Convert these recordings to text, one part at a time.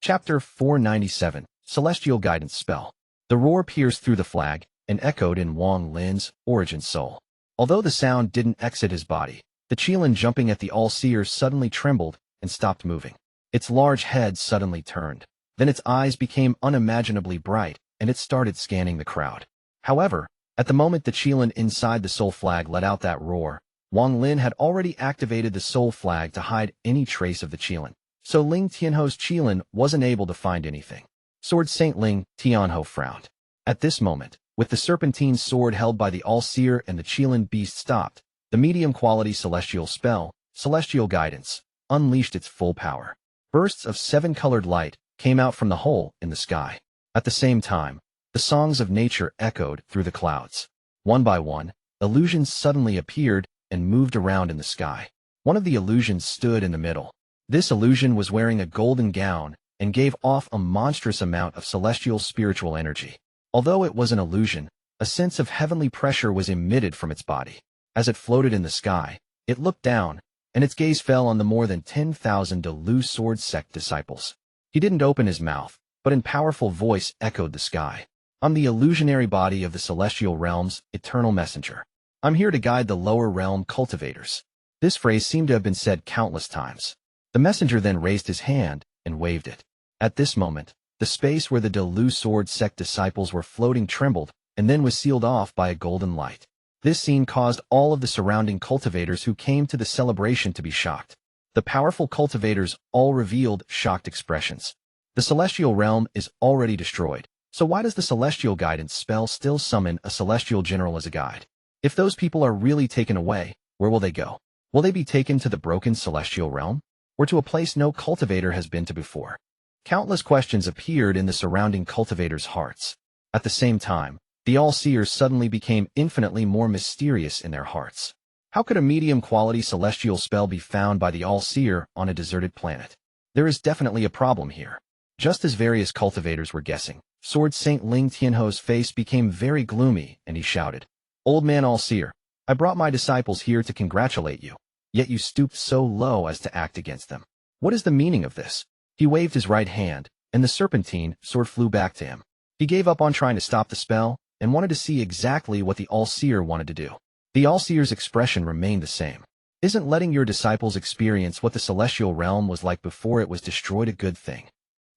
Chapter 497, Celestial Guidance Spell. The roar pierced through the flag and echoed in Huang Lin's origin soul. Although the sound didn't exit his body, the Qilin jumping at the All-Seer suddenly trembled and stopped moving. Its large head suddenly turned. Then its eyes became unimaginably bright, and it started scanning the crowd. However, at the moment the Qilin inside the soul flag let out that roar, Huang Lin had already activated the soul flag to hide any trace of the Qilin. So Ling Tianho's Qilin wasn't able to find anything. Sword Saint Ling Tianho frowned. At this moment, with the serpentine sword held by the All-Seer and the Qilin beast stopped, the medium-quality celestial spell, Celestial Guidance, unleashed its full power. Bursts of seven-colored light came out from the hole in the sky. At the same time, the songs of nature echoed through the clouds. One by one, illusions suddenly appeared and moved around in the sky. One of the illusions stood in the middle. This illusion was wearing a golden gown and gave off a monstrous amount of celestial spiritual energy. Although it was an illusion, a sense of heavenly pressure was emitted from its body. As it floated in the sky, it looked down, and its gaze fell on the more than 10,000 Lu Sword Sect disciples. He didn't open his mouth, but in powerful voice echoed the sky. I'm the illusionary body of the celestial realm's eternal messenger. I'm here to guide the lower realm cultivators. This phrase seemed to have been said countless times. The messenger then raised his hand and waved it. At this moment, the space where the Lu Sword Sect disciples were floating trembled and then was sealed off by a golden light. This scene caused all of the surrounding cultivators who came to the celebration to be shocked. The powerful cultivators all revealed shocked expressions. The celestial realm is already destroyed, so why does the celestial guidance spell still summon a celestial general as a guide? If those people are really taken away, where will they go? Will they be taken to the broken celestial realm? Or to a place no cultivator has been to before? Countless questions appeared in the surrounding cultivators' hearts. At the same time, the All-Seers suddenly became infinitely more mysterious in their hearts. How could a medium-quality celestial spell be found by the All-Seer on a deserted planet? There is definitely a problem here. Just as various cultivators were guessing, Sword Saint Ling Tianho's face became very gloomy, and he shouted, "Old man All-Seer, I brought my disciples here to congratulate you, yet you stooped so low as to act against them. What is the meaning of this?" He waved his right hand, and the serpentine sword flew back to him. He gave up on trying to stop the spell and wanted to see exactly what the All-Seer wanted to do. The All-Seer's expression remained the same. Isn't letting your disciples experience what the celestial realm was like before it was destroyed a good thing?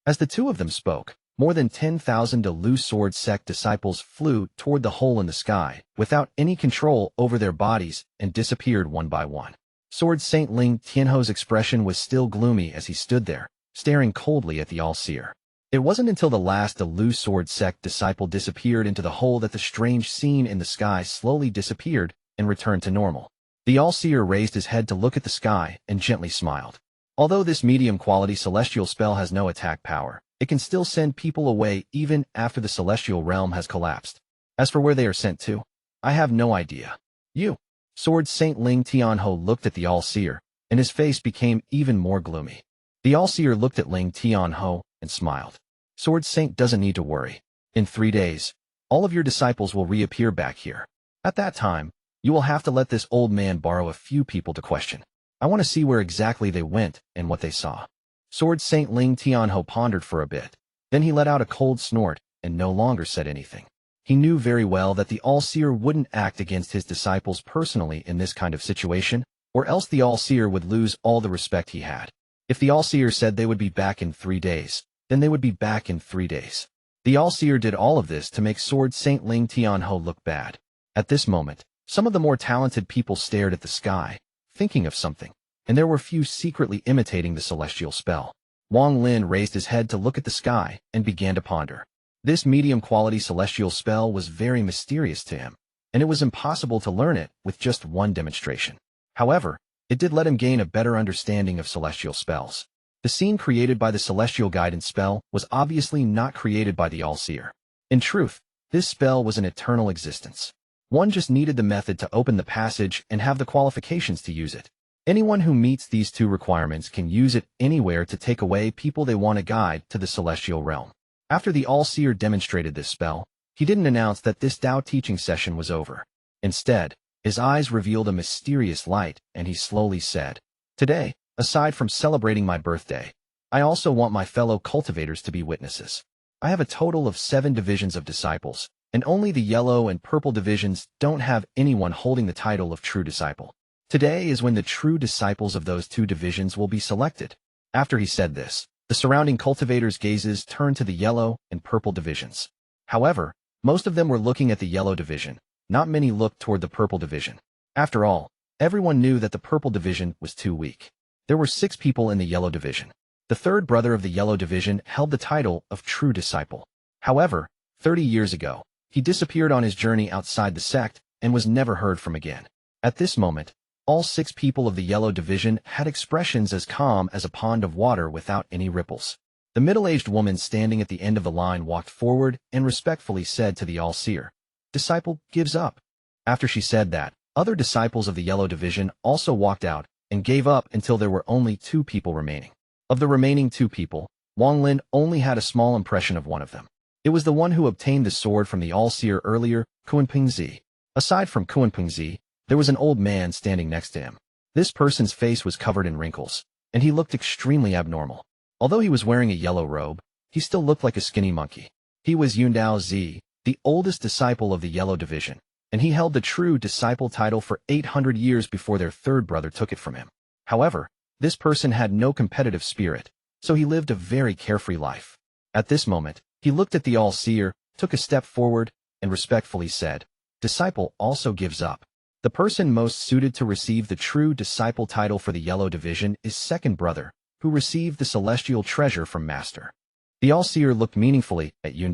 As the two of them spoke, more than 10,000 Lu Sword Sect disciples flew toward the hole in the sky without any control over their bodies and disappeared one by one. Sword Saint Ling Tianho's expression was still gloomy as he stood there, staring coldly at the All-Seer. It wasn't until the last Lu Sword Sect disciple disappeared into the hole that the strange scene in the sky slowly disappeared and returned to normal. The All-Seer raised his head to look at the sky and gently smiled. Although this medium-quality celestial spell has no attack power, it can still send people away even after the celestial realm has collapsed. As for where they are sent to, I have no idea. You. Sword Saint Ling Tianho looked at the All-Seer, and his face became even more gloomy. The All-Seer looked at Ling Tianho and smiled. Sword Saint doesn't need to worry. In 3 days, all of your disciples will reappear back here. At that time, you will have to let this old man borrow a few people to question. I want to see where exactly they went and what they saw. Sword Saint Ling Tianho pondered for a bit. Then he let out a cold snort and no longer said anything. He knew very well that the All-Seer wouldn't act against his disciples personally in this kind of situation, or else the All-Seer would lose all the respect he had. If the All-Seer said they would be back in 3 days, then they would be back in 3 days. The All-Seer did all of this to make Sword Saint Ling Tianho look bad. At this moment, some of the more talented people stared at the sky, thinking of something, and there were few secretly imitating the celestial spell. Huang Lin raised his head to look at the sky and began to ponder. This medium-quality celestial spell was very mysterious to him, and it was impossible to learn it with just one demonstration. However, it did let him gain a better understanding of celestial spells. The scene created by the celestial guidance spell was obviously not created by the All-Seer. In truth, this spell was an eternal existence. One just needed the method to open the passage and have the qualifications to use it. Anyone who meets these 2 requirements can use it anywhere to take away people they want to guide to the celestial realm. After the All-Seer demonstrated this spell, he didn't announce that this Tao teaching session was over. Instead, his eyes revealed a mysterious light, and he slowly said, "Today, aside from celebrating my birthday, I also want my fellow cultivators to be witnesses. I have a total of 7 divisions of disciples, and only the yellow and purple divisions don't have anyone holding the title of true disciple. Today is when the true disciples of those 2 divisions will be selected. After he said this, the surrounding cultivators' gazes turned to the yellow and purple divisions. However, most of them were looking at the yellow division. Not many looked toward the purple division. After all, everyone knew that the purple division was too weak. There were 6 people in the yellow division. The 3rd brother of the yellow division held the title of true disciple. However, 30 years ago, he disappeared on his journey outside the sect and was never heard from again. At this moment, all 6 people of the yellow division had expressions as calm as a pond of water without any ripples. The middle-aged woman standing at the end of the line walked forward and respectfully said to the all-seer, "Disciple gives up." After she said that, other disciples of the yellow division also walked out and gave up until there were only 2 people remaining. Of the remaining 2 people, Wang Lin only had a small impression of one of them. It was the one who obtained the sword from the all-seer earlier, Xuan. Aside from Xuan, there was an old man standing next to him. This person's face was covered in wrinkles, and he looked extremely abnormal. Although he was wearing a yellow robe, he still looked like a skinny monkey. He was Yuan, the oldest disciple of the yellow division, and he held the true disciple title for 800 years before their 3rd brother took it from him. However, this person had no competitive spirit, so he lived a very carefree life. At this moment, he looked at the all-seer, took a step forward, and respectfully said, "Disciple also gives up." The person most suited to receive the true disciple title for the yellow division is 2nd brother, who received the celestial treasure from Master. The all-seer looked meaningfully at Yuan.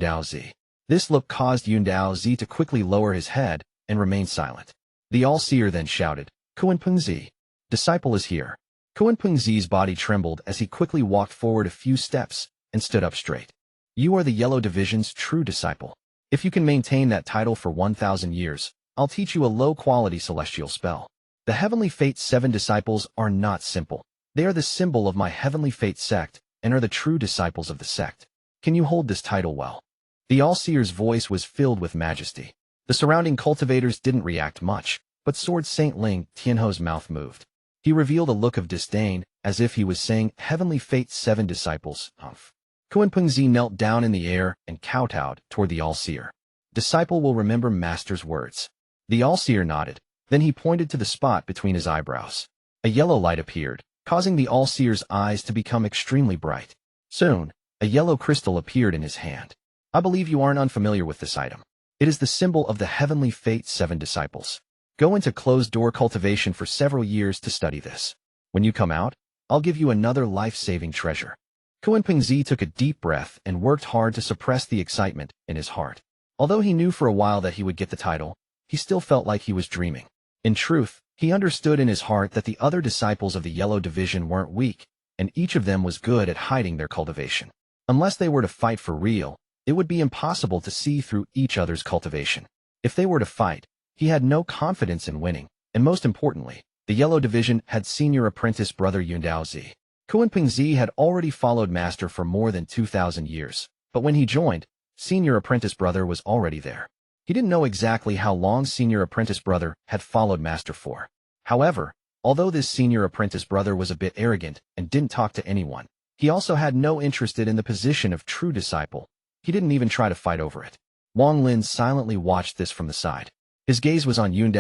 This look caused Yuan to quickly lower his head and remain silent. The all-seer then shouted, "Xuan, disciple is here." Xuan's body trembled as he quickly walked forward a few steps and stood up straight. "You are the yellow division's true disciple. If you can maintain that title for 1,000 years, I'll teach you a low-quality celestial spell. The Heavenly Fate 7 disciples are not simple. They are the symbol of my Heavenly Fate sect and are the true disciples of the sect. Can you hold this title well?" The all-seer's voice was filled with majesty. The surrounding cultivators didn't react much, but Sword Saint Ling Tianho's mouth moved. He revealed a look of disdain, as if he was saying, "Heavenly Fate 7 disciples, humph." Xuan knelt down in the air and kowtowed toward the all-seer. "Disciple will remember Master's words." The all-seer nodded. Then he pointed to the spot between his eyebrows. A yellow light appeared, causing the all-seer's eyes to become extremely bright. Soon, a yellow crystal appeared in his hand. "I believe you aren't unfamiliar with this item. It is the symbol of the Heavenly Fate 7 disciples. Go into closed-door cultivation for several years to study this. When you come out, I'll give you another life-saving treasure." Xuan took a deep breath and worked hard to suppress the excitement in his heart. Although he knew for a while that he would get the title, he still felt like he was dreaming. In truth, he understood in his heart that the other disciples of the yellow division weren't weak, and each of them was good at hiding their cultivation. Unless they were to fight for real, it would be impossible to see through each other's cultivation. If they were to fight, he had no confidence in winning, and most importantly, the yellow division had senior apprentice brother Yuan. Xuan had already followed Master for more than 2,000 years, but when he joined, senior apprentice brother was already there. He didn't know exactly how long senior apprentice brother had followed Master for. However, although this senior apprentice brother was a bit arrogant and didn't talk to anyone, he also had no interest in the position of true disciple. He didn't even try to fight over it. Wang Lin silently watched this from the side. His gaze was on Yuan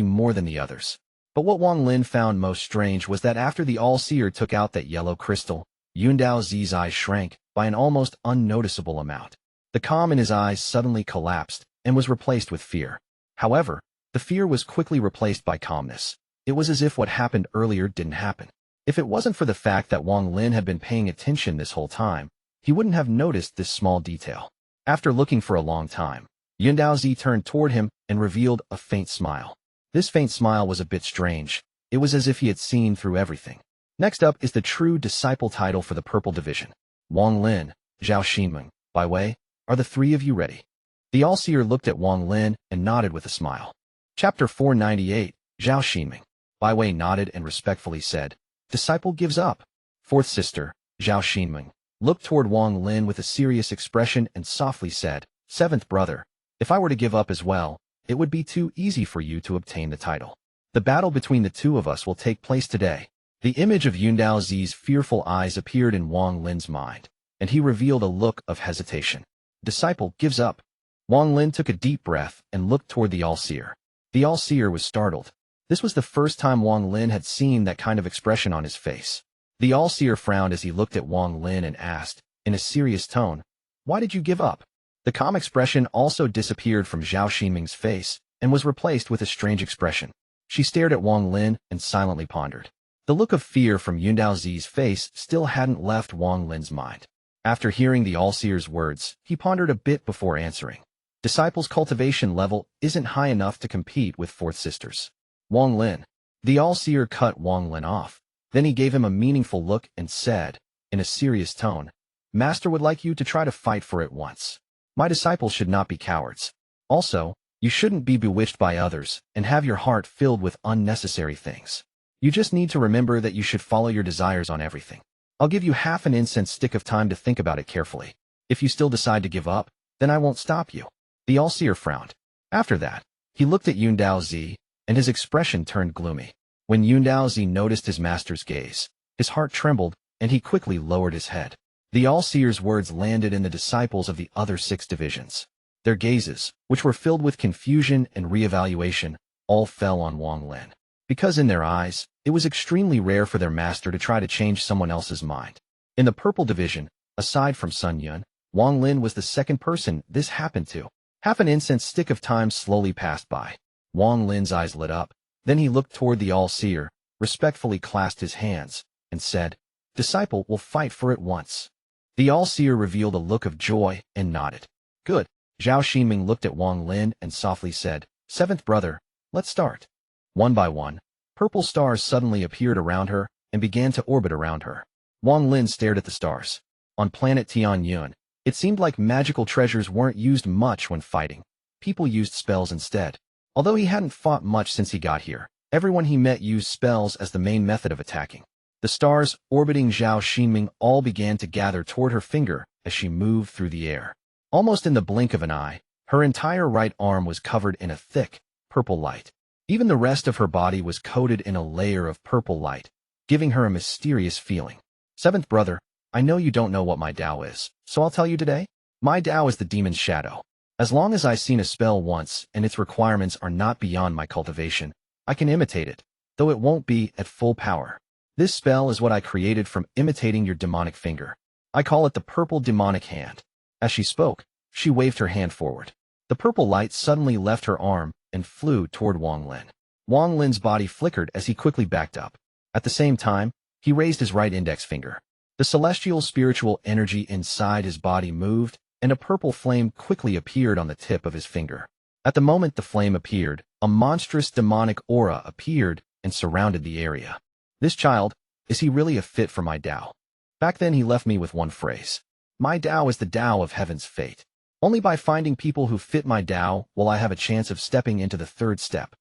more than the others. But what Wang Lin found most strange was that after the all-seer took out that yellow crystal, Yuan eyes shrank by an almost unnoticeable amount. The calm in his eyes suddenly collapsed and was replaced with fear. However, the fear was quickly replaced by calmness. It was as if what happened earlier didn't happen. If it wasn't for the fact that Wang Lin had been paying attention this whole time, he wouldn't have noticed this small detail. After looking for a long time, Yuan turned toward him and revealed a faint smile. This faint smile was a bit strange. It was as if he had seen through everything. Next up is the true disciple title for the purple division. Wang Lin, Zhao Xinmeng, by way, are the 3 of you ready? The all-seer looked at Wang Lin and nodded with a smile. Chapter 498, Zhao Xinmeng, by way nodded and respectfully said, "Disciple gives up." 4th sister, Zhao Xinmeng, looked toward Wang Lin with a serious expression and softly said, "7th brother, if I were to give up as well, it would be too easy for you to obtain the title. The battle between the 2 of us will take place today. The image of Yundao Zi's fearful eyes appeared in Wang Lin's mind, and he revealed a look of hesitation. Disciple gives up. Wang Lin took a deep breath and looked toward the All-Seer. The All-Seer was startled. This was the first time Wang Lin had seen that kind of expression on his face. The All-Seer frowned as he looked at Wang Lin and asked, in a serious tone, "Why did you give up?" The calm expression also disappeared from Zhao Xinmeng's face and was replaced with a strange expression. She stared at Wang Lin and silently pondered. The look of fear from Yundao Zi's face still hadn't left Wang Lin's mind. After hearing the All-Seer's words, he pondered a bit before answering. Disciple's cultivation level isn't high enough to compete with Fourth Sisters. Wang Lin. The All-Seer cut Wang Lin off. Then he gave him a meaningful look and said, in a serious tone, "Master would like you to try to fight for it once. My disciples should not be cowards. Also, you shouldn't be bewitched by others and have your heart filled with unnecessary things. You just need to remember that you should follow your desires on everything. I'll give you half an incense stick of time to think about it carefully. If you still decide to give up, then I won't stop you." The All-Seer frowned. After that, he looked at Yundao Zi, and his expression turned gloomy. When Yundao Zi noticed his master's gaze, his heart trembled, and he quickly lowered his head. The All-Seer's words landed in the disciples of the other 6 divisions. Their gazes, which were filled with confusion and reevaluation, all fell on Wang Lin. Because in their eyes, it was extremely rare for their master to try to change someone else's mind. In the Purple Division, aside from Sun Yun, Wang Lin was the second person this happened to. Half an incense stick of time slowly passed by. Wang Lin's eyes lit up. Then he looked toward the All-Seer, respectfully clasped his hands, and said, "Disciple will fight for it once." The All-Seer revealed a look of joy and nodded. "Good." Zhao Xinmeng looked at Wang Lin and softly said, "Seventh brother, let's start." One by one, purple stars suddenly appeared around her and began to orbit around her. Wang Lin stared at the stars. On planet Tianyun, it seemed like magical treasures weren't used much when fighting. People used spells instead. Although he hadn't fought much since he got here, everyone he met used spells as the main method of attacking. The stars orbiting Zhao Xinmeng all began to gather toward her finger as she moved through the air. Almost in the blink of an eye, her entire right arm was covered in a thick, purple light. Even the rest of her body was coated in a layer of purple light, giving her a mysterious feeling. "Seventh brother, I know you don't know what my Tao is, so I'll tell you today. My Tao is the demon's shadow. As long as I've seen a spell once and its requirements are not beyond my cultivation, I can imitate it, though it won't be at full power. This spell is what I created from imitating your demonic finger. I call it the purple demonic hand." As she spoke, she waved her hand forward. The purple light suddenly left her arm and flew toward Wang Lin. Wang Lin's body flickered as he quickly backed up. At the same time, he raised his right index finger. The celestial spiritual energy inside his body moved, and a purple flame quickly appeared on the tip of his finger. At the moment the flame appeared, a monstrous demonic aura appeared and surrounded the area. "This child, is he really a fit for my Tao?" Back then he left me with one phrase. "My Tao is the Tao of heaven's fate. Only by finding people who fit my Tao will I have a chance of stepping into the 3rd step."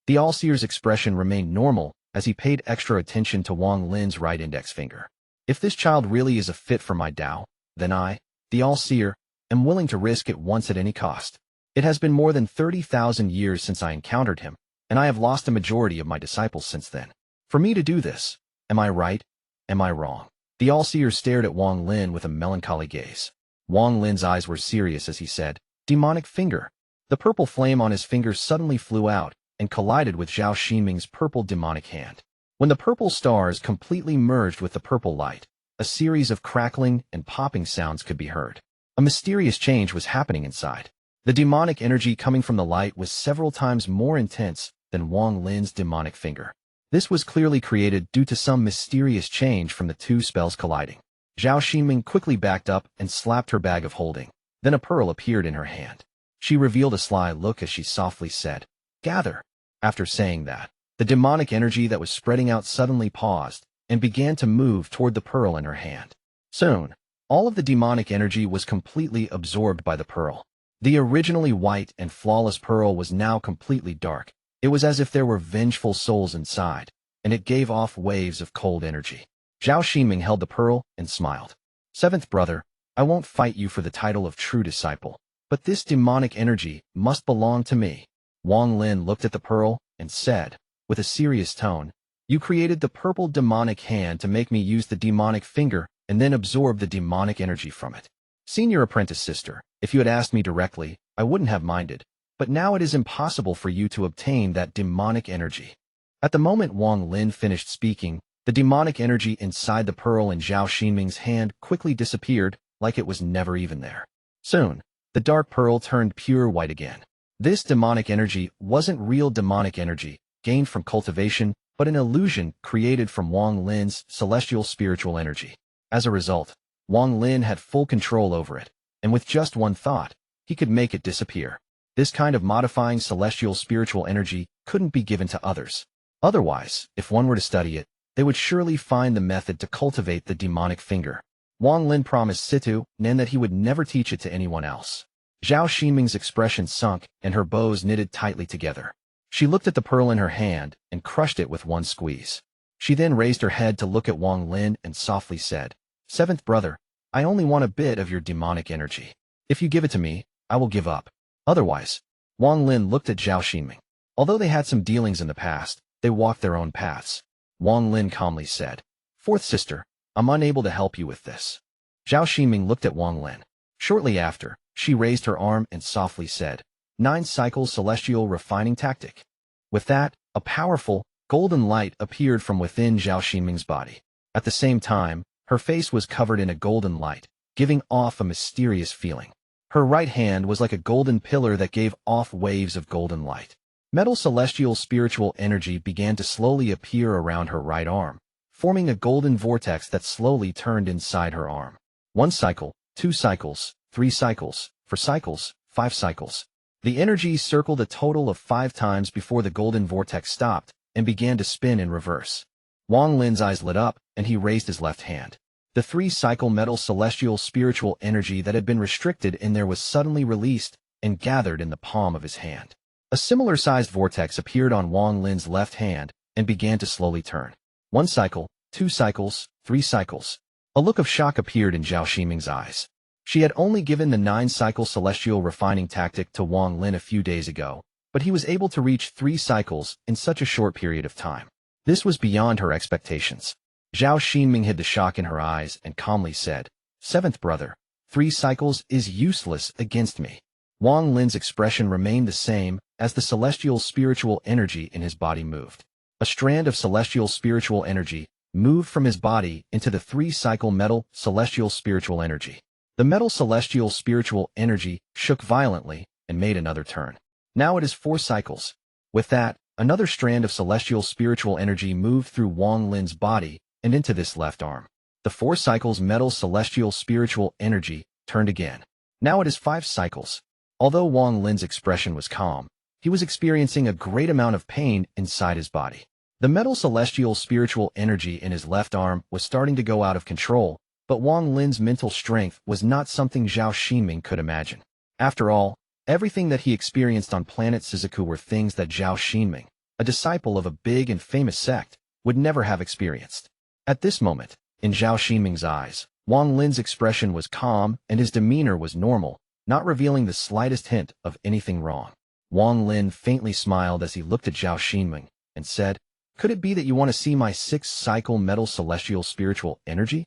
The All-Seer's expression remained normal as he paid extra attention to Wang Lin's right index finger. "If this child really is a fit for my Tao, then I, the All-Seer, am willing to risk it once at any cost. It has been more than 30,000 years since I encountered him, and I have lost a majority of my disciples since then. For me to do this, am I right? Am I wrong?" The All-Seer stared at Wang Lin with a melancholy gaze. Wang Lin's eyes were serious as he said, "Demonic finger." The purple flame on his finger suddenly flew out and collided with Zhao Xinmeng's purple demonic hand. When the purple stars completely merged with the purple light, a series of crackling and popping sounds could be heard. A mysterious change was happening inside. The demonic energy coming from the light was several times more intense than Wang Lin's demonic finger. This was clearly created due to some mysterious change from the 2 spells colliding. Zhao Xinmeng quickly backed up and slapped her bag of holding. Then a pearl appeared in her hand. She revealed a sly look as she softly said, "Gather." After saying that, the demonic energy that was spreading out suddenly paused and began to move toward the pearl in her hand. Soon, all of the demonic energy was completely absorbed by the pearl. The originally white and flawless pearl was now completely dark. It was as if there were vengeful souls inside, and it gave off waves of cold energy. Zhao Xinmeng held the pearl and smiled. "Seventh brother, I won't fight you for the title of true disciple, but this demonic energy must belong to me." Wang Lin looked at the pearl and said, with a serious tone, You created the purple demonic hand to make me use the demonic finger and then absorb the demonic energy from it. Senior apprentice sister, if you had asked me directly, I wouldn't have minded, but now it is impossible for you to obtain that demonic energy. At the moment Wang Lin finished speaking, the demonic energy inside the pearl in Zhao Xinmeng's hand quickly disappeared like it was never even there. Soon, the dark pearl turned pure white again. This demonic energy wasn't real demonic energy, gained from cultivation, but an illusion created from Wang Lin's celestial spiritual energy. As a result, Wang Lin had full control over it, and with just one thought, he could make it disappear. This kind of modifying celestial spiritual energy couldn't be given to others. Otherwise, if one were to study it, they would surely find the method to cultivate the demonic finger. Wang Lin promised Situ Nen that he would never teach it to anyone else. Zhao Xinmeng's expression sunk and her bows knitted tightly together. She looked at the pearl in her hand and crushed it with one squeeze. She then raised her head to look at Wang Lin and softly said, "Seventh brother, I only want a bit of your demonic energy. If you give it to me, I will give up. Otherwise." Wang Lin looked at Zhao Xinmeng. Although they had some dealings in the past, they walked their own paths. Wang Lin calmly said, "Fourth sister, I'm unable to help you with this." Zhao Xinmeng looked at Wang Lin. Shortly after, she raised her arm and softly said, 9 cycles celestial refining tactic. With that, a powerful, golden light appeared from within Zhao Xinmeng's body. At the same time, her face was covered in a golden light, giving off a mysterious feeling. Her right hand was like a golden pillar that gave off waves of golden light. Metal celestial spiritual energy began to slowly appear around her right arm, forming a golden vortex that slowly turned inside her arm. 1 cycle, 2 cycles, 3 cycles, 4 cycles, 5 cycles. The energy circled a total of 5 times before the golden vortex stopped and began to spin in reverse. Wang Lin's eyes lit up, and he raised his left hand. The 3-cycle metal celestial spiritual energy that had been restricted in there was suddenly released and gathered in the palm of his hand. A similar-sized vortex appeared on Wang Lin's left hand and began to slowly turn. 1 cycle, 2 cycles, 3 cycles. A look of shock appeared in Zhao Ximing's eyes. She had only given the 9-cycle celestial refining tactic to Wang Lin a few days ago, but he was able to reach 3 cycles in such a short period of time. This was beyond her expectations. Zhao Xinmeng hid the shock in her eyes and calmly said, "Seventh brother, 3 cycles is useless against me." Wang Lin's expression remained the same as the celestial spiritual energy in his body moved. A strand of celestial spiritual energy moved from his body into the 3-cycle metal celestial spiritual energy. The metal celestial spiritual energy shook violently and made another turn. Now it is 4 cycles. With that, another strand of celestial spiritual energy moved through Wang Lin's body and into this left arm. The 4 cycles metal celestial spiritual energy turned again. Now it is 5 cycles. Although Wang Lin's expression was calm, he was experiencing a great amount of pain inside his body. The metal celestial spiritual energy in his left arm was starting to go out of control, but Wang Lin's mental strength was not something Zhao Xinmeng could imagine. After all, everything that he experienced on planet Shizuku were things that Zhao Xinmeng, a disciple of a big and famous sect, would never have experienced. At this moment, in Zhao Xinmeng's eyes, Wang Lin's expression was calm and his demeanor was normal, not revealing the slightest hint of anything wrong. Wang Lin faintly smiled as he looked at Zhao Xinmeng and said, "Could it be that you want to see my 6-cycle metal celestial spiritual energy?"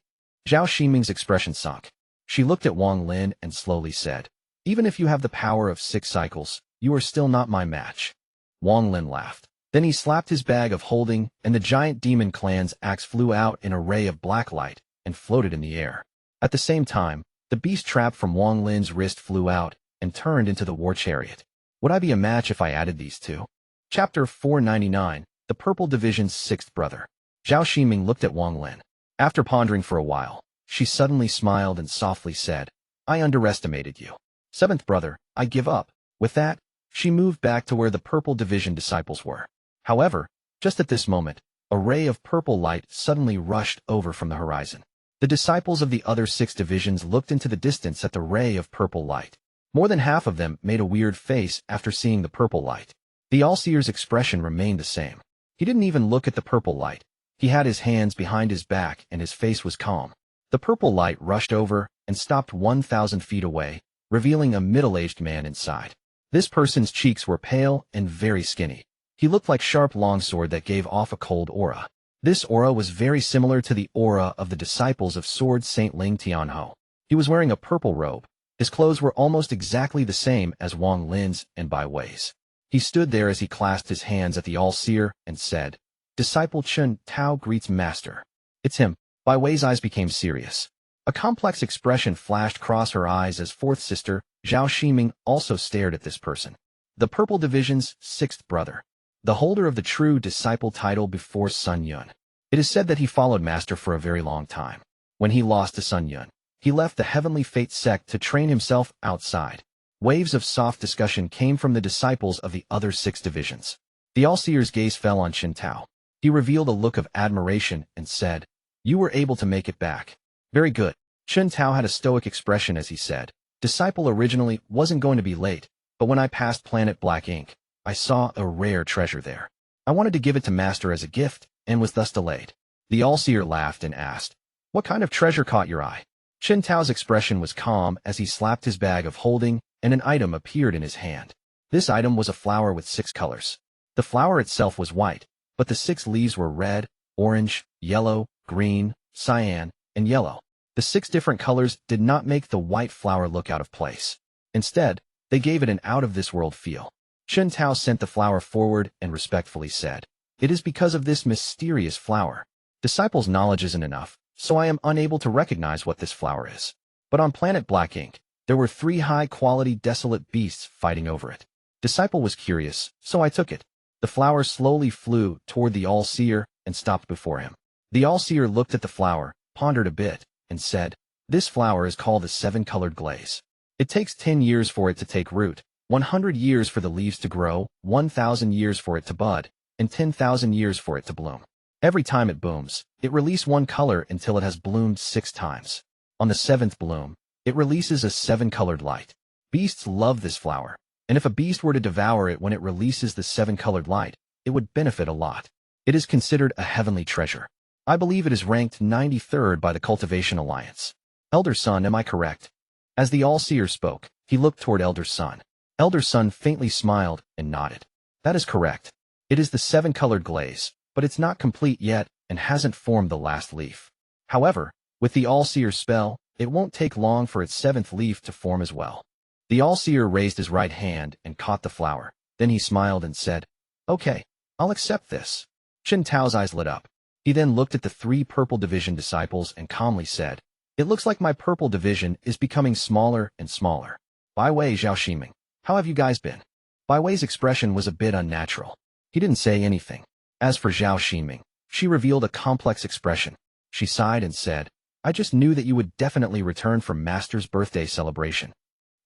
Zhao Xinmeng's expression sunk. She looked at Wang Lin and slowly said, "Even if you have the power of 6 cycles, you are still not my match." Wang Lin laughed. Then he slapped his bag of holding, and the giant demon clan's axe flew out in a ray of black light and floated in the air. At the same time, the beast trap from Wang Lin's wrist flew out and turned into the war chariot. Would I be a match if I added these two? Chapter 499, The Purple Division's 6th Brother. Zhao Ximeng looked at Wang Lin. After pondering for a while, she suddenly smiled and softly said, "I underestimated you. 7th brother, I give up." With that, she moved back to where the Purple Division disciples were. However, just at this moment, a ray of purple light suddenly rushed over from the horizon. The disciples of the other 6 divisions looked into the distance at the ray of purple light. More than half of them made a weird face after seeing the purple light. The All-Seer's expression remained the same. He didn't even look at the purple light. He had his hands behind his back and his face was calm. The purple light rushed over and stopped 1,000 feet away, revealing a middle-aged man inside. This person's cheeks were pale and very skinny. He looked like sharp longsword that gave off a cold aura. This aura was very similar to the aura of the disciples of Sword Saint Ling Tianhou. He was wearing a purple robe. His clothes were almost exactly the same as Wang Lin's and Bai Wei's. He stood there as he clasped his hands at the All-Seer and said, "Disciple Chun Tao greets Master." "It's him." Bai Wei's eyes became serious. A complex expression flashed across her eyes as fourth sister, Zhao Xixue, also stared at this person. The Purple Division's sixth brother. The holder of the true disciple title before Sun Yuan. It is said that he followed Master for a very long time. When he lost to Sun Yuan, he left the Heavenly Fate Sect to train himself outside. Waves of soft discussion came from the disciples of the other 6 divisions. The All-Seer's gaze fell on Qin Tao. He revealed a look of admiration and said, "You were able to make it back. Very good." Qin Tao had a stoic expression as he said, "Disciple originally wasn't going to be late, but when I passed Planet Black Ink, I saw a rare treasure there. I wanted to give it to Master as a gift, and was thus delayed." The All-Seer laughed and asked, "What kind of treasure caught your eye?" Qin Tao's expression was calm as he slapped his bag of holding, and an item appeared in his hand. This item was a flower with 6 colors. The flower itself was white, but the 6 leaves were red, orange, yellow, green, cyan, and yellow. The 6 different colors did not make the white flower look out of place. Instead, they gave it an out-of-this-world feel. Qin Tao sent the flower forward and respectfully said, "It is because of this mysterious flower. Disciples' knowledge isn't enough, so I am unable to recognize what this flower is. But on Planet Black Ink, there were 3 high-quality desolate beasts fighting over it. Disciple was curious, so I took it." The flower slowly flew toward the All-Seer and stopped before him. The All-Seer looked at the flower, pondered a bit, and said, "This flower is called the 7-colored glaze. It takes 10 years for it to take root, 100 years for the leaves to grow, 1,000 years for it to bud, and 10,000 years for it to bloom. Every time it blooms, it releases 1 color until it has bloomed 6 times. On the 7th bloom, it releases a 7-colored light. Beasts love this flower, and if a beast were to devour it when it releases the 7-colored light, it would benefit a lot. It is considered a heavenly treasure. I believe it is ranked 93rd by the Cultivation Alliance. Elder Son, am I correct?" As the All-Seer spoke, he looked toward Elder Son. Elder Son faintly smiled and nodded. "That is correct. It is the 7-colored glaze, but it's not complete yet and hasn't formed the last leaf. However, with the All-Seer's spell, it won't take long for its 7th leaf to form as well." The All-Seer raised his right hand and caught the flower. Then he smiled and said, "Okay, I'll accept this." Qin Tao's eyes lit up. He then looked at the 3 Purple Division disciples and calmly said, "It looks like my Purple Division is becoming smaller and smaller. Bai Wei, Zhao Xixue, how have you guys been?" Bai Wei's expression was a bit unnatural. He didn't say anything. As for Zhao Xixue, she revealed a complex expression. She sighed and said, "I just knew that you would definitely return from Master's birthday celebration."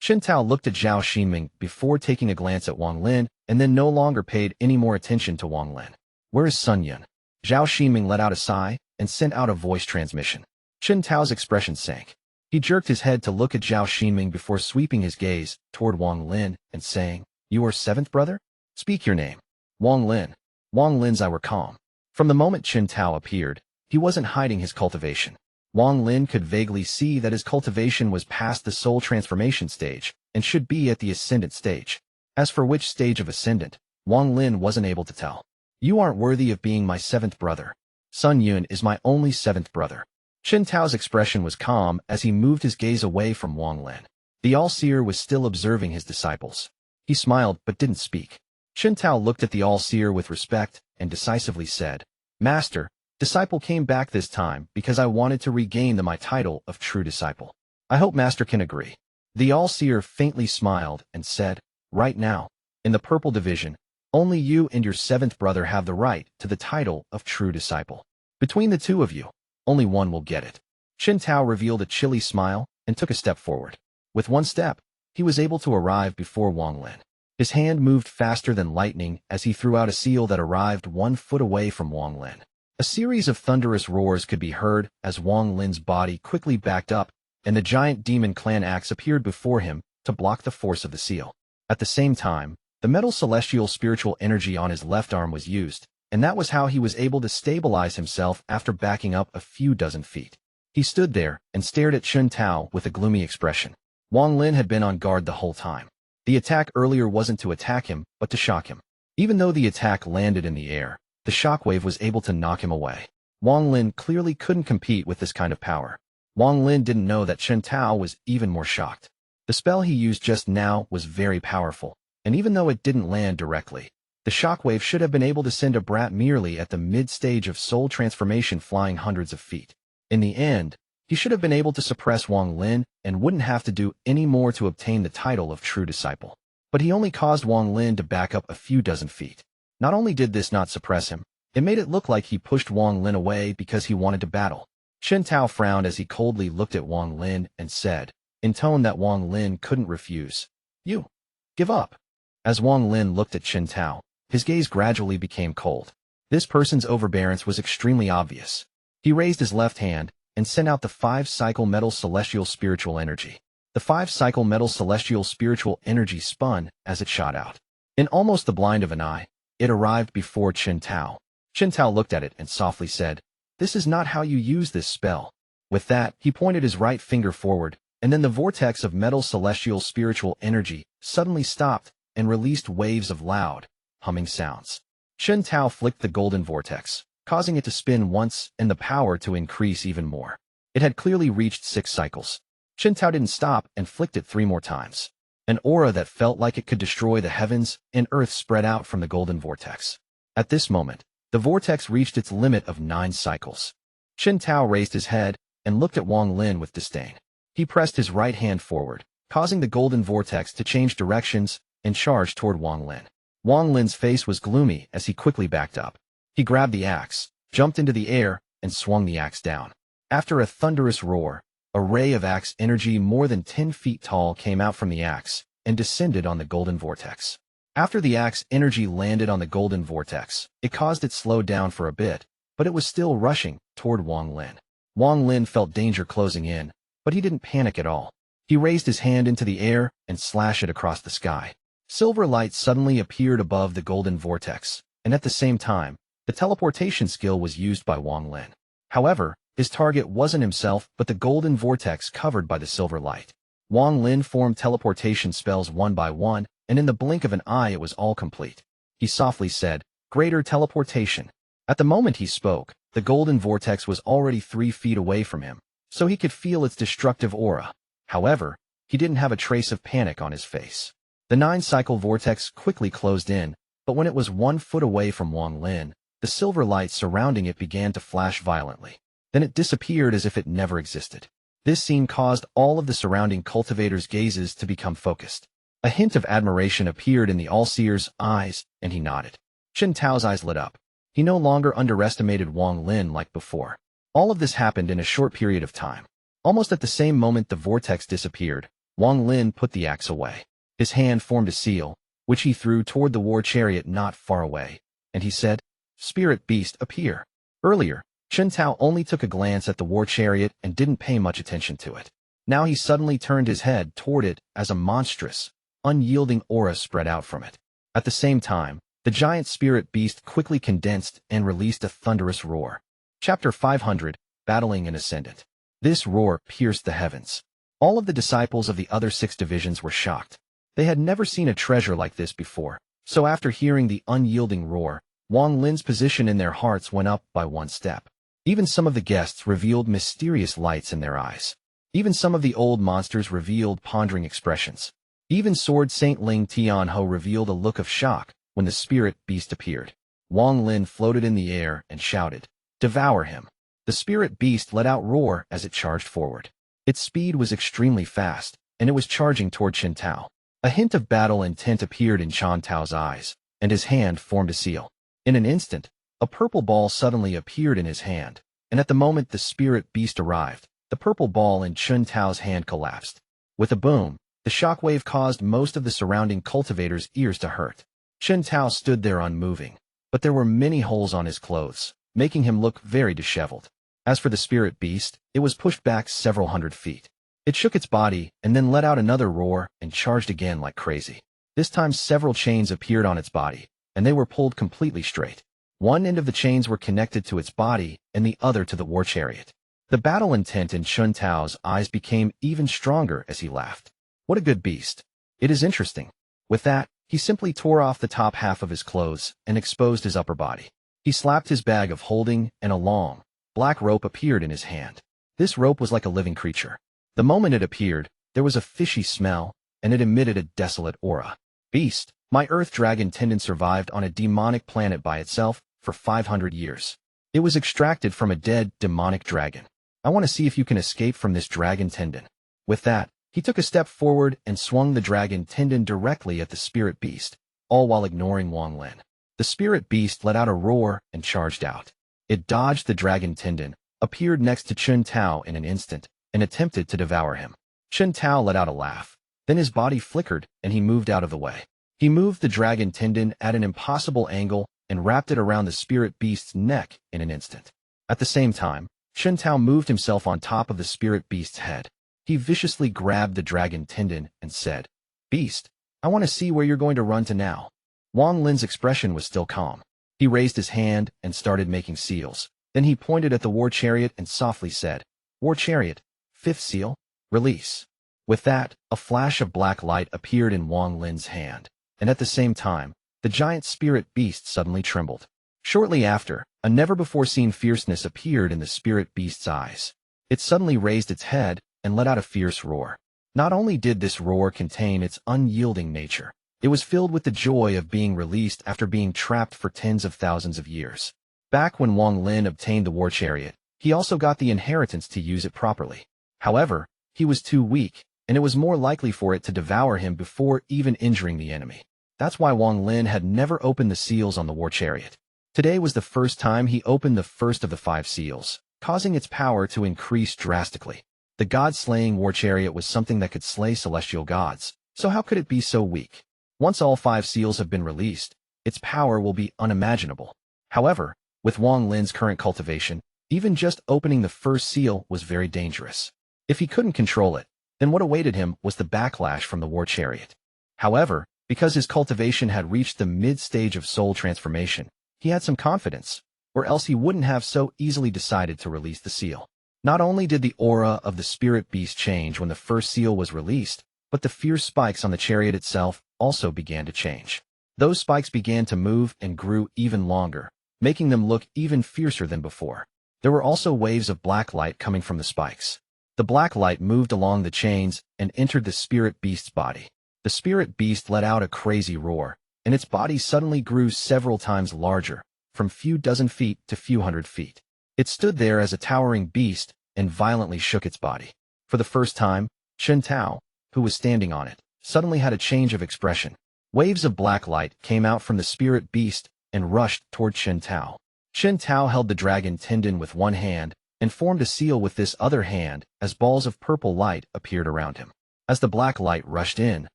Qin Tao looked at Zhao Xixue before taking a glance at Wang Lin and then no longer paid any more attention to Wang Lin. "Where is Sun Yuan?" Zhao Xixue let out a sigh and sent out a voice transmission. Qin Tao's expression sank. He jerked his head to look at Zhao Xixue before sweeping his gaze toward Wang Lin and saying, "You are 7th brother? Speak your name." "Wang Lin." Wang Lin's eyes were calm. From the moment Qin Tao appeared, he wasn't hiding his cultivation. Wang Lin could vaguely see that his cultivation was past the soul transformation stage and should be at the Ascendant stage. As for which stage of Ascendant, Wang Lin wasn't able to tell. "You aren't worthy of being my 7th brother. Sun Yuan is my only 7th brother." Qin Tao's expression was calm as he moved his gaze away from Wang Lin. The All-Seer was still observing his disciples. He smiled but didn't speak. Qin Tao looked at the All-Seer with respect and decisively said, "Master, Disciple came back this time because I wanted to regain my title of True Disciple. I hope Master can agree." The All-Seer faintly smiled and said, "Right now, in the Purple Division, only you and your 7th brother have the right to the title of True Disciple. Between the 2 of you, only one will get it." Qin Tao revealed a chilly smile and took a step forward. With 1 step, he was able to arrive before Wang Lin. His hand moved faster than lightning as he threw out a seal that arrived 1 foot away from Wang Lin. A series of thunderous roars could be heard as Wang Lin's body quickly backed up and the giant demon clan axe appeared before him to block the force of the seal. At the same time, the metal celestial spiritual energy on his left arm was used, and that was how he was able to stabilize himself after backing up a few dozen feet. He stood there and stared at Qin Tao with a gloomy expression. Wang Lin had been on guard the whole time. The attack earlier wasn't to attack him, but to shock him. Even though the attack landed in the air, the shockwave was able to knock him away. Wang Lin clearly couldn't compete with this kind of power. Wang Lin didn't know that Chen Tao was even more shocked. The spell he used just now was very powerful, and even though it didn't land directly, the shockwave should have been able to send a brat merely at the mid-stage of soul transformation flying hundreds of feet. In the end, he should have been able to suppress Wang Lin and wouldn't have to do any more to obtain the title of true disciple. But he only caused Wang Lin to back up a few dozen feet. Not only did this not suppress him, it made it look like he pushed Wang Lin away because he wanted to battle. Chen Tao frowned as he coldly looked at Wang Lin and said, in tone that Wang Lin couldn't refuse, "You give up." As Wang Lin looked at Chen Tao, his gaze gradually became cold. This person's overbearance was extremely obvious. He raised his left hand and sent out the 5-cycle metal celestial spiritual energy. The 5-cycle metal celestial spiritual energy spun as it shot out. In almost the blind of an eye, it arrived before Chen Tao. Chen Tao looked at it and softly said, "This is not how you use this spell." With that, he pointed his right finger forward, and then the vortex of metal celestial spiritual energy suddenly stopped and released waves of loud, humming sounds. Chen Tao flicked the golden vortex, causing it to spin once and the power to increase even more. It had clearly reached 6 cycles. Chen Tao didn't stop and flicked it 3 more times. An aura that felt like it could destroy the heavens and earth spread out from the golden vortex. At this moment, the vortex reached its limit of 9 cycles. Chen Tao raised his head and looked at Wang Lin with disdain. He pressed his right hand forward, causing the golden vortex to change directions and charge toward Wang Lin. Wang Lin's face was gloomy as he quickly backed up. He grabbed the axe, jumped into the air, and swung the axe down. After a thunderous roar, a ray of axe energy more than 10 feet tall came out from the axe and descended on the golden vortex. After the axe energy landed on the golden vortex, it caused it slow down for a bit, but it was still rushing toward Wang Lin. Wang Lin felt danger closing in, but he didn't panic at all. He raised his hand into the air and slashed it across the sky. Silver light suddenly appeared above the golden vortex, and at the same time, the teleportation skill was used by Wang Lin. However, his target wasn't himself but the golden vortex covered by the silver light. Wang Lin formed teleportation spells one by one, and in the blink of an eye it was all complete. He softly said, "Greater teleportation." At the moment he spoke, the golden vortex was already 3 feet away from him, so he could feel its destructive aura. However, he didn't have a trace of panic on his face. The 9-cycle vortex quickly closed in, but when it was 1 foot away from Wang Lin, the silver light surrounding it began to flash violently. Then it disappeared as if it never existed. This scene caused all of the surrounding cultivators' gazes to become focused. A hint of admiration appeared in the All-Seer's eyes, and he nodded. Chen Tao's eyes lit up. He no longer underestimated Wang Lin like before. All of this happened in a short period of time. Almost at the same moment the vortex disappeared, Wang Lin put the axe away. His hand formed a seal, which he threw toward the war chariot not far away, and he said, "Spirit beast, appear." Earlier, Chen Tao only took a glance at the war chariot and didn't pay much attention to it. Now he suddenly turned his head toward it as a monstrous, unyielding aura spread out from it. At the same time, the giant spirit beast quickly condensed and released a thunderous roar. Chapter 500, Battling an Ascendant. This roar pierced the heavens. All of the disciples of the other 6 divisions were shocked. They had never seen a treasure like this before, so after hearing the unyielding roar, Wang Lin's position in their hearts went up by 1 step. Even some of the guests revealed mysterious lights in their eyes. Even some of the old monsters revealed pondering expressions. Even Sword Saint Ling Tianho revealed a look of shock when the spirit beast appeared. Wang Lin floated in the air and shouted, "Devour him." The spirit beast let out roar as it charged forward. Its speed was extremely fast, and it was charging toward Chen Tao. A hint of battle intent appeared in Chen Tao's eyes, and his hand formed a seal. In an instant, a purple ball suddenly appeared in his hand, and at the moment the spirit beast arrived, the purple ball in Chen Tao's hand collapsed. With a boom, the shockwave caused most of the surrounding cultivators' ears to hurt. Chen Tao stood there unmoving, but there were many holes on his clothes, making him look very disheveled. As for the spirit beast, it was pushed back several hundred feet. It shook its body and then let out another roar and charged again like crazy. This time several chains appeared on its body, and they were pulled completely straight. One end of the chains were connected to its body and the other to the war chariot. The battle intent in Chen Tao's eyes became even stronger as he laughed. What a good beast. It is interesting. With that, he simply tore off the top half of his clothes and exposed his upper body. He slapped his bag of holding, and a long, black rope appeared in his hand. This rope was like a living creature. The moment it appeared, there was a fishy smell, and it emitted a desolate aura. Beast, my earth dragon tendon survived on a demonic planet by itself for 500 years. It was extracted from a dead, demonic dragon. I want to see if you can escape from this dragon tendon. With that, he took a step forward and swung the dragon tendon directly at the spirit beast, all while ignoring Wang Lin. The spirit beast let out a roar and charged out. It dodged the dragon tendon, appeared next to Chen Tao in an instant, and attempted to devour him. Chen Tao let out a laugh. Then his body flickered, and he moved out of the way. He moved the dragon tendon at an impossible angle and wrapped it around the spirit beast's neck in an instant. At the same time, Chen Tao moved himself on top of the spirit beast's head. He viciously grabbed the dragon tendon and said, "Beast, I want to see where you're going to run to now." Wang Lin's expression was still calm. He raised his hand and started making seals. Then he pointed at the war chariot and softly said, "War chariot, 5th seal, release." With that, a flash of black light appeared in Wang Lin's hand, and at the same time, the giant spirit beast suddenly trembled. Shortly after, a never-before-seen fierceness appeared in the spirit beast's eyes. It suddenly raised its head and let out a fierce roar. Not only did this roar contain its unyielding nature, it was filled with the joy of being released after being trapped for tens of thousands of years. Back when Wang Lin obtained the war chariot, he also got the inheritance to use it properly. However, he was too weak, and it was more likely for it to devour him before even injuring the enemy. That's why Wang Lin had never opened the seals on the war chariot. Today was the first time he opened the first of the 5 seals, causing its power to increase drastically. The god-slaying war chariot was something that could slay celestial gods, so how could it be so weak? Once all 5 seals have been released, its power will be unimaginable. However, with Wang Lin's current cultivation, even just opening the first seal was very dangerous. If he couldn't control it, then what awaited him was the backlash from the war chariot. However, because his cultivation had reached the mid-stage of soul transformation, he had some confidence, or else he wouldn't have so easily decided to release the seal. Not only did the aura of the spirit beast change when the first seal was released, but the fierce spikes on the chariot itself also began to change. Those spikes began to move and grew even longer, making them look even fiercer than before. There were also waves of black light coming from the spikes. The black light moved along the chains and entered the spirit beast's body. The spirit beast let out a crazy roar, and its body suddenly grew several times larger, from few dozen feet to few hundred feet. It stood there as a towering beast and violently shook its body. For the first time, Chen Tao, who was standing on it, suddenly had a change of expression. Waves of black light came out from the spirit beast and rushed toward Chen Tao. Chen Tao held the dragon tendon with one hand and formed a seal with this other hand as balls of purple light appeared around him. As the black light rushed in,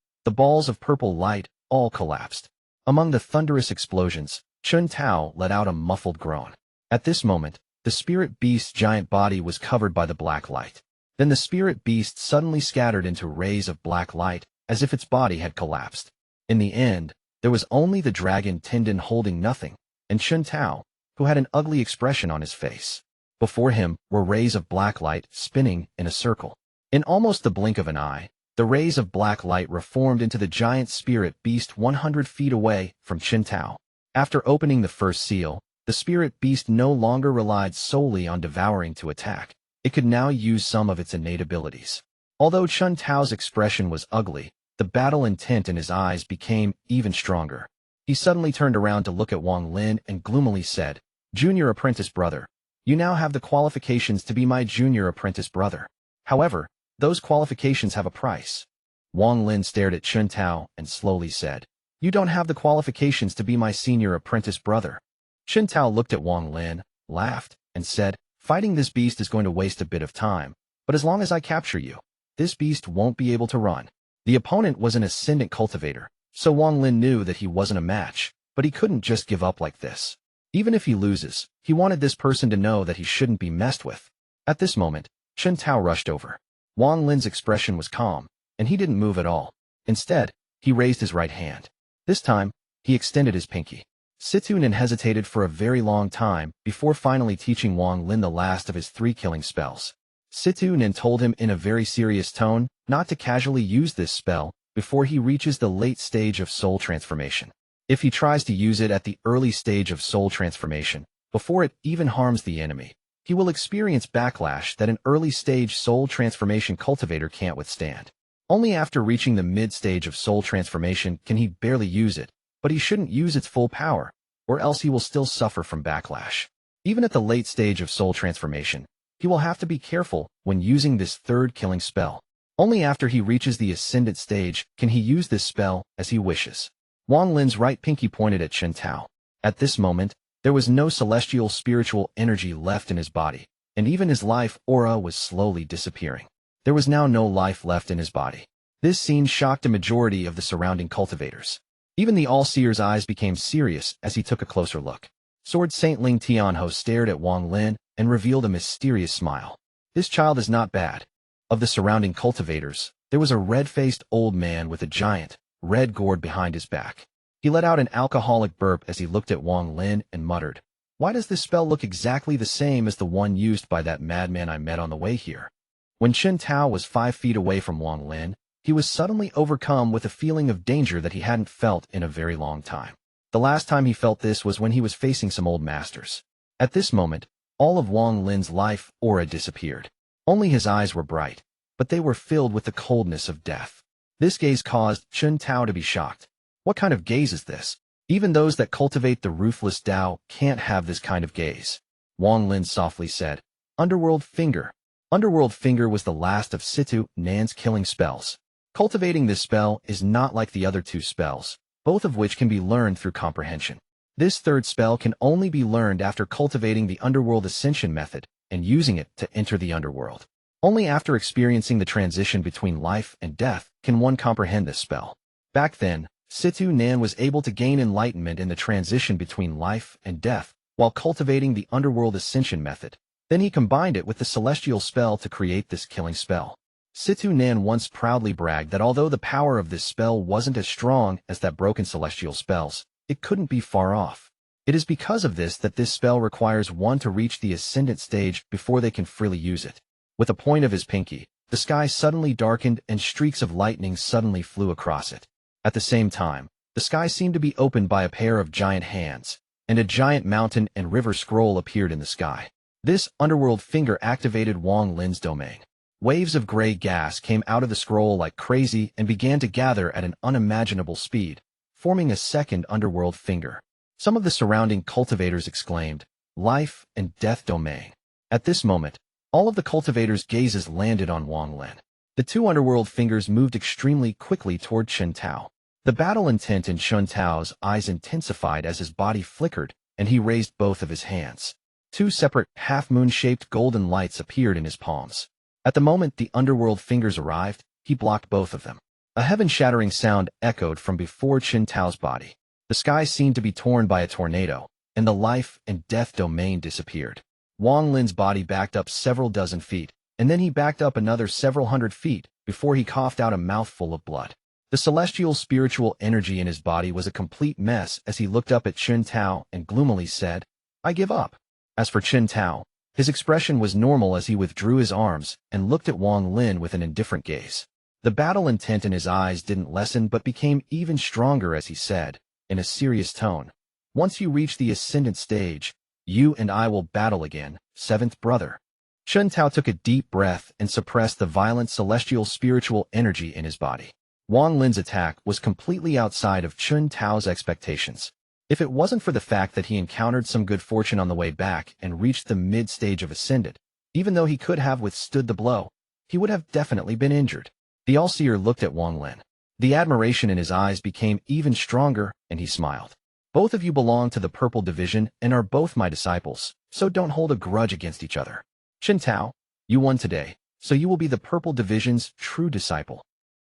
the balls of purple light all collapsed. Among the thunderous explosions, Chen Tao let out a muffled groan. At this moment, the spirit beast's giant body was covered by the black light. Then the spirit beast suddenly scattered into rays of black light, as if its body had collapsed. In the end, there was only the dragon tendon holding nothing, and Chen Tao, who had an ugly expression on his face. Before him were rays of black light spinning in a circle. In almost the blink of an eye, the rays of black light reformed into the giant spirit beast 100 feet away from Chen Tao. After opening the first seal, the spirit beast no longer relied solely on devouring to attack. It could now use some of its innate abilities. Although Chen Tao's expression was ugly, the battle intent in his eyes became even stronger. He suddenly turned around to look at Wang Lin and gloomily said, "Junior apprentice brother, you now have the qualifications to be my junior apprentice brother. However, those qualifications have a price." Wang Lin stared at Chen Tao and slowly said, "You don't have the qualifications to be my senior apprentice brother." Chen Tao looked at Wang Lin, laughed, and said, "Fighting this beast is going to waste a bit of time, but as long as I capture you, this beast won't be able to run." The opponent was an Ascendant cultivator, so Wang Lin knew that he wasn't a match, but he couldn't just give up like this. Even if he loses, he wanted this person to know that he shouldn't be messed with. At this moment, Chen Tao rushed over. Wang Lin's expression was calm, and he didn't move at all. Instead, he raised his right hand. This time, he extended his pinky. Situnen hesitated for a very long time before finally teaching Wang Lin the last of his 3 killing spells. Situnen told him in a very serious tone not to casually use this spell before he reaches the late stage of soul transformation. If he tries to use it at the early stage of soul transformation, before it even harms the enemy, he will experience backlash that an early-stage soul transformation cultivator can't withstand. Only after reaching the mid-stage of soul transformation can he barely use it, but he shouldn't use its full power, or else he will still suffer from backlash. Even at the late stage of soul transformation, he will have to be careful when using this third killing spell. Only after he reaches the Ascendant stage can he use this spell as he wishes. Wang Lin's right pinky pointed at Chen Tao. At this moment, there was no celestial spiritual energy left in his body, and even his life aura was slowly disappearing. There was now no life left in his body. This scene shocked a majority of the surrounding cultivators. Even the All-Seer's eyes became serious as he took a closer look. Sword Saint Ling Tianho stared at Wang Lin and revealed a mysterious smile. This child is not bad. Of the surrounding cultivators, there was a red-faced old man with a giant, red gourd behind his back. He let out an alcoholic burp as he looked at Wang Lin and muttered, "Why does this spell look exactly the same as the one used by that madman I met on the way here?" When Chen Tao was 5 feet away from Wang Lin, he was suddenly overcome with a feeling of danger that he hadn't felt in a very long time. The last time he felt this was when he was facing some old masters. At this moment, all of Wang Lin's life aura disappeared. Only his eyes were bright, but they were filled with the coldness of death. This gaze caused Chen Tao to be shocked. What kind of gaze is this? Even those that cultivate the ruthless Tao can't have this kind of gaze. Wang Lin softly said, "Underworld Finger." Underworld Finger was the last of Situ Nan's killing spells. Cultivating this spell is not like the other two spells, both of which can be learned through comprehension. This third spell can only be learned after cultivating the Underworld Ascension method and using it to enter the Underworld. Only after experiencing the transition between life and death can one comprehend this spell. Back then, Situ Nan was able to gain enlightenment in the transition between life and death while cultivating the Underworld Ascension method. Then he combined it with the celestial spell to create this killing spell. Situ Nan once proudly bragged that although the power of this spell wasn't as strong as that broken celestial spells, it couldn't be far off. It is because of this that this spell requires one to reach the Ascendant stage before they can freely use it. With a point of his pinky, the sky suddenly darkened and streaks of lightning suddenly flew across it. At the same time, the sky seemed to be opened by a pair of giant hands, and a giant mountain and river scroll appeared in the sky. This Underworld Finger activated Wang Lin's domain. Waves of gray gas came out of the scroll like crazy and began to gather at an unimaginable speed, forming a second Underworld Finger. Some of the surrounding cultivators exclaimed, "Life and Death Domain." At this moment, all of the cultivators' gazes landed on Wang Lin. The two Underworld Fingers moved extremely quickly toward Chen Tao. The battle intent in Chen Tao's eyes intensified as his body flickered, and he raised both of his hands. Two separate, half-moon-shaped golden lights appeared in his palms. At the moment the Underworld Fingers arrived, he blocked both of them. A heaven-shattering sound echoed from before Chen Tao's body. The sky seemed to be torn by a tornado, and the life and death domain disappeared. Wang Lin's body backed up several dozen feet, and then he backed up another several hundred feet before he coughed out a mouthful of blood. The celestial spiritual energy in his body was a complete mess as he looked up at Chen Tao and gloomily said, "I give up." As for Chen Tao, his expression was normal as he withdrew his arms and looked at Wang Lin with an indifferent gaze. The battle intent in his eyes didn't lessen but became even stronger as he said, in a serious tone, "Once you reach the Ascendant stage, you and I will battle again, seventh brother." Chen Tao took a deep breath and suppressed the violent celestial spiritual energy in his body. Wang Lin's attack was completely outside of Chen Tao's expectations. If it wasn't for the fact that he encountered some good fortune on the way back and reached the mid-stage of Ascendant, even though he could have withstood the blow, he would have definitely been injured. The All-Seer looked at Wang Lin. The admiration in his eyes became even stronger, and he smiled. "Both of you belong to the Purple Division and are both my disciples, so don't hold a grudge against each other. Chen Tao, you won today, so you will be the Purple Division's true disciple."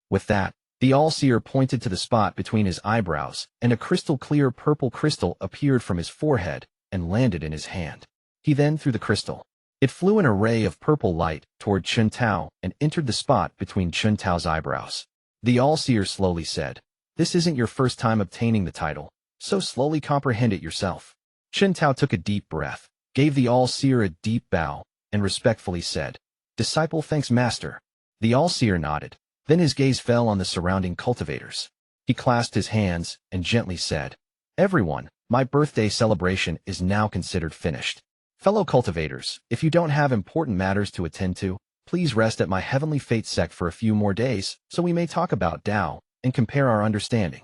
With that, the All-Seer pointed to the spot between his eyebrows, and a crystal-clear purple crystal appeared from his forehead and landed in his hand. He then threw the crystal. It flew in a ray of purple light toward Chen Tao and entered the spot between Chen Tao's eyebrows. The All-Seer slowly said, "This isn't your first time obtaining the title, so slowly comprehend it yourself." Chen Tao took a deep breath, gave the All-Seer a deep bow, and respectfully said, "Disciple thanks Master." The All-Seer nodded. Then his gaze fell on the surrounding cultivators. He clasped his hands and gently said, Everyone, my birthday celebration is now considered finished. Fellow cultivators, if you don't have important matters to attend to, please rest at my Heavenly Fate Sect for a few more days so we may talk about Dao and compare our understanding.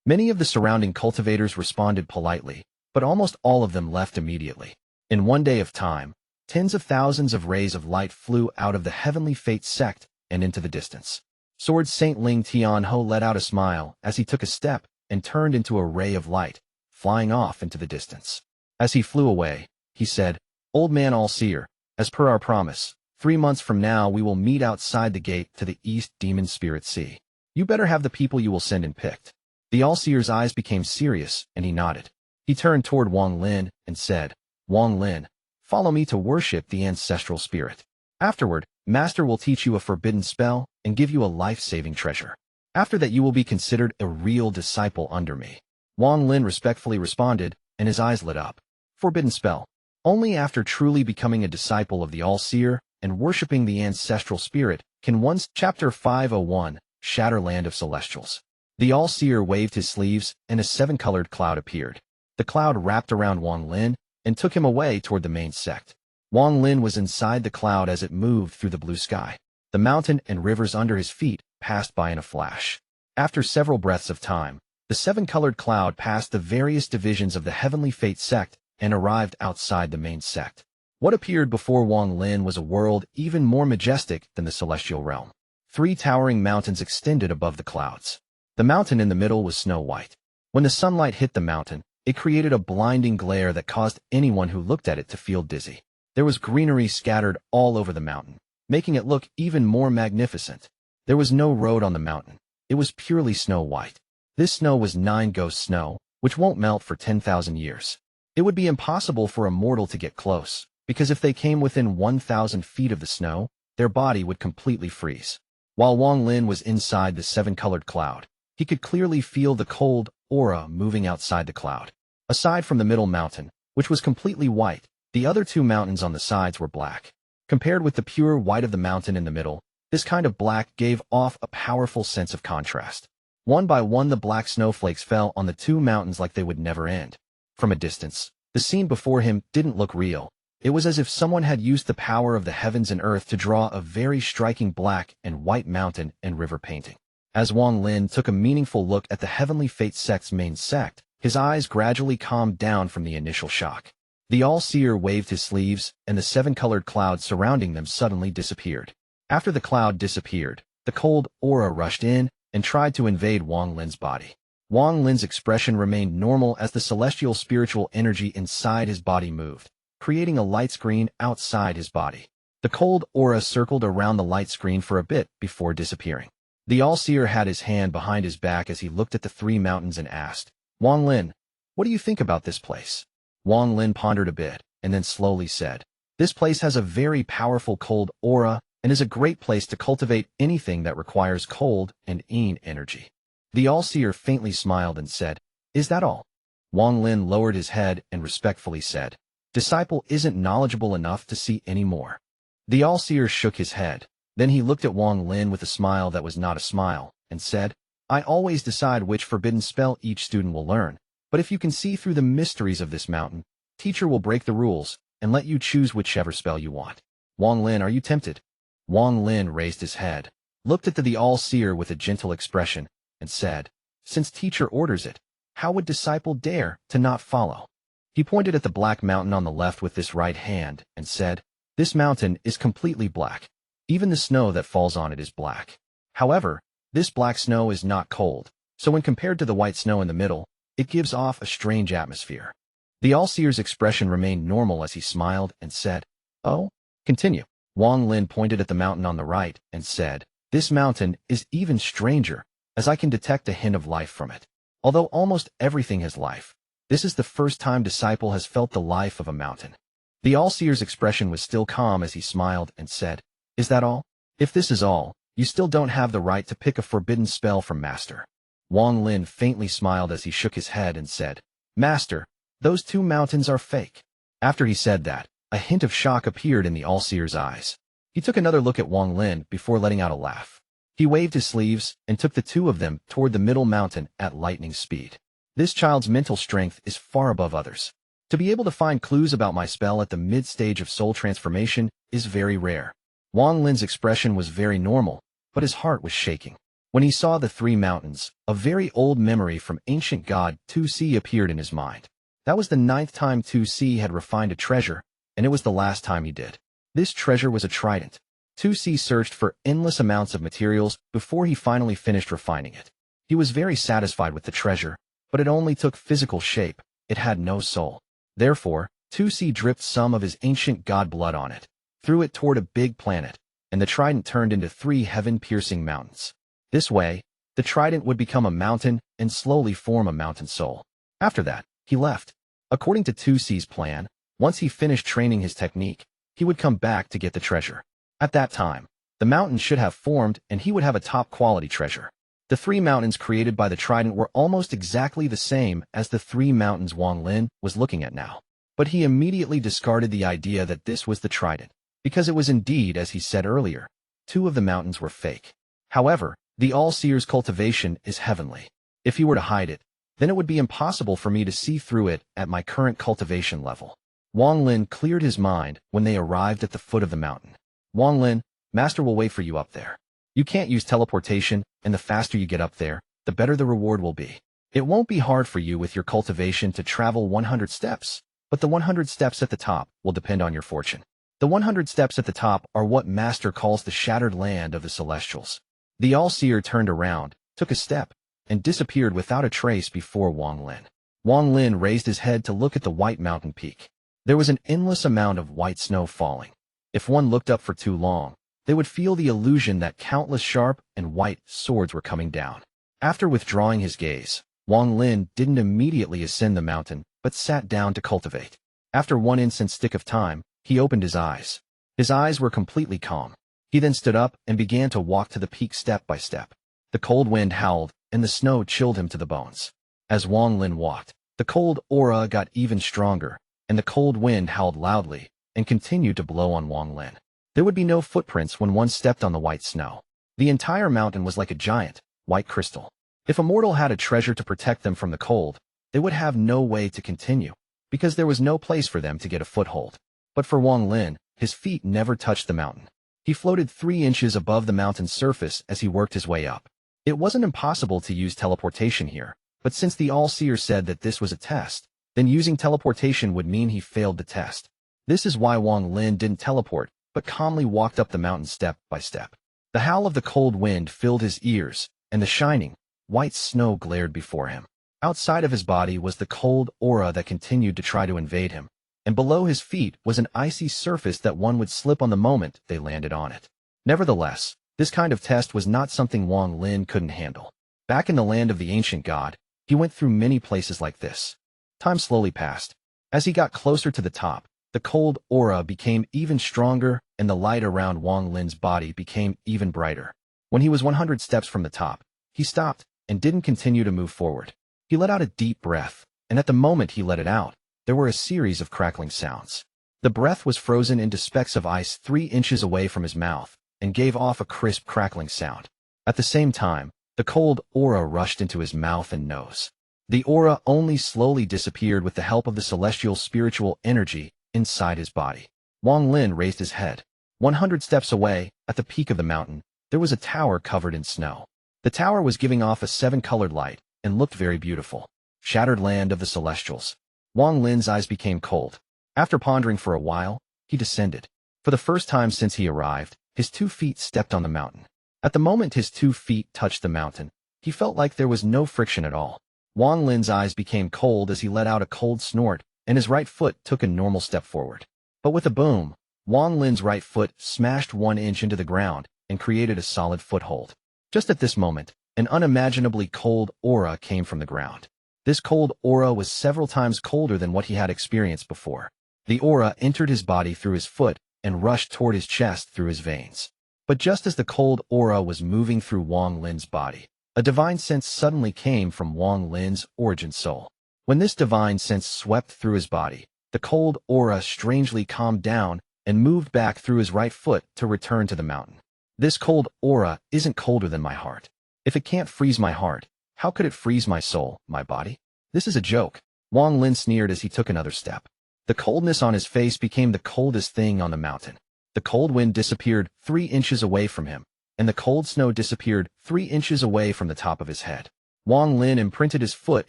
Many of the surrounding cultivators responded politely, but almost all of them left immediately. In one day of time, tens of thousands of rays of light flew out of the Heavenly Fate Sect and into the distance. Sword Saint Ling Tianho let out a smile as he took a step and turned into a ray of light, flying off into the distance. As he flew away, he said, "Old man All-Seer, as per our promise, 3 months from now we will meet outside the gate to the East Demon Spirit Sea. You better have the people you will send in picked." The All-Seer's eyes became serious, and he nodded. He turned toward Wang Lin and said, "Wang Lin, follow me to worship the ancestral spirit. Afterward, Master will teach you a forbidden spell and give you a life-saving treasure. After that you will be considered a real disciple under me." Wang Lin respectfully responded, and his eyes lit up. Forbidden spell. Only after truly becoming a disciple of the All-Seer and worshipping the ancestral spirit can one's Chapter 501, Shatter Land of Celestials. The All-Seer waved his sleeves, and a 7-colored cloud appeared. The cloud wrapped around Wang Lin and took him away toward the main sect. Wang Lin was inside the cloud as it moved through the blue sky. The mountain and rivers under his feet passed by in a flash. After several breaths of time, the 7-colored cloud passed the various divisions of the Heavenly Fate Sect and arrived outside the main sect. What appeared before Wang Lin was a world even more majestic than the celestial realm. 3 towering mountains extended above the clouds. The mountain in the middle was snow white. When the sunlight hit the mountain, it created a blinding glare that caused anyone who looked at it to feel dizzy. There was greenery scattered all over the mountain, making it look even more magnificent. There was no road on the mountain. It was purely snow white. This snow was 9 ghost snow, which won't melt for 10,000 years. It would be impossible for a mortal to get close, because if they came within 1,000 feet of the snow, their body would completely freeze. While Wang Lin was inside the 7-colored cloud, he could clearly feel the cold aura moving outside the cloud. Aside from the middle mountain, which was completely white, the other 2 mountains on the sides were black. Compared with the pure white of the mountain in the middle, this kind of black gave off a powerful sense of contrast. One by one the black snowflakes fell on the 2 mountains like they would never end. From a distance, the scene before him didn't look real. It was as if someone had used the power of the heavens and earth to draw a very striking black and white mountain and river painting. As Wang Lin took a meaningful look at the Heavenly Fate Sect's main sect, his eyes gradually calmed down from the initial shock. The All-Seer waved his sleeves, and the 7-colored cloud surrounding them suddenly disappeared. After the cloud disappeared, the cold aura rushed in and tried to invade Wang Lin's body. Wang Lin's expression remained normal as the celestial spiritual energy inside his body moved, creating a light screen outside his body. The cold aura circled around the light screen for a bit before disappearing. The All-Seer had his hand behind his back as he looked at the 3 mountains and asked, "Wang Lin, what do you think about this place?" Wang Lin pondered a bit, and then slowly said, "This place has a very powerful cold aura and is a great place to cultivate anything that requires cold and yin energy." The All-Seer faintly smiled and said, "Is that all?" Wang Lin lowered his head and respectfully said, "Disciple isn't knowledgeable enough to see any more." The All-Seer shook his head. Then he looked at Wang Lin with a smile that was not a smile, and said, "I always decide which forbidden spell each student will learn, but if you can see through the mysteries of this mountain, teacher will break the rules and let you choose whichever spell you want. Wang Lin, are you tempted?" Wang Lin raised his head, looked at the All-Seer with a gentle expression, and said, "Since teacher orders it, how would disciple dare to not follow?" He pointed at the black mountain on the left with this right hand and said, "This mountain is completely black. Even the snow that falls on it is black. However, this black snow is not cold, so when compared to the white snow in the middle, it gives off a strange atmosphere." The All-Seer's expression remained normal as he smiled and said, "Oh, continue." Wang Lin pointed at the mountain on the right and said, "This mountain is even stranger, as I can detect a hint of life from it. Although almost everything has life, this is the first time disciple has felt the life of a mountain." The All-Seer's expression was still calm as he smiled and said, "Is that all? If this is all, you still don't have the right to pick a forbidden spell from Master." Wang Lin faintly smiled as he shook his head and said, "Master, those 2 mountains are fake." After he said that, a hint of shock appeared in the All-Seer's eyes. He took another look at Wang Lin before letting out a laugh. He waved his sleeves and took the 2 of them toward the middle mountain at lightning speed. This child's mental strength is far above others. To be able to find clues about my spell at the mid-stage of soul transformation is very rare. Wang Lin's expression was very normal, but his heart was shaking. When he saw the three mountains, a very old memory from ancient god Tu-Si appeared in his mind. That was the 9th time Tu-Si had refined a treasure, and it was the last time he did. This treasure was a trident. Tu-Si searched for endless amounts of materials before he finally finished refining it. He was very satisfied with the treasure, but it only took physical shape. It had no soul. Therefore, Tu-Si dripped some of his ancient god blood on it, threw it toward a big planet, and the trident turned into 3 heaven-piercing mountains. This way, the trident would become a mountain and slowly form a mountain soul. After that, he left. According to Tu-Si's plan, once he finished training his technique, he would come back to get the treasure. At that time, the mountain should have formed and he would have a top-quality treasure. The 3 mountains created by the trident were almost exactly the same as the 3 mountains Wang Lin was looking at now. But he immediately discarded the idea that this was the trident, because it was indeed, as he said earlier, 2 of the mountains were fake. However, the All-Seer's cultivation is heavenly. If he were to hide it, then it would be impossible for me to see through it at my current cultivation level. Wang Lin cleared his mind when they arrived at the foot of the mountain. Wang Lin, Master will wait for you up there. You can't use teleportation, and the faster you get up there, the better the reward will be. It won't be hard for you with your cultivation to travel 100 steps, but the 100 steps at the top will depend on your fortune. The 100 steps at the top are what Master calls the shattered land of the Celestials. The All-Seer turned around, took a step, and disappeared without a trace before Wang Lin. Wang Lin raised his head to look at the white mountain peak. There was an endless amount of white snow falling. If one looked up for too long, they would feel the illusion that countless sharp and white swords were coming down. After withdrawing his gaze, Wang Lin didn't immediately ascend the mountain, but sat down to cultivate. After 1 instant stick of time, he opened his eyes. His eyes were completely calm. He then stood up and began to walk to the peak step by step. The cold wind howled, and the snow chilled him to the bones. As Wang Lin walked, the cold aura got even stronger, and the cold wind howled loudly and continued to blow on Wang Lin. There would be no footprints when one stepped on the white snow. The entire mountain was like a giant, white crystal. If a mortal had a treasure to protect them from the cold, they would have no way to continue, because there was no place for them to get a foothold. But for Wang Lin, his feet never touched the mountain. He floated 3 inches above the mountain's surface as he worked his way up. It wasn't impossible to use teleportation here, but since the All-Seer said that this was a test, then using teleportation would mean he failed the test. This is why Wang Lin didn't teleport, but calmly walked up the mountain step by step. The howl of the cold wind filled his ears, and the shining, white snow glared before him. Outside of his body was the cold aura that continued to try to invade him, and below his feet was an icy surface that one would slip on the moment they landed on it. Nevertheless, this kind of test was not something Wang Lin couldn't handle. Back in the land of the ancient god, he went through many places like this. Time slowly passed. As he got closer to the top, the cold aura became even stronger and the light around Wang Lin's body became even brighter. When he was 100 steps from the top, he stopped and didn't continue to move forward. He let out a deep breath, and at the moment he let it out, there were a series of crackling sounds. The breath was frozen into specks of ice 3 inches away from his mouth and gave off a crisp crackling sound. At the same time, the cold aura rushed into his mouth and nose. The aura only slowly disappeared with the help of the celestial spiritual energy inside his body. Wang Lin raised his head. 100 steps away, at the peak of the mountain, there was a tower covered in snow. The tower was giving off a 7-colored light and looked very beautiful. Shattered land of the Celestials. Wang Lin's eyes became cold. After pondering for a while, he descended. For the first time since he arrived, his 2 feet stepped on the mountain. At the moment his 2 feet touched the mountain, he felt like there was no friction at all. Wang Lin's eyes became cold as he let out a cold snort, and his right foot took a normal step forward. But with a boom, Wang Lin's right foot smashed 1 inch into the ground and created a solid foothold. Just at this moment, an unimaginably cold aura came from the ground. This cold aura was several times colder than what he had experienced before. The aura entered his body through his foot and rushed toward his chest through his veins. But just as the cold aura was moving through Wang Lin's body, a divine sense suddenly came from Wang Lin's origin soul. When this divine sense swept through his body, the cold aura strangely calmed down and moved back through his right foot to return to the mountain. This cold aura isn't colder than my heart. If it can't freeze my heart, how could it freeze my soul, my body? This is a joke. Wang Lin sneered as he took another step. The coldness on his face became the coldest thing on the mountain. The cold wind disappeared 3 inches away from him, and the cold snow disappeared 3 inches away from the top of his head. Wang Lin imprinted his foot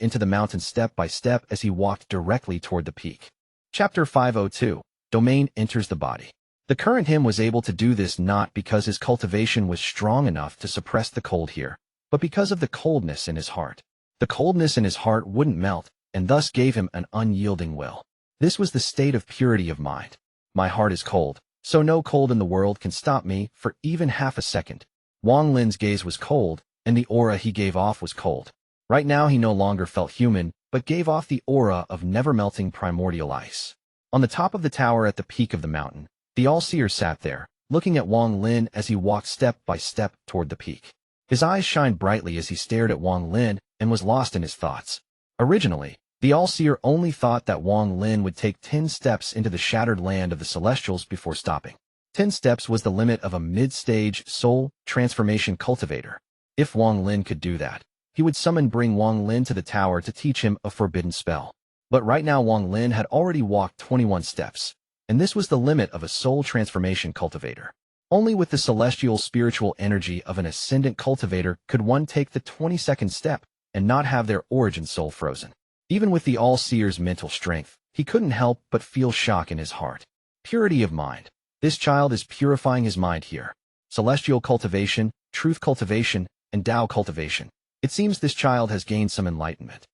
into the mountain step by step as he walked directly toward the peak. Chapter 502. Domain enters the body. The current him was able to do this not because his cultivation was strong enough to suppress the cold here, but because of the coldness in his heart. The coldness in his heart wouldn't melt, and thus gave him an unyielding will. This was the state of purity of mind. My heart is cold, so no cold in the world can stop me for even half a second. Wang Lin's gaze was cold, and the aura he gave off was cold. Right now he no longer felt human, but gave off the aura of never-melting primordial ice. On the top of the tower at the peak of the mountain, the All-Seer sat there, looking at Wang Lin as he walked step by step toward the peak. His eyes shined brightly as he stared at Wang Lin and was lost in his thoughts. Originally, the All-Seer only thought that Wang Lin would take 10 steps into the shattered land of the Celestials before stopping. 10 steps was the limit of a mid-stage soul transformation cultivator. If Wang Lin could do that, he would bring Wang Lin to the tower to teach him a forbidden spell. But right now Wang Lin had already walked 21 steps, and this was the limit of a soul transformation cultivator. Only with the celestial spiritual energy of an Ascendant cultivator could one take the 22nd step and not have their origin soul frozen. Even with the All-Seer's mental strength, he couldn't help but feel shock in his heart. Purity of mind. This child is purifying his mind here. Celestial cultivation, truth cultivation, and Tao cultivation. It seems this child has gained some enlightenment.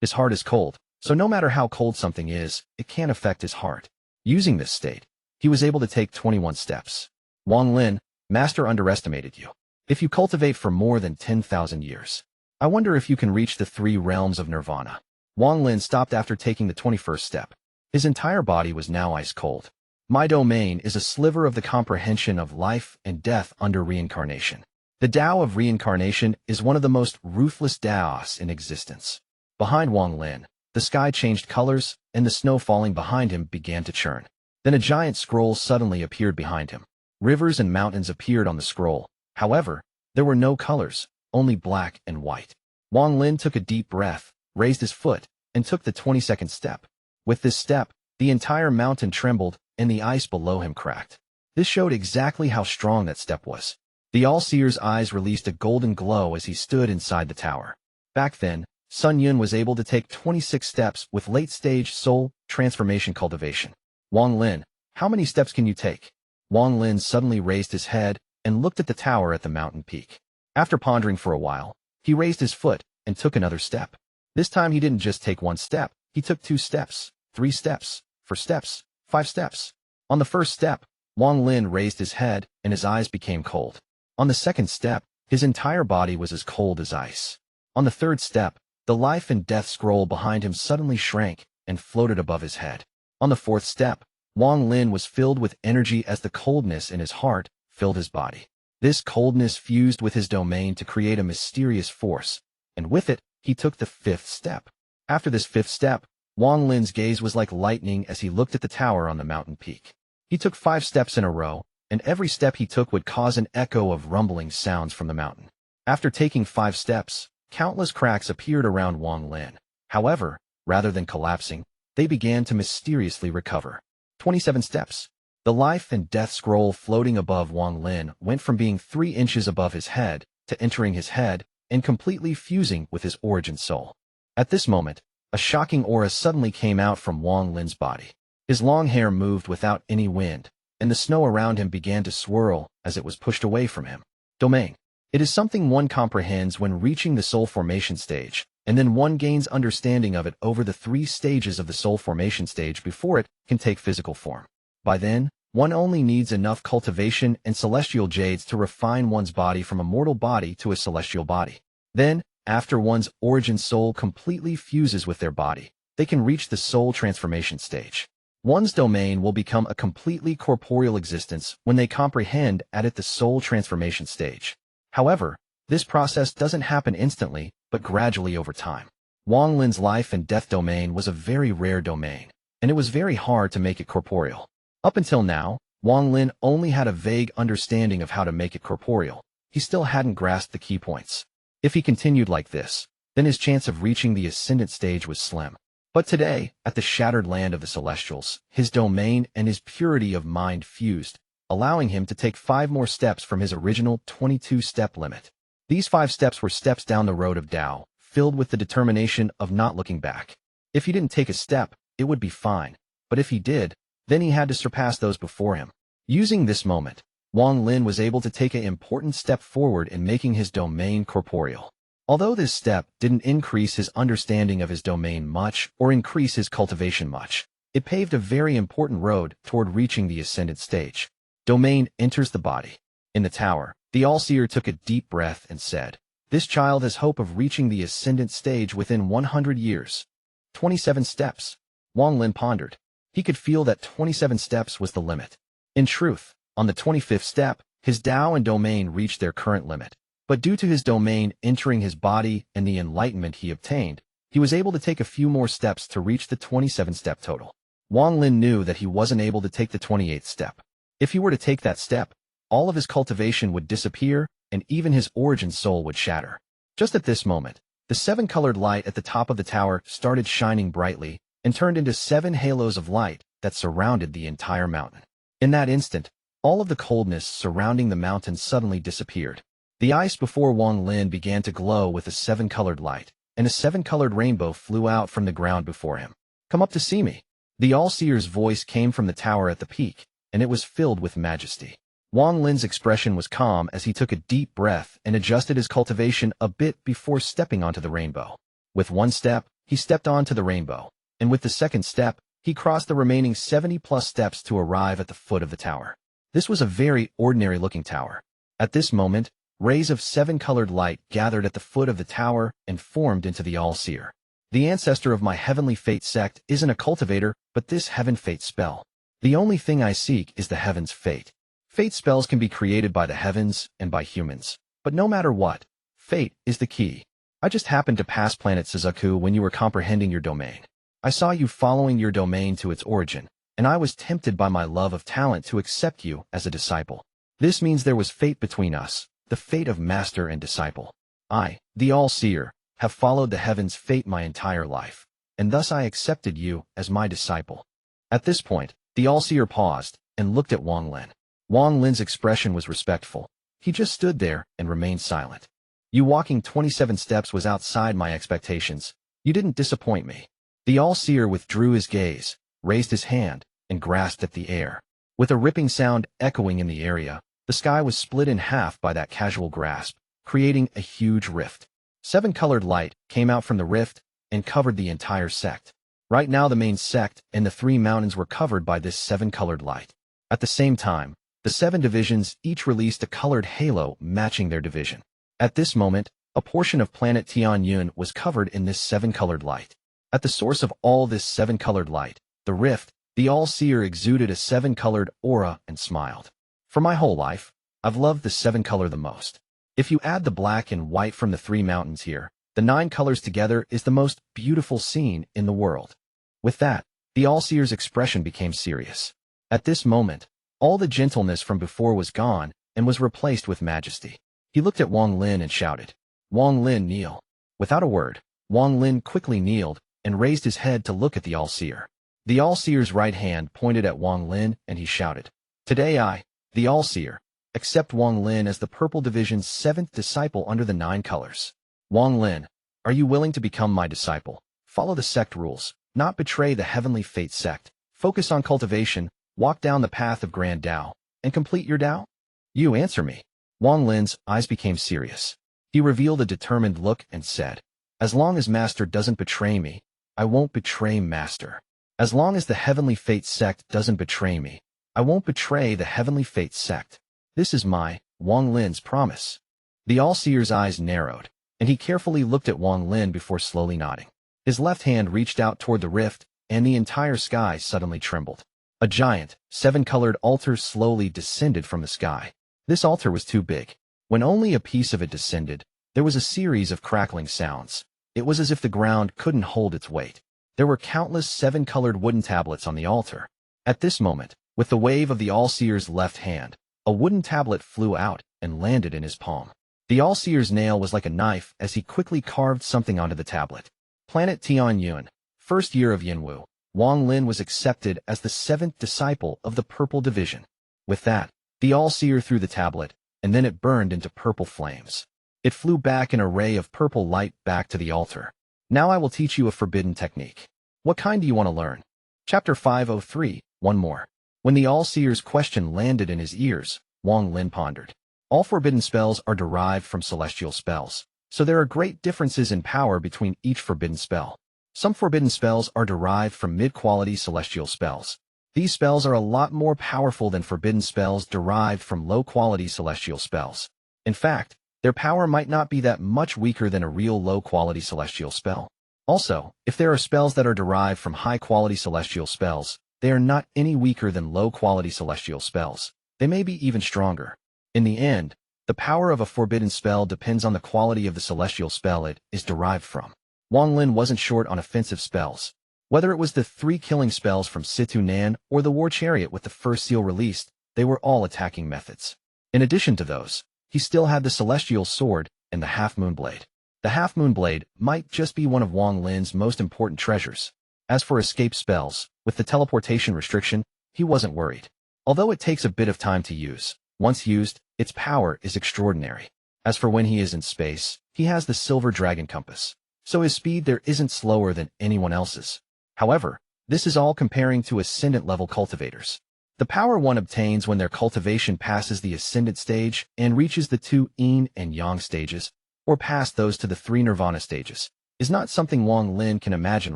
His heart is cold, so no matter how cold something is, it can't affect his heart. Using this state, he was able to take 21 steps. Wang Lin, Master underestimated you. If you cultivate for more than 10,000 years, I wonder if you can reach the 3 realms of nirvana. Wang Lin stopped after taking the 21st step. His entire body was now ice cold. My domain is a sliver of the comprehension of life and death under reincarnation. The Tao of reincarnation is one of the most ruthless Taos in existence. Behind Wang Lin, the sky changed colors, and the snow falling behind him began to churn. Then a giant scroll suddenly appeared behind him. Rivers and mountains appeared on the scroll. However, there were no colors, only black and white. Wang Lin took a deep breath, raised his foot, and took the 22nd step. With this step, the entire mountain trembled, and the ice below him cracked. This showed exactly how strong that step was. The All-Seer's eyes released a golden glow as he stood inside the tower. Back then, Sun Yun was able to take 26 steps with late-stage soul transformation cultivation. Wang Lin, how many steps can you take? Wang Lin suddenly raised his head and looked at the tower at the mountain peak. After pondering for a while, he raised his foot and took another step. This time he didn't just take 1 step, he took 2 steps, 3 steps, 4 steps, 5 steps. On the first step, Wang Lin raised his head and his eyes became cold. On the second step, his entire body was as cold as ice. On the third step, the life and death scroll behind him suddenly shrank and floated above his head. On the fourth step, Wang Lin was filled with energy as the coldness in his heart filled his body. This coldness fused with his domain to create a mysterious force, and with it, he took the 5th step. After this 5th step, Wang Lin's gaze was like lightning as he looked at the tower on the mountain peak. He took 5 steps in a row, and every step he took would cause an echo of rumbling sounds from the mountain. After taking 5 steps, countless cracks appeared around Wang Lin. However, rather than collapsing, they began to mysteriously recover. 27 steps. The life and death scroll floating above Wang Lin went from being 3 inches above his head to entering his head and completely fusing with his origin soul. At this moment, a shocking aura suddenly came out from Wang Lin's body. His long hair moved without any wind, and the snow around him began to swirl as it was pushed away from him. Domain. It is something one comprehends when reaching the soul formation stage, and then one gains understanding of it over the 3 stages of the soul formation stage before it can take physical form. By then, one only needs enough cultivation and celestial jades to refine one's body from a mortal body to a celestial body. Then, after one's origin soul completely fuses with their body, they can reach the soul transformation stage. One's domain will become a completely corporeal existence when they comprehend at it the soul transformation stage. However, this process doesn't happen instantly, but gradually over time. Wang Lin's life and death domain was a very rare domain, and it was very hard to make it corporeal. Up until now, Wang Lin only had a vague understanding of how to make it corporeal. He still hadn't grasped the key points. If he continued like this, then his chance of reaching the Ascendant stage was slim. But today, at the shattered land of the Celestials, his domain and his purity of mind fused, allowing him to take 5 more steps from his original 22-step limit. These 5 steps were steps down the road of Tao, filled with the determination of not looking back. If he didn't take a step, it would be fine, but if he did, then he had to surpass those before him. Using this moment, Wang Lin was able to take an important step forward in making his domain corporeal. Although this step didn't increase his understanding of his domain much or increase his cultivation much, it paved a very important road toward reaching the Ascendant stage. Domain enters the body. In the tower, the All-Seer took a deep breath and said, "This child has hope of reaching the Ascendant stage within 100 years. 27 steps. Wang Lin pondered. He could feel that 27 steps was the limit. In truth, on the 25th step, his Tao and domain reached their current limit. But due to his domain entering his body and the enlightenment he obtained, he was able to take a few more steps to reach the 27-step total. Wang Lin knew that he wasn't able to take the 28th step. If he were to take that step, all of his cultivation would disappear, and even his origin soul would shatter. Just at this moment, the 7-colored light at the top of the tower started shining brightly and turned into 7 halos of light that surrounded the entire mountain. In that instant, all of the coldness surrounding the mountain suddenly disappeared. The ice before Wang Lin began to glow with a 7-colored light, and a 7-colored rainbow flew out from the ground before him. "Come up to see me." The All-Seer's voice came from the tower at the peak, and it was filled with majesty. Wang Lin's expression was calm as he took a deep breath and adjusted his cultivation a bit before stepping onto the rainbow. With one step, he stepped onto the rainbow, and with the second step, he crossed the remaining 70-plus steps to arrive at the foot of the tower. This was a very ordinary-looking tower. At this moment, rays of 7-colored light gathered at the foot of the tower and formed into the All-Seer. "The ancestor of my heavenly fate sect isn't a cultivator, but this heaven fate spell. The only thing I seek is the heaven's fate. Fate spells can be created by the heavens and by humans, but no matter what, fate is the key. I just happened to pass planet Suzaku when you were comprehending your domain. I saw you following your domain to its origin, and I was tempted by my love of talent to accept you as a disciple. This means there was fate between us, the fate of master and disciple. I, the All-Seer, have followed the heaven's fate my entire life, and thus I accepted you as my disciple." At this point, the All-Seer paused and looked at Wang Lin. Wang Lin's expression was respectful. He just stood there and remained silent. "You walking 27 steps was outside my expectations. You didn't disappoint me." The All-Seer withdrew his gaze, raised his hand, and grasped at the air. With a ripping sound echoing in the area, the sky was split in half by that casual grasp, creating a huge rift. 7-colored light came out from the rift and covered the entire sect. Right now the main sect and the 3 mountains were covered by this 7-colored light. At the same time, the 7 divisions each released a colored halo matching their division. At this moment, a portion of planet Tianyun was covered in this 7-colored light. At the source of all this 7-colored light, the rift, the All-Seer exuded a 7-colored aura and smiled. "For my whole life, I've loved the 7-color the most. If you add the black and white from the 3 mountains here, the 9 colors together is the most beautiful scene in the world." With that, the All-Seer's expression became serious. At this moment, all the gentleness from before was gone and was replaced with majesty. He looked at Wang Lin and shouted, "Wang Lin, kneel." Without a word, Wang Lin quickly kneeled and raised his head to look at the All-Seer. The All-Seer's right hand pointed at Wang Lin and he shouted, "Today I, the All-Seer, accept Wang Lin as the Purple Division's 7th disciple under the 9 colors. Wang Lin, are you willing to become my disciple? Follow the sect rules, not betray the heavenly fate sect, focus on cultivation, walk down the path of grand Tao, and complete your Tao? You answer me." Wang Lin's eyes became serious. He revealed a determined look and said, "As long as Master doesn't betray me, I won't betray Master. As long as the heavenly fate sect doesn't betray me, I won't betray the heavenly fate sect. This is my, Wang Lin's promise." The All-Seer's eyes narrowed, and he carefully looked at Wang Lin before slowly nodding. His left hand reached out toward the rift, and the entire sky suddenly trembled. A giant, 7-colored altar slowly descended from the sky. This altar was too big. When only a piece of it descended, there was a series of crackling sounds. It was as if the ground couldn't hold its weight. There were countless 7-colored wooden tablets on the altar. At this moment, with the wave of the All-Seer's left hand, a wooden tablet flew out and landed in his palm. The All-Seer's nail was like a knife as he quickly carved something onto the tablet. Planet Tianyuan, first year of Yinwu. Wang Lin was accepted as the 7th disciple of the Purple Division. With that, the All-Seer threw the tablet, and then it burned into purple flames. It flew back an array of purple light back to the altar. Now I will teach you a forbidden technique. What kind do you want to learn? Chapter 503, one more. When the All-Seer's question landed in his ears, Wang Lin pondered. All forbidden spells are derived from celestial spells, so there are great differences in power between each forbidden spell. Some forbidden spells are derived from mid-quality celestial spells. These spells are a lot more powerful than forbidden spells derived from low-quality celestial spells. In fact, their power might not be that much weaker than a real low-quality celestial spell. Also, if there are spells that are derived from high-quality celestial spells, they are not any weaker than low-quality celestial spells. They may be even stronger. In the end, the power of a forbidden spell depends on the quality of the celestial spell it is derived from. Wang Lin wasn't short on offensive spells. Whether it was the 3 killing spells from Situ Nan or the War Chariot with the first seal released, they were all attacking methods. In addition to those, he still had the Celestial Sword and the Half-Moon Blade. The Half-Moon Blade might just be one of Wang Lin's most important treasures. As for escape spells, with the teleportation restriction, he wasn't worried. Although it takes a bit of time to use, once used, its power is extraordinary. As for when he is in space, he has the Silver Dragon Compass, so his speed there isn't slower than anyone else's. However, this is all comparing to Ascendant-level cultivators. The power one obtains when their cultivation passes the Ascendant stage and reaches the 2 Yin and Yang stages, or past those to the 3 Nirvana stages, is not something Wang Lin can imagine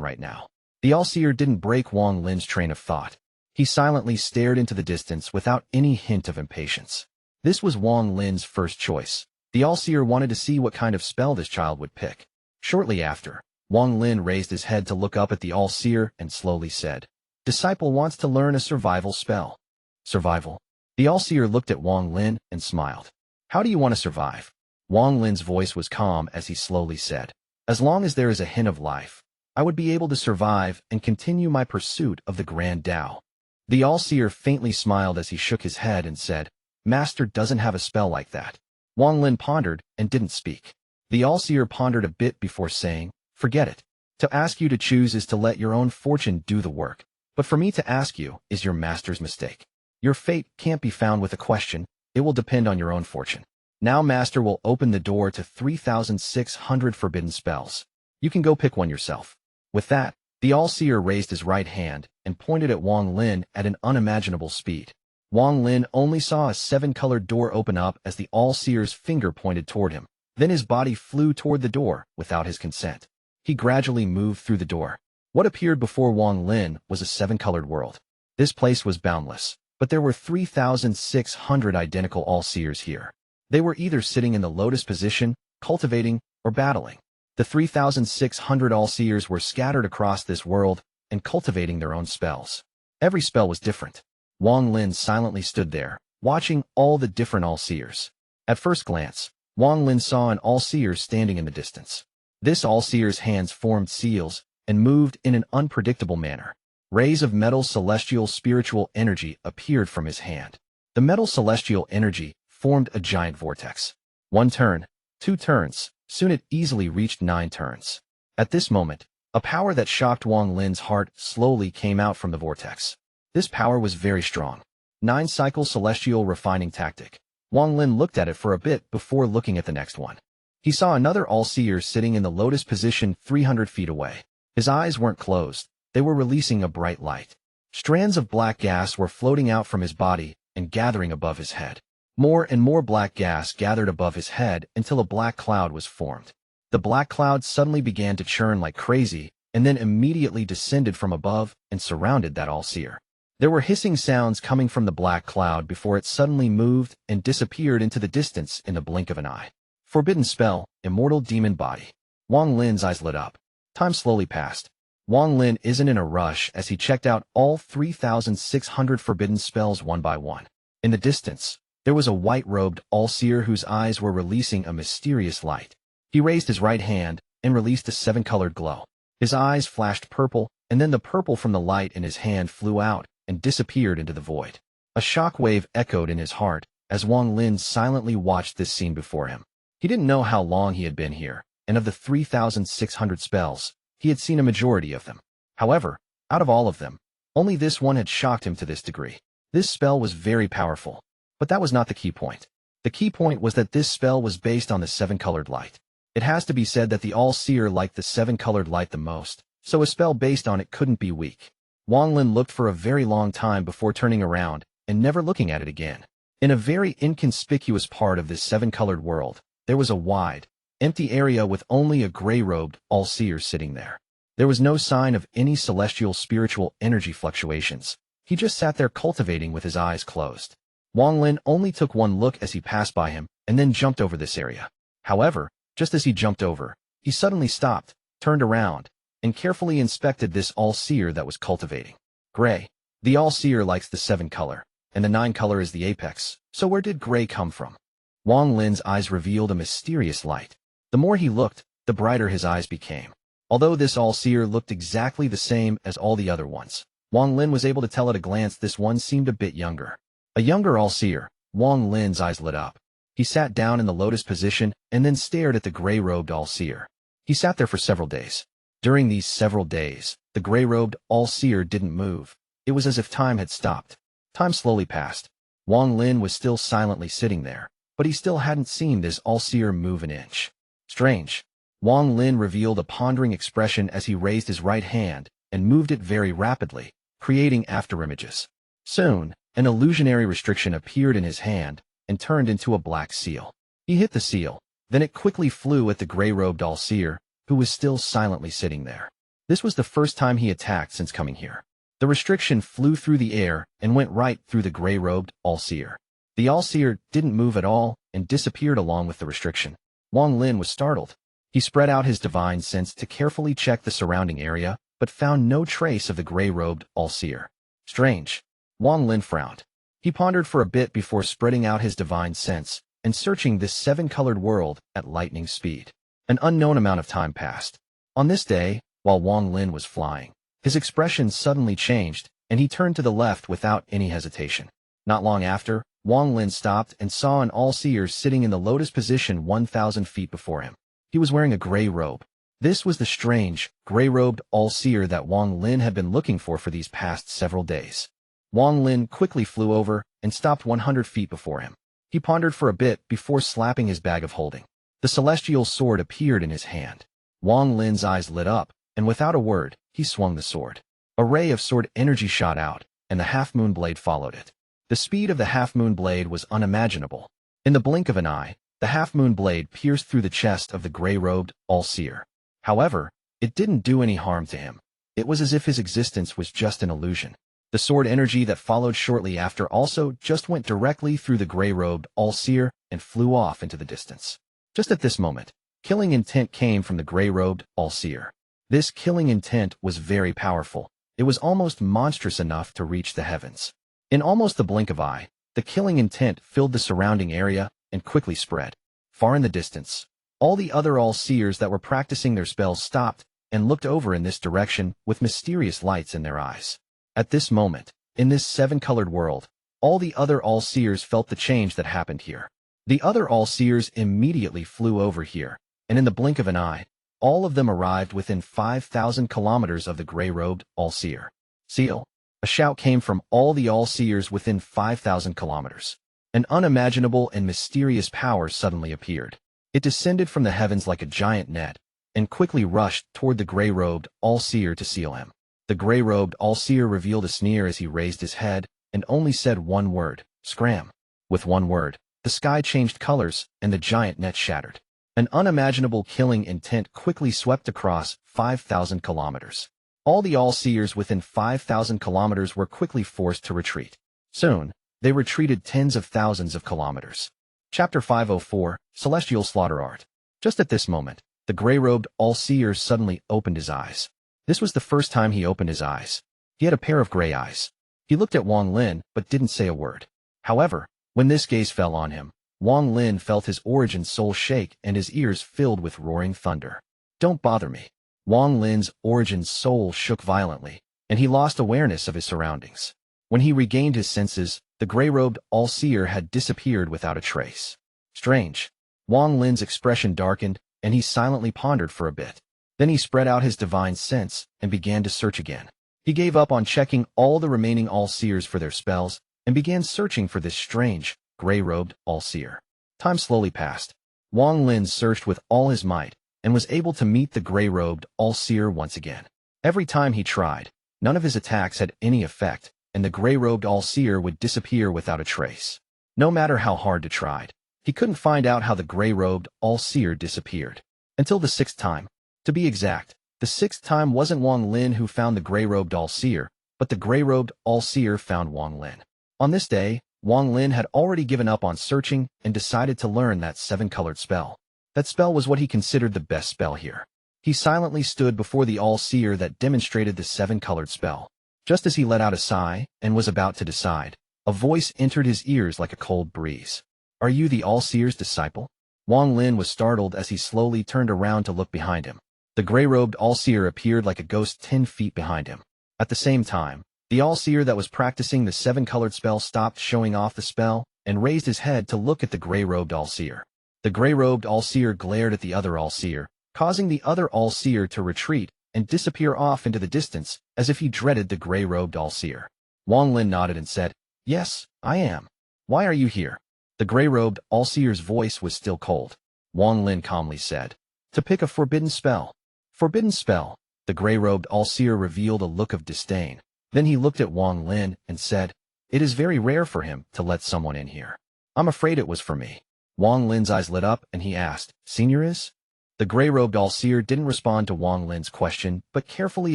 right now. The All-Seer didn't break Wang Lin's train of thought. He silently stared into the distance without any hint of impatience. This was Wang Lin's first choice. The All-Seer wanted to see what kind of spell this child would pick. Shortly after, Wang Lin raised his head to look up at the All-Seer and slowly said, "Disciple wants to learn a survival spell." Survival? The All-Seer looked at Wang Lin and smiled. "How do you want to survive?" Wang Lin's voice was calm as he slowly said, "As long as there is a hint of life, I would be able to survive and continue my pursuit of the Grand Tao." The All-Seer faintly smiled as he shook his head and said, "Master doesn't have a spell like that." Wang Lin pondered and didn't speak. The All-Seer pondered a bit before saying, "Forget it. To ask you to choose is to let your own fortune do the work. But for me to ask you is your master's mistake. Your fate can't be found with a question. It will depend on your own fortune. Now master will open the door to 3,600 forbidden spells. You can go pick one yourself." With that, the All-Seer raised his right hand and pointed at Wang Lin at an unimaginable speed. Wang Lin only saw a 7-colored door open up as the All-Seer's finger pointed toward him. Then his body flew toward the door without his consent. He gradually moved through the door. What appeared before Wang Lin was a 7-colored world. This place was boundless, but there were 3,600 identical All-Seers here. They were either sitting in the lotus position, cultivating, or battling. The 3,600 All-Seers were scattered across this world and cultivating their own spells. Every spell was different. Wang Lin silently stood there, watching all the different All-Seers. At first glance, Wang Lin saw an All-Seer standing in the distance. This All-Seer's hands formed seals and moved in an unpredictable manner. Rays of metal celestial spiritual energy appeared from his hand. The metal celestial energy formed a giant vortex. 1 turn, 2 turns, soon it easily reached 9 turns. At this moment, a power that shocked Wang Lin's heart slowly came out from the vortex. This power was very strong. 9-cycle celestial refining tactic. Wang Lin looked at it for a bit before looking at the next one. He saw another All-Seer sitting in the lotus position 300 feet away. His eyes weren't closed. They were releasing a bright light. Strands of black gas were floating out from his body and gathering above his head. More and more black gas gathered above his head until a black cloud was formed. The black cloud suddenly began to churn like crazy and then immediately descended from above and surrounded that All-Seer. There were hissing sounds coming from the black cloud before it suddenly moved and disappeared into the distance in the blink of an eye. Forbidden spell, Immortal Demon Body. Wang Lin's eyes lit up. Time slowly passed. Wang Lin isn't in a rush as he checked out all 3,600 forbidden spells one by one. In the distance, there was a white-robed All-Seer whose eyes were releasing a mysterious light. He raised his right hand and released a 7-colored glow. His eyes flashed purple, and then the purple from the light in his hand flew out and disappeared into the void. A shock wave echoed in his heart as Wang Lin silently watched this scene before him. He didn't know how long he had been here, and of the 3,600 spells, he had seen a majority of them. However, out of all of them, only this one had shocked him to this degree. This spell was very powerful, but that was not the key point. The key point was that this spell was based on the seven-colored light. It has to be said that the All-Seer liked the seven-colored light the most, so a spell based on it couldn't be weak. Wang Lin looked for a very long time before turning around and never looking at it again. In a very inconspicuous part of this seven-colored world, there was a wide, empty area with only a gray-robed All-Seer sitting there. There was no sign of any celestial spiritual energy fluctuations. He just sat there cultivating with his eyes closed. Wang Lin only took one look as he passed by him and then jumped over this area. However, just as he jumped over, he suddenly stopped, turned around, and carefully inspected this All-Seer that was cultivating. Gray. The All-Seer likes the seven color, and the nine color is the apex, so where did gray come from? Wang Lin's eyes revealed a mysterious light. The more he looked, the brighter his eyes became. Although this All-Seer looked exactly the same as all the other ones, Wang Lin was able to tell at a glance this one seemed a bit younger. A younger All-Seer. Wang Lin's eyes lit up. He sat down in the lotus position and then stared at the gray-robed All-Seer. He sat there for several days. During these several days, the gray-robed All-Seer didn't move. It was as if time had stopped. Time slowly passed. Wang Lin was still silently sitting there, but he still hadn't seen this All-Seer move an inch. Strange. Wang Lin revealed a pondering expression as he raised his right hand and moved it very rapidly, creating afterimages. Soon, an illusionary restriction appeared in his hand and turned into a black seal. He hit the seal, then it quickly flew at the gray-robed All-Seer, who was still silently sitting there. This was the first time he attacked since coming here. The restriction flew through the air and went right through the gray-robed All-Seer. The All-Seer didn't move at all and disappeared along with the restriction. Wang Lin was startled. He spread out his divine sense to carefully check the surrounding area, but found no trace of the gray-robed All-Seer. Strange. Wang Lin frowned. He pondered for a bit before spreading out his divine sense and searching this seven-colored world at lightning speed. An unknown amount of time passed. On this day, while Wang Lin was flying, his expression suddenly changed, and he turned to the left without any hesitation. Not long after, Wang Lin stopped and saw an All-Seer sitting in the lotus position 1,000 feet before him. He was wearing a gray robe. This was the strange, gray-robed All-Seer that Wang Lin had been looking for these past several days. Wang Lin quickly flew over and stopped 100 feet before him. He pondered for a bit before slapping his bag of holding. The celestial sword appeared in his hand. Wang Lin's eyes lit up, and without a word, he swung the sword. A ray of sword energy shot out, and the half-moon blade followed it. The speed of the half-moon blade was unimaginable. In the blink of an eye, the half-moon blade pierced through the chest of the gray-robed All-Seer. However, it didn't do any harm to him. It was as if his existence was just an illusion. The sword energy that followed shortly after also just went directly through the gray-robed All-Seer and flew off into the distance. Just at this moment, killing intent came from the gray-robed All-Seer. This killing intent was very powerful. It was almost monstrous enough to reach the heavens. In almost the blink of an eye, the killing intent filled the surrounding area and quickly spread. Far in the distance, all the other All-Seers that were practicing their spells stopped and looked over in this direction with mysterious lights in their eyes. At this moment, in this seven-colored world, all the other All-Seers felt the change that happened here. The other All-Seers immediately flew over here, and in the blink of an eye, all of them arrived within 5,000 kilometers of the gray-robed All-Seer. Seal. A shout came from all the All-Seers within 5,000 kilometers. An unimaginable and mysterious power suddenly appeared. It descended from the heavens like a giant net, and quickly rushed toward the gray-robed All-Seer to seal him. The gray-robed All-Seer revealed a sneer as he raised his head, and only said one word, "Scram." With one word, the sky changed colors, and the giant net shattered. An unimaginable killing intent quickly swept across 5,000 kilometers. All the All-Seers within 5,000 kilometers were quickly forced to retreat. Soon, they retreated tens of thousands of kilometers. Chapter 504, Celestial Slaughter Art. Just at this moment, the gray-robed All-Seer suddenly opened his eyes. This was the first time he opened his eyes. He had a pair of gray eyes. He looked at Wang Lin but didn't say a word. However, when this gaze fell on him, Wang Lin felt his origin soul shake and his ears filled with roaring thunder. "Don't bother me." Wang Lin's origin soul shook violently, and he lost awareness of his surroundings. When he regained his senses, the gray-robed All-Seer had disappeared without a trace. Strange. Wang Lin's expression darkened, and he silently pondered for a bit. Then he spread out his divine sense and began to search again. He gave up on checking all the remaining All-Seers for their spells and began searching for this strange, gray-robed All-Seer. Time slowly passed. Wang Lin searched with all his might and was able to meet the gray-robed All-Seer once again. Every time he tried, none of his attacks had any effect, and the gray-robed All-Seer would disappear without a trace. No matter how hard he tried, he couldn't find out how the gray-robed All-Seer disappeared. Until the 6th time. To be exact, the 6th time wasn't Wang Lin who found the gray-robed All-Seer, but the gray-robed All-Seer found Wang Lin. On this day, Wang Lin had already given up on searching and decided to learn that 7-colored spell. That spell was what he considered the best spell here. He silently stood before the All-Seer that demonstrated the 7-colored spell. Just as he let out a sigh and was about to decide, a voice entered his ears like a cold breeze. "Are you the All-Seer's disciple?" Wang Lin was startled as he slowly turned around to look behind him. The gray-robed All-Seer appeared like a ghost 10 feet behind him. At the same time, the All-Seer that was practicing the 7-colored spell stopped showing off the spell and raised his head to look at the gray-robed All-Seer. The gray-robed All-Seer glared at the other All-Seer, causing the other All-Seer to retreat and disappear off into the distance as if he dreaded the gray-robed All-Seer. Wang Lin nodded and said, "Yes, I am. Why are you here?" The gray-robed All-Seer's voice was still cold. Wang Lin calmly said, "To pick a forbidden spell." "Forbidden spell?" The gray-robed All-Seer revealed a look of disdain. Then he looked at Wang Lin and said, "It is very rare for him to let someone in here. I'm afraid it was for me." Wang Lin's eyes lit up and he asked, "Senior is?" The gray-robed All-Seer didn't respond to Wang Lin's question, but carefully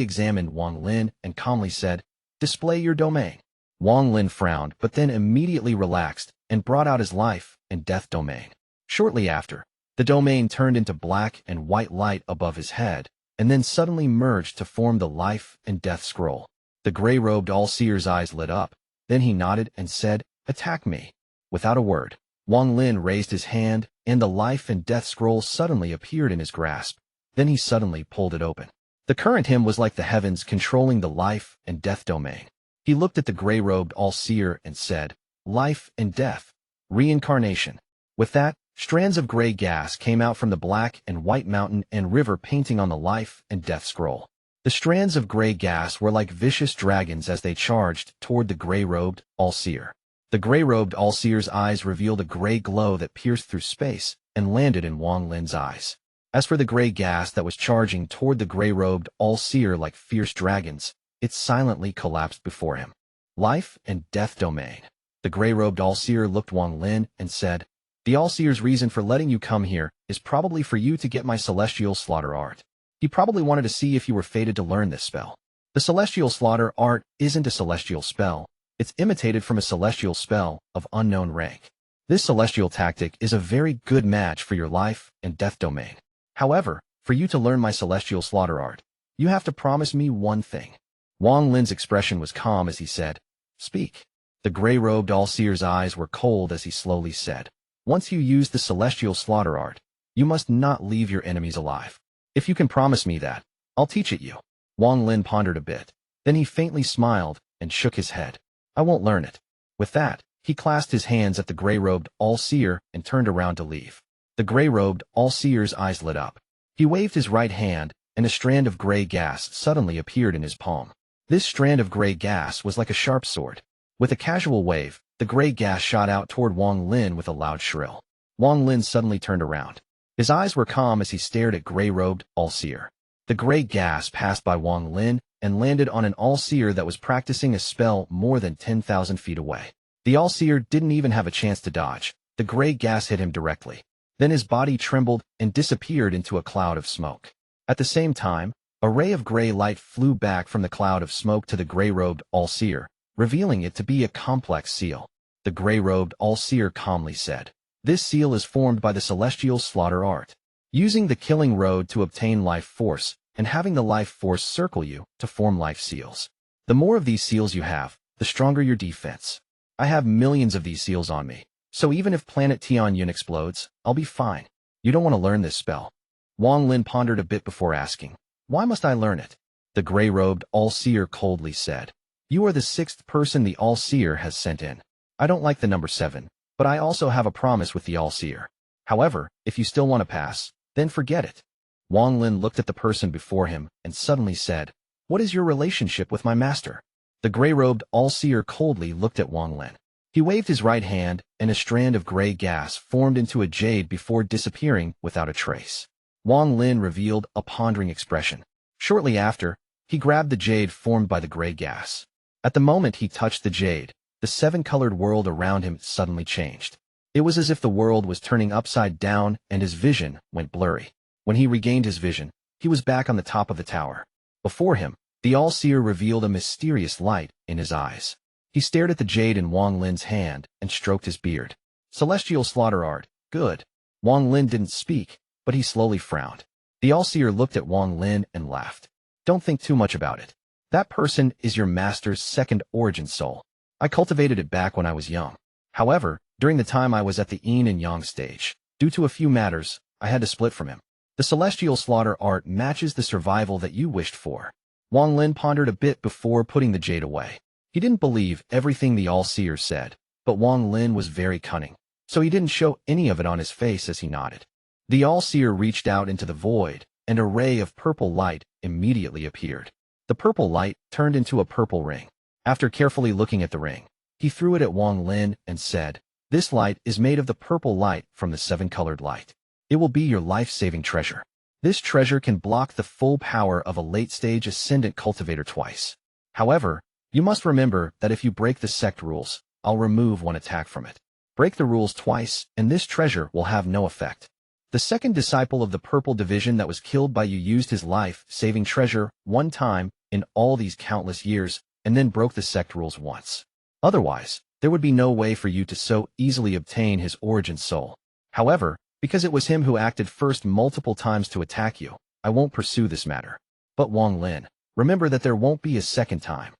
examined Wang Lin and calmly said, "Display your domain." Wang Lin frowned, but then immediately relaxed and brought out his life and death domain. Shortly after, the domain turned into black and white light above his head, and then suddenly merged to form the life and death scroll. The gray-robed All-Seer's eyes lit up. Then he nodded and said, "Attack me." Without a word, Wang Lin raised his hand, and the life and death scroll suddenly appeared in his grasp. Then he suddenly pulled it open. The current him was like the heavens controlling the life and death domain. He looked at the gray-robed All-Seer and said, "Life and death. Reincarnation." With that, strands of gray gas came out from the black and white mountain and river painting on the life and death scroll. The strands of gray gas were like vicious dragons as they charged toward the gray-robed All-Seer. The gray-robed All-Seer's eyes revealed a gray glow that pierced through space and landed in Wang Lin's eyes. As for the gray gas that was charging toward the gray-robed All-Seer like fierce dragons, it silently collapsed before him. Life and death domain. The gray-robed All-Seer looked Wang Lin and said, "The All-Seer's reason for letting you come here is probably for you to get my celestial slaughter art. He probably wanted to see if you were fated to learn this spell. The celestial slaughter art isn't a celestial spell. It's imitated from a celestial spell of unknown rank. This celestial tactic is a very good match for your life and death domain. However, for you to learn my celestial slaughter art, you have to promise me one thing." Wang Lin's expression was calm as he said, "Speak." The gray-robed All-Seer's eyes were cold as he slowly said, "Once you use the celestial slaughter art, you must not leave your enemies alive. If you can promise me that, I'll teach it you." Wang Lin pondered a bit. Then he faintly smiled and shook his head. "I won't learn it." With that, he clasped his hands at the gray-robed All-Seer and turned around to leave. The gray-robed All-Seer's eyes lit up. He waved his right hand, and a strand of gray gas suddenly appeared in his palm. This strand of gray gas was like a sharp sword. With a casual wave, the gray gas shot out toward Wang Lin with a loud shrill. Wang Lin suddenly turned around. His eyes were calm as he stared at gray-robed All-Seer. The gray gas passed by Wang Lin and landed on an All-Seer that was practicing a spell more than 10,000 feet away. The All-Seer didn't even have a chance to dodge. The gray gas hit him directly. Then his body trembled and disappeared into a cloud of smoke. At the same time, a ray of gray light flew back from the cloud of smoke to the gray-robed All-Seer, revealing it to be a complex seal. The gray-robed All-Seer calmly said, "This seal is formed by the celestial slaughter art. Using the killing road to obtain life force, and having the life force circle you to form life seals. The more of these seals you have, the stronger your defense. I have millions of these seals on me, so even if planet Tianyun explodes, I'll be fine. You don't want to learn this spell." Wang Lin pondered a bit before asking, "Why must I learn it?" The gray-robed All-Seer coldly said, "You are the 6th person the All-Seer has sent in. I don't like the number 7, but I also have a promise with the All-Seer. However, if you still want to pass, then forget it. Wang Lin looked at the person before him and suddenly said, "What is your relationship with my master?" The gray-robed all-seer coldly looked at Wang Lin. He waved his right hand, and a strand of gray gas formed into a jade before disappearing without a trace. Wang Lin revealed a pondering expression. Shortly after, he grabbed the jade formed by the gray gas. At the moment he touched the jade, the seven-colored world around him suddenly changed. It was as if the world was turning upside down and his vision went blurry. When he regained his vision, he was back on the top of the tower. Before him, the all-seer revealed a mysterious light in his eyes. He stared at the jade in Wang Lin's hand and stroked his beard. Celestial slaughter art, good. Wang Lin didn't speak, but he slowly frowned. The all-seer looked at Wang Lin and laughed. Don't think too much about it. That person is your master's second origin soul. I cultivated it back when I was young. However, during the time I was at the yin and yang stage, due to a few matters, I had to split from him. The celestial slaughter art matches the survival that you wished for. Wang Lin pondered a bit before putting the jade away. He didn't believe everything the all-seer said, but Wang Lin was very cunning, so he didn't show any of it on his face as he nodded. The all-seer reached out into the void, and a ray of purple light immediately appeared. The purple light turned into a purple ring. After carefully looking at the ring, he threw it at Wang Lin and said, "This light is made of the purple light from the seven-colored light. It will be your life-saving treasure. This treasure can block the full power of a late-stage Ascendant cultivator twice. However, you must remember that if you break the sect rules, I'll remove one attack from it. Break the rules twice, and this treasure will have no effect." The second disciple of the purple division that was killed by you used his life-saving treasure one time in all these countless years, and then broke the sect rules once. Otherwise, there would be no way for you to so easily obtain his origin soul. However, because it was him who acted first multiple times to attack you, I won't pursue this matter. But Wang Lin, remember that there won't be a second time.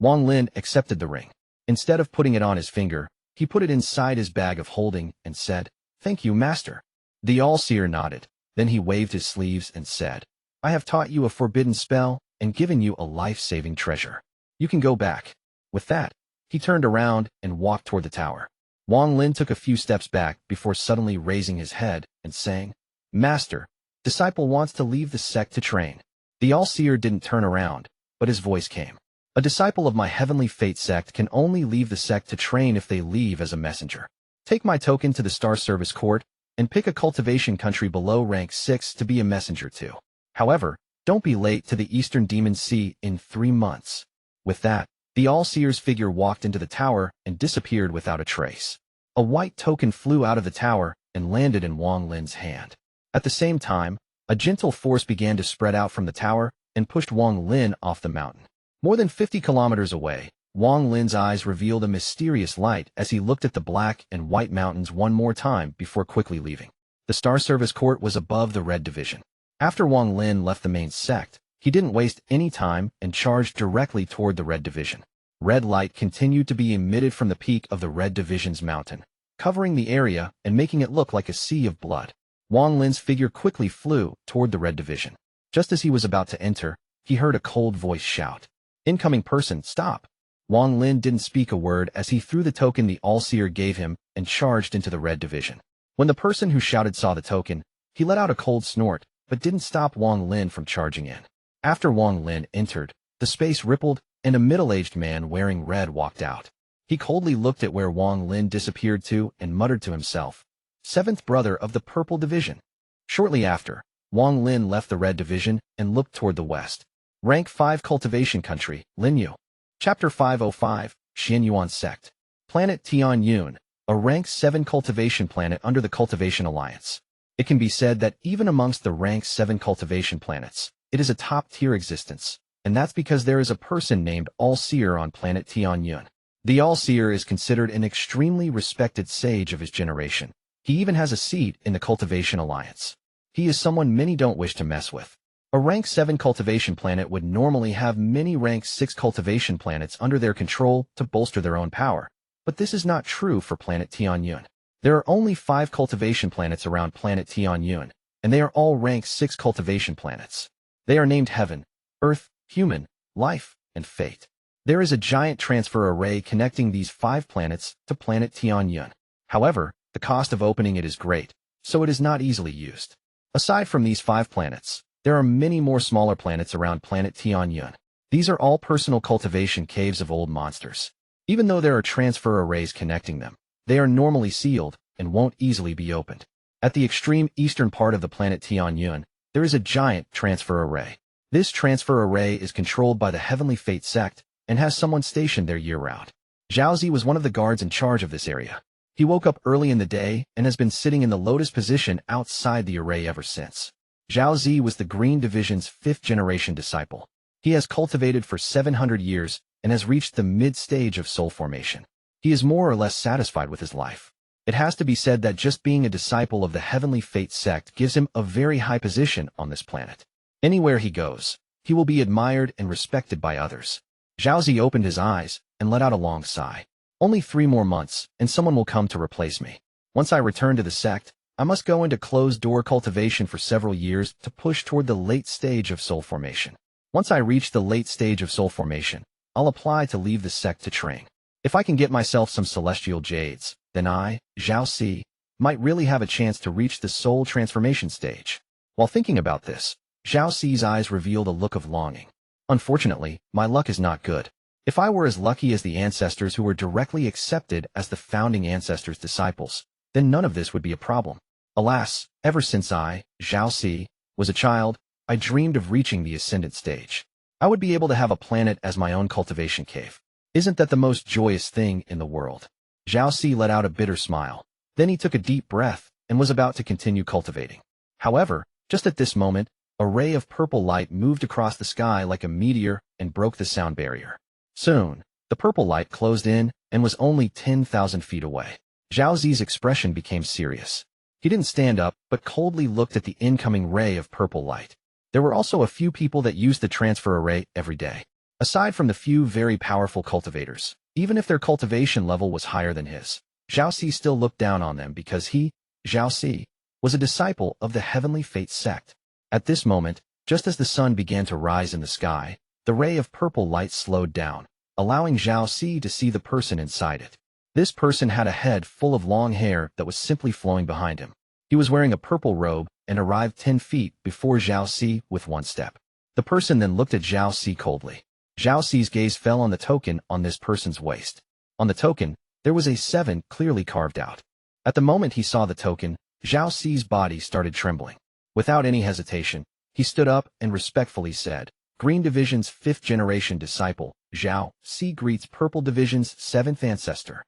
Wang Lin accepted the ring. Instead of putting it on his finger, he put it inside his bag of holding and said, "Thank you, master." The all-seer nodded. Then he waved his sleeves and said, "I have taught you a forbidden spell and given you a life-saving treasure. You can go back." With that, he turned around and walked toward the tower. Wang Lin took a few steps back before suddenly raising his head and saying, "Master, disciple wants to leave the sect to train." The all-seer didn't turn around, but his voice came. "A disciple of my heavenly fate sect can only leave the sect to train if they leave as a messenger. Take my token to the Star Service Court and pick a cultivation country below rank 6 to be a messenger to. However, don't be late to the Eastern Demon Sea in 3 months. With that, the all-seer's figure walked into the tower and disappeared without a trace. A white token flew out of the tower and landed in Wang Lin's hand. At the same time, a gentle force began to spread out from the tower and pushed Wang Lin off the mountain. More than 50 kilometers away, Wang Lin's eyes revealed a mysterious light as he looked at the black and white mountains one more time before quickly leaving. The Star Service Court was above the Red Division. After Wang Lin left the main sect, he didn't waste any time and charged directly toward the Red Division. Red light continued to be emitted from the peak of the Red Division's mountain, covering the area and making it look like a sea of blood. Wang Lin's figure quickly flew toward the Red Division. Just as he was about to enter, he heard a cold voice shout, "Incoming person, stop!" Wang Lin didn't speak a word as he threw the token the all-seer gave him and charged into the Red Division. When the person who shouted saw the token, he let out a cold snort, but didn't stop Wang Lin from charging in. After Wang Lin entered, the space rippled, and a middle-aged man wearing red walked out. He coldly looked at where Wang Lin disappeared to and muttered to himself, "Seventh brother of the Purple Division." Shortly after, Wang Lin left the Red Division and looked toward the west. Rank 5 Cultivation Country, Linyu. Chapter 505, Yuan Sect. Planet Tianyun, a Rank 7 cultivation planet under the Cultivation Alliance. It can be said that even amongst the Rank 7 cultivation planets, it is a top-tier existence, and that's because there is a person named All-Seer on planet Tianyun. The All-Seer is considered an extremely respected sage of his generation. He even has a seat in the Cultivation Alliance. He is someone many don't wish to mess with. A Rank 7 cultivation planet would normally have many Rank 6 cultivation planets under their control to bolster their own power, but this is not true for planet Tianyun. There are only 5 cultivation planets around planet Tianyun, and they are all Rank 6 cultivation planets. They are named Heaven, Earth, Human, Life, and Fate. There is a giant transfer array connecting these 5 planets to planet Tianyun. However, the cost of opening it is great, so it is not easily used. Aside from these 5 planets, there are many more smaller planets around planet Tianyun. These are all personal cultivation caves of old monsters. Even though there are transfer arrays connecting them, they are normally sealed and won't easily be opened. At the extreme eastern part of the planet Tianyun, there is a giant transfer array. This transfer array is controlled by the Heavenly Fate Sect and has someone stationed there year-round. Zhao was one of the guards in charge of this area. He woke up early in the day and has been sitting in the lotus position outside the array ever since. Zhao was the Green Division's 5th-generation disciple. He has cultivated for 700 years and has reached the mid-stage of soul formation. He is more or less satisfied with his life. It has to be said that just being a disciple of the Heavenly Fate Sect gives him a very high position on this planet. Anywhere he goes, he will be admired and respected by others. Zhao opened his eyes and let out a long sigh. Only 3 more months, and someone will come to replace me. Once I return to the sect, I must go into closed-door cultivation for several years to push toward the late stage of soul formation. Once I reach the late stage of soul formation, I'll apply to leave the sect to train. If I can get myself some celestial jades, then I, Zhao, might really have a chance to reach the soul transformation stage. While thinking about this, Zhao's eyes revealed a look of longing. Unfortunately, my luck is not good. If I were as lucky as the ancestors who were directly accepted as the founding ancestors' disciples, then none of this would be a problem. Alas, ever since I, Zhao, was a child, I dreamed of reaching the Ascendant stage. I would be able to have a planet as my own cultivation cave. Isn't that the most joyous thing in the world? Zhao let out a bitter smile. Then he took a deep breath and was about to continue cultivating. However, just at this moment, a ray of purple light moved across the sky like a meteor and broke the sound barrier. Soon, the purple light closed in and was only 10,000 feet away. Zhao's expression became serious. He didn't stand up, but coldly looked at the incoming ray of purple light. There were also a few people that used the transfer array every day. Aside from the few very powerful cultivators, even if their cultivation level was higher than his, Zhao still looked down on them because he, Zhao, was a disciple of the Heavenly Fate Sect. At this moment, just as the sun began to rise in the sky, the ray of purple light slowed down, allowing Zhao to see the person inside it. This person had a head full of long hair that was simply flowing behind him. He was wearing a purple robe and arrived 10 feet before Zhao with one step. The person then looked at Zhao coldly. Zhao's gaze fell on the token on this person's waist. On the token, there was a 7 clearly carved out. At the moment he saw the token, Zhao's body started trembling. Without any hesitation, he stood up and respectfully said, "Green Division's 5th-generation disciple, Zhao greets Purple Division's 7th ancestor."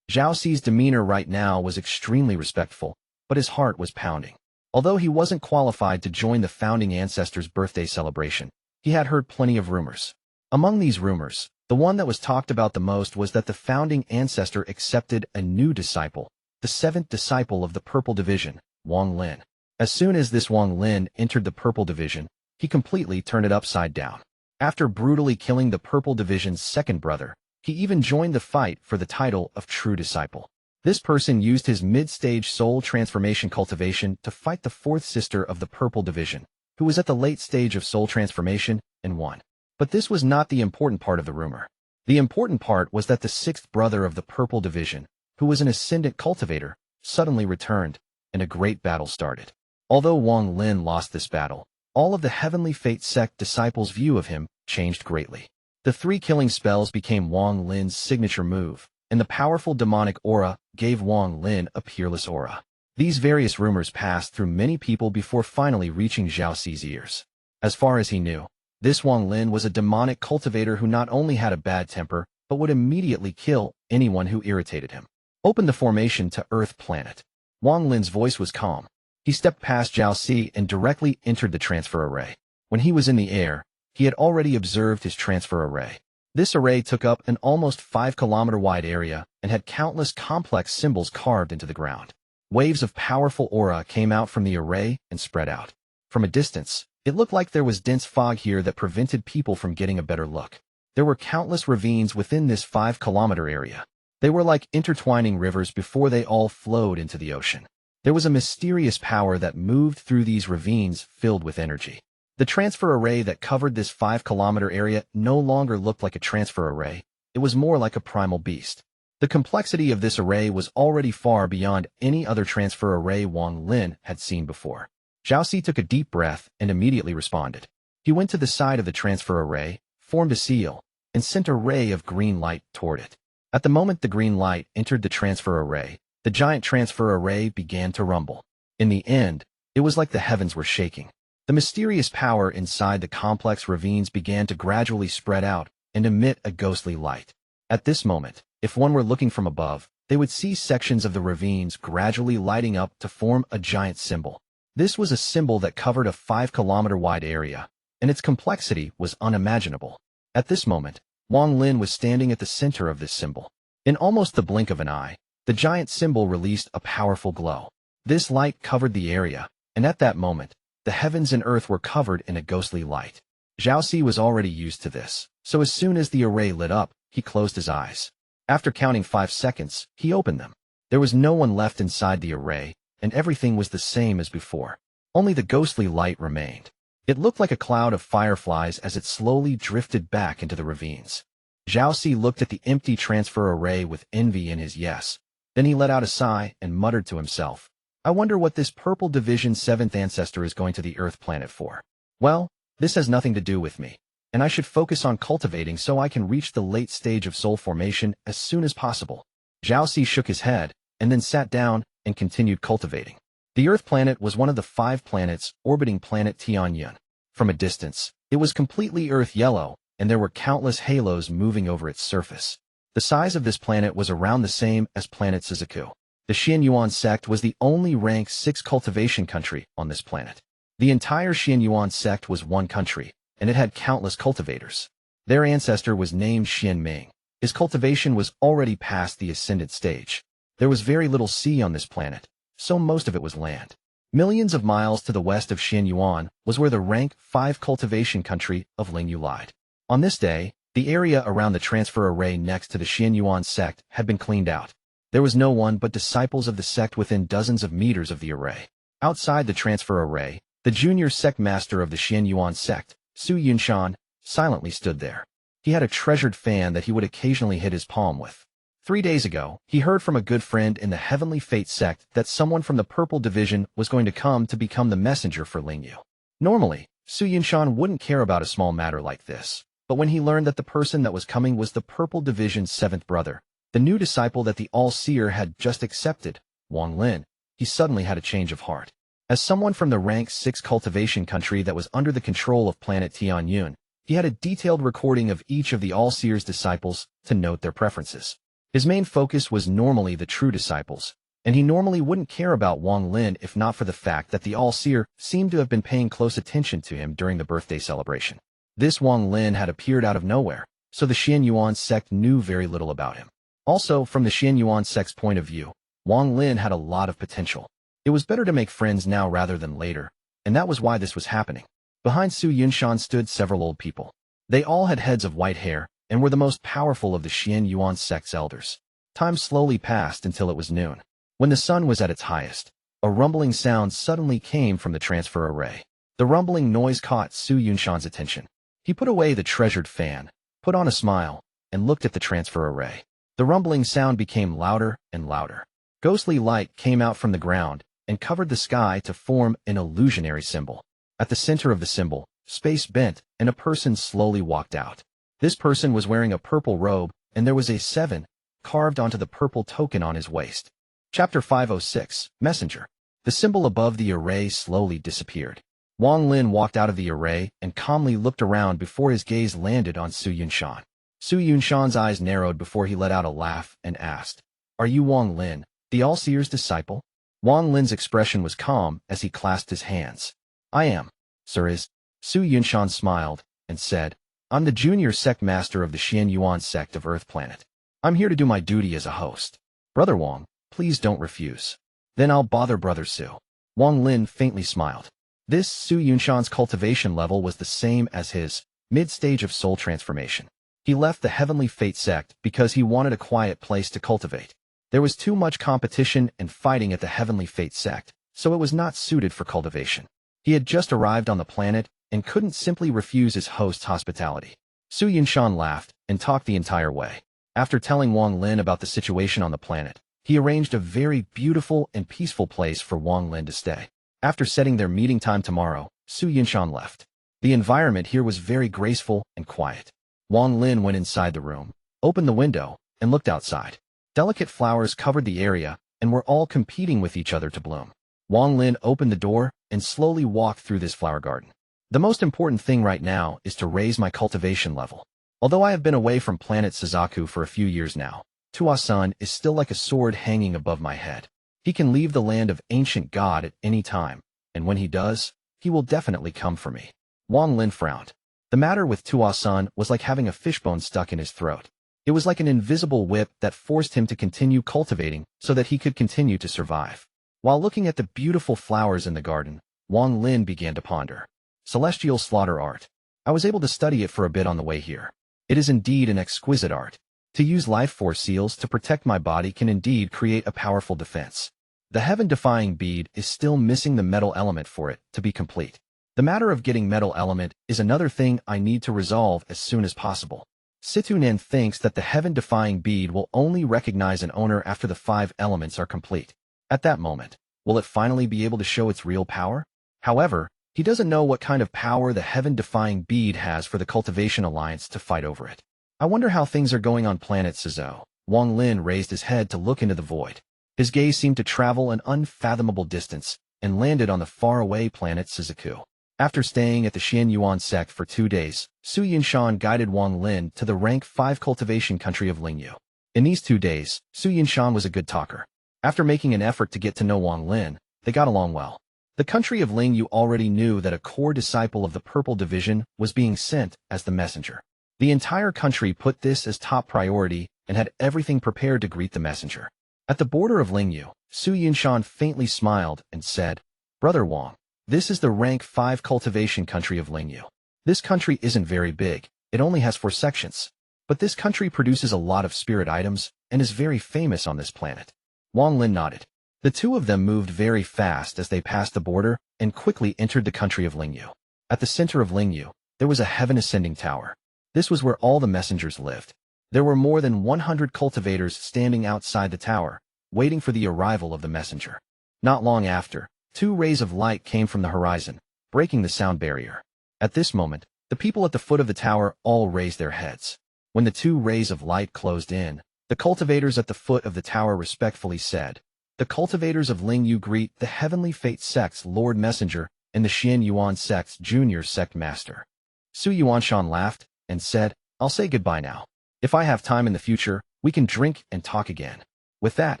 Zhao's demeanor right now was extremely respectful, but his heart was pounding. Although he wasn't qualified to join the founding ancestor's birthday celebration, he had heard plenty of rumors. Among these rumors, the one that was talked about the most was that the founding ancestor accepted a new disciple, the 7th disciple of the Purple Division, Wang Lin. As soon as this Wang Lin entered the Purple Division, he completely turned it upside down. After brutally killing the Purple Division's 2nd brother, he even joined the fight for the title of True Disciple. This person used his mid-stage soul transformation cultivation to fight the 4th sister of the Purple Division, who was at the late stage of soul transformation, and won. But this was not the important part of the rumor. The important part was that the 6th brother of the Purple Division, who was an Ascendant cultivator, suddenly returned, and a great battle started. Although Wang Lin lost this battle, all of the Heavenly Fate Sect disciples' view of him changed greatly. The 3 killing spells became Wang Lin's signature move, and the powerful demonic aura gave Wang Lin a peerless aura. These various rumors passed through many people before finally reaching Zhao's ears. As far as he knew, this Wang Lin was a demonic cultivator who not only had a bad temper, but would immediately kill anyone who irritated him. Open the formation to Earth planet. Wang Lin's voice was calm. He stepped past Zhao and directly entered the transfer array. When he was in the air, he had already observed his transfer array. This array took up an almost 5-kilometer-wide area and had countless complex symbols carved into the ground. Waves of powerful aura came out from the array and spread out. From a distance, it looked like there was dense fog here that prevented people from getting a better look. There were countless ravines within this 5-kilometer area. They were like intertwining rivers before they all flowed into the ocean. There was a mysterious power that moved through these ravines filled with energy. The transfer array that covered this 5-kilometer area no longer looked like a transfer array. It was more like a primal beast. The complexity of this array was already far beyond any other transfer array Wang Lin had seen before. Zhao Xi took a deep breath and immediately responded. He went to the side of the transfer array, formed a seal, and sent a ray of green light toward it. At the moment the green light entered the transfer array, the giant transfer array began to rumble. In the end, it was like the heavens were shaking. The mysterious power inside the complex ravines began to gradually spread out and emit a ghostly light. At this moment, if one were looking from above, they would see sections of the ravines gradually lighting up to form a giant symbol. This was a symbol that covered a 5-kilometer-wide area, and its complexity was unimaginable. At this moment, Wang Lin was standing at the center of this symbol. In almost the blink of an eye, the giant symbol released a powerful glow. This light covered the area, and at that moment, the heavens and earth were covered in a ghostly light. Zhao Xi was already used to this, so as soon as the array lit up, he closed his eyes. After counting 5 seconds, he opened them. There was no one left inside the array, and everything was the same as before. Only the ghostly light remained. It looked like a cloud of fireflies as it slowly drifted back into the ravines. Zhao Xi looked at the empty transfer array with envy in his yes. Then he let out a sigh and muttered to himself, I wonder what this purple division's 7th ancestor is going to the Earth planet for. Well, this has nothing to do with me, and I should focus on cultivating so I can reach the late stage of soul formation as soon as possible. Zhao Xi shook his head, and then sat down and continued cultivating. The Earth planet was one of the 5 planets orbiting planet Tianyun. From a distance, it was completely earth yellow, and there were countless halos moving over its surface. The size of this planet was around the same as planet Suzaku. The Yuan Sect was the only rank 6 cultivation country on this planet. The entire Yuan Sect was one country, and it had countless cultivators. Their ancestor was named Xinmeng. His cultivation was already past the Ascendant stage. There was very little sea on this planet, so most of it was land. Millions of miles to the west of Yuan was where the rank 5 cultivation country of Lingyu lied. On this day, the area around the transfer array next to the Yuan Sect had been cleaned out. There was no one but disciples of the sect within dozens of meters of the array. Outside the transfer array, the junior sect master of the Yuan Sect, Su Yunshan, silently stood there. He had a treasured fan that he would occasionally hit his palm with. 3 days ago, he heard from a good friend in the Heavenly Fate sect that someone from the Purple Division was going to come to become the messenger for Lingyu. Normally, Su Yunshan wouldn't care about a small matter like this, but when he learned that the person that was coming was the Purple Division's 7th brother, the new disciple that the All-Seer had just accepted, Wang Lin, he suddenly had a change of heart. As someone from the rank 6 cultivation country that was under the control of planet Tianyun, he had a detailed recording of each of the All-Seer's disciples to note their preferences. His main focus was normally the true disciples, and he normally wouldn't care about Wang Lin if not for the fact that the All-Seer seemed to have been paying close attention to him during the birthday celebration. This Wang Lin had appeared out of nowhere, so the Yuan sect knew very little about him. Also, from the Yuan sect's point of view, Wang Lin had a lot of potential. It was better to make friends now rather than later, and that was why this was happening. Behind Su Yunshan stood several old people. They all had heads of white hair and were the most powerful of the Yuan sect's elders. Time slowly passed until it was noon. When the sun was at its highest, a rumbling sound suddenly came from the transfer array. The rumbling noise caught Su Yunshan's attention. He put away the treasured fan, put on a smile, and looked at the transfer array. The rumbling sound became louder and louder. Ghostly light came out from the ground and covered the sky to form an illusionary symbol. At the center of the symbol, space bent and a person slowly walked out. This person was wearing a purple robe, and there was a 7 carved onto the purple token on his waist. Chapter 506, Messenger. The symbol above the array slowly disappeared. Wang Lin walked out of the array and calmly looked around before his gaze landed on Su Yunshan. Su Yunshan's eyes narrowed before he let out a laugh and asked, Are you Wang Lin, the All-Seer's disciple? Wang Lin's expression was calm as he clasped his hands. I am, sir. Su Yunshan smiled and said, I'm the junior sect master of the Yuan sect of Earth Planet. I'm here to do my duty as a host. Brother Wang, please don't refuse. Then I'll bother Brother Su. Wang Lin faintly smiled. This Su Yunshan's cultivation level was the same as his, mid-stage of soul transformation. He left the Heavenly Fate sect because he wanted a quiet place to cultivate. There was too much competition and fighting at the Heavenly Fate sect, so it was not suited for cultivation. He had just arrived on the planet and couldn't simply refuse his host's hospitality. Su Yunshan laughed and talked the entire way. After telling Wang Lin about the situation on the planet, he arranged a very beautiful and peaceful place for Wang Lin to stay. After setting their meeting time tomorrow, Su Yinshan left. The environment here was very graceful and quiet. Wang Lin went inside the room, opened the window, and looked outside. Delicate flowers covered the area and were all competing with each other to bloom. Wang Lin opened the door and slowly walked through this flower garden. The most important thing right now is to raise my cultivation level. Although I have been away from planet Suzaku for a few years now, Tuasan is still like a sword hanging above my head. He can leave the land of ancient God at any time, and when he does, he will definitely come for me. Wang Lin frowned. The matter with Tuasan was like having a fishbone stuck in his throat. It was like an invisible whip that forced him to continue cultivating so that he could continue to survive. While looking at the beautiful flowers in the garden, Wang Lin began to ponder. Celestial slaughter art. I was able to study it for a bit on the way here. It is indeed an exquisite art. To use life force seals to protect my body can indeed create a powerful defense. The heaven-defying bead is still missing the metal element for it to be complete. The matter of getting metal element is another thing I need to resolve as soon as possible. Situnen thinks that the heaven-defying bead will only recognize an owner after the 5 elements are complete. At that moment, will it finally be able to show its real power? However, he doesn't know what kind of power the heaven-defying bead has for the Cultivation Alliance to fight over it. I wonder how things are going on planet Suzhou. Wang Lin raised his head to look into the void. His gaze seemed to travel an unfathomable distance and landed on the faraway planet Suzaku. After staying at the Yuan Sect for 2 days, Su Yinshan guided Wang Lin to the rank 5 cultivation country of Lingyu. In these 2 days, Su Yinshan was a good talker. After making an effort to get to know Wang Lin, they got along well. The country of Lingyu already knew that a core disciple of the Purple Division was being sent as the messenger. The entire country put this as top priority and had everything prepared to greet the messenger. At the border of Lingyu, Su Yinshan faintly smiled and said, "Brother Wang, this is the rank 5 cultivation country of Lingyu. This country isn't very big, it only has 4 sections. But this country produces a lot of spirit items and is very famous on this planet." Wang Lin nodded. The two of them moved very fast as they passed the border and quickly entered the country of Lingyu. At the center of Lingyu, there was a heaven-ascending tower. This was where all the messengers lived. There were more than 100 cultivators standing outside the tower, waiting for the arrival of the messenger. Not long after, 2 rays of light came from the horizon, breaking the sound barrier. At this moment, the people at the foot of the tower all raised their heads. When the 2 rays of light closed in, the cultivators at the foot of the tower respectfully said, "The cultivators of Lingyu greet the Heavenly Fate Sect's Lord Messenger and the Yuan Sect's Junior Sect Master." Su Yuanshan laughed and said, "I'll say goodbye now. If I have time in the future, we can drink and talk again." With that,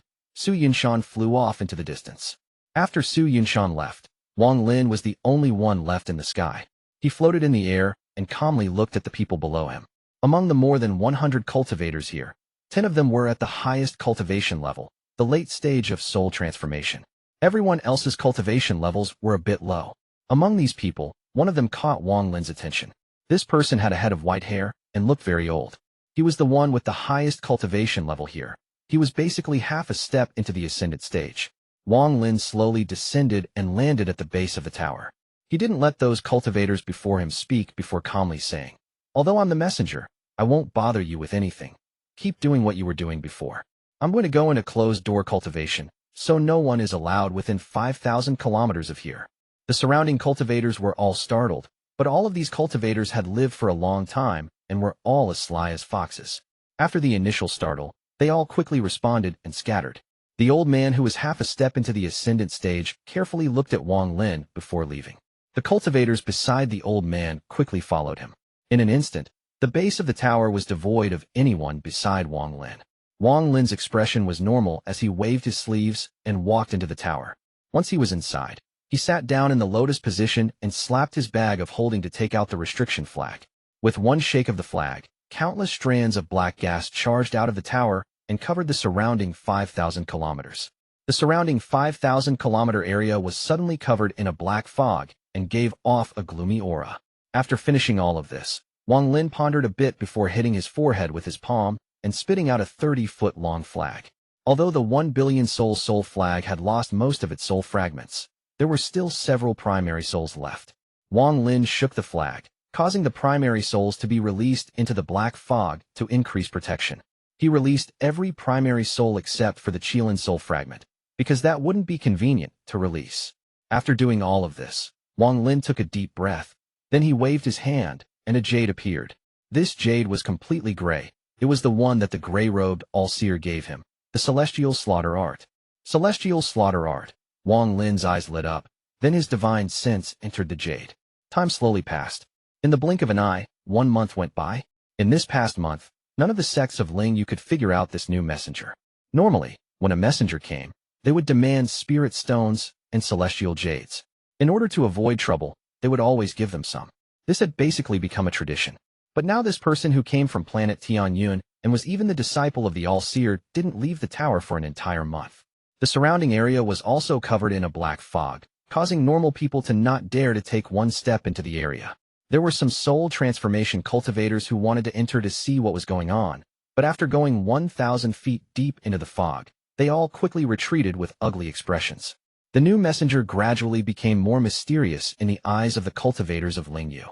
Su Yinshan flew off into the distance. After Su Yinshan left, Wang Lin was the only one left in the sky. He floated in the air and calmly looked at the people below him. Among the more than 100 cultivators here, 10 of them were at the highest cultivation level, the late stage of soul transformation. Everyone else's cultivation levels were a bit low. Among these people, one of them caught Wang Lin's attention. This person had a head of white hair and looked very old. He was the one with the highest cultivation level here. He was basically half a step into the Ascendant stage. Wang Lin slowly descended and landed at the base of the tower. He didn't let those cultivators before him speak before calmly saying, "Although I'm the messenger, I won't bother you with anything. Keep doing what you were doing before. I'm going to go into closed-door cultivation, so no one is allowed within 5,000 kilometers of here." The surrounding cultivators were all startled, but all of these cultivators had lived for a long time and were all as sly as foxes. After the initial startle, they all quickly responded and scattered. The old man, who was half a step into the Ascendant stage, carefully looked at Wang Lin before leaving. The cultivators beside the old man quickly followed him. In an instant, the base of the tower was devoid of anyone beside Wang Lin. Wang Lin's expression was normal as he waved his sleeves and walked into the tower. Once he was inside, he sat down in the lotus position and slapped his bag of holding to take out the restriction flag. With one shake of the flag, countless strands of black gas charged out of the tower and covered the surrounding 5,000 kilometers. The surrounding 5,000-kilometer area was suddenly covered in a black fog and gave off a gloomy aura. After finishing all of this, Wang Lin pondered a bit before hitting his forehead with his palm and spitting out a 30-foot-long flag. Although the 1 billion soul flag had lost most of its soul fragments, there were still several primary souls left. Wang Lin shook the flag, causing the primary souls to be released into the black fog to increase protection. He released every primary soul except for the Qilin soul fragment, because that wouldn't be convenient to release. After doing all of this, Wang Lin took a deep breath. Then he waved his hand, and a jade appeared. This jade was completely gray. It was the one that the gray-robed All-Seer gave him, the Celestial Slaughter Art. Celestial Slaughter Art. Wang Lin's eyes lit up. Then his divine sense entered the jade. Time slowly passed. In the blink of an eye, 1 month went by. In this past month, none of the sects of Ling Yu could figure out this new messenger. Normally, when a messenger came, they would demand spirit stones and celestial jades. In order to avoid trouble, they would always give them some. This had basically become a tradition. But now this person who came from planet Tianyun and was even the disciple of the All-Seer didn't leave the tower for an entire month. The surrounding area was also covered in a black fog, causing normal people to not dare to take one step into the area. There were some soul transformation cultivators who wanted to enter to see what was going on, but after going 1,000 feet deep into the fog, they all quickly retreated with ugly expressions. The new messenger gradually became more mysterious in the eyes of the cultivators of Ling Yu.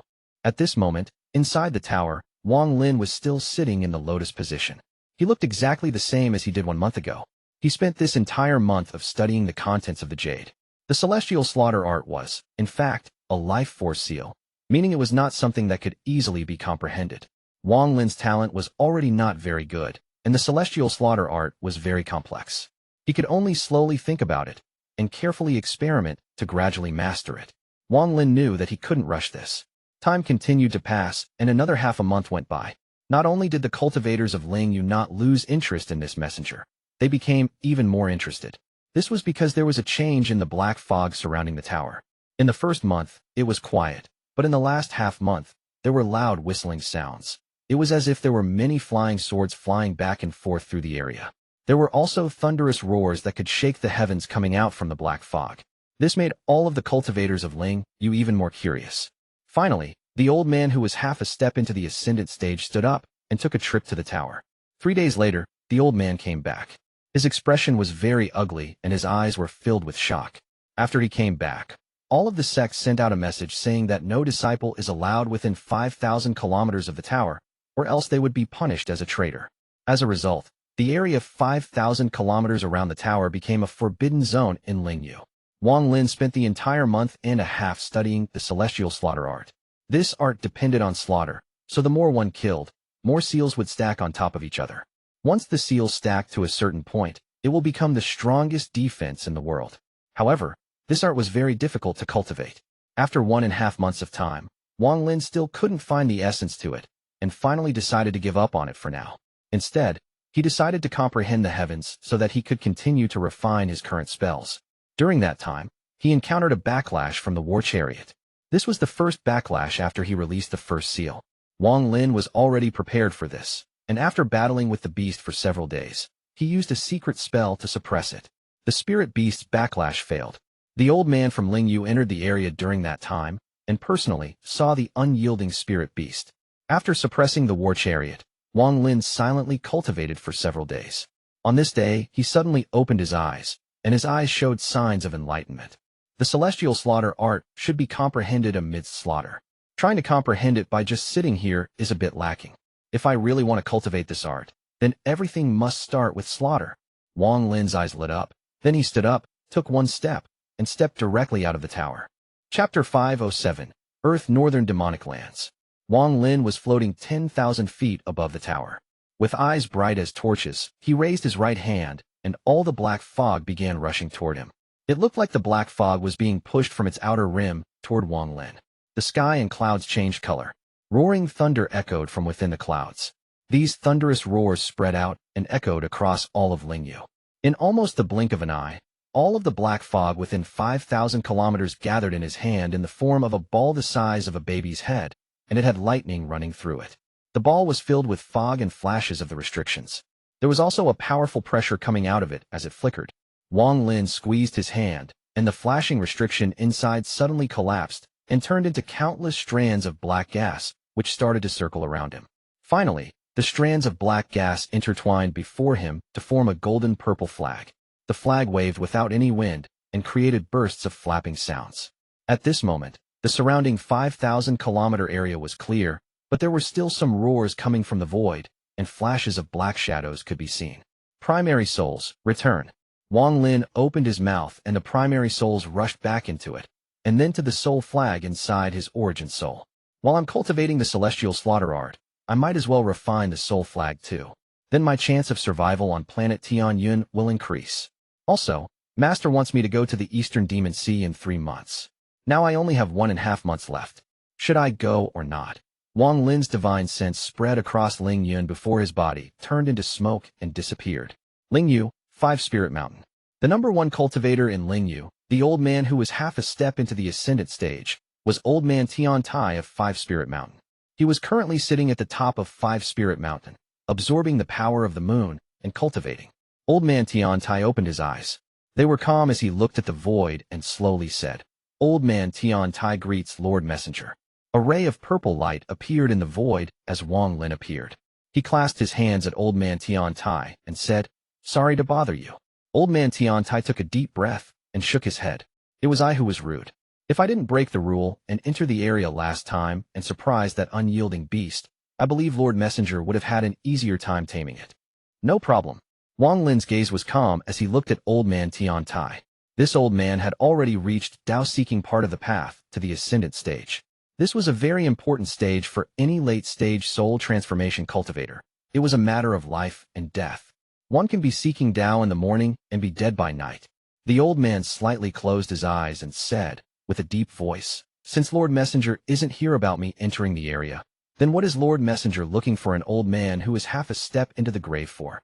At this moment, inside the tower, Wang Lin was still sitting in the lotus position. He looked exactly the same as he did 1 month ago. He spent this entire month of studying the contents of the jade. The Celestial Slaughter Art was, in fact, a life force seal, meaning it was not something that could easily be comprehended. Wang Lin's talent was already not very good, and the Celestial Slaughter Art was very complex. He could only slowly think about it, and carefully experiment to gradually master it. Wang Lin knew that he couldn't rush this. Time continued to pass, and another half a month went by. Not only did the cultivators of Ling Yu not lose interest in this messenger, they became even more interested. This was because there was a change in the black fog surrounding the tower. In the first month, it was quiet, but in the last half-month, there were loud whistling sounds. It was as if there were many flying swords flying back and forth through the area. There were also thunderous roars that could shake the heavens coming out from the black fog. This made all of the cultivators of Ling Yu even more curious. Finally, the old man who was half a step into the Ascendant stage stood up and took a trip to the tower. 3 days later, the old man came back. His expression was very ugly and his eyes were filled with shock. After he came back, all of the sects sent out a message saying that no disciple is allowed within 5,000 kilometers of the tower, or else they would be punished as a traitor. As a result, the area of 5,000 kilometers around the tower became a forbidden zone in Ling Yu. Wang Lin spent the entire month and a half studying the Celestial Slaughter Art. This art depended on slaughter, so the more one killed, more seals would stack on top of each other. Once the seals stack to a certain point, it will become the strongest defense in the world. However, this art was very difficult to cultivate. After 1.5 months of time, Wang Lin still couldn't find the essence to it, and finally decided to give up on it for now. Instead, he decided to comprehend the heavens so that he could continue to refine his current spells. During that time, he encountered a backlash from the war chariot. This was the first backlash after he released the first seal. Wang Lin was already prepared for this, and after battling with the beast for several days, he used a secret spell to suppress it. The spirit beast's backlash failed. The old man from Ling Yu entered the area during that time, and personally saw the unyielding spirit beast. After suppressing the war chariot, Wang Lin silently cultivated for several days. On this day, he suddenly opened his eyes, and his eyes showed signs of enlightenment. The Celestial Slaughter Art should be comprehended amidst slaughter. Trying to comprehend it by just sitting here is a bit lacking. If I really want to cultivate this art, then everything must start with slaughter. Wang Lin's eyes lit up. Then he stood up, took one step, and stepped directly out of the tower. Chapter 507, Earth Northern Demonic Lands. Wang Lin was floating 10,000 feet above the tower. With eyes bright as torches, he raised his right hand, and all the black fog began rushing toward him. It looked like the black fog was being pushed from its outer rim toward Wang Lin. The sky and clouds changed color. Roaring thunder echoed from within the clouds. These thunderous roars spread out and echoed across all of Ling Yu. In almost the blink of an eye, all of the black fog within 5,000 kilometers gathered in his hand in the form of a ball the size of a baby's head, and it had lightning running through it. The ball was filled with fog and flashes of the restrictions. There was also a powerful pressure coming out of it as it flickered. Wang Lin squeezed his hand, and the flashing restriction inside suddenly collapsed and turned into countless strands of black gas, which started to circle around him. Finally, the strands of black gas intertwined before him to form a golden-purple flag. The flag waved without any wind and created bursts of flapping sounds. At this moment, the surrounding 5,000-kilometer area was clear, but there were still some roars coming from the void, and flashes of black shadows could be seen. Primary souls, return. Wang Lin opened his mouth and the primary souls rushed back into it, and then to the soul flag inside his origin soul. While I'm cultivating the celestial slaughter art, I might as well refine the soul flag too. Then my chance of survival on planet Tianyun will increase. Also, Master wants me to go to the Eastern Demon Sea in 3 months. Now I only have 1.5 months left. Should I go or not? Wang Lin's divine sense spread across Ling Yun before his body turned into smoke and disappeared. Ling Yu, 5 Spirit Mountain. The #1 cultivator in Ling Yu, the old man who was half a step into the Ascendant stage, was Old Man Tian Tai of 5 Spirit Mountain. He was currently sitting at the top of 5 Spirit Mountain, absorbing the power of the moon and cultivating. Old Man Tian Tai opened his eyes. They were calm as he looked at the void and slowly said, Old Man Tian Tai greets Lord Messenger. A ray of purple light appeared in the void as Wang Lin appeared. He clasped his hands at Old Man Tian Tai and said, Sorry to bother you. Old Man Tian Tai took a deep breath and shook his head. It was I who was rude. If I didn't break the rule and enter the area last time and surprise that unyielding beast, I believe Lord Messenger would have had an easier time taming it. No problem. Wang Lin's gaze was calm as he looked at Old Man Tian Tai. This old man had already reached Tao-seeking part of the path to the Ascendant stage. This was a very important stage for any late-stage soul transformation cultivator. It was a matter of life and death. One can be seeking Tao in the morning and be dead by night. The old man slightly closed his eyes and said, with a deep voice, Since Lord Messenger isn't here about me entering the area, then what is Lord Messenger looking for an old man who is half a step into the grave for?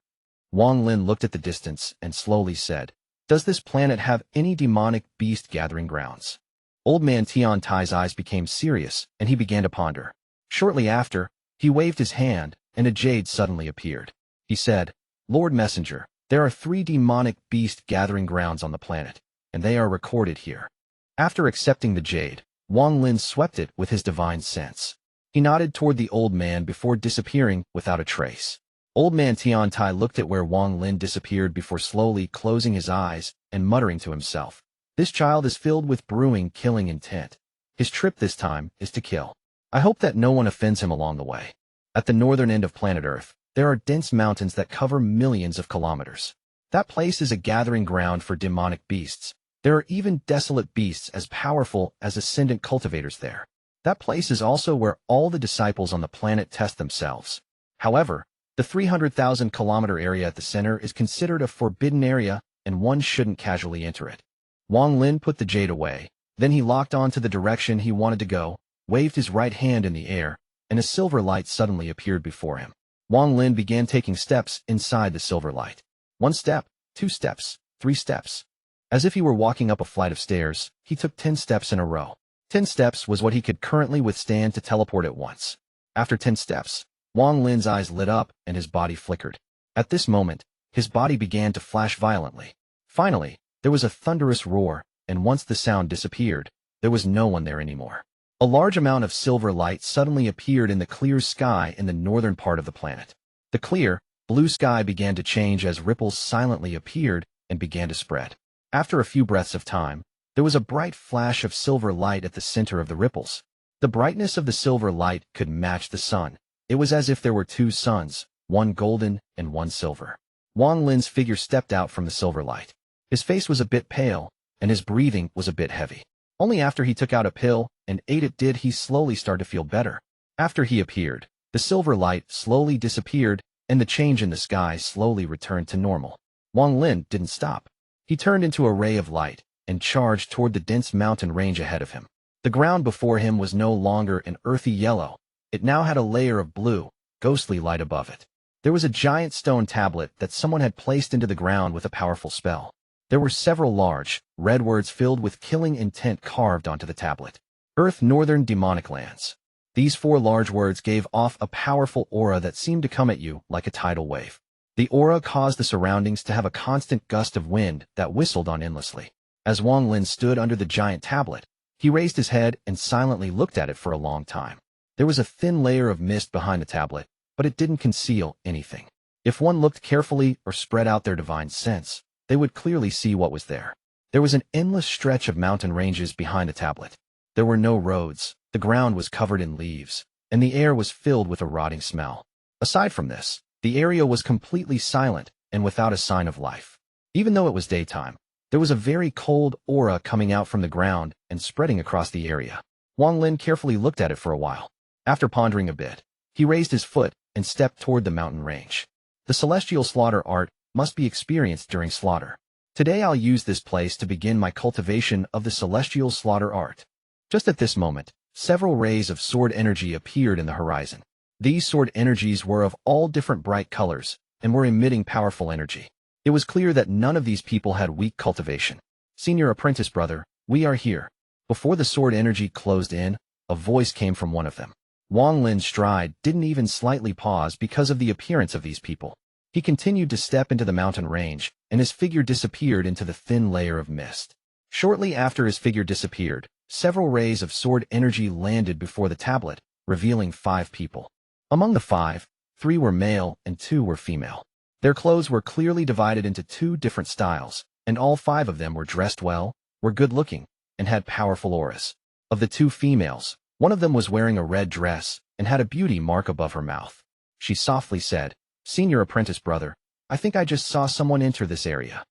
Wang Lin looked at the distance and slowly said, Does this planet have any demonic beast gathering grounds? Old Man Tian Tai's eyes became serious and he began to ponder. Shortly after, he waved his hand and a jade suddenly appeared. He said, Lord Messenger, there are 3 demonic beast gathering grounds on the planet, and they are recorded here. After accepting the jade, Wang Lin swept it with his divine sense. He nodded toward the old man before disappearing without a trace. Old Man Tian Tai looked at where Wang Lin disappeared before slowly closing his eyes and muttering to himself. This child is filled with brewing killing intent. His trip this time is to kill. I hope that no one offends him along the way. At the northern end of planet Earth, there are dense mountains that cover millions of kilometers. That place is a gathering ground for demonic beasts. There are even desolate beasts as powerful as Ascendant cultivators there. That place is also where all the disciples on the planet test themselves. However, the 300,000-kilometer area at the center is considered a forbidden area and one shouldn't casually enter it. Wang Lin put the jade away, then he locked on to the direction he wanted to go, waved his right hand in the air, and a silver light suddenly appeared before him. Wang Lin began taking steps inside the silver light. 1 step, 2 steps, 3 steps. As if he were walking up a flight of stairs, he took 10 steps in a row. 10 steps was what he could currently withstand to teleport at once. After 10 steps, Wang Lin's eyes lit up and his body flickered. At this moment, his body began to flash violently. Finally, there was a thunderous roar, and once the sound disappeared, there was no one there anymore. A large amount of silver light suddenly appeared in the clear sky in the northern part of the planet. The clear, blue sky began to change as ripples silently appeared and began to spread. After a few breaths of time, there was a bright flash of silver light at the center of the ripples. The brightness of the silver light could match the sun. It was as if there were 2 suns, one golden and one silver. Wang Lin's figure stepped out from the silver light. His face was a bit pale, and his breathing was a bit heavy. Only after he took out a pill and ate it did he slowly start to feel better. After he appeared, the silver light slowly disappeared, and the change in the sky slowly returned to normal. Wang Lin didn't stop. He turned into a ray of light and charged toward the dense mountain range ahead of him. The ground before him was no longer an earthy yellow. It now had a layer of blue, ghostly light above it. There was a giant stone tablet that someone had placed into the ground with a powerful spell. There were several large, red words filled with killing intent carved onto the tablet. Earth Northern Demonic Lands. These 4 large words gave off a powerful aura that seemed to come at you like a tidal wave. The aura caused the surroundings to have a constant gust of wind that whistled on endlessly. As Wang Lin stood under the giant tablet, he raised his head and silently looked at it for a long time. There was a thin layer of mist behind the tablet, but it didn't conceal anything. If one looked carefully or spread out their divine sense, they would clearly see what was there. There was an endless stretch of mountain ranges behind the tablet. There were no roads, the ground was covered in leaves, and the air was filled with a rotting smell. Aside from this, the area was completely silent and without a sign of life. Even though it was daytime, there was a very cold aura coming out from the ground and spreading across the area. Wang Lin carefully looked at it for a while. After pondering a bit, he raised his foot and stepped toward the mountain range. The celestial slaughter art must be experienced during slaughter. Today I'll use this place to begin my cultivation of the celestial slaughter art. Just at this moment, several rays of sword energy appeared in the horizon. These sword energies were of all different bright colors and were emitting powerful energy. It was clear that none of these people had weak cultivation. Senior apprentice brother, we are here. Before the sword energy closed in, a voice came from one of them. Wang Lin's stride didn't even slightly pause because of the appearance of these people. He continued to step into the mountain range, and his figure disappeared into the thin layer of mist. Shortly after his figure disappeared, several rays of sword energy landed before the tablet, revealing 5 people. Among the 5, 3 were male and 2 were female. Their clothes were clearly divided into 2 different styles, and all 5 of them were dressed well, were good-looking, and had powerful auras. Of the 2 females, one of them was wearing a red dress and had a beauty mark above her mouth. She softly said, "Senior apprentice brother, I think I just saw someone enter this area."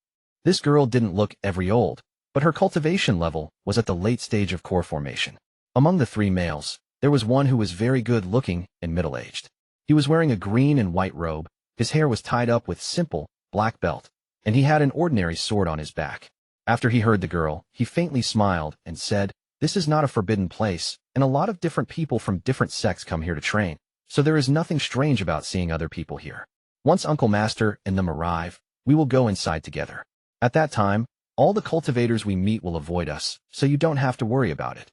This girl didn't look every old, but her cultivation level was at the late stage of core formation. Among the 3 males, there was one who was very good-looking and middle-aged. He was wearing a green and white robe, his hair was tied up with simple, black belt, and he had an ordinary sword on his back. After he heard the girl, he faintly smiled and said, "This is not a forbidden place, and a lot of different people from different sects come here to train, so there is nothing strange about seeing other people here. Once Uncle Master and them arrive, we will go inside together. At that time, all the cultivators we meet will avoid us, so you don't have to worry about it."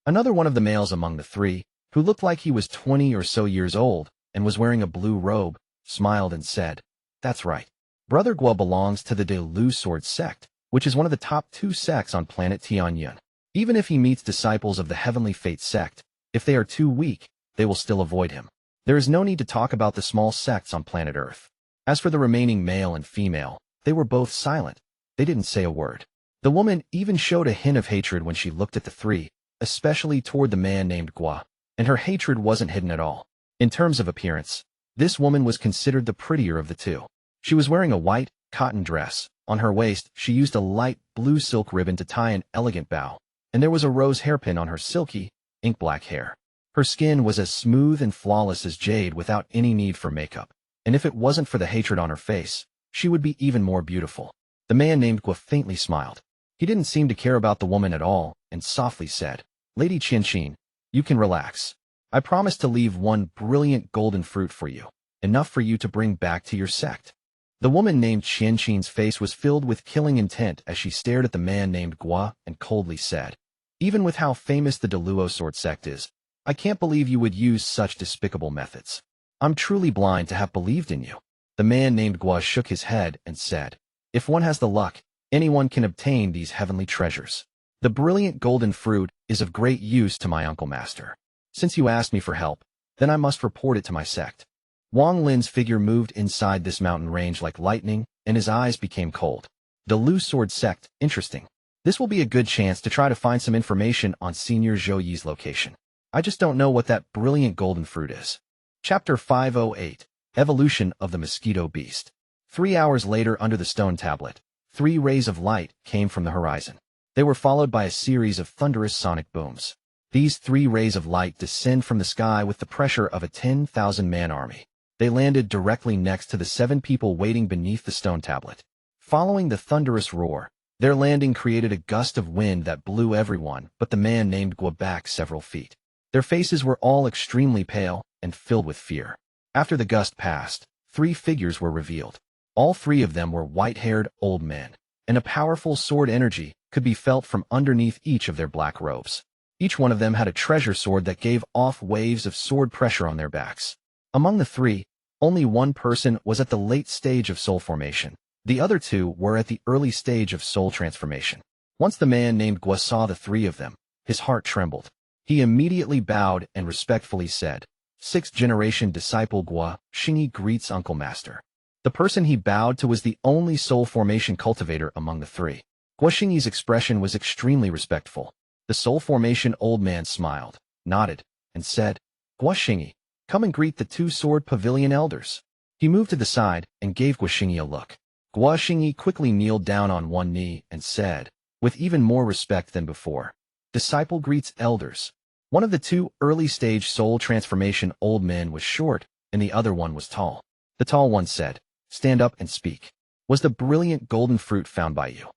Another one of the males among the 3, who looked like he was 20 or so years old and was wearing a blue robe, smiled and said, "That's right. Brother Guo belongs to the De Lu Sword Sect, which is one of the top 2 sects on planet Tianyun. Even if he meets disciples of the Heavenly Fate Sect, if they are too weak, they will still avoid him. There is no need to talk about the small sects on planet Earth." As for the remaining male and female, they were both silent. They didn't say a word. The woman even showed a hint of hatred when she looked at the 3, especially toward the man named Guo, and her hatred wasn't hidden at all. In terms of appearance, this woman was considered the prettier of the 2. She was wearing a white, cotton dress. On her waist, she used a light blue silk ribbon to tie an elegant bow, and there was a rose hairpin on her silky, ink-black hair. Her skin was as smooth and flawless as jade without any need for makeup, and if it wasn't for the hatred on her face, she would be even more beautiful. The man named Guo faintly smiled. He didn't seem to care about the woman at all, and softly said, "Lady Qianqin, you can relax. I promise to leave one brilliant golden fruit for you, enough for you to bring back to your sect." The woman named Qianqin's face was filled with killing intent as she stared at the man named Guo and coldly said, "Even with how famous the Deluo Sword Sect is, I can't believe you would use such despicable methods. I'm truly blind to have believed in you." The man named Guo shook his head and said, "If one has the luck, anyone can obtain these heavenly treasures. The brilliant golden fruit is of great use to my Uncle Master. Since you asked me for help, then I must report it to my sect." Wang Lin's figure moved inside this mountain range like lightning, and his eyes became cold. The Lu Sword Sect, interesting. This will be a good chance to try to find some information on Senior Zhou Yi's location. I just don't know what that brilliant golden fruit is. Chapter 508, Evolution of the Mosquito Beast. 3 hours later under the stone tablet, 3 rays of light came from the horizon. They were followed by a series of thunderous sonic booms. These 3 rays of light descend from the sky with the pressure of a 10,000-man army. They landed directly next to the 7 people waiting beneath the stone tablet. Following the thunderous roar, their landing created a gust of wind that blew everyone but the man named Guo back several feet. Their faces were all extremely pale and filled with fear. After the gust passed, 3 figures were revealed. All 3 of them were white-haired old men, and a powerful sword energy could be felt from underneath each of their black robes. Each one of them had a treasure sword that gave off waves of sword pressure on their backs. Among the 3, only one person was at the late stage of soul formation. The other 2 were at the early stage of soul transformation. Once the man named Guo saw the 3 of them, his heart trembled. He immediately bowed and respectfully said, "6th-generation disciple Guo Xingyi greets Uncle Master." The person he bowed to was the only soul formation cultivator among the 3. Guo Xingyi's expression was extremely respectful. The soul formation old man smiled, nodded, and said, "Guo Xingyi, Come and greet the two-sword Pavilion elders." He moved to the side and gave Guoxingyi a look. Guoxingyi quickly kneeled down on one knee and said, with even more respect than before, "Disciple greets elders." One of the two early-stage soul transformation old men was short, and the other one was tall. The tall one said, "Stand up and speak. Was the brilliant golden fruit found by you?"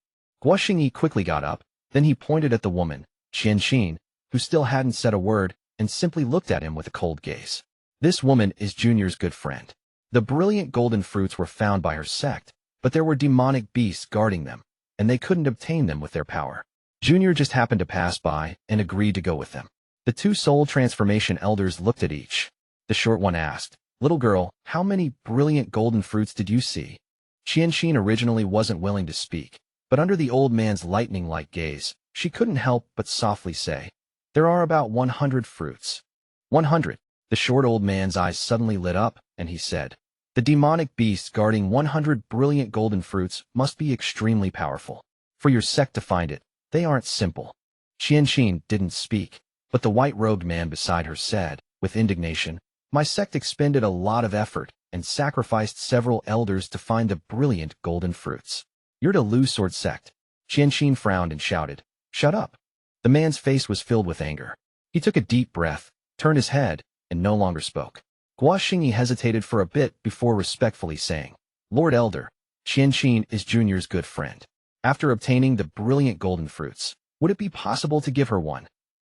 Guoxingyi quickly got up, then he pointed at the woman, Qianxin, who still hadn't said a word, and simply looked at him with a cold gaze. This woman is Junior's good friend. The brilliant golden fruits were found by her sect, but there were demonic beasts guarding them, and they couldn't obtain them with their power. Junior just happened to pass by and agreed to go with them. The two soul transformation elders looked at each. The short one asked, "Little girl, how many brilliant golden fruits did you see?" Qianxin originally wasn't willing to speak, but under the old man's lightning-like gaze, she couldn't help but softly say, "There are about 100 fruits." 100. The short old man's eyes suddenly lit up, and he said, "The demonic beasts guarding 100 brilliant golden fruits must be extremely powerful. For your sect to find it, they aren't simple." Qianxin didn't speak, but the white-robed man beside her said, with indignation, "My sect expended a lot of effort and sacrificed several elders to find the brilliant golden fruits. You're the Lu Sword sect." Qianxin frowned and shouted, "Shut up." The man's face was filled with anger. He took a deep breath, turned his head, and no longer spoke. Guoxingyi hesitated for a bit before respectfully saying, "Lord Elder, Qianxin is Junior's good friend. After obtaining the brilliant golden fruits, would it be possible to give her one?"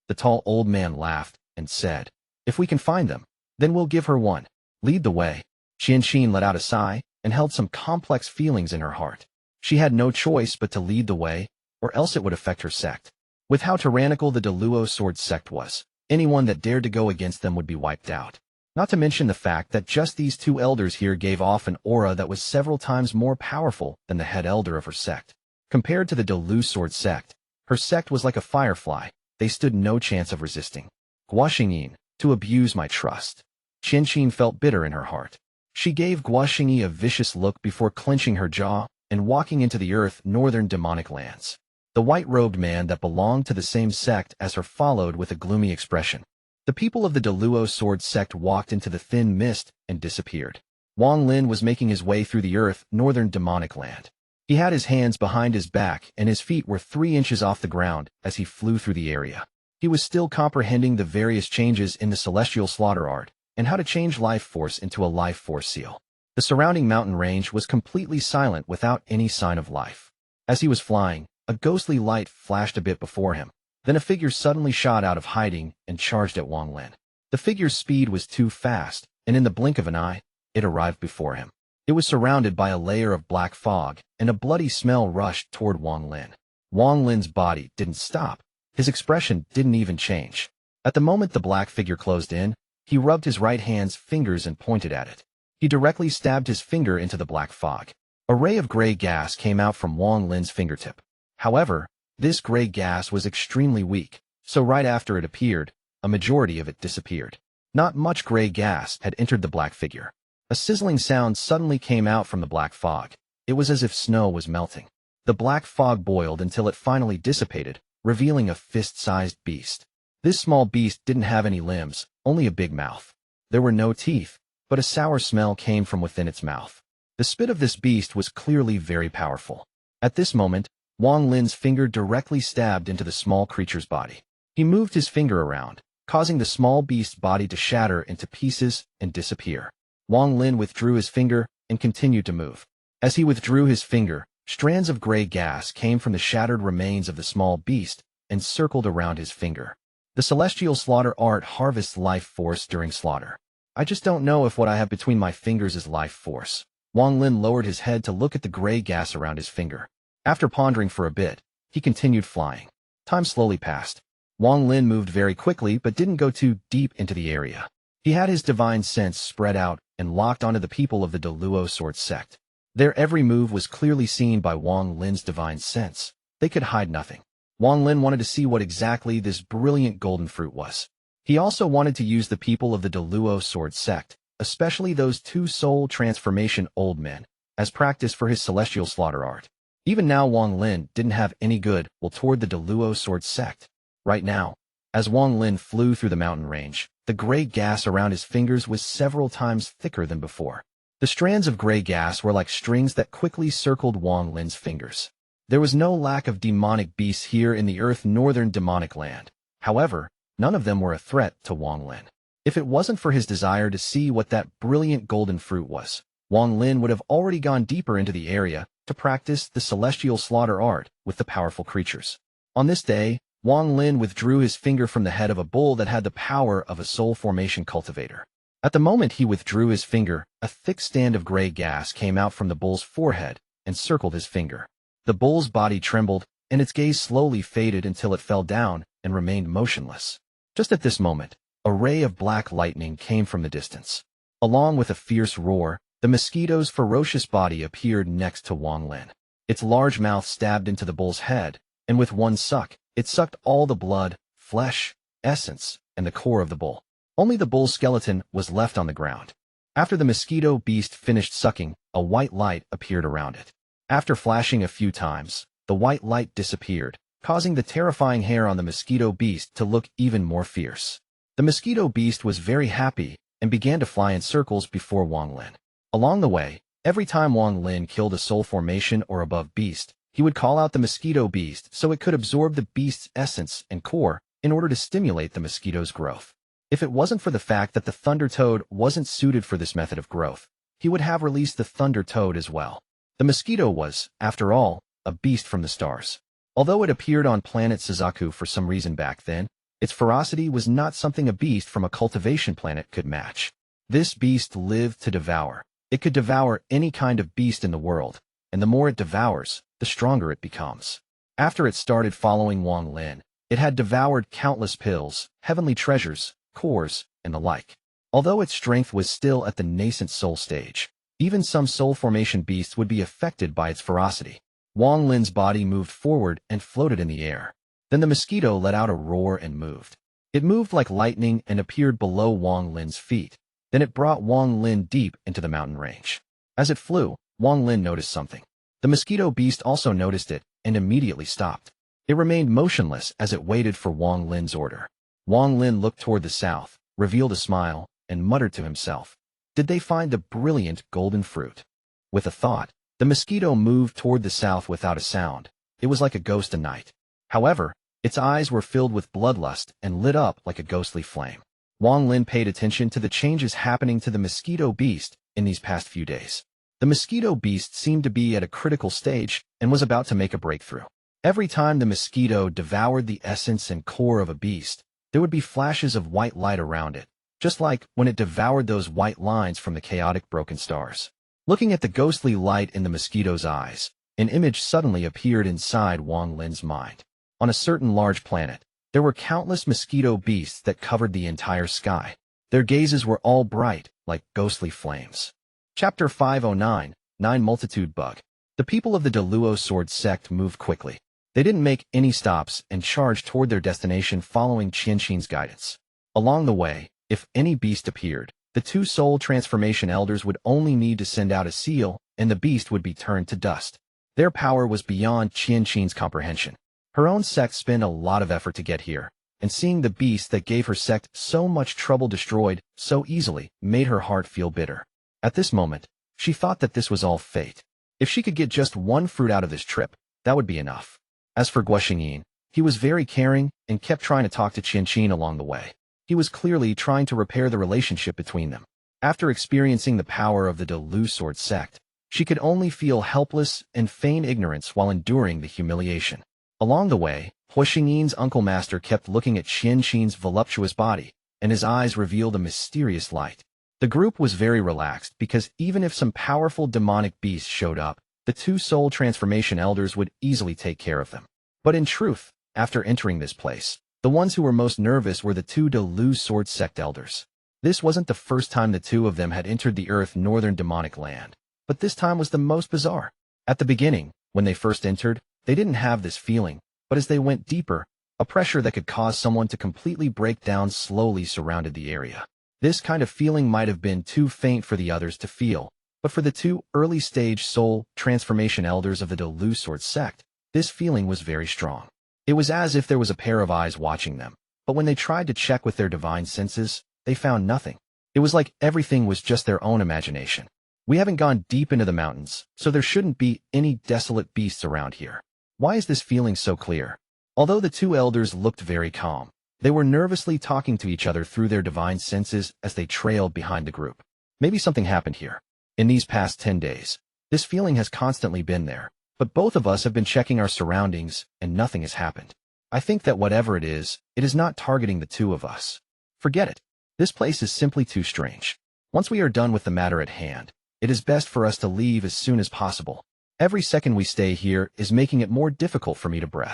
The tall old man laughed and said, "If we can find them, then we'll give her one. Lead the way." Qianxin let out a sigh and held some complex feelings in her heart. She had no choice but to lead the way, or else it would affect her sect. With how tyrannical the Luo Sword sect was, anyone that dared to go against them would be wiped out. Not to mention the fact that just these two elders here gave off an aura that was several times more powerful than the head elder of her sect. Compared to the Lu Sword sect, her sect was like a firefly. They stood no chance of resisting. Guoxingyi, to abuse my trust. Qianxin felt bitter in her heart. She gave Guoxingyi a vicious look before clenching her jaw and walking into the earth northern demonic lands. The white-robed man that belonged to the same sect as her followed with a gloomy expression. The people of the Luo Sword sect walked into the thin mist and disappeared. Wang Lin was making his way through the earth northern demonic land. He had his hands behind his back and his feet were 3 inches off the ground as he flew through the area. He was still comprehending the various changes in the celestial slaughter art and how to change life force into a life force seal. The surrounding mountain range was completely silent without any sign of life. As he was flying, a ghostly light flashed a bit before him. Then a figure suddenly shot out of hiding and charged at Wang Lin. The figure's speed was too fast, and in the blink of an eye, it arrived before him. It was surrounded by a layer of black fog, and a bloody smell rushed toward Wang Lin. Wang Lin's body didn't stop. His expression didn't even change. At the moment the black figure closed in, he rubbed his right hand's fingers and pointed at it. He directly stabbed his finger into the black fog. A ray of gray gas came out from Wang Lin's fingertip. However, this gray gas was extremely weak, so right after it appeared, a majority of it disappeared. Not much gray gas had entered the black figure. A sizzling sound suddenly came out from the black fog. It was as if snow was melting. The black fog boiled until it finally dissipated, revealing a fist-sized beast. This small beast didn't have any limbs, only a big mouth. There were no teeth, but a sour smell came from within its mouth. The spit of this beast was clearly very powerful. At this moment, Wang Lin's finger directly stabbed into the small creature's body. He moved his finger around, causing the small beast's body to shatter into pieces and disappear. Wang Lin withdrew his finger and continued to move. As he withdrew his finger, strands of gray gas came from the shattered remains of the small beast and circled around his finger. The celestial slaughter art harvests life force during slaughter. I just don't know if what I have between my fingers is life force. Wang Lin lowered his head to look at the gray gas around his finger. After pondering for a bit, he continued flying. Time slowly passed. Wang Lin moved very quickly but didn't go too deep into the area. He had his divine sense spread out and locked onto the people of the Luo Sword sect. Their every move was clearly seen by Wang Lin's divine sense. They could hide nothing. Wang Lin wanted to see what exactly this brilliant golden fruit was. He also wanted to use the people of the Luo Sword sect, especially those 2 soul transformation old men, as practice for his celestial slaughter art. Even now Wang Lin didn't have any good will toward the Luo Sword sect. Right now, as Wang Lin flew through the mountain range, the gray gas around his fingers was several times thicker than before. The strands of gray gas were like strings that quickly circled Wang Lin's fingers. There was no lack of demonic beasts here in the Earth Northern demonic land. However, none of them were a threat to Wang Lin. If it wasn't for his desire to see what that brilliant golden fruit was, Wang Lin would have already gone deeper into the area to practice the celestial slaughter art with the powerful creatures. On this day, Wang Lin withdrew his finger from the head of a bull that had the power of a soul formation cultivator. At the moment he withdrew his finger, a thick stand of gray gas came out from the bull's forehead and circled his finger. The bull's body trembled, and its gaze slowly faded until it fell down and remained motionless. Just at this moment, a ray of black lightning came from the distance. Along with a fierce roar, the mosquito's ferocious body appeared next to Wang Lin. Its large mouth stabbed into the bull's head, and with one suck, it sucked all the blood, flesh, essence, and the core of the bull. Only the bull's skeleton was left on the ground. After the mosquito beast finished sucking, a white light appeared around it. After flashing a few times, the white light disappeared, causing the terrifying hair on the mosquito beast to look even more fierce. The mosquito beast was very happy and began to fly in circles before Wang Lin. Along the way, every time Wang Lin killed a soul formation or above beast, he would call out the mosquito beast so it could absorb the beast's essence and core in order to stimulate the mosquito's growth. If it wasn't for the fact that the thunder toad wasn't suited for this method of growth, he would have released the thunder toad as well. The mosquito was, after all, a beast from the stars. Although it appeared on planet Suzaku for some reason back then, its ferocity was not something a beast from a cultivation planet could match. This beast lived to devour. It could devour any kind of beast in the world, and the more it devours, the stronger it becomes. After it started following Wang Lin, it had devoured countless pills, heavenly treasures, cores, and the like. Although its strength was still at the nascent soul stage, even some soul formation beasts would be affected by its ferocity. Wang Lin's body moved forward and floated in the air. Then the mosquito let out a roar and moved. It moved like lightning and appeared below Wang Lin's feet. Then it brought Wang Lin deep into the mountain range. As it flew, Wang Lin noticed something. The mosquito beast also noticed it and immediately stopped. It remained motionless as it waited for Wang Lin's order. Wang Lin looked toward the south, revealed a smile, and muttered to himself, "Did they find the brilliant golden fruit?" With a thought, the mosquito moved toward the south without a sound. It was like a ghost at night. However, its eyes were filled with bloodlust and lit up like a ghostly flame. Wang Lin paid attention to the changes happening to the mosquito beast in these past few days. The mosquito beast seemed to be at a critical stage and was about to make a breakthrough. Every time the mosquito devoured the essence and core of a beast, there would be flashes of white light around it, just like when it devoured those white lines from the chaotic broken stars. Looking at the ghostly light in the mosquito's eyes, an image suddenly appeared inside Wang Lin's mind. On a certain large planet, there were countless mosquito beasts that covered the entire sky. Their gazes were all bright, like ghostly flames. Chapter 509, 9 Multitude Bug. The people of the Deluo Sword Sect moved quickly. They didn't make any stops and charged toward their destination following Qianqin's guidance. Along the way, if any beast appeared, the two soul transformation elders would only need to send out a seal, and the beast would be turned to dust. Their power was beyond Qianqin's comprehension. Her own sect spent a lot of effort to get here, and seeing the beast that gave her sect so much trouble destroyed so easily made her heart feel bitter. At this moment, she thought that this was all fate. If she could get just one fruit out of this trip, that would be enough. As for Guoxingyin, he was very caring and kept trying to talk to Qianqin along the way. He was clearly trying to repair the relationship between them. After experiencing the power of the Deluo Sword Sect, she could only feel helpless and feign ignorance while enduring the humiliation. Along the way, Guoxingyin's uncle master kept looking at Qianqin's voluptuous body, and his eyes revealed a mysterious light. The group was very relaxed because even if some powerful demonic beasts showed up, the two soul transformation elders would easily take care of them. But in truth, after entering this place, the ones who were most nervous were the two Deluo Sword Sect elders. This wasn't the first time the two of them had entered the Earth Northern demonic land, but this time was the most bizarre. At the beginning, when they first entered, they didn't have this feeling, but as they went deeper, a pressure that could cause someone to completely break down slowly surrounded the area. This kind of feeling might have been too faint for the others to feel, but for the two early-stage soul transformation elders of the Deluo Sword Sect, this feeling was very strong. It was as if there was a pair of eyes watching them, but when they tried to check with their divine senses, they found nothing. It was like everything was just their own imagination. We haven't gone deep into the mountains, so there shouldn't be any desolate beasts around here. Why is this feeling so clear? Although the two elders looked very calm, they were nervously talking to each other through their divine senses as they trailed behind the group. Maybe something happened here. In these past 10 days, this feeling has constantly been there, but both of us have been checking our surroundings and nothing has happened. I think that whatever it is not targeting the two of us. Forget it. This place is simply too strange. Once we are done with the matter at hand, it is best for us to leave as soon as possible. Every second we stay here is making it more difficult for me to breathe.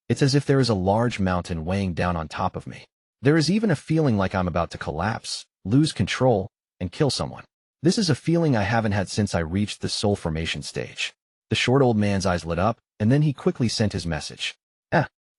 It's as if there is a large mountain weighing down on top of me. There is even a feeling like I'm about to collapse, lose control, and kill someone. This is a feeling I haven't had since I reached the soul formation stage. The short old man's eyes lit up, and then he quickly sent his message.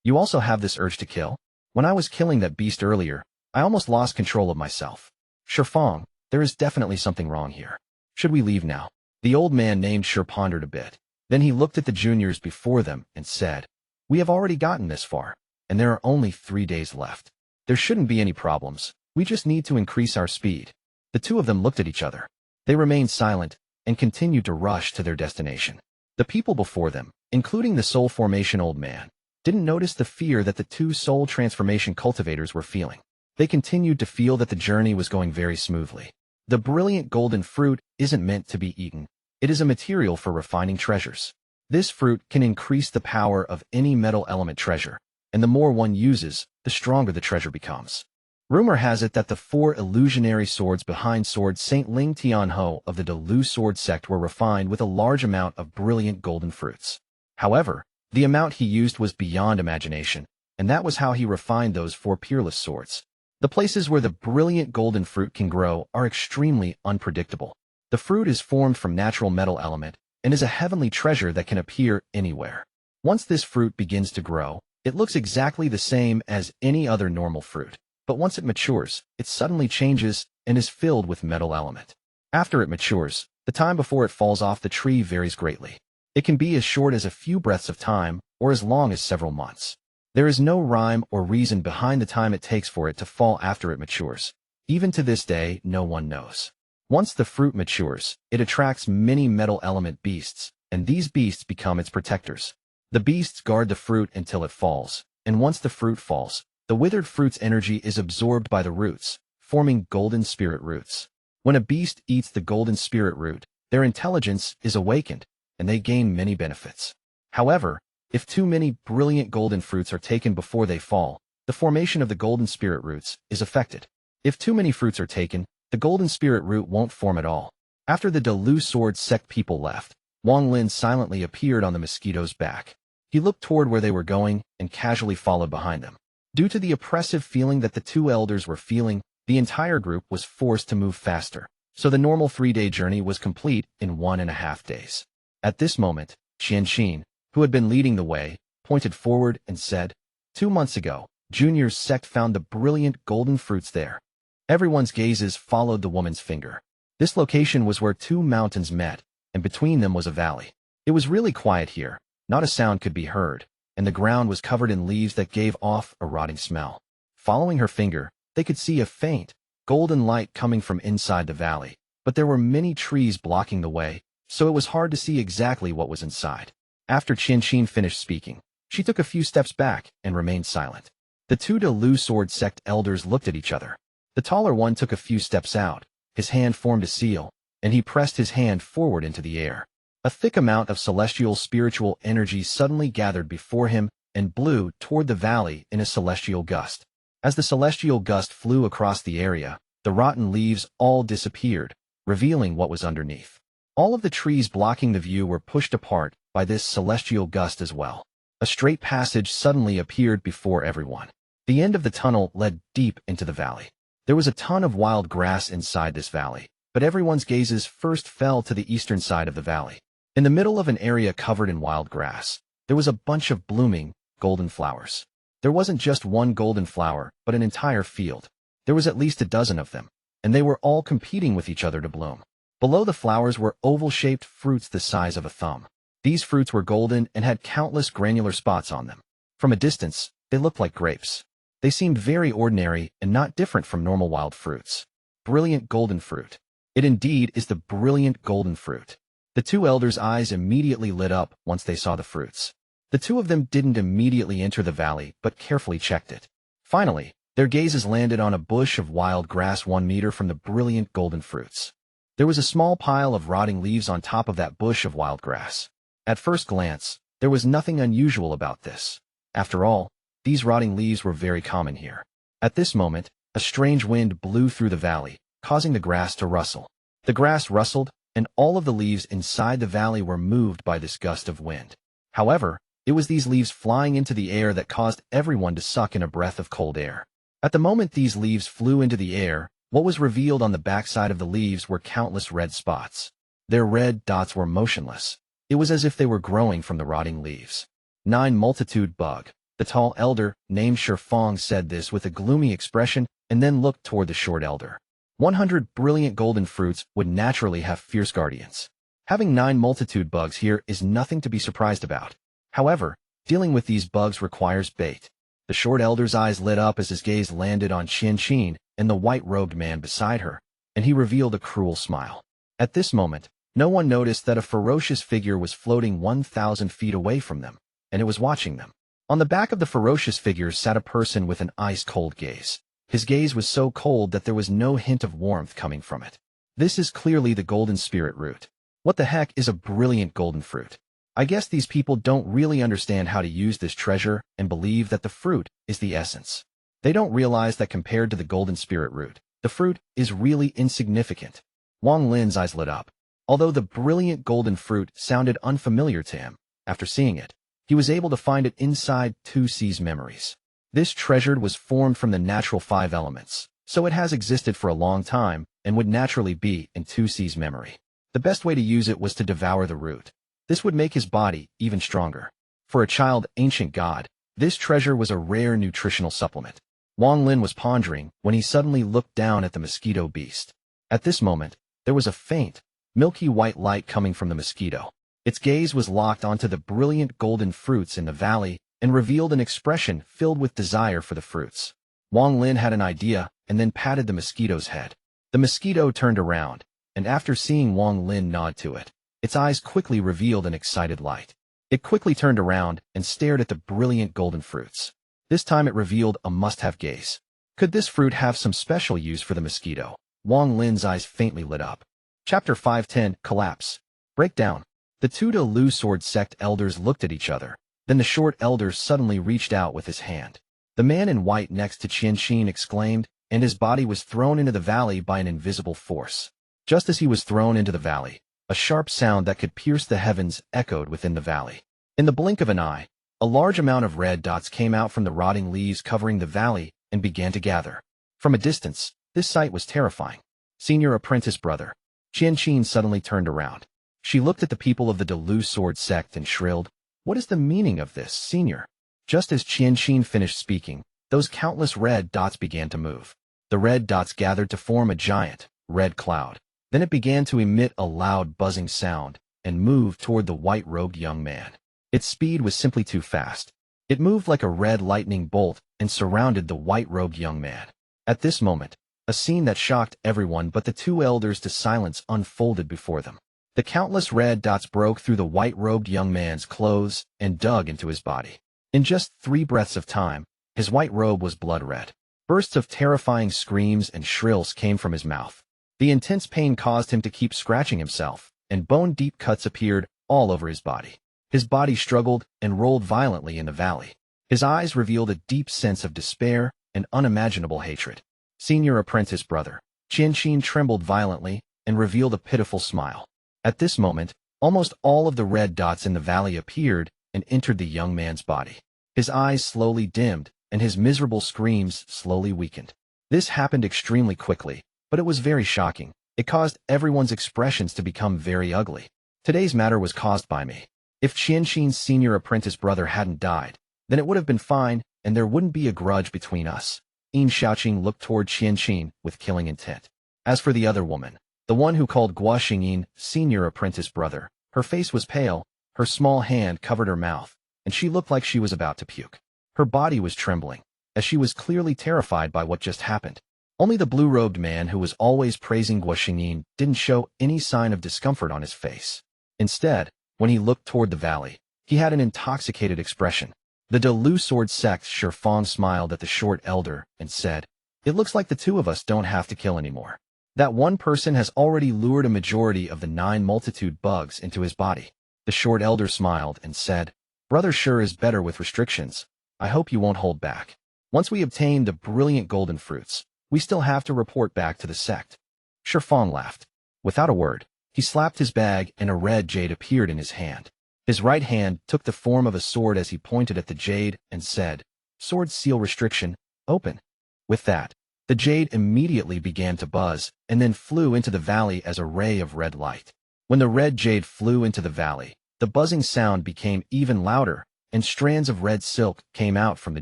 You also have this urge to kill? When I was killing that beast earlier, I almost lost control of myself. Feng, there is definitely something wrong here. Should we leave now? The old man named Shi pondered a bit. Then he looked at the juniors before them and said, We have already gotten this far, and there are only 3 days left. There shouldn't be any problems. We just need to increase our speed. The two of them looked at each other. They remained silent and continued to rush to their destination. The people before them, including the soul formation old man, didn't notice the fear that the two soul transformation cultivators were feeling. They continued to feel that the journey was going very smoothly. The brilliant golden fruit isn't meant to be eaten. It is a material for refining treasures. This fruit can increase the power of any metal element treasure, and the more one uses, the stronger the treasure becomes. Rumor has it that the 4 illusionary swords behind Sword Saint Ling Tianho of the Delu Sword Sect were refined with a large amount of brilliant golden fruits. However, the amount he used was beyond imagination, and that was how he refined those 4 peerless swords. The places where the brilliant golden fruit can grow are extremely unpredictable. The fruit is formed from natural metal element and is a heavenly treasure that can appear anywhere. Once this fruit begins to grow, it looks exactly the same as any other normal fruit, but once it matures, it suddenly changes and is filled with metal element. After it matures, the time before it falls off the tree varies greatly. It can be as short as a few breaths of time or as long as several months. There is no rhyme or reason behind the time it takes for it to fall after it matures. Even to this day, no one knows. Once the fruit matures, it attracts many metal element beasts, and these beasts become its protectors. The beasts guard the fruit until it falls, and once the fruit falls, the withered fruit's energy is absorbed by the roots, forming golden spirit roots. When a beast eats the golden spirit root, their intelligence is awakened, and they gain many benefits. However, if too many brilliant golden fruits are taken before they fall, the formation of the golden spirit roots is affected. If too many fruits are taken, the golden spirit root won't form at all. After the Delu Sword Sect people left, Wang Lin silently appeared on the mosquito's back. He looked toward where they were going and casually followed behind them. Due to the oppressive feeling that the two elders were feeling, the entire group was forced to move faster, so the normal 3-day journey was complete in 1.5 days. At this moment, Qianxin, who had been leading the way, pointed forward and said, 2 months ago, Junior's sect found the brilliant golden fruits there. Everyone's gazes followed the woman's finger. This location was where 2 mountains met, and between them was a valley. It was really quiet here, not a sound could be heard, and the ground was covered in leaves that gave off a rotting smell. Following her finger, they could see a faint, golden light coming from inside the valley, but there were many trees blocking the way, so it was hard to see exactly what was inside. After Qianxin finished speaking, she took a few steps back and remained silent. The 2 Delu Sword Sect elders looked at each other. The taller one took a few steps out, his hand formed a seal, and he pressed his hand forward into the air. A thick amount of celestial spiritual energy suddenly gathered before him and blew toward the valley in a celestial gust. As the celestial gust flew across the area, the rotten leaves all disappeared, revealing what was underneath. All of the trees blocking the view were pushed apart by this celestial gust as well. A straight passage suddenly appeared before everyone. The end of the tunnel led deep into the valley. There was a ton of wild grass inside this valley, but everyone's gazes first fell to the eastern side of the valley. In the middle of an area covered in wild grass, there was a bunch of blooming, golden flowers. There wasn't just one golden flower, but an entire field. There was at least a dozen of them, and they were all competing with each other to bloom. Below the flowers were oval-shaped fruits the size of a thumb. These fruits were golden and had countless granular spots on them. From a distance, they looked like grapes. They seemed very ordinary and not different from normal wild fruits. Brilliant golden fruit. It indeed is the brilliant golden fruit. The two elders' eyes immediately lit up once they saw the fruits. The two of them didn't immediately enter the valley, but carefully checked it. Finally, their gazes landed on a bush of wild grass 1 meter from the brilliant golden fruits. There was a small pile of rotting leaves on top of that bush of wild grass. At first glance, there was nothing unusual about this. After all, these rotting leaves were very common here. At this moment, a strange wind blew through the valley, causing the grass to rustle. The grass rustled, and all of the leaves inside the valley were moved by this gust of wind. However, it was these leaves flying into the air that caused everyone to suck in a breath of cold air. At the moment these leaves flew into the air, what was revealed on the backside of the leaves were countless red spots. Their red dots were motionless. It was as if they were growing from the rotting leaves. 9 multitude bug. The tall elder, named Feng, said this with a gloomy expression and then looked toward the short elder. 100 brilliant golden fruits would naturally have fierce guardians. Having 9 multitude bugs here is nothing to be surprised about. However, dealing with these bugs requires bait. The short elder's eyes lit up as his gaze landed on Qianqin and the white-robed man beside her, and he revealed a cruel smile. At this moment, no one noticed that a ferocious figure was floating 1,000 feet away from them, and it was watching them. On the back of the ferocious figure sat a person with an ice-cold gaze. His gaze was so cold that there was no hint of warmth coming from it. This is clearly the golden spirit root. What the heck is a brilliant golden fruit? I guess these people don't really understand how to use this treasure and believe that the fruit is the essence. They don't realize that compared to the golden spirit root, the fruit is really insignificant. Wang Lin's eyes lit up. Although the brilliant golden fruit sounded unfamiliar to him, after seeing it, he was able to find it inside 2C's memories. This treasure was formed from the natural 5 elements, so it has existed for a long time and would naturally be in 2C's memory. The best way to use it was to devour the root. This would make his body even stronger. For a child ancient god, this treasure was a rare nutritional supplement. Wang Lin was pondering when he suddenly looked down at the mosquito beast. At this moment, there was a faint, milky white light coming from the mosquito. Its gaze was locked onto the brilliant golden fruits in the valley and revealed an expression filled with desire for the fruits. Wang Lin had an idea and then patted the mosquito's head. The mosquito turned around, and after seeing Wang Lin nod to it, its eyes quickly revealed an excited light. It quickly turned around and stared at the brilliant golden fruits. This time it revealed a must-have gaze. Could this fruit have some special use for the mosquito? Wang Lin's eyes faintly lit up. Chapter 510, Collapse. Breakdown. The two Lu Sword Sect elders looked at each other. Then the short elder suddenly reached out with his hand. The man in white next to Qianqin exclaimed, and his body was thrown into the valley by an invisible force. Just as he was thrown into the valley, a sharp sound that could pierce the heavens echoed within the valley. In the blink of an eye, a large amount of red dots came out from the rotting leaves covering the valley and began to gather. From a distance, this sight was terrifying. Senior apprentice brother. Qianqin suddenly turned around. She looked at the people of the Lu Sword Sect and shrilled, "What is the meaning of this, senior?" Just as Qianqin finished speaking, those countless red dots began to move. The red dots gathered to form a giant, red cloud. Then it began to emit a loud buzzing sound and moved toward the white-robed young man. Its speed was simply too fast. It moved like a red lightning bolt and surrounded the white-robed young man. At this moment, a scene that shocked everyone but the two elders to silence unfolded before them. The countless red dots broke through the white-robed young man's clothes and dug into his body. In just 3 breaths of time, his white robe was blood red. Bursts of terrifying screams and shrills came from his mouth. The intense pain caused him to keep scratching himself, and bone-deep cuts appeared all over his body. His body struggled and rolled violently in the valley. His eyes revealed a deep sense of despair and unimaginable hatred. Senior apprentice brother. Qianqin trembled violently and revealed a pitiful smile. At this moment, almost all of the red dots in the valley appeared and entered the young man's body. His eyes slowly dimmed, and his miserable screams slowly weakened. This happened extremely quickly, but it was very shocking. It caused everyone's expressions to become very ugly. Today's matter was caused by me. If Qianqin's senior apprentice brother hadn't died, then it would have been fine, and there wouldn't be a grudge between us. Yin Shaoqing looked toward Qianqin with killing intent. As for the other woman, the one who called Guo Xingyin senior apprentice brother, her face was pale, her small hand covered her mouth, and she looked like she was about to puke. Her body was trembling. as she was clearly terrified by what just happened. Only the blue-robed man who was always praising Guoxingyin didn't show any sign of discomfort on his face. Instead, when he looked toward the valley, he had an intoxicated expression. The Lu Sword Sect's Shi Feng smiled at the short elder and said, "It looks like the two of us don't have to kill anymore. That one person has already lured a majority of the 9 multitude bugs into his body." The short elder smiled and said, "Brother sure is better with restrictions. I hope you won't hold back. Once we obtain the brilliant golden fruits, we still have to report back to the sect." Shi Feng laughed. Without a word, he slapped his bag and a red jade appeared in his hand. His right hand took the form of a sword as he pointed at the jade and said, "Sword seal restriction, open." With that, the jade immediately began to buzz and then flew into the valley as a ray of red light. When the red jade flew into the valley, the buzzing sound became even louder, and strands of red silk came out from the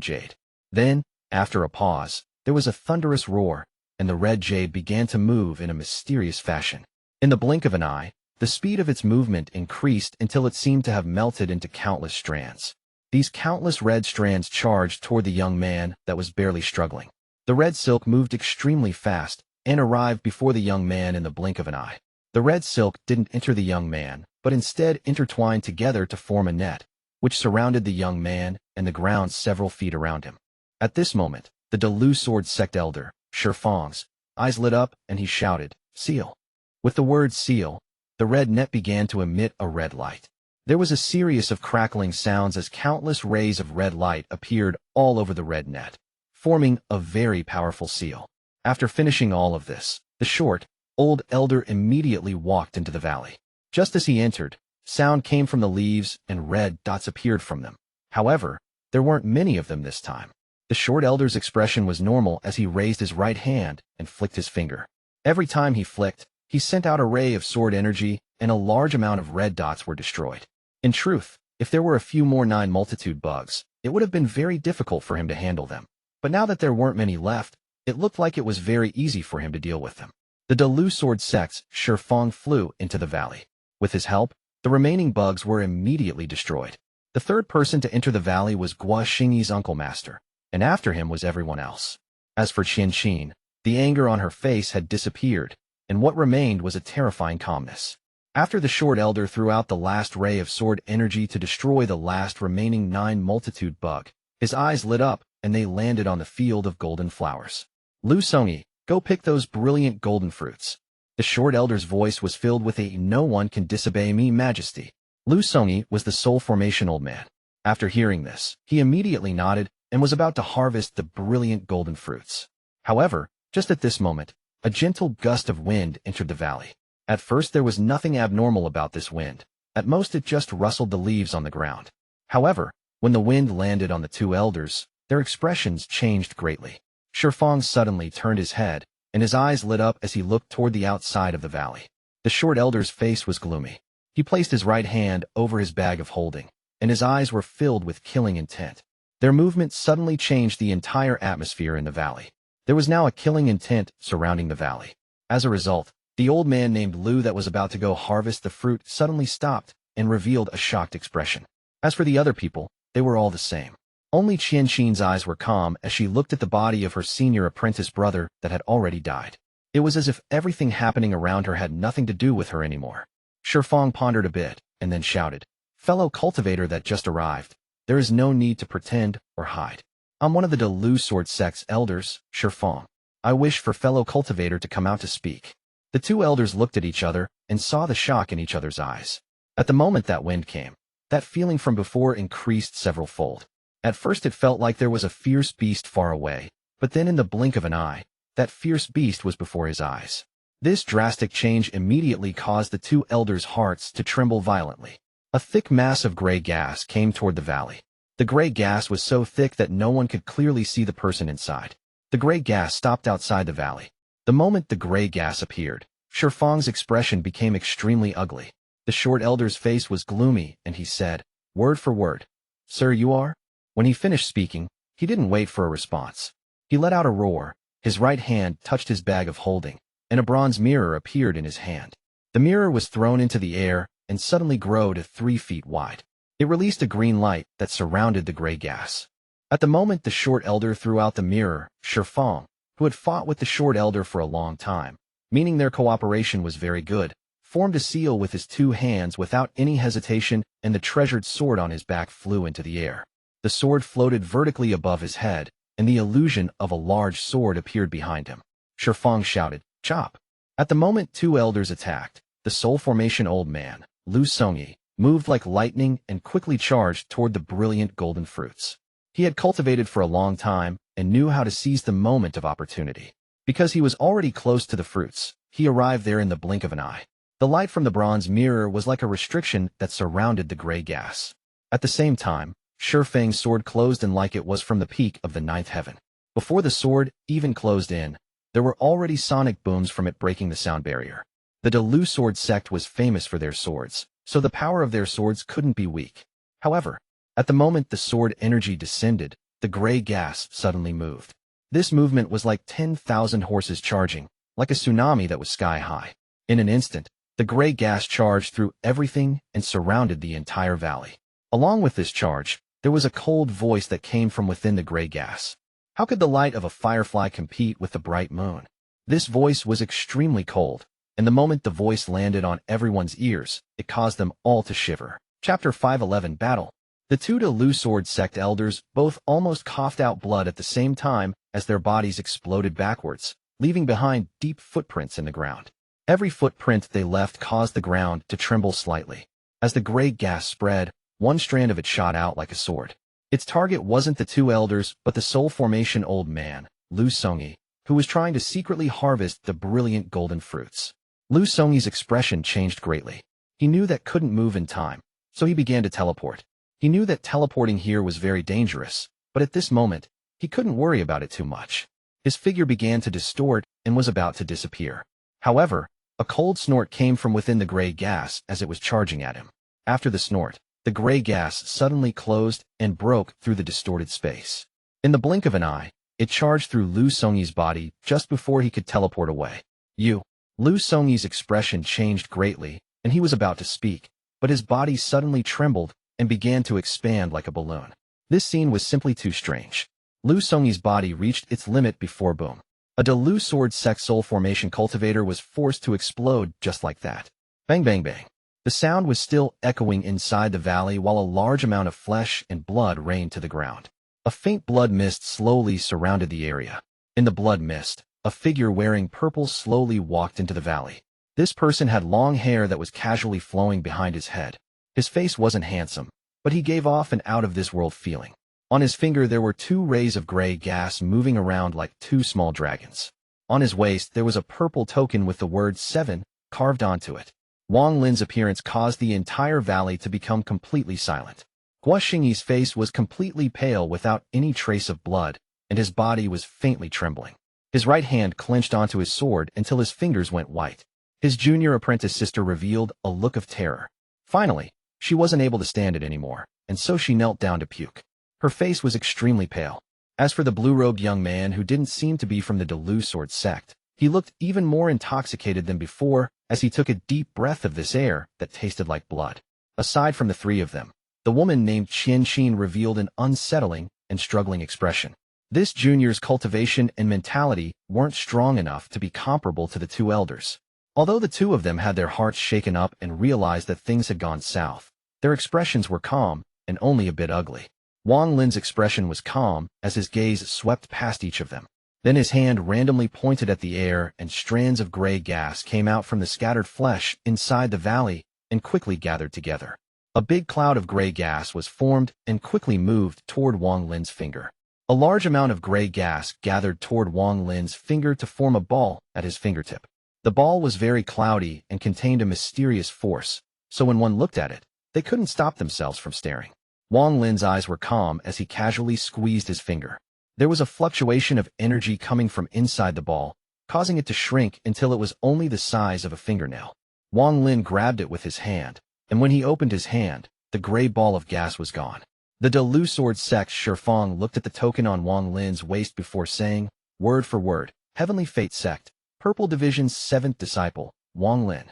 jade. Then, after a pause, there was a thunderous roar, and the red jade began to move in a mysterious fashion. In the blink of an eye, the speed of its movement increased until it seemed to have melted into countless strands. These countless red strands charged toward the young man that was barely struggling. The red silk moved extremely fast and arrived before the young man in the blink of an eye. The red silk didn't enter the young man, but instead intertwined together to form a net, which surrounded the young man and the ground several feet around him. At this moment, the Lu Sword Sect elder, Shi Feng's, eyes lit up and he shouted, "Seal." With the word seal, the red net began to emit a red light. There was a series of crackling sounds as countless rays of red light appeared all over the red net, forming a very powerful seal. After finishing all of this, the short, old elder immediately walked into the valley. Just as he entered, sound came from the leaves and red dots appeared from them. However, there weren't many of them this time. The short elder's expression was normal as he raised his right hand and flicked his finger. Every time he flicked, he sent out a ray of sword energy and a large amount of red dots were destroyed. In truth, if there were a few more 9 multitude bugs, it would have been very difficult for him to handle them. But now that there weren't many left, it looked like it was very easy for him to deal with them. The Lu Sword Sect's Shi Feng flew into the valley. With his help, the remaining bugs were immediately destroyed. The third person to enter the valley was Guoxingyi's uncle master, and after him was everyone else. As for Qianqin, the anger on her face had disappeared, and what remained was a terrifying calmness. After the short elder threw out the last ray of sword energy to destroy the last remaining 9 multitude bug, his eyes lit up and they landed on the field of golden flowers. "Lu Songyi, go pick those brilliant golden fruits." The short elder's voice was filled with a "no one can disobey me" majesty. Lu Songyi was the soul formation old man. After hearing this, he immediately nodded and was about to harvest the brilliant golden fruits. However, just at this moment, a gentle gust of wind entered the valley. At first there was nothing abnormal about this wind. At most it just rustled the leaves on the ground. However, when the wind landed on the 2 elders, their expressions changed greatly. Shi Feng suddenly turned his head, and his eyes lit up as he looked toward the outside of the valley. The short elder's face was gloomy. He placed his right hand over his bag of holding, and his eyes were filled with killing intent. Their movement suddenly changed the entire atmosphere in the valley. There was now a killing intent surrounding the valley. As a result, the old man named Lu that was about to go harvest the fruit suddenly stopped and revealed a shocked expression. As for the other people, they were all the same. Only Qianqin's eyes were calm as she looked at the body of her senior apprentice brother that had already died. It was as if everything happening around her had nothing to do with her anymore. Shi Feng pondered a bit and then shouted, "Fellow cultivator that just arrived, there is no need to pretend or hide. I'm one of the Lu Sword Sect's elders, Shi Feng. I wish for fellow cultivator to come out to speak." The 2 elders looked at each other and saw the shock in each other's eyes. At the moment that wind came, that feeling from before increased several-fold. At first it felt like there was a fierce beast far away, but then in the blink of an eye, that fierce beast was before his eyes. This drastic change immediately caused the 2 elders' hearts to tremble violently. A thick mass of gray gas came toward the valley. The gray gas was so thick that no one could clearly see the person inside. The gray gas stopped outside the valley. The moment the gray gas appeared, Shi Feng's expression became extremely ugly. The short elder's face was gloomy, and he said, word for word, "Sir, you are?" When he finished speaking, he didn't wait for a response. He let out a roar, his right hand touched his bag of holding, and a bronze mirror appeared in his hand. The mirror was thrown into the air and suddenly grew to 3 feet wide. It released a green light that surrounded the gray gas. At the moment the Short Elder threw out the mirror, Feng, who had fought with the Short Elder for a long time, meaning their cooperation was very good, formed a seal with his 2 hands without any hesitation, and the treasured sword on his back flew into the air. The sword floated vertically above his head, and the illusion of a large sword appeared behind him. Feng shouted, "Chop!" At the moment 2 elders attacked, the Soul Formation old man, Lu Songyi, moved like lightning and quickly charged toward the brilliant golden fruits. He had cultivated for a long time and knew how to seize the moment of opportunity. Because he was already close to the fruits, he arrived there in the blink of an eye. The light from the bronze mirror was like a restriction that surrounded the gray gas. At the same time, Feng's sword closed in like it was from the peak of the 9th heaven. Before the sword even closed in, there were already sonic booms from it breaking the sound barrier. The Delu sword sect was famous for their swords, so the power of their swords couldn't be weak. However, at the moment the sword energy descended, the gray gas suddenly moved. This movement was like 10,000 horses charging, like a tsunami that was sky-high. In an instant, the gray gas charged through everything and surrounded the entire valley. Along with this charge, there was a cold voice that came from within the gray gas. How could the light of a firefly compete with the bright moon? This voice was extremely cold, and the moment the voice landed on everyone's ears, it caused them all to shiver. Chapter 511 Battle. The 2 Delu sword sect elders both almost coughed out blood at the same time as their bodies exploded backwards, leaving behind deep footprints in the ground. Every footprint they left caused the ground to tremble slightly. As the gray gas spread, one strand of it shot out like a sword. Its target wasn't the 2 elders but the Soul Formation old man, Lu Songyi, who was trying to secretly harvest the brilliant golden fruits. Lu Songyi's expression changed greatly. He knew that couldn't move in time, so he began to teleport. He knew that teleporting here was very dangerous, but at this moment, he couldn't worry about it too much. His figure began to distort and was about to disappear. However, a cold snort came from within the gray gas as it was charging at him. After the snort, the gray gas suddenly closed and broke through the distorted space. In the blink of an eye, it charged through Lu Songyi's body just before he could teleport away. Lu Songyi's expression changed greatly, and he was about to speak, but his body suddenly trembled and began to expand like a balloon. This scene was simply too strange. Lu Songyi's body reached its limit before boom. A Delu sword sect soul formation cultivator was forced to explode just like that. Bang bang bang. The sound was still echoing inside the valley while a large amount of flesh and blood rained to the ground. A faint blood mist slowly surrounded the area. In the blood mist, a figure wearing purple slowly walked into the valley. This person had long hair that was casually flowing behind his head. His face wasn't handsome, but he gave off an out-of-this-world feeling. On his finger there were 2 rays of gray gas moving around like 2 small dragons. On his waist there was a purple token with the word 7 carved onto it. Wang Lin's appearance caused the entire valley to become completely silent. Gua Xingyi's face was completely pale without any trace of blood, and his body was faintly trembling. His right hand clenched onto his sword until his fingers went white. His junior apprentice sister revealed a look of terror. Finally, she wasn't able to stand it anymore, and so she knelt down to puke. Her face was extremely pale. As for the blue-robed young man who didn't seem to be from the Delu sword sect, he looked even more intoxicated than before as he took a deep breath of this air that tasted like blood. Aside from the 3 of them, the woman named Qian Xin revealed an unsettling and struggling expression. This junior's cultivation and mentality weren't strong enough to be comparable to the 2 elders. Although the 2 of them had their hearts shaken up and realized that things had gone south, their expressions were calm and only a bit ugly. Wang Lin's expression was calm as his gaze swept past each of them. Then his hand randomly pointed at the air and strands of gray gas came out from the scattered flesh inside the valley and quickly gathered together. A big cloud of gray gas was formed and quickly moved toward Wang Lin's finger. A large amount of gray gas gathered toward Wang Lin's finger to form a ball at his fingertip. The ball was very cloudy and contained a mysterious force, so when one looked at it, they couldn't stop themselves from staring. Wang Lin's eyes were calm as he casually squeezed his finger. There was a fluctuation of energy coming from inside the ball, causing it to shrink until it was only the size of a fingernail. Wang Lin grabbed it with his hand, and when he opened his hand, the gray ball of gas was gone. The Delu sword sect Feng looked at the token on Wang Lin's waist before saying, word for word, Heavenly Fate Sect, Purple Division's 7th disciple, Wang Lin.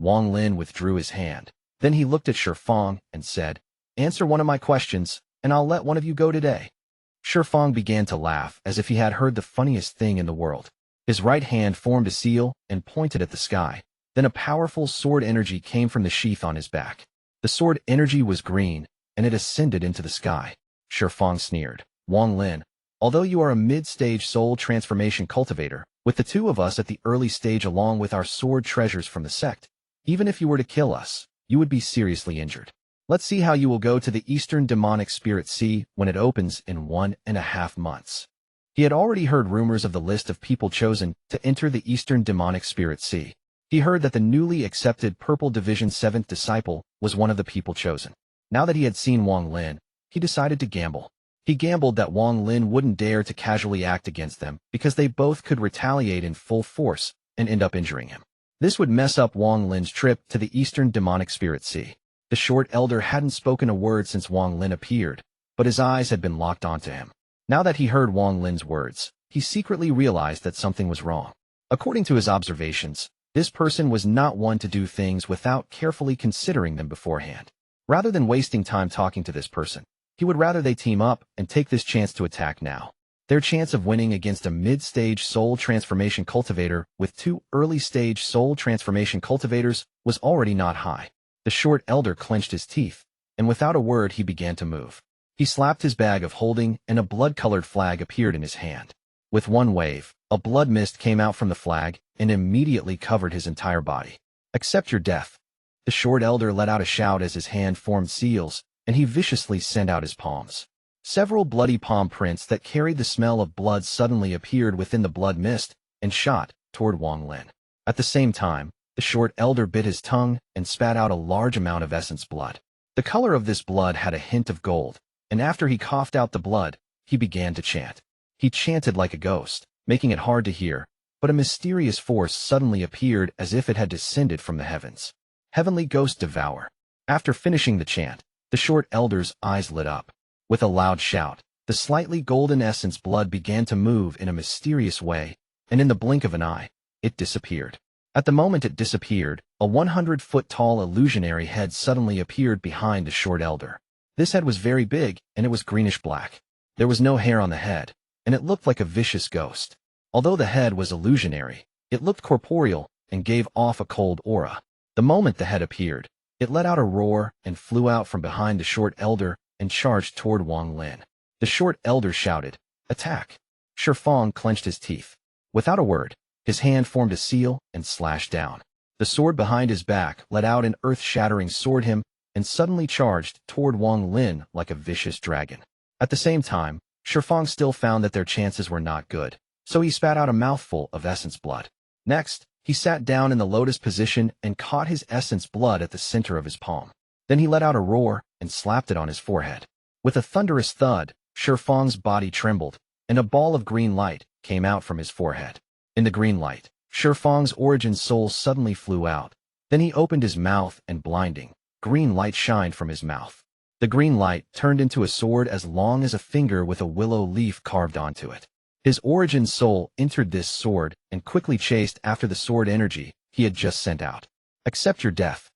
Wang Lin withdrew his hand. Then he looked at Feng and said, answer one of my questions, and I'll let one of you go today. Feng began to laugh as if he had heard the funniest thing in the world. His right hand formed a seal and pointed at the sky. Then a powerful sword energy came from the sheath on his back. The sword energy was green, and it ascended into the sky. Feng sneered. Wang Lin, although you are a mid-stage soul transformation cultivator, with the two of us at the early stage along with our sword treasures from the sect, even if you were to kill us, you would be seriously injured. Let's see how you will go to the Eastern Demonic Spirit Sea when it opens in 1.5 months. He had already heard rumors of the list of people chosen to enter the Eastern Demonic Spirit Sea. He heard that the newly accepted Purple Division 7th Disciple was one of the people chosen. Now that he had seen Wang Lin, he decided to gamble. He gambled that Wang Lin wouldn't dare to casually act against them because they both could retaliate in full force and end up injuring him. This would mess up Wang Lin's trip to the Eastern Demonic Spirit Sea. The short elder hadn't spoken a word since Wang Lin appeared, but his eyes had been locked onto him. Now that he heard Wang Lin's words, he secretly realized that something was wrong. According to his observations, this person was not one to do things without carefully considering them beforehand. Rather than wasting time talking to this person, he would rather they team up and take this chance to attack now. Their chance of winning against a mid-stage soul transformation cultivator with two early-stage soul transformation cultivators was already not high. The short elder clenched his teeth, and without a word he began to move. He slapped his bag of holding, and a blood-colored flag appeared in his hand. With one wave, a blood mist came out from the flag and immediately covered his entire body. Accept your death. The short elder let out a shout as his hand formed seals, and he viciously sent out his palms. Several bloody palm prints that carried the smell of blood suddenly appeared within the blood mist and shot toward Wang Lin. At the same time, the short elder bit his tongue and spat out a large amount of essence blood. The color of this blood had a hint of gold, and after he coughed out the blood, he began to chant. He chanted like a ghost, making it hard to hear, but a mysterious force suddenly appeared as if it had descended from the heavens. Heavenly Ghost Devour. After finishing the chant, the short elder's eyes lit up. With a loud shout, the slightly golden essence blood began to move in a mysterious way, and in the blink of an eye, it disappeared. At the moment it disappeared, a 100-foot-tall illusionary head suddenly appeared behind the short elder. This head was very big, and it was greenish-black. There was no hair on the head, and it looked like a vicious ghost. Although the head was illusionary, it looked corporeal and gave off a cold aura. The moment the head appeared, it let out a roar and flew out from behind the short elder and charged toward Wang Lin. The short elder shouted, "Attack!" Feng clenched his teeth. Without a word, his hand formed a seal and slashed down. The sword behind his back let out an earth-shattering sword hymn and suddenly charged toward Wang Lin like a vicious dragon. At the same time, Feng still found that their chances were not good, so he spat out a mouthful of essence blood. Next, he sat down in the lotus position and caught his essence blood at the center of his palm. Then he let out a roar and slapped it on his forehead. With a thunderous thud, Feng's body trembled, and a ball of green light came out from his forehead. In the green light, Feng's origin soul suddenly flew out. Then he opened his mouth and blinding, green light shined from his mouth. The green light turned into a sword as long as a finger with a willow leaf carved onto it. His origin soul entered this sword and quickly chased after the sword energy he had just sent out. Accept your death.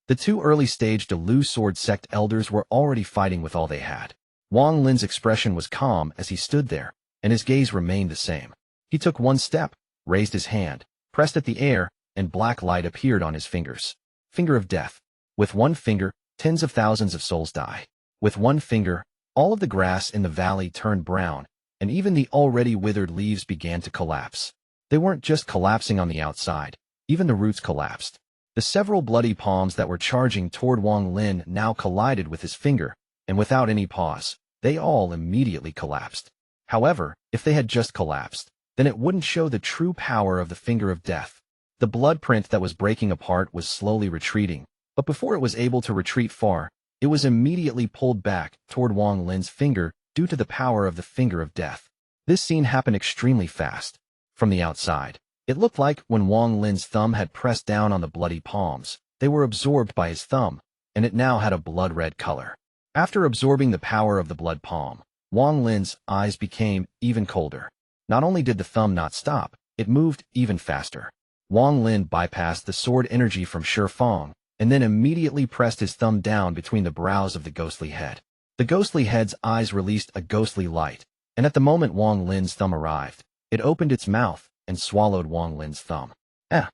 The two early-stage Delu Sword Sect elders were already fighting with all they had. Wang Lin's expression was calm as he stood there, and his gaze remained the same. He took one step, raised his hand, pressed at the air, and black light appeared on his fingers. Finger of Death. With one finger, tens of thousands of souls die. With one finger, all of the grass in the valley turned brown, and even the already withered leaves began to collapse. They weren't just collapsing on the outside, even the roots collapsed. The several bloody palms that were charging toward Wang Lin now collided with his finger, and without any pause, they all immediately collapsed. However, if they had just collapsed, then it wouldn't show the true power of the Finger of Death. The blood print that was breaking apart was slowly retreating, but before it was able to retreat far, it was immediately pulled back toward Wang Lin's finger due to the power of the Finger of Death. This scene happened extremely fast. From the outside, it looked like when Wang Lin's thumb had pressed down on the bloody palms, they were absorbed by his thumb, and it now had a blood-red color. After absorbing the power of the blood palm, Wang Lin's eyes became even colder. Not only did the thumb not stop, it moved even faster. Wang Lin bypassed the sword energy from Feng, and then immediately pressed his thumb down between the brows of the ghostly head. The ghostly head's eyes released a ghostly light, and at the moment Wang Lin's thumb arrived, it opened its mouth and swallowed Wang Lin's thumb. Eh.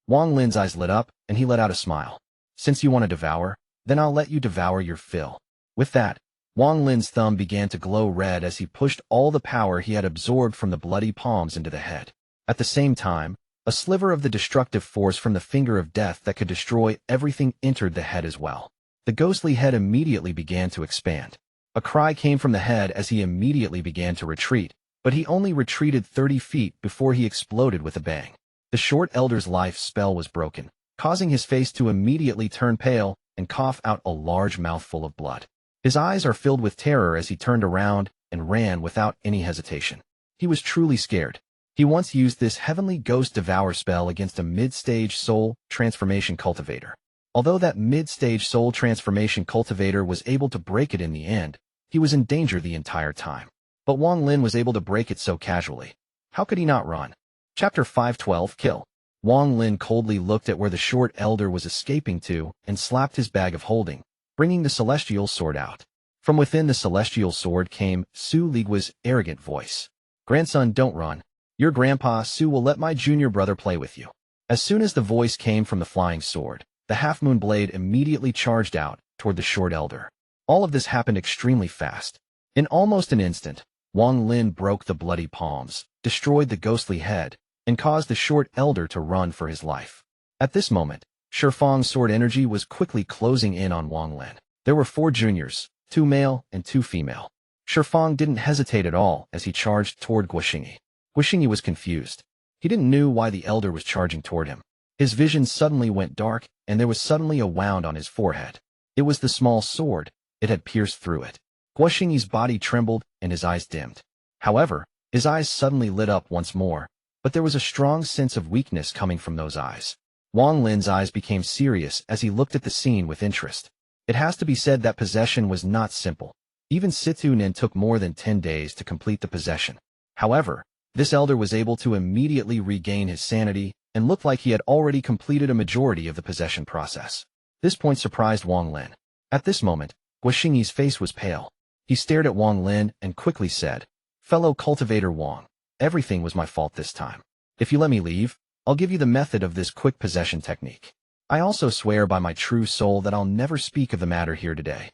Wang Lin's eyes lit up, and he let out a smile. Since you want to devour, then I'll let you devour your fill. With that, Wang Lin's thumb began to glow red as he pushed all the power he had absorbed from the bloody palms into the head. At the same time, a sliver of the destructive force from the finger of death that could destroy everything entered the head as well. The ghostly head immediately began to expand. A cry came from the head as he immediately began to retreat, but he only retreated 30 feet before he exploded with a bang. The short elder's life spell was broken, causing his face to immediately turn pale and cough out a large mouthful of blood. His eyes are filled with terror as he turned around and ran without any hesitation. He was truly scared. He once used this heavenly ghost devour spell against a mid-stage soul transformation cultivator. Although that mid-stage soul transformation cultivator was able to break it in the end, he was in danger the entire time. But Wang Lin was able to break it so casually. How could he not run? Chapter 512 Kill. Wang Lin coldly looked at where the short elder was escaping to and slapped his bag of holding, bringing the celestial sword out. From within the celestial sword came Su Ligua's arrogant voice. Grandson, don't run. Your grandpa Su will let my junior brother play with you. As soon as the voice came from the flying sword, the half-moon blade immediately charged out toward the short elder. All of this happened extremely fast. In almost an instant, Wang Lin broke the bloody palms, destroyed the ghostly head, and caused the short elder to run for his life. At this moment, Shi Feng's sword energy was quickly closing in on Wang Lin. There were 4 juniors, 2 male and 2 female. Shi Feng didn't hesitate at all as he charged toward Guoxingyi. Guoxingyi was confused. He didn't know why the elder was charging toward him. His vision suddenly went dark, and there was suddenly a wound on his forehead. It was the small sword. It had pierced through it. Guoxingyi's body trembled, and his eyes dimmed. However, his eyes suddenly lit up once more, but there was a strong sense of weakness coming from those eyes. Wang Lin's eyes became serious as he looked at the scene with interest. It has to be said that possession was not simple. Even Situ Nin took more than 10 days to complete the possession. However, this elder was able to immediately regain his sanity and looked like he had already completed a majority of the possession process. This point surprised Wang Lin. At this moment, Guoxingyi's face was pale. He stared at Wang Lin and quickly said, "Fellow cultivator Wang, everything was my fault this time. If you let me leave, I'll give you the method of this quick possession technique. I also swear by my true soul that I'll never speak of the matter here today."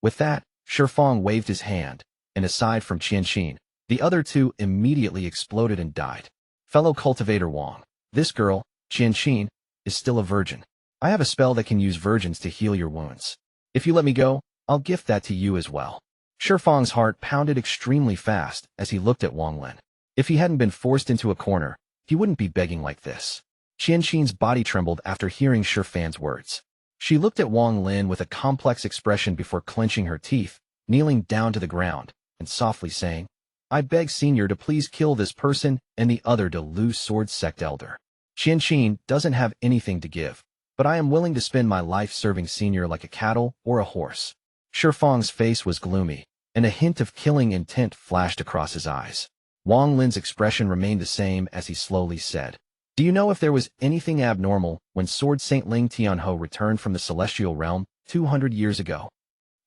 With that, Shi Feng waved his hand, and aside from Qianxin, the other 2 immediately exploded and died. Fellow cultivator Wang, this girl, Qianxin, is still a virgin. I have a spell that can use virgins to heal your wounds. If you let me go, I'll gift that to you as well. Shi Feng's heart pounded extremely fast as he looked at Wang Lin. If he hadn't been forced into a corner, he wouldn't be begging like this. Qianxin's body trembled after hearing Shi Feng's words. She looked at Wang Lin with a complex expression before clenching her teeth, kneeling down to the ground, and softly saying, "I beg Senior to please kill this person and the other to lose Sword Sect Elder. Qianxin doesn't have anything to give, but I am willing to spend my life serving Senior like a cattle or a horse." Shi Feng's face was gloomy, and a hint of killing intent flashed across his eyes. Wang Lin's expression remained the same as he slowly said, "Do you know if there was anything abnormal when Sword Saint Ling Tianho returned from the Celestial Realm 200 years ago?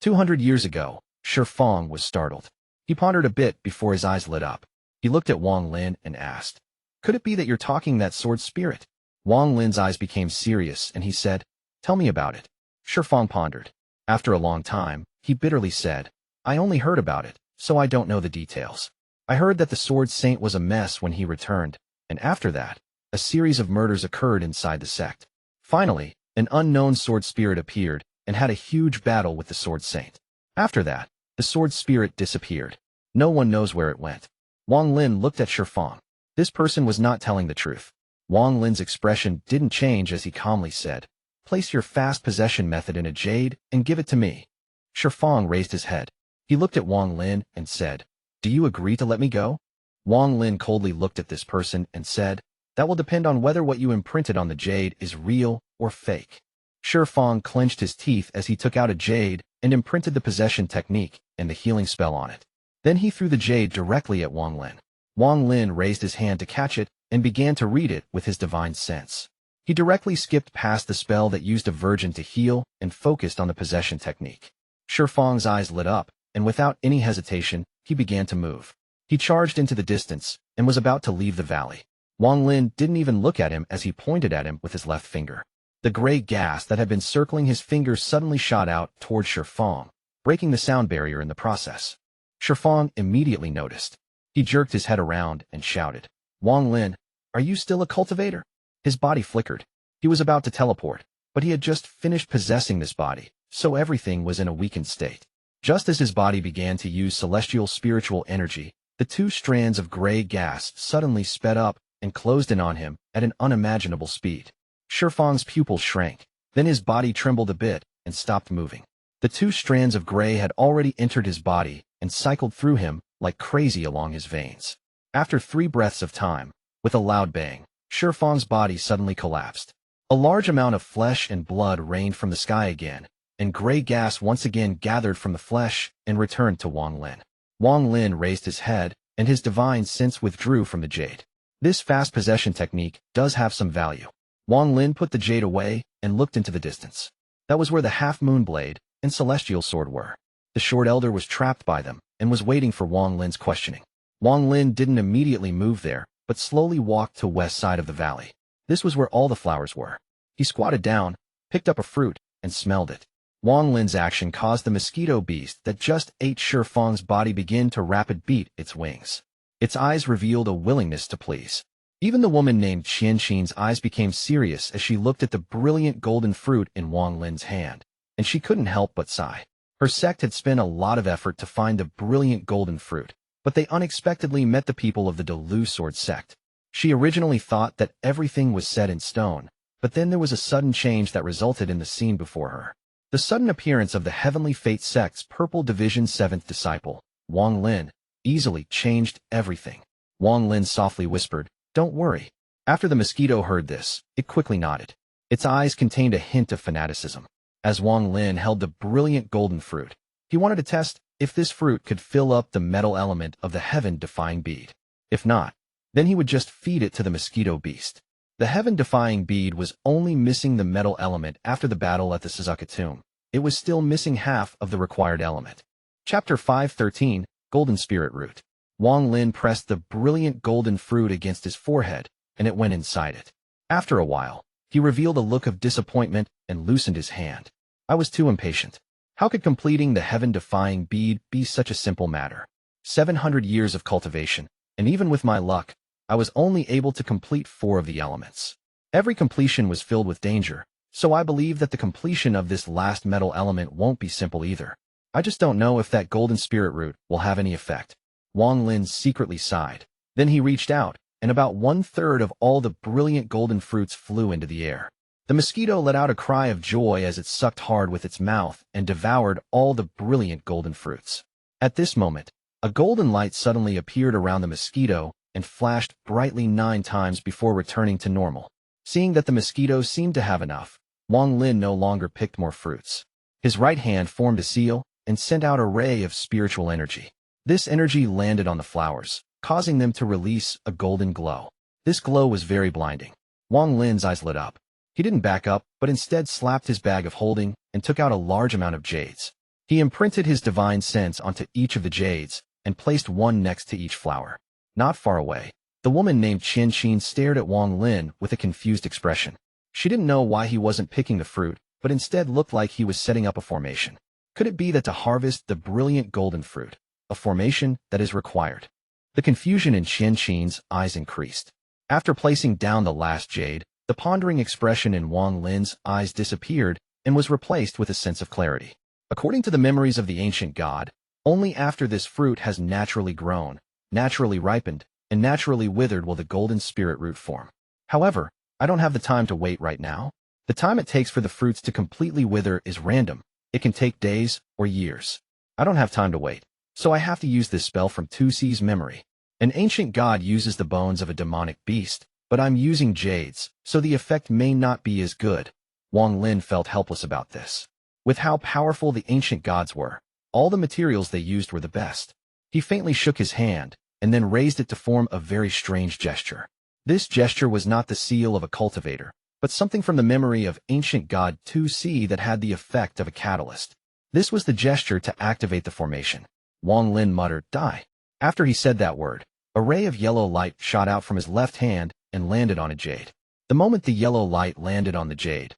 200 years ago, Shi Feng was startled. He pondered a bit before his eyes lit up. He looked at Wang Lin and asked, "Could it be that you're talking that sword spirit?" Wang Lin's eyes became serious and he said, "Tell me about it." Shi Feng pondered. After a long time, he bitterly said, "I only heard about it, so I don't know the details. I heard that the Sword Saint was a mess when he returned, and after that, a series of murders occurred inside the sect. Finally, an unknown sword spirit appeared and had a huge battle with the Sword Saint. After that, the sword spirit disappeared. No one knows where it went." Wang Lin looked at Shi Feng. This person was not telling the truth. Wang Lin's expression didn't change as he calmly said, "Place your fast possession method in a jade and give it to me." Shi Feng raised his head. He looked at Wang Lin and said, "Do you agree to let me go?" Wang Lin coldly looked at this person and said, "That will depend on whether what you imprinted on the jade is real or fake." Shi Feng clenched his teeth as he took out a jade and imprinted the possession technique and the healing spell on it. Then he threw the jade directly at Wang Lin. Wang Lin raised his hand to catch it and began to read it with his divine sense. He directly skipped past the spell that used a virgin to heal and focused on the possession technique. Shi Feng's eyes lit up, and without any hesitation, he began to move. He charged into the distance and was about to leave the valley. Wang Lin didn't even look at him as he pointed at him with his left finger. The gray gas that had been circling his fingers suddenly shot out toward Feng, breaking the sound barrier in the process. Feng immediately noticed. He jerked his head around and shouted, "Wang Lin, are you still a cultivator?" His body flickered. He was about to teleport, but he had just finished possessing this body, so everything was in a weakened state. Just as his body began to use celestial spiritual energy, the two strands of gray gas suddenly sped up and closed in on him at an unimaginable speed. Feng's pupils shrank, then his body trembled a bit and stopped moving. The two strands of gray had already entered his body and cycled through him like crazy along his veins. After 3 breaths of time, with a loud bang, Feng's body suddenly collapsed. A large amount of flesh and blood rained from the sky again, and gray gas once again gathered from the flesh and returned to Wang Lin. Wang Lin raised his head, and his divine sense withdrew from the jade. This fast possession technique does have some value. Wang Lin put the jade away and looked into the distance. That was where the half-moon blade and celestial sword were. The short elder was trapped by them and was waiting for Wang Lin's questioning. Wang Lin didn't immediately move there, but slowly walked to west side of the valley. This was where all the flowers were. He squatted down, picked up a fruit, and smelled it. Wang Lin's action caused the mosquito beast that just ate Feng's body begin to rapid beat its wings. Its eyes revealed a willingness to please. Even the woman named Qianxin's eyes became serious as she looked at the brilliant golden fruit in Wang Lin's hand, and she couldn't help but sigh. Her sect had spent a lot of effort to find the brilliant golden fruit, but they unexpectedly met the people of the Delu Sword sect. She originally thought that everything was set in stone, but then there was a sudden change that resulted in the scene before her. The sudden appearance of the Heavenly Fate sect's Purple Division 7th disciple, Wang Lin, easily changed everything. Wang Lin softly whispered, "Don't worry." After the mosquito heard this, it quickly nodded. Its eyes contained a hint of fanaticism. As Wang Lin held the brilliant golden fruit, he wanted to test if this fruit could fill up the metal element of the heaven-defying bead. If not, then he would just feed it to the mosquito beast. The heaven-defying bead was only missing the metal element after the battle at the Suzuka tomb. It was still missing half of the required element. Chapter 513, Golden Spirit Root. Wang Lin pressed the brilliant golden fruit against his forehead, and it went inside it. After a while, he revealed a look of disappointment and loosened his hand. I was too impatient. How could completing the heaven-defying bead be such a simple matter? 700 years of cultivation, and even with my luck, I was only able to complete 4 of the elements. Every completion was filled with danger, so I believe that the completion of this last metal element won't be simple either. I just don't know if that golden spirit root will have any effect. Wang Lin secretly sighed. Then he reached out, and about 1/3 of all the brilliant golden fruits flew into the air. The mosquito let out a cry of joy as it sucked hard with its mouth and devoured all the brilliant golden fruits. At this moment, a golden light suddenly appeared around the mosquito and flashed brightly 9 times before returning to normal. Seeing that the mosquito seemed to have enough, Wang Lin no longer picked more fruits. His right hand formed a seal and sent out a ray of spiritual energy. This energy landed on the flowers, causing them to release a golden glow. This glow was very blinding. Wang Lin's eyes lit up. He didn't back up, but instead slapped his bag of holding and took out a large amount of jades. He imprinted his divine sense onto each of the jades and placed one next to each flower. Not far away, the woman named Qianxin stared at Wang Lin with a confused expression. She didn't know why he wasn't picking the fruit, but instead looked like he was setting up a formation. Could it be that to harvest the brilliant golden fruit, a formation that is required? The confusion in Qianxin's eyes increased. After placing down the last jade, the pondering expression in Wang Lin's eyes disappeared and was replaced with a sense of clarity. According to the memories of the ancient god, only after this fruit has naturally grown, naturally ripened, and naturally withered will the golden spirit root form. However, I don't have the time to wait right now. The time it takes for the fruits to completely wither is random. It can take days or years. I don't have time to wait, so I have to use this spell from Tusi's memory. An ancient god uses the bones of a demonic beast, but I'm using jades, so the effect may not be as good. Wang Lin felt helpless about this. With how powerful the ancient gods were, all the materials they used were the best. He faintly shook his hand, and then raised it to form a very strange gesture. This gesture was not the seal of a cultivator, but something from the memory of ancient god Tusi that had the effect of a catalyst. This was the gesture to activate the formation. Wang Lin muttered, "Die." After he said that word, a ray of yellow light shot out from his left hand and landed on a jade. The moment the yellow light landed on the jade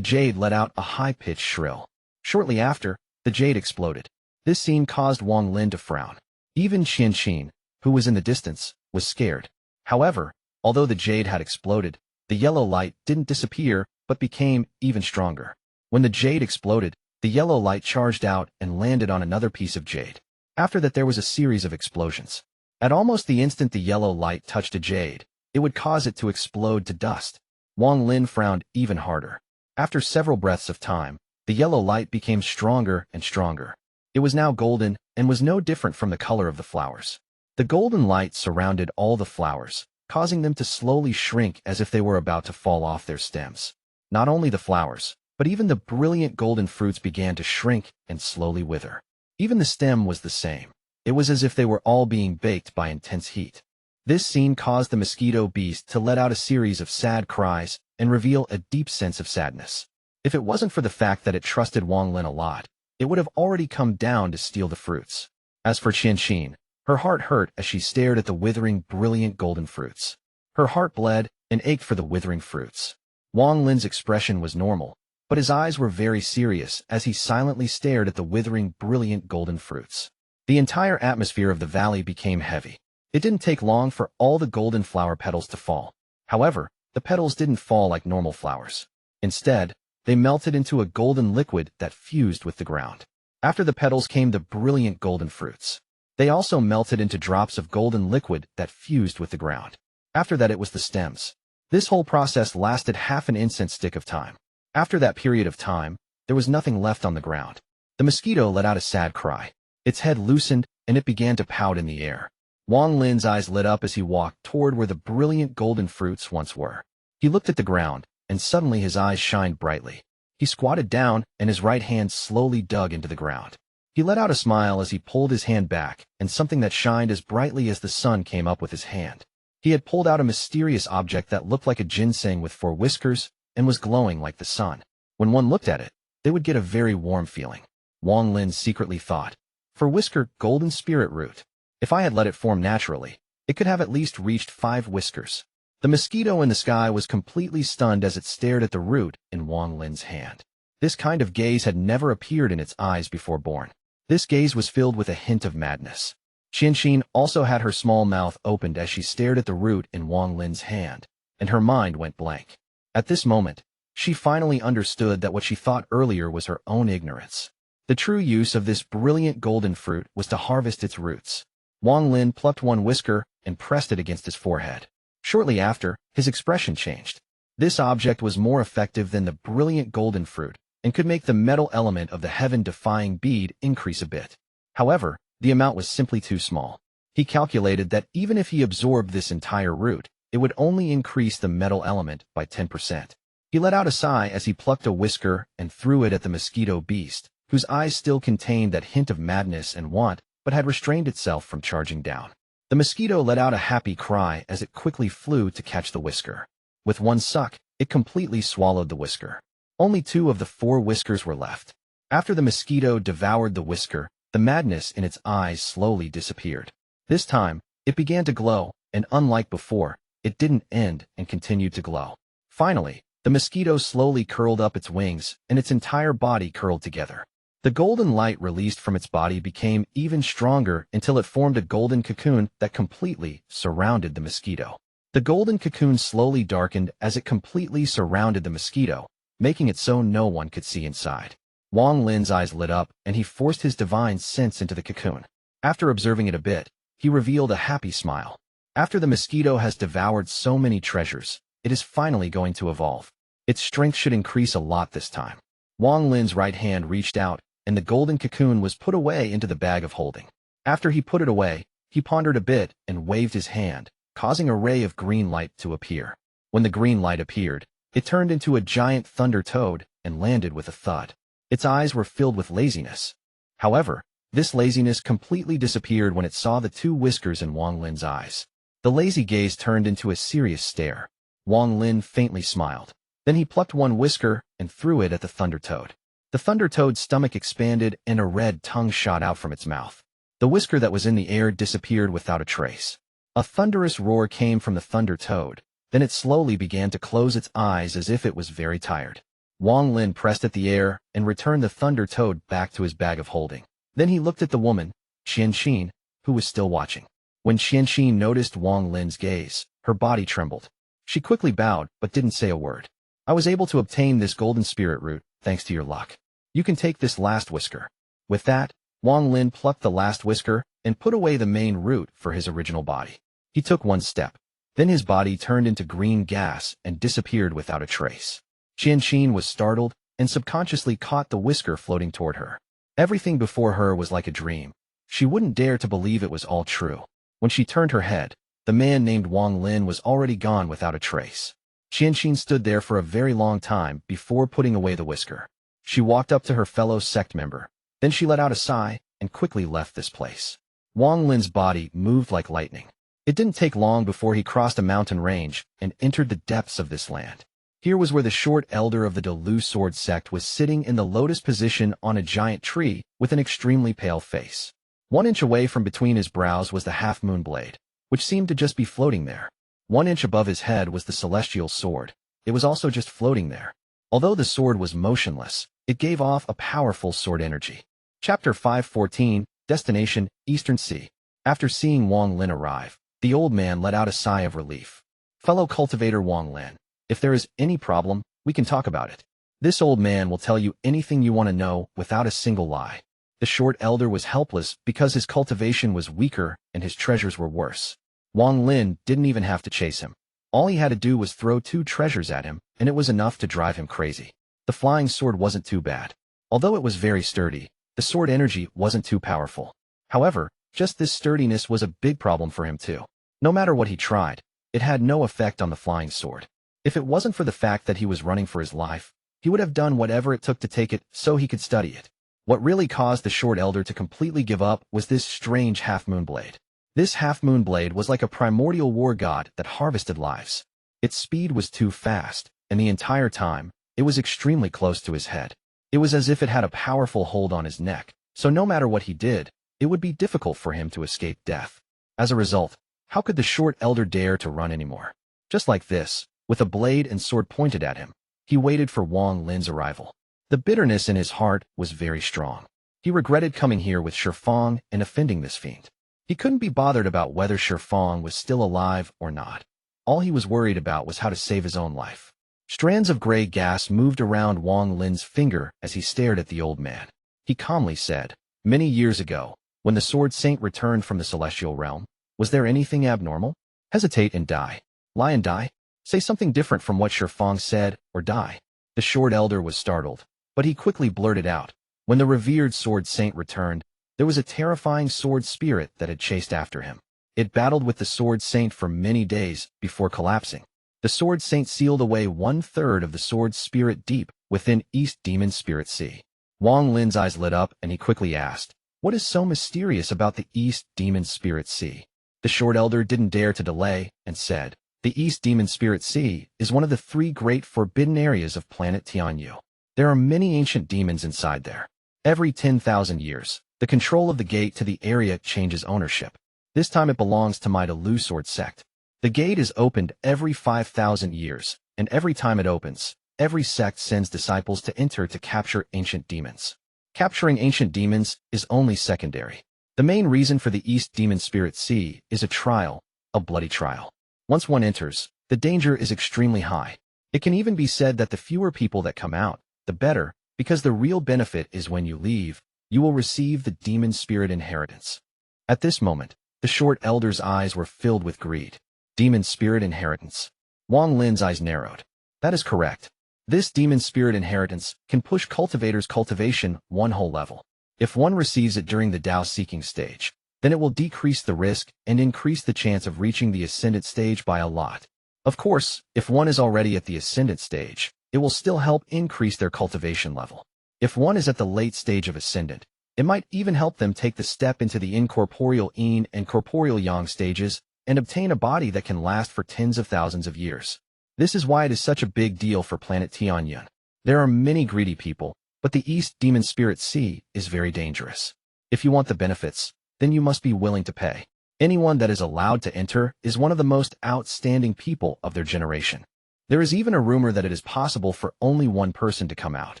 let out a high-pitched shrill. Shortly after, the jade exploded. This scene caused Wang Lin to frown. Even Qianxin, who was in the distance, was scared. However, although the jade had exploded, the yellow light didn't disappear but became even stronger. When the jade exploded, the yellow light charged out and landed on another piece of jade. After that, there was a series of explosions. At almost the instant the yellow light touched a jade, it would cause it to explode to dust. Wang Lin frowned even harder. After several breaths of time, the yellow light became stronger and stronger. It was now golden and was no different from the color of the flowers. The golden light surrounded all the flowers, causing them to slowly shrink as if they were about to fall off their stems. Not only the flowers, but even the brilliant golden fruits began to shrink and slowly wither. Even the stem was the same. It was as if they were all being baked by intense heat. This scene caused the mosquito beast to let out a series of sad cries and reveal a deep sense of sadness. If it wasn't for the fact that it trusted Wang Lin a lot, it would have already come down to steal the fruits. As for Qianxin, her heart hurt as she stared at the withering, brilliant golden fruits. Her heart bled and ached for the withering fruits. Wang Lin's expression was normal, but his eyes were very serious as he silently stared at the withering, brilliant golden fruits. The entire atmosphere of the valley became heavy. It didn't take long for all the golden flower petals to fall. However, the petals didn't fall like normal flowers. Instead, they melted into a golden liquid that fused with the ground. After the petals came the brilliant golden fruits. They also melted into drops of golden liquid that fused with the ground. After that, it was the stems. This whole process lasted half an incense stick of time. After that period of time, there was nothing left on the ground. The mosquito let out a sad cry. Its head loosened, and it began to pout in the air. Wang Lin's eyes lit up as he walked toward where the brilliant golden fruits once were. He looked at the ground, and suddenly his eyes shined brightly. He squatted down, and his right hand slowly dug into the ground. He let out a smile as he pulled his hand back, and something that shined as brightly as the sun came up with his hand. He had pulled out a mysterious object that looked like a ginseng with 4 whiskers, and was glowing like the sun. When one looked at it, they would get a very warm feeling. Wang Lin secretly thought, "For whisker, golden spirit root. If I had let it form naturally, it could have at least reached 5 whiskers." The mosquito in the sky was completely stunned as it stared at the root in Wang Lin's hand. This kind of gaze had never appeared in its eyes before born. This gaze was filled with a hint of madness. Qianxin also had her small mouth opened as she stared at the root in Wang Lin's hand, and her mind went blank. At this moment, she finally understood that what she thought earlier was her own ignorance. The true use of this brilliant golden fruit was to harvest its roots. Wang Lin plucked 1 whisker and pressed it against his forehead. Shortly after, his expression changed. This object was more effective than the brilliant golden fruit and could make the metal element of the heaven-defying bead increase a bit. However, the amount was simply too small. He calculated that even if he absorbed this entire root, it would only increase the metal element by 10%. He let out a sigh as he plucked a whisker and threw it at the mosquito beast, whose eyes still contained that hint of madness and want, but had restrained itself from charging down. The mosquito let out a happy cry as it quickly flew to catch the whisker. With one suck, it completely swallowed the whisker. Only 2 of the 4 whiskers were left. After the mosquito devoured the whisker, the madness in its eyes slowly disappeared. This time, it began to glow, and unlike before, it didn't end and continued to glow. Finally, the mosquito slowly curled up its wings, and its entire body curled together. The golden light released from its body became even stronger until it formed a golden cocoon that completely surrounded the mosquito. The golden cocoon slowly darkened as it completely surrounded the mosquito, making it so no one could see inside. Wang Lin's eyes lit up, and he forced his divine sense into the cocoon. After observing it a bit, he revealed a happy smile. After the mosquito has devoured so many treasures, it is finally going to evolve. Its strength should increase a lot this time. Wang Lin's right hand reached out, and the golden cocoon was put away into the bag of holding. After he put it away, he pondered a bit and waved his hand, causing a ray of green light to appear. When the green light appeared, it turned into a giant thunder toad and landed with a thud. Its eyes were filled with laziness. However, this laziness completely disappeared when it saw the 2 whiskers in Wang Lin's eyes. The lazy gaze turned into a serious stare. Wang Lin faintly smiled. Then he plucked 1 whisker and threw it at the thunder toad. The thunder toad's stomach expanded and a red tongue shot out from its mouth. The whisker that was in the air disappeared without a trace. A thunderous roar came from the thunder toad. Then it slowly began to close its eyes as if it was very tired. Wang Lin pressed at the air and returned the thunder toad back to his bag of holding. Then he looked at the woman, Qianxin, who was still watching. When Qianxin noticed Wang Lin's gaze, her body trembled. She quickly bowed but didn't say a word. I was able to obtain this golden spirit root, thanks to your luck. You can take this last whisker. With that, Wang Lin plucked the last whisker and put away the main root for his original body. He took one step. Then his body turned into green gas and disappeared without a trace. Qianxin was startled and subconsciously caught the whisker floating toward her. Everything before her was like a dream. She wouldn't dare to believe it was all true. When she turned her head, the man named Wang Lin was already gone without a trace. Qianxin stood there for a very long time before putting away the whisker. She walked up to her fellow sect member. Then she let out a sigh and quickly left this place. Wang Lin's body moved like lightning. It didn't take long before he crossed a mountain range and entered the depths of this land. Here was where the short elder of the Delu Sword Sect was sitting in the lotus position on a giant tree with an extremely pale face. 1 inch away from between his brows was the half-moon blade, which seemed to just be floating there. 1 inch above his head was the celestial sword. It was also just floating there. Although the sword was motionless, it gave off a powerful sword energy. Chapter 514, Destination, Eastern Sea. After seeing Wang Lin arrive, the old man let out a sigh of relief. Fellow cultivator Wang Lin, if there is any problem, we can talk about it. This old man will tell you anything you want to know without a single lie. The short elder was helpless because his cultivation was weaker and his treasures were worse. Wang Lin didn't even have to chase him. All he had to do was throw 2 treasures at him, and it was enough to drive him crazy. The flying sword wasn't too bad. Although it was very sturdy, the sword energy wasn't too powerful. However, just this sturdiness was a big problem for him too. No matter what he tried, it had no effect on the flying sword. If it wasn't for the fact that he was running for his life, he would have done whatever it took to take it so he could study it. What really caused the short elder to completely give up was this strange half-moon blade. This half-moon blade was like a primordial war god that harvested lives. Its speed was too fast, and the entire time, it was extremely close to his head. It was as if it had a powerful hold on his neck, so no matter what he did, it would be difficult for him to escape death. As a result, how could the short elder dare to run anymore? Just like this, with a blade and sword pointed at him, he waited for Wang Lin's arrival. The bitterness in his heart was very strong. He regretted coming here with Feng and offending this fiend. He couldn't be bothered about whether Feng was still alive or not. All he was worried about was how to save his own life. Strands of gray gas moved around Wang Lin's finger as he stared at the old man. He calmly said, "Many years ago, when the Sword Saint returned from the celestial realm, was there anything abnormal? Hesitate and die. Lie and die. Say something different from what Feng said, or die." The short elder was startled, but he quickly blurted out, "When the revered Sword Saint returned, there was a terrifying sword spirit that had chased after him. It battled with the Sword Saint for many days before collapsing. The Sword Saint sealed away 1/3 of the sword spirit deep within East Demon Spirit Sea." Wang Lin's eyes lit up and he quickly asked, "What is so mysterious about the East Demon Spirit Sea?" The short elder didn't dare to delay and said, "The East Demon Spirit Sea is one of the 3 great forbidden areas of planet Tianyu. There are many ancient demons inside there. Every 10,000 years, the control of the gate to the area changes ownership. This time it belongs to my Delu Sword Sect. The gate is opened every 5,000 years, and every time it opens, every sect sends disciples to enter to capture ancient demons. Capturing ancient demons is only secondary. The main reason for the East Demon Spirit Sea is a trial, a bloody trial. Once one enters, the danger is extremely high. It can even be said that the fewer people that come out, the better, because the real benefit is when you leave, you will receive the demon spirit inheritance." At this moment, the short elder's eyes were filled with greed. Demon spirit inheritance. Wang Lin's eyes narrowed. That is correct. This demon spirit inheritance can push cultivators' cultivation 1 whole level. If one receives it during the Dao seeking stage, then it will decrease the risk and increase the chance of reaching the Ascendant stage by a lot. Of course, if one is already at the Ascendant stage, it will still help increase their cultivation level. If one is at the late stage of Ascendant, it might even help them take the step into the incorporeal Yin and corporeal Yang stages and obtain a body that can last for tens of thousands of years. This is why it is such a big deal for planet Tianyu. There are many greedy people, but the East Demon Spirit Sea is very dangerous. If you want the benefits, then you must be willing to pay. Anyone that is allowed to enter is one of the most outstanding people of their generation. There is even a rumor that it is possible for only one person to come out.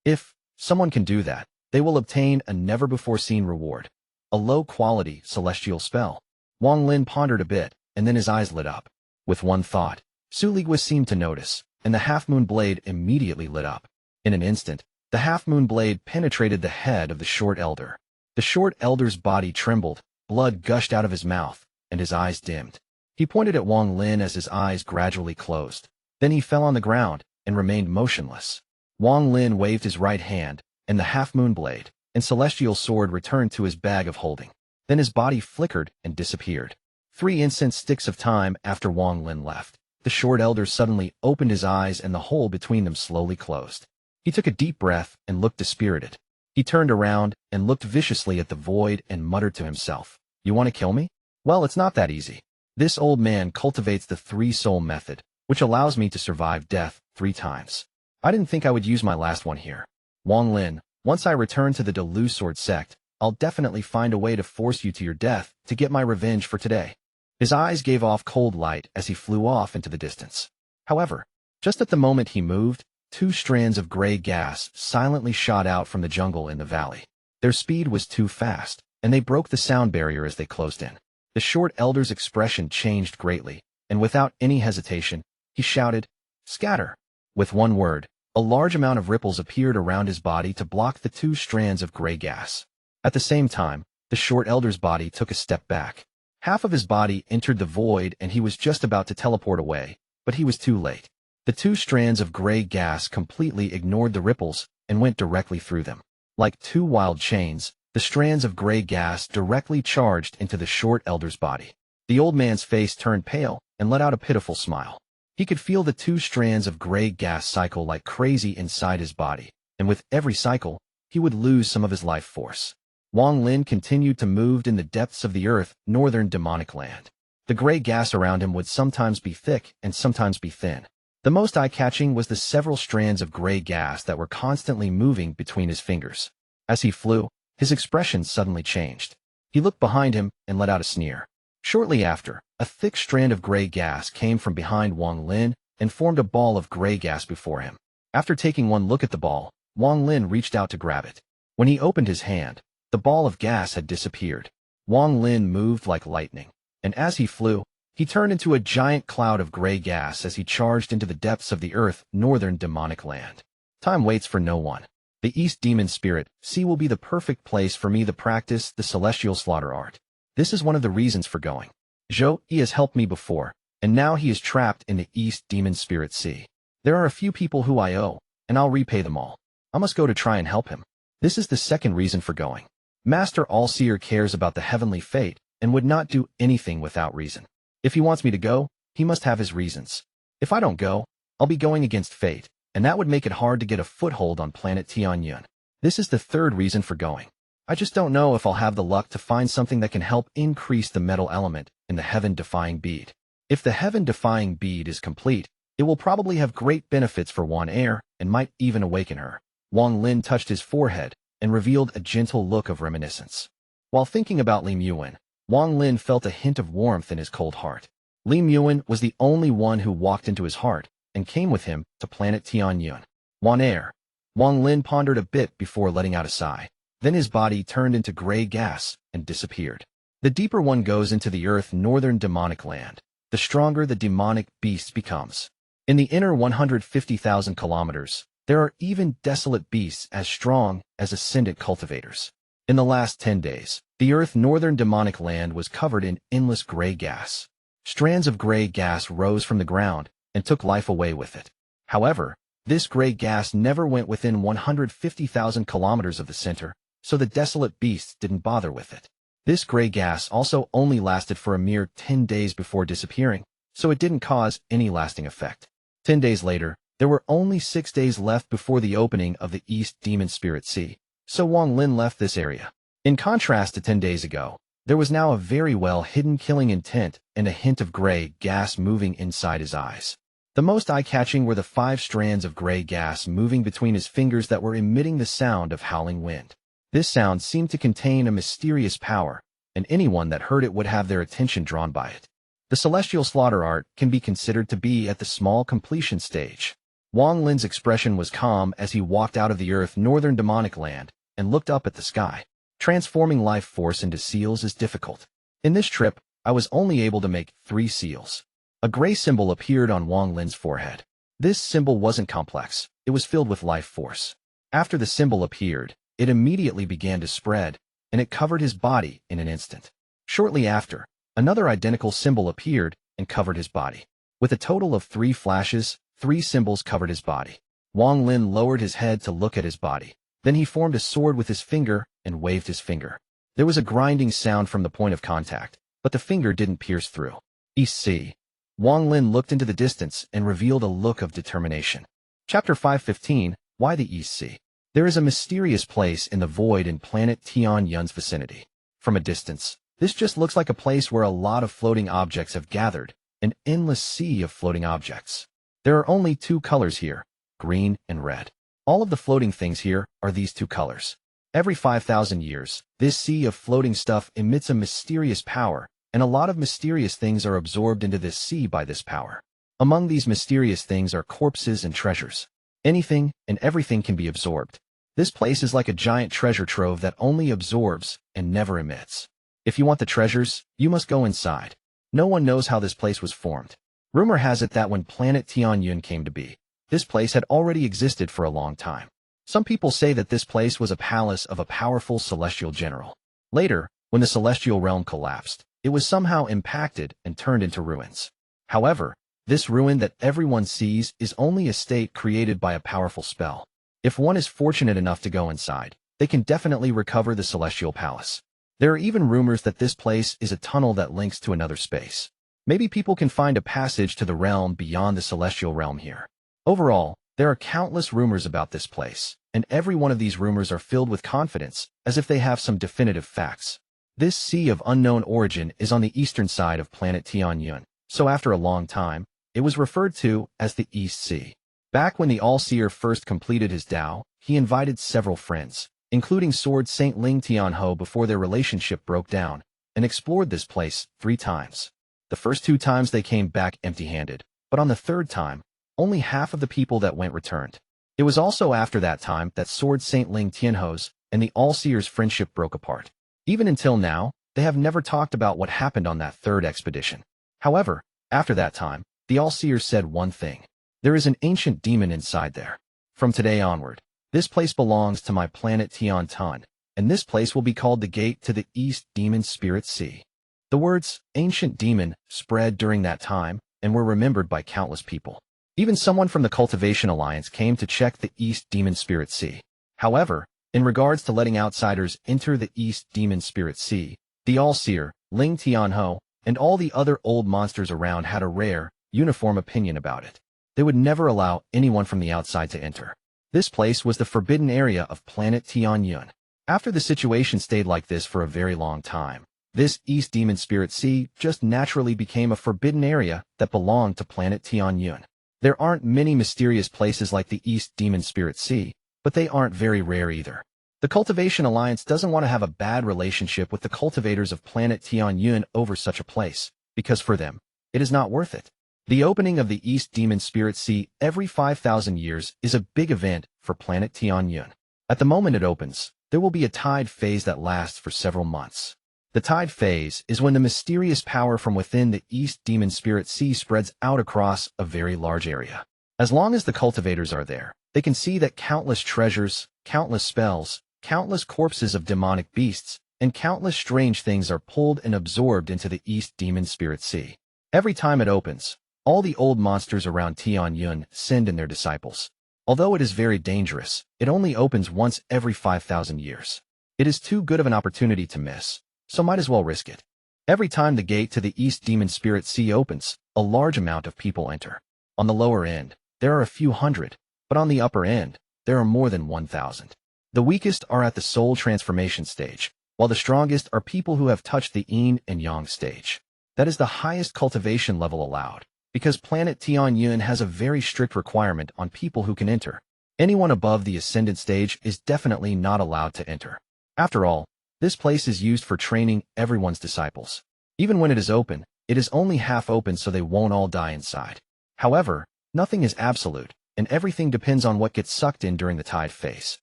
If someone can do that, they will obtain a never-before-seen reward. A low-quality celestial spell. Wang Lin pondered a bit, and then his eyes lit up. With one thought, Su Ligua seemed to notice, and the half-moon blade immediately lit up. In an instant, the half-moon blade penetrated the head of the short elder. The short elder's body trembled, blood gushed out of his mouth, and his eyes dimmed. He pointed at Wang Lin as his eyes gradually closed. Then he fell on the ground and remained motionless. Wang Lin waved his right hand, and the half-moon blade and celestial sword returned to his bag of holding. Then his body flickered and disappeared. 3 instant sticks of time after Wang Lin left, the short elder suddenly opened his eyes and the hole between them slowly closed. He took a deep breath and looked dispirited. He turned around and looked viciously at the void and muttered to himself, "You want to kill me? Well, it's not that easy. This old man cultivates the 3-soul method, which allows me to survive death 3 times. I didn't think I would use my last one here. Wang Lin, once I return to the Delu Sword Sect, I'll definitely find a way to force you to your death to get my revenge for today." His eyes gave off cold light as he flew off into the distance. However, just at the moment he moved, 2 strands of gray gas silently shot out from the jungle in the valley. Their speed was too fast, and they broke the sound barrier as they closed in. The short elder's expression changed greatly, and without any hesitation, he shouted, "Scatter!" With one word, a large amount of ripples appeared around his body to block the 2 strands of gray gas. At the same time, the short elder's body took a step back. Half of his body entered the void and he was just about to teleport away, but he was too late. The 2 strands of gray gas completely ignored the ripples and went directly through them. Like 2 wild chains, the strands of gray gas directly charged into the short elder's body. The old man's face turned pale and let out a pitiful smile. He could feel the 2 strands of gray gas cycle like crazy inside his body, and with every cycle, he would lose some of his life force. Wang Lin continued to move in the depths of the earth, northern demonic land. The gray gas around him would sometimes be thick and sometimes be thin. The most eye-catching was the several strands of gray gas that were constantly moving between his fingers. As he flew, his expression suddenly changed. He looked behind him and let out a sneer. Shortly after, a thick strand of gray gas came from behind Wang Lin and formed a ball of gray gas before him. After taking one look at the ball, Wang Lin reached out to grab it. When he opened his hand, the ball of gas had disappeared. Wang Lin moved like lightning, and as he flew, he turned into a giant cloud of gray gas as he charged into the depths of the earth, northern demonic land. Time waits for no one. The East Demon Spirit Sea will be the perfect place for me to practice the celestial slaughter art. This is one of the reasons for going. Zhao has helped me before, and now he is trapped in the East Demon Spirit Sea. There are a few people who I owe, and I'll repay them all. I must go to try and help him. This is the second reason for going. Master Allseer cares about the heavenly fate and would not do anything without reason. If he wants me to go, he must have his reasons. If I don't go, I'll be going against fate, and that would make it hard to get a foothold on planet Tianyun. This is the third reason for going. I just don't know if I'll have the luck to find something that can help increase the metal element in the heaven-defying bead. If the heaven-defying bead is complete, it will probably have great benefits for Wan Er and might even awaken her. Wang Lin touched his forehead and revealed a gentle look of reminiscence. While thinking about Li Yuan, Wang Lin felt a hint of warmth in his cold heart. Li Yuan was the only one who walked into his heart and came with him to planet Tianyun. Wan Er. Wang Lin pondered a bit before letting out a sigh. Then his body turned into gray gas and disappeared. The deeper one goes into the earth northern demonic land, the stronger the demonic beast becomes. In the inner 150,000 kilometers, there are even desolate beasts as strong as Ascendant cultivators. In the last 10 days, the earth northern demonic land was covered in endless gray gas. Strands of gray gas rose from the ground and took life away with it. However, this gray gas never went within 150,000 kilometers of the center, so the desolate beasts didn't bother with it. This gray gas also only lasted for a mere 10 days before disappearing, so it didn't cause any lasting effect. 10 days later, there were only 6 days left before the opening of the East Demon Spirit Sea, so Wang Lin left this area. In contrast to 10 days ago, there was now a very well-hidden killing intent and a hint of gray gas moving inside his eyes. The most eye-catching were the 5 strands of gray gas moving between his fingers that were emitting the sound of howling wind. This sound seemed to contain a mysterious power, and anyone that heard it would have their attention drawn by it. The celestial slaughter art can be considered to be at the small completion stage. Wang Lin's expression was calm as he walked out of the earth northern demonic land and looked up at the sky. Transforming life force into seals is difficult. In this trip, I was only able to make 3 seals. A gray symbol appeared on Wang Lin's forehead. This symbol wasn't complex, it was filled with life force. After the symbol appeared, it immediately began to spread, and it covered his body in an instant. Shortly after, another identical symbol appeared and covered his body. With a total of 3 flashes, 3 symbols covered his body. Wang Lin lowered his head to look at his body. Then he formed a sword with his finger and waved his finger. There was a grinding sound from the point of contact, but the finger didn't pierce through. East Sea. Wang Lin looked into the distance and revealed a look of determination. Chapter 515, Why the East Sea? There is a mysterious place in the void in planet Tianyun's vicinity. From a distance, this just looks like a place where a lot of floating objects have gathered, an endless sea of floating objects. There are only 2 colors here, green and red. All of the floating things here are these 2 colors. Every 5,000 years, this sea of floating stuff emits a mysterious power, and a lot of mysterious things are absorbed into this sea by this power. Among these mysterious things are corpses and treasures. Anything and everything can be absorbed. This place is like a giant treasure trove that only absorbs and never emits. If you want the treasures, you must go inside. No one knows how this place was formed. Rumor has it that when planet Tianyun came to be, this place had already existed for a long time. Some people say that this place was a palace of a powerful celestial general. Later, when the celestial realm collapsed, it was somehow impacted and turned into ruins. However, this ruin that everyone sees is only a state created by a powerful spell. If one is fortunate enough to go inside, they can definitely recover the celestial palace. There are even rumors that this place is a tunnel that links to another space. Maybe people can find a passage to the realm beyond the celestial realm here. Overall, there are countless rumors about this place, and every one of these rumors are filled with confidence, as if they have some definitive facts. This sea of unknown origin is on the eastern side of planet Tianyun, so after a long time, it was referred to as the East Sea. Back when the All-Seer first completed his Tao, he invited several friends, including Sword Saint Ling Tianho before their relationship broke down, and explored this place 3 times. The first 2 times they came back empty-handed, but on the 3rd time, only half of the people that went returned. It was also after that time that Sword Saint Ling Tianho's and the All-Seer's friendship broke apart. Even until now, they have never talked about what happened on that 3rd expedition. However, after that time, the All-Seer said one thing. There is an ancient demon inside there. From today onward, this place belongs to my planet Tiantun, and this place will be called the Gate to the East Demon Spirit Sea. The words, ancient demon, spread during that time, and were remembered by countless people. Even someone from the Cultivation Alliance came to check the East Demon Spirit Sea. However, in regards to letting outsiders enter the East Demon Spirit Sea, the All-Seer, Ling Tianho, and all the other old monsters around had a rare, uniform opinion about it. They would never allow anyone from the outside to enter. This place was the forbidden area of planet Tianyun. After the situation stayed like this for a very long time, this East Demon Spirit Sea just naturally became a forbidden area that belonged to planet Tianyun. There aren't many mysterious places like the East Demon Spirit Sea, but they aren't very rare either. The Cultivation Alliance doesn't want to have a bad relationship with the cultivators of planet Tianyun over such a place, because for them, it is not worth it. The opening of the East Demon Spirit Sea every 5,000 years is a big event for planet Tianyun. At the moment it opens, there will be a tide phase that lasts for several months. The tide phase is when the mysterious power from within the East Demon Spirit Sea spreads out across a very large area. As long as the cultivators are there, they can see that countless treasures, countless spells, countless corpses of demonic beasts, and countless strange things are pulled and absorbed into the East Demon Spirit Sea. Every time it opens, all the old monsters around Tianyun send in their disciples. Although it is very dangerous, it only opens once every 5,000 years. It is too good of an opportunity to miss, so might as well risk it. Every time the gate to the East Demon Spirit Sea opens, a large amount of people enter. On the lower end, there are a few hundred, but on the upper end, there are more than 1,000. The weakest are at the soul transformation stage, while the strongest are people who have touched the Yin and Yang stage. That is the highest cultivation level allowed, because planet Tianyun has a very strict requirement on people who can enter. Anyone above the Ascendant stage is definitely not allowed to enter. After all, This place is used for training everyone's disciples. Even when it is open, it is only half open so they won't all die inside. However, nothing is absolute, and everything depends on what gets sucked in during the tide phase.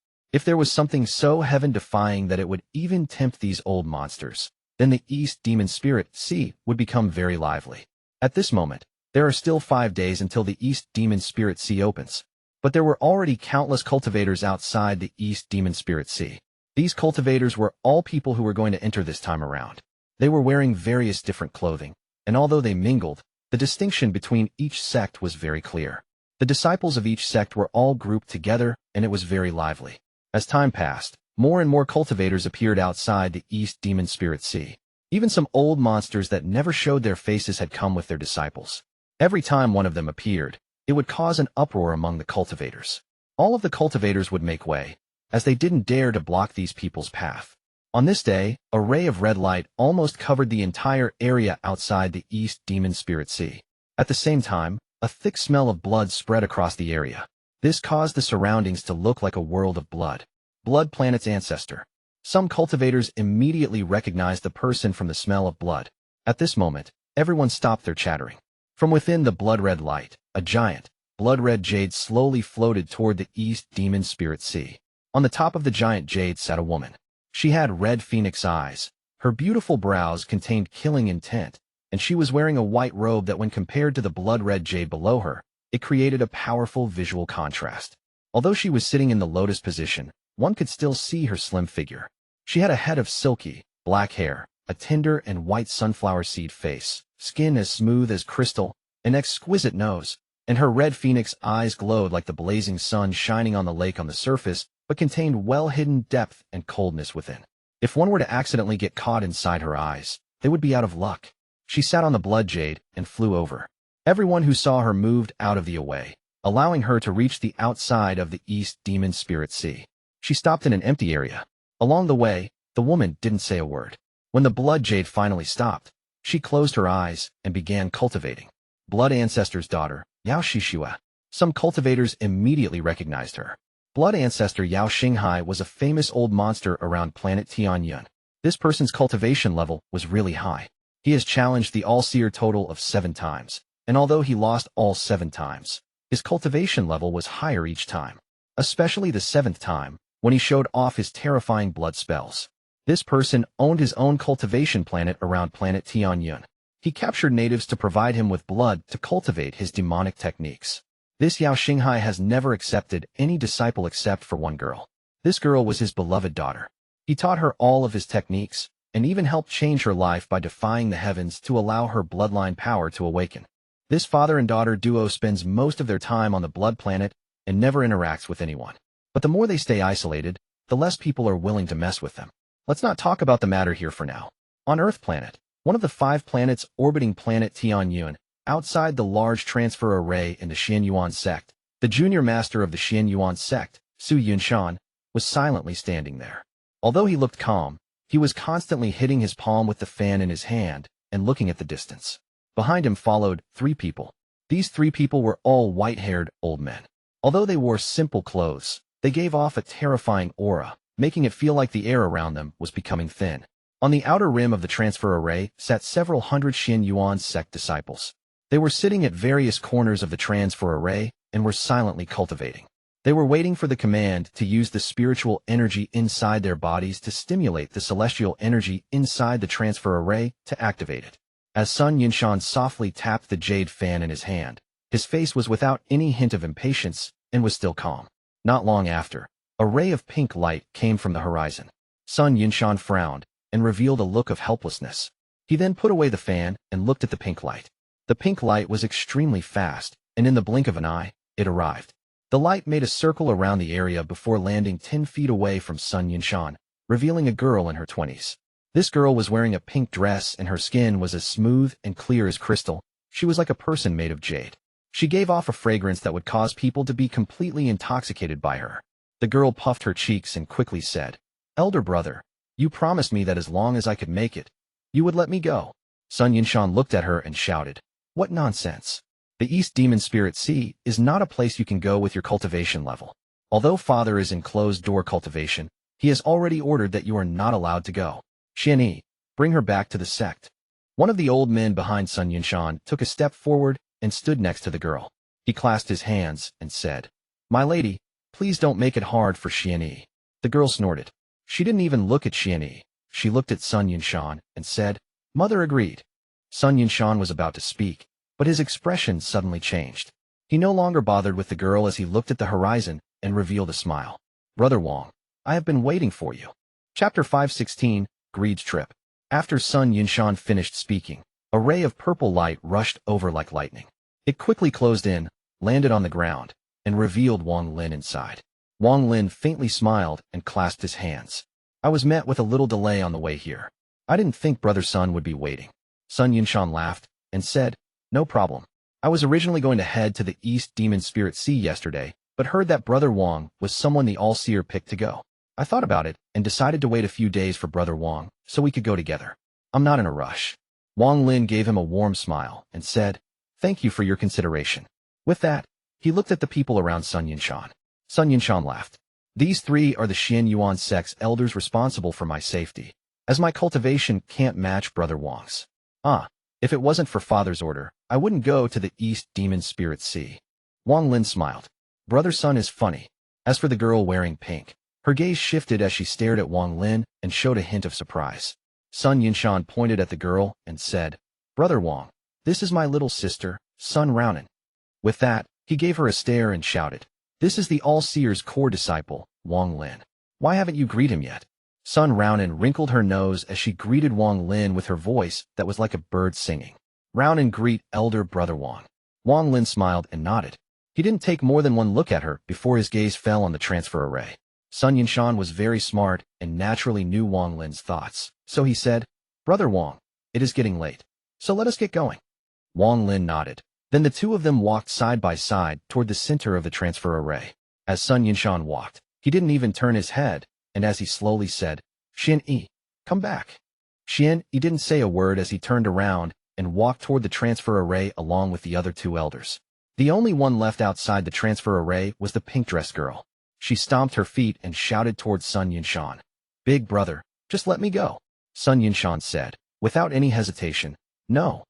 If there was something so heaven-defying that it would even tempt these old monsters, then the East Demon Spirit Sea would become very lively. At this moment, there are still 5 days until the East Demon Spirit Sea opens, but there were already countless cultivators outside the East Demon Spirit Sea. These cultivators were all people who were going to enter this time around. They were wearing various different clothing, and although they mingled, the distinction between each sect was very clear. The disciples of each sect were all grouped together, and it was very lively. As time passed, more and more cultivators appeared outside the East Demon Spirit Sea. Even some old monsters that never showed their faces had come with their disciples. Every time one of them appeared, it would cause an uproar among the cultivators. All of the cultivators would make way, as they didn't dare to block these people's path. On this day, a ray of red light almost covered the entire area outside the East Demon Spirit Sea. At the same time, a thick smell of blood spread across the area. This caused the surroundings to look like a world of blood. Blood Planet's ancestor. Some cultivators immediately recognized the person from the smell of blood. At this moment, everyone stopped their chattering. From within the blood-red light, a giant, blood-red jade slowly floated toward the East Demon Spirit Sea. On the top of the giant jade sat a woman. She had red phoenix eyes. Her beautiful brows contained killing intent, and she was wearing a white robe that when compared to the blood-red jade below her, it created a powerful visual contrast. Although she was sitting in the lotus position, one could still see her slim figure. She had a head of silky, black hair, a tender and white sunflower seed face, skin as smooth as crystal, an exquisite nose, and her red phoenix eyes glowed like the blazing sun shining on the lake on the surface, but contained well-hidden depth and coldness within. If one were to accidentally get caught inside her eyes, they would be out of luck. She sat on the blood jade and flew over. Everyone who saw her moved out of the way, allowing her to reach the outside of the East Demon Spirit Sea. She stopped in an empty area. Along the way, the woman didn't say a word. When the blood jade finally stopped, she closed her eyes and began cultivating. Blood Ancestor's daughter, Yao Xixue. Some cultivators immediately recognized her. Blood Ancestor Yao Xixue was a famous old monster around planet Tianyun. This person's cultivation level was really high. He has challenged the All-Seer total of 7 times, and although he lost all 7 times, his cultivation level was higher each time, especially the 7th time, when he showed off his terrifying blood spells. This person owned his own cultivation planet around planet Tianyun. He captured natives to provide him with blood to cultivate his demonic techniques. This Yao Xixue has never accepted any disciple except for one girl. This girl was his beloved daughter. He taught her all of his techniques, and even helped change her life by defying the heavens to allow her bloodline power to awaken. This father and daughter duo spends most of their time on the blood planet and never interacts with anyone. But the more they stay isolated, the less people are willing to mess with them. Let's not talk about the matter here for now. On Earth Planet, one of the 5 planets orbiting planet Tianyun, outside the large transfer array in the Yuan Sect, the junior master of the Yuan Sect, Su Yunshan, was silently standing there. Although he looked calm, he was constantly hitting his palm with the fan in his hand and looking at the distance. Behind him followed 3 people. These 3 people were all white-haired old men. Although they wore simple clothes, they gave off a terrifying aura, making it feel like the air around them was becoming thin. On the outer rim of the transfer array sat several hundred Yuan Sect disciples. They were sitting at various corners of the transfer array and were silently cultivating. They were waiting for the command to use the spiritual energy inside their bodies to stimulate the celestial energy inside the transfer array to activate it. As Sun Yunshan softly tapped the jade fan in his hand, his face was without any hint of impatience and was still calm. Not long after, a ray of pink light came from the horizon. Sun Yunshan frowned and revealed a look of helplessness. He then put away the fan and looked at the pink light. The pink light was extremely fast, and in the blink of an eye, it arrived. The light made a circle around the area before landing 10 feet away from Sun Yunshan, revealing a girl in her 20s. This girl was wearing a pink dress and her skin was as smooth and clear as crystal. She was like a person made of jade. She gave off a fragrance that would cause people to be completely intoxicated by her. The girl puffed her cheeks and quickly said, "Elder brother, you promised me that as long as I could make it, you would let me go." Sun Yunshan looked at her and shouted, "What nonsense! The East Demon Spirit Sea is not a place you can go with your cultivation level. Although Father is in closed-door cultivation, He has already ordered that you are not allowed to go. Xianyi, bring her back to the sect. One of the old men behind Sun Yunshan took a step forward and stood next to the girl. He clasped his hands and said, My lady, please don't make it hard for Xianyi. The girl snorted. She didn't even look at Xianyi. She looked at Sun Yunshan and said, Mother agreed. Sun Yunshan was about to speak, but his expression suddenly changed. He no longer bothered with the girl as he looked at the horizon and revealed a smile. Brother Huang, I have been waiting for you. Chapter 516, Greed's Trip. After Sun Yunshan finished speaking, a ray of purple light rushed over like lightning. It quickly closed in, landed on the ground, and revealed Wang Lin inside. Wang Lin faintly smiled and clasped his hands. I was met with a little delay on the way here. I didn't think Brother Sun would be waiting. Sun Yunshan laughed and said, No problem. I was originally going to head to the East Demon Spirit Sea yesterday, but heard that Brother Huang was someone the All-Seer picked to go. I thought about it and decided to wait a few days for Brother Huang so we could go together. I'm not in a rush. Wang Lin gave him a warm smile and said, Thank you for your consideration. With that, he looked at the people around Sun Yunshan. Sun Yunshan laughed. These three are the Xian Yuan sect's elders responsible for my safety, as my cultivation can't match Brother Huang's. If it wasn't for Father's order, I wouldn't go to the East Demon Spirit Sea. Wang Lin smiled. Brother Sun is funny. As for the girl wearing pink, her gaze shifted as she stared at Wang Lin and showed a hint of surprise. Sun Yunshan pointed at the girl and said, Brother Huang, this is my little sister, Sun Raonan. With that, he gave her a stare and shouted, This is the All-Seer's core disciple, Wang Lin. Why haven't you greeted him yet? Sun Raonan wrinkled her nose as she greeted Wang Lin with her voice that was like a bird singing. Raonan, greet elder Brother Huang. Wang Lin smiled and nodded. He didn't take more than one look at her before his gaze fell on the transfer array. Sun Yunshan was very smart and naturally knew Wang Lin's thoughts, so he said, Brother Huang, it is getting late, so let us get going. Wang Lin nodded. Then the two of them walked side by side toward the center of the transfer array. As Sun Yunshan walked, he didn't even turn his head, and as he slowly said, Xianyi, come back. Xianyi didn't say a word as he turned around and walked toward the transfer array along with the other two elders. The only one left outside the transfer array was the pink-dressed girl. She stomped her feet and shouted towards Sun Yunshan. Big brother, just let me go. Sun Yunshan said, without any hesitation, No.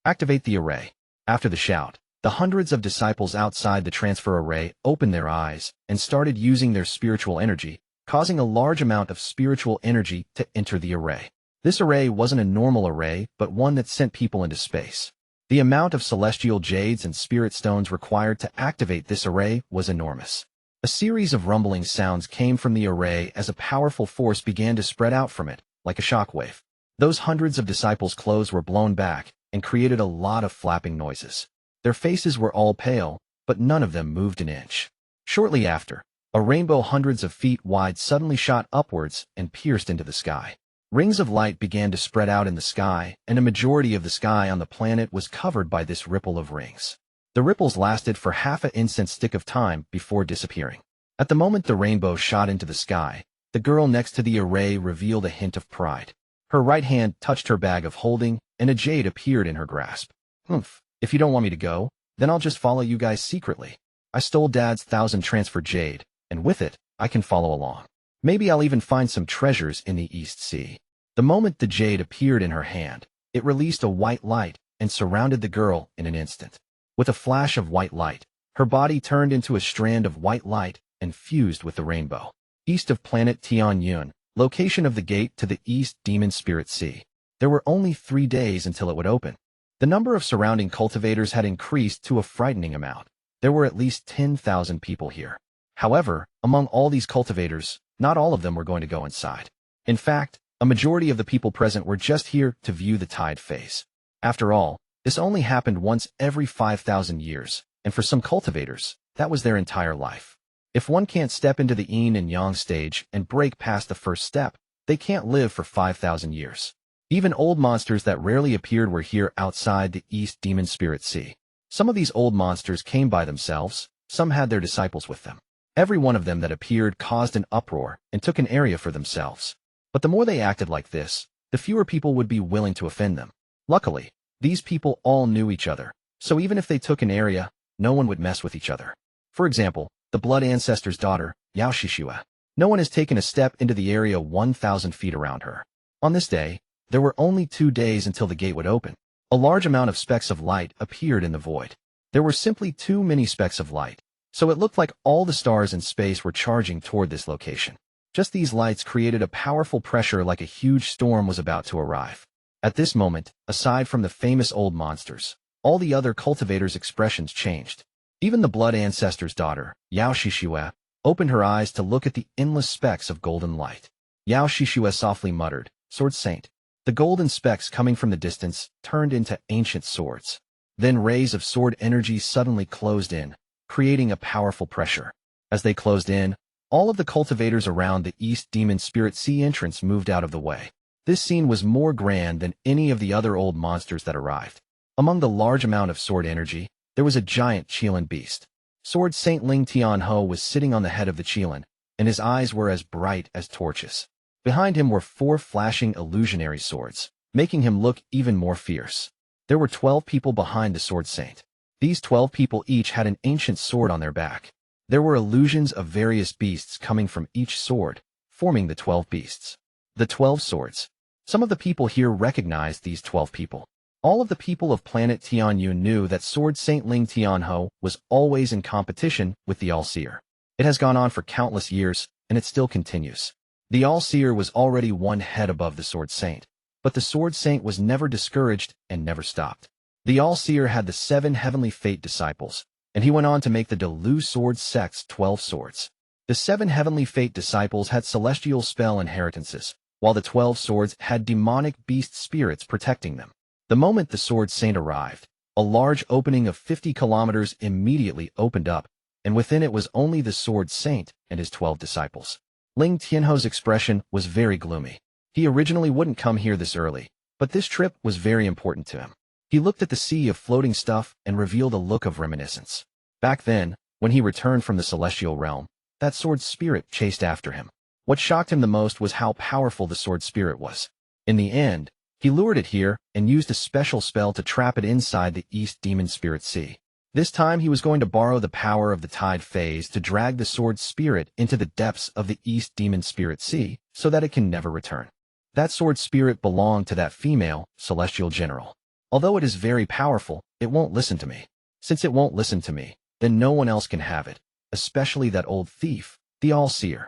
Activate the array. After the shout, the hundreds of disciples outside the transfer array opened their eyes and started using their spiritual energy, causing a large amount of spiritual energy to enter the array. This array wasn't a normal array, but one that sent people into space. The amount of celestial jades and spirit stones required to activate this array was enormous. A series of rumbling sounds came from the array as a powerful force began to spread out from it, like a shockwave. Those hundreds of disciples' clothes were blown back and created a lot of flapping noises. Their faces were all pale, but none of them moved an inch. Shortly after, a rainbow hundreds of feet wide suddenly shot upwards and pierced into the sky. Rings of light began to spread out in the sky, and a majority of the sky on the planet was covered by this ripple of rings. The ripples lasted for half an instant stick of time before disappearing. At the moment the rainbow shot into the sky, the girl next to the array revealed a hint of pride. Her right hand touched her bag of holding, and a jade appeared in her grasp. If you don't want me to go, then I'll just follow you guys secretly. I stole Dad's 1,000 transfer jade, and with it, I can follow along. Maybe I'll even find some treasures in the East Sea. The moment the jade appeared in her hand, it released a white light and surrounded the girl in an instant. With a flash of white light, her body turned into a strand of white light and fused with the rainbow. East of planet Tianyun, location of the gate to the East Demon Spirit Sea. There were only 3 days until it would open. The number of surrounding cultivators had increased to a frightening amount. There were at least 10,000 people here. However, among all these cultivators, not all of them were going to go inside. In fact, a majority of the people present were just here to view the tide phase. After all, this only happened once every 5,000 years, and for some cultivators, that was their entire life. If one can't step into the yin and yang stage and break past the first step, they can't live for 5,000 years. Even old monsters that rarely appeared were here outside the East Demon Spirit Sea. Some of these old monsters came by themselves, some had their disciples with them. Every one of them that appeared caused an uproar and took an area for themselves. But the more they acted like this, the fewer people would be willing to offend them. Luckily, these people all knew each other, so even if they took an area, no one would mess with each other. For example, the Blood Ancestor's daughter, Yao Xixue. No one has taken a step into the area 1,000 feet around her. On this day, there were only 2 days until the gate would open. A large amount of specks of light appeared in the void. There were simply too many specks of light, so it looked like all the stars in space were charging toward this location. Just these lights created a powerful pressure like a huge storm was about to arrive. At this moment, aside from the famous old monsters, all the other cultivators' expressions changed. Even the Blood Ancestor's daughter, Yao Xixue, opened her eyes to look at the endless specks of golden light. Yao Xixue softly muttered, "Sword Saint." The golden specks coming from the distance turned into ancient swords. Then rays of sword energy suddenly closed in, creating a powerful pressure. As they closed in, all of the cultivators around the East Demon Spirit Sea entrance moved out of the way. This scene was more grand than any of the other old monsters that arrived. Among the large amount of sword energy, there was a giant Qilin beast. Sword Saint Ling Tianho was sitting on the head of the Qilin, and his eyes were as bright as torches. Behind him were 4 flashing illusionary swords, making him look even more fierce. There were 12 people behind the Sword Saint. These 12 people each had an ancient sword on their back. There were illusions of various beasts coming from each sword, forming the 12 beasts. The 12 swords. Some of the people here recognized these 12 people. All of the people of planet Tianyun knew that Sword Saint Ling Tianho was always in competition with the All-Seer. It has gone on for countless years, and it still continues. The All-Seer was already 1 head above the Sword Saint, but the Sword Saint was never discouraged and never stopped. The All-Seer had the 7 heavenly fate disciples, and he went on to make the Delu Sword Sect's 12 swords. The 7 heavenly fate disciples had celestial spell inheritances, while the 12 swords had demonic beast spirits protecting them. The moment the Sword Saint arrived, a large opening of 50 kilometers immediately opened up, and within it was only the Sword Saint and his 12 disciples. Ling Tianho's expression was very gloomy. He originally wouldn't come here this early, but this trip was very important to him. He looked at the sea of floating stuff and revealed a look of reminiscence. Back then, when he returned from the celestial realm, that sword spirit chased after him. What shocked him the most was how powerful the sword spirit was. In the end, he lured it here and used a special spell to trap it inside the East Demon Spirit Sea. This time he was going to borrow the power of the Tide Phase to drag the sword spirit into the depths of the East Demon Spirit Sea so that it can never return. That sword spirit belonged to that female, celestial general. Although it is very powerful, it won't listen to me. Since it won't listen to me, then no one else can have it, especially that old thief, the All-Seer.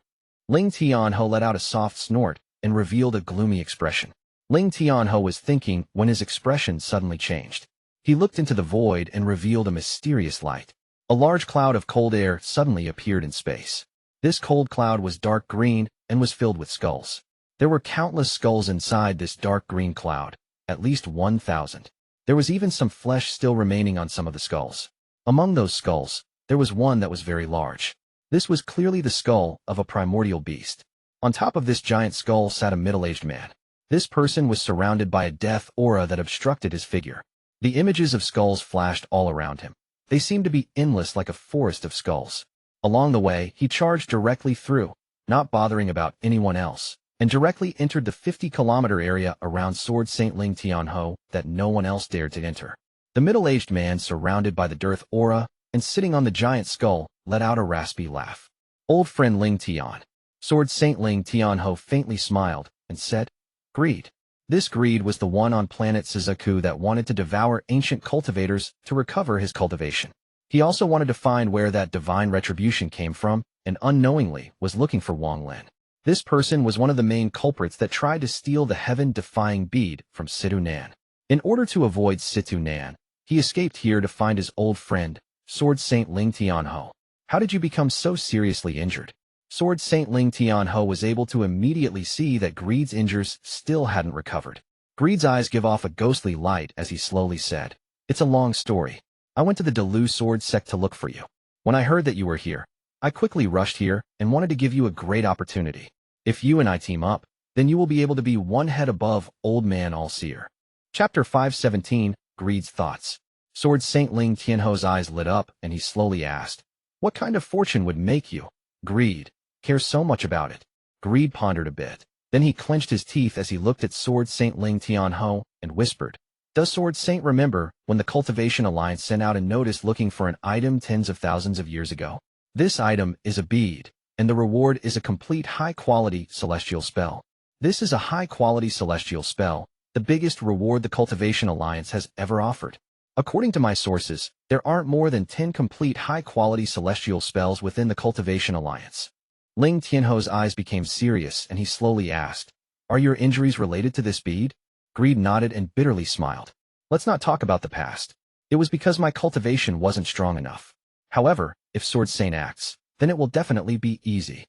Ling Tianho let out a soft snort and revealed a gloomy expression. Ling Tianho was thinking when his expression suddenly changed. He looked into the void and revealed a mysterious light. A large cloud of cold air suddenly appeared in space. This cold cloud was dark green and was filled with skulls. There were countless skulls inside this dark green cloud, at least 1,000. There was even some flesh still remaining on some of the skulls. Among those skulls, there was one that was very large. This was clearly the skull of a primordial beast. On top of this giant skull sat a middle-aged man. This person was surrounded by a death aura that obstructed his figure. The images of skulls flashed all around him. They seemed to be endless like a forest of skulls. Along the way, he charged directly through, not bothering about anyone else, and directly entered the 50-kilometer area around Sword Saint Ling Tianho that no one else dared to enter. The middle-aged man, surrounded by the death aura and sitting on the giant skull, let out a raspy laugh. "Old friend Ling Tian." Sword Saint Ling Tianho faintly smiled and said, "Greed." This greed was the one on planet Suzaku that wanted to devour ancient cultivators to recover his cultivation. He also wanted to find where that divine retribution came from and unknowingly was looking for Wang Lin. This person was one of the main culprits that tried to steal the heaven-defying bead from Situ Nan. In order to avoid Situ Nan, he escaped here to find his old friend, Sword Saint Ling Tianho. "How did you become so seriously injured?" Sword Saint Ling Tianho was able to immediately see that Greed's injuries still hadn't recovered. Greed's eyes give off a ghostly light as he slowly said, "It's a long story. I went to the Delu Sword Sect to look for you. When I heard that you were here, I quickly rushed here and wanted to give you a great opportunity. If you and I team up, then you will be able to be 1 head above Old Man All-Seer." Chapter 517, Greed's Thoughts. Sword Saint Ling Tianho's eyes lit up and he slowly asked, "What kind of fortune would make you, Greed, care so much about it?" Greed pondered a bit. Then he clenched his teeth as he looked at Sword Saint Ling Tianho and whispered, "Does Sword Saint remember when the Cultivation Alliance sent out a notice looking for an item tens of thousands of years ago? This item is a bead. and the reward is a complete high-quality celestial spell. This is a high-quality celestial spell, the biggest reward the Cultivation Alliance has ever offered. According to my sources, there aren't more than 10 complete high-quality celestial spells within the Cultivation Alliance. Ling Tianho's eyes became serious and he slowly asked, "Are your injuries related to this bead?" Greed nodded and bitterly smiled. "Let's not talk about the past. It was because my cultivation wasn't strong enough. However, if Sword Saint acts, then it will definitely be easy."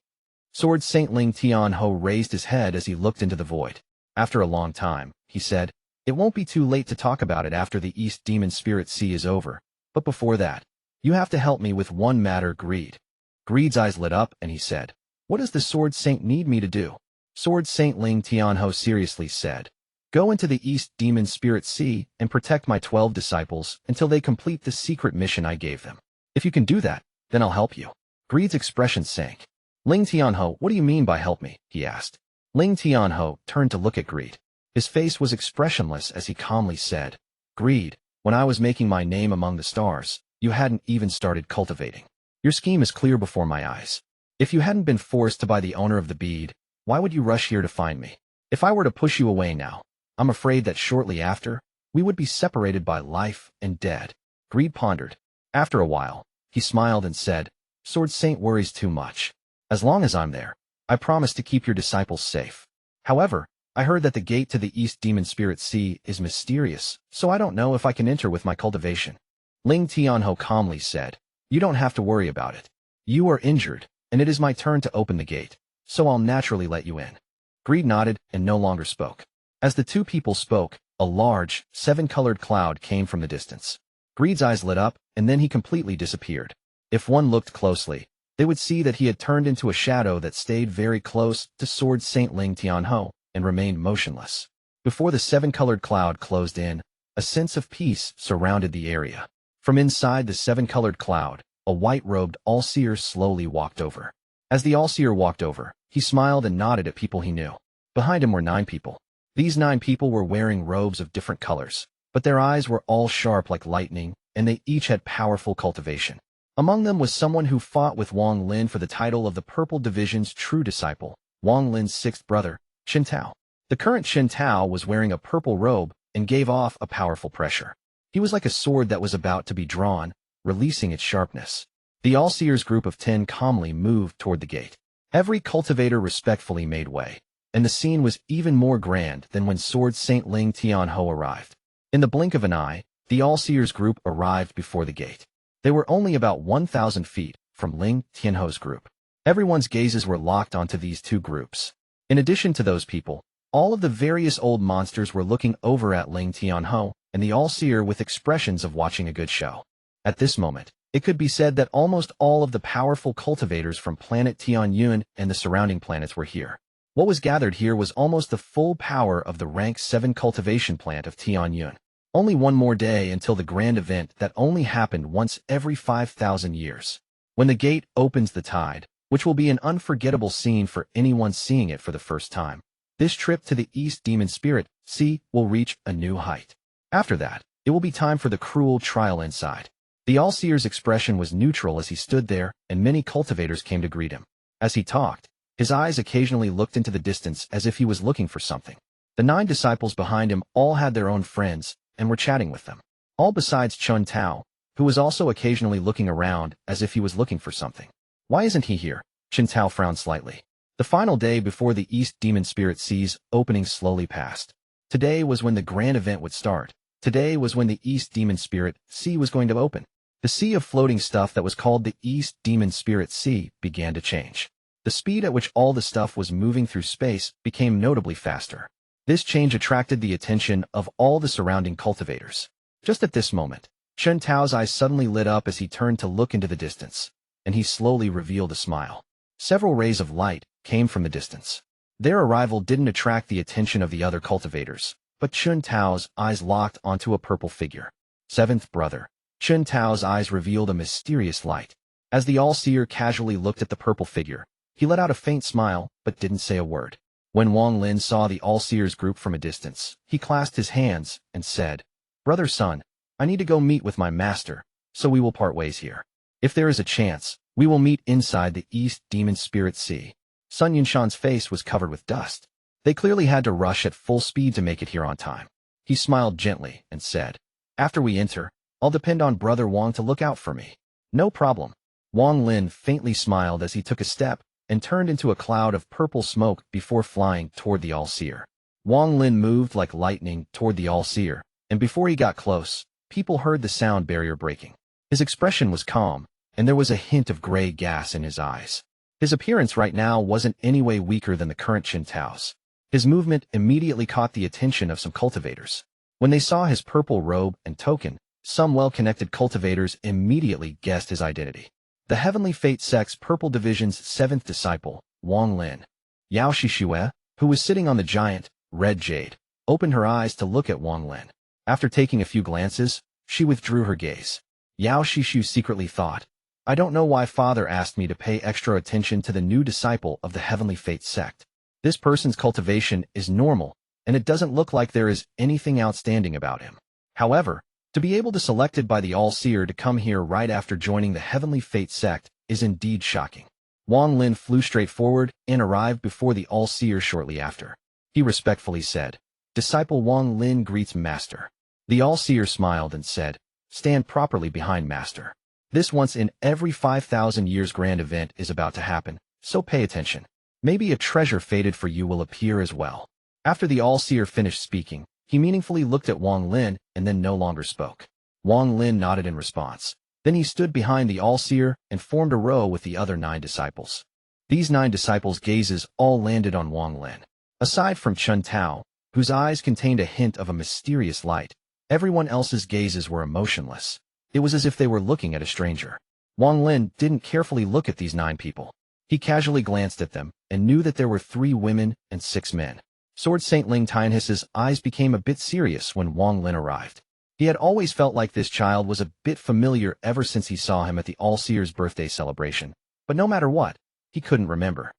Sword Saint Ling Tianho raised his head as he looked into the void. After a long time, he said, "It won't be too late to talk about it after the East Demon Spirit Sea is over, but before that, you have to help me with one matter." Greed's eyes lit up and he said, "What does the Sword Saint need me to do?" Sword Saint Ling Tianho seriously said, "Go into the East Demon Spirit Sea and protect my 12 disciples until they complete the secret mission I gave them. If you can do that, then I'll help you." Greed's expression sank. "Ling Tianho, what do you mean by help me?" he asked. Ling Tianho turned to look at Greed. His face was expressionless as he calmly said, "Greed, when I was making my name among the stars, you hadn't even started cultivating. Your scheme is clear before my eyes. If you hadn't been forced to by the owner of the bead, why would you rush here to find me? If I were to push you away now, I'm afraid that shortly after, we would be separated by life and dead." Greed pondered. After a while, he smiled and said, "Sword Saint worries too much. As long as I'm there, I promise to keep your disciples safe. However, I heard that the gate to the East Demon Spirit Sea is mysterious, so I don't know if I can enter with my cultivation." Ling Tianho calmly said, "You don't have to worry about it. You are injured, and it is my turn to open the gate, so I'll naturally let you in." Greed nodded and no longer spoke. As the two people spoke, a large, 7-colored cloud came from the distance. Greed's eyes lit up, and then he completely disappeared. If one looked closely, they would see that he had turned into a shadow that stayed very close to Sword Saint Ling Tianho and remained motionless. Before the 7-colored cloud closed in, a sense of peace surrounded the area. From inside the 7-colored cloud, a white-robed all-seer slowly walked over. As the all-seer walked over, he smiled and nodded at people he knew. Behind him were 9 people. These 9 people were wearing robes of different colors, but their eyes were all sharp like lightning, and they each had powerful cultivation. Among them was someone who fought with Wang Lin for the title of the Purple Division's true disciple, Wang Lin's 6th brother, Shen Tao. The current Shen Tao was wearing a purple robe and gave off a powerful pressure. He was like a sword that was about to be drawn, releasing its sharpness. The All-Seers group of 10 calmly moved toward the gate. Every cultivator respectfully made way, and the scene was even more grand than when Sword Saint Ling Tianho arrived. In the blink of an eye, the All-Seers group arrived before the gate. They were only about 1,000 feet from Ling Tianho's group. Everyone's gazes were locked onto these two groups. In addition to those people, all of the various old monsters were looking over at Ling Tianho and the All-Seer with expressions of watching a good show. At this moment, it could be said that almost all of the powerful cultivators from planet Tianyuan and the surrounding planets were here. What was gathered here was almost the full power of the rank 7 cultivation plant of Tianyuan. Only one more day until the grand event that only happened once every 5,000 years. When the gate opens the tide, which will be an unforgettable scene for anyone seeing it for the first time. This trip to the East Demon Spirit Sea will reach a new height. After that, it will be time for the cruel trial inside. The All-Seer's expression was neutral as he stood there, and many cultivators came to greet him. As he talked, his eyes occasionally looked into the distance as if he was looking for something. The 9 disciples behind him all had their own friends, and were chatting with them. All besides Chun Tao, who was also occasionally looking around as if he was looking for something. "Why isn't he here?" Chun Tao frowned slightly. The final day before the East Demon Spirit Sea's opening slowly passed. Today was when the grand event would start. Today was when the East Demon Spirit Sea was going to open. The sea of floating stuff that was called the East Demon Spirit Sea began to change. The speed at which all the stuff was moving through space became notably faster. This change attracted the attention of all the surrounding cultivators. Just at this moment, Chun Tao's eyes suddenly lit up as he turned to look into the distance, and he slowly revealed a smile. Several rays of light came from the distance. Their arrival didn't attract the attention of the other cultivators, but Chun Tao's eyes locked onto a purple figure. 7th brother. Chun Tao's eyes revealed a mysterious light. As the All-Seer casually looked at the purple figure, he let out a faint smile, but didn't say a word. When Wang Lin saw the All-Seers group from a distance, he clasped his hands and said, "Brother Sun, I need to go meet with my master, so we will part ways here. If there is a chance, We will meet inside the East Demon Spirit Sea. Sun Yunshan's face was covered with dust. They clearly had to rush at full speed to make it here on time. He smiled gently and said, "After we enter, I'll depend on Brother Huang to look out for me." "No problem." Wang Lin faintly smiled as he took a step and turned into a cloud of purple smoke before flying toward the All-Seer. Wang Lin moved like lightning toward the All-Seer, and before he got close, people heard the sound barrier breaking. His expression was calm, and there was a hint of gray gas in his eyes. His appearance right now wasn't any way weaker than the current Qintao's. His movement immediately caught the attention of some cultivators. When they saw his purple robe and token, some well-connected cultivators immediately guessed his identity. The Heavenly Fate Sect's Purple Division's 7th disciple, Wang Lin. Yao Xixue, who was sitting on the giant, red jade, opened her eyes to look at Wang Lin. After taking a few glances, she withdrew her gaze. Yao Xixue secretly thought, "I don't know why Father asked me to pay extra attention to the new disciple of the Heavenly Fate Sect. This person's cultivation is normal, and it doesn't look like there is anything outstanding about him. However, to be able to selected by the All-Seer to come here right after joining the Heavenly Fate Sect is indeed shocking." Wang Lin flew straight forward and arrived before the All-Seer shortly after. He respectfully said, "Disciple Wang Lin greets Master." The All-Seer smiled and said, "Stand properly behind Master. This once in every 5,000 years grand event is about to happen, so pay attention. Maybe a treasure fated for you will appear as well." After the All-Seer finished speaking, he meaningfully looked at Wang Lin and then no longer spoke. Wang Lin nodded in response. Then he stood behind the All-Seer and formed a row with the other 9 disciples. These 9 disciples' gazes all landed on Wang Lin. Aside from Chun Tao, whose eyes contained a hint of a mysterious light, everyone else's gazes were emotionless. It was as if they were looking at a stranger. Wang Lin didn't carefully look at these 9 people. He casually glanced at them and knew that there were 3 women and 6 men. Sword Saint Ling Tianhis's eyes became a bit serious when Wang Lin arrived. He had always felt like this child was a bit familiar ever since he saw him at the All-Seer's birthday celebration, but no matter what, he couldn't remember.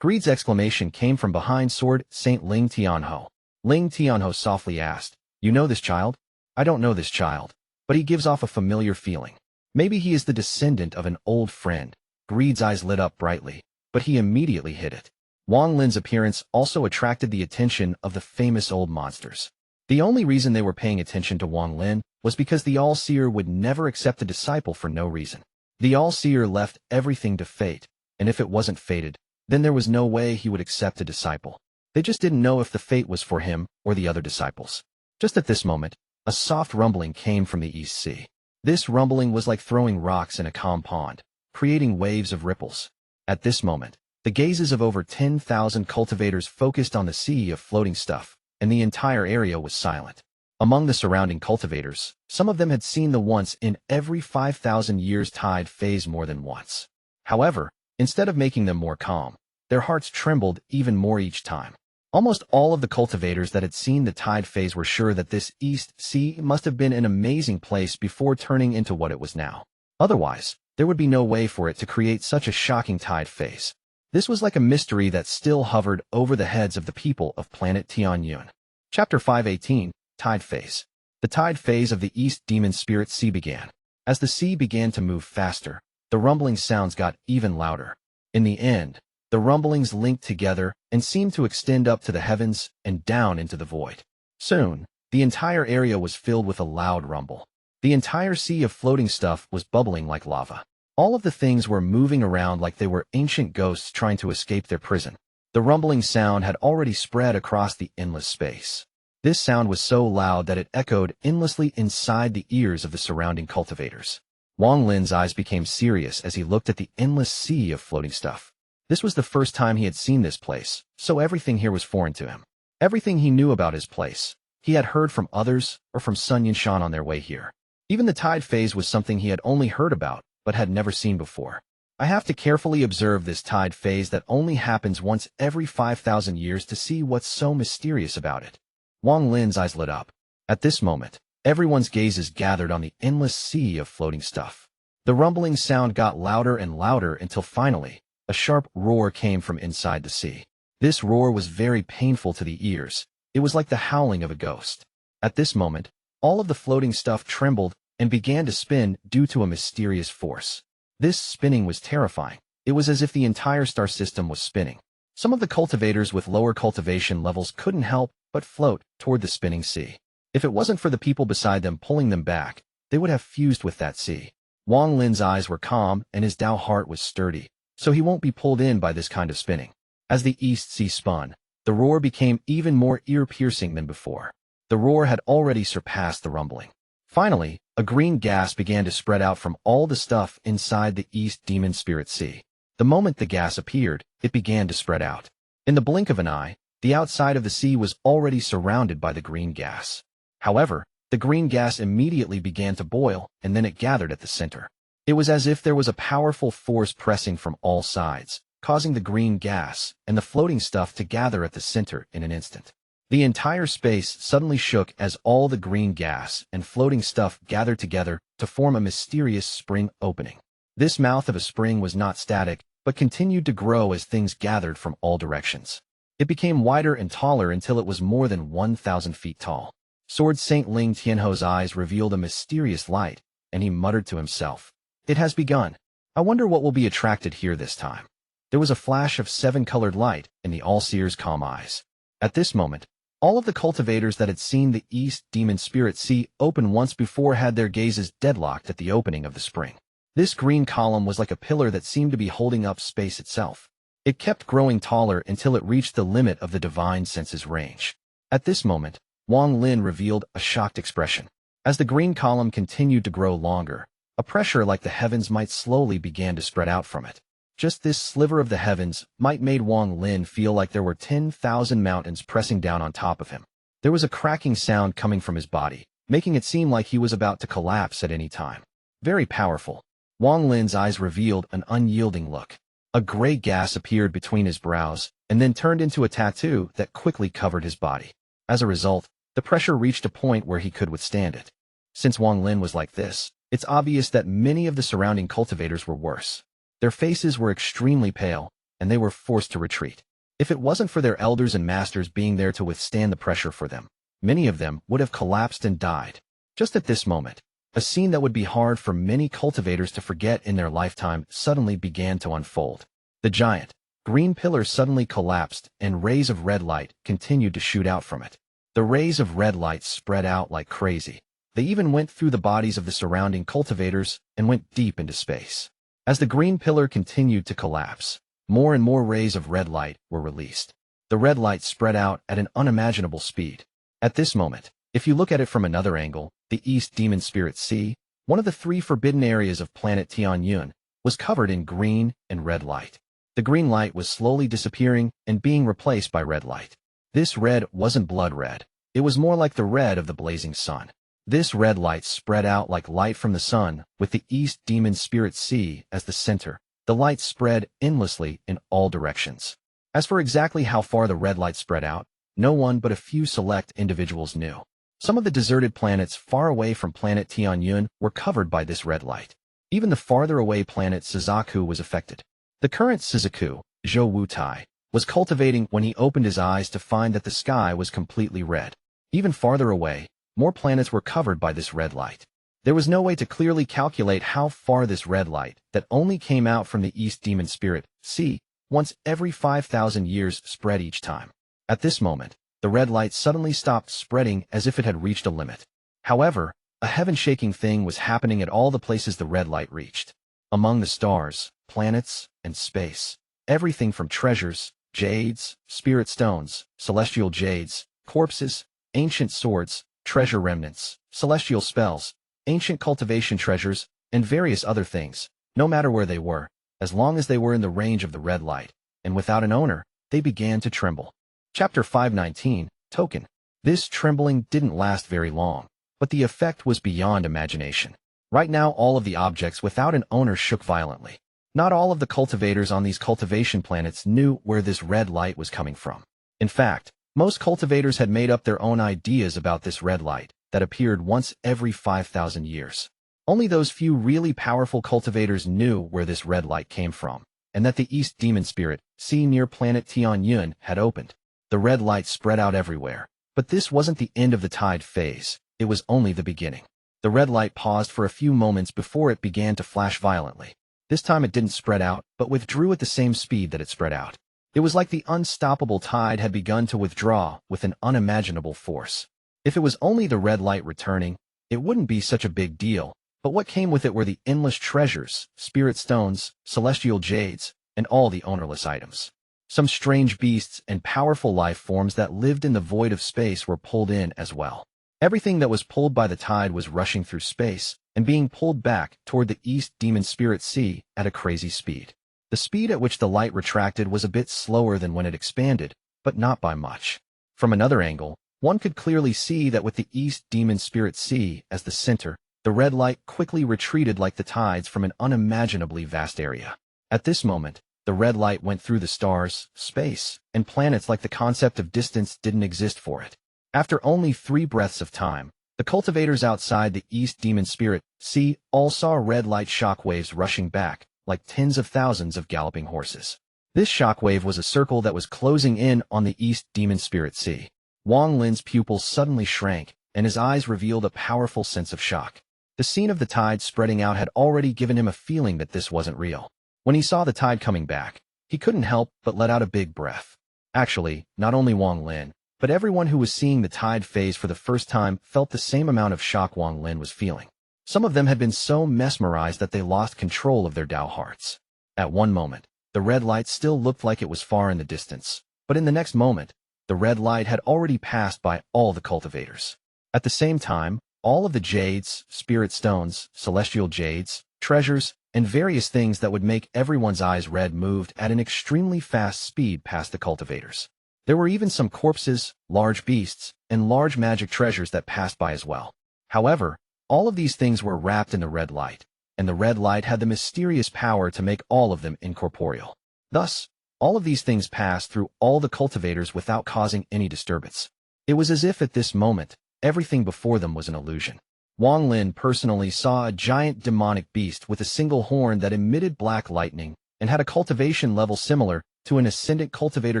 Greed's exclamation came from behind Sword Saint Ling Tianho. Ling Tianho softly asked, "You know this child?" "I don't know this child, but he gives off a familiar feeling. Maybe he is the descendant of an old friend." Greed's eyes lit up brightly, but he immediately hid it. Wang Lin's appearance also attracted the attention of the famous old monsters. The only reason they were paying attention to Wang Lin was because the All-Seer would never accept a disciple for no reason. The All-Seer left everything to fate, and if it wasn't fated, then there was no way he would accept a disciple. They just didn't know if the fate was for him or the other disciples. Just at this moment, a soft rumbling came from the East Sea. This rumbling was like throwing rocks in a calm pond, creating waves of ripples. At this moment, the gazes of over 10,000 cultivators focused on the sea of floating stuff, and the entire area was silent. Among the surrounding cultivators, some of them had seen the once in every 5,000 years tide phase more than once. However, instead of making them more calm, their hearts trembled even more each time. Almost all of the cultivators that had seen the tide phase were sure that this East Sea must have been an amazing place before turning into what it was now. Otherwise, there would be no way for it to create such a shocking tide phase. This was like a mystery that still hovered over the heads of the people of planet Tianyun. Chapter 518, Tide Phase. The tide phase of the East Demon Spirit Sea began. As the sea began to move faster, the rumbling sounds got even louder. In the end, the rumblings linked together and seemed to extend up to the heavens and down into the void. Soon, the entire area was filled with a loud rumble. The entire sea of floating stuff was bubbling like lava. All of the things were moving around like they were ancient ghosts trying to escape their prison. The rumbling sound had already spread across the endless space. This sound was so loud that it echoed endlessly inside the ears of the surrounding cultivators. Wang Lin's eyes became serious as he looked at the endless sea of floating stuff. This was the first time he had seen this place, so everything here was foreign to him. Everything he knew about his place, he had heard from others or from Sun Yunshan on their way here. Even the tide phase was something he had only heard about, but had never seen before. I have to carefully observe this tide phase that only happens once every 5,000 years to see what's so mysterious about it. Wang Lin's eyes lit up. At this moment, everyone's gazes gathered on the endless sea of floating stuff. The rumbling sound got louder and louder until finally, a sharp roar came from inside the sea. This roar was very painful to the ears. It was like the howling of a ghost. At this moment, all of the floating stuff trembled and began to spin due to a mysterious force. This spinning was terrifying. It was as if the entire star system was spinning. Some of the cultivators with lower cultivation levels couldn't help but float toward the spinning sea. If it wasn't for the people beside them pulling them back, they would have fused with that sea. Wang Lin's eyes were calm and his Dao heart was sturdy, so he won't be pulled in by this kind of spinning. As the East Sea spun, the roar became even more ear-piercing than before. The roar had already surpassed the rumbling. Finally, a green gas began to spread out from all the stuff inside the East Demon Spirit Sea. The moment the gas appeared, it began to spread out. In the blink of an eye, the outside of the sea was already surrounded by the green gas. However, the green gas immediately began to boil, and then it gathered at the center. It was as if there was a powerful force pressing from all sides, causing the green gas and the floating stuff to gather at the center in an instant. The entire space suddenly shook as all the green gas and floating stuff gathered together to form a mysterious spring opening. This mouth of a spring was not static, but continued to grow as things gathered from all directions. It became wider and taller until it was more than 1,000 feet tall. Sword Saint Ling Tianho's eyes revealed a mysterious light, and he muttered to himself, "It has begun. I wonder what will be attracted here this time." There was a flash of 7-colored light in the All-Seer's calm eyes. At this moment, all of the cultivators that had seen the East Demon Spirit Sea open once before had their gazes deadlocked at the opening of the spring. This green column was like a pillar that seemed to be holding up space itself. It kept growing taller until it reached the limit of the divine senses range. At this moment, Wang Lin revealed a shocked expression. As the green column continued to grow longer, a pressure like the heavens might slowly begin to spread out from it. Just this sliver of the heavens might made Wang Lin feel like there were 10,000 mountains pressing down on top of him. There was a cracking sound coming from his body, making it seem like he was about to collapse at any time. Very powerful. Wang Lin's eyes revealed an unyielding look. A gray gas appeared between his brows, and then turned into a tattoo that quickly covered his body. As a result, the pressure reached a point where he could withstand it. Since Wang Lin was like this, it's obvious that many of the surrounding cultivators were worse. Their faces were extremely pale, and they were forced to retreat. If it wasn't for their elders and masters being there to withstand the pressure for them, many of them would have collapsed and died. Just at this moment, a scene that would be hard for many cultivators to forget in their lifetime suddenly began to unfold. The giant, green pillar suddenly collapsed, and rays of red light continued to shoot out from it. The rays of red light spread out like crazy. They even went through the bodies of the surrounding cultivators and went deep into space. As the green pillar continued to collapse, more and more rays of red light were released. The red light spread out at an unimaginable speed. At this moment, if you look at it from another angle, the East Demon Spirit Sea, one of the 3 forbidden areas of planet Tianyun, was covered in green and red light. The green light was slowly disappearing and being replaced by red light. This red wasn't blood red. It was more like the red of the blazing sun. This red light spread out like light from the sun, with the East Demon Spirit Sea as the center. The light spread endlessly in all directions. As for exactly how far the red light spread out, no one but a few select individuals knew. Some of the deserted planets far away from planet Tianyun were covered by this red light. Even the farther away planet Suzaku was affected. The current Suzaku, Zhou Wutai, was cultivating when he opened his eyes to find that the sky was completely red. Even farther away, more planets were covered by this red light. There was no way to clearly calculate how far this red light that only came out from the East Demon Spirit Sea once every 5,000 years spread each time. At this moment, the red light suddenly stopped spreading as if it had reached a limit. However, a heaven-shaking thing was happening at all the places the red light reached. Among the stars, planets, and space, everything from treasures, jades, spirit stones, celestial jades, corpses, ancient swords, treasure remnants, celestial spells, ancient cultivation treasures, and various other things, no matter where they were, as long as they were in the range of the red light, and without an owner, they began to tremble. Chapter 519, Token. This trembling didn't last very long, but the effect was beyond imagination. Right now all of the objects without an owner shook violently. Not all of the cultivators on these cultivation planets knew where this red light was coming from. In fact, most cultivators had made up their own ideas about this red light that appeared once every 5,000 years. Only those few really powerful cultivators knew where this red light came from, and that the East Demon Spirit Sea near planet Tianyun had opened. The red light spread out everywhere, but this wasn't the end of the tide phase, it was only the beginning. The red light paused for a few moments before it began to flash violently. This time it didn't spread out, but withdrew at the same speed that it spread out. It was like the unstoppable tide had begun to withdraw with an unimaginable force. If it was only the red light returning, it wouldn't be such a big deal, but what came with it were the endless treasures, spirit stones, celestial jades, and all the ownerless items. Some strange beasts and powerful life forms that lived in the void of space were pulled in as well. Everything that was pulled by the tide was rushing through space and being pulled back toward the East Demon Spirit Sea at a crazy speed. The speed at which the light retracted was a bit slower than when it expanded, but not by much. From another angle, one could clearly see that with the East Demon Spirit Sea as the center, the red light quickly retreated like the tides from an unimaginably vast area. At this moment, the red light went through the stars, space, and planets like the concept of distance didn't exist for it. After only 3 breaths of time, the cultivators outside the East Demon Spirit Sea all saw red light shockwaves rushing back, like tens of thousands of galloping horses. This shockwave was a circle that was closing in on the East Demon Spirit Sea. Wang Lin's pupils suddenly shrank, and his eyes revealed a powerful sense of shock. The scene of the tide spreading out had already given him a feeling that this wasn't real. When he saw the tide coming back, he couldn't help but let out a big breath. Actually, not only Wang Lin, but everyone who was seeing the tide phase for the first time felt the same amount of shock Wang Lin was feeling. Some of them had been so mesmerized that they lost control of their Dao hearts. At one moment, the red light still looked like it was far in the distance, but in the next moment, the red light had already passed by all the cultivators. At the same time, all of the jades, spirit stones, celestial jades, treasures, and various things that would make everyone's eyes red moved at an extremely fast speed past the cultivators. There were even some corpses, large beasts, and large magic treasures that passed by as well. However, all of these things were wrapped in the red light, and the red light had the mysterious power to make all of them incorporeal. Thus, all of these things passed through all the cultivators without causing any disturbance. It was as if at this moment, everything before them was an illusion. Wang Lin personally saw a giant demonic beast with a single horn that emitted black lightning and had a cultivation level similar to an Ascendant cultivator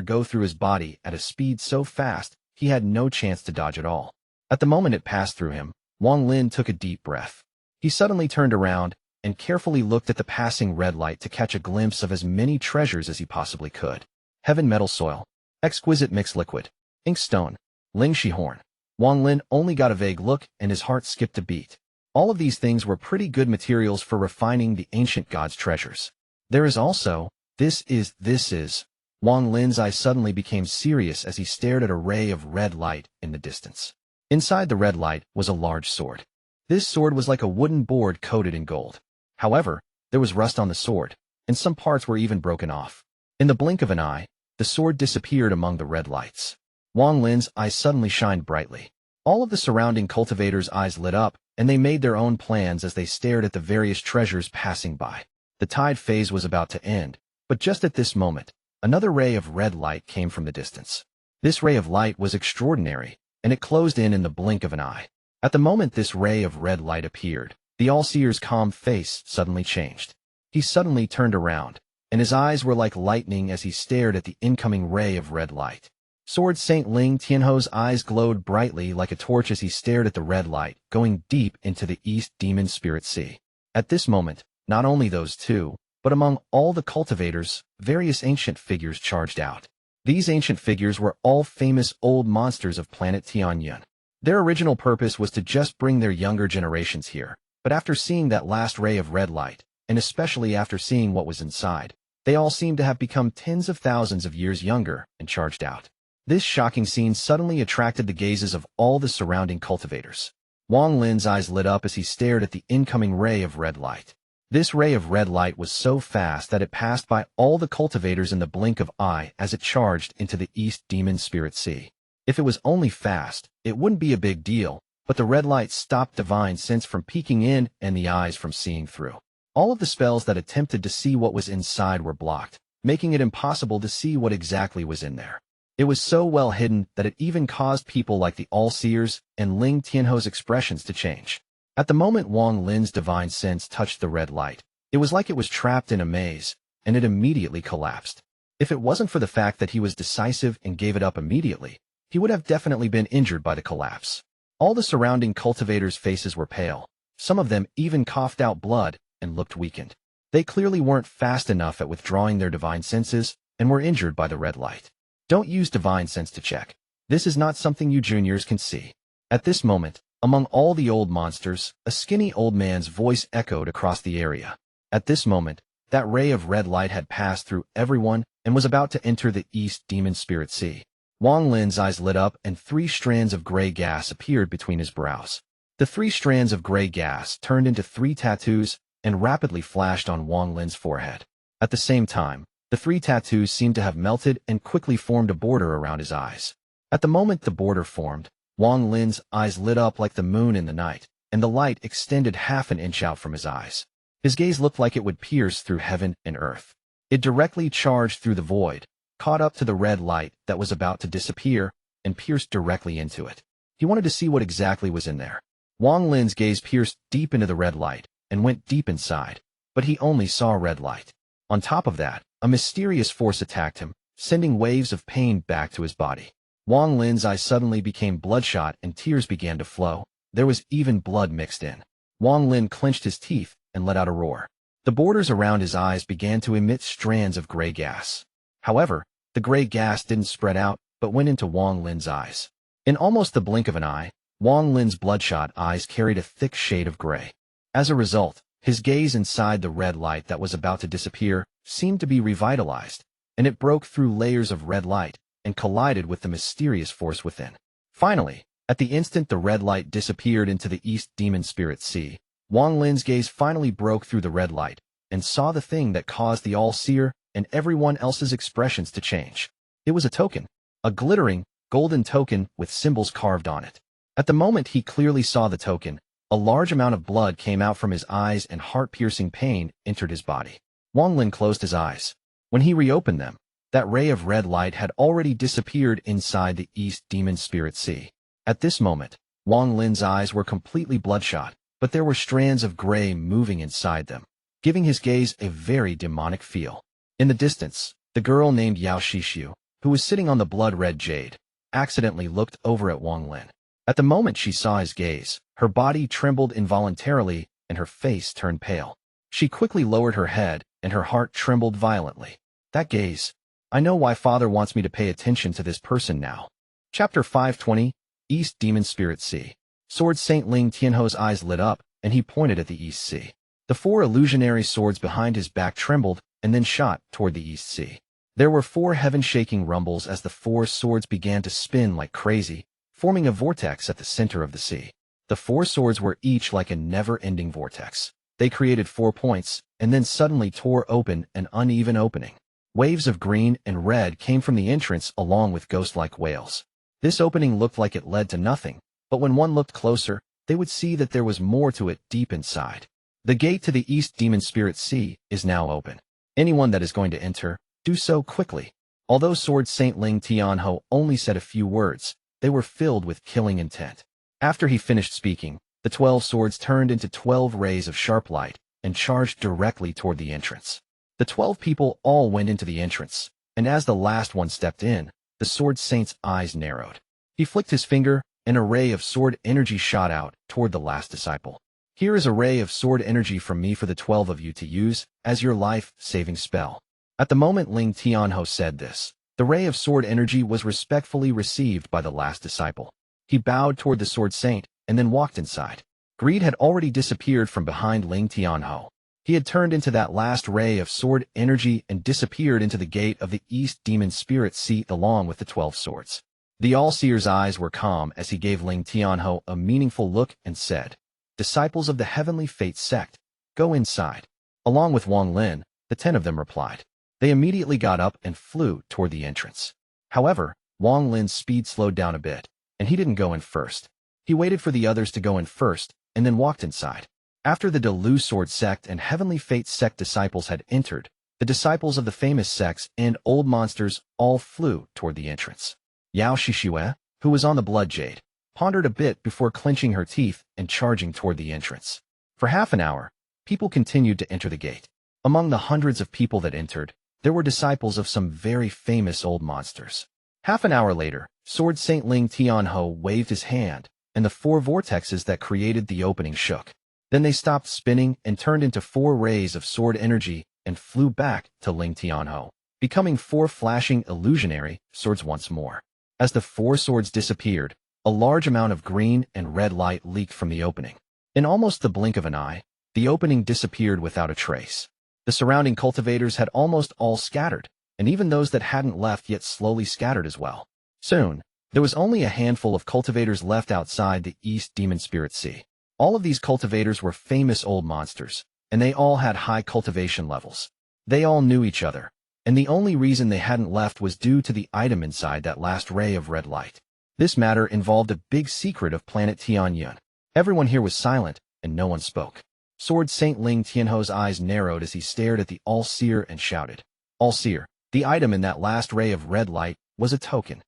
go through his body at a speed so fast he had no chance to dodge at all. At the moment it passed through him, Wang Lin took a deep breath. He suddenly turned around and carefully looked at the passing red light to catch a glimpse of as many treasures as he possibly could. Heaven metal soil, exquisite mixed liquid, inkstone, lingxi horn. Wang Lin only got a vague look and his heart skipped a beat. All of these things were pretty good materials for refining the ancient god's treasures. There is also, this is. Wang Lin's eyes suddenly became serious as he stared at a ray of red light in the distance. Inside the red light was a large sword. This sword was like a wooden board coated in gold. However, there was rust on the sword, and some parts were even broken off. In the blink of an eye, the sword disappeared among the red lights. Wang Lin's eyes suddenly shined brightly. All of the surrounding cultivators' eyes lit up, and they made their own plans as they stared at the various treasures passing by. The tide phase was about to end, but just at this moment, another ray of red light came from the distance. This ray of light was extraordinary, and it closed in the blink of an eye. At the moment this ray of red light appeared, the All-Seer's calm face suddenly changed. He suddenly turned around, and his eyes were like lightning as he stared at the incoming ray of red light. Sword Saint Ling Tianho's eyes glowed brightly like a torch as he stared at the red light, going deep into the East Demon Spirit Sea. At this moment, not only those two, but among all the cultivators, various ancient figures charged out. These ancient figures were all famous old monsters of planet Tianyun. Their original purpose was to just bring their younger generations here, but after seeing that last ray of red light, and especially after seeing what was inside, they all seemed to have become tens of thousands of years younger and charged out. This shocking scene suddenly attracted the gazes of all the surrounding cultivators. Wang Lin's eyes lit up as he stared at the incoming ray of red light. This ray of red light was so fast that it passed by all the cultivators in the blink of eye as it charged into the East Demon Spirit Sea. If it was only fast, it wouldn't be a big deal, but the red light stopped divine sense from peeking in and the eyes from seeing through. All of the spells that attempted to see what was inside were blocked, making it impossible to see what exactly was in there. It was so well hidden that it even caused people like the All-Seers and Ling Tianho's expressions to change. At the moment Wang Lin's divine sense touched the red light, it was like it was trapped in a maze, and it immediately collapsed. If it wasn't for the fact that he was decisive and gave it up immediately, he would have definitely been injured by the collapse. All the surrounding cultivators' faces were pale. Some of them even coughed out blood and looked weakened. They clearly weren't fast enough at withdrawing their divine senses and were injured by the red light. Don't use divine sense to check. This is not something you juniors can see. At this moment, among all the old monsters, a skinny old man's voice echoed across the area. At this moment, that ray of red light had passed through everyone and was about to enter the East Demon Spirit Sea. Wang Lin's eyes lit up and 3 strands of gray gas appeared between his brows. The 3 strands of gray gas turned into 3 tattoos and rapidly flashed on Wang Lin's forehead. At the same time, the 3 tattoos seemed to have melted and quickly formed a border around his eyes. At the moment the border formed, Wang Lin's eyes lit up like the moon in the night, and the light extended half an inch out from his eyes. His gaze looked like it would pierce through heaven and earth. It directly charged through the void, caught up to the red light that was about to disappear, and pierced directly into it. He wanted to see what exactly was in there. Wang Lin's gaze pierced deep into the red light and went deep inside, but he only saw red light. On top of that, a mysterious force attacked him, sending waves of pain back to his body. Wang Lin's eyes suddenly became bloodshot and tears began to flow. There was even blood mixed in. Wang Lin clenched his teeth and let out a roar. The borders around his eyes began to emit strands of gray gas. However, the gray gas didn't spread out, but went into Wang Lin's eyes. In almost the blink of an eye, Wang Lin's bloodshot eyes carried a thick shade of gray. As a result, his gaze inside the red light that was about to disappear seemed to be revitalized, and it broke through layers of red light and collided with the mysterious force within. Finally, at the instant the red light disappeared into the East Demon Spirit Sea, Wang Lin's gaze finally broke through the red light and saw the thing that caused the All-Seer and everyone else's expressions to change. It was a token, a glittering, golden token with symbols carved on it. At the moment he clearly saw the token, a large amount of blood came out from his eyes and heart-piercing pain entered his body. Wang Lin closed his eyes. When he reopened them, that ray of red light had already disappeared inside the East Demon Spirit Sea. At this moment, Wang Lin's eyes were completely bloodshot, but there were strands of gray moving inside them, giving his gaze a very demonic feel. In the distance, the girl named Yao Xixue, who was sitting on the blood-red jade, accidentally looked over at Wang Lin. At the moment she saw his gaze, her body trembled involuntarily and her face turned pale. She quickly lowered her head and her heart trembled violently. That gaze. I know why Father wants me to pay attention to this person now. Chapter 520, East Demon Spirit Sea. Sword Saint Ling Tianho's eyes lit up, and he pointed at the East Sea. The 4 illusionary swords behind his back trembled and then shot toward the East Sea. There were 4 heaven-shaking rumbles as the 4 swords began to spin like crazy, forming a vortex at the center of the sea. The 4 swords were each like a never-ending vortex. They created 4 points, and then suddenly tore open an uneven opening. Waves of green and red came from the entrance along with ghost-like wails. This opening looked like it led to nothing, but when one looked closer, they would see that there was more to it deep inside. The gate to the East Demon Spirit Sea is now open. Anyone that is going to enter, do so quickly. Although Sword Saint Ling Tianho only said a few words, they were filled with killing intent. After he finished speaking, the 12 swords turned into 12 rays of sharp light and charged directly toward the entrance. The 12 people all went into the entrance, and as the last one stepped in, the Sword Saint's eyes narrowed. He flicked his finger, and a ray of sword energy shot out toward the last disciple. Here is a ray of sword energy from me for the 12 of you to use as your life-saving spell. At the moment Ling Tianho said this, the ray of sword energy was respectfully received by the last disciple. He bowed toward the Sword Saint and then walked inside. Greed had already disappeared from behind Ling Tianho. He had turned into that last ray of sword energy and disappeared into the gate of the East Demon Spirit Sea along with the 12 swords. The All-Seer's eyes were calm as he gave Ling Tianho a meaningful look and said, Disciples of the Heavenly Fate Sect, go inside. Along with Wang Lin, the 10 of them replied. They immediately got up and flew toward the entrance. However, Wang Lin's speed slowed down a bit, and he didn't go in first. He waited for the others to go in first, and then walked inside. After the Delu Sword Sect and Heavenly Fate Sect disciples had entered, the disciples of the famous sects and old monsters all flew toward the entrance. Yao Xixue, who was on the blood jade, pondered a bit before clenching her teeth and charging toward the entrance. For half an hour, people continued to enter the gate. Among the hundreds of people that entered, there were disciples of some very famous old monsters. Half an hour later, Sword Saint Ling Tianho waved his hand, and the 4 vortexes that created the opening shook. Then they stopped spinning and turned into 4 rays of sword energy and flew back to Ling Tianhou, becoming 4 flashing illusionary swords once more. As the 4 swords disappeared, a large amount of green and red light leaked from the opening. In almost the blink of an eye, the opening disappeared without a trace. The surrounding cultivators had almost all scattered, and even those that hadn't left yet slowly scattered as well. Soon, there was only a handful of cultivators left outside the East Demon Spirit Sea. All of these cultivators were famous old monsters, and they all had high cultivation levels. They all knew each other, and the only reason they hadn't left was due to the item inside that last ray of red light. This matter involved a big secret of planet Tianyun. Everyone here was silent, and no one spoke. Sword Saint Ling Tianhou's eyes narrowed as he stared at the All-Seer and shouted, "All-Seer, the item in that last ray of red light was a token."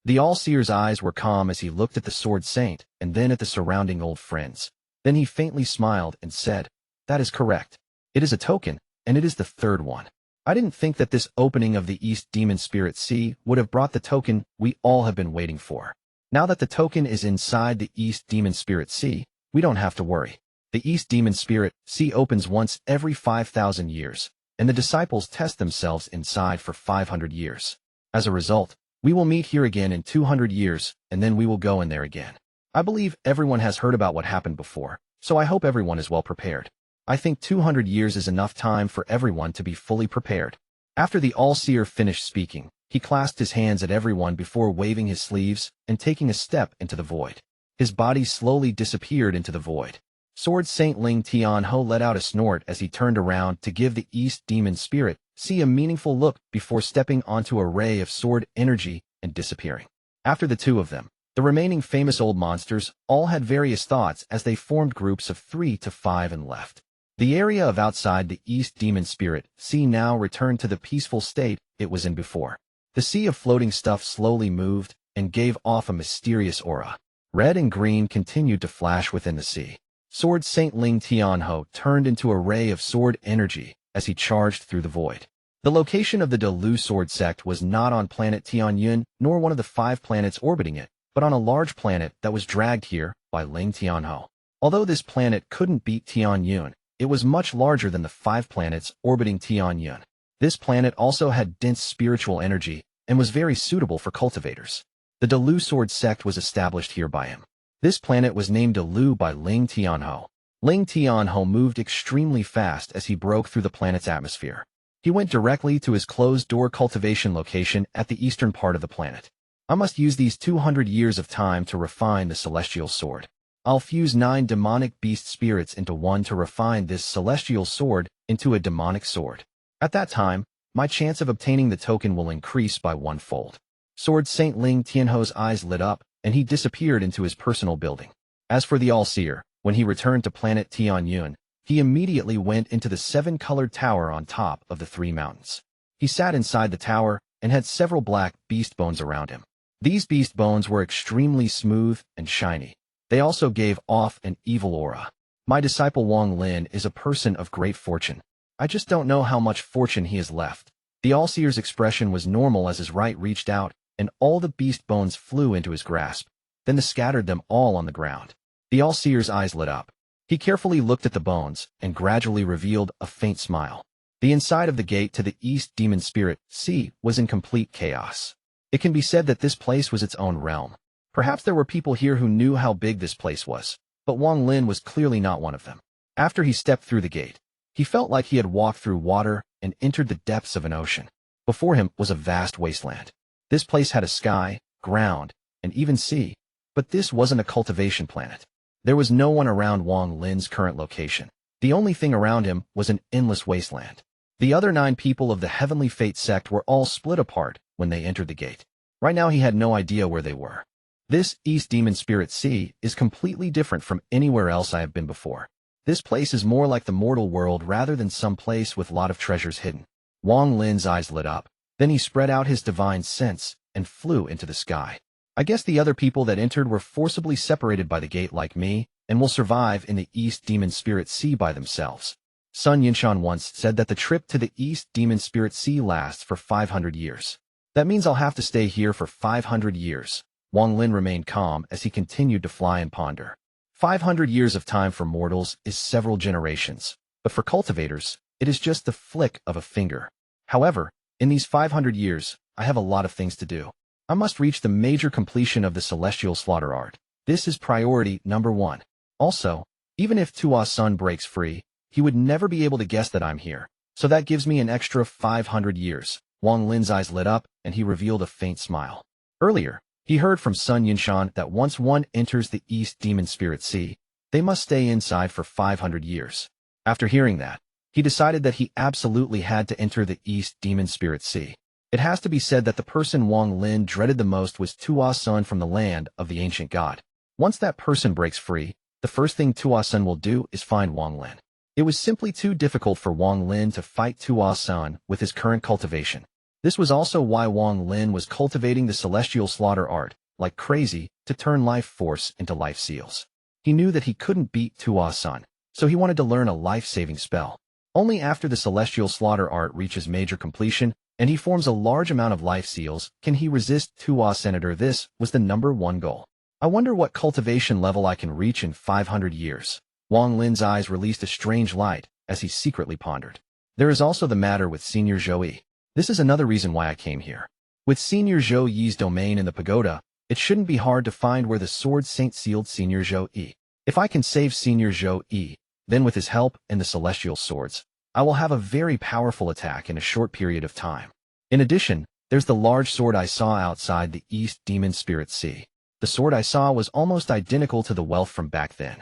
The All-Seer's eyes were calm as he looked at the Sword Saint and then at the surrounding old friends. Then he faintly smiled and said, "That is correct. It is a token, and it is the 3rd one. I didn't think that this opening of the East Demon Spirit Sea would have brought the token we all have been waiting for. Now that the token is inside the East Demon Spirit Sea, we don't have to worry. The East Demon Spirit Sea opens once every 5,000 years, and the disciples test themselves inside for 500 years. As a result, we will meet here again in 200 years, and then we will go in there again. I believe everyone has heard about what happened before, so I hope everyone is well prepared. I think 200 years is enough time for everyone to be fully prepared." After the All-Seer finished speaking, he clasped his hands at everyone before waving his sleeves and taking a step into the void. His body slowly disappeared into the void. Sword Saint Ling Tianhou let out a snort as he turned around to give the East Demon Spirit Sea a meaningful look before stepping onto a ray of sword energy and disappearing. After the 2 of them, the remaining famous old monsters all had various thoughts as they formed groups of 3 to 5 and left. The area of outside the East Demon Spirit Sea now returned to the peaceful state it was in before. The sea of floating stuff slowly moved and gave off a mysterious aura. Red and green continued to flash within the sea. Sword Saint Ling Tianhou turned into a ray of sword energy as he charged through the void. The location of the Delu Sword Sect was not on planet Tianyun nor one of the 5 planets orbiting it, but on a large planet that was dragged here by Ling Tianhou. Although this planet couldn't beat Tianyun, it was much larger than the 5 planets orbiting Tianyun. This planet also had dense spiritual energy and was very suitable for cultivators. The Delu Sword Sect was established here by him. This planet was named Delu by Ling Tianhou. Ling Tianhou moved extremely fast as he broke through the planet's atmosphere. He went directly to his closed-door cultivation location at the eastern part of the planet. I must use these 200 years of time to refine the celestial sword. I'll fuse 9 demonic beast spirits into one to refine this celestial sword into a demonic sword. At that time, my chance of obtaining the token will increase by 1-fold. Sword Saint Ling Tianhou's eyes lit up, and he disappeared into his personal building. As for the All-Seer, when he returned to planet Tianyun, he immediately went into the 7-colored tower on top of the 3 mountains. He sat inside the tower and had several black beast bones around him. These beast bones were extremely smooth and shiny. They also gave off an evil aura. My disciple Wang Lin is a person of great fortune. I just don't know how much fortune he has left. The All-Seer's expression was normal as his right reached out, and all the beast bones flew into his grasp. Then he scattered them all on the ground. The All-Seer's eyes lit up. He carefully looked at the bones and gradually revealed a faint smile. The inside of the gate to the East Demon Spirit Sea was in complete chaos. It can be said that this place was its own realm. Perhaps there were people here who knew how big this place was, but Wang Lin was clearly not one of them. After he stepped through the gate, he felt like he had walked through water and entered the depths of an ocean. Before him was a vast wasteland. This place had a sky, ground, and even sea, but this wasn't a cultivation planet. There was no one around Wang Lin's current location. The only thing around him was an endless wasteland. The other 9 people of the Heavenly Fate sect were all split apart when they entered the gate. Right now he had no idea where they were. This East Demon Spirit Sea is completely different from anywhere else I have been before. This place is more like the mortal world rather than some place with a lot of treasures hidden. Wang Lin's eyes lit up. Then he spread out his divine sense and flew into the sky. I guess the other people that entered were forcibly separated by the gate like me and will survive in the East Demon Spirit Sea by themselves. Sun Yinshan once said that the trip to the East Demon Spirit Sea lasts for 500 years. That means I'll have to stay here for 500 years. Wang Lin remained calm as he continued to fly and ponder. 500 years of time for mortals is several generations, but for cultivators, it is just the flick of a finger. However, in these 500 years, I have a lot of things to do. I must reach the major completion of the celestial slaughter art. This is priority number 1. Also, even if Xuan breaks free, he would never be able to guess that I'm here. So that gives me an extra 500 years. Wang Lin's eyes lit up, and he revealed a faint smile. Earlier, he heard from Sun Yinshan that once one enters the East Demon Spirit Sea, they must stay inside for 500 years. After hearing that, he decided that he absolutely had to enter the East Demon Spirit Sea. It has to be said that the person Wang Lin dreaded the most was Xuan from the land of the ancient god. Once that person breaks free, the first thing Xuan will do is find Wang Lin. It was simply too difficult for Wang Lin to fight Xuan with his current cultivation. This was also why Wang Lin was cultivating the celestial slaughter art, like crazy, to turn life force into life seals. He knew that he couldn't beat Xuan, so he wanted to learn a life-saving spell. Only after the celestial slaughter art reaches major completion, and he forms a large amount of life seals, can he resist Xuan. This was the number 1 goal. I wonder what cultivation level I can reach in 500 years. Wang Lin's eyes released a strange light, as he secretly pondered. There is also the matter with Senior Zhou. This is another reason why I came here. With Senior Zhou Yi's domain in the pagoda, it shouldn't be hard to find where the sword saint sealed Senior Zhou Yi. If I can save Senior Zhou Yi, then with his help and the celestial swords, I will have a very powerful attack in a short period of time. In addition, there's the large sword I saw outside the East Demon Spirit Sea. The sword I saw was almost identical to the wealth from back then.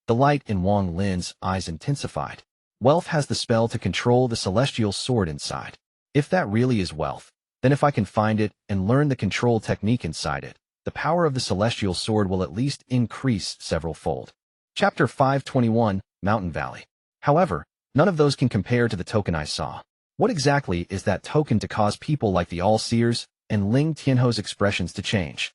The light in Wang Lin's eyes intensified. Wealth has the spell to control the celestial sword inside. If that really is wealth, then if I can find it and learn the control technique inside it, the power of the celestial sword will at least increase several-fold. Chapter 521, Mountain Valley. However, none of those can compare to the token I saw. What exactly is that token to cause people like the All-Seers and Ling Tianho's expressions to change?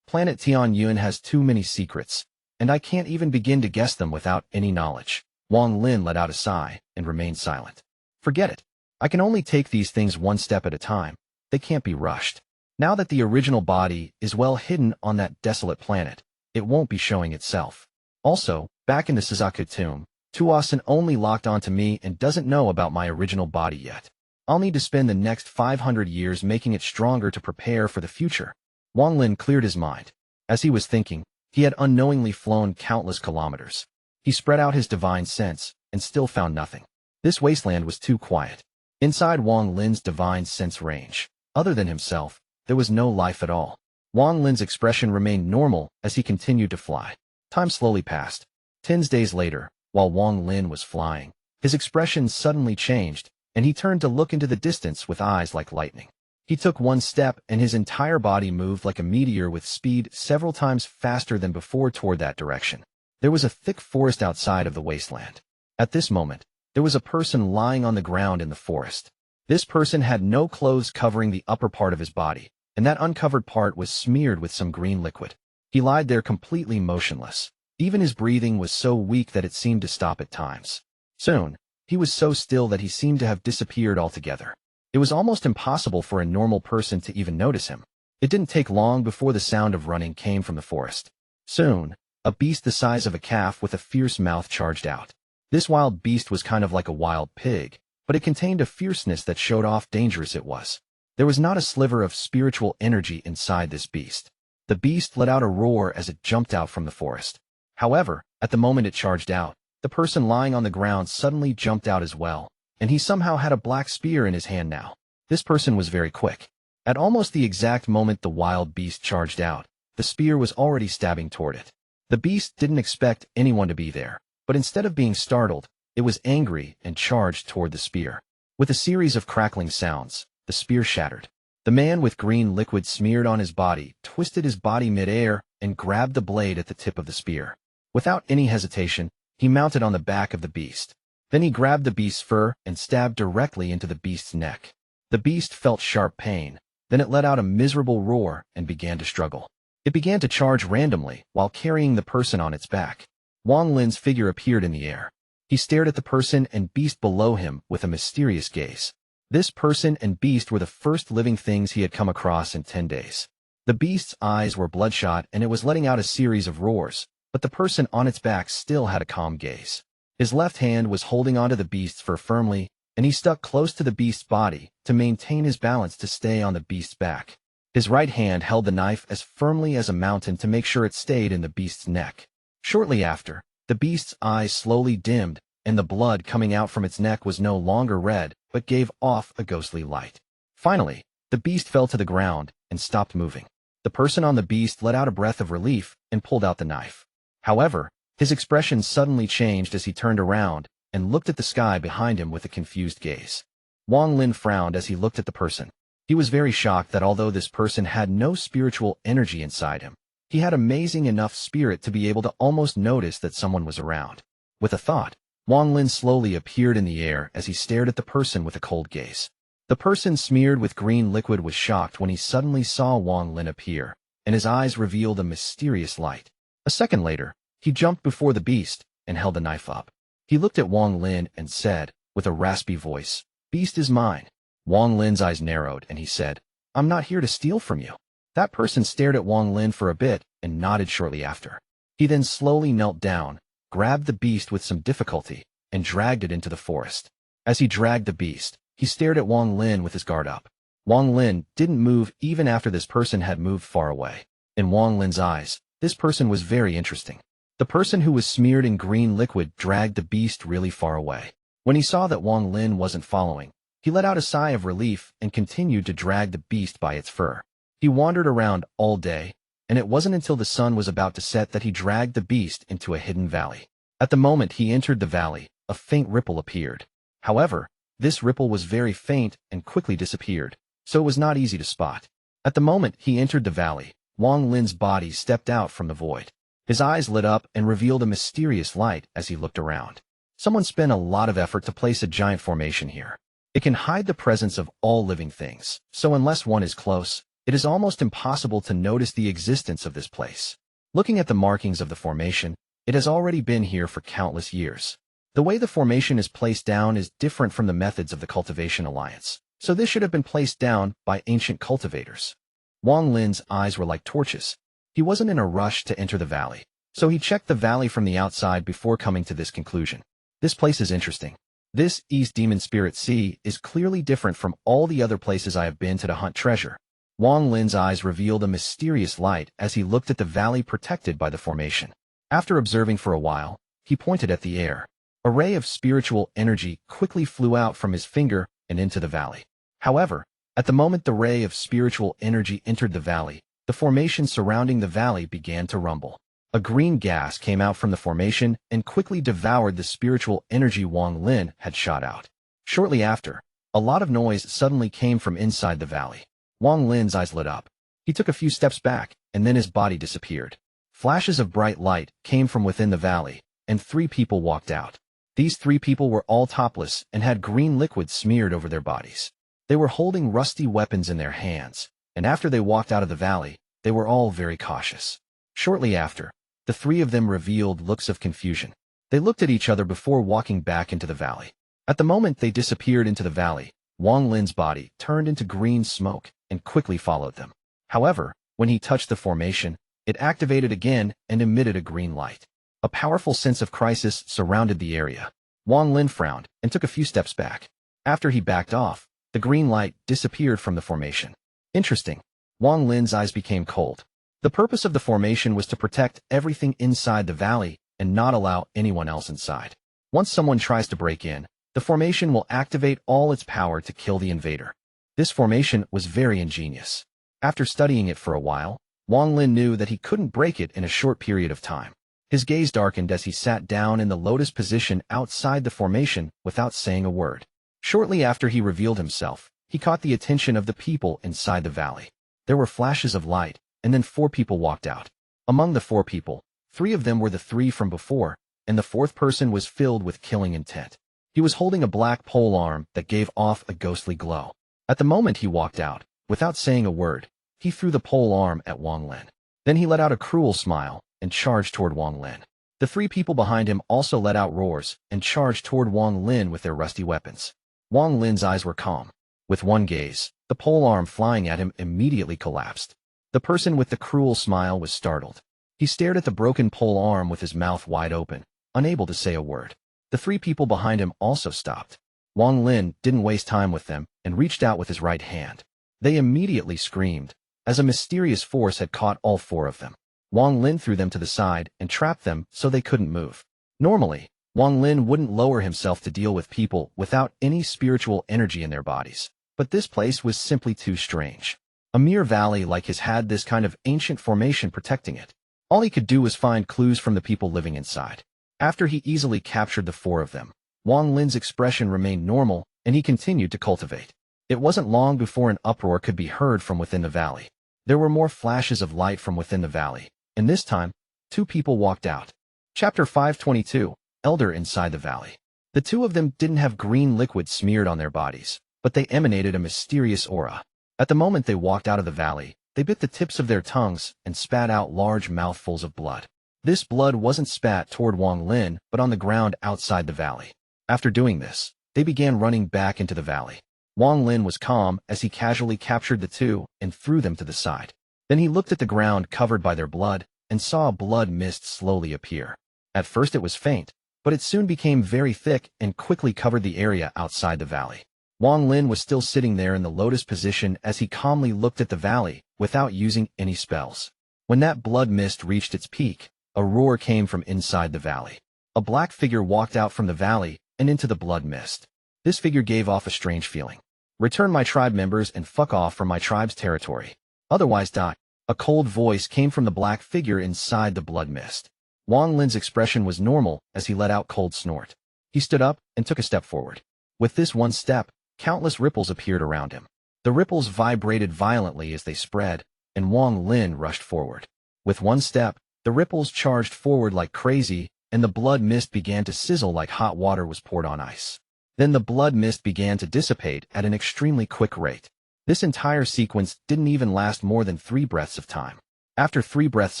Planet Tianyuan has too many secrets, and I can't even begin to guess them without any knowledge. Wang Lin let out a sigh and remained silent. Forget it. I can only take these things one step at a time. They can't be rushed. Now that the original body is well hidden on that desolate planet, it won't be showing itself. Also, back in the Suzaku tomb, Xuan only locked onto me and doesn't know about my original body yet. I'll need to spend the next 500 years making it stronger to prepare for the future. Wang Lin cleared his mind. As he was thinking, he had unknowingly flown countless kilometers. He spread out his divine sense and still found nothing. This wasteland was too quiet. Inside Wang Lin's divine sense range, other than himself, there was no life at all. Wang Lin's expression remained normal as he continued to fly. Time slowly passed. 10 days later, while Wang Lin was flying, his expression suddenly changed, and he turned to look into the distance with eyes like lightning. He took one step and his entire body moved like a meteor with speed several times faster than before toward that direction. There was a thick forest outside of the wasteland. At this moment, there was a person lying on the ground in the forest. This person had no clothes covering the upper part of his body, and that uncovered part was smeared with some green liquid. He lied there completely motionless. Even his breathing was so weak that it seemed to stop at times. Soon, he was so still that he seemed to have disappeared altogether. It was almost impossible for a normal person to even notice him. It didn't take long before the sound of running came from the forest. Soon, a beast the size of a calf with a fierce mouth charged out. This wild beast was kind of like a wild pig, but it contained a fierceness that showed off dangerous it was. There was not a sliver of spiritual energy inside this beast. The beast let out a roar as it jumped out from the forest. However, at the moment it charged out, the person lying on the ground suddenly jumped out as well, and he somehow had a black spear in his hand now. This person was very quick. At almost the exact moment the wild beast charged out, the spear was already stabbing toward it. The beast didn't expect anyone to be there, but instead of being startled, it was angry and charged toward the spear. With a series of crackling sounds, the spear shattered. The man with green liquid smeared on his body twisted his body mid-air and grabbed the blade at the tip of the spear. Without any hesitation, he mounted on the back of the beast. Then he grabbed the beast's fur and stabbed directly into the beast's neck. The beast felt sharp pain, then it let out a miserable roar and began to struggle. It began to charge randomly while carrying the person on its back. Wang Lin's figure appeared in the air. He stared at the person and beast below him with a mysterious gaze. This person and beast were the first living things he had come across in 10 days. The beast's eyes were bloodshot and it was letting out a series of roars, but the person on its back still had a calm gaze. His left hand was holding onto the beast's fur firmly, and he stuck close to the beast's body to maintain his balance to stay on the beast's back. His right hand held the knife as firmly as a mountain to make sure it stayed in the beast's neck. Shortly after, the beast's eyes slowly dimmed, and the blood coming out from its neck was no longer red, but gave off a ghostly light. Finally, the beast fell to the ground and stopped moving. The person on the beast let out a breath of relief and pulled out the knife. However, his expression suddenly changed as he turned around and looked at the sky behind him with a confused gaze. Wang Lin frowned as he looked at the person. He was very shocked that although this person had no spiritual energy inside him, he had amazing enough spirit to be able to almost notice that someone was around. With a thought, Wang Lin slowly appeared in the air as he stared at the person with a cold gaze. The person smeared with green liquid was shocked when he suddenly saw Wang Lin appear, and his eyes revealed a mysterious light. A second later, he jumped before the beast and held the knife up. He looked at Wang Lin and said, with a raspy voice, "Beast is mine." Wang Lin's eyes narrowed and he said, "I'm not here to steal from you." That person stared at Wang Lin for a bit and nodded shortly after. He then slowly knelt down, grabbed the beast with some difficulty, and dragged it into the forest. As he dragged the beast, he stared at Wang Lin with his guard up. Wang Lin didn't move even after this person had moved far away. In Wang Lin's eyes, this person was very interesting. The person who was smeared in green liquid dragged the beast really far away. When he saw that Wang Lin wasn't following, he let out a sigh of relief and continued to drag the beast by its fur. He wandered around all day, and it wasn't until the sun was about to set that he dragged the beast into a hidden valley. At the moment he entered the valley, a faint ripple appeared. However, this ripple was very faint and quickly disappeared, so it was not easy to spot. At the moment he entered the valley, Wang Lin's body stepped out from the void. His eyes lit up and revealed a mysterious light as he looked around. Someone spent a lot of effort to place a giant formation here. It can hide the presence of all living things, so unless one is close, it is almost impossible to notice the existence of this place. Looking at the markings of the formation, it has already been here for countless years. The way the formation is placed down is different from the methods of the Cultivation Alliance, so this should have been placed down by ancient cultivators. Wang Lin's eyes were like torches. He wasn't in a rush to enter the valley, so he checked the valley from the outside before coming to this conclusion. This place is interesting. This East Demon Spirit Sea is clearly different from all the other places I have been to hunt treasure. Wang Lin's eyes revealed a mysterious light as he looked at the valley protected by the formation. After observing for a while, he pointed at the air. A ray of spiritual energy quickly flew out from his finger and into the valley. However, at the moment the ray of spiritual energy entered the valley, the formation surrounding the valley began to rumble. A green gas came out from the formation and quickly devoured the spiritual energy Wang Lin had shot out. Shortly after, a lot of noise suddenly came from inside the valley. Wang Lin's eyes lit up. He took a few steps back, and then his body disappeared. Flashes of bright light came from within the valley, and 3 people walked out. These 3 people were all topless and had green liquid smeared over their bodies. They were holding rusty weapons in their hands, and after they walked out of the valley, they were all very cautious. Shortly after, the 3 of them revealed looks of confusion. They looked at each other before walking back into the valley. At the moment they disappeared into the valley, Wang Lin's body turned into green smoke and quickly followed them. However, when he touched the formation, it activated again and emitted a green light. A powerful sense of crisis surrounded the area. Wang Lin frowned and took a few steps back. After he backed off, the green light disappeared from the formation. Interesting. Wang Lin's eyes became cold. The purpose of the formation was to protect everything inside the valley and not allow anyone else inside. Once someone tries to break in, the formation will activate all its power to kill the invader. This formation was very ingenious. After studying it for a while, Wang Lin knew that he couldn't break it in a short period of time. His gaze darkened as he sat down in the lotus position outside the formation without saying a word. Shortly after he revealed himself, he caught the attention of the people inside the valley. There were flashes of light, and then 4 people walked out. Among the 4 people, 3 of them were the 3 from before, and the 4th person was filled with killing intent. He was holding a black pole arm that gave off a ghostly glow. At the moment he walked out, without saying a word, he threw the pole arm at Wang Lin. Then he let out a cruel smile and charged toward Wang Lin. The 3 people behind him also let out roars and charged toward Wang Lin with their rusty weapons. Wang Lin's eyes were calm. With one gaze, the pole arm flying at him immediately collapsed. The person with the cruel smile was startled. He stared at the broken pole arm with his mouth wide open, unable to say a word. The three people behind him also stopped. Wang Lin didn't waste time with them and reached out with his right hand. They immediately screamed, as a mysterious force had caught all four of them. Wang Lin threw them to the side and trapped them so they couldn't move. Normally, Wang Lin wouldn't lower himself to deal with people without any spiritual energy in their bodies. But this place was simply too strange. A mere valley like his had this kind of ancient formation protecting it. All he could do was find clues from the people living inside. After he easily captured the four of them, Wang Lin's expression remained normal, and he continued to cultivate. It wasn't long before an uproar could be heard from within the valley. There were more flashes of light from within the valley, and this time, two people walked out. Chapter 522, Elder Inside the Valley. The two of them didn't have green liquid smeared on their bodies, but they emanated a mysterious aura. At the moment they walked out of the valley, they bit the tips of their tongues and spat out large mouthfuls of blood. This blood wasn't spat toward Wang Lin, but on the ground outside the valley. After doing this, they began running back into the valley. Wang Lin was calm as he casually captured the two and threw them to the side. Then he looked at the ground covered by their blood and saw a blood mist slowly appear. At first it was faint, but it soon became very thick and quickly covered the area outside the valley. Wang Lin was still sitting there in the lotus position as he calmly looked at the valley without using any spells. When that blood mist reached its peak, a roar came from inside the valley. A black figure walked out from the valley and into the blood mist. This figure gave off a strange feeling. Return my tribe members and fuck off from my tribe's territory. Otherwise die. A cold voice came from the black figure inside the blood mist. Wang Lin's expression was normal as he let out a cold snort. He stood up and took a step forward. With this one step, countless ripples appeared around him. The ripples vibrated violently as they spread, and Wang Lin rushed forward. With one step, the ripples charged forward like crazy, and the blood mist began to sizzle like hot water was poured on ice. Then the blood mist began to dissipate at an extremely quick rate. This entire sequence didn't even last more than 3 breaths of time. After 3 breaths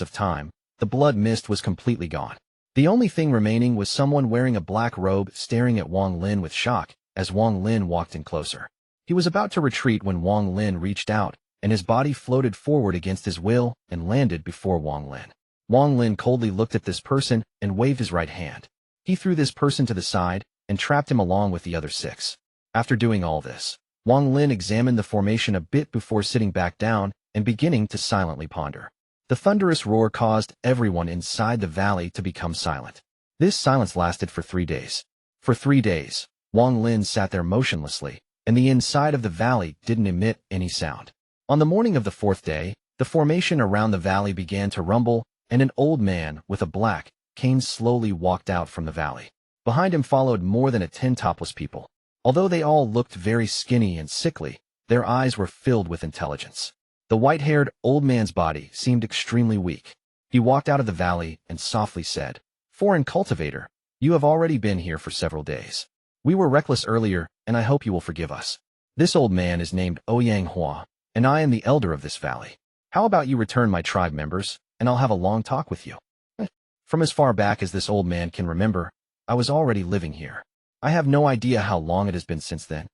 of time, the blood mist was completely gone. The only thing remaining was someone wearing a black robe staring at Wang Lin with shock as Wang Lin walked in closer. He was about to retreat when Wang Lin reached out, and his body floated forward against his will and landed before Wang Lin. Wang Lin coldly looked at this person and waved his right hand. He threw this person to the side and trapped him along with the other 6. After doing all this, Wang Lin examined the formation a bit before sitting back down and beginning to silently ponder. The thunderous roar caused everyone inside the valley to become silent. This silence lasted for 3 days. For 3 days, Wang Lin sat there motionlessly, and the inside of the valley didn't emit any sound. On the morning of the 4th day, the formation around the valley began to rumble, and an old man with a black cane slowly walked out from the valley. Behind him followed more than 10 topless people. Although they all looked very skinny and sickly, their eyes were filled with intelligence. The white-haired old man's body seemed extremely weak. He walked out of the valley and softly said, "Foreign cultivator, you have already been here for several days. We were reckless earlier, and I hope you will forgive us. This old man is named Ouyang Hua, and I am the elder of this valley. How about you return my tribe members, and I'll have a long talk with you." From as far back as this old man can remember, I was already living here. I have no idea how long it has been since then.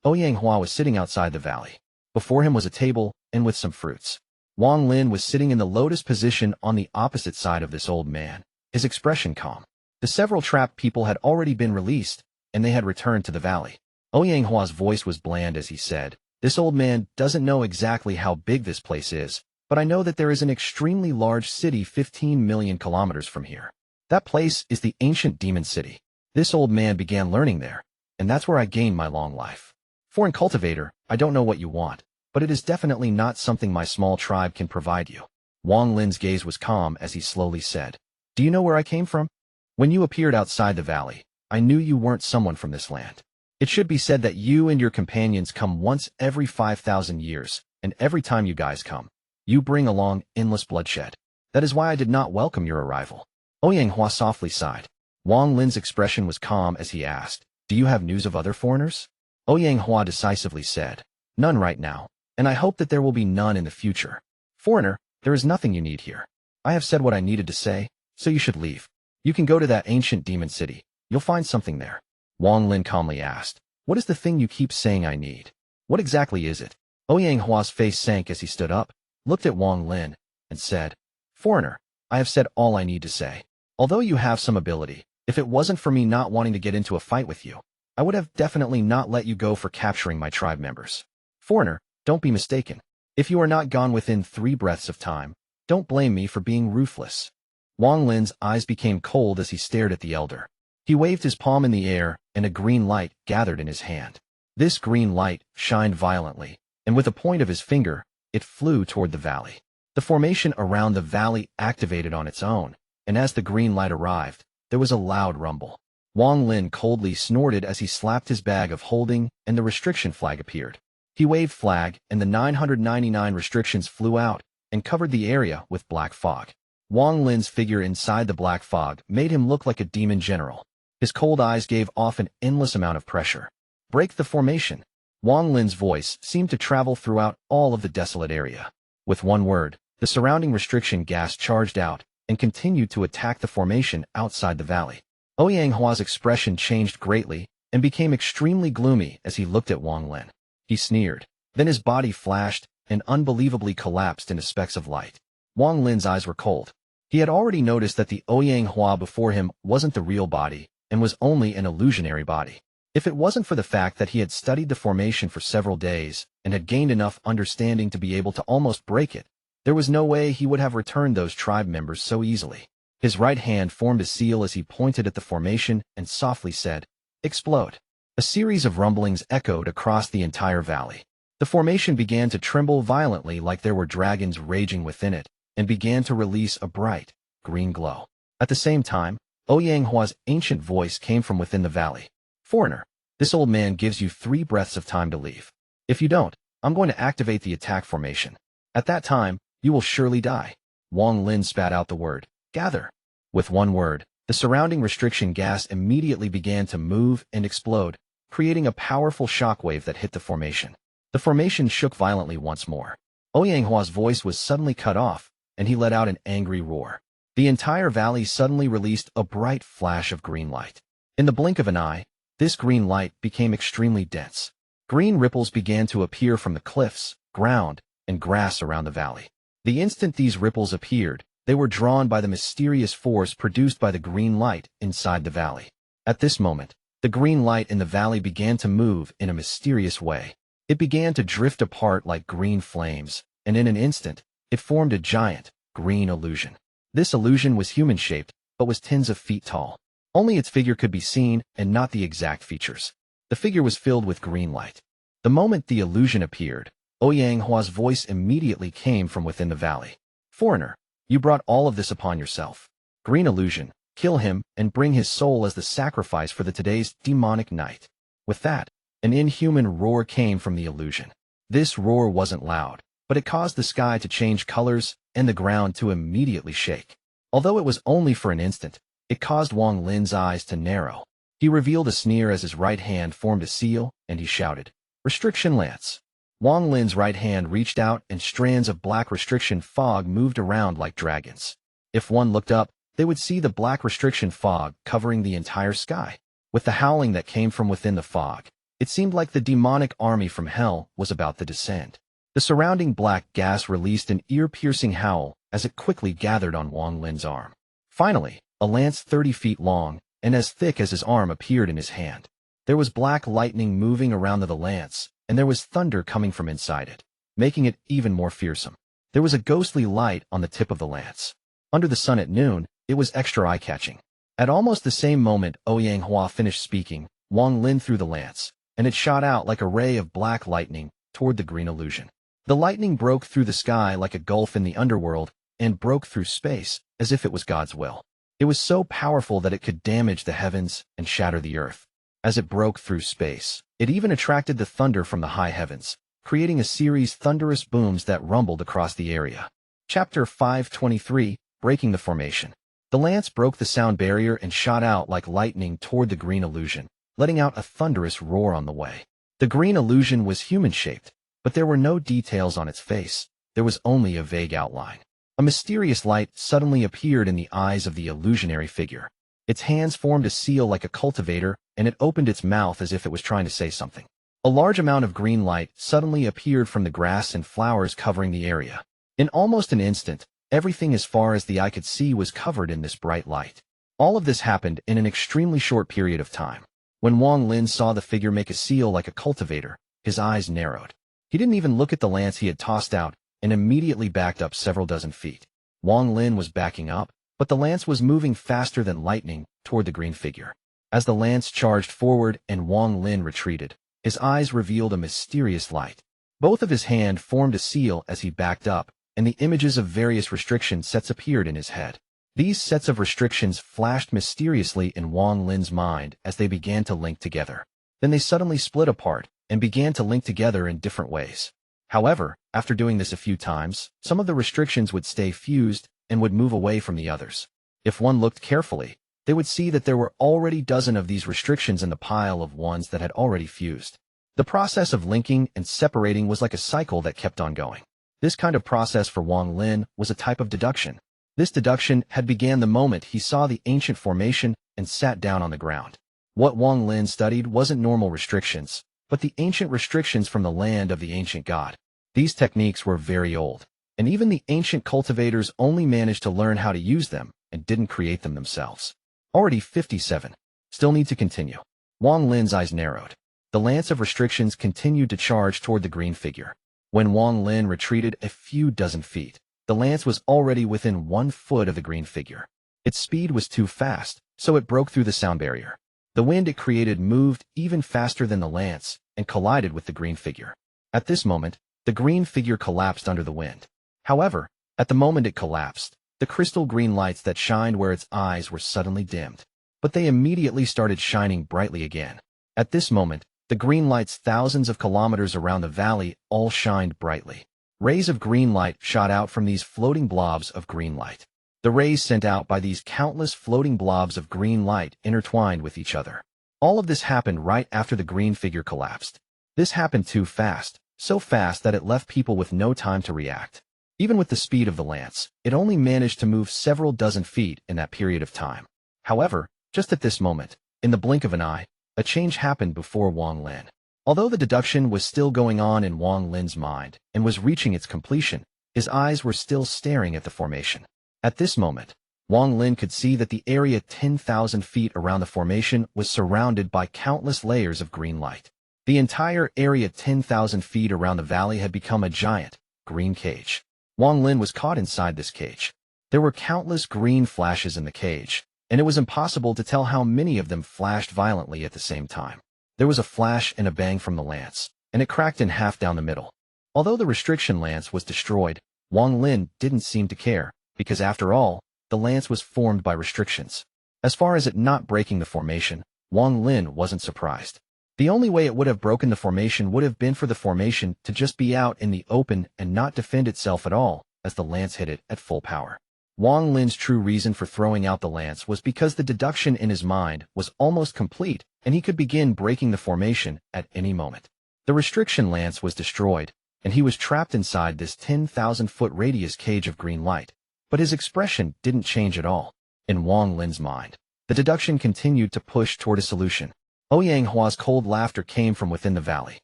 Ouyang Hua was sitting outside the valley. Before him was a table, and with some fruits. Wang Lin was sitting in the lotus position on the opposite side of this old man, his expression calm. The several trapped people had already been released, and they had returned to the valley. Ouyang Hua's voice was bland as he said, "This old man doesn't know exactly how big this place is, but I know that there is an extremely large city 15 million kilometers from here. That place is the ancient demon city. This old man began learning there, and that's where I gained my long life. Foreign cultivator, I don't know what you want, but it is definitely not something my small tribe can provide you." Wang Lin's gaze was calm as he slowly said, "Do you know where I came from? When you appeared outside the valley, I knew you weren't someone from this land. It should be said that you and your companions come once every 5,000 years, and every time you guys come, you bring along endless bloodshed. That is why I did not welcome your arrival." Ouyang Hua softly sighed. Wang Lin's expression was calm as he asked, "Do you have news of other foreigners?" Ouyang Hua decisively said, "None right now, and I hope that there will be none in the future. Foreigner, there is nothing you need here. I have said what I needed to say, so you should leave. You can go to that ancient demon city. You'll find something there." Wang Lin calmly asked, "What is the thing you keep saying I need? What exactly is it?" Ouyang Hua's face sank as he stood up, looked at Wang Lin, and said, "Foreigner, I have said all I need to say. Although you have some ability, if it wasn't for me not wanting to get into a fight with you, I would have definitely not let you go for capturing my tribe members. Foreigner, don't be mistaken. If you are not gone within 3 breaths of time, don't blame me for being ruthless. Wang Lin's eyes became cold as he stared at the elder. He waved his palm in the air, and a green light gathered in his hand. This green light shined violently, and with a point of his finger, it flew toward the valley. The formation around the valley activated on its own, and as the green light arrived, there was a loud rumble. Wang Lin coldly snorted as he slapped his bag of holding, and the restriction flag appeared. He waved flag, and the 999 restrictions flew out and covered the area with black fog. Wang Lin's figure inside the black fog made him look like a demon general. His cold eyes gave off an endless amount of pressure. Break the formation. Wang Lin's voice seemed to travel throughout all of the desolate area. With one word, the surrounding restriction gas charged out and continued to attack the formation outside the valley. Ouyanghua's expression changed greatly and became extremely gloomy as he looked at Wang Lin. He sneered. Then his body flashed and unbelievably collapsed into specks of light. Wang Lin's eyes were cold. He had already noticed that the Ouyang before him wasn't the real body and was only an illusionary body. If it wasn't for the fact that he had studied the formation for several days and had gained enough understanding to be able to almost break it, there was no way he would have returned those tribe members so easily. His right hand formed a seal as he pointed at the formation and softly said, "Explode." A series of rumblings echoed across the entire valley. The formation began to tremble violently like there were dragons raging within it, and began to release a bright, green glow. At the same time, Ouyanghua's ancient voice came from within the valley. "Foreigner, this old man gives you 3 breaths of time to leave. If you don't, I'm going to activate the attack formation. At that time, you will surely die." Wang Lin spat out the word, "Gather." With one word, the surrounding restriction gas immediately began to move and explode, creating a powerful shockwave that hit the formation. The formation shook violently once more. Ouyanghua's voice was suddenly cut off, and he let out an angry roar. The entire valley suddenly released a bright flash of green light. In the blink of an eye, this green light became extremely dense. Green ripples began to appear from the cliffs, ground, and grass around the valley. The instant these ripples appeared, they were drawn by the mysterious force produced by the green light inside the valley. At this moment, the green light in the valley began to move in a mysterious way. It began to drift apart like green flames, and in an instant, it formed a giant, green illusion. This illusion was human-shaped, but was tens of feet tall. Only its figure could be seen, and not the exact features. The figure was filled with green light. The moment the illusion appeared, Ouyanghua's voice immediately came from within the valley. "Foreigner, you brought all of this upon yourself. Green illusion, kill him and bring his soul as the sacrifice for today's demonic night." With that, an inhuman roar came from the illusion. This roar wasn't loud, but it caused the sky to change colors and the ground to immediately shake. Although it was only for an instant, it caused Wang Lin's eyes to narrow. He revealed a sneer as his right hand formed a seal, and he shouted, "Restriction Lance." Wang Lin's right hand reached out and strands of black restriction fog moved around like dragons. If one looked up, they would see the black restriction fog covering the entire sky. With the howling that came from within the fog, it seemed like the demonic army from hell was about to descend. The surrounding black gas released an ear-piercing howl as it quickly gathered on Wang Lin's arm. Finally, a lance 30 feet long and as thick as his arm appeared in his hand. There was black lightning moving around the lance, and there was thunder coming from inside it, making it even more fearsome. There was a ghostly light on the tip of the lance. Under the sun at noon, it was extra eye-catching. At almost the same moment Ouyang finished speaking, Wang Lin threw the lance, and it shot out like a ray of black lightning toward the green illusion. The lightning broke through the sky like a gulf in the underworld and broke through space as if it was God's will. It was so powerful that it could damage the heavens and shatter the earth. As it broke through space, it even attracted the thunder from the high heavens, creating a series thunderous booms that rumbled across the area. Chapter 523, Breaking the Formation. The lance broke the sound barrier and shot out like lightning toward the green illusion, letting out a thunderous roar on the way. The green illusion was human-shaped, but there were no details on its face. There was only a vague outline. A mysterious light suddenly appeared in the eyes of the illusionary figure. Its hands formed a seal like a cultivator, and it opened its mouth as if it was trying to say something. A large amount of green light suddenly appeared from the grass and flowers covering the area. In almost an instant, Everything as far as the eye could see was covered in this bright light. All of this happened in an extremely short period of time. When Wang Lin saw the figure make a seal like a cultivator, his eyes narrowed. He didn't even look at the lance he had tossed out and immediately backed up several dozen feet. Wang Lin was backing up, but the lance was moving faster than lightning toward the green figure. As the lance charged forward and Wang Lin retreated, his eyes revealed a mysterious light. Both of his hand formed a seal as he backed up, and the images of various restriction sets appeared in his head. These sets of restrictions flashed mysteriously in Wang Lin's mind as they began to link together. Then they suddenly split apart and began to link together in different ways. However, after doing this a few times, some of the restrictions would stay fused and would move away from the others. If one looked carefully, they would see that there were already dozens of these restrictions in the pile of ones that had already fused. The process of linking and separating was like a cycle that kept on going. This kind of process for Wang Lin was a type of deduction. This deduction had began the moment he saw the ancient formation and sat down on the ground. What Wang Lin studied wasn't normal restrictions, but the ancient restrictions from the land of the ancient god. These techniques were very old, and even the ancient cultivators only managed to learn how to use them and didn't create them themselves. Already 57. Still need to continue. Wang Lin's eyes narrowed. The lance of restrictions continued to charge toward the green figure. When Wang Lin retreated a few dozen feet, the lance was already within 1 foot of the green figure. Its speed was too fast, so it broke through the sound barrier. The wind it created moved even faster than the lance and collided with the green figure. At this moment, the green figure collapsed under the wind. However, at the moment it collapsed, the crystal green lights that shined where its eyes were suddenly dimmed. But they immediately started shining brightly again. At this moment, the green lights thousands of kilometers around the valley all shined brightly. Rays of green light shot out from these floating blobs of green light. The rays sent out by these countless floating blobs of green light intertwined with each other. All of this happened right after the green figure collapsed. This happened too fast, so fast that it left people with no time to react. Even with the speed of the lance, it only managed to move several dozen feet in that period of time. However, just at this moment, in the blink of an eye, a change happened before Wang Lin. Although the deduction was still going on in Wang Lin's mind and was reaching its completion, his eyes were still staring at the formation. At this moment, Wang Lin could see that the area 10,000 feet around the formation was surrounded by countless layers of green light. The entire area 10,000 feet around the valley had become a giant, green cage. Wang Lin was caught inside this cage. There were countless green flashes in the cage, and it was impossible to tell how many of them flashed violently at the same time. There was a flash and a bang from the lance, and it cracked in half down the middle. Although the restriction lance was destroyed, Wang Lin didn't seem to care, because after all, the lance was formed by restrictions. As far as it not breaking the formation, Wang Lin wasn't surprised. The only way it would have broken the formation would have been for the formation to just be out in the open and not defend itself at all, as the lance hit it at full power. Wang Lin's true reason for throwing out the lance was because the deduction in his mind was almost complete and he could begin breaking the formation at any moment. The restriction lance was destroyed, and he was trapped inside this 10,000-foot radius cage of green light. But his expression didn't change at all. In Wang Lin's mind, the deduction continued to push toward a solution. Ouyang Hua's cold laughter came from within the valley.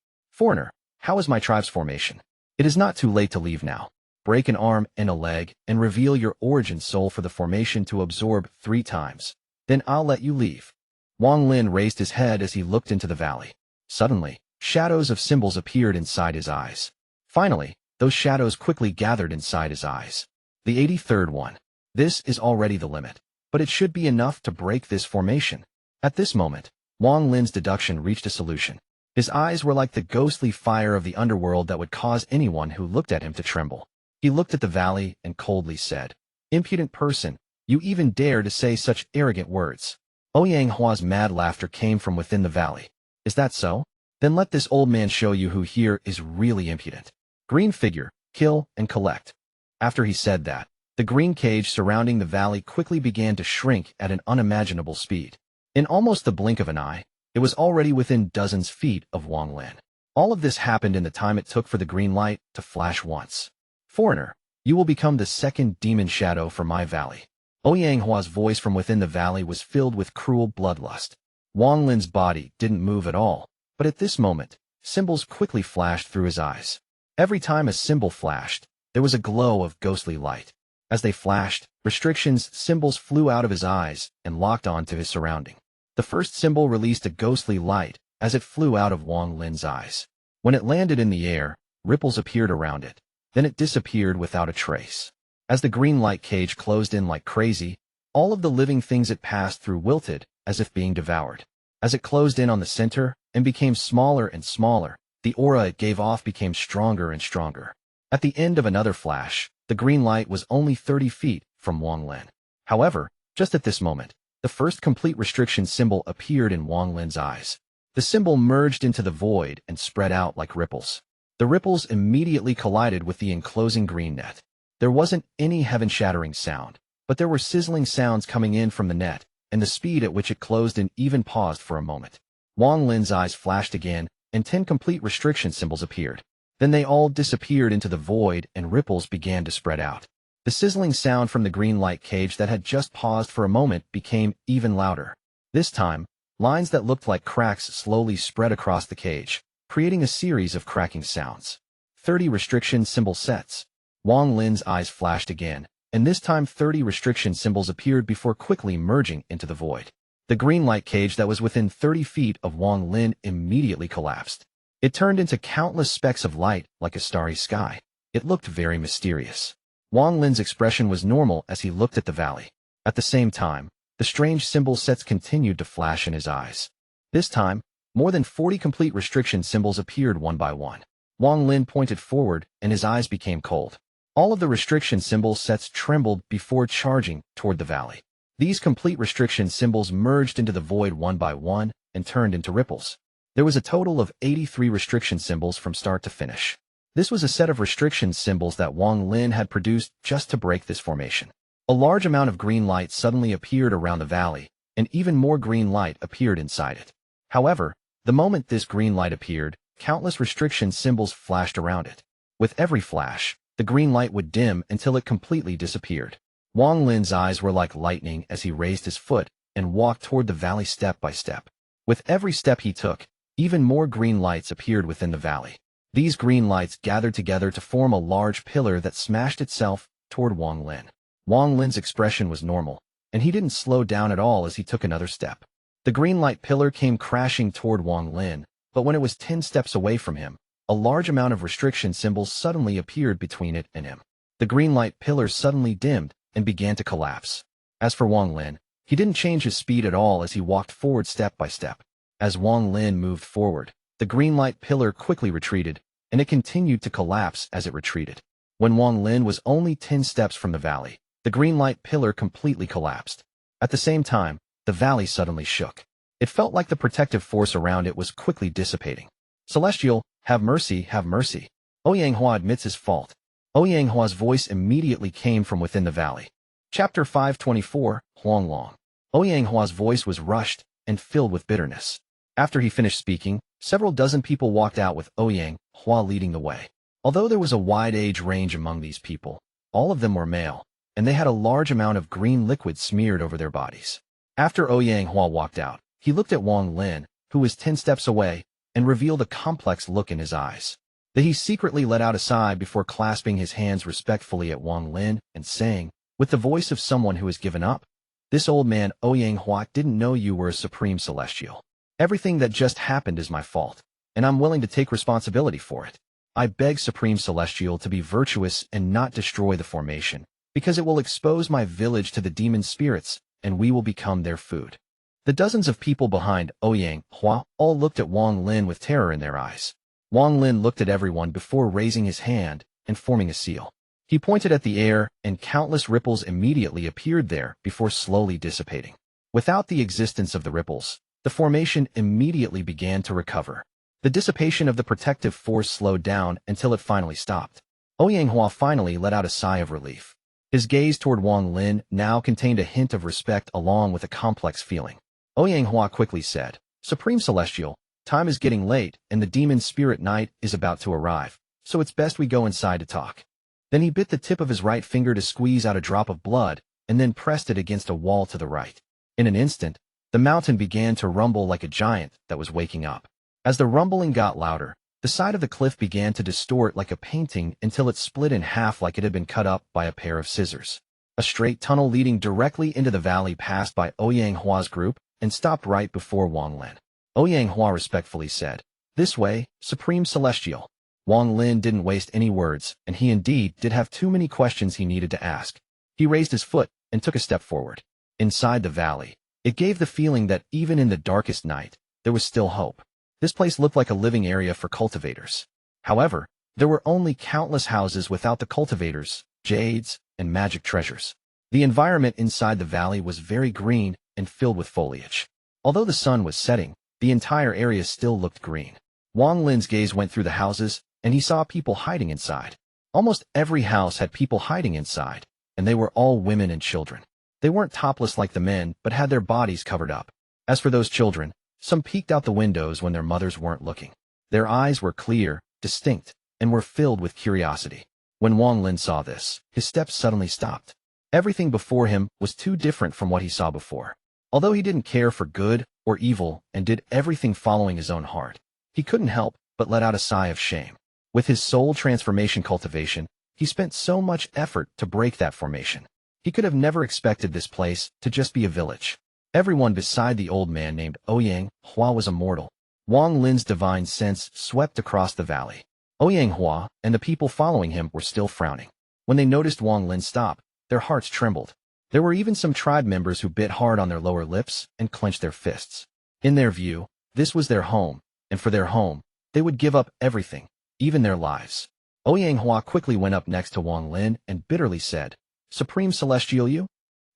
"Foreigner, how is my tribe's formation? It is not too late to leave now. Break an arm and a leg and reveal your origin soul for the formation to absorb 3 times. Then I'll let you leave." Wang Lin raised his head as he looked into the valley. Suddenly, shadows of symbols appeared inside his eyes. Finally, those shadows quickly gathered inside his eyes. The 83rd one. This is already the limit, but it should be enough to break this formation. At this moment, Wang Lin's deduction reached a solution. His eyes were like the ghostly fire of the underworld that would cause anyone who looked at him to tremble. He looked at the valley and coldly said, "Impudent person, you even dare to say such arrogant words." Ouyang Hua's mad laughter came from within the valley. "Is that so? Then let this old man show you who here is really impudent. Green figure, kill and collect." After he said that, the green cage surrounding the valley quickly began to shrink at an unimaginable speed. In almost the blink of an eye, it was already within dozens feet of Wang Lin. All of this happened in the time it took for the green light to flash once. "Foreigner, you will become the second demon shadow for my valley." Ouyang Hua's voice from within the valley was filled with cruel bloodlust. Wang Lin's body didn't move at all, but at this moment, symbols quickly flashed through his eyes. Every time a symbol flashed, there was a glow of ghostly light. As they flashed, restrictions symbols flew out of his eyes and locked onto his surrounding. The first symbol released a ghostly light as it flew out of Wang Lin's eyes. When it landed in the air, ripples appeared around it. Then it disappeared without a trace. As the green light cage closed in like crazy, all of the living things it passed through wilted, as if being devoured. As it closed in on the center and became smaller and smaller, the aura it gave off became stronger and stronger. At the end of another flash, the green light was only 30 feet from Wang Lin. However, just at this moment, the first complete restriction symbol appeared in Wang Lin's eyes. The symbol merged into the void and spread out like ripples. The ripples immediately collided with the enclosing green net. There wasn't any heaven-shattering sound, but there were sizzling sounds coming in from the net, and the speed at which it closed in even paused for a moment. Wang Lin's eyes flashed again, and 10 complete restriction symbols appeared. Then they all disappeared into the void and ripples began to spread out. The sizzling sound from the green light cage that had just paused for a moment became even louder. This time, lines that looked like cracks slowly spread across the cage, creating a series of cracking sounds. 30 restriction symbol sets. Wang Lin's eyes flashed again, and this time 30 restriction symbols appeared before quickly merging into the void. The green light cage that was within 30 feet of Wang Lin immediately collapsed. It turned into countless specks of light like a starry sky. It looked very mysterious. Wang Lin's expression was normal as he looked at the valley. At the same time, the strange symbol sets continued to flash in his eyes. This time, more than 40 complete restriction symbols appeared one by one. Wang Lin pointed forward, and his eyes became cold. All of the restriction symbol sets trembled before charging toward the valley. These complete restriction symbols merged into the void one by one and turned into ripples. There was a total of 83 restriction symbols from start to finish. This was a set of restriction symbols that Wang Lin had produced just to break this formation. A large amount of green light suddenly appeared around the valley, and even more green light appeared inside it. However, the moment this green light appeared, countless restriction symbols flashed around it. With every flash, the green light would dim until it completely disappeared. Wang Lin's eyes were like lightning as he raised his foot and walked toward the valley step by step. With every step he took, even more green lights appeared within the valley. These green lights gathered together to form a large pillar that smashed itself toward Wang Lin. Wang Lin's expression was normal, and he didn't slow down at all as he took another step. The green light pillar came crashing toward Wang Lin, but when it was 10 steps away from him, a large amount of restriction symbols suddenly appeared between it and him. The green light pillar suddenly dimmed and began to collapse. As for Wang Lin, he didn't change his speed at all as he walked forward step by step. As Wang Lin moved forward, the green light pillar quickly retreated, and it continued to collapse as it retreated. When Wang Lin was only 10 steps from the valley, the green light pillar completely collapsed. At the same time, the valley suddenly shook. It felt like the protective force around it was quickly dissipating. Celestial, have mercy, have mercy. Oyanghua admits his fault. Oyanghua's voice immediately came from within the valley. Chapter 524, Huang Long. Oyanghua's voice was rushed and filled with bitterness. After he finished speaking, several dozen people walked out with Oyang-Hua leading the way. Although there was a wide age range among these people, all of them were male, and they had a large amount of green liquid smeared over their bodies. After Oyang-Hua walked out, he looked at Wang Lin, who was 10 steps away, and revealed a complex look in his eyes. Then he secretly let out a sigh before clasping his hands respectfully at Wang Lin and saying, with the voice of someone who has given up, "This old man Oyang-Hua didn't know you were a supreme celestial. Everything that just happened is my fault, and I'm willing to take responsibility for it. I beg Supreme Celestial to be virtuous and not destroy the formation, because it will expose my village to the demon spirits, and we will become their food." The dozens of people behind Oyang-Hua all looked at Wang Lin with terror in their eyes. Wang Lin looked at everyone before raising his hand and forming a seal. He pointed at the air, and countless ripples immediately appeared there before slowly dissipating. Without the existence of the ripples, the formation immediately began to recover. The dissipation of the protective force slowed down until it finally stopped. Oyang-Hua finally let out a sigh of relief. His gaze toward Wang Lin now contained a hint of respect along with a complex feeling. Oyang-Hua quickly said, "Supreme Celestial, time is getting late and the demon spirit night is about to arrive, so it's best we go inside to talk." Then he bit the tip of his right finger to squeeze out a drop of blood and then pressed it against a wall to the right. In an instant, the mountain began to rumble like a giant that was waking up. As the rumbling got louder, The side of the cliff began to distort like a painting until it split in half like it had been cut up by a pair of scissors. A straight tunnel leading directly into the valley passed by Ouyang Hua's group and stopped right before Wang Lin. Ouyang Hua respectfully said, "This way, Supreme Celestial." Wang Lin didn't waste any words, and he indeed did have too many questions he needed to ask. He raised his foot and took a step forward. Inside the valley, it gave the feeling that even in the darkest night, there was still hope. This place looked like a living area for cultivators. However, there were only countless houses without the cultivators, jades, and magic treasures. The environment inside the valley was very green and filled with foliage. Although the sun was setting, the entire area still looked green. Wang Lin's gaze went through the houses, and he saw people hiding inside. Almost every house had people hiding inside, and they were all women and children. They weren't topless like the men, but had their bodies covered up. As for those children, some peeked out the windows when their mothers weren't looking. Their eyes were clear, distinct, and were filled with curiosity. When Wang Lin saw this, his steps suddenly stopped. Everything before him was too different from what he saw before. Although he didn't care for good or evil and did everything following his own heart, he couldn't help but let out a sigh of shame. With his soul transformation cultivation, he spent so much effort to break that formation. He could have never expected this place to just be a village. Everyone beside the old man named Ouyang Hua was immortal. Wang Lin's divine sense swept across the valley. Ouyang Hua and the people following him were still frowning. When they noticed Wang Lin stop, their hearts trembled. There were even some tribe members who bit hard on their lower lips and clenched their fists. In their view, this was their home, and for their home, they would give up everything, even their lives. Ouyang Hua quickly went up next to Wang Lin and bitterly said, "Supreme Celestial you?"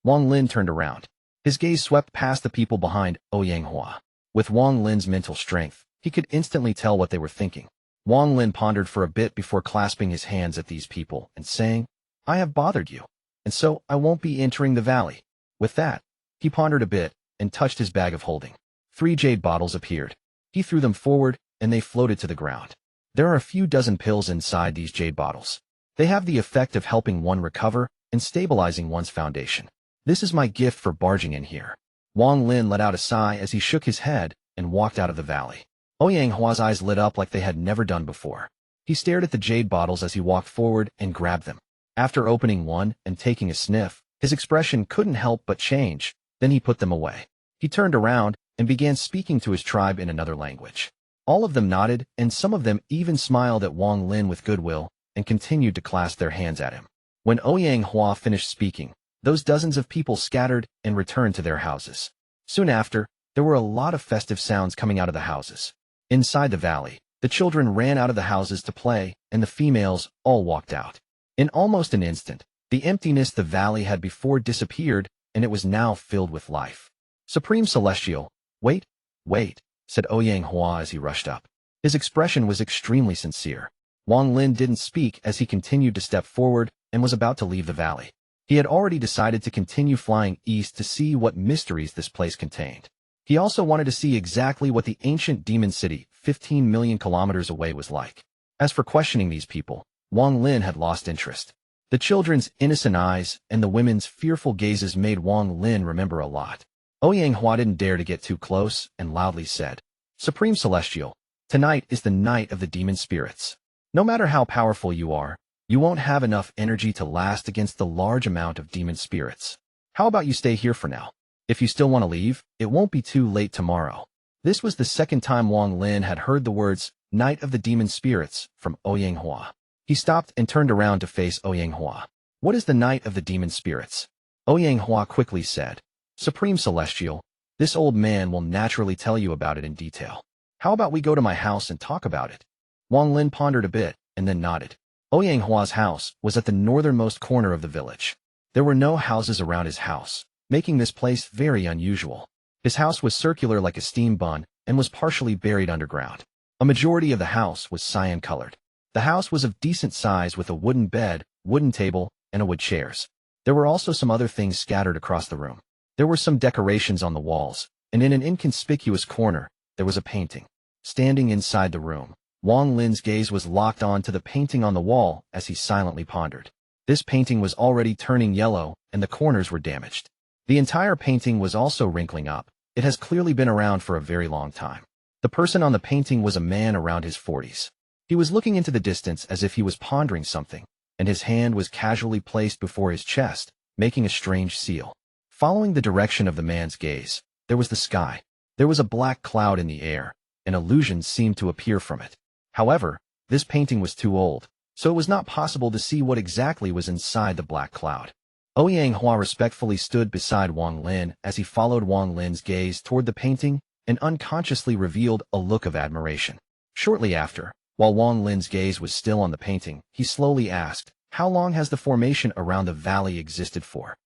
Wang Lin turned around. His gaze swept past the people behind Ouyang Hua. With Wang Lin's mental strength, he could instantly tell what they were thinking. Wang Lin pondered for a bit before clasping his hands at these people and saying, "I have bothered you, and so I won't be entering the valley." With that, he pondered a bit and touched his bag of holding. 3 jade bottles appeared. He threw them forward, and they floated to the ground. There are a few dozen pills inside these jade bottles. They have the effect of helping one recover and stabilizing one's foundation. This is my gift for barging in here. Wang Lin let out a sigh as he shook his head and walked out of the valley. Ouyang Hua's eyes lit up like they had never done before. He stared at the jade bottles as he walked forward and grabbed them. After opening one and taking a sniff, his expression couldn't help but change. Then he put them away. He turned around and began speaking to his tribe in another language. All of them nodded, and some of them even smiled at Wang Lin with goodwill and continued to clasp their hands at him. When Ouyang Hua finished speaking, those dozens of people scattered and returned to their houses. Soon after, there were a lot of festive sounds coming out of the houses. Inside the valley, the children ran out of the houses to play, and the females all walked out. In almost an instant, the emptiness the valley had before disappeared, and it was now filled with life. "Supreme Celestial, wait, wait," said Ouyang Hua as he rushed up. His expression was extremely sincere. Wang Lin didn't speak as he continued to step forward and was about to leave the valley. He had already decided to continue flying east to see what mysteries this place contained. He also wanted to see exactly what the ancient demon city, 15 million kilometers away, was like. As for questioning these people, Wang Lin had lost interest. The children's innocent eyes and the women's fearful gazes made Wang Lin remember a lot. Ouyang Hua didn't dare to get too close and loudly said, "Supreme Celestial, tonight is the night of the demon spirits. No matter how powerful you are, you won't have enough energy to last against the large amount of demon spirits. How about you stay here for now? If you still want to leave, it won't be too late tomorrow." This was the second time Wang Lin had heard the words, "Night of the Demon Spirits," from Ouyang Hua. He stopped and turned around to face Ouyang Hua. "What is the Night of the Demon Spirits?" Ouyang Hua quickly said, "Supreme Celestial, this old man will naturally tell you about it in detail. How about we go to my house and talk about it?" Wang Lin pondered a bit and then nodded. Ouyang Hua's house was at the northernmost corner of the village. There were no houses around his house, making this place very unusual. His house was circular like a steam bun and was partially buried underground. A majority of the house was cyan-colored. The house was of decent size with a wooden bed, wooden table, and wood chairs. There were also some other things scattered across the room. There were some decorations on the walls, and in an inconspicuous corner, there was a painting. Standing inside the room, Wang Lin's gaze was locked on to the painting on the wall as he silently pondered. This painting was already turning yellow, and the corners were damaged. The entire painting was also wrinkling up. It has clearly been around for a very long time. The person on the painting was a man around his 40s. He was looking into the distance as if he was pondering something, and his hand was casually placed before his chest, making a strange seal. Following the direction of the man's gaze, there was the sky. There was a black cloud in the air. An illusion seemed to appear from it. However, this painting was too old, so it was not possible to see what exactly was inside the black cloud. Ouyang respectfully stood beside Wang Lin as he followed Wang Lin's gaze toward the painting and unconsciously revealed a look of admiration. Shortly after, while Wang Lin's gaze was still on the painting, he slowly asked, "How long has the formation around the valley existed for?"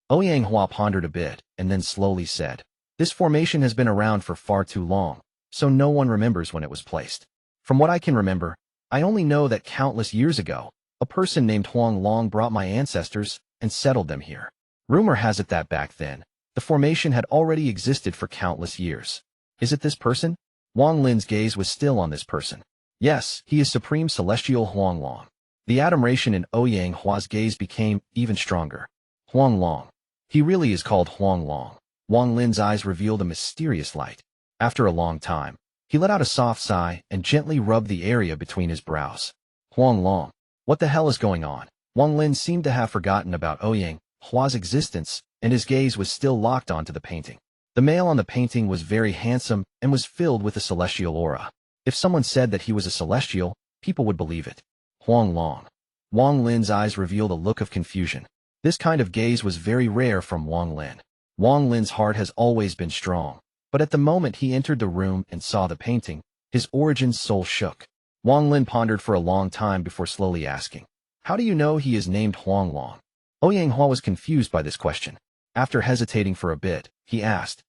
Ouyang pondered a bit and then slowly said, "This formation has been around for far too long, so no one remembers when it was placed. From what I can remember, I only know that countless years ago, a person named Huang brought my ancestors and settled them here. Rumor has it that back then, the formation had already existed for countless years. Is it this person?" Wang Lin's gaze was still on this person. "Yes, he is Supreme Celestial Huang. The admiration in Ouyang gaze became even stronger. "Huang. He really is called Huang. Wang Lin's eyes revealed a mysterious light. After a long time, he let out a soft sigh and gently rubbed the area between his brows. "Huang, what the hell is going on?" Wang Lin seemed to have forgotten about Ouyang existence, and his gaze was still locked onto the painting. The male on the painting was very handsome and was filled with a celestial aura. If someone said that he was a celestial, people would believe it. "Huang." Wang Lin's eyes revealed a look of confusion. This kind of gaze was very rare from Wang Lin. Wang Lin's heart has always been strong, but at the moment he entered the room and saw the painting, his origin's soul shook. Wang Lin pondered for a long time before slowly asking, "How do you know he is named Huang?" Ouyang was confused by this question. After hesitating for a bit, he asked,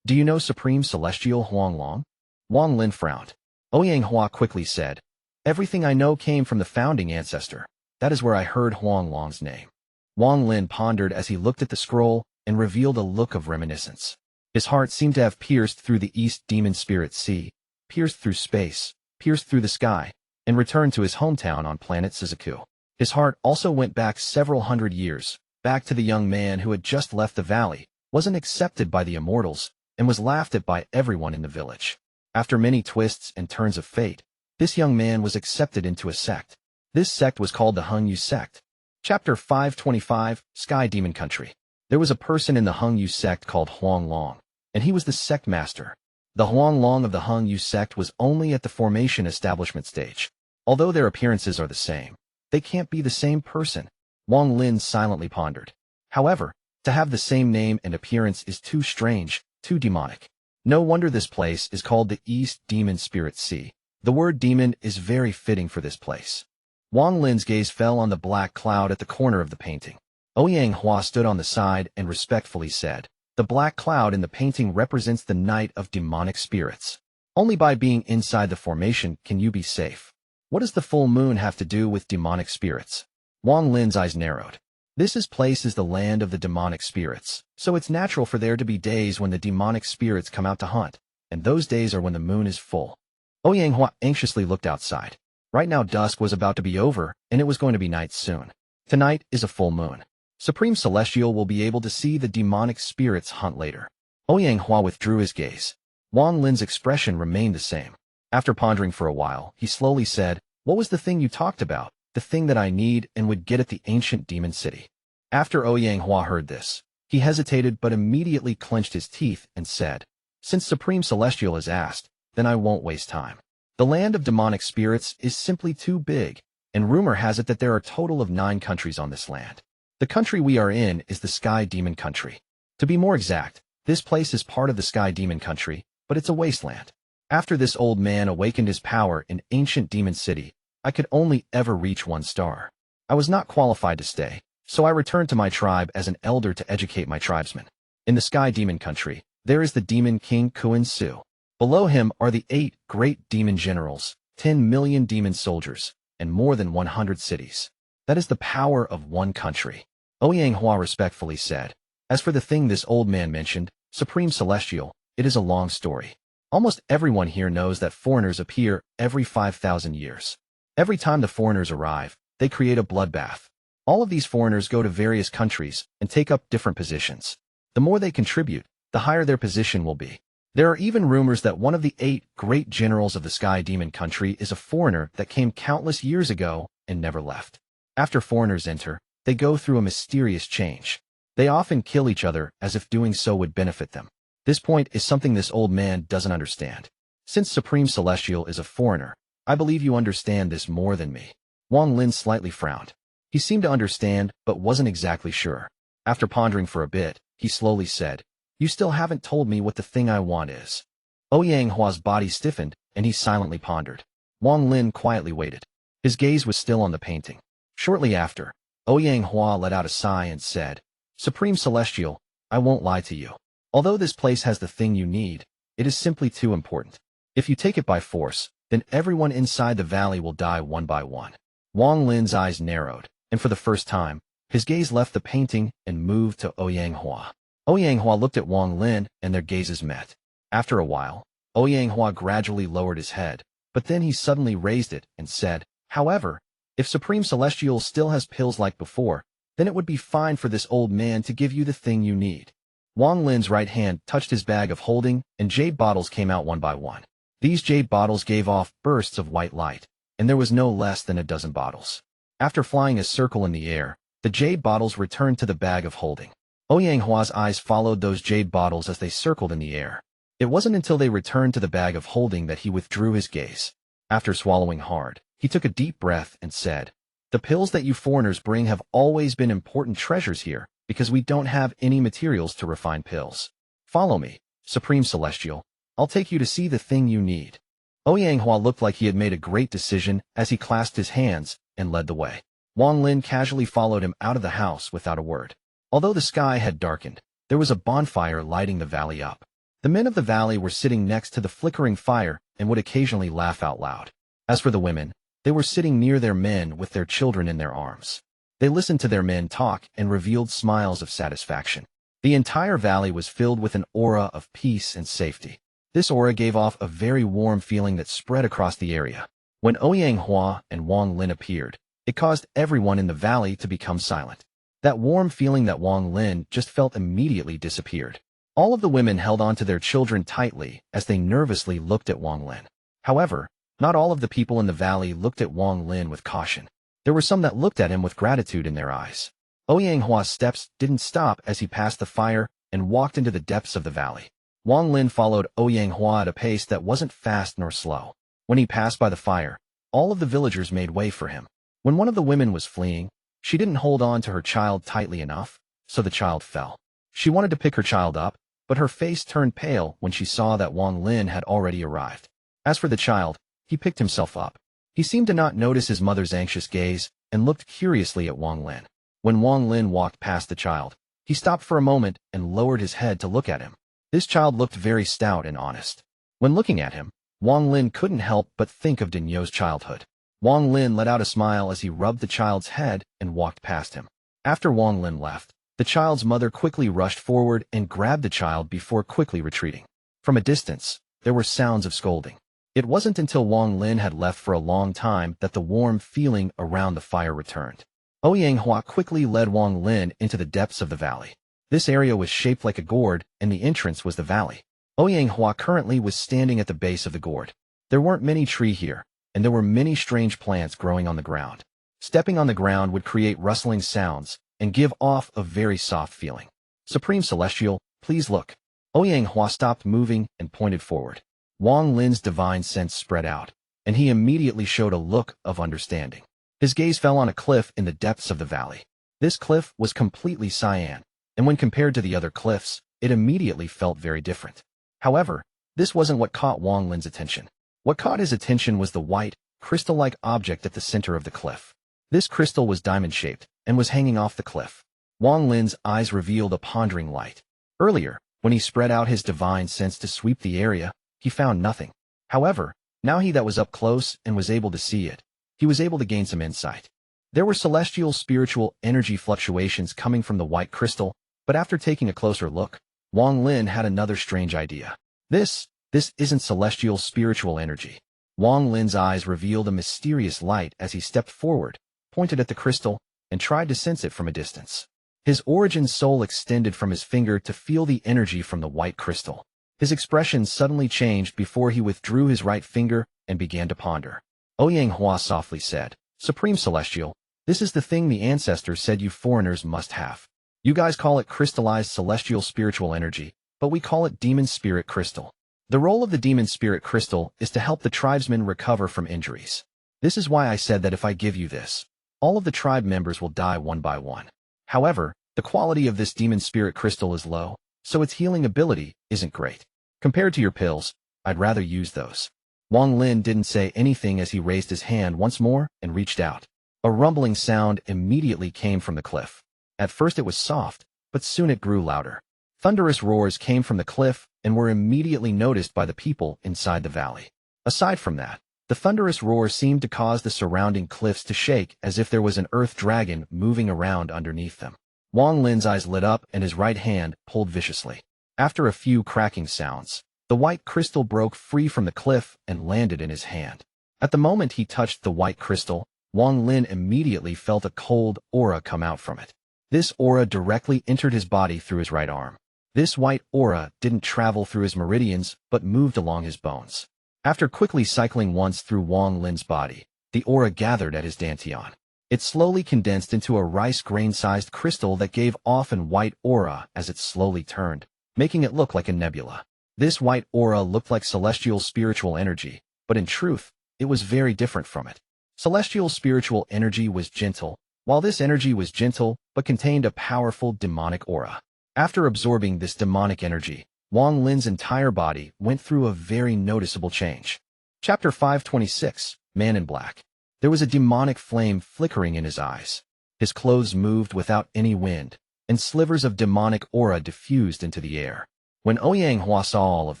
Do you know Supreme Celestial Huang?" Wang Lin frowned. Ouyang quickly said, "Everything I know came from the founding ancestor. That is where I heard Huang's name." Wang Lin pondered as he looked at the scroll and revealed a look of reminiscence. His heart seemed to have pierced through the East Demon Spirit Sea, pierced through space, pierced through the sky, and returned to his hometown on planet Suzaku. His heart also went back several hundred years, back to the young man who had just left the valley, wasn't accepted by the immortals, and was laughed at by everyone in the village. After many twists and turns of fate, this young man was accepted into a sect. This sect was called the Hung Yu Sect. Chapter 525, Sky Demon Country. There was a person in the Hung Yu Sect called Huang, and he was the sect master. The Huang of the Hung Yu Sect was only at the formation establishment stage. Although their appearances are the same, they can't be the same person. Wang Lin silently pondered. However, to have the same name and appearance is too strange, too demonic. No wonder this place is called the East Demon Spirit Sea. The word demon is very fitting for this place. Wang Lin's gaze fell on the black cloud at the corner of the painting. Ouyang stood on the side and respectfully said, "The black cloud in the painting represents the night of demonic spirits. Only by being inside the formation can you be safe. What does the full moon have to do with demonic spirits?" Wang Lin's eyes narrowed. This place is the land of the demonic spirits, so it's natural for there to be days when the demonic spirits come out to hunt, and those days are when the moon is full. Ouyang anxiously looked outside. Right now dusk was about to be over, and it was going to be night soon. Tonight is a full moon. Supreme Celestial will be able to see the demonic spirits hunt later. Ouyang withdrew his gaze. Wang Lin's expression remained the same. After pondering for a while, he slowly said, "What was the thing you talked about? The thing that I need and would get at the ancient demon city?" After Ouyang heard this, he hesitated but immediately clenched his teeth and said, "Since Supreme Celestial has asked, then I won't waste time. The land of demonic spirits is simply too big, and rumor has it that there are a total of 9 countries on this land. The country we are in is the Sky Demon Country. To be more exact, this place is part of the Sky Demon Country, but it's a wasteland. After this old man awakened his power in ancient demon city, I could only ever reach 1 star. I was not qualified to stay, so I returned to my tribe as an elder to educate my tribesmen. In the Sky Demon Country, there is the Demon King Kuan Su. Below him are the 8 great demon generals, 10 million demon soldiers, and more than 100 cities. That is the power of 1 country." Ouyang respectfully said, "As for the thing this old man mentioned, Supreme Celestial, it is a long story. Almost everyone here knows that foreigners appear every 5,000 years. Every time the foreigners arrive, they create a bloodbath. All of these foreigners go to various countries and take up different positions. The more they contribute, the higher their position will be. There are even rumors that one of the 8 great generals of the Sky Demon country is a foreigner that came countless years ago and never left. After foreigners enter, they go through a mysterious change. They often kill each other as if doing so would benefit them. This point is something this old man doesn't understand. Since Supreme Celestial is a foreigner, I believe you understand this more than me. Wang Lin slightly frowned. He seemed to understand, but wasn't exactly sure. After pondering for a bit, he slowly said, "You still haven't told me what the thing I want is." Ouyang Hua's body stiffened, and he silently pondered. Wang Lin quietly waited. His gaze was still on the painting. Shortly after, Ouyang Hua let out a sigh and said, "Supreme Celestial, I won't lie to you. Although this place has the thing you need, it is simply too important. If you take it by force, then everyone inside the valley will die one by one." Wang Lin's eyes narrowed, and for the first time, his gaze left the painting and moved to Ouyang Hua. Ouyang Hua looked at Wang Lin, and their gazes met. After a while, Ouyang Hua gradually lowered his head, but then he suddenly raised it and said, "However, if Supreme Celestial still has pills like before, then it would be fine for this old man to give you the thing you need." Wang Lin's right hand touched his bag of holding, and jade bottles came out one by one. These jade bottles gave off bursts of white light, and there was no less than a dozen bottles. After flying a circle in the air, the jade bottles returned to the bag of holding. Ouyang Hua's eyes followed those jade bottles as they circled in the air. It wasn't until they returned to the bag of holding that he withdrew his gaze. After swallowing hard, he took a deep breath and said, "The pills that you foreigners bring have always been important treasures here, because we don't have any materials to refine pills. Follow me, Supreme Celestial. I'll take you to see the thing you need." Ouyang Hua looked like he had made a great decision as he clasped his hands and led the way. Wang Lin casually followed him out of the house without a word. Although the sky had darkened, there was a bonfire lighting the valley up. The men of the valley were sitting next to the flickering fire and would occasionally laugh out loud. As for the women, they were sitting near their men with their children in their arms. They listened to their men talk and revealed smiles of satisfaction. The entire valley was filled with an aura of peace and safety. This aura gave off a very warm feeling that spread across the area. When Ouyang Hua and Wang Lin appeared, it caused everyone in the valley to become silent. That warm feeling that Wang Lin just felt immediately disappeared. All of the women held on to their children tightly as they nervously looked at Wang Lin. However, not all of the people in the valley looked at Wang Lin with caution. There were some that looked at him with gratitude in their eyes. Ouyang Hua's steps didn't stop as he passed the fire and walked into the depths of the valley. Wang Lin followed Ouyang Hua at a pace that wasn't fast nor slow. When he passed by the fire, all of the villagers made way for him. When one of the women was fleeing, she didn't hold on to her child tightly enough, so the child fell. She wanted to pick her child up, but her face turned pale when she saw that Wang Lin had already arrived. As for the child, he picked himself up. He seemed to not notice his mother's anxious gaze and looked curiously at Wang Lin. When Wang Lin walked past the child, he stopped for a moment and lowered his head to look at him. This child looked very stout and honest. When looking at him, Wang Lin couldn't help but think of Dinyo's childhood. Wang Lin let out a smile as he rubbed the child's head and walked past him. After Wang Lin left, the child's mother quickly rushed forward and grabbed the child before quickly retreating. From a distance, there were sounds of scolding. It wasn't until Wang Lin had left for a long time that the warm feeling around the fire returned. Ouyang Hua quickly led Wang Lin into the depths of the valley. This area was shaped like a gourd, and the entrance was the valley. Ouyang Hua currently was standing at the base of the gourd. There weren't many trees here, and there were many strange plants growing on the ground. Stepping on the ground would create rustling sounds and give off a very soft feeling. "Supreme Celestial, please look." Ouyang Hua stopped moving and pointed forward. Wang Lin's divine sense spread out, and he immediately showed a look of understanding. His gaze fell on a cliff in the depths of the valley. This cliff was completely cyan, and when compared to the other cliffs, it immediately felt very different. However, this wasn't what caught Wang Lin's attention. What caught his attention was the white, crystal-like object at the center of the cliff. This crystal was diamond-shaped and was hanging off the cliff. Wang Lin's eyes revealed a pondering light. Earlier, when he spread out his divine sense to sweep the area, he found nothing. However, now he that was up close and was able to see it, he was able to gain some insight. There were celestial spiritual energy fluctuations coming from the white crystal, but after taking a closer look, Wang Lin had another strange idea. This isn't celestial spiritual energy. Wang Lin's eyes revealed a mysterious light as he stepped forward, pointed at the crystal, and tried to sense it from a distance. His origin soul extended from his finger to feel the energy from the white crystal. His expression suddenly changed before he withdrew his right finger and began to ponder. Xinmeng softly said, Supreme Celestial, this is the thing the ancestors said you foreigners must have. You guys call it crystallized celestial spiritual energy, but we call it demon spirit crystal. The role of the demon spirit crystal is to help the tribesmen recover from injuries. This is why I said that if I give you this, all of the tribe members will die one by one. However, the quality of this demon spirit crystal is low, so its healing ability isn't great. Compared to your pills, I'd rather use those. Wang Lin didn't say anything as he raised his hand once more and reached out. A rumbling sound immediately came from the cliff. At first it was soft, but soon it grew louder. Thunderous roars came from the cliff and were immediately noticed by the people inside the valley. Aside from that, the thunderous roar seemed to cause the surrounding cliffs to shake as if there was an earth dragon moving around underneath them. Wang Lin's eyes lit up and his right hand pulled viciously. After a few cracking sounds, the white crystal broke free from the cliff and landed in his hand. At the moment he touched the white crystal, Wang Lin immediately felt a cold aura come out from it. This aura directly entered his body through his right arm. This white aura didn't travel through his meridians but moved along his bones. After quickly cycling once through Wang Lin's body, the aura gathered at his dantian. It slowly condensed into a rice grain-sized crystal that gave off an white aura as it slowly turned, making it look like a nebula. This white aura looked like celestial spiritual energy, but in truth, it was very different from it. Celestial spiritual energy was gentle, while this energy was gentle but contained a powerful demonic aura. After absorbing this demonic energy, Wang Lin's entire body went through a very noticeable change. Chapter 526, Man in Black. There was a demonic flame flickering in his eyes. His clothes moved without any wind, and slivers of demonic aura diffused into the air. When Xinmeng saw all of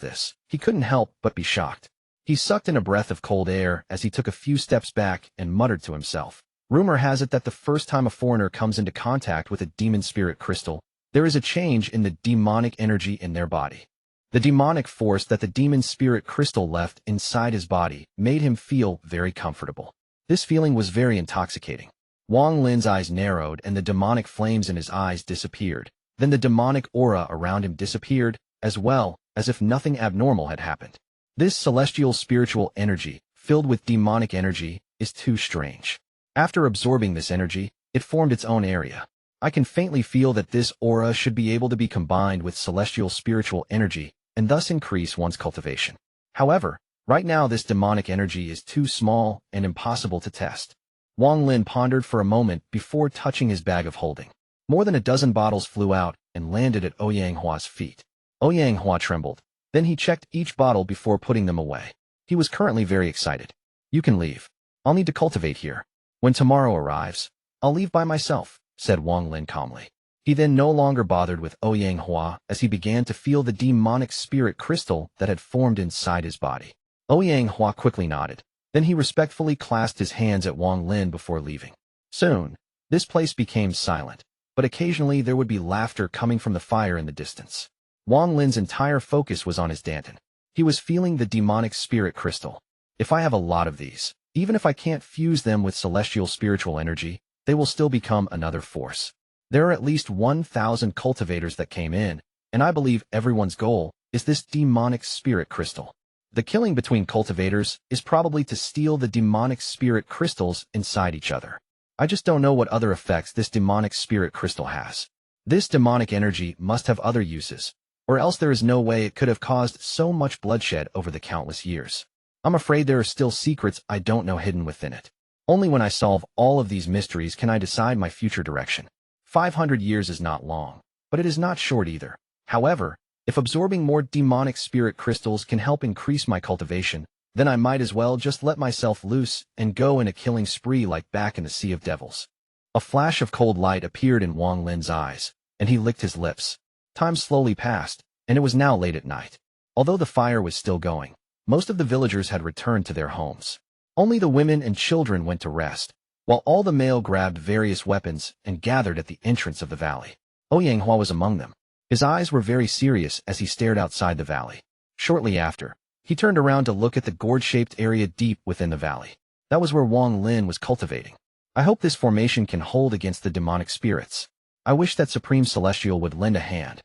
this, he couldn't help but be shocked. He sucked in a breath of cold air as he took a few steps back and muttered to himself. Rumor has it that the first time a foreigner comes into contact with a demon spirit crystal, there is a change in the demonic energy in their body. The demonic force that the demon spirit crystal left inside his body made him feel very comfortable. This feeling was very intoxicating. Wang Lin's eyes narrowed and the demonic flames in his eyes disappeared. Then the demonic aura around him disappeared, as well, as if nothing abnormal had happened. This celestial spiritual energy, filled with demonic energy, is too strange. After absorbing this energy, it formed its own area. I can faintly feel that this aura should be able to be combined with celestial spiritual energy and thus increase one's cultivation. However, right now this demonic energy is too small and impossible to test. Wang Lin pondered for a moment before touching his bag of holding. More than a dozen bottles flew out and landed at Xinmeng's feet. Xinmeng trembled. Then he checked each bottle before putting them away. He was currently very excited. You can leave. I'll need to cultivate here. When tomorrow arrives, I'll leave by myself, said Wang Lin calmly. He then no longer bothered with Xinmeng as he began to feel the demonic spirit crystal that had formed inside his body. Xinmeng quickly nodded. Then he respectfully clasped his hands at Wang Lin before leaving. Soon, this place became silent, but occasionally there would be laughter coming from the fire in the distance. Wang Lin's entire focus was on his dantian. He was feeling the demonic spirit crystal. If I have a lot of these, even if I can't fuse them with celestial spiritual energy, they will still become another force. There are at least 1,000 cultivators that came in, and I believe everyone's goal is this demonic spirit crystal. The killing between cultivators is probably to steal the demonic spirit crystals inside each other. I just don't know what other effects this demonic spirit crystal has. This demonic energy must have other uses, or else there is no way it could have caused so much bloodshed over the countless years. I'm afraid there are still secrets I don't know hidden within it. Only when I solve all of these mysteries can I decide my future direction. 500 years is not long, but it is not short either. However, if absorbing more demonic spirit crystals can help increase my cultivation, then I might as well just let myself loose and go in a killing spree like back in the Sea of Devils. A flash of cold light appeared in Wang Lin's eyes, and he licked his lips. Time slowly passed, and it was now late at night. Although the fire was still going, most of the villagers had returned to their homes. Only the women and children went to rest, while all the male grabbed various weapons and gathered at the entrance of the valley. Xinmeng was among them. His eyes were very serious as he stared outside the valley. Shortly after, he turned around to look at the gourd-shaped area deep within the valley. That was where Wang Lin was cultivating. I hope this formation can hold against the demonic spirits. I wish that Supreme Celestial would lend a hand.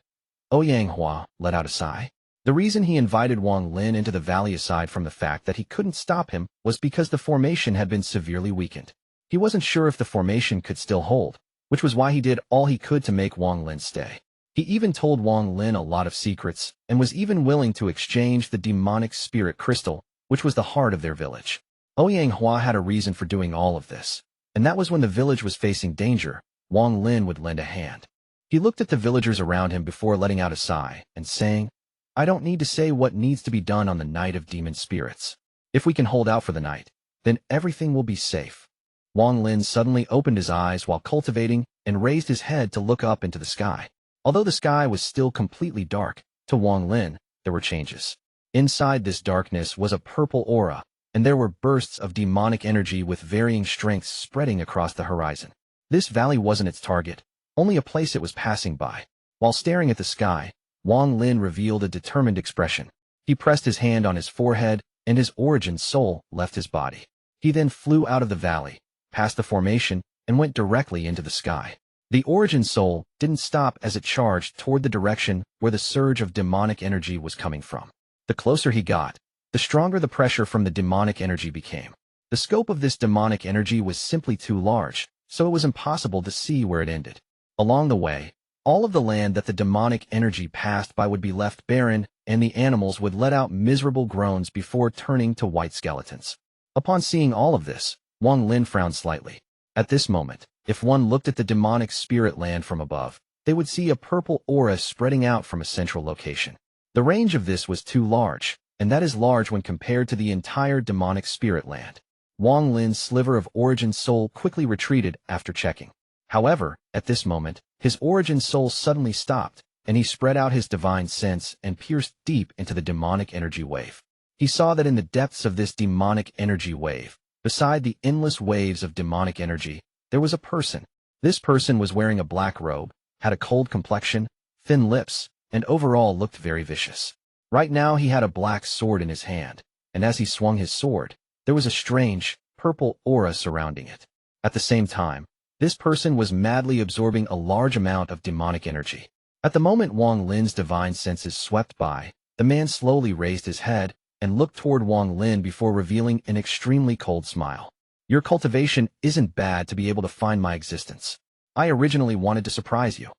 Xinmeng let out a sigh. The reason he invited Wang Lin into the valley, aside from the fact that he couldn't stop him, was because the formation had been severely weakened. He wasn't sure if the formation could still hold, which was why he did all he could to make Wang Lin stay. He even told Wang Lin a lot of secrets, and was even willing to exchange the demonic spirit crystal, which was the heart of their village. Oyanghua had a reason for doing all of this, and that was when the village was facing danger, Wang Lin would lend a hand. He looked at the villagers around him before letting out a sigh, and saying, "I don't need to say what needs to be done on the night of demon spirits. If we can hold out for the night, then everything will be safe." Wang Lin suddenly opened his eyes while cultivating and raised his head to look up into the sky. Although the sky was still completely dark, to Wang Lin, there were changes. Inside this darkness was a purple aura, and there were bursts of demonic energy with varying strengths spreading across the horizon. This valley wasn't its target, only a place it was passing by. While staring at the sky, Wang Lin revealed a determined expression. He pressed his hand on his forehead, and his origin soul left his body. He then flew out of the valley, past the formation, and went directly into the sky. The origin soul didn't stop as it charged toward the direction where the surge of demonic energy was coming from. The closer he got, the stronger the pressure from the demonic energy became. The scope of this demonic energy was simply too large, so it was impossible to see where it ended. Along the way, all of the land that the demonic energy passed by would be left barren, and the animals would let out miserable groans before turning to white skeletons. Upon seeing all of this, Wang Lin frowned slightly. At this moment, if one looked at the demonic spirit land from above, they would see a purple aura spreading out from a central location. The range of this was too large, and that is large when compared to the entire demonic spirit land. Wang Lin's sliver of origin soul quickly retreated after checking. However, at this moment, his origin soul suddenly stopped, and he spread out his divine sense and pierced deep into the demonic energy wave. He saw that in the depths of this demonic energy wave, beside the endless waves of demonic energy, there was a person. This person was wearing a black robe, had a cold complexion, thin lips, and overall looked very vicious. Right now he had a black sword in his hand, and as he swung his sword, there was a strange, purple aura surrounding it. At the same time, this person was madly absorbing a large amount of demonic energy. At the moment Wang Lin's divine senses swept by, the man slowly raised his head and looked toward Wang Lin before revealing an extremely cold smile. "Your cultivation isn't bad to be able to find my existence. I originally wanted to surprise you."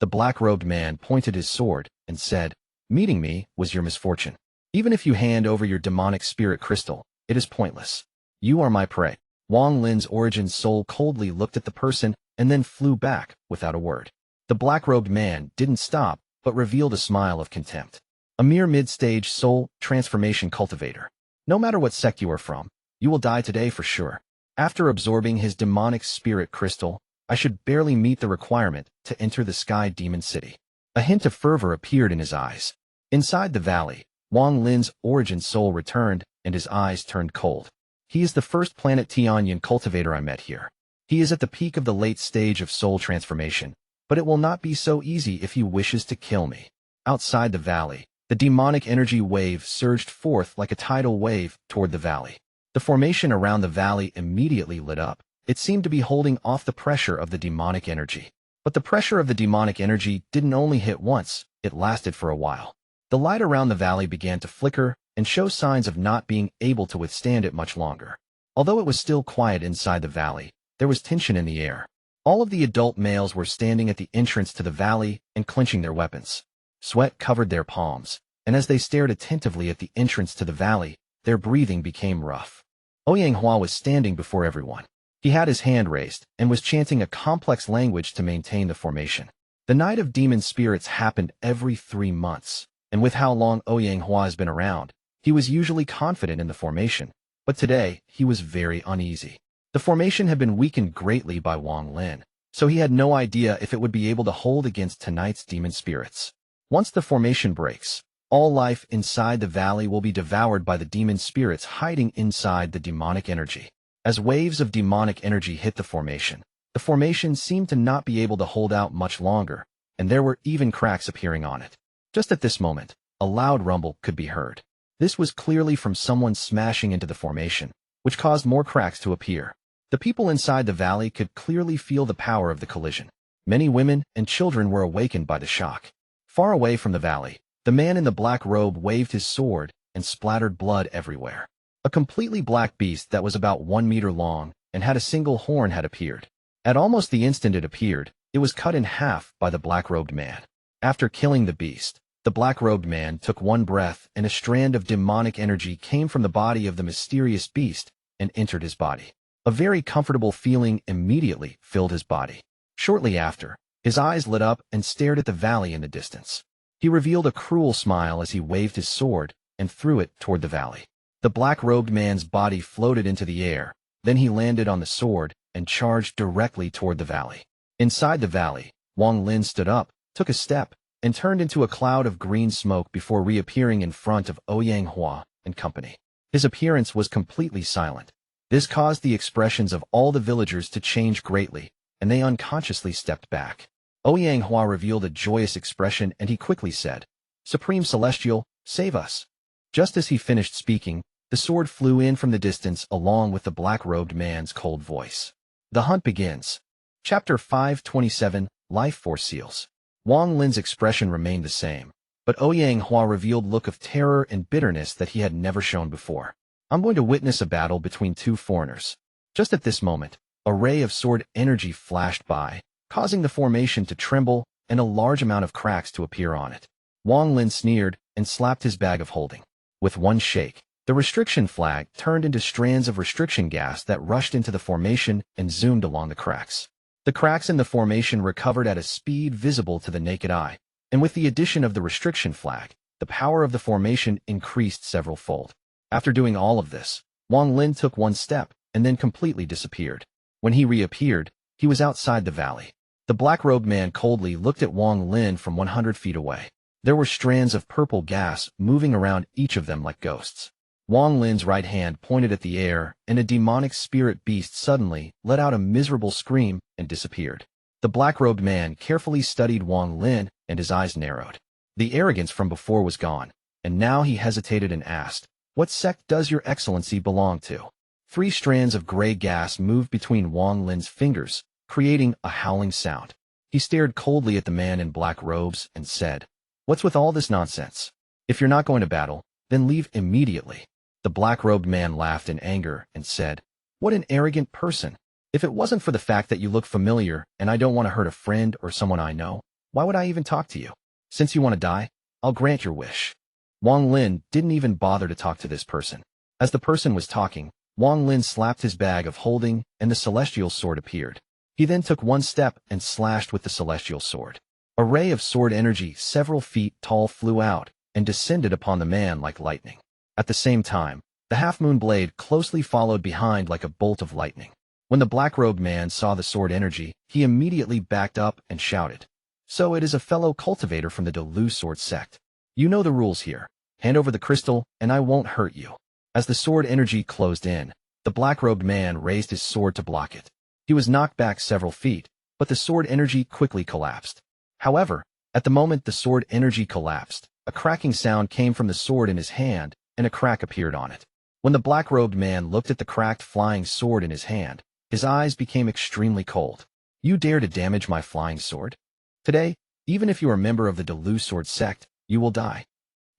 The black-robed man pointed his sword and said, "Meeting me was your misfortune. Even if you hand over your demonic spirit crystal, it is pointless. You are my prey." Wang Lin's origin soul coldly looked at the person and then flew back without a word. The black-robed man didn't stop, but revealed a smile of contempt. "A mere mid-stage soul transformation cultivator. No matter what sect you are from, you will die today for sure. After absorbing his demonic spirit crystal, I should barely meet the requirement to enter the Sky Demon City." A hint of fervor appeared in his eyes. Inside the valley, Wang Lin's origin soul returned, and his eyes turned cold. "He is the first planet Tianyan cultivator I met here. He is at the peak of the late stage of soul transformation, but it will not be so easy if he wishes to kill me." Outside the valley, the demonic energy wave surged forth like a tidal wave toward the valley. The formation around the valley immediately lit up. It seemed to be holding off the pressure of the demonic energy. But the pressure of the demonic energy didn't only hit once, it lasted for a while. The light around the valley began to flicker and show signs of not being able to withstand it much longer. Although it was still quiet inside the valley, there was tension in the air. All of the adult males were standing at the entrance to the valley and clenching their weapons. Sweat covered their palms, and as they stared attentively at the entrance to the valley, their breathing became rough. Oyanghua was standing before everyone. He had his hand raised and was chanting a complex language to maintain the formation. The Night of Demon Spirits happened every 3 months, and with how long Oyanghua has been around, he was usually confident in the formation, but today he was very uneasy. The formation had been weakened greatly by Wang Lin, so he had no idea if it would be able to hold against tonight's demon spirits. Once the formation breaks, all life inside the valley will be devoured by the demon spirits hiding inside the demonic energy. As waves of demonic energy hit the formation seemed to not be able to hold out much longer, and there were even cracks appearing on it. Just at this moment, a loud rumble could be heard. This was clearly from someone smashing into the formation, which caused more cracks to appear. The people inside the valley could clearly feel the power of the collision. Many women and children were awakened by the shock. Far away from the valley, The man in the black robe waved his sword and splattered blood everywhere. A completely black beast that was about 1 meter long and had a single horn had appeared. At almost the instant it appeared, it was cut in half by the black-robed man. After killing the beast, the black-robed man took one breath and a strand of demonic energy came from the body of the mysterious beast and entered his body. A very comfortable feeling immediately filled his body. Shortly after, his eyes lit up and stared at the valley in the distance. He revealed a cruel smile as he waved his sword and threw it toward the valley. The black-robed man's body floated into the air, then he landed on the sword and charged directly toward the valley. Inside the valley, Wang Lin stood up, took a step, and turned into a cloud of green smoke before reappearing in front of Ouyang Hua and company. His appearance was completely silent. This caused the expressions of all the villagers to change greatly, and they unconsciously stepped back. Ouyang Hua revealed a joyous expression and he quickly said, "Supreme Celestial, save us." Just as he finished speaking, the sword flew in from the distance along with the black-robed man's cold voice. The hunt begins. Chapter 527, Life Force Seals. Wang Lin's expression remained the same, but Ouyang Hua revealed a look of terror and bitterness that he had never shown before. "I'm going to witness a battle between two foreigners." Just at this moment, a ray of sword energy flashed by, causing the formation to tremble and a large amount of cracks to appear on it. Wang Lin sneered and slapped his bag of holding. With one shake, the restriction flag turned into strands of restriction gas that rushed into the formation and zoomed along the cracks. The cracks in the formation recovered at a speed visible to the naked eye, and with the addition of the restriction flag, the power of the formation increased several-fold. After doing all of this, Wang Lin took one step and then completely disappeared. When he reappeared, he was outside the valley. The black-robed man coldly looked at Wang Lin from 100 feet away. There were strands of purple gas moving around each of them like ghosts. Wang Lin's right hand pointed at the air, and a demonic spirit beast suddenly let out a miserable scream and disappeared. The black-robed man carefully studied Wang Lin, and his eyes narrowed. The arrogance from before was gone, and now he hesitated and asked, "What sect does your excellency belong to?" 3 strands of gray gas moved between Wang Lin's fingers, creating a howling sound. He stared coldly at the man in black robes and said, "What's with all this nonsense? If you're not going to battle, then leave immediately." The black-robed man laughed in anger and said, "What an arrogant person. If it wasn't for the fact that you look familiar and I don't want to hurt a friend or someone I know, why would I even talk to you? Since you want to die, I'll grant your wish." Wang Lin didn't even bother to talk to this person. As the person was talking, Wang Lin slapped his bag of holding and the celestial sword appeared. He then took one step and slashed with the celestial sword. A ray of sword energy several feet tall flew out and descended upon the man like lightning. At the same time, the half-moon blade closely followed behind like a bolt of lightning. When the black-robed man saw the sword energy, he immediately backed up and shouted, "So it is a fellow cultivator from the Delu Sword Sect. You know the rules here. Hand over the crystal, and I won't hurt you." As the sword energy closed in, the black-robed man raised his sword to block it. He was knocked back several feet, but the sword energy quickly collapsed. However, at the moment the sword energy collapsed, a cracking sound came from the sword in his hand, and a crack appeared on it. When the black-robed man looked at the cracked flying sword in his hand, his eyes became extremely cold. "You dare to damage my flying sword? Today, even if you are a member of the Delu Sword Sect, you will die."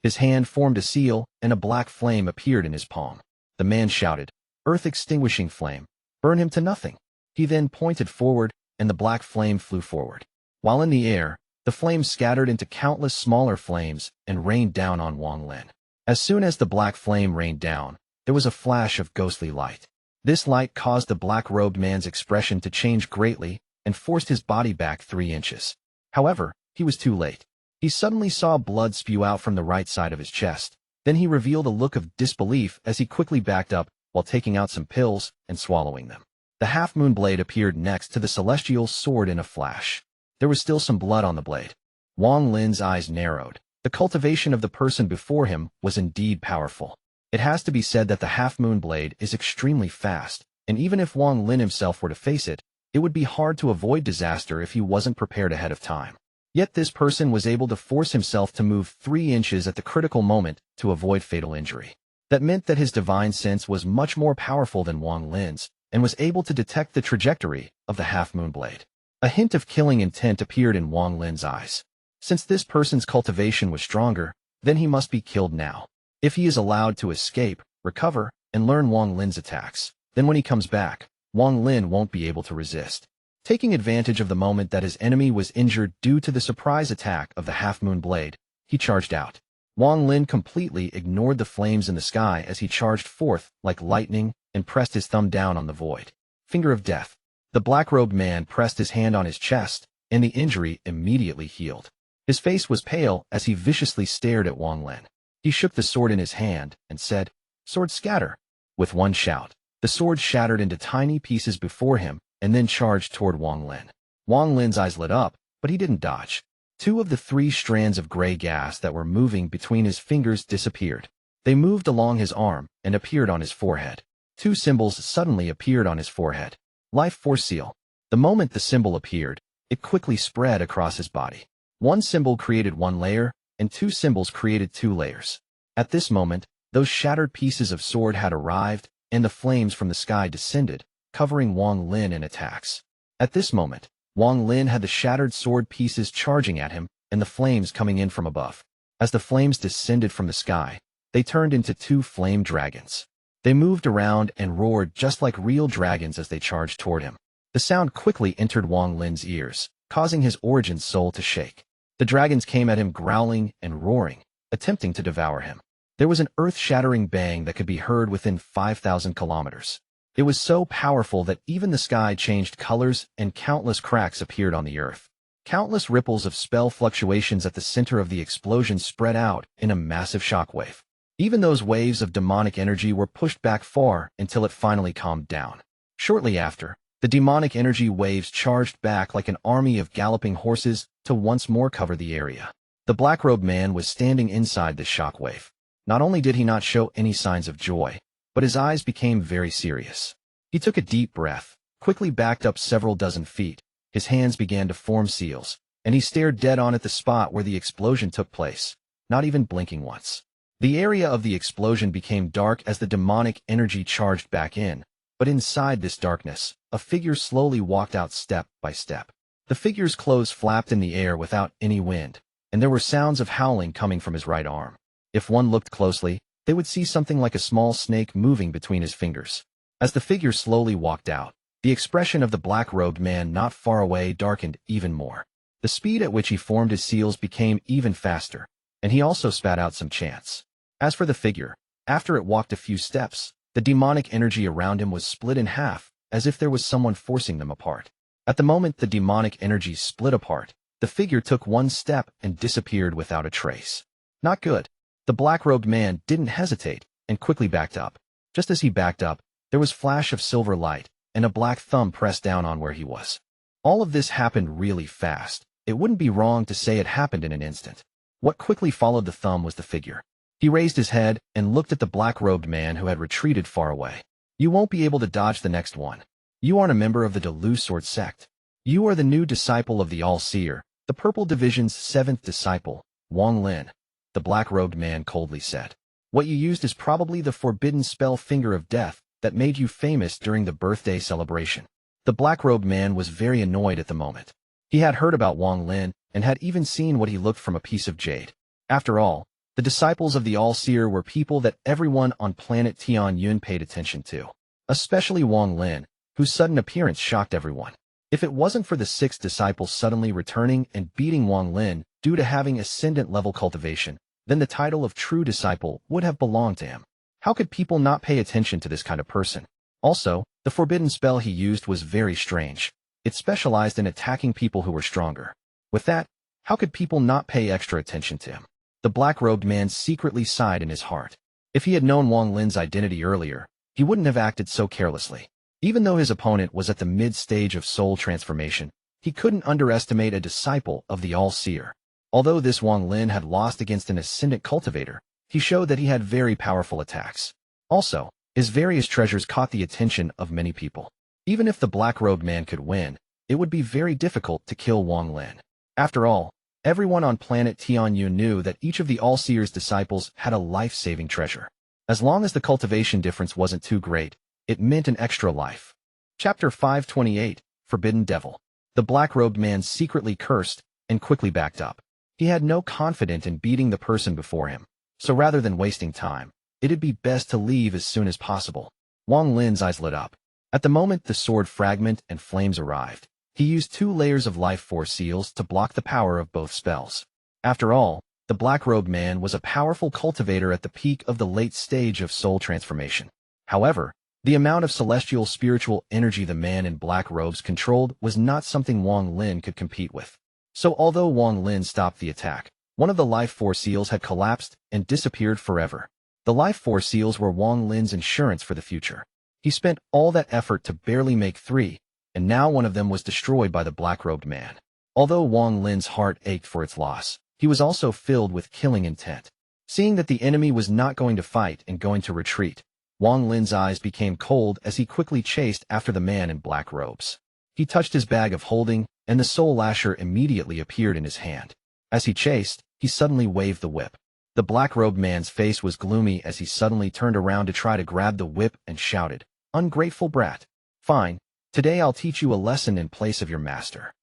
His hand formed a seal, and a black flame appeared in his palm. The man shouted, "Earth-extinguishing flame, burn him to nothing." He then pointed forward, and the black flame flew forward. While in the air, the flame scattered into countless smaller flames and rained down on Wang Lin. As soon as the black flame rained down, there was a flash of ghostly light. This light caused the black-robed man's expression to change greatly and forced his body back 3 inches. However, he was too late. He suddenly saw blood spew out from the right side of his chest. Then he revealed a look of disbelief as he quickly backed up while taking out some pills and swallowing them. The half-moon blade appeared next to the celestial sword in a flash. There was still some blood on the blade. Wang Lin's eyes narrowed. The cultivation of the person before him was indeed powerful. It has to be said that the half-moon blade is extremely fast, and even if Wang Lin himself were to face it, it would be hard to avoid disaster if he wasn't prepared ahead of time. Yet this person was able to force himself to move 3 inches at the critical moment to avoid fatal injury. That meant that his divine sense was much more powerful than Wang Lin's, and was able to detect the trajectory of the half-moon blade. A hint of killing intent appeared in Wang Lin's eyes. Since this person's cultivation was stronger, then he must be killed now. If he is allowed to escape, recover, and learn Wang Lin's attacks, then when he comes back, Wang Lin won't be able to resist. Taking advantage of the moment that his enemy was injured due to the surprise attack of the half-moon blade, he charged out. Wang Lin completely ignored the flames in the sky as he charged forth like lightning and pressed his thumb down on the void. Finger of death. The black-robed man pressed his hand on his chest, and the injury immediately healed. His face was pale as he viciously stared at Wang Lin. He shook the sword in his hand and said, "Sword scatter." With one shout, the sword shattered into tiny pieces before him and then charged toward Wang Lin. Wang Lin's eyes lit up, but he didn't dodge. 2 of the 3 strands of gray gas that were moving between his fingers disappeared. They moved along his arm and appeared on his forehead. 2 symbols suddenly appeared on his forehead. Life Force Seal. The moment the symbol appeared, it quickly spread across his body. 1 symbol created 1 layer, and 2 symbols created 2 layers. At this moment, those shattered pieces of sword had arrived, and the flames from the sky descended, covering Wang Lin in attacks. At this moment, Wang Lin had the shattered sword pieces charging at him, and the flames coming in from above. As the flames descended from the sky, they turned into 2 flame dragons. They moved around and roared just like real dragons as they charged toward him. The sound quickly entered Wang Lin's ears, causing his origin soul to shake. The dragons came at him growling and roaring, attempting to devour him. There was an earth-shattering bang that could be heard within 5,000 kilometers. It was so powerful that even the sky changed colors and countless cracks appeared on the earth. Countless ripples of spell fluctuations at the center of the explosion spread out in a massive shockwave. Even those waves of demonic energy were pushed back far until it finally calmed down. Shortly after, the demonic energy waves charged back like an army of galloping horses to once more cover the area. The black-robed man was standing inside this shockwave. Not only did he not show any signs of joy, but his eyes became very serious. He took a deep breath, quickly backed up several dozen feet, his hands began to form seals, and he stared dead on at the spot where the explosion took place, not even blinking once. The area of the explosion became dark as the demonic energy charged back in, but inside this darkness, a figure slowly walked out step by step. The figure's clothes flapped in the air without any wind, and there were sounds of howling coming from his right arm. If one looked closely, they would see something like a small snake moving between his fingers. As the figure slowly walked out, the expression of the black-robed man not far away darkened even more. The speed at which he formed his seals became even faster, and he also spat out some chants. As for the figure, after it walked a few steps, the demonic energy around him was split in half, as if there was someone forcing them apart. At the moment the demonic energy split apart, the figure took 1 step and disappeared without a trace. Not good. The black-robed man didn't hesitate and quickly backed up. Just as he backed up, there was a flash of silver light, and a black thumb pressed down on where he was. All of this happened really fast. It wouldn't be wrong to say it happened in an instant. What quickly followed the thumb was the figure. He raised his head and looked at the black-robed man who had retreated far away. "You won't be able to dodge the next one. You aren't a member of the Deluse Sword Sect. You are the new disciple of the All-Seer, the Purple Division's 7th disciple, Wang Lin," the black-robed man coldly said. "What you used is probably the forbidden spell Finger of Death that made you famous during the birthday celebration." The black-robed man was very annoyed at the moment. He had heard about Wang Lin and had even seen what he looked from a piece of jade. After all, the disciples of the All-Seer were people that everyone on planet Tianyun paid attention to, especially Wang Lin, whose sudden appearance shocked everyone. If it wasn't for the 6th disciple suddenly returning and beating Wang Lin due to having Ascendant-level cultivation, then the title of True Disciple would have belonged to him. How could people not pay attention to this kind of person? Also, the forbidden spell he used was very strange. It specialized in attacking people who were stronger. With that, how could people not pay extra attention to him? The black-robed man secretly sighed in his heart. If he had known Wang Lin's identity earlier, he wouldn't have acted so carelessly. Even though his opponent was at the mid-stage of soul transformation, he couldn't underestimate a disciple of the All-Seer. Although this Wang Lin had lost against an Ascendant cultivator, he showed that he had very powerful attacks. Also, his various treasures caught the attention of many people. Even if the black-robed man could win, it would be very difficult to kill Wang Lin. After all, everyone on planet Tianyun knew that each of the All-Seer's disciples had a life-saving treasure. As long as the cultivation difference wasn't too great, it meant an extra life. Chapter 528, Forbidden Devil. The black-robed man secretly cursed and quickly backed up. He had no confidence in beating the person before him, so rather than wasting time, it'd be best to leave as soon as possible. Wang Lin's eyes lit up. At the moment the sword fragment and flames arrived, he used 2 layers of life force seals to block the power of both spells. After all, the black-robed man was a powerful cultivator at the peak of the late stage of soul transformation. However, the amount of celestial spiritual energy the man in black robes controlled was not something Wang Lin could compete with. So although Wang Lin stopped the attack, one of the life force seals had collapsed and disappeared forever. The life force seals were Wang Lin's insurance for the future. He spent all that effort to barely make 3, and now one of them was destroyed by the black-robed man. Although Wang Lin's heart ached for its loss, he was also filled with killing intent. Seeing that the enemy was not going to fight and going to retreat, Wang Lin's eyes became cold as he quickly chased after the man in black robes. He touched his bag of holding, and the soul lasher immediately appeared in his hand. As he chased, he suddenly waved the whip. The black-robed man's face was gloomy as he suddenly turned around to try to grab the whip and shouted, "Ungrateful brat! Fine, today I'll teach you a lesson in place of your master."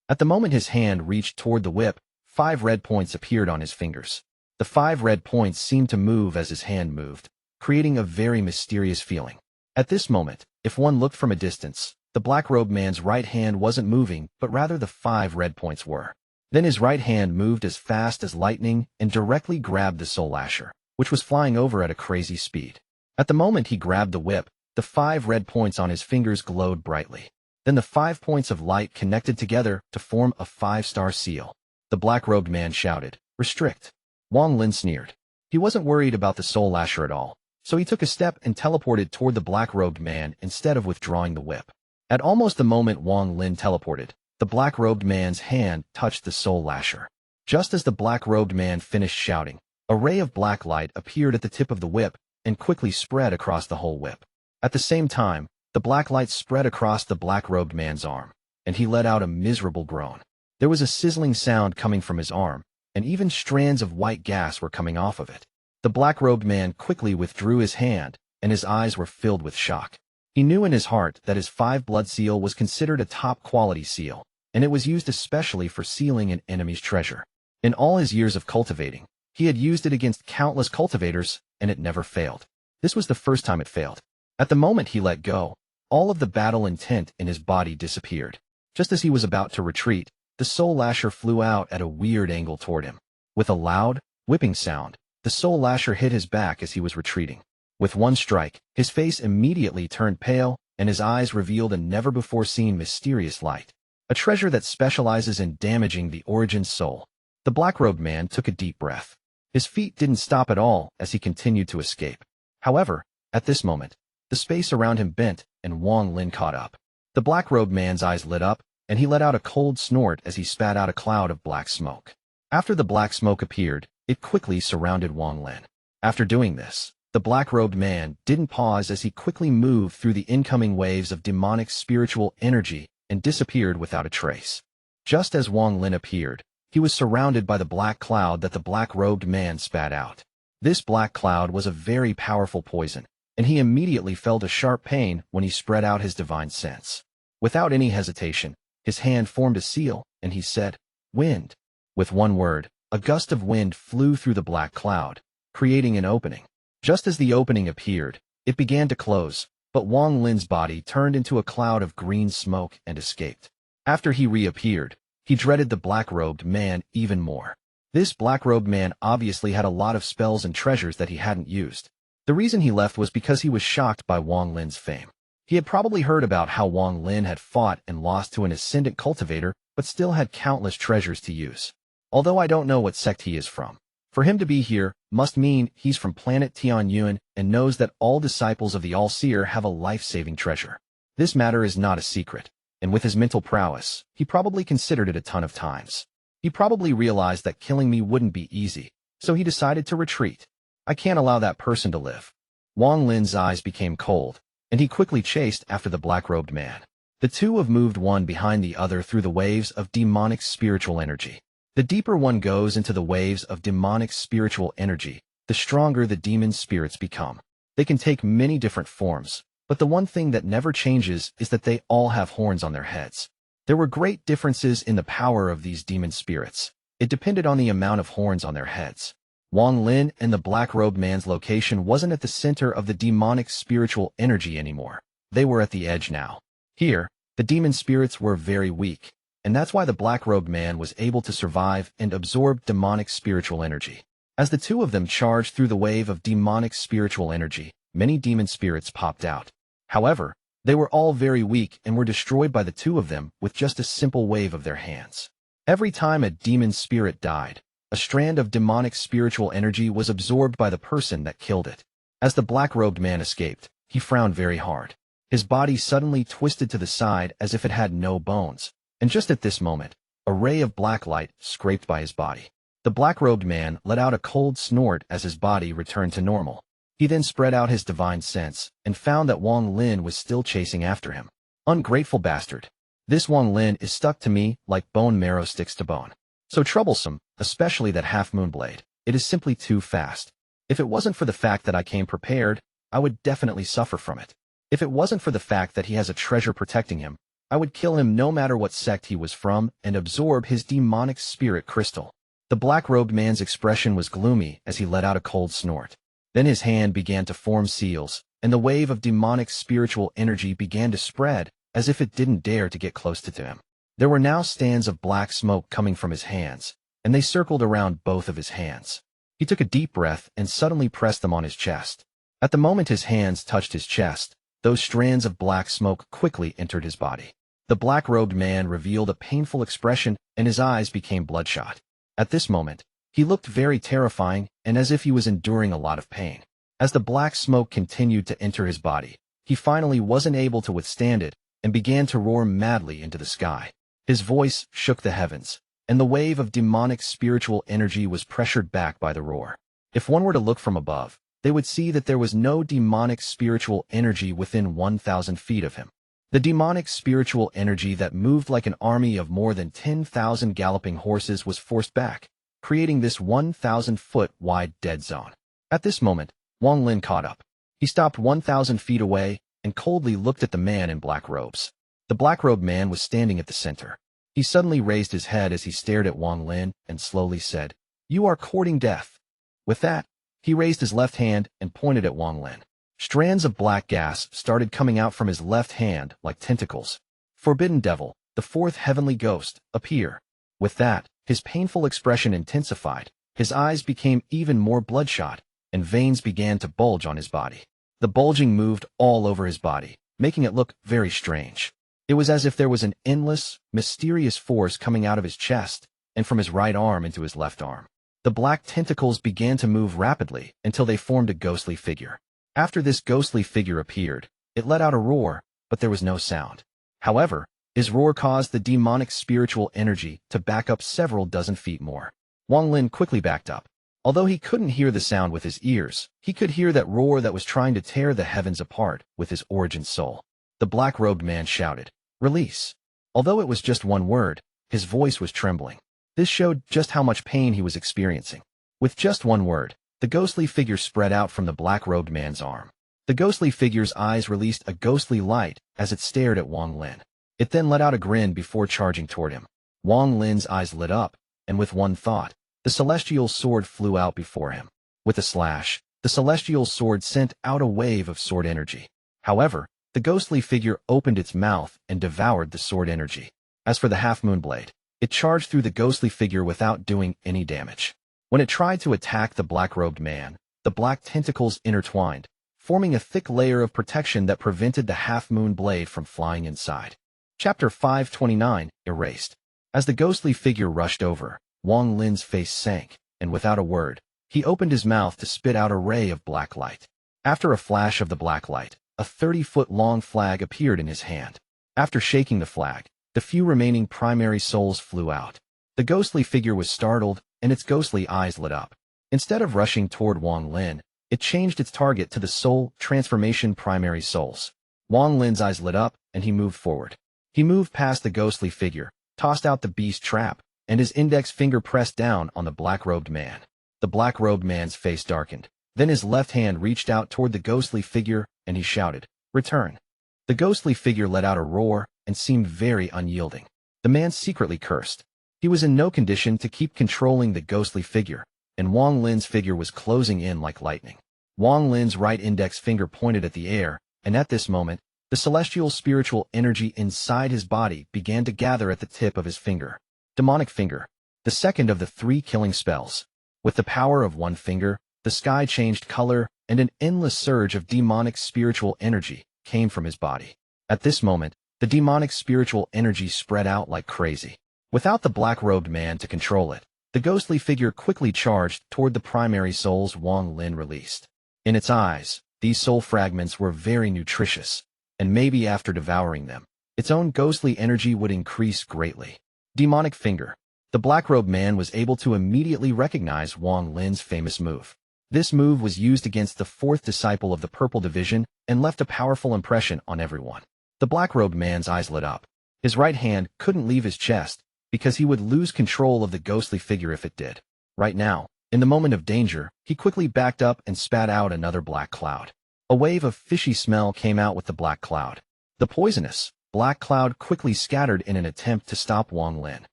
At the moment his hand reached toward the whip, 5 red points appeared on his fingers. The 5 red points seemed to move as his hand moved, creating a very mysterious feeling. At this moment, if one looked from a distance, the black-robed man's right hand wasn't moving, but rather the 5 red points were. Then his right hand moved as fast as lightning and directly grabbed the soul lasher, which was flying over at a crazy speed. At the moment he grabbed the whip, the 5 red points on his fingers glowed brightly. Then the 5 points of light connected together to form a 5-star seal. The black-robed man shouted, "Restrict." Wang Lin sneered. He wasn't worried about the soul lasher at all, so he took a step and teleported toward the black-robed man instead of withdrawing the whip. At almost the moment Wang Lin teleported, the black-robed man's hand touched the soul lasher. Just as the black-robed man finished shouting, a ray of black light appeared at the tip of the whip and quickly spread across the whole whip. At the same time, the black light spread across the black-robed man's arm, and he let out a miserable groan. There was a sizzling sound coming from his arm, and even strands of white gas were coming off of it. The black-robed man quickly withdrew his hand, and his eyes were filled with shock. He knew in his heart that his 5-blood seal was considered a top-quality seal, and it was used especially for sealing an enemy's treasure. In all his years of cultivating, he had used it against countless cultivators, and it never failed. This was the first time it failed. At the moment he let go, all of the battle intent in his body disappeared. Just as he was about to retreat, the soul lasher flew out at a weird angle toward him. With a loud, whipping sound, the soul lasher hit his back as he was retreating. With one strike, his face immediately turned pale, and his eyes revealed a never-before-seen mysterious light. A treasure that specializes in damaging the origin soul. The black-robed man took a deep breath. His feet didn't stop at all as he continued to escape. However, at this moment, the space around him bent, and Wang Lin caught up. The black-robed man's eyes lit up, and he let out a cold snort as he spat out a cloud of black smoke. After the black smoke appeared, it quickly surrounded Wang Lin. After doing this, the black-robed man didn't pause as he quickly moved through the incoming waves of demonic spiritual energy and disappeared without a trace. Just as Wang Lin appeared, he was surrounded by the black cloud that the black-robed man spat out. This black cloud was a very powerful poison, and he immediately felt a sharp pain when he spread out his divine sense. Without any hesitation, his hand formed a seal, and he said, "Wind." With one word, a gust of wind flew through the black cloud, creating an opening. Just as the opening appeared, it began to close, but Wang Lin's body turned into a cloud of green smoke and escaped. After he reappeared, he dreaded the black-robed man even more. This black-robed man obviously had a lot of spells and treasures that he hadn't used. The reason he left was because he was shocked by Wang Lin's fame. He had probably heard about how Wang Lin had fought and lost to an Ascendant cultivator, but still had countless treasures to use. Although I don't know what sect he is from, for him to be here must mean he's from planet Yuan and knows that all disciples of the All-Seer have a life-saving treasure. This matter is not a secret, and with his mental prowess, he probably considered it a ton of times. He probably realized that killing me wouldn't be easy, so he decided to retreat. I can't allow that person to live. Wang Lin's eyes became cold, and he quickly chased after the black-robed man. The two have moved one behind the other through the waves of demonic spiritual energy. The deeper one goes into the waves of demonic spiritual energy, the stronger the demon spirits become. They can take many different forms, but the one thing that never changes is that they all have horns on their heads. There were great differences in the power of these demon spirits. It depended on the amount of horns on their heads. Wang Lin and the black-robed man's location wasn't at the center of the demonic spiritual energy anymore. They were at the edge now. Here, the demon spirits were very weak, and that's why the black-robed man was able to survive and absorb demonic spiritual energy. As the two of them charged through the wave of demonic spiritual energy, many demon spirits popped out. However, they were all very weak and were destroyed by the two of them with just a simple wave of their hands. Every time a demon spirit died, a strand of demonic spiritual energy was absorbed by the person that killed it. As the black-robed man escaped, he frowned very hard. His body suddenly twisted to the side as if it had no bones, and just at this moment, a ray of black light scraped by his body. The black-robed man let out a cold snort as his body returned to normal. He then spread out his divine sense and found that Wang Lin was still chasing after him. Ungrateful bastard. This Wang Lin is stuck to me like bone marrow sticks to bone. So troublesome, especially that half-moon blade. It is simply too fast. If it wasn't for the fact that I came prepared, I would definitely suffer from it. If it wasn't for the fact that he has a treasure protecting him, I would kill him no matter what sect he was from and absorb his demonic spirit crystal. The black-robed man's expression was gloomy as he let out a cold snort. Then his hand began to form seals, and the wave of demonic spiritual energy began to spread as if it didn't dare to get close to him. There were now stands of black smoke coming from his hands, and they circled around both of his hands. He took a deep breath and suddenly pressed them on his chest. At the moment his hands touched his chest, those strands of black smoke quickly entered his body. The black-robed man revealed a painful expression and his eyes became bloodshot. At this moment, he looked very terrifying and as if he was enduring a lot of pain. As the black smoke continued to enter his body, he finally wasn't able to withstand it and began to roar madly into the sky. His voice shook the heavens, and the wave of demonic spiritual energy was pressured back by the roar. If one were to look from above, they would see that there was no demonic spiritual energy within 1,000 feet of him. The demonic spiritual energy that moved like an army of more than 10,000 galloping horses was forced back, creating this 1,000-foot wide dead zone. At this moment, Wang Lin caught up. He stopped 1,000 feet away and coldly looked at the man in black robes. The black-robed man was standing at the center. He suddenly raised his head as he stared at Wang Lin and slowly said, "You are courting death." With that, he raised his left hand and pointed at Wang Lin. Strands of black gas started coming out from his left hand like tentacles. Forbidden Devil, the fourth heavenly ghost, appear. With that, his painful expression intensified, his eyes became even more bloodshot, and veins began to bulge on his body. The bulging moved all over his body, making it look very strange. It was as if there was an endless, mysterious force coming out of his chest and from his right arm into his left arm. The black tentacles began to move rapidly until they formed a ghostly figure. After this ghostly figure appeared, it let out a roar, but there was no sound. However, his roar caused the demonic spiritual energy to back up several dozen feet more. Wang Lin quickly backed up. Although he couldn't hear the sound with his ears, he could hear that roar that was trying to tear the heavens apart with his origin soul. The black-robed man shouted, "Release." Although it was just one word, his voice was trembling. This showed just how much pain he was experiencing. With just one word, the ghostly figure spread out from the black-robed man's arm. The ghostly figure's eyes released a ghostly light as it stared at Wang Lin. It then let out a grin before charging toward him. Wang Lin's eyes lit up, and with one thought, the celestial sword flew out before him. With a slash, the celestial sword sent out a wave of sword energy. However, the ghostly figure opened its mouth and devoured the sword energy. As for the half-moon blade, it charged through the ghostly figure without doing any damage. When it tried to attack the black-robed man, the black tentacles intertwined, forming a thick layer of protection that prevented the half-moon blade from flying inside. Chapter 529, Erased. As the ghostly figure rushed over, Wang Lin's face sank, and without a word, he opened his mouth to spit out a ray of black light. After a flash of the black light, a 30-foot-long flag appeared in his hand. After shaking the flag, the few remaining primary souls flew out. The ghostly figure was startled, and its ghostly eyes lit up. Instead of rushing toward Wang Lin, it changed its target to the soul transformation primary souls. Wang Lin's eyes lit up, and he moved forward. He moved past the ghostly figure, tossed out the beast trap, and his index finger pressed down on the black-robed man. The black-robed man's face darkened. Then his left hand reached out toward the ghostly figure, and he shouted, "Return." The ghostly figure let out a roar and seemed very unyielding. The man secretly cursed. He was in no condition to keep controlling the ghostly figure, and Wang Lin's figure was closing in like lightning. Wang Lin's right index finger pointed at the air, and at this moment, the celestial spiritual energy inside his body began to gather at the tip of his finger. Demonic Finger, the second of the 3 killing spells. With the power of one finger, the sky changed color, and an endless surge of demonic spiritual energy came from his body. At this moment, the demonic spiritual energy spread out like crazy. Without the black-robed man to control it, the ghostly figure quickly charged toward the primary souls Wang Lin released. In its eyes, these soul fragments were very nutritious, and maybe after devouring them, its own ghostly energy would increase greatly. Demonic Finger. The black-robed man was able to immediately recognize Wang Lin's famous move. This move was used against the 4th disciple of the Purple Division and left a powerful impression on everyone. The black-robed man's eyes lit up. His right hand couldn't leave his chest, because he would lose control of the ghostly figure if it did. Right now, in the moment of danger, he quickly backed up and spat out another black cloud. A wave of fishy smell came out with the black cloud. The poisonous, black cloud quickly scattered in an attempt to stop Wang Lin.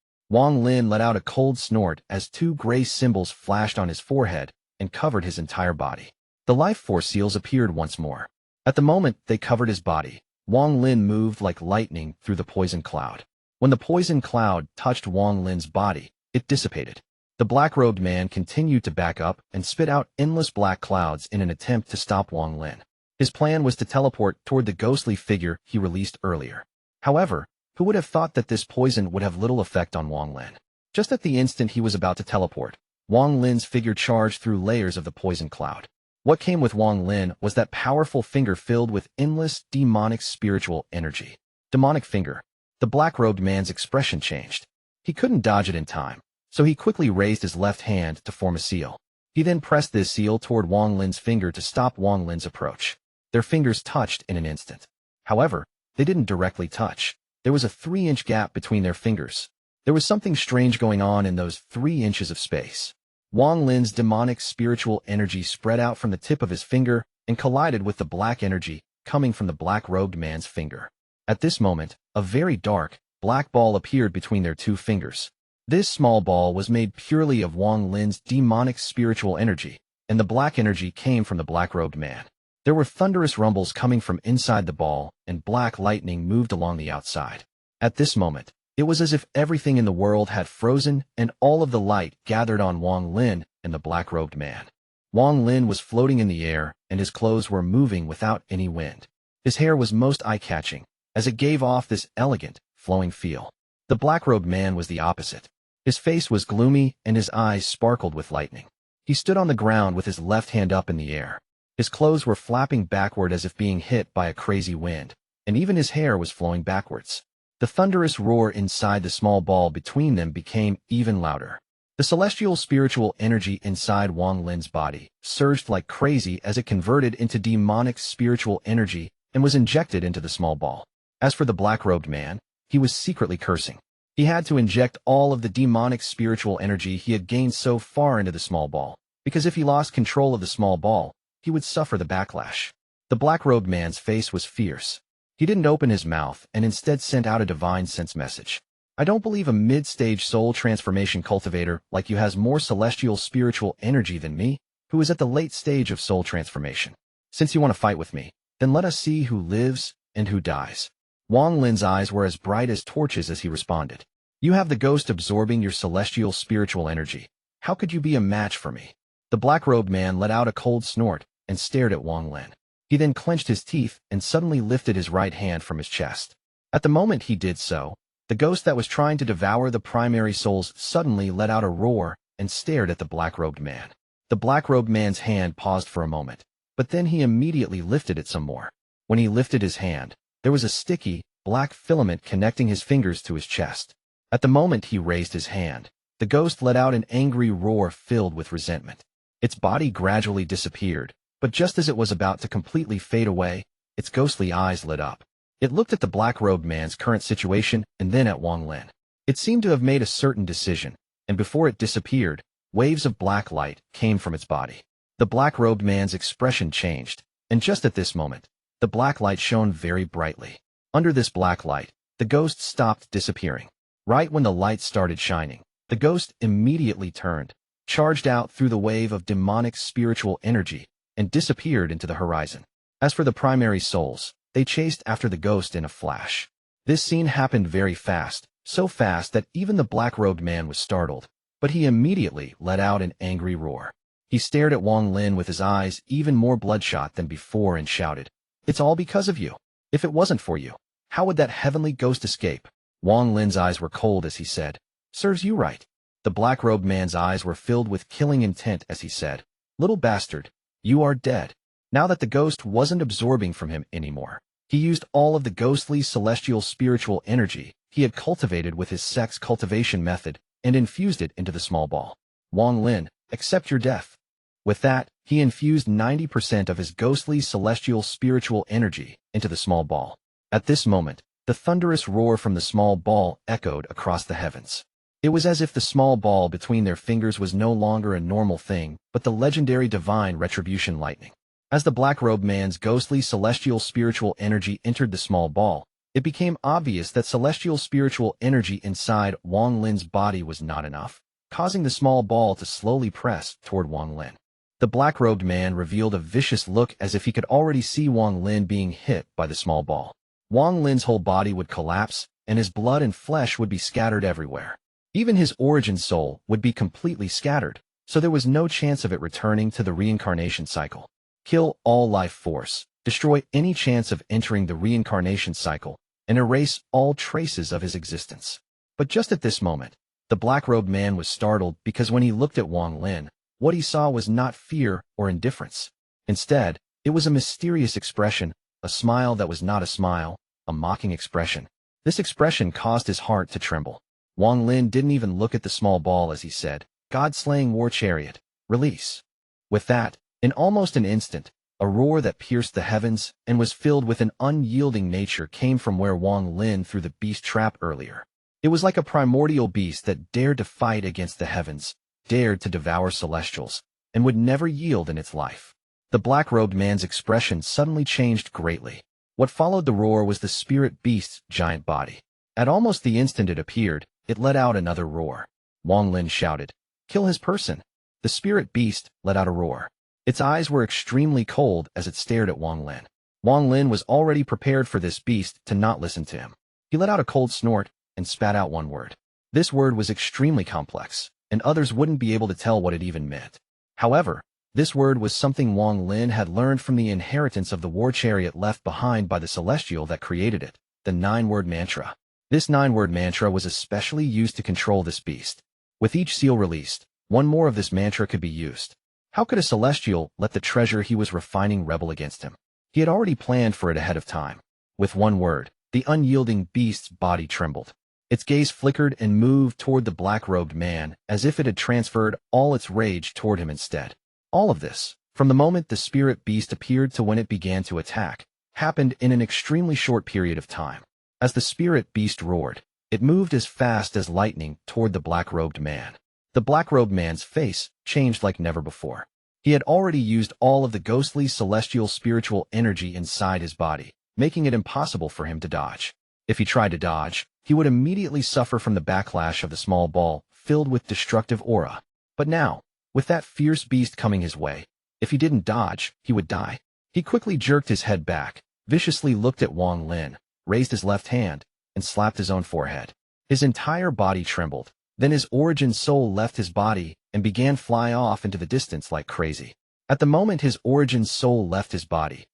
Wang Lin let out a cold snort as 2 gray symbols flashed on his forehead and covered his entire body. The life force seals appeared once more. At the moment they covered his body, Wang Lin moved like lightning through the poison cloud. When the poison cloud touched Wang Lin's body, it dissipated. The black-robed man continued to back up and spit out endless black clouds in an attempt to stop Wang Lin. His plan was to teleport toward the ghostly figure he released earlier. However, who would have thought that this poison would have little effect on Wang Lin? Just at the instant he was about to teleport, Wang Lin's figure charged through layers of the poison cloud. What came with Wang Lin was that powerful finger filled with endless demonic spiritual energy. Demonic Finger. The black-robed man's expression changed. He couldn't dodge it in time, so he quickly raised his left hand to form a seal. He then pressed this seal toward Wang Lin's finger to stop Wang Lin's approach. Their fingers touched in an instant. However, they didn't directly touch. There was a 3-inch gap between their fingers. There was something strange going on in those 3 inches of space. Wang Lin's demonic spiritual energy spread out from the tip of his finger and collided with the black energy coming from the black-robed man's finger. At this moment, a very dark, black ball appeared between their 2 fingers. This small ball was made purely of Wang Lin's demonic spiritual energy, and the black energy came from the black-robed man. There were thunderous rumbles coming from inside the ball, and black lightning moved along the outside. At this moment, it was as if everything in the world had frozen and all of the light gathered on Wang Lin and the black-robed man. Wang Lin was floating in the air, and his clothes were moving without any wind. His hair was most eye-catching, as it gave off this elegant, flowing feel. The black-robed man was the opposite. His face was gloomy and his eyes sparkled with lightning. He stood on the ground with his left hand up in the air. His clothes were flapping backward as if being hit by a crazy wind, and even his hair was flowing backwards. The thunderous roar inside the small ball between them became even louder. The celestial spiritual energy inside Wang Lin's body surged like crazy as it converted into demonic spiritual energy and was injected into the small ball. As for the black-robed man, he was secretly cursing. He had to inject all of the demonic spiritual energy he had gained so far into the small ball, because if he lost control of the small ball, he would suffer the backlash. The black-robed man's face was fierce. He didn't open his mouth and instead sent out a divine sense message. I don't believe a mid-stage soul transformation cultivator like you has more celestial spiritual energy than me, who is at the late stage of soul transformation. Since you want to fight with me, then let us see who lives and who dies. Wang Lin's eyes were as bright as torches as he responded. You have the ghost absorbing your celestial spiritual energy. How could you be a match for me? The black-robed man let out a cold snort and stared at Wang Lin. He then clenched his teeth and suddenly lifted his right hand from his chest. At the moment he did so, the ghost that was trying to devour the primary souls suddenly let out a roar and stared at the black-robed man. The black-robed man's hand paused for a moment, but then he immediately lifted it some more. When he lifted his hand, there was a sticky, black filament connecting his fingers to his chest. At the moment he raised his hand, the ghost let out an angry roar filled with resentment. Its body gradually disappeared, but just as it was about to completely fade away, its ghostly eyes lit up. It looked at the black-robed man's current situation and then at Wang Lin. It seemed to have made a certain decision, and before it disappeared, waves of black light came from its body. The black-robed man's expression changed, and just at this moment, the black light shone very brightly. Under this black light, the ghost stopped disappearing. Right when the light started shining, the ghost immediately turned, charged out through the wave of demonic spiritual energy, and disappeared into the horizon. As for the primary souls, they chased after the ghost in a flash. This scene happened very fast, so fast that even the black-robed man was startled, but he immediately let out an angry roar. He stared at Wang Lin with his eyes even more bloodshot than before and shouted, "It's all because of you. If it wasn't for you, how would that heavenly ghost escape?" Wang Lin's eyes were cold as he said, "Serves you right." The black-robed man's eyes were filled with killing intent as he said, "Little bastard, you are dead." Now that the ghost wasn't absorbing from him anymore, he used all of the ghostly celestial spiritual energy he had cultivated with his Sect's cultivation method and infused it into the small ball. "Wang Lin, accept your death." With that, he infused 90% of his ghostly celestial spiritual energy into the small ball. At this moment, the thunderous roar from the small ball echoed across the heavens. It was as if the small ball between their fingers was no longer a normal thing, but the legendary divine retribution lightning. As the black-robed man's ghostly celestial spiritual energy entered the small ball, it became obvious that celestial spiritual energy inside Wang Lin's body was not enough, causing the small ball to slowly press toward Wang Lin. The black-robed man revealed a vicious look as if he could already see Wang Lin being hit by the small ball. Wang Lin's whole body would collapse, and his blood and flesh would be scattered everywhere. Even his origin soul would be completely scattered, so there was no chance of it returning to the reincarnation cycle. Kill all life force, destroy any chance of entering the reincarnation cycle, and erase all traces of his existence. But just at this moment, the black-robed man was startled because when he looked at Wang Lin, what he saw was not fear or indifference. Instead, it was a mysterious expression, a smile that was not a smile, a mocking expression. This expression caused his heart to tremble. Wang Lin didn't even look at the small ball as he said, "God-slaying war chariot, release." With that, in almost an instant, a roar that pierced the heavens and was filled with an unyielding nature came from where Wang Lin threw the beast trap earlier. It was like a primordial beast that dared to fight against the heavens, dared to devour celestials, and would never yield in its life. The black-robed man's expression suddenly changed greatly. What followed the roar was the spirit beast's giant body. At almost the instant it appeared, it let out another roar. Wang Lin shouted, "Kill his person." The spirit beast let out a roar. Its eyes were extremely cold as it stared at Wang Lin. Wang Lin was already prepared for this beast to not listen to him. He let out a cold snort and spat out one word. This word was extremely complex, and others wouldn't be able to tell what it even meant. However, this word was something Wang Lin had learned from the inheritance of the war chariot left behind by the celestial that created it, the 9-word mantra. This 9-word mantra was especially used to control this beast. With each seal released, one more of this mantra could be used. How could a celestial let the treasure he was refining rebel against him? He had already planned for it ahead of time. With one word, the unyielding beast's body trembled. Its gaze flickered and moved toward the black-robed man as if it had transferred all its rage toward him instead. All of this, from the moment the spirit beast appeared to when it began to attack, happened in an extremely short period of time. As the spirit beast roared, it moved as fast as lightning toward the black-robed man. The black-robed man's face changed like never before. He had already used all of the ghostly celestial spiritual energy inside his body, making it impossible for him to dodge. If he tried to dodge, he would immediately suffer from the backlash of the small ball filled with destructive aura. But now, with that fierce beast coming his way, if he didn't dodge, he would die. He quickly jerked his head back, viciously looked at Wang Lin, raised his left hand, and slapped his own forehead. His entire body trembled. Then his origin soul left his body and began fly off into the distance like crazy. At the moment his origin soul left his body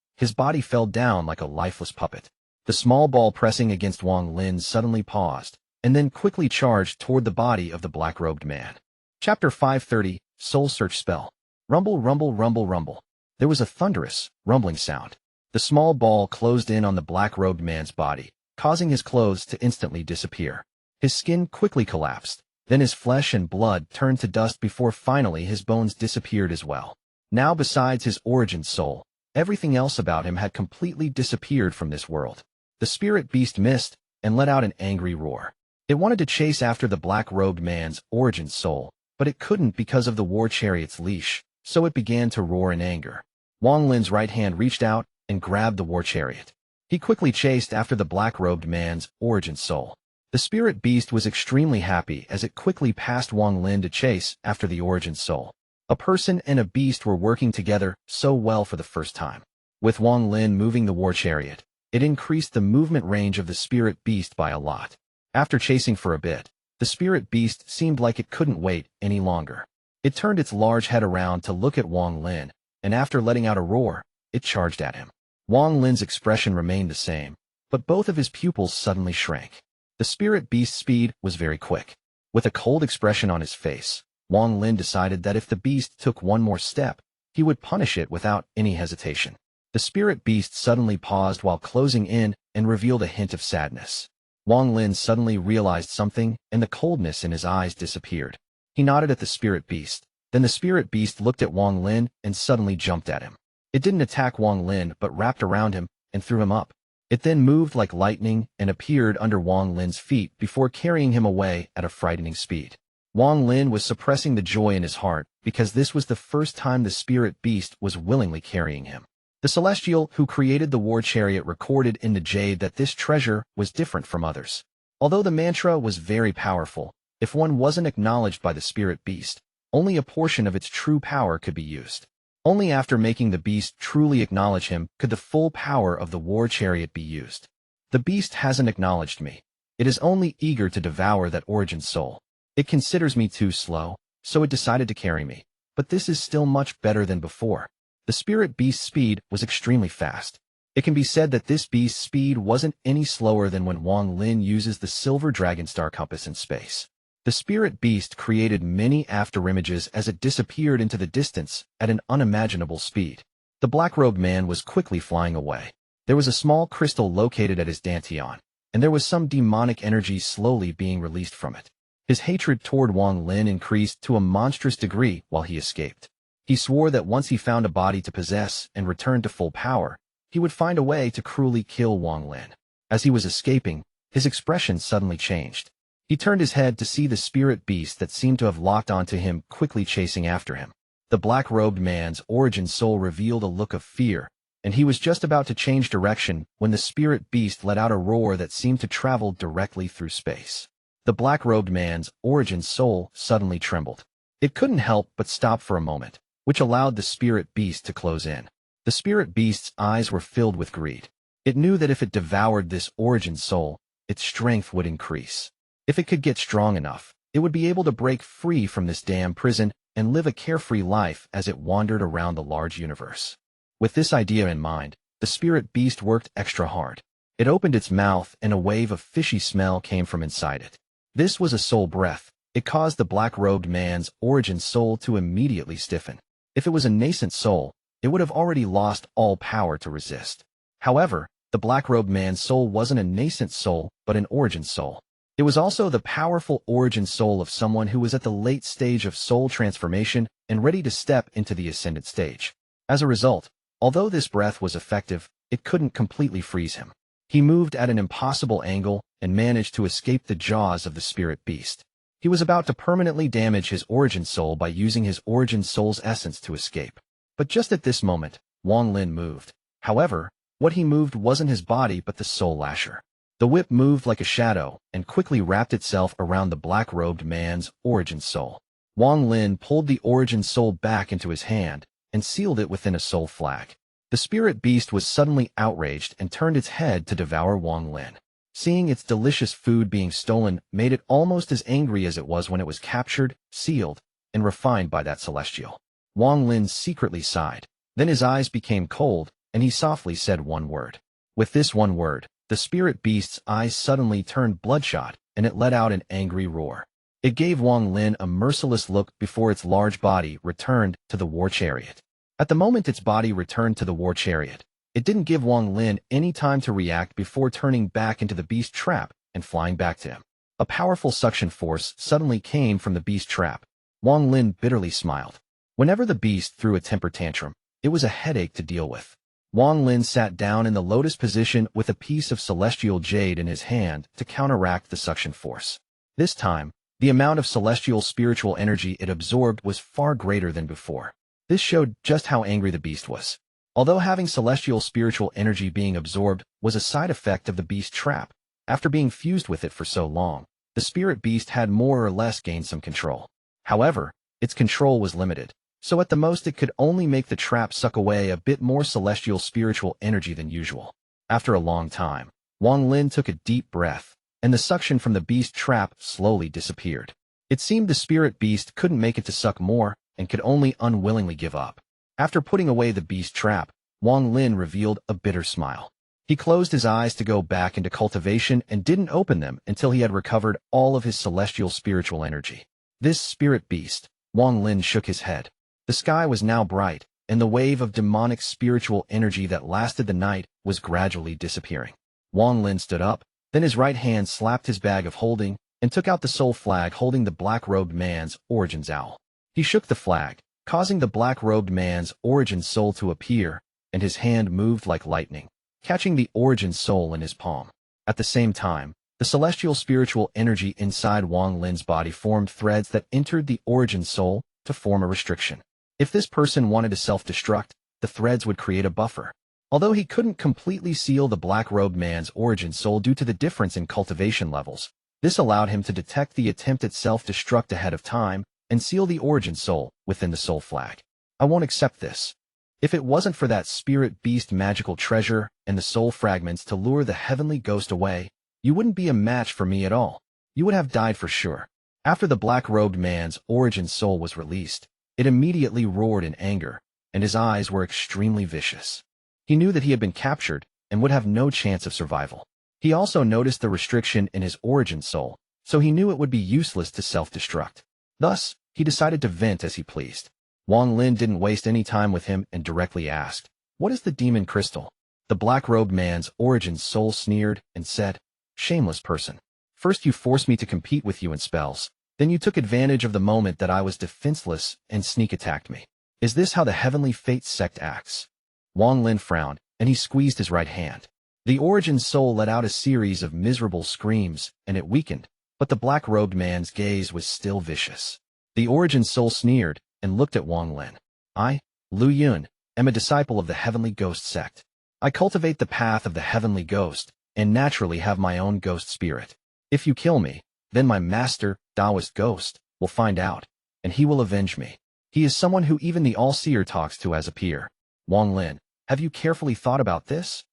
fell down like a lifeless puppet. The small ball pressing against Wang Lin suddenly paused, and then quickly charged toward the body of the black-robed man. Chapter 530, Soul Search Spell. Rumble, rumble, rumble, rumble. There was a thunderous, rumbling sound. The small ball closed in on the black-robed man's body, causing his clothes to instantly disappear. His skin quickly collapsed. Then his flesh and blood turned to dust before finally his bones disappeared as well. Now besides his origin soul, everything else about him had completely disappeared from this world. The spirit beast missed and let out an angry roar. It wanted to chase after the black-robed man's origin soul, but it couldn't because of the war chariot's leash, so it began to roar in anger. Wang Lin's right hand reached out and grabbed the war chariot. He quickly chased after the black-robed man's origin soul. The spirit beast was extremely happy as it quickly passed Wang Lin to chase after the origin soul. A person and a beast were working together so well for the first time. With Wang Lin moving the war chariot, it increased the movement range of the spirit beast by a lot. After chasing for a bit, the spirit beast seemed like it couldn't wait any longer. It turned its large head around to look at Wang Lin, and after letting out a roar, it charged at him. Wang Lin's expression remained the same, but both of his pupils suddenly shrank. The spirit beast's speed was very quick. With a cold expression on his face, Wang Lin decided that if the beast took one more step, he would punish it without any hesitation. The spirit beast suddenly paused while closing in and revealed a hint of sadness. Wang Lin suddenly realized something, and the coldness in his eyes disappeared. He nodded at the spirit beast. Then the spirit beast looked at Wang Lin and suddenly jumped at him. It didn't attack Wang Lin but wrapped around him and threw him up. It then moved like lightning and appeared under Wang Lin's feet before carrying him away at a frightening speed. Wang Lin was suppressing the joy in his heart because this was the first time the spirit beast was willingly carrying him. The celestial who created the war chariot recorded in the jade that this treasure was different from others. Although the mantra was very powerful, if one wasn't acknowledged by the spirit beast, only a portion of its true power could be used. Only after making the beast truly acknowledge him could the full power of the war chariot be used. The beast hasn't acknowledged me. It is only eager to devour that origin soul. It considers me too slow, so it decided to carry me. But this is still much better than before. The spirit beast's speed was extremely fast. It can be said that this beast's speed wasn't any slower than when Wang Lin uses the silver dragon star compass in space. The spirit beast created many afterimages as it disappeared into the distance at an unimaginable speed. The black-robed man was quickly flying away. There was a small crystal located at his dantian, and there was some demonic energy slowly being released from it. His hatred toward Wang Lin increased to a monstrous degree while he escaped. He swore that once he found a body to possess and returned to full power, he would find a way to cruelly kill Wang Lin. As he was escaping, his expression suddenly changed. He turned his head to see the spirit beast that seemed to have locked onto him quickly chasing after him. The black-robed man's origin soul revealed a look of fear, and he was just about to change direction when the spirit beast let out a roar that seemed to travel directly through space. The black-robed man's origin soul suddenly trembled. It couldn't help but stop for a moment, which allowed the spirit beast to close in. The spirit beast's eyes were filled with greed. It knew that if it devoured this origin soul, its strength would increase. If it could get strong enough, it would be able to break free from this damn prison and live a carefree life as it wandered around the large universe. With this idea in mind, the spirit beast worked extra hard. It opened its mouth and a wave of fishy smell came from inside it. This was a soul breath. It caused the black-robed man's origin soul to immediately stiffen. If it was a nascent soul, it would have already lost all power to resist. However, the black-robed man's soul wasn't a nascent soul, but an origin soul. It was also the powerful origin soul of someone who was at the late stage of soul transformation and ready to step into the Ascendant stage. As a result, although this breath was effective, it couldn't completely freeze him. He moved at an impossible angle and managed to escape the jaws of the spirit beast. He was about to permanently damage his origin soul by using his origin soul's essence to escape. But just at this moment, Wang Lin moved. However, what he moved wasn't his body but the soul lasher. The whip moved like a shadow and quickly wrapped itself around the black-robed man's origin soul. Wang Lin pulled the origin soul back into his hand and sealed it within a soul flag. The spirit beast was suddenly outraged and turned its head to devour Wang Lin. Seeing its delicious food being stolen made it almost as angry as it was when it was captured, sealed, and refined by that celestial. Wang Lin secretly sighed. Then his eyes became cold, and he softly said one word. With this one word, the spirit beast's eyes suddenly turned bloodshot, and it let out an angry roar. It gave Wang Lin a merciless look before its large body returned to the war chariot. At the moment its body returned to the war chariot, it didn't give Wang Lin any time to react before turning back into the beast trap and flying back to him. A powerful suction force suddenly came from the beast trap. Wang Lin bitterly smiled. Whenever the beast threw a temper tantrum, it was a headache to deal with. Wang Lin sat down in the lotus position with a piece of celestial jade in his hand to counteract the suction force. This time, the amount of celestial spiritual energy it absorbed was far greater than before. This showed just how angry the beast was. Although having celestial spiritual energy being absorbed was a side effect of the beast trap, After being fused with it for so long, the spirit beast had more or less gained some control. However, its control was limited, so at the most it could only make the trap suck away a bit more celestial spiritual energy than usual. After a long time, Wang Lin took a deep breath, and the suction from the beast trap slowly disappeared. It seemed the spirit beast couldn't make it to suck more and could only unwillingly give up. After putting away the beast trap, Wang Lin revealed a bitter smile. He closed his eyes to go back into cultivation and didn't open them until he had recovered all of his celestial spiritual energy. This spirit beast, Wang Lin shook his head. The sky was now bright, and the wave of demonic spiritual energy that lasted the night was gradually disappearing. Wang Lin stood up, then his right hand slapped his bag of holding and took out the soul flag holding the black-robed man's origins owl. He shook the flag, causing the black-robed man's origin soul to appear, and his hand moved like lightning, catching the origin soul in his palm. At the same time, the celestial spiritual energy inside Wang Lin's body formed threads that entered the origin soul to form a restriction. If this person wanted to self-destruct, the threads would create a buffer. Although he couldn't completely seal the black-robed man's origin soul due to the difference in cultivation levels, this allowed him to detect the attempt at self-destruct ahead of time and seal the origin soul within the soul flag. I won't accept this. If it wasn't for that spirit beast magical treasure and the soul fragments to lure the heavenly ghost away, you wouldn't be a match for me at all. You would have died for sure. After the black-robed man's origin soul was released, it immediately roared in anger, and his eyes were extremely vicious. He knew that he had been captured and would have no chance of survival. He also noticed the restriction in his origin soul, so he knew it would be useless to self-destruct. Thus, he decided to vent as he pleased. Wang Lin didn't waste any time with him and directly asked, "What is the demon crystal?" The black-robed man's origin soul sneered and said, "Shameless person. First you forced me to compete with you in spells, then you took advantage of the moment that I was defenseless and sneak-attacked me. Is this how the Heavenly Fate Sect acts?" Wang Lin frowned, and he squeezed his right hand. The origin soul let out a series of miserable screams, and it weakened, but the black-robed man's gaze was still vicious. The origin soul sneered and looked at Wang Lin. "I, Lu Yuan, am a disciple of the Heavenly Ghost Sect. I cultivate the path of the Heavenly Ghost, and naturally have my own ghost spirit. If you kill me, then my master, Taoist Ghost, will find out, and he will avenge me. He is someone who even the All-Seer talks to as a peer. Wang Lin, have you carefully thought about this?"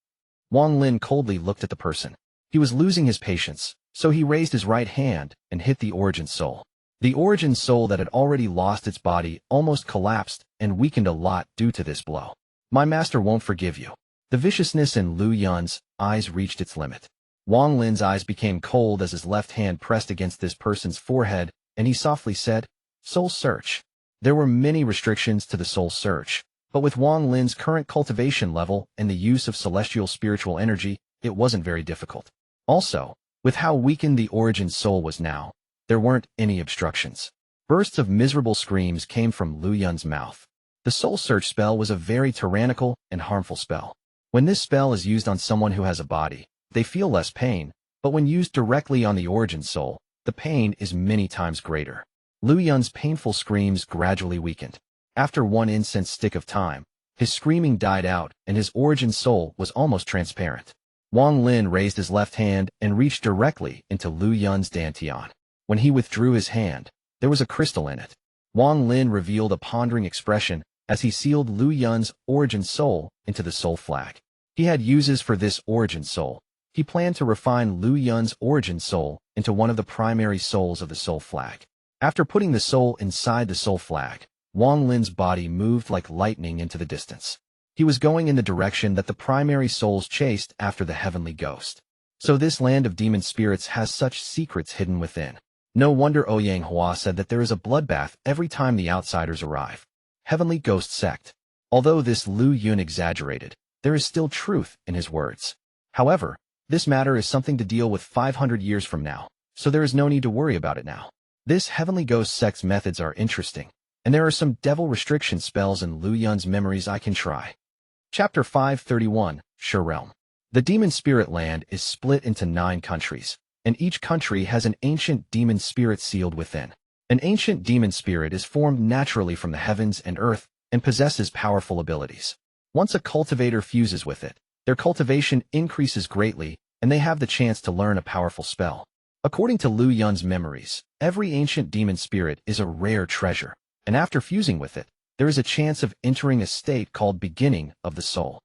Wang Lin coldly looked at the person. He was losing his patience, so he raised his right hand and hit the origin soul. The origin soul that had already lost its body almost collapsed and weakened a lot due to this blow. "My master won't forgive you." The viciousness in Lu Yun's eyes reached its limit. Wang Lin's eyes became cold as his left hand pressed against this person's forehead, and he softly said, "Soul Search." There were many restrictions to the Soul Search, but with Wang Lin's current cultivation level and the use of celestial spiritual energy, it wasn't very difficult. Also, with how weakened the origin soul was now, there weren't any obstructions. Bursts of miserable screams came from Lu Yun's mouth. The Soul Search spell was a very tyrannical and harmful spell. When this spell is used on someone who has a body, they feel less pain, but when used directly on the origin soul, the pain is many times greater. Lu Yun's painful screams gradually weakened. After one incense stick of time, his screaming died out and his origin soul was almost transparent. Wang Lin raised his left hand and reached directly into Lu Yun's dantian. When he withdrew his hand, there was a crystal in it. Wang Lin revealed a pondering expression as he sealed Lu Yun's origin soul into the soul flag. He had uses for this origin soul. He planned to refine Lu Yun's origin soul into one of the primary souls of the soul flag. After putting the soul inside the soul flag, Wang Lin's body moved like lightning into the distance. He was going in the direction that the primary souls chased after the heavenly ghost. So this land of demon spirits has such secrets hidden within. No wonder Ouyang Hua said that there is a bloodbath every time the outsiders arrive. Heavenly Ghost Sect. Although this Lu Yun exaggerated, there is still truth in his words. However, this matter is something to deal with 500 years from now, so there is no need to worry about it now. This Heavenly Ghost Sect's methods are interesting, and there are some devil restriction spells in Lu Yun's memories I can try. Chapter 531, Shi Realm. The demon spirit land is split into 9 countries, and each country has an ancient demon spirit sealed within. An ancient demon spirit is formed naturally from the heavens and earth and possesses powerful abilities. Once a cultivator fuses with it, their cultivation increases greatly and they have the chance to learn a powerful spell. According to Lu Yun's memories, every ancient demon spirit is a rare treasure, and after fusing with it, there is a chance of entering a state called Beginning of the Soul.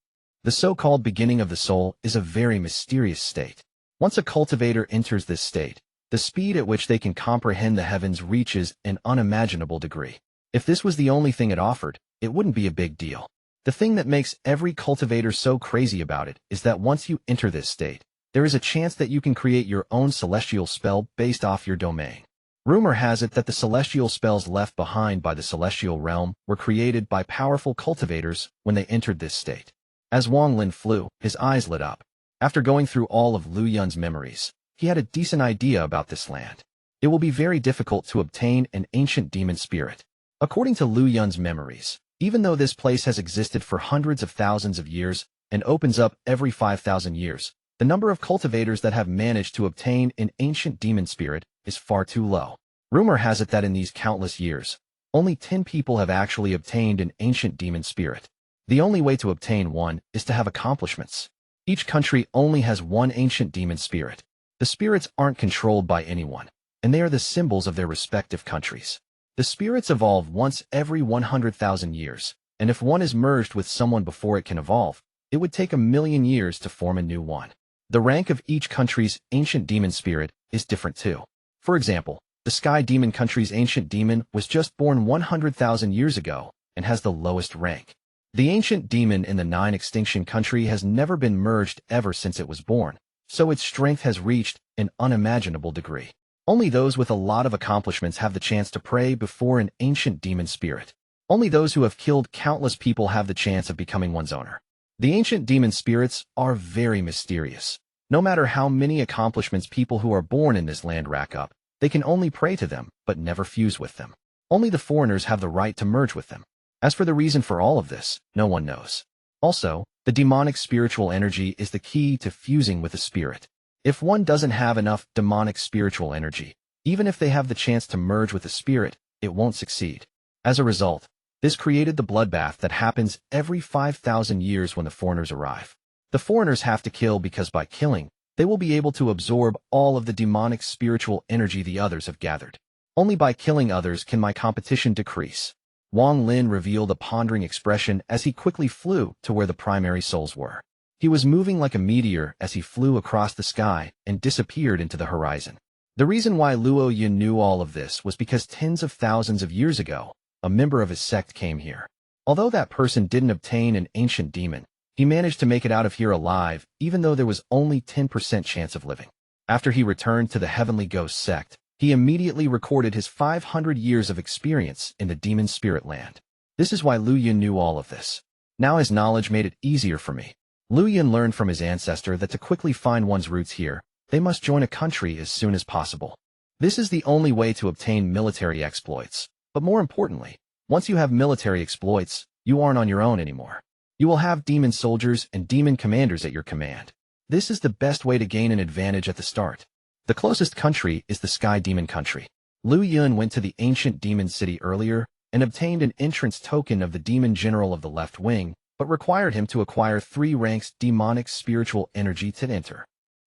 The so-called Beginning of the Soul is a very mysterious state. Once a cultivator enters this state, the speed at which they can comprehend the heavens reaches an unimaginable degree. If this was the only thing it offered, it wouldn't be a big deal. The thing that makes every cultivator so crazy about it is that once you enter this state, there is a chance that you can create your own celestial spell based off your domain. Rumor has it that the celestial spells left behind by the celestial realm were created by powerful cultivators when they entered this state. As Wang Lin flew, his eyes lit up. After going through all of Lu Yun's memories, he had a decent idea about this land. It will be very difficult to obtain an ancient demon spirit. According to Lu Yun's memories, even though this place has existed for hundreds of thousands of years and opens up every 5,000 years, the number of cultivators that have managed to obtain an ancient demon spirit is far too low. Rumor has it that in these countless years, only 10 people have actually obtained an ancient demon spirit. The only way to obtain one is to have accomplishments. Each country only has one ancient demon spirit. The spirits aren't controlled by anyone, and they are the symbols of their respective countries. The spirits evolve once every 100,000 years, and if one is merged with someone before it can evolve, it would take 1,000,000 years to form a new one. The rank of each country's ancient demon spirit is different too. For example, the Sky Demon country's ancient demon was just born 100,000 years ago and has the lowest rank. The ancient demon in the 9 extinction country has never been merged ever since it was born, so its strength has reached an unimaginable degree. Only those with a lot of accomplishments have the chance to pray before an ancient demon spirit. Only those who have killed countless people have the chance of becoming one's owner. The ancient demon spirits are very mysterious. No matter how many accomplishments people who are born in this land rack up, they can only pray to them, but never fuse with them. Only the foreigners have the right to merge with them. As for the reason for all of this, no one knows. Also, the demonic spiritual energy is the key to fusing with a spirit. If one doesn't have enough demonic spiritual energy, even if they have the chance to merge with a spirit, it won't succeed. As a result, this created the bloodbath that happens every 5,000 years when the foreigners arrive. The foreigners have to kill because by killing, they will be able to absorb all of the demonic spiritual energy the others have gathered. Only by killing others can my competition decrease. Wang Lin revealed a pondering expression as he quickly flew to where the primary souls were. He was moving like a meteor as he flew across the sky and disappeared into the horizon. The reason why Luo Yun knew all of this was because tens of thousands of years ago, a member of his sect came here. Although that person didn't obtain an ancient demon, he managed to make it out of here alive, even though there was only 10% chance of living. After he returned to the Heavenly Ghost sect, he immediately recorded his 500 years of experience in the demon spirit land. This is why Lu Yun knew all of this. Now his knowledge made it easier for me. Lu Yun learned from his ancestor that to quickly find one's roots here, they must join a country as soon as possible. This is the only way to obtain military exploits. But more importantly, once you have military exploits, you aren't on your own anymore. You will have demon soldiers and demon commanders at your command. This is the best way to gain an advantage at the start. The closest country is the Sky Demon country. Lu Yun went to the ancient demon city earlier and obtained an entrance token of the demon general of the left wing, but required him to acquire 3 ranks demonic spiritual energy to enter.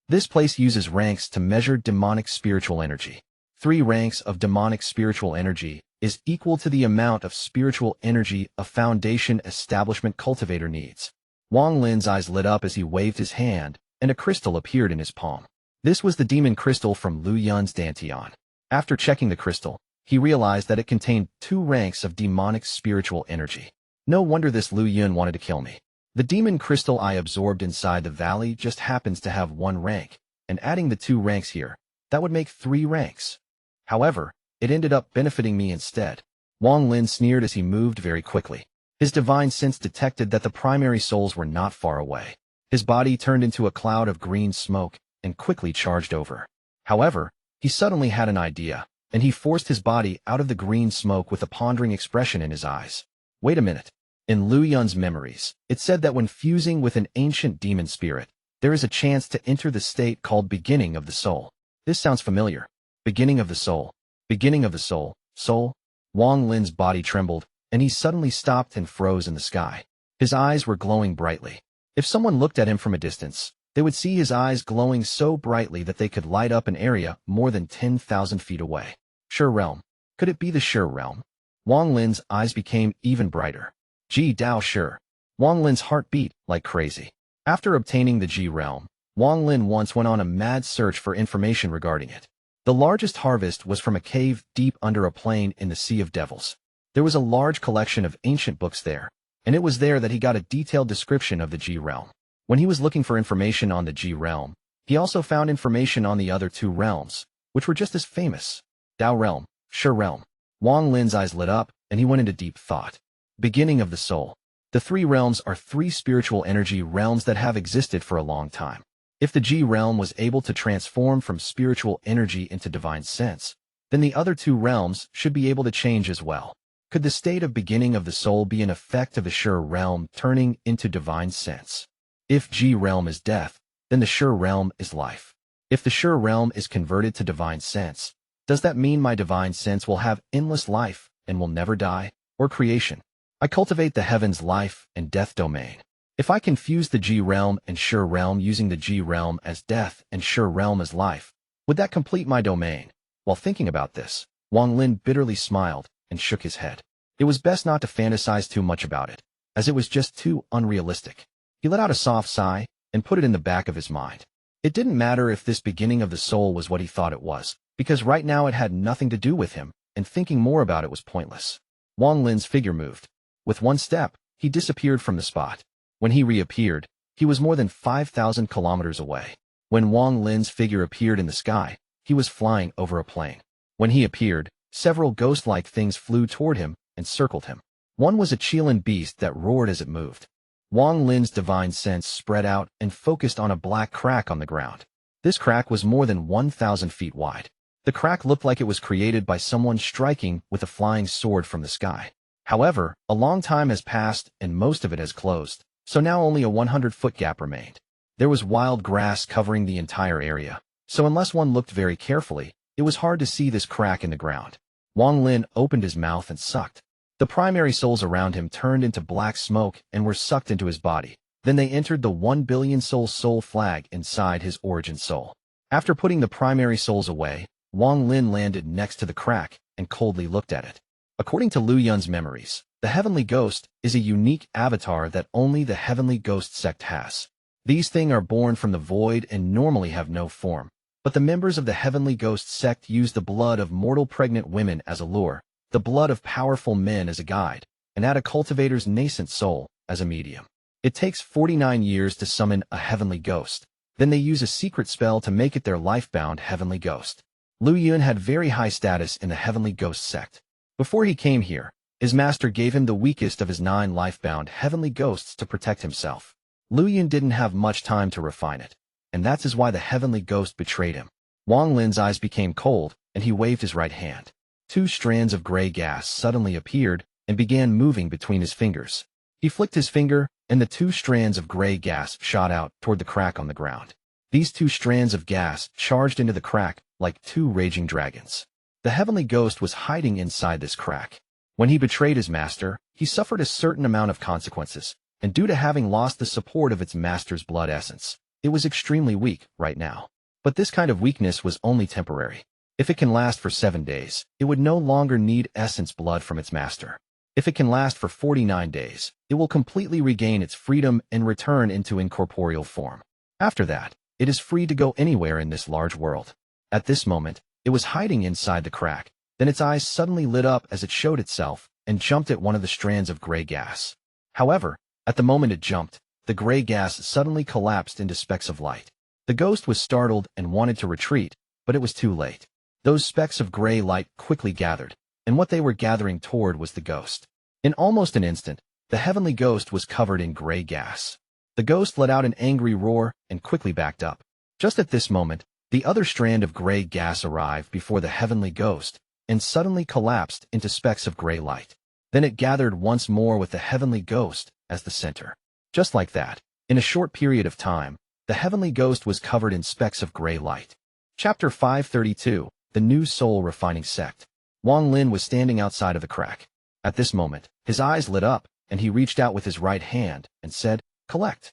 This place uses ranks to measure demonic spiritual energy. 3 ranks of demonic spiritual energy is equal to the amount of spiritual energy a foundation establishment cultivator needs. Wang Lin's eyes lit up as he waved his hand, and a crystal appeared in his palm. This was the demon crystal from Lu Yun's Dantian. After checking the crystal, he realized that it contained 2 ranks of demonic spiritual energy. No wonder this Lu Yun wanted to kill me. The demon crystal I absorbed inside the valley just happens to have 1 rank, and adding the 2 ranks here, that would make 3 ranks. However, it ended up benefiting me instead. Wang Lin sneered as he moved very quickly. His divine sense detected that the primary souls were not far away. His body turned into a cloud of green smoke and quickly charged over. However, he suddenly had an idea, and he forced his body out of the green smoke with a pondering expression in his eyes. Wait a minute. In Lu Yun's memories, it said that when fusing with an ancient demon spirit, there is a chance to enter the state called Beginning of the Soul. This sounds familiar. Beginning of the Soul. Beginning of the Soul. Soul? Wang Lin's body trembled, and he suddenly stopped and froze in the sky. His eyes were glowing brightly. If someone looked at him from a distance, They would see his eyes glowing so brightly that they could light up an area more than 10,000 feet away. Shi Realm. Could it be the Shi Realm? Wang Lin's eyes became even brighter. Ji Dao Shi. Wang Lin's heart beat like crazy. After obtaining the Ji Realm, Wang Lin once went on a mad search for information regarding it. The largest harvest was from a cave deep under a plain in the Sea of Devils. There was a large collection of ancient books there, and it was there that he got a detailed description of the Ji Realm. When he was looking for information on the Ji Realm, he also found information on the other two realms, which were just as famous. Dao Realm, Shi Realm. Wang Lin's eyes lit up, and he went into deep thought. Beginning of the soul. The three realms are three spiritual energy realms that have existed for a long time. If the Ji realm was able to transform from spiritual energy into divine sense, then the other two realms should be able to change as well. Could the state of beginning of the soul be an effect of the Shi realm turning into divine sense? If Ji realm is death, then the Shi realm is life. If the Shi realm is converted to divine sense, does that mean my divine sense will have endless life and will never die, or creation? I cultivate the heavens life and death domain. If I confuse the Ji realm and Shi realm using the Ji realm as death and Shi realm as life, would that complete my domain? While thinking about this, Wang Lin bitterly smiled and shook his head. It was best not to fantasize too much about it, as it was just too unrealistic. He let out a soft sigh and put it in the back of his mind. It didn't matter if this beginning of the soul was what he thought it was, because right now it had nothing to do with him, and thinking more about it was pointless. Wang Lin's figure moved. With one step, he disappeared from the spot. When he reappeared, he was more than 5,000 kilometers away. When Wang Lin's figure appeared in the sky, he was flying over a plain. When he appeared, several ghost-like things flew toward him and circled him. One was a Qilin beast that roared as it moved. Wang Lin's divine sense spread out and focused on a black crack on the ground. This crack was more than 1,000 feet wide. The crack looked like it was created by someone striking with a flying sword from the sky. However, a long time has passed and most of it has closed, so now only a 100-foot gap remained. There was wild grass covering the entire area, so unless one looked very carefully, it was hard to see this crack in the ground. Wang Lin opened his mouth and sucked. The primary souls around him turned into black smoke and were sucked into his body. Then they entered the 1 billion soul flag inside his origin soul. After putting the primary souls away, Wang Lin landed next to the crack and coldly looked at it. According to Lu Yun's memories, the Heavenly Ghost is a unique avatar that only the Heavenly Ghost Sect has. These things are born from the void and normally have no form, but the members of the Heavenly Ghost Sect use the blood of mortal pregnant women as a lure, the blood of powerful men as a guide, and add a cultivator's nascent soul as a medium. It takes 49 years to summon a Heavenly Ghost. Then they use a secret spell to make it their life-bound Heavenly Ghost. Lu Yun had very high status in the Heavenly Ghost Sect. Before he came here, his master gave him the weakest of his 9 life-bound Heavenly Ghosts to protect himself. Lu Yun didn't have much time to refine it, and that is why the Heavenly Ghost betrayed him. Wang Lin's eyes became cold, and he waved his right hand. 2 strands of gray gas suddenly appeared and began moving between his fingers. He flicked his finger, and the 2 strands of gray gas shot out toward the crack on the ground. These 2 strands of gas charged into the crack like 2 raging dragons. The Heavenly Ghost was hiding inside this crack. When he betrayed his master, he suffered a certain amount of consequences, and due to having lost the support of its master's blood essence, it was extremely weak right now. But this kind of weakness was only temporary. If it can last for 7 days, it would no longer need essence blood from its master. If it can last for 49 days, it will completely regain its freedom and return into incorporeal form. After that, it is free to go anywhere in this large world. At this moment, it was hiding inside the crack. Then its eyes suddenly lit up as it showed itself and jumped at one of the strands of gray gas. However, at the moment it jumped, the gray gas suddenly collapsed into specks of light. The ghost was startled and wanted to retreat, but it was too late. Those specks of gray light quickly gathered, and what they were gathering toward was the ghost. In almost an instant, the Heavenly Ghost was covered in gray gas. The ghost let out an angry roar and quickly backed up. Just at this moment, the other strand of gray gas arrived before the Heavenly Ghost and suddenly collapsed into specks of gray light. Then it gathered once more with the Heavenly Ghost as the center. Just like that, in a short period of time, the Heavenly Ghost was covered in specks of gray light. Chapter 532, The New Soul Refining Sect. Wang Lin was standing outside of the crack. At this moment, his eyes lit up, and he reached out with his right hand and said, "Collect."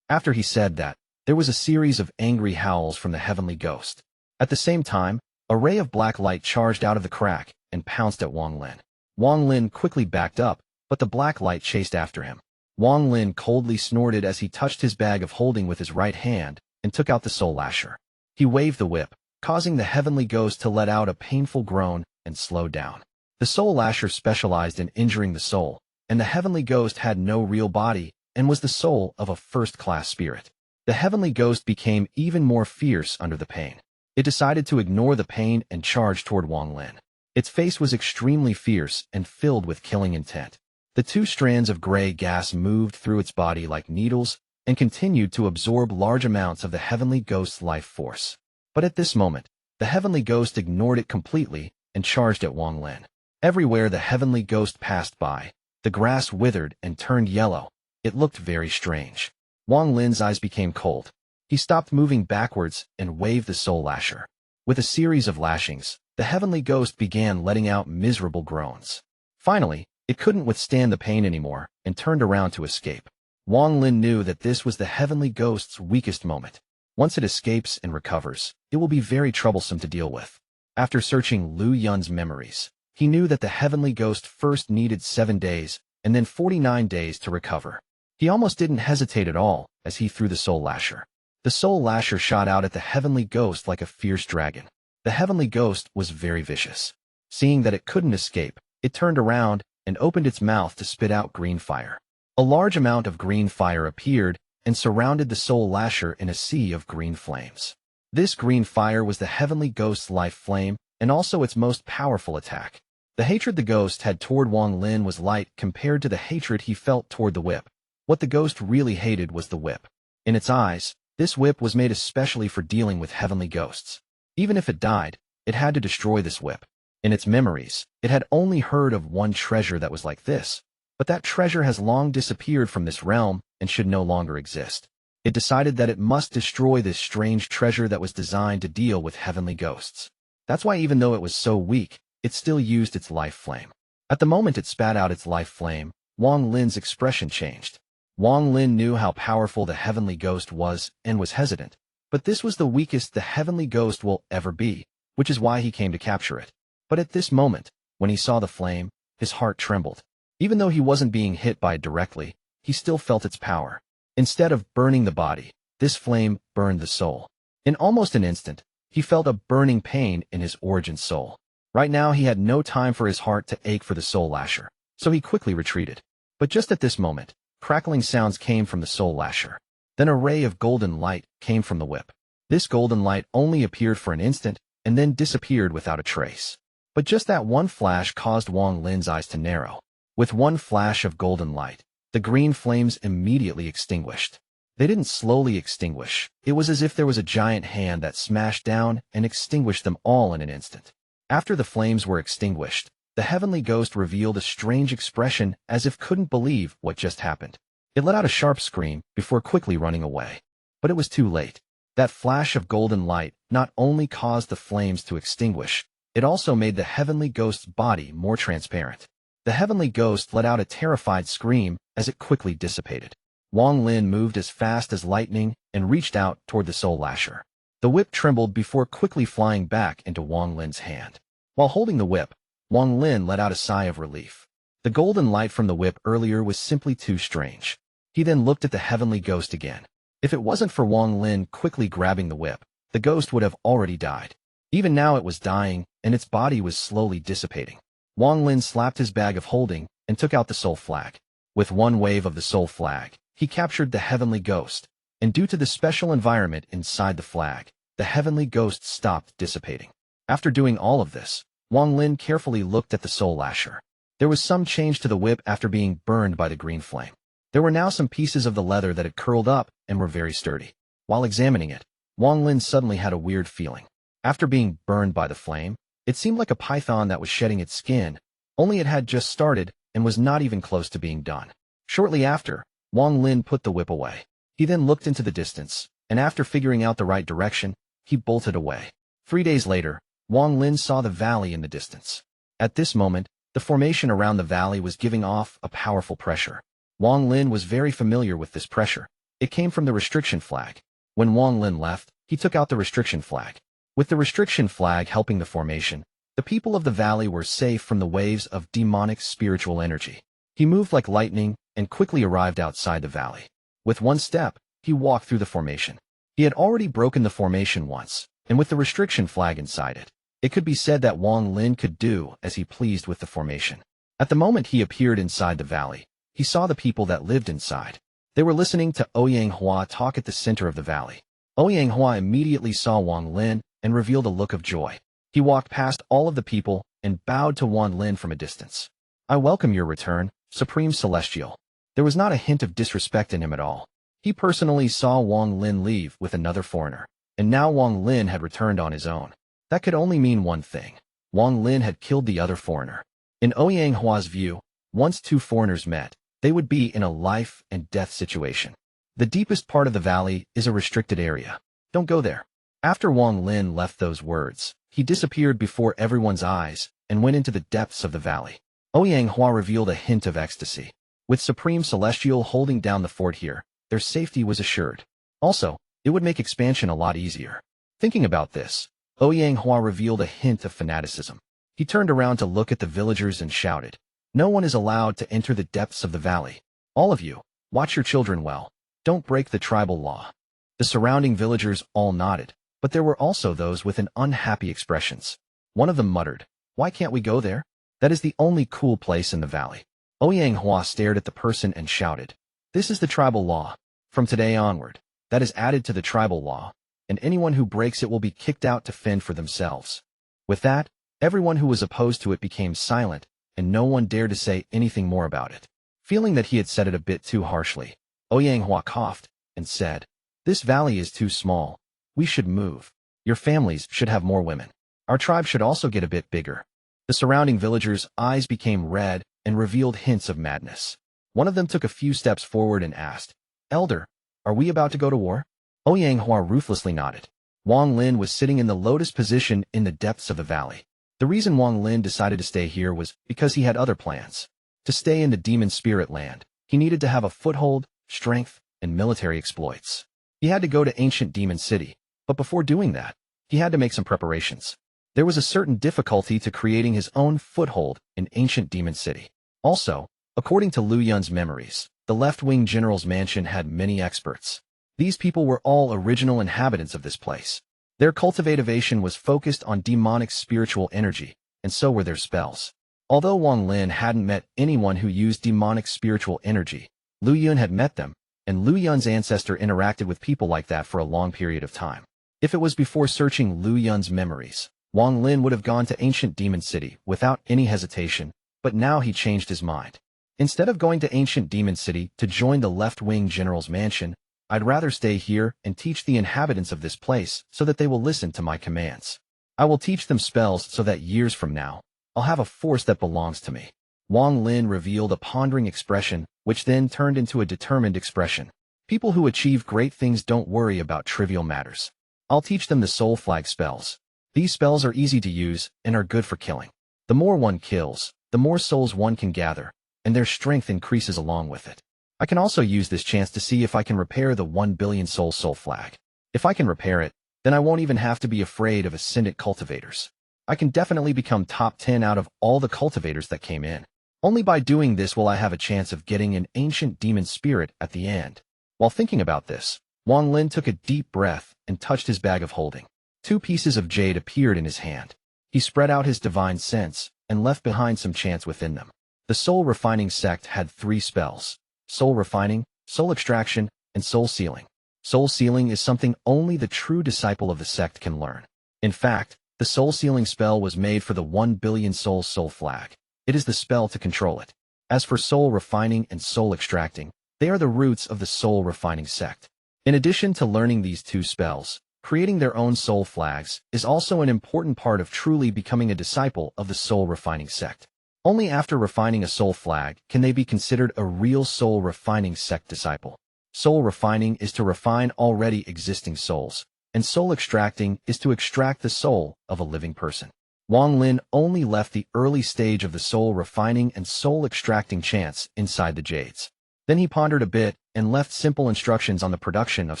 After he said that, There was a series of angry howls from the heavenly ghost. At the same time, a ray of black light charged out of the crack and pounced at Wang Lin. Wang Lin quickly backed up, but the black light chased after him. Wang Lin coldly snorted as he touched his bag of holding with his right hand and took out the soul lasher. He waved the whip, causing the heavenly ghost to let out a painful groan and slow down. The soul lasher specialized in injuring the soul, and the heavenly ghost had no real body and was the soul of a first-class spirit. The heavenly ghost became even more fierce under the pain. It decided to ignore the pain and charge toward Wang Lin. Its face was extremely fierce and filled with killing intent. The two strands of gray gas moved through its body like needles and continued to absorb large amounts of the heavenly ghost's life force. But at this moment, the heavenly ghost ignored it completely and charged at Wang Lin. Everywhere the heavenly ghost passed by, the grass withered and turned yellow. It looked very strange. Wang Lin's eyes became cold. He stopped moving backwards and waved the soul lasher. With a series of lashings, the heavenly ghost began letting out miserable groans. Finally, it couldn't withstand the pain anymore and turned around to escape. Wang Lin knew that this was the heavenly ghost's weakest moment. Once it escapes and recovers, it will be very troublesome to deal with. After searching Lu Yun's memories, he knew that the heavenly ghost first needed 7 days and then 49 days to recover. He almost didn't hesitate at all as he threw the soul lasher. The soul lasher shot out at the heavenly ghost like a fierce dragon. The heavenly ghost was very vicious. Seeing that it couldn't escape, it turned around and opened its mouth to spit out green fire. A large amount of green fire appeared and surrounded the soul lasher in a sea of green flames. This green fire was the heavenly ghost's life flame and also its most powerful attack. The hatred the ghost had toward Wang Lin was light compared to the hatred he felt toward the whip. What the ghost really hated was the whip. In its eyes, this whip was made especially for dealing with heavenly ghosts. Even if it died, it had to destroy this whip. In its memories, it had only heard of one treasure that was like this, but that treasure has long disappeared from this realm and should no longer exist. It decided that it must destroy this strange treasure that was designed to deal with heavenly ghosts. That's why even though it was so weak, it still used its life flame. At the moment it spat out its life flame, Wang Lin's expression changed. Wang Lin knew how powerful the heavenly ghost was and was hesitant, but this was the weakest the heavenly ghost will ever be, which is why he came to capture it. But at this moment, when he saw the flame, his heart trembled. Even though he wasn't being hit by it directly, he still felt its power. Instead of burning the body, this flame burned the soul. In almost an instant, he felt a burning pain in his origin soul. Right now he had no time for his heart to ache for the soul lasher, so he quickly retreated. But just at this moment, crackling sounds came from the soul lasher. Then a ray of golden light came from the whip. This golden light only appeared for an instant and then disappeared without a trace. But just that one flash caused Wang Lin's eyes to narrow. With one flash of golden light, the green flames immediately extinguished. They didn't slowly extinguish. It was as if there was a giant hand that smashed down and extinguished them all in an instant. After the flames were extinguished, the heavenly ghost revealed a strange expression as if couldn't believe what just happened. It let out a sharp scream before quickly running away. But it was too late. That flash of golden light not only caused the flames to extinguish, it also made the heavenly ghost's body more transparent. The heavenly ghost let out a terrified scream as it quickly dissipated. Wang Lin moved as fast as lightning and reached out toward the soul lasher. The whip trembled before quickly flying back into Wang Lin's hand. While holding the whip, Wang Lin let out a sigh of relief. The golden light from the whip earlier was simply too strange. He then looked at the heavenly ghost again. If it wasn't for Wang Lin quickly grabbing the whip, the ghost would have already died. Even now it was dying, and its body was slowly dissipating. Wang Lin slapped his bag of holding and took out the soul flag. With one wave of the soul flag, he captured the heavenly ghost, and due to the special environment inside the flag, the heavenly ghost stopped dissipating. After doing all of this, Wang Lin carefully looked at the soul lasher. There was some change to the whip after being burned by the green flame. There were now some pieces of the leather that had curled up and were very sturdy. While examining it, Wang Lin suddenly had a weird feeling. After being burned by the flame, it seemed like a python that was shedding its skin, only it had just started and was not even close to being done. Shortly after, Wang Lin put the whip away. He then looked into the distance, and after figuring out the right direction, he bolted away. 3 days later, Wang Lin saw the valley in the distance. At this moment, the formation around the valley was giving off a powerful pressure. Wang Lin was very familiar with this pressure. It came from the restriction flag. When Wang Lin left, he took out the restriction flag. With the restriction flag helping the formation, the people of the valley were safe from the waves of demonic spiritual energy. He moved like lightning and quickly arrived outside the valley. With one step, he walked through the formation. He had already broken the formation once, and with the restriction flag inside it, it could be said that Wang Lin could do as he pleased with the formation. At the moment he appeared inside the valley, he saw the people that lived inside. They were listening to Ouyang talk at the center of the valley. Ouyang immediately saw Wang Lin and revealed a look of joy. He walked past all of the people and bowed to Wang Lin from a distance. "I welcome your return, Supreme Celestial." There was not a hint of disrespect in him at all. He personally saw Wang Lin leave with another foreigner, and now Wang Lin had returned on his own. That could only mean one thing. Wang Lin had killed the other foreigner. In Ouyang's view, once two foreigners met, they would be in a life and death situation. The deepest part of the valley is a restricted area. Don't go there. After Wang Lin left those words, he disappeared before everyone's eyes and went into the depths of the valley. Ouyang revealed a hint of ecstasy. With Supreme Celestial holding down the fort here, their safety was assured. Also, it would make expansion a lot easier. Thinking about this, Ouyang revealed a hint of fanaticism. He turned around to look at the villagers and shouted, "No one is allowed to enter the depths of the valley. All of you, watch your children well. Don't break the tribal law." The surrounding villagers all nodded, but there were also those with an unhappy expressions. One of them muttered, "Why can't we go there? That is the only cool place in the valley." Ouyang stared at the person and shouted, "This is the tribal law. From today onward, that is added to the tribal law, and anyone who breaks it will be kicked out to fend for themselves." With that, everyone who was opposed to it became silent, and no one dared to say anything more about it. Feeling that he had said it a bit too harshly, Ouyang coughed and said, "This valley is too small. We should move. Your families should have more women. Our tribe should also get a bit bigger." The surrounding villagers' eyes became red and revealed hints of madness. One of them took a few steps forward and asked, "Elder, are we about to go to war?" Ouyang ruthlessly nodded. Wang Lin was sitting in the lotus position in the depths of the valley. The reason Wang Lin decided to stay here was because he had other plans. To stay in the demon spirit land, he needed to have a foothold, strength, and military exploits. He had to go to ancient demon city, but before doing that, he had to make some preparations. There was a certain difficulty to creating his own foothold in ancient demon city. Also, according to Lu Yun's memories, the left-wing general's mansion had many experts. These people were all original inhabitants of this place. Their cultivation was focused on demonic spiritual energy, and so were their spells. Although Wang Lin hadn't met anyone who used demonic spiritual energy, Lu Yun had met them, and Lu Yun's ancestor interacted with people like that for a long period of time. If it was before searching Lu Yun's memories, Wang Lin would have gone to ancient demon city without any hesitation, but now he changed his mind. Instead of going to ancient demon city to join the left-wing general's mansion, I'd rather stay here and teach the inhabitants of this place so that they will listen to my commands. I will teach them spells so that years from now, I'll have a force that belongs to me. Wang Lin revealed a pondering expression, which then turned into a determined expression. People who achieve great things don't worry about trivial matters. I'll teach them the soul flag spells. These spells are easy to use and are good for killing. The more one kills, the more souls one can gather, and their strength increases along with it. I can also use this chance to see if I can repair the 1 billion soul flag. If I can repair it, then I won't even have to be afraid of Ascendant cultivators. I can definitely become top 10 out of all the cultivators that came in. Only by doing this will I have a chance of getting an ancient demon spirit at the end. While thinking about this, Wang Lin took a deep breath and touched his bag of holding. 2 pieces of jade appeared in his hand. He spread out his divine sense and left behind some chants within them. The soul refining sect had 3 spells: soul refining, soul extraction, and soul sealing. Soul sealing is something only the true disciple of the sect can learn. In fact, the soul sealing spell was made for the 1 billion soul flag. It is the spell to control it. As for soul refining and soul extracting, they are the roots of the soul refining sect. In addition to learning these 2 spells, creating their own soul flags is also an important part of truly becoming a disciple of the soul refining sect. Only after refining a soul flag can they be considered a real soul refining sect disciple. Soul refining is to refine already existing souls, and soul extracting is to extract the soul of a living person. Wang Lin only left the early stage of the soul refining and soul extracting chants inside the jades. Then he pondered a bit and left simple instructions on the production of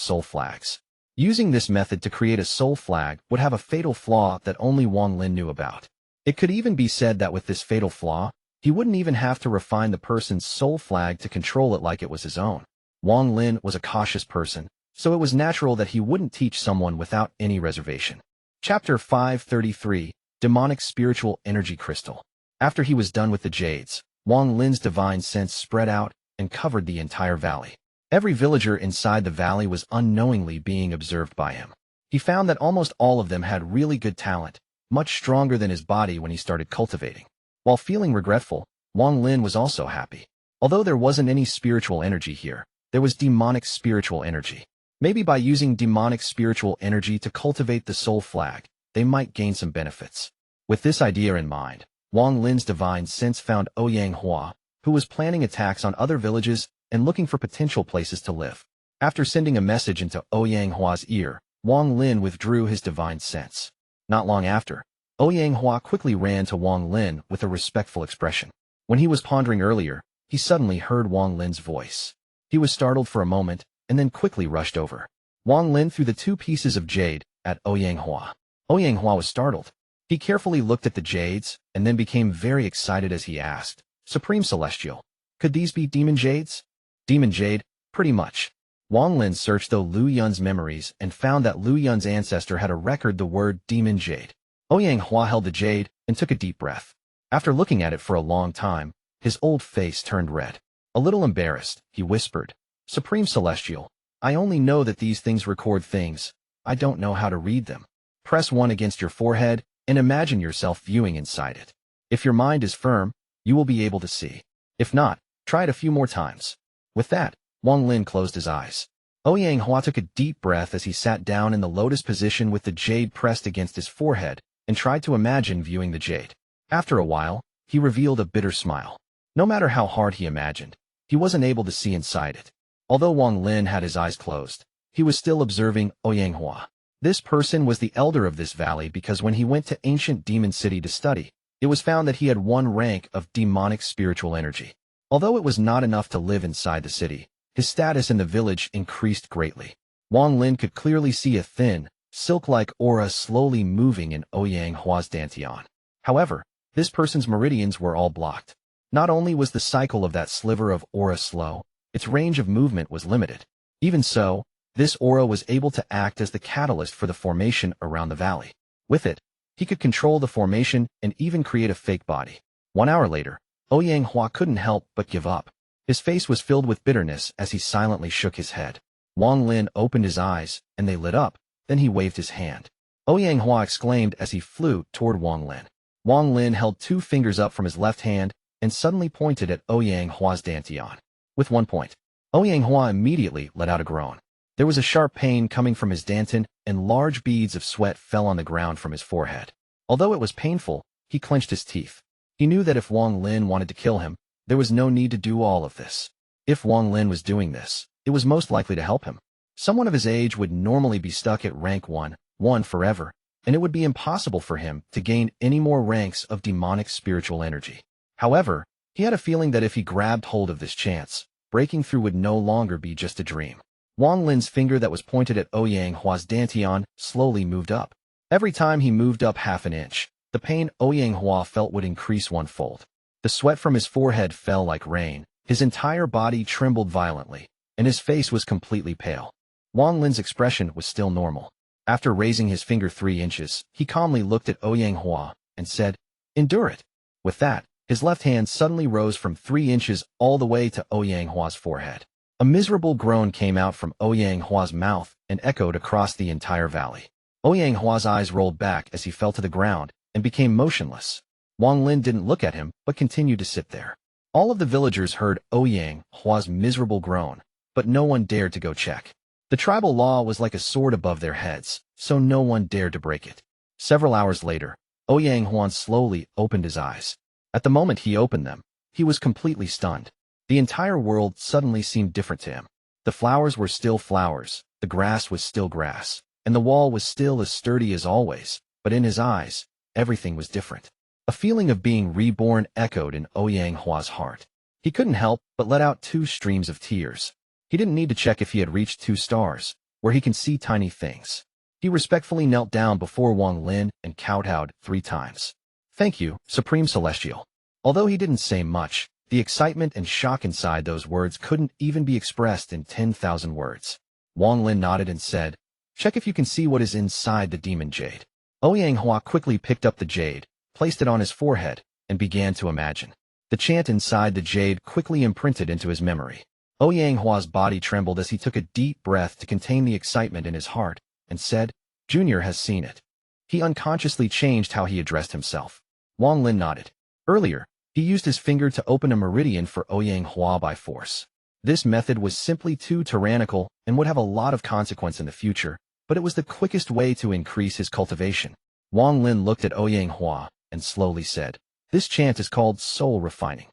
soul flags. Using this method to create a soul flag would have a fatal flaw that only Wang Lin knew about. It could even be said that with this fatal flaw, he wouldn't even have to refine the person's soul flag to control it like it was his own. Wang Lin was a cautious person, so it was natural that he wouldn't teach someone without any reservation. Chapter 533, Demonic Spiritual Energy Crystal. After he was done with the jades, Wang Lin's divine sense spread out and covered the entire valley. Every villager inside the valley was unknowingly being observed by him. He found that almost all of them had really good talent, much stronger than his body when he started cultivating. While feeling regretful, Wang Lin was also happy. Although there wasn't any spiritual energy here, there was demonic spiritual energy. Maybe by using demonic spiritual energy to cultivate the soul flag, they might gain some benefits. With this idea in mind, Wang Lin's divine sense found Ouyang, who was planning attacks on other villages and looking for potential places to live. After sending a message into Ouyang's ear, Wang Lin withdrew his divine sense. Not long after, Ouyang quickly ran to Wang Lin with a respectful expression. When he was pondering earlier, he suddenly heard Wang Lin's voice. He was startled for a moment and then quickly rushed over. Wang Lin threw the 2 pieces of jade at Ouyang. Ouyang was startled. He carefully looked at the jades and then became very excited as he asked, "Supreme Celestial, could these be demon jades?" "Demon jade, pretty much." Wang Lin searched through Lu Yun's memories and found that Lu Yun's ancestor had a record the word demon jade. Ouyang held the jade and took a deep breath. After looking at it for a long time, his old face turned red. A little embarrassed, he whispered, "Supreme Celestial, I only know that these things record things. I don't know how to read them." Press 1 against your forehead and imagine yourself viewing inside it. If your mind is firm, you will be able to see. If not, try it a few more times. With that, Wang Lin closed his eyes. Ouyang took a deep breath as he sat down in the lotus position with the jade pressed against his forehead and tried to imagine viewing the jade. After a while, he revealed a bitter smile. No matter how hard he imagined, he wasn't able to see inside it. Although Wang Lin had his eyes closed, he was still observing Ouyang. This person was the elder of this valley because when he went to ancient demon city to study, it was found that he had 1 rank of demonic spiritual energy. Although it was not enough to live inside the city, his status in the village increased greatly. Wang Lin could clearly see a thin, silk-like aura slowly moving in Ouyang's dantian. However, this person's meridians were all blocked. Not only was the cycle of that sliver of aura slow, its range of movement was limited. Even so, this aura was able to act as the catalyst for the formation around the valley. With it, he could control the formation and even create a fake body. 1 hour later, Ouyang couldn't help but give up. His face was filled with bitterness as he silently shook his head. Wang Lin opened his eyes, and they lit up. Then he waved his hand. Ouyang exclaimed as he flew toward Wang Lin. Wang Lin held 2 fingers up from his left hand and suddenly pointed at Ouyang's dantian. With 1 point, Ouyang immediately let out a groan. There was a sharp pain coming from his dantian, and large beads of sweat fell on the ground from his forehead. Although it was painful, he clenched his teeth. He knew that if Wang Lin wanted to kill him, there was no need to do all of this. If Wang Lin was doing this, it was most likely to help him. Someone of his age would normally be stuck at rank 1 forever, and it would be impossible for him to gain any more ranks of demonic spiritual energy. However, he had a feeling that if he grabbed hold of this chance, breaking through would no longer be just a dream. Wang Lin's finger that was pointed at Ouyang's dantian slowly moved up. Every time he moved up half an inch, the pain Ouyang felt would increase 1-fold. The sweat from his forehead fell like rain, his entire body trembled violently, and his face was completely pale. Wang Lin's expression was still normal. After raising his finger 3 inches, he calmly looked at Ouyang and said, "Endure it." With that, his left hand suddenly rose from 3 inches all the way to Ouyang's forehead. A miserable groan came out from Ouyang's mouth and echoed across the entire valley. Ouyang's eyes rolled back as he fell to the ground and became motionless. Wang Lin didn't look at him but continued to sit there. All of the villagers heard Ouyang's miserable groan, but no one dared to go check. The tribal law was like a sword above their heads, so no one dared to break it. Several hours later, Ouyang slowly opened his eyes. At the moment he opened them, he was completely stunned. The entire world suddenly seemed different to him. The flowers were still flowers, the grass was still grass, and the wall was still as sturdy as always, but in his eyes, everything was different. A feeling of being reborn echoed in Ouyang's heart. He couldn't help but let out 2 streams of tears. He didn't need to check if he had reached 2 stars, where he can see tiny things. He respectfully knelt down before Wang Lin and kowtowed 3 times. "Thank you, Supreme Celestial." Although he didn't say much, the excitement and shock inside those words couldn't even be expressed in 10,000 words. Wang Lin nodded and said, "Check if you can see what is inside the demon jade." Ouyang quickly picked up the jade, placed it on his forehead, and began to imagine. The chant inside the jade quickly imprinted into his memory. Ouyang body trembled as he took a deep breath to contain the excitement in his heart, and said, "Junior has seen it." He unconsciously changed how he addressed himself. Wang Lin nodded. Earlier, he used his finger to open a meridian for Ouyang by force. This method was simply too tyrannical and would have a lot of consequence in the future, but it was the quickest way to increase his cultivation. Wang Lin looked at Ouyang and slowly said, "This chant is called soul refining.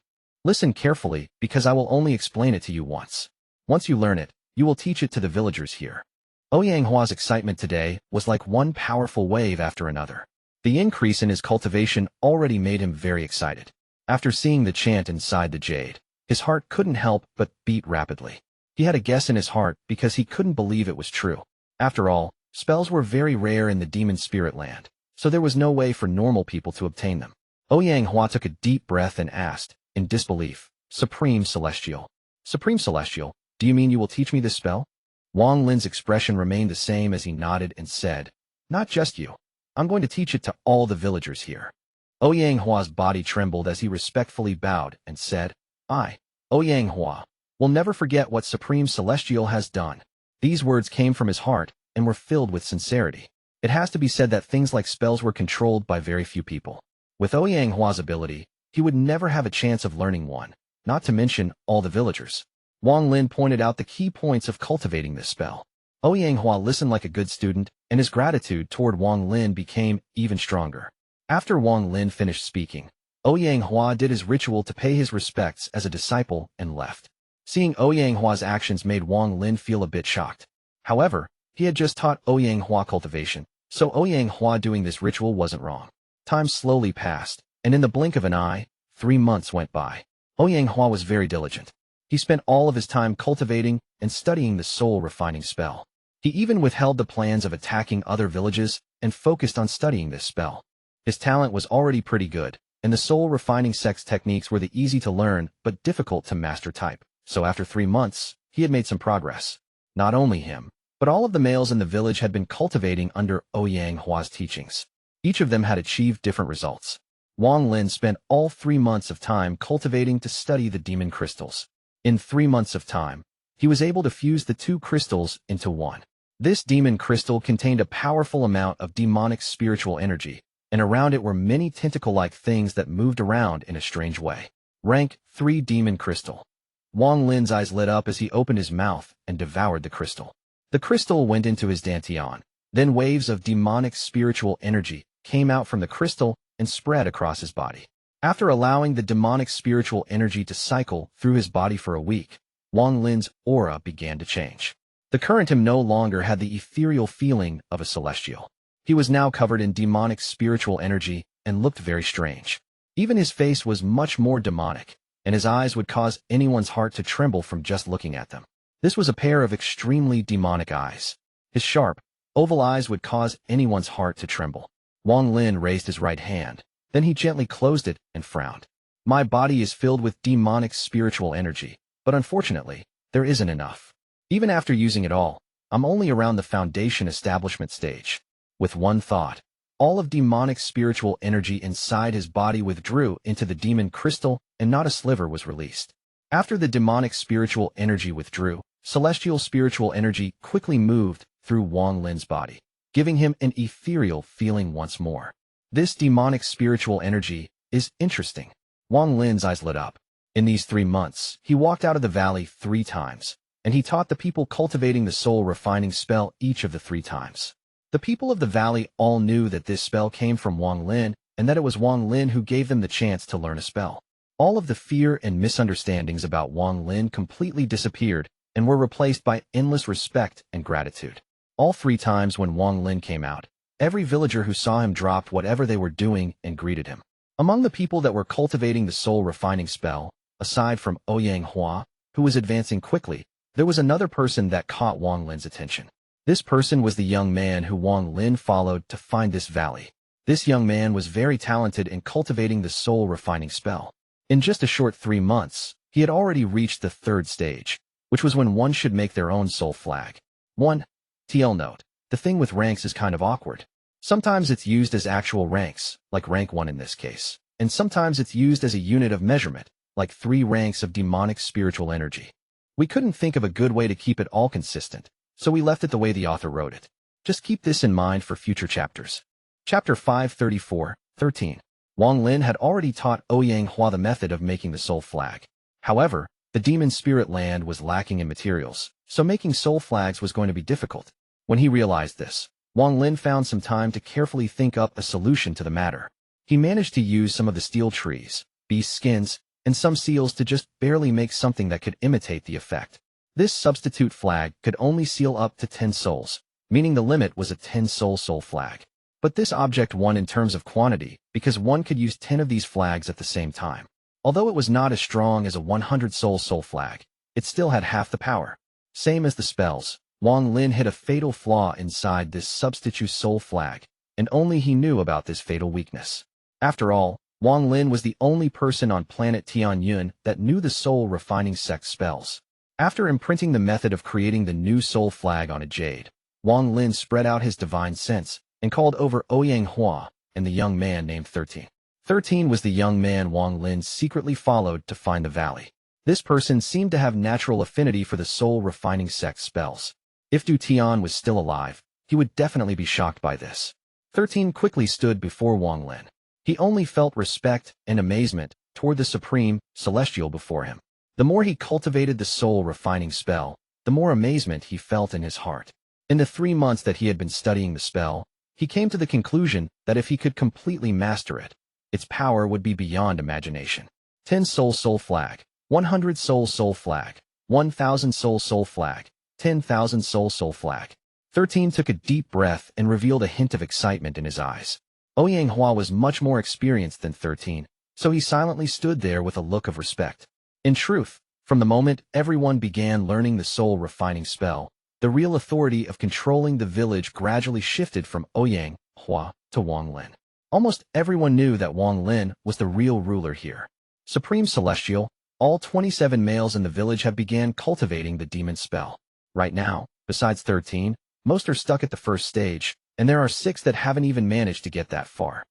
Listen carefully, because I will only explain it to you once. Once you learn it, you will teach it to the villagers here." Ouyang excitement today was like one powerful wave after another. The increase in his cultivation already made him very excited. After seeing the chant inside the jade, his heart couldn't help but beat rapidly. He had a guess in his heart because he couldn't believe it was true. After all, spells were very rare in the demon spirit land, so there was no way for normal people to obtain them. Ouyang took a deep breath and asked, in disbelief, "Supreme Celestial. Supreme Celestial, do you mean you will teach me this spell?" Wang Lin's expression remained the same as he nodded and said, "Not just you. I'm going to teach it to all the villagers here." Ouyang body trembled as he respectfully bowed and said, "I, Ouyang will never forget what Supreme Celestial has done." These words came from his heart and were filled with sincerity. It has to be said that things like spells were controlled by very few people. With Ouyang ability, he would never have a chance of learning one, not to mention all the villagers. Wang Lin pointed out the key points of cultivating this spell. Ouyang listened like a good student, and his gratitude toward Wang Lin became even stronger. After Wang Lin finished speaking, Ouyang did his ritual to pay his respects as a disciple and left. Seeing Ouyang actions made Wang Lin feel a bit shocked. However, he had just taught Ouyang cultivation, so Ouyang doing this ritual wasn't wrong. Time slowly passed, and in the blink of an eye, 3 months went by. Ouyang was very diligent. He spent all of his time cultivating and studying the soul-refining spell. He even withheld the plans of attacking other villages and focused on studying this spell. His talent was already pretty good, and the soul-refining Sect's techniques were the easy-to-learn but difficult-to-master type. So after 3 months, he had made some progress. Not only him, but all of the males in the village had been cultivating under Ouyang teachings. Each of them had achieved different results. Wang Lin spent all 3 months of time cultivating to study the demon crystals. In 3 months of time, he was able to fuse the 2 crystals into one. This demon crystal contained a powerful amount of demonic spiritual energy, and around it were many tentacle-like things that moved around in a strange way. Rank 3 Demon Crystal. Wang Lin's eyes lit up as he opened his mouth and devoured the crystal. The crystal went into his dantian. Then waves of demonic spiritual energy came out from the crystal and spread across his body. After allowing the demonic spiritual energy to cycle through his body for a week, Wang Lin's aura began to change. The current him no longer had the ethereal feeling of a celestial. He was now covered in demonic spiritual energy and looked very strange. Even his face was much more demonic, and his eyes would cause anyone's heart to tremble from just looking at them. This was a pair of extremely demonic eyes. His sharp, oval eyes would cause anyone's heart to tremble. Wang Lin raised his right hand. Then he gently closed it and frowned. "My body is filled with demonic spiritual energy, but unfortunately, there isn't enough. Even after using it all, I'm only around the foundation establishment stage." With one thought, all of demonic spiritual energy inside his body withdrew into the demon crystal, and not a sliver was released. After the demonic spiritual energy withdrew, celestial spiritual energy quickly moved through Wang Lin's body, giving him an ethereal feeling once more. This demonic spiritual energy is interesting. Wang Lin's eyes lit up. In these 3 months, he walked out of the valley 3 times, and he taught the people cultivating the soul-refining spell each of the 3 times. The people of the valley all knew that this spell came from Wang Lin, and that it was Wang Lin who gave them the chance to learn a spell. All of the fear and misunderstandings about Wang Lin completely disappeared and were replaced by endless respect and gratitude. All 3 times when Wang Lin came out, every villager who saw him dropped whatever they were doing and greeted him. Among the people that were cultivating the soul-refining spell, aside from Ouyang, who was advancing quickly, there was another person that caught Wang Lin's attention. This person was the young man who Wang Lin followed to find this valley. This young man was very talented in cultivating the soul-refining spell. In just a short 3 months, he had already reached the 3rd stage, which was when one should make their own soul flag. 1. TL note. The thing with ranks is kind of awkward. Sometimes it's used as actual ranks, like rank 1 in this case, and sometimes it's used as a unit of measurement, like 3 ranks of demonic spiritual energy. We couldn't think of a good way to keep it all consistent, so we left it the way the author wrote it. Just keep this in mind for future chapters. Chapter 534-13. Wang Lin had already taught Ouyang Hua the method of making the soul flag. However, the demon spirit land was lacking in materials, so making soul flags was going to be difficult. When he realized this, Wang Lin found some time to carefully think up a solution to the matter. He managed to use some of the steel trees, beast skins, and some seals to just barely make something that could imitate the effect. This substitute flag could only seal up to 10 souls, meaning the limit was a 10-soul flag. But this object won in terms of quantity because one could use 10 of these flags at the same time. Although it was not as strong as a 100-soul flag, it still had half the power. Same as the spells, Wang Lin hid a fatal flaw inside this substitute soul flag, and only he knew about this fatal weakness. After all, Wang Lin was the only person on planet Tianyun that knew the soul-refining Sect spells. After imprinting the method of creating the new soul flag on a jade, Wang Lin spread out his divine sense and called over Ouyang Hua and the young man named 13. 13 was the young man Wang Lin secretly followed to find the valley. This person seemed to have natural affinity for the soul-refining Sect spells. If Du Tian was still alive, he would definitely be shocked by this. 13 quickly stood before Wang Lin. He only felt respect and amazement toward the supreme celestial before him. The more he cultivated the soul-refining spell, the more amazement he felt in his heart. In the 3 months that he had been studying the spell, he came to the conclusion that if he could completely master it, its power would be beyond imagination. 10 soul flag, 100 soul flag, 1,000 soul flag, 10,000 soul flag. 13 took a deep breath and revealed a hint of excitement in his eyes. Ouyang Hua was much more experienced than 13, so he silently stood there with a look of respect. In truth, from the moment everyone began learning the soul-refining spell, the real authority of controlling the village gradually shifted from Ouyang Hua to Wang Lin. Almost everyone knew that Wang Lin was the real ruler here. Supreme Celestial, all 27 males in the village have began cultivating the demon spell. Right now, besides 13, most are stuck at the 1st stage, and there are 6 that haven't even managed to get that far.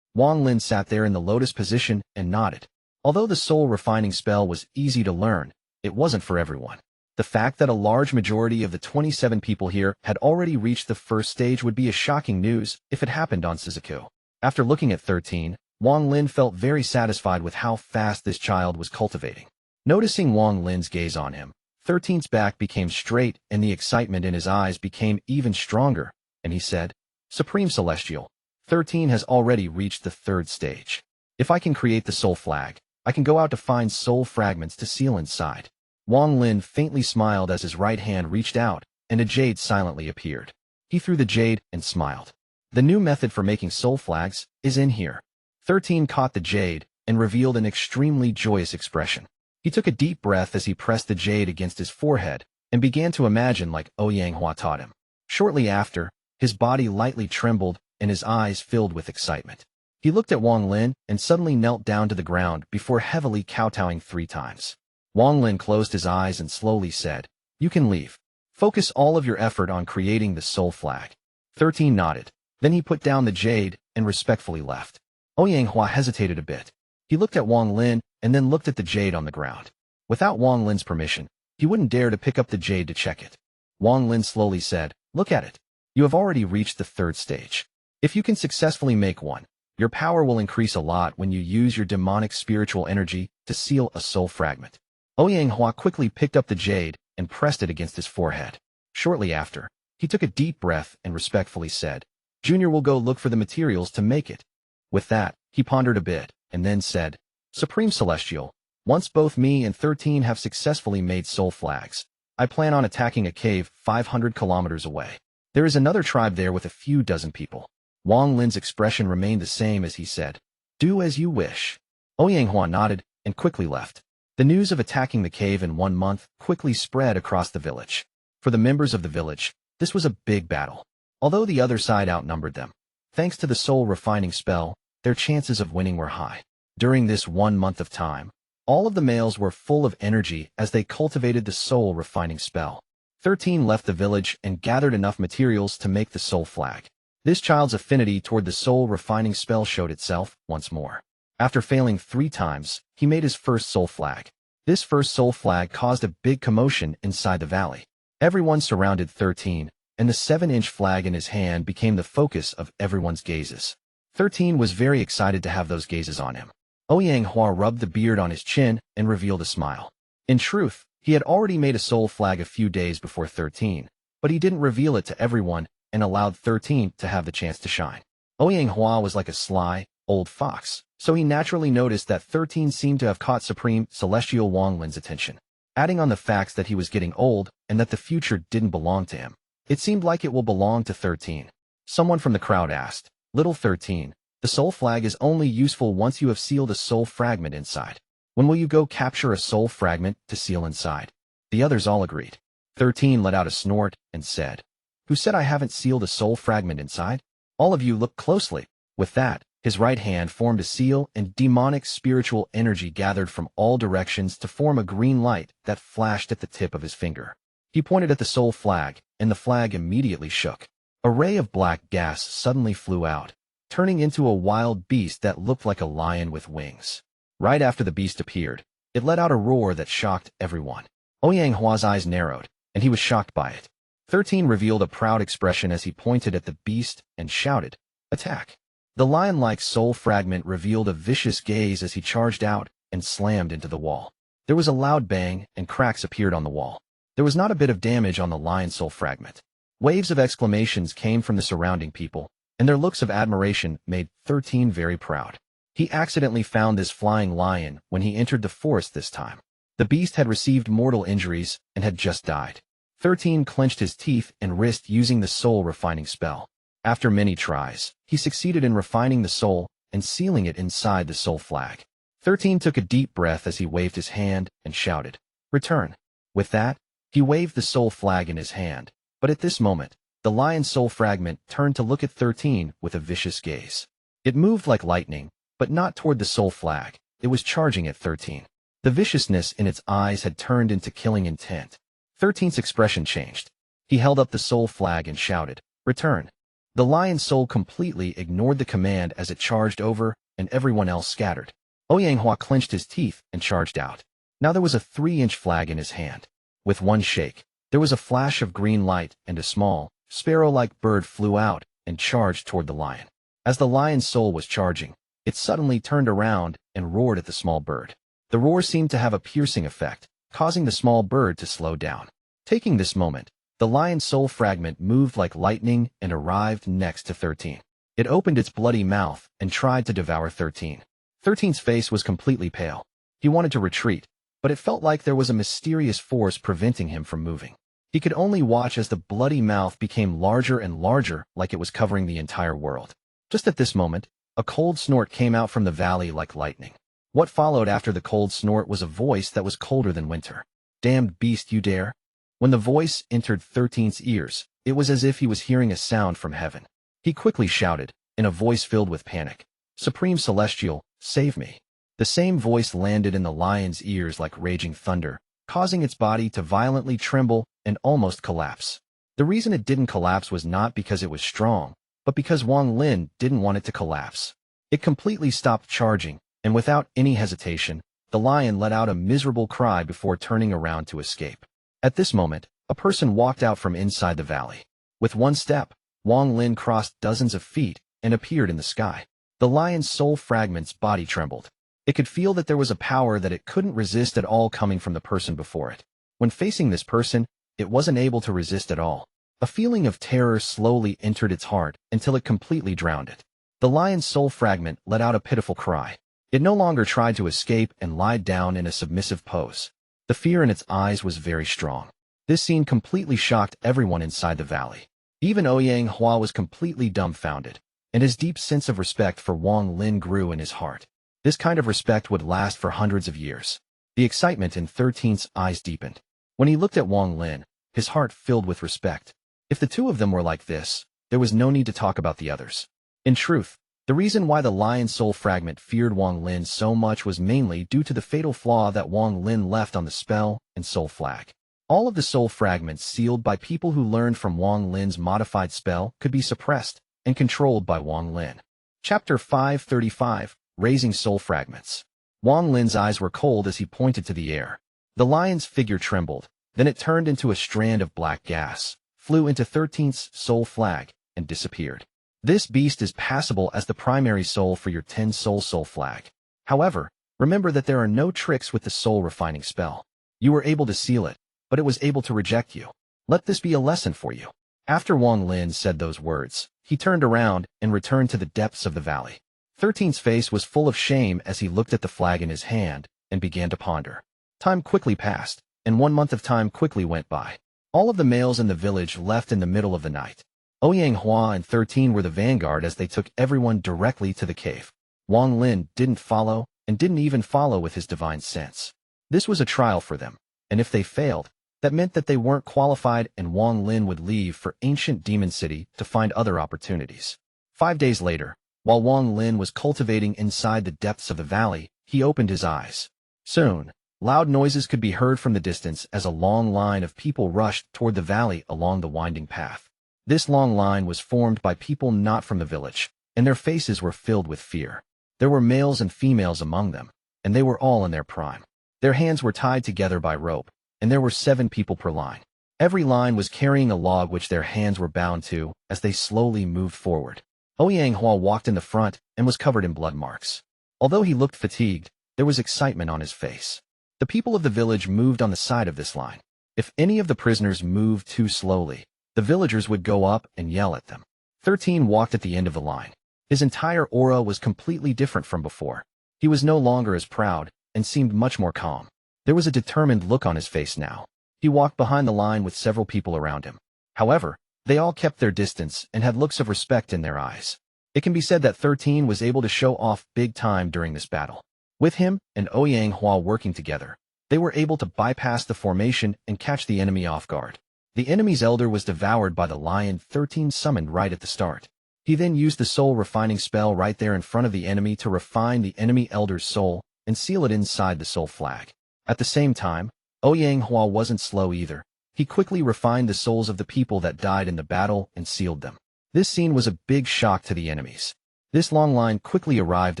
Wang Lin sat there in the lotus position and nodded. Although the soul-refining spell was easy to learn, it wasn't for everyone. The fact that a large majority of the 27 people here had already reached the 1st stage would be a shocking news if it happened on Shizuku. After looking at 13, Wang Lin felt very satisfied with how fast this child was cultivating. Noticing Wang Lin's gaze on him, 13's back became straight and the excitement in his eyes became even stronger, and he said, "Supreme Celestial, 13 has already reached the 3rd stage. If I can create the soul flag, I can go out to find soul fragments to seal inside." Wang Lin faintly smiled as his right hand reached out, and a jade silently appeared. He threw the jade and smiled. The new method for making soul flags is in here. 13 caught the jade and revealed an extremely joyous expression. He took a deep breath as he pressed the jade against his forehead and began to imagine like Ouyang Hua taught him. Shortly after, his body lightly trembled and his eyes filled with excitement. He looked at Wang Lin and suddenly knelt down to the ground before heavily kowtowing 3 times. Wang Lin closed his eyes and slowly said, "You can leave. Focus all of your effort on creating the soul flag." 13 nodded. Then he put down the jade and respectfully left. Ouyang Hua hesitated a bit. He looked at Wang Lin and then looked at the jade on the ground. Without Wang Lin's permission, he wouldn't dare to pick up the jade to check it. Wang Lin slowly said, "Look at it. You have already reached the 3rd stage. If you can successfully make one, your power will increase a lot when you use your demonic spiritual energy to seal a soul fragment." Ouyang Hua quickly picked up the jade and pressed it against his forehead. Shortly after, he took a deep breath and respectfully said, "Junior will go look for the materials to make it." With that, he pondered a bit, and then said, "Supreme Celestial, once both me and 13 have successfully made soul flags, I plan on attacking a cave 500 kilometers away. There is another tribe there with a few dozen people." Wang Lin's expression remained the same as he said, "Do as you wish." Ouyang Hua nodded and quickly left. The news of attacking the cave in 1 month quickly spread across the village. For the members of the village, This was a big battle. Although the other side outnumbered them, thanks to the soul refining spell, their chances of winning were high. During this 1 month of time, all of the males were full of energy as they cultivated the soul refining spell. 13 left the village and gathered enough materials to make the soul flag. This child's affinity toward the soul refining spell showed itself once more. After failing 3 times, he made his first soul flag. This first soul flag caused a big commotion inside the valley. Everyone surrounded 13, and the 7-inch flag in his hand became the focus of everyone's gazes. 13 was very excited to have those gazes on him. Huang rubbed the beard on his chin and revealed a smile. In truth, he had already made a soul flag a few days before 13, but he didn't reveal it to everyone and allowed 13 to have the chance to shine. Huang was like a sly, old fox, so he naturally noticed that 13 seemed to have caught Supreme Celestial Wang Lin's attention. Adding on the facts that he was getting old and that the future didn't belong to him, it seemed like it will belong to 13. Someone from the crowd asked, "Little 13, the soul flag is only useful once you have sealed a soul fragment inside. When will you go capture a soul fragment to seal inside?" The others all agreed. 13 let out a snort and said, "Who said I haven't sealed a soul fragment inside? All of you look closely." With that, his right hand formed a seal and demonic spiritual energy gathered from all directions to form a green light that flashed at the tip of his finger. He pointed at the soul flag, and the flag immediately shook. A ray of black gas suddenly flew out, turning into a wild beast that looked like a lion with wings. Right after the beast appeared, it let out a roar that shocked everyone. Huang's eyes narrowed, and he was shocked by it. 13 revealed a proud expression as he pointed at the beast and shouted, "Attack!" The lion-like soul fragment revealed a vicious gaze as he charged out and slammed into the wall. There was a loud bang, and cracks appeared on the wall. There was not a bit of damage on the lion soul fragment. Waves of exclamations came from the surrounding people, and their looks of admiration made 13 very proud. He accidentally found this flying lion when he entered the forest this time. The beast had received mortal injuries and had just died. 13 clenched his teeth and wrist using the soul refining spell. After many tries, he succeeded in refining the soul and sealing it inside the soul flag. 13 took a deep breath as he waved his hand and shouted, "Return." With that, he waved the soul flag in his hand, but at this moment, the lion soul fragment turned to look at 13 with a vicious gaze. It moved like lightning, but not toward the soul flag. It was charging at 13. The viciousness in its eyes had turned into killing intent. 13's expression changed. He held up the soul flag and shouted, "Return." The lion soul completely ignored the command as it charged over, and everyone else scattered. Huang clenched his teeth and charged out. Now there was a 3-inch flag in his hand. With one shake, there was a flash of green light and a small, sparrow-like bird flew out and charged toward the lion. As the lion's soul was charging, it suddenly turned around and roared at the small bird. The roar seemed to have a piercing effect, causing the small bird to slow down. Taking this moment, the lion's soul fragment moved like lightning and arrived next to 13. It opened its bloody mouth and tried to devour 13. 13's face was completely pale. He wanted to retreat, but it felt like there was a mysterious force preventing him from moving. He could only watch as the bloody mouth became larger and larger, like it was covering the entire world. Just at this moment, a cold snort came out from the valley like lightning. What followed after the cold snort was a voice that was colder than winter. "Damned beast, you dare!" When the voice entered 13's ears, it was as if he was hearing a sound from heaven. He quickly shouted, in a voice filled with panic, "Supreme Celestial, save me." The same voice landed in the lion's ears like raging thunder, causing its body to violently tremble and almost collapse. The reason it didn't collapse was not because it was strong, but because Wang Lin didn't want it to collapse. It completely stopped charging, and without any hesitation, the lion let out a miserable cry before turning around to escape. At this moment, a person walked out from inside the valley. With one step, Wang Lin crossed dozens of feet and appeared in the sky. The lion's soul fragment's body trembled. It could feel that there was a power that it couldn't resist at all coming from the person before it. When facing this person, it wasn't able to resist at all. A feeling of terror slowly entered its heart until it completely drowned it. The lion's soul fragment let out a pitiful cry. It no longer tried to escape and lied down in a submissive pose. The fear in its eyes was very strong. This scene completely shocked everyone inside the valley. Even Ouyang Hua was completely dumbfounded, and his deep sense of respect for Wang Lin grew in his heart. This kind of respect would last for hundreds of years. The excitement in 13's eyes deepened. When he looked at Wang Lin, his heart filled with respect. If the two of them were like this, there was no need to talk about the others. In truth, the reason why the Lion Soul Fragment feared Wang Lin so much was mainly due to the fatal flaw that Wang Lin left on the spell and soul flag. All of the soul fragments sealed by people who learned from Wang Lin's modified spell could be suppressed and controlled by Wang Lin. Chapter 535, Raising Soul Fragments. Wang Lin's eyes were cold as he pointed to the air. The lion's figure trembled, then it turned into a strand of black gas, flew into 13th's soul flag, and disappeared. This beast is passable as the primary soul for your 10 soul flag. However, remember that there are no tricks with the soul refining spell. You were able to seal it, but it was able to reject you. Let this be a lesson for you. After Wang Lin said those words, he turned around and returned to the depths of the valley. 13th's face was full of shame as he looked at the flag in his hand and began to ponder. Time quickly passed, and 1 month of time quickly went by. All of the males in the village left in the middle of the night. Huang and 13 were the vanguard as they took everyone directly to the cave. Wang Lin didn't follow and didn't even follow with his divine sense. This was a trial for them, and if they failed, that meant that they weren't qualified and Wang Lin would leave for ancient Demon City to find other opportunities. 5 days later, while Wang Lin was cultivating inside the depths of the valley, he opened his eyes. Soon, loud noises could be heard from the distance as a long line of people rushed toward the valley along the winding path. This long line was formed by people not from the village, and their faces were filled with fear. There were males and females among them, and they were all in their prime. Their hands were tied together by rope, and there were 7 people per line. Every line was carrying a log which their hands were bound to as they slowly moved forward. Huang walked in the front and was covered in blood marks. Although he looked fatigued, there was excitement on his face. The people of the village moved on the side of this line. If any of the prisoners moved too slowly, the villagers would go up and yell at them. 13 walked at the end of the line. His entire aura was completely different from before. He was no longer as proud and seemed much more calm. There was a determined look on his face now. He walked behind the line with several people around him. However, they all kept their distance and had looks of respect in their eyes. It can be said that 13 was able to show off big time during this battle. With him and Huang working together, they were able to bypass the formation and catch the enemy off guard. The enemy's elder was devoured by the lion 13 summoned right at the start. He then used the soul refining spell right there in front of the enemy to refine the enemy elder's soul and seal it inside the soul flag. At the same time, Huang wasn't slow either. He quickly refined the souls of the people that died in the battle and sealed them. This scene was a big shock to the enemies. This long line quickly arrived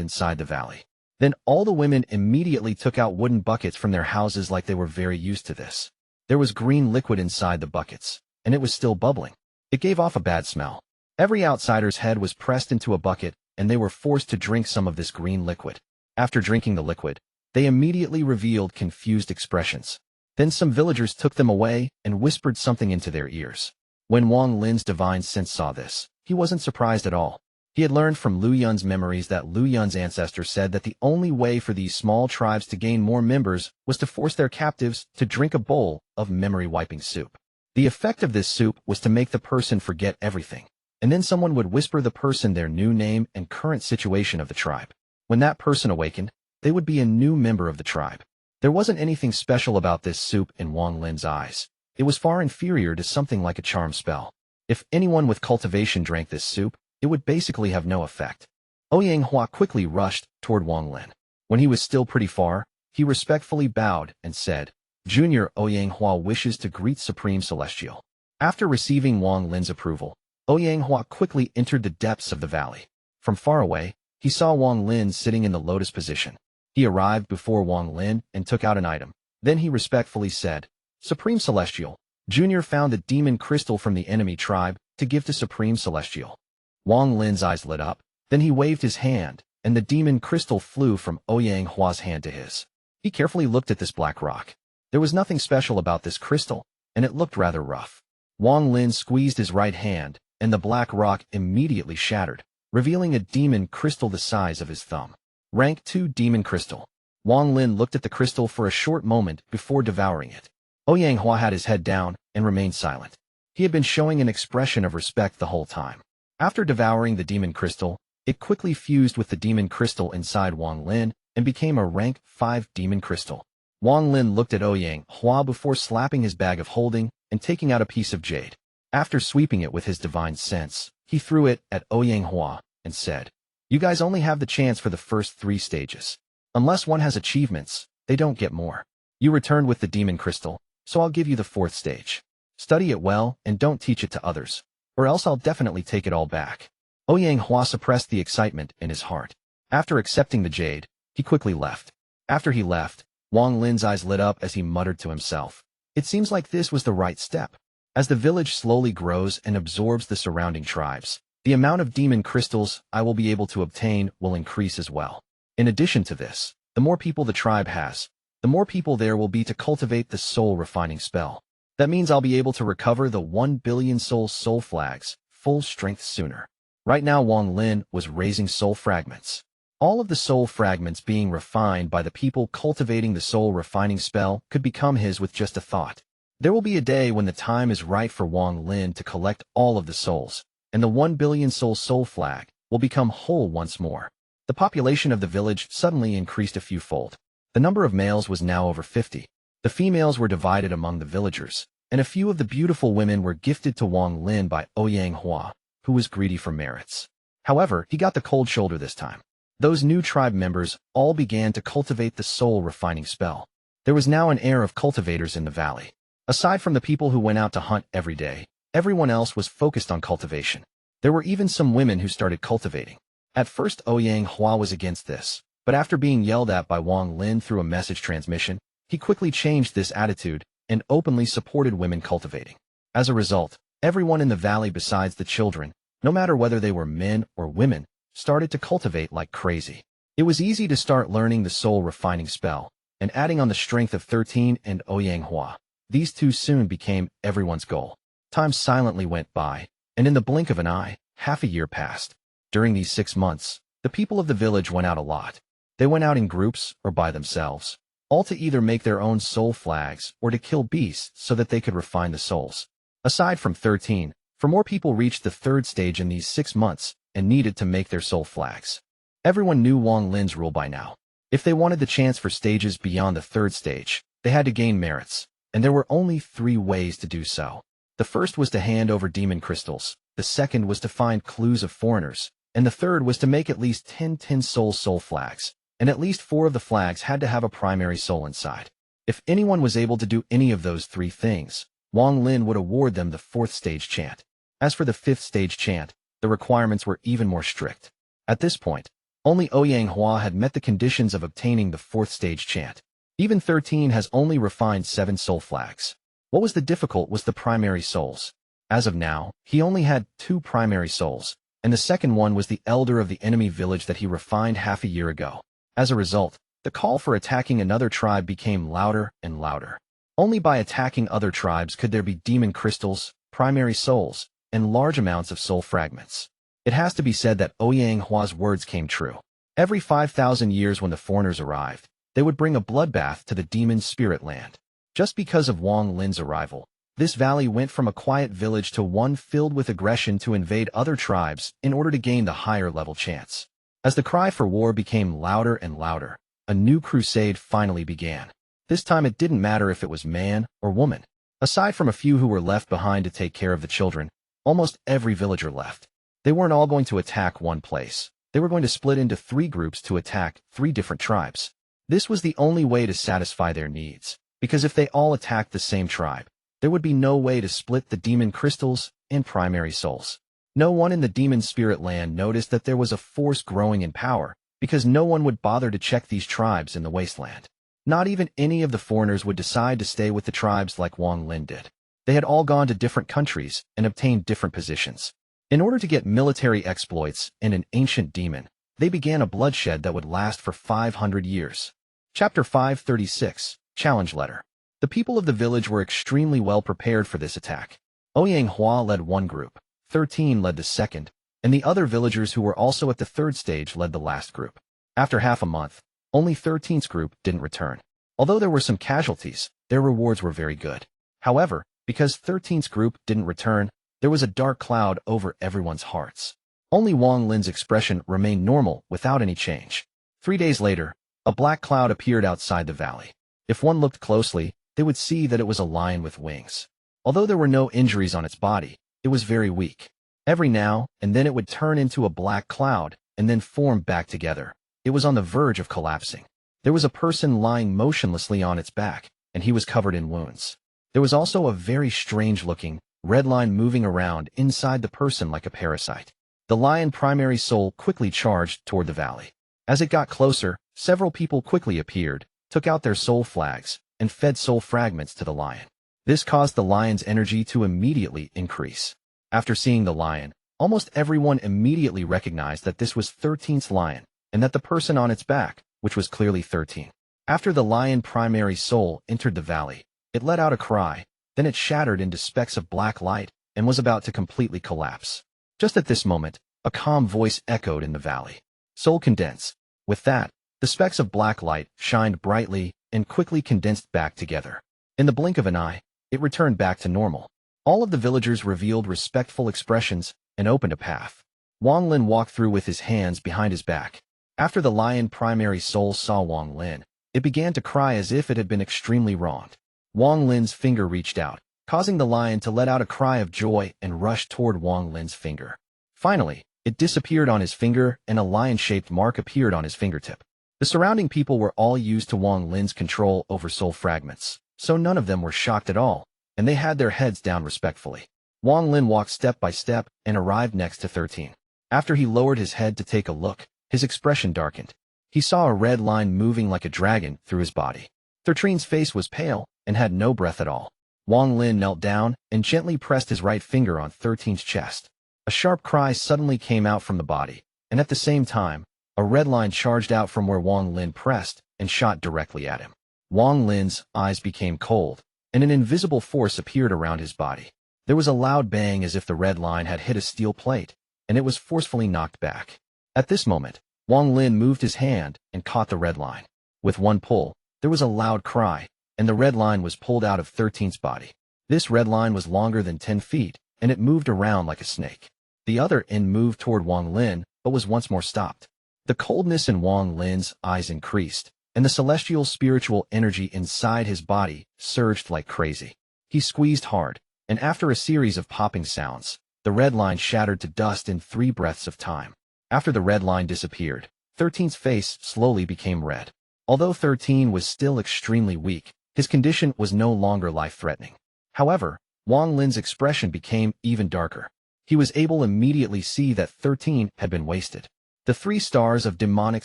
inside the valley. Then all the women immediately took out wooden buckets from their houses like they were very used to this. There was green liquid inside the buckets, and it was still bubbling. It gave off a bad smell. Every outsider's head was pressed into a bucket, and they were forced to drink some of this green liquid. After drinking the liquid, they immediately revealed confused expressions. Then some villagers took them away and whispered something into their ears. When Wang Lin's divine sense saw this, he wasn't surprised at all. He had learned from Lu Yun's memories that Lu Yun's ancestor said that the only way for these small tribes to gain more members was to force their captives to drink a bowl of memory-wiping soup. The effect of this soup was to make the person forget everything, and then someone would whisper the person their new name and current situation of the tribe. When that person awakened, they would be a new member of the tribe. There wasn't anything special about this soup in Wang Lin's eyes. It was far inferior to something like a charm spell. If anyone with cultivation drank this soup, it would basically have no effect. Huang quickly rushed toward Wang Lin. When he was still pretty far, he respectfully bowed and said, "Junior Huang wishes to greet Supreme Celestial." After receiving Wang Lin's approval, Huang quickly entered the depths of the valley. From far away, he saw Wang Lin sitting in the lotus position. He arrived before Wang Lin and took out an item. Then he respectfully said, "Supreme Celestial, Junior found the demon crystal from the enemy tribe to give to Supreme Celestial." Wang Lin's eyes lit up, then he waved his hand, and the demon crystal flew from Huang's hand to his. He carefully looked at this black rock. There was nothing special about this crystal, and it looked rather rough. Wang Lin squeezed his right hand, and the black rock immediately shattered, revealing a demon crystal the size of his thumb. Rank 2 Demon Crystal. Wang Lin looked at the crystal for a short moment before devouring it. Huang had his head down and remained silent. He had been showing an expression of respect the whole time. After devouring the demon crystal, it quickly fused with the demon crystal inside Wang Lin and became a rank 5 demon crystal. Wang Lin looked at Huang before slapping his bag of holding and taking out a piece of jade. After sweeping it with his divine sense, he threw it at Ouyang and said, "You guys only have the chance for the first 3 stages. Unless one has achievements, they don't get more. You returned with the demon crystal, so I'll give you the 4th stage. Study it well and don't teach it to others, or else I'll definitely take it all back." Ouyang suppressed the excitement in his heart. After accepting the jade, he quickly left. After he left, Wang Lin's eyes lit up as he muttered to himself. It seems like this was the right step. As the village slowly grows and absorbs the surrounding tribes, the amount of demon crystals I will be able to obtain will increase as well. In addition to this, the more people the tribe has, the more people there will be to cultivate the soul refining spell. That means I'll be able to recover the 1 billion soul flags, full strength sooner. Right now Wang Lin was raising soul fragments. All of the soul fragments being refined by the people cultivating the soul refining spell could become his with just a thought. There will be a day when the time is right for Wang Lin to collect all of the souls, and the 1 billion soul flag will become whole once more. The population of the village suddenly increased a few fold. The number of males was now over 50. The females were divided among the villagers, and a few of the beautiful women were gifted to Wang Lin by Ouyang, who was greedy for merits. However, he got the cold shoulder this time. Those new tribe members all began to cultivate the soul refining spell. There was now an air of cultivators in the valley. Aside from the people who went out to hunt every day, everyone else was focused on cultivation. There were even some women who started cultivating. At first Ouyang was against this, but after being yelled at by Wang Lin through a message transmission, he quickly changed this attitude and openly supported women cultivating. As a result, everyone in the valley besides the children, no matter whether they were men or women, started to cultivate like crazy. It was easy to start learning the soul refining spell, and adding on the strength of 13 and Ouyang. These two soon became everyone's goal. Time silently went by, and in the blink of an eye, half a year passed. During these 6 months, the people of the village went out a lot. They went out in groups or by themselves, all to either make their own soul flags or to kill beasts so that they could refine the souls. Aside from 13, for more people reached the 3rd stage in these 6 months and needed to make their soul flags. Everyone knew Wang Lin's rule by now. If they wanted the chance for stages beyond the 3rd stage, they had to gain merits, and there were only 3 ways to do so. The first was to hand over demon crystals, the second was to find clues of foreigners, and the third was to make at least 10 soul flags, and at least 4 of the flags had to have a primary soul inside. If anyone was able to do any of those 3 things, Wang Lin would award them the 4th stage chant. As for the 5th stage chant, the requirements were even more strict. At this point, only Ouyang had met the conditions of obtaining the 4th stage chant. Even 13 has only refined 7 soul flags. What was the difficult was the primary souls. As of now, he only had 2 primary souls, and the second one was the elder of the enemy village that he refined half a year ago. As a result, the call for attacking another tribe became louder and louder. Only by attacking other tribes could there be demon crystals, primary souls, and large amounts of soul fragments. It has to be said that Ouyang words came true. Every 5,000 years when the foreigners arrived, they would bring a bloodbath to the demon spirit land. Just because of Wang Lin's arrival, this valley went from a quiet village to one filled with aggression to invade other tribes in order to gain the higher level chance. As the cry for war became louder and louder, a new crusade finally began. This time it didn't matter if it was man or woman. Aside from a few who were left behind to take care of the children, almost every villager left. They weren't all going to attack one place. They were going to split into 3 groups to attack 3 different tribes. This was the only way to satisfy their needs, because if they all attacked the same tribe, there would be no way to split the demon crystals and primary souls. No one in the demon spirit land noticed that there was a force growing in power, because no one would bother to check these tribes in the wasteland. Not even any of the foreigners would decide to stay with the tribes like Wang Lin did. They had all gone to different countries and obtained different positions. In order to get military exploits and an ancient demon, they began a bloodshed that would last for 500 years. Chapter 536, Challenge Letter. The people of the village were extremely well prepared for this attack. Ouyang led one group, 13 led the second, and the other villagers who were also at the 3rd stage led the last group. After half a month, only 13's group didn't return. Although there were some casualties, their rewards were very good. However, because 13's group didn't return, there was a dark cloud over everyone's hearts. Only Wang Lin's expression remained normal without any change. 3 days later, a black cloud appeared outside the valley. If one looked closely, they would see that it was a lion with wings. Although there were no injuries on its body, it was very weak. Every now and then it would turn into a black cloud and then form back together. It was on the verge of collapsing. There was a person lying motionlessly on its back, and he was covered in wounds. There was also a very strange-looking, red line moving around inside the person like a parasite. The lion primary soul quickly charged toward the valley. As it got closer, several people quickly appeared, took out their soul flags, and fed soul fragments to the lion. This caused the lion's energy to immediately increase. After seeing the lion, almost everyone immediately recognized that this was 13's lion, and that the person on its back, which was clearly 13. After the lion primary soul entered the valley, it let out a cry, then it shattered into specks of black light and was about to completely collapse. Just at this moment, a calm voice echoed in the valley. Soul condense. With that, the specks of black light shined brightly and quickly condensed back together. In the blink of an eye, it returned back to normal. All of the villagers revealed respectful expressions and opened a path. Wang Lin walked through with his hands behind his back. After the lion primary soul saw Wang Lin, it began to cry as if it had been extremely wronged. Wang Lin's finger reached out, causing the lion to let out a cry of joy and rush toward Wang Lin's finger. Finally, it disappeared on his finger and a lion-shaped mark appeared on his fingertip. The surrounding people were all used to Wang Lin's control over soul fragments, so none of them were shocked at all, and they had their heads down respectfully. Wang Lin walked step by step and arrived next to 13. After he lowered his head to take a look, his expression darkened. He saw a red line moving like a dragon through his body. 13's face was pale and had no breath at all. Wang Lin knelt down and gently pressed his right finger on 13's chest. A sharp cry suddenly came out from the body, and at the same time, a red line charged out from where Wang Lin pressed and shot directly at him. Wang Lin's eyes became cold, and an invisible force appeared around his body. There was a loud bang as if the red line had hit a steel plate, and it was forcefully knocked back. At this moment, Wang Lin moved his hand and caught the red line. With one pull, there was a loud cry, and the red line was pulled out of 13's body. This red line was longer than 10 feet, and it moved around like a snake. The other end moved toward Wang Lin, but was once more stopped. The coldness in Wang Lin's eyes increased, and the celestial spiritual energy inside his body surged like crazy. He squeezed hard, and after a series of popping sounds, the red line shattered to dust in 3 breaths of time. After the red line disappeared, 13's face slowly became red. Although 13 was still extremely weak, his condition was no longer life-threatening. However, Wang Lin's expression became even darker. He was able to immediately see that 13 had been wasted. The 3 stars of demonic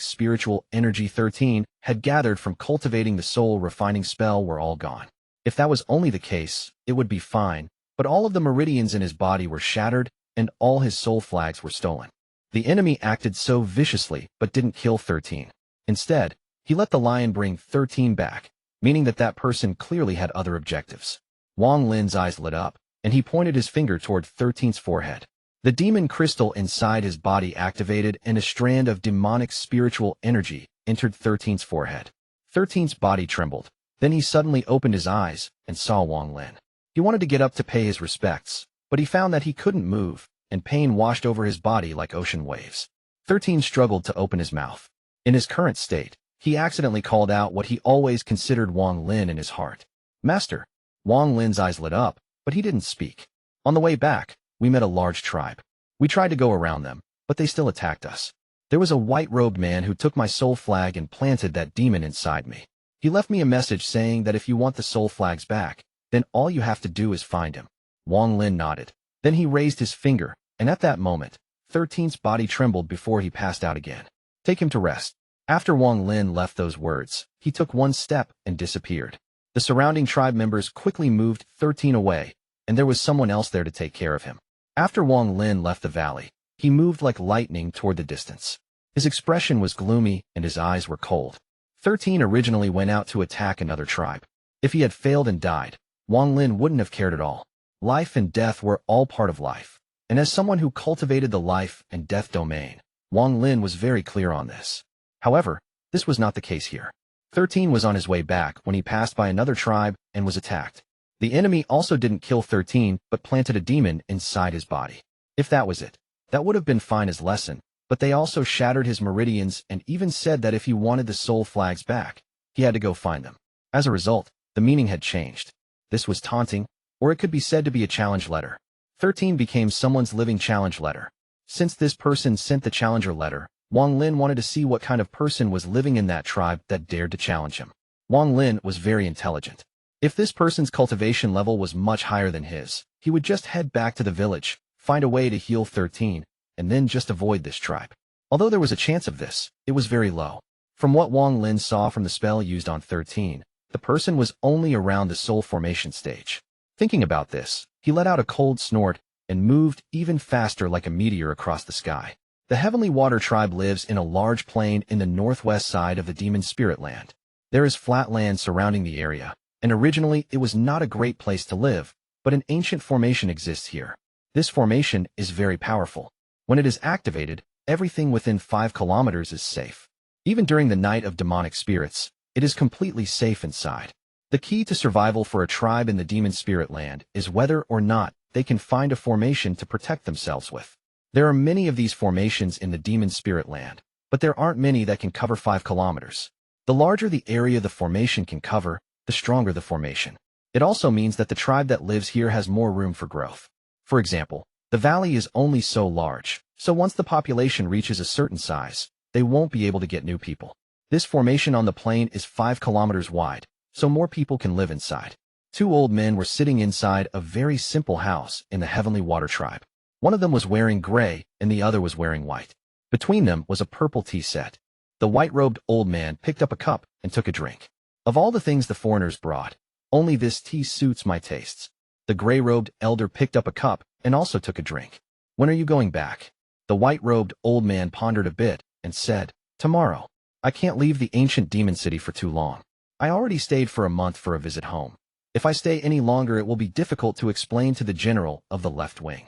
spiritual energy 13 had gathered from cultivating the soul refining spell were all gone. If that was only the case, it would be fine, but all of the meridians in his body were shattered, and all his soul flags were stolen. The enemy acted so viciously but didn't kill 13. Instead, he let the lion bring 13 back, meaning that that person clearly had other objectives. Wang Lin's eyes lit up, and he pointed his finger toward 13's forehead. The demon crystal inside his body activated and a strand of demonic spiritual energy entered 13's forehead. 13's body trembled. Then he suddenly opened his eyes and saw Wang Lin. He wanted to get up to pay his respects, but he found that he couldn't move, and pain washed over his body like ocean waves. 13 struggled to open his mouth. In his current state, he accidentally called out what he always considered Wang Lin in his heart. "Master." Wang Lin's eyes lit up, but he didn't speak. "On the way back, we met a large tribe. We tried to go around them, but they still attacked us. There was a white-robed man who took my soul flag and planted that demon inside me. He left me a message saying that if you want the soul flags back, then all you have to do is find him." Wang Lin nodded. Then he raised his finger, and at that moment, 13's body trembled before he passed out again. "Take him to rest." After Wang Lin left those words, he took one step and disappeared. The surrounding tribe members quickly moved 13 away, and there was someone else there to take care of him. After Wang Lin left the valley, he moved like lightning toward the distance. His expression was gloomy and his eyes were cold. 13 originally went out to attack another tribe. If he had failed and died, Wang Lin wouldn't have cared at all. Life and death were all part of life, and as someone who cultivated the life and death domain, Wang Lin was very clear on this. However, this was not the case here. 13 was on his way back when he passed by another tribe and was attacked. The enemy also didn't kill 13 but planted a demon inside his body. If that was it, that would have been fine as lesson, but they also shattered his meridians and even said that if he wanted the soul flags back, he had to go find them. As a result, the meaning had changed. This was taunting, or it could be said to be a challenge letter. 13 became someone's living challenge letter. Since this person sent the challenger letter, Wang Lin wanted to see what kind of person was living in that tribe that dared to challenge him. Wang Lin was very intelligent. If this person's cultivation level was much higher than his, he would just head back to the village, find a way to heal 13, and then just avoid this tribe. Although there was a chance of this, it was very low. From what Wang Lin saw from the spell used on 13, the person was only around the soul formation stage. Thinking about this, he let out a cold snort and moved even faster like a meteor across the sky. The Heavenly Water Tribe lives in a large plain in the northwest side of the Demon Spirit Land. There is flat land surrounding the area, and originally it was not a great place to live, but an ancient formation exists here. This formation is very powerful. When it is activated, everything within 5 kilometers is safe. Even during the night of demonic spirits, it is completely safe inside. The key to survival for a tribe in the Demon Spirit Land is whether or not they can find a formation to protect themselves with. There are many of these formations in the Demon Spirit Land, but there aren't many that can cover 5 kilometers. The larger the area the formation can cover, the stronger the formation. It also means that the tribe that lives here has more room for growth. For example, the valley is only so large, so once the population reaches a certain size, they won't be able to get new people. This formation on the plain is 5 kilometers wide, so more people can live inside. 2 old men were sitting inside a very simple house in the Heavenly Water Tribe. One of them was wearing gray, and the other was wearing white. Between them was a purple tea set. The white-robed old man picked up a cup and took a drink. Of all the things the foreigners brought, only this tea suits my tastes. The gray-robed elder picked up a cup and also took a drink. When are you going back? The white-robed old man pondered a bit and said, tomorrow. I can't leave the ancient demon city for too long. I already stayed for a month for a visit home. If I stay any longer, it will be difficult to explain to the general of the left wing.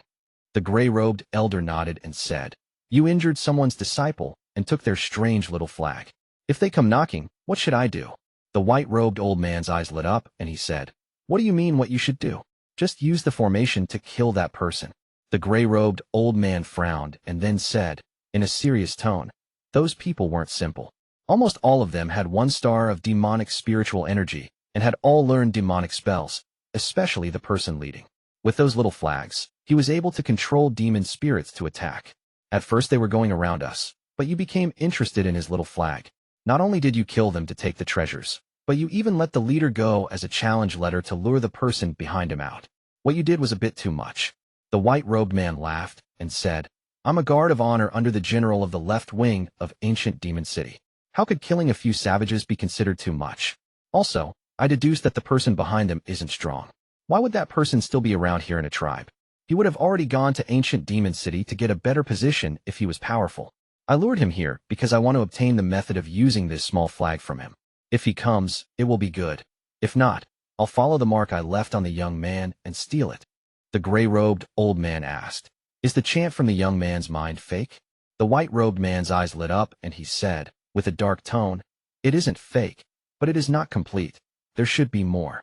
The gray-robed elder nodded and said, you injured someone's disciple and took their strange little flag. If they come knocking, what should I do? The white-robed old man's eyes lit up and he said, what do you mean what you should do? Just use the formation to kill that person. The gray-robed old man frowned and then said, in a serious tone, those people weren't simple. Almost all of them had 1 star of demonic spiritual energy and had all learned demonic spells, especially the person leading. With those little flags, he was able to control demon spirits to attack. At first they were going around us, but you became interested in his little flag. Not only did you kill them to take the treasures, but you even let the leader go as a challenge letter to lure the person behind him out. What you did was a bit too much. The white-robed man laughed and said, I'm a guard of honor under the general of the left wing of ancient demon city. How could killing a few savages be considered too much? Also, I deduce that the person behind them isn't strong. Why would that person still be around here in a tribe? He would have already gone to ancient demon city to get a better position if he was powerful. I lured him here because I want to obtain the method of using this small flag from him. If he comes, it will be good. If not, I'll follow the mark I left on the young man and steal it. The gray-robed old man asked, is the chant from the young man's mind fake? The white-robed man's eyes lit up and he said, with a dark tone, it isn't fake, but it is not complete. There should be more.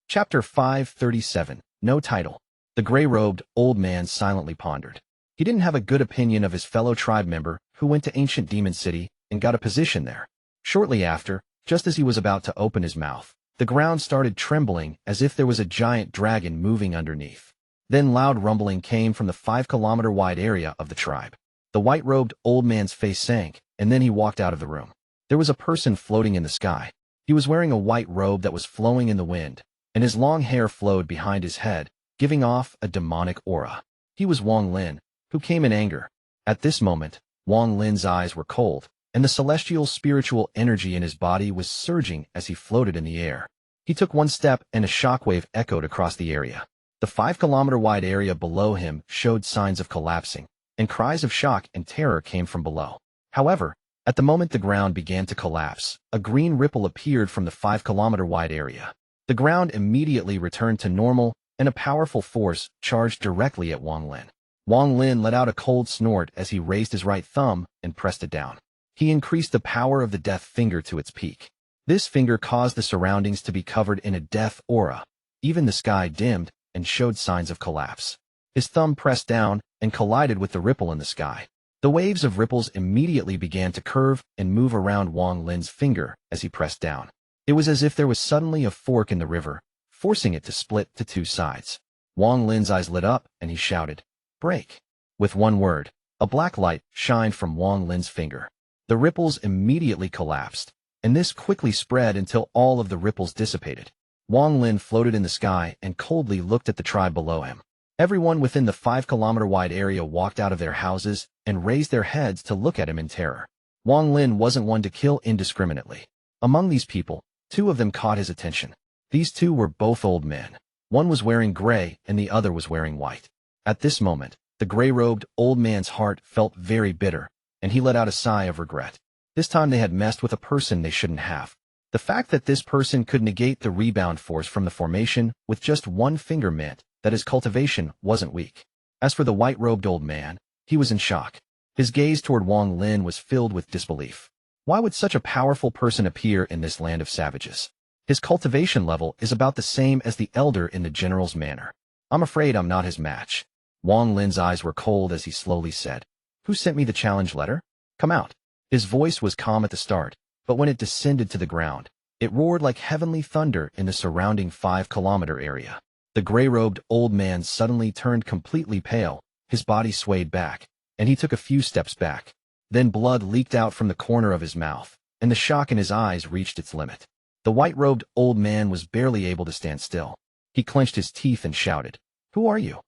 Chapter 537, no title. The gray-robed old man silently pondered. He didn't have a good opinion of his fellow tribe member who went to ancient demon city and got a position there. Shortly after, just as he was about to open his mouth, the ground started trembling as if there was a giant dragon moving underneath. Then loud rumbling came from the 5-kilometer wide area of the tribe. The white-robed old man's face sank, and then he walked out of the room. There was a person floating in the sky. He was wearing a white robe that was flowing in the wind, and his long hair flowed behind his head, giving off a demonic aura. He was Wang Lin, who came in anger. At this moment, Wang Lin's eyes were cold, and the celestial spiritual energy in his body was surging as he floated in the air. He took one step and a shockwave echoed across the area. The 5-kilometer wide area below him showed signs of collapsing, and cries of shock and terror came from below. However, at the moment the ground began to collapse, a green ripple appeared from the 5-kilometer wide area. The ground immediately returned to normal, and a powerful force charged directly at Wang Lin. Wang Lin let out a cold snort as he raised his right thumb and pressed it down. He increased the power of the death finger to its peak. This finger caused the surroundings to be covered in a death aura. Even the sky dimmed and showed signs of collapse. His thumb pressed down and collided with the ripple in the sky. The waves of ripples immediately began to curve and move around Wang Lin's finger as he pressed down. It was as if there was suddenly a fork in the river, forcing it to split to 2 sides. Wang Lin's eyes lit up, and he shouted, "Break!" With one word, a black light shined from Wang Lin's finger. The ripples immediately collapsed, and this quickly spread until all of the ripples dissipated. Wang Lin floated in the sky and coldly looked at the tribe below him. Everyone within the 5-kilometer-wide area walked out of their houses and raised their heads to look at him in terror. Wang Lin wasn't one to kill indiscriminately. Among these people, 2 of them caught his attention. These 2 were both old men. One was wearing gray and the other was wearing white. At this moment, the gray-robed old man's heart felt very bitter, and he let out a sigh of regret. This time they had messed with a person they shouldn't have. The fact that this person could negate the rebound force from the formation with just one finger meant that his cultivation wasn't weak. As for the white-robed old man, he was in shock. His gaze toward Wang Lin was filled with disbelief. Why would such a powerful person appear in this land of savages? His cultivation level is about the same as the elder in the general's manor. I'm afraid I'm not his match. Wang Lin's eyes were cold as he slowly said, "Who sent me the challenge letter? Come out." His voice was calm at the start, but when it descended to the ground, it roared like heavenly thunder in the surrounding 5-kilometer area. The gray-robed old man suddenly turned completely pale, his body swayed back, and he took a few steps back. Then blood leaked out from the corner of his mouth, and the shock in his eyes reached its limit. The white-robed old man was barely able to stand still. He clenched his teeth and shouted, "Who are you?"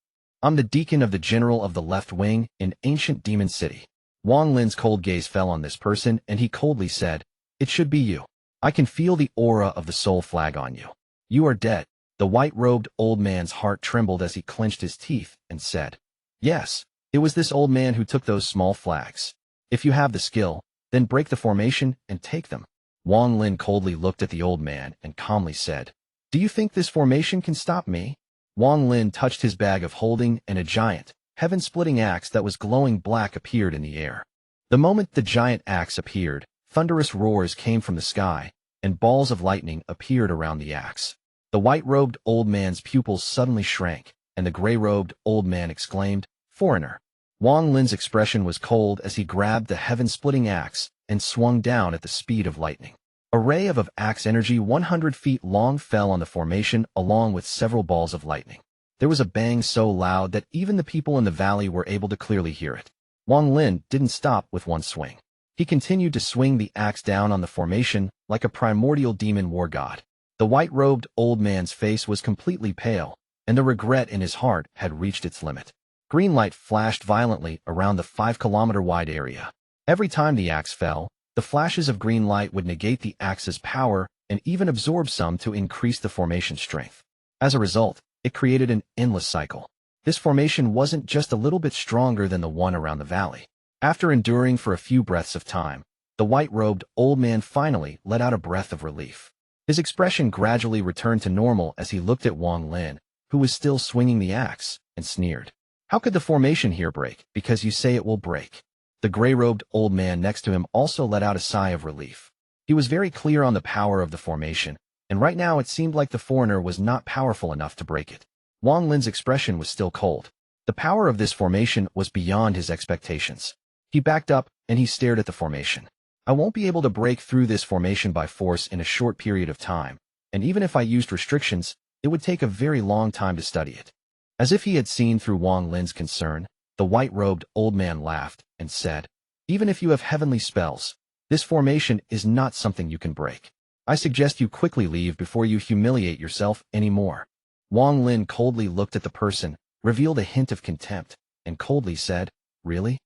"I'm the deacon of the general of the left wing in ancient Demon City." Wang Lin's cold gaze fell on this person, and he coldly said, "It should be you. I can feel the aura of the soul flag on you. You are dead." The white-robed old man's heart trembled as he clenched his teeth and said, "Yes, it was this old man who took those small flags. If you have the skill, then break the formation and take them." Wang Lin coldly looked at the old man and calmly said, "Do you think this formation can stop me?" Wang Lin touched his bag of holding, and a giant, heaven-splitting axe that was glowing black appeared in the air. The moment the giant axe appeared, thunderous roars came from the sky, and balls of lightning appeared around the axe. The white-robed old man's pupils suddenly shrank, and the gray-robed old man exclaimed, "Foreigner." Wang Lin's expression was cold as he grabbed the heaven-splitting axe and swung down at the speed of lightning. A ray of axe energy 100 feet long fell on the formation along with several balls of lightning. There was a bang so loud that even the people in the valley were able to clearly hear it. Wang Lin didn't stop with one swing. He continued to swing the axe down on the formation like a primordial demon war god. The white-robed old man's face was completely pale, and the regret in his heart had reached its limit. Green light flashed violently around the 5-kilometer-wide area. Every time the axe fell, the flashes of green light would negate the axe's power and even absorb some to increase the formation's strength. As a result, it created an endless cycle. This formation wasn't just a little bit stronger than the one around the valley. After enduring for a few breaths of time, the white-robed old man finally let out a breath of relief. His expression gradually returned to normal as he looked at Wang Lin, who was still swinging the axe, and sneered. "How could the formation here break? Because you say it will break." The gray-robed old man next to him also let out a sigh of relief. He was very clear on the power of the formation, and right now it seemed like the foreigner was not powerful enough to break it. Wang Lin's expression was still cold. The power of this formation was beyond his expectations. He backed up, and he stared at the formation. "I won't be able to break through this formation by force in a short period of time, and even if I used restrictions, it would take a very long time to study it." As if he had seen through Wang Lin's concern, the white-robed old man laughed and said, "Even if you have heavenly spells, this formation is not something you can break. I suggest you quickly leave before you humiliate yourself anymore." Wang Lin coldly looked at the person, revealed a hint of contempt, and coldly said, "Really?"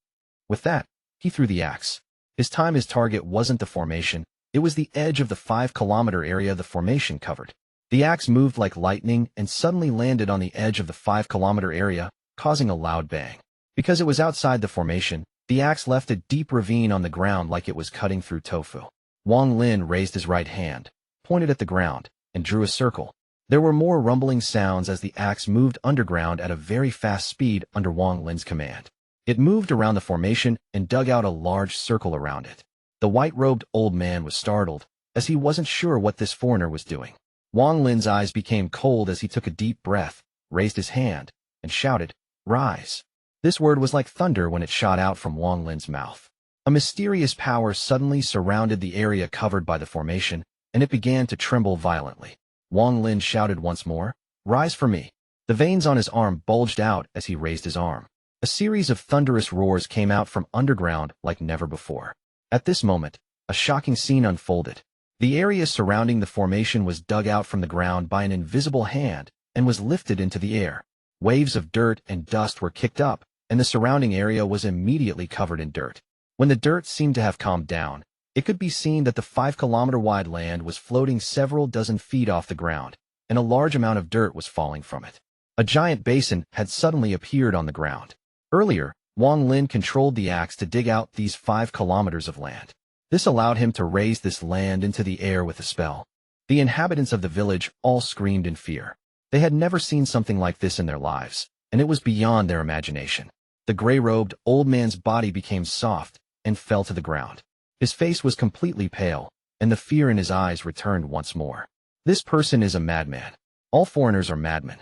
With that, he threw the axe. His target wasn't the formation, it was the edge of the 5-kilometer area the formation covered. The axe moved like lightning and suddenly landed on the edge of the 5-kilometer area, causing a loud bang. Because it was outside the formation, the axe left a deep ravine on the ground like it was cutting through tofu. Wang Lin raised his right hand, pointed at the ground, and drew a circle. There were more rumbling sounds as the axe moved underground at a very fast speed under Wang Lin's command. It moved around the formation and dug out a large circle around it. The white-robed old man was startled, as he wasn't sure what this foreigner was doing. Wang Lin's eyes became cold as he took a deep breath, raised his hand, and shouted, "Rise." This word was like thunder when it shot out from Wang Lin's mouth. A mysterious power suddenly surrounded the area covered by the formation, and it began to tremble violently. Wang Lin shouted once more, "Rise for me." The veins on his arm bulged out as he raised his arm. A series of thunderous roars came out from underground like never before. At this moment, a shocking scene unfolded. The area surrounding the formation was dug out from the ground by an invisible hand and was lifted into the air. Waves of dirt and dust were kicked up, and the surrounding area was immediately covered in dirt. When the dirt seemed to have calmed down, it could be seen that the 5-kilometer-wide land was floating several dozen feet off the ground, and a large amount of dirt was falling from it. A giant basin had suddenly appeared on the ground. Earlier, Wang Lin controlled the axe to dig out these 5 kilometers of land. This allowed him to raise this land into the air with a spell. The inhabitants of the village all screamed in fear. They had never seen something like this in their lives, and it was beyond their imagination. The gray-robed old man's body became soft and fell to the ground. His face was completely pale, and the fear in his eyes returned once more. This person is a madman. All foreigners are madmen.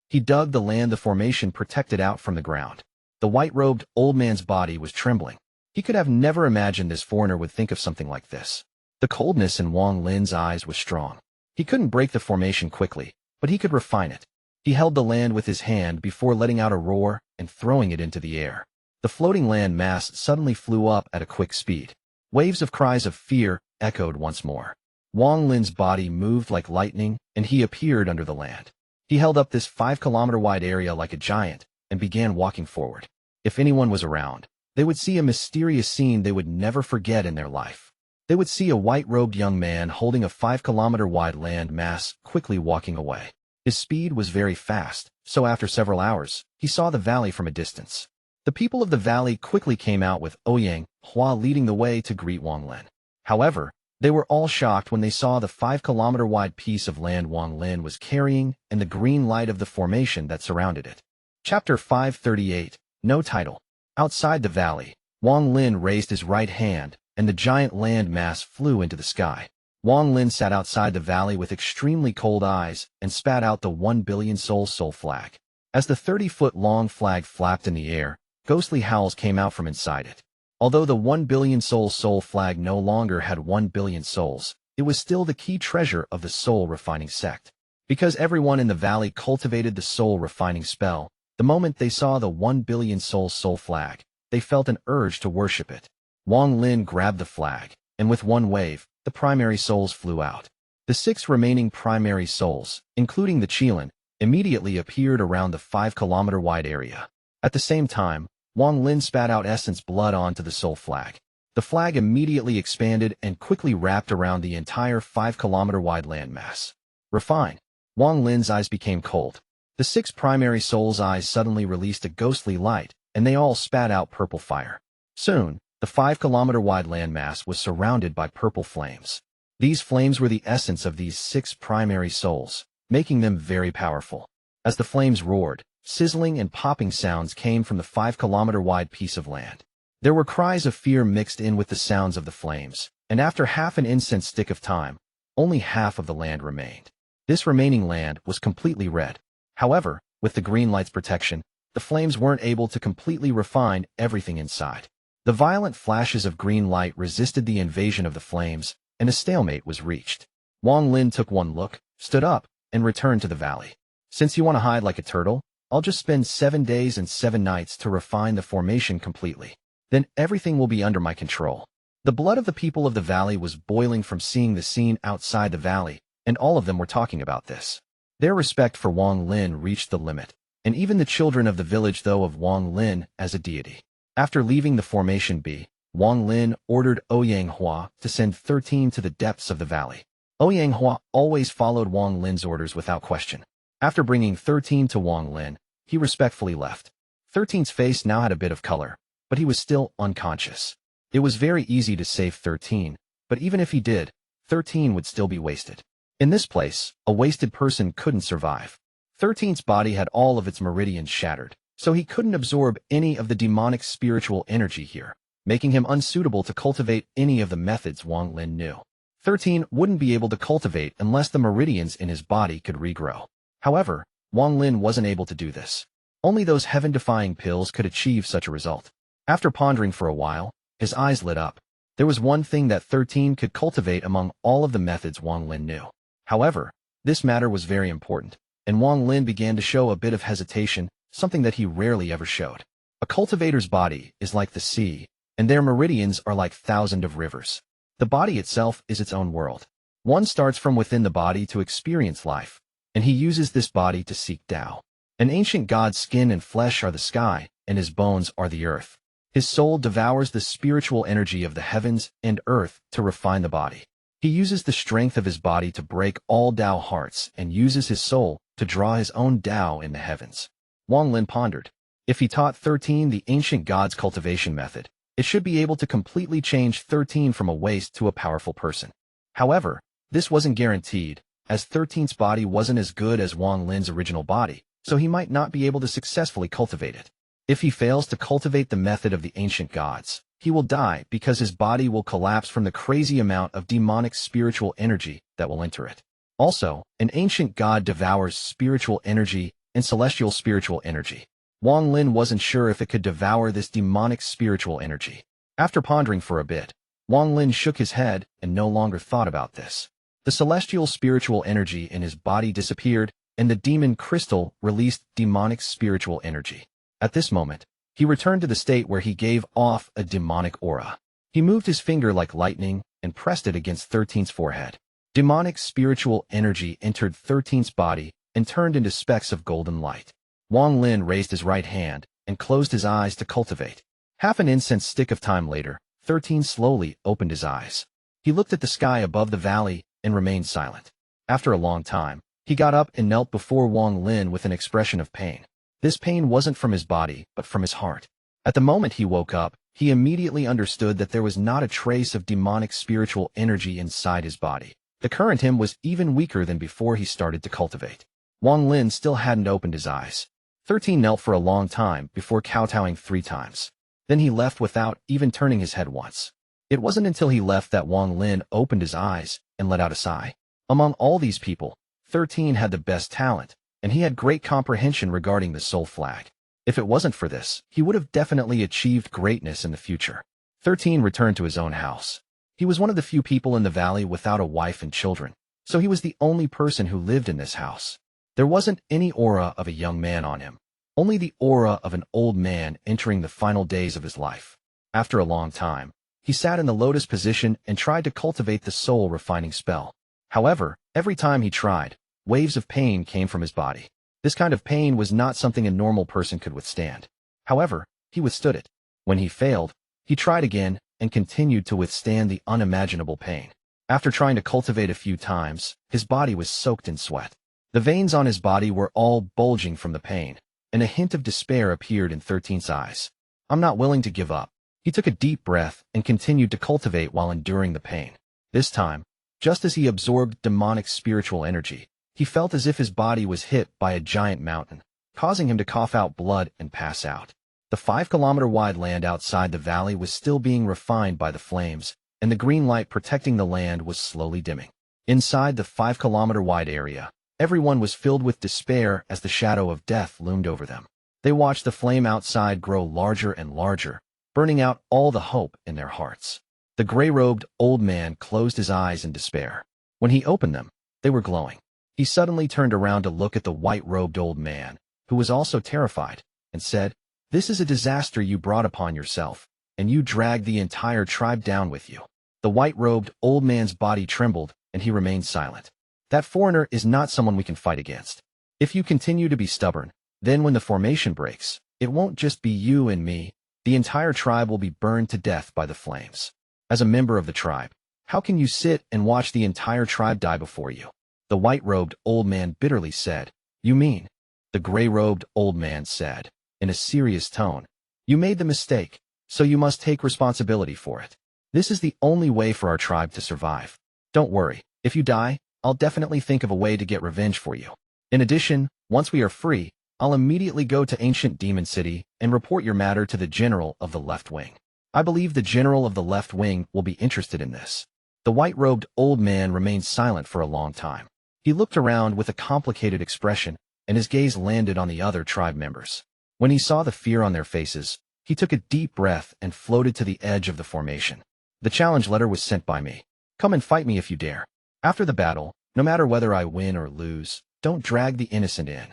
He dug the land the formation protected out from the ground. The white-robed old man's body was trembling. He could have never imagined this foreigner would think of something like this. The coldness in Wang Lin's eyes was strong. He couldn't break the formation quickly, but he could refine it. He held the land with his hand before letting out a roar and throwing it into the air. The floating land mass suddenly flew up at a quick speed. Waves of cries of fear echoed once more. Wang Lin's body moved like lightning, and he appeared under the land. He held up this 5-kilometer-wide area like a giant and began walking forward. If anyone was around, they would see a mysterious scene they would never forget in their life. They would see a white-robed young man holding a 5-kilometer-wide land mass quickly walking away. His speed was very fast, so after several hours, he saw the valley from a distance. The people of the valley quickly came out with Ouyang Hua leading the way to greet Wang Lin. However, they were all shocked when they saw the 5-kilometer-wide piece of land Wang Lin was carrying and the green light of the formation that surrounded it. Chapter 538, No Title. Outside the valley, Wang Lin raised his right hand, and the giant land mass flew into the sky. Wang Lin sat outside the valley with extremely cold eyes and spat out the 1 billion soul flag. As the 30-foot-long flag flapped in the air, ghostly howls came out from inside it. Although the 1 billion soul flag no longer had 1 billion souls, it was still the key treasure of the soul-refining sect. Because everyone in the valley cultivated the soul-refining spell, the moment they saw the 1 billion soul flag, they felt an urge to worship it. Wang Lin grabbed the flag, and with one wave, the primary souls flew out. The 6 remaining primary souls, including the Qilin, immediately appeared around the 5-kilometer-wide area. At the same time, Wang Lin spat out essence blood onto the soul flag. The flag immediately expanded and quickly wrapped around the entire 5-kilometer-wide landmass. Refine. Wang Lin's eyes became cold. The 6 primary souls' eyes suddenly released a ghostly light, and they all spat out purple fire. Soon, the 5-kilometer-wide landmass was surrounded by purple flames. These flames were the essence of these 6 primary souls, making them very powerful. As the flames roared, sizzling and popping sounds came from the 5-kilometer-wide piece of land. There were cries of fear mixed in with the sounds of the flames, and after half an incense stick of time, only half of the land remained. This remaining land was completely red. However, with the green light's protection, the flames weren't able to completely refine everything inside. The violent flashes of green light resisted the invasion of the flames, and a stalemate was reached. Wang Lin took one look, stood up, and returned to the valley. Since you want to hide like a turtle, I'll just spend 7 days and 7 nights to refine the formation completely. Then everything will be under my control. The blood of the people of the valley was boiling from seeing the scene outside the valley, and all of them were talking about this. Their respect for Wang Lin reached the limit, and even the children of the village thought of Wang Lin as a deity. After leaving the formation B, Wang Lin ordered Ouyang Hua to send 13 to the depths of the valley. Ouyang Hua always followed Wang Lin's orders without question. After bringing 13 to Wang Lin, he respectfully left. 13's face now had a bit of color, but he was still unconscious. It was very easy to save 13, but even if he did, 13 would still be wasted. In this place, a wasted person couldn't survive. 13's body had all of its meridians shattered, so he couldn't absorb any of the demonic spiritual energy here, making him unsuitable to cultivate any of the methods Wang Lin knew. 13 wouldn't be able to cultivate unless the meridians in his body could regrow. However, Wang Lin wasn't able to do this. Only those heaven-defying pills could achieve such a result. After pondering for a while, his eyes lit up. There was one thing that 13 could cultivate among all of the methods Wang Lin knew. However, this matter was very important. and Wang Lin began to show a bit of hesitation, something that he rarely ever showed. A cultivator's body is like the sea, and their meridians are like thousands of rivers. The body itself is its own world. One starts from within the body to experience life, and he uses this body to seek Tao. An ancient god's skin and flesh are the sky, and his bones are the earth. His soul devours the spiritual energy of the heavens and earth to refine the body. He uses the strength of his body to break all Tao hearts and uses his soul to draw his own Tao in the heavens. Wang Lin pondered. If he taught 13 the ancient god's cultivation method, it should be able to completely change 13 from a waste to a powerful person. However, this wasn't guaranteed, as 13's body wasn't as good as Wang Lin's original body, so he might not be able to successfully cultivate it. If he fails to cultivate the method of the ancient gods, he will die because his body will collapse from the crazy amount of demonic spiritual energy that will enter it. Also, an ancient god devours spiritual energy and celestial spiritual energy. Wang Lin wasn't sure if it could devour this demonic spiritual energy. After pondering for a bit, Wang Lin shook his head and no longer thought about this. The celestial spiritual energy in his body disappeared, and the demon crystal released demonic spiritual energy. At this moment, he returned to the state where he gave off a demonic aura. He moved his finger like lightning and pressed it against 13's forehead. Demonic spiritual energy entered 13's body and turned into specks of golden light. Wang Lin raised his right hand and closed his eyes to cultivate. Half an incense stick of time later, 13 slowly opened his eyes. He looked at the sky above the valley and remained silent. After a long time, he got up and knelt before Wang Lin with an expression of pain. This pain wasn't from his body, but from his heart. At the moment he woke up, he immediately understood that there was not a trace of demonic spiritual energy inside his body. The current him was even weaker than before he started to cultivate. Wang Lin still hadn't opened his eyes. 13 knelt for a long time before kowtowing 3 times. Then he left without even turning his head once. It wasn't until he left that Wang Lin opened his eyes and let out a sigh. Among all these people, 13 had the best talent, and he had great comprehension regarding the soul flag. If it wasn't for this, he would have definitely achieved greatness in the future. 13 returned to his own house. He was one of the few people in the valley without a wife and children, so he was the only person who lived in this house. There wasn't any aura of a young man on him, only the aura of an old man entering the final days of his life. After a long time, he sat in the lotus position and tried to cultivate the soul-refining spell. However, every time he tried, waves of pain came from his body. This kind of pain was not something a normal person could withstand. However, he withstood it. When he failed, he tried again and continued to withstand the unimaginable pain. After trying to cultivate a few times, his body was soaked in sweat. The veins on his body were all bulging from the pain, and a hint of despair appeared in 13's eyes. I'm not willing to give up. He took a deep breath and continued to cultivate while enduring the pain. This time, just as he absorbed demonic spiritual energy, he felt as if his body was hit by a giant mountain, causing him to cough out blood and pass out. The 5-kilometer-wide land outside the valley was still being refined by the flames, and the green light protecting the land was slowly dimming. Inside the 5-kilometer-wide area, everyone was filled with despair as the shadow of death loomed over them. They watched the flame outside grow larger and larger, burning out all the hope in their hearts. The gray-robed old man closed his eyes in despair. When he opened them, they were glowing. He suddenly turned around to look at the white-robed old man, who was also terrified, and said, "This is a disaster you brought upon yourself, and you dragged the entire tribe down with you." The white-robed old man's body trembled, and he remained silent. "That foreigner is not someone we can fight against. If you continue to be stubborn, then when the formation breaks, it won't just be you and me. The entire tribe will be burned to death by the flames. As a member of the tribe, how can you sit and watch the entire tribe die before you?" The white-robed old man bitterly said. "You mean?" The gray-robed old man said, in a serious tone, "You made the mistake, so you must take responsibility for it. This is the only way for our tribe to survive. Don't worry, if you die, I'll definitely think of a way to get revenge for you. In addition, once we are free, I'll immediately go to Ancient Demon City and report your matter to the general of the left wing. I believe the general of the left wing will be interested in this." The white-robed old man remained silent for a long time. He looked around with a complicated expression, and his gaze landed on the other tribe members. When he saw the fear on their faces, he took a deep breath and floated to the edge of the formation. "The challenge letter was sent by me. Come and fight me if you dare. After the battle, no matter whether I win or lose, don't drag the innocent in.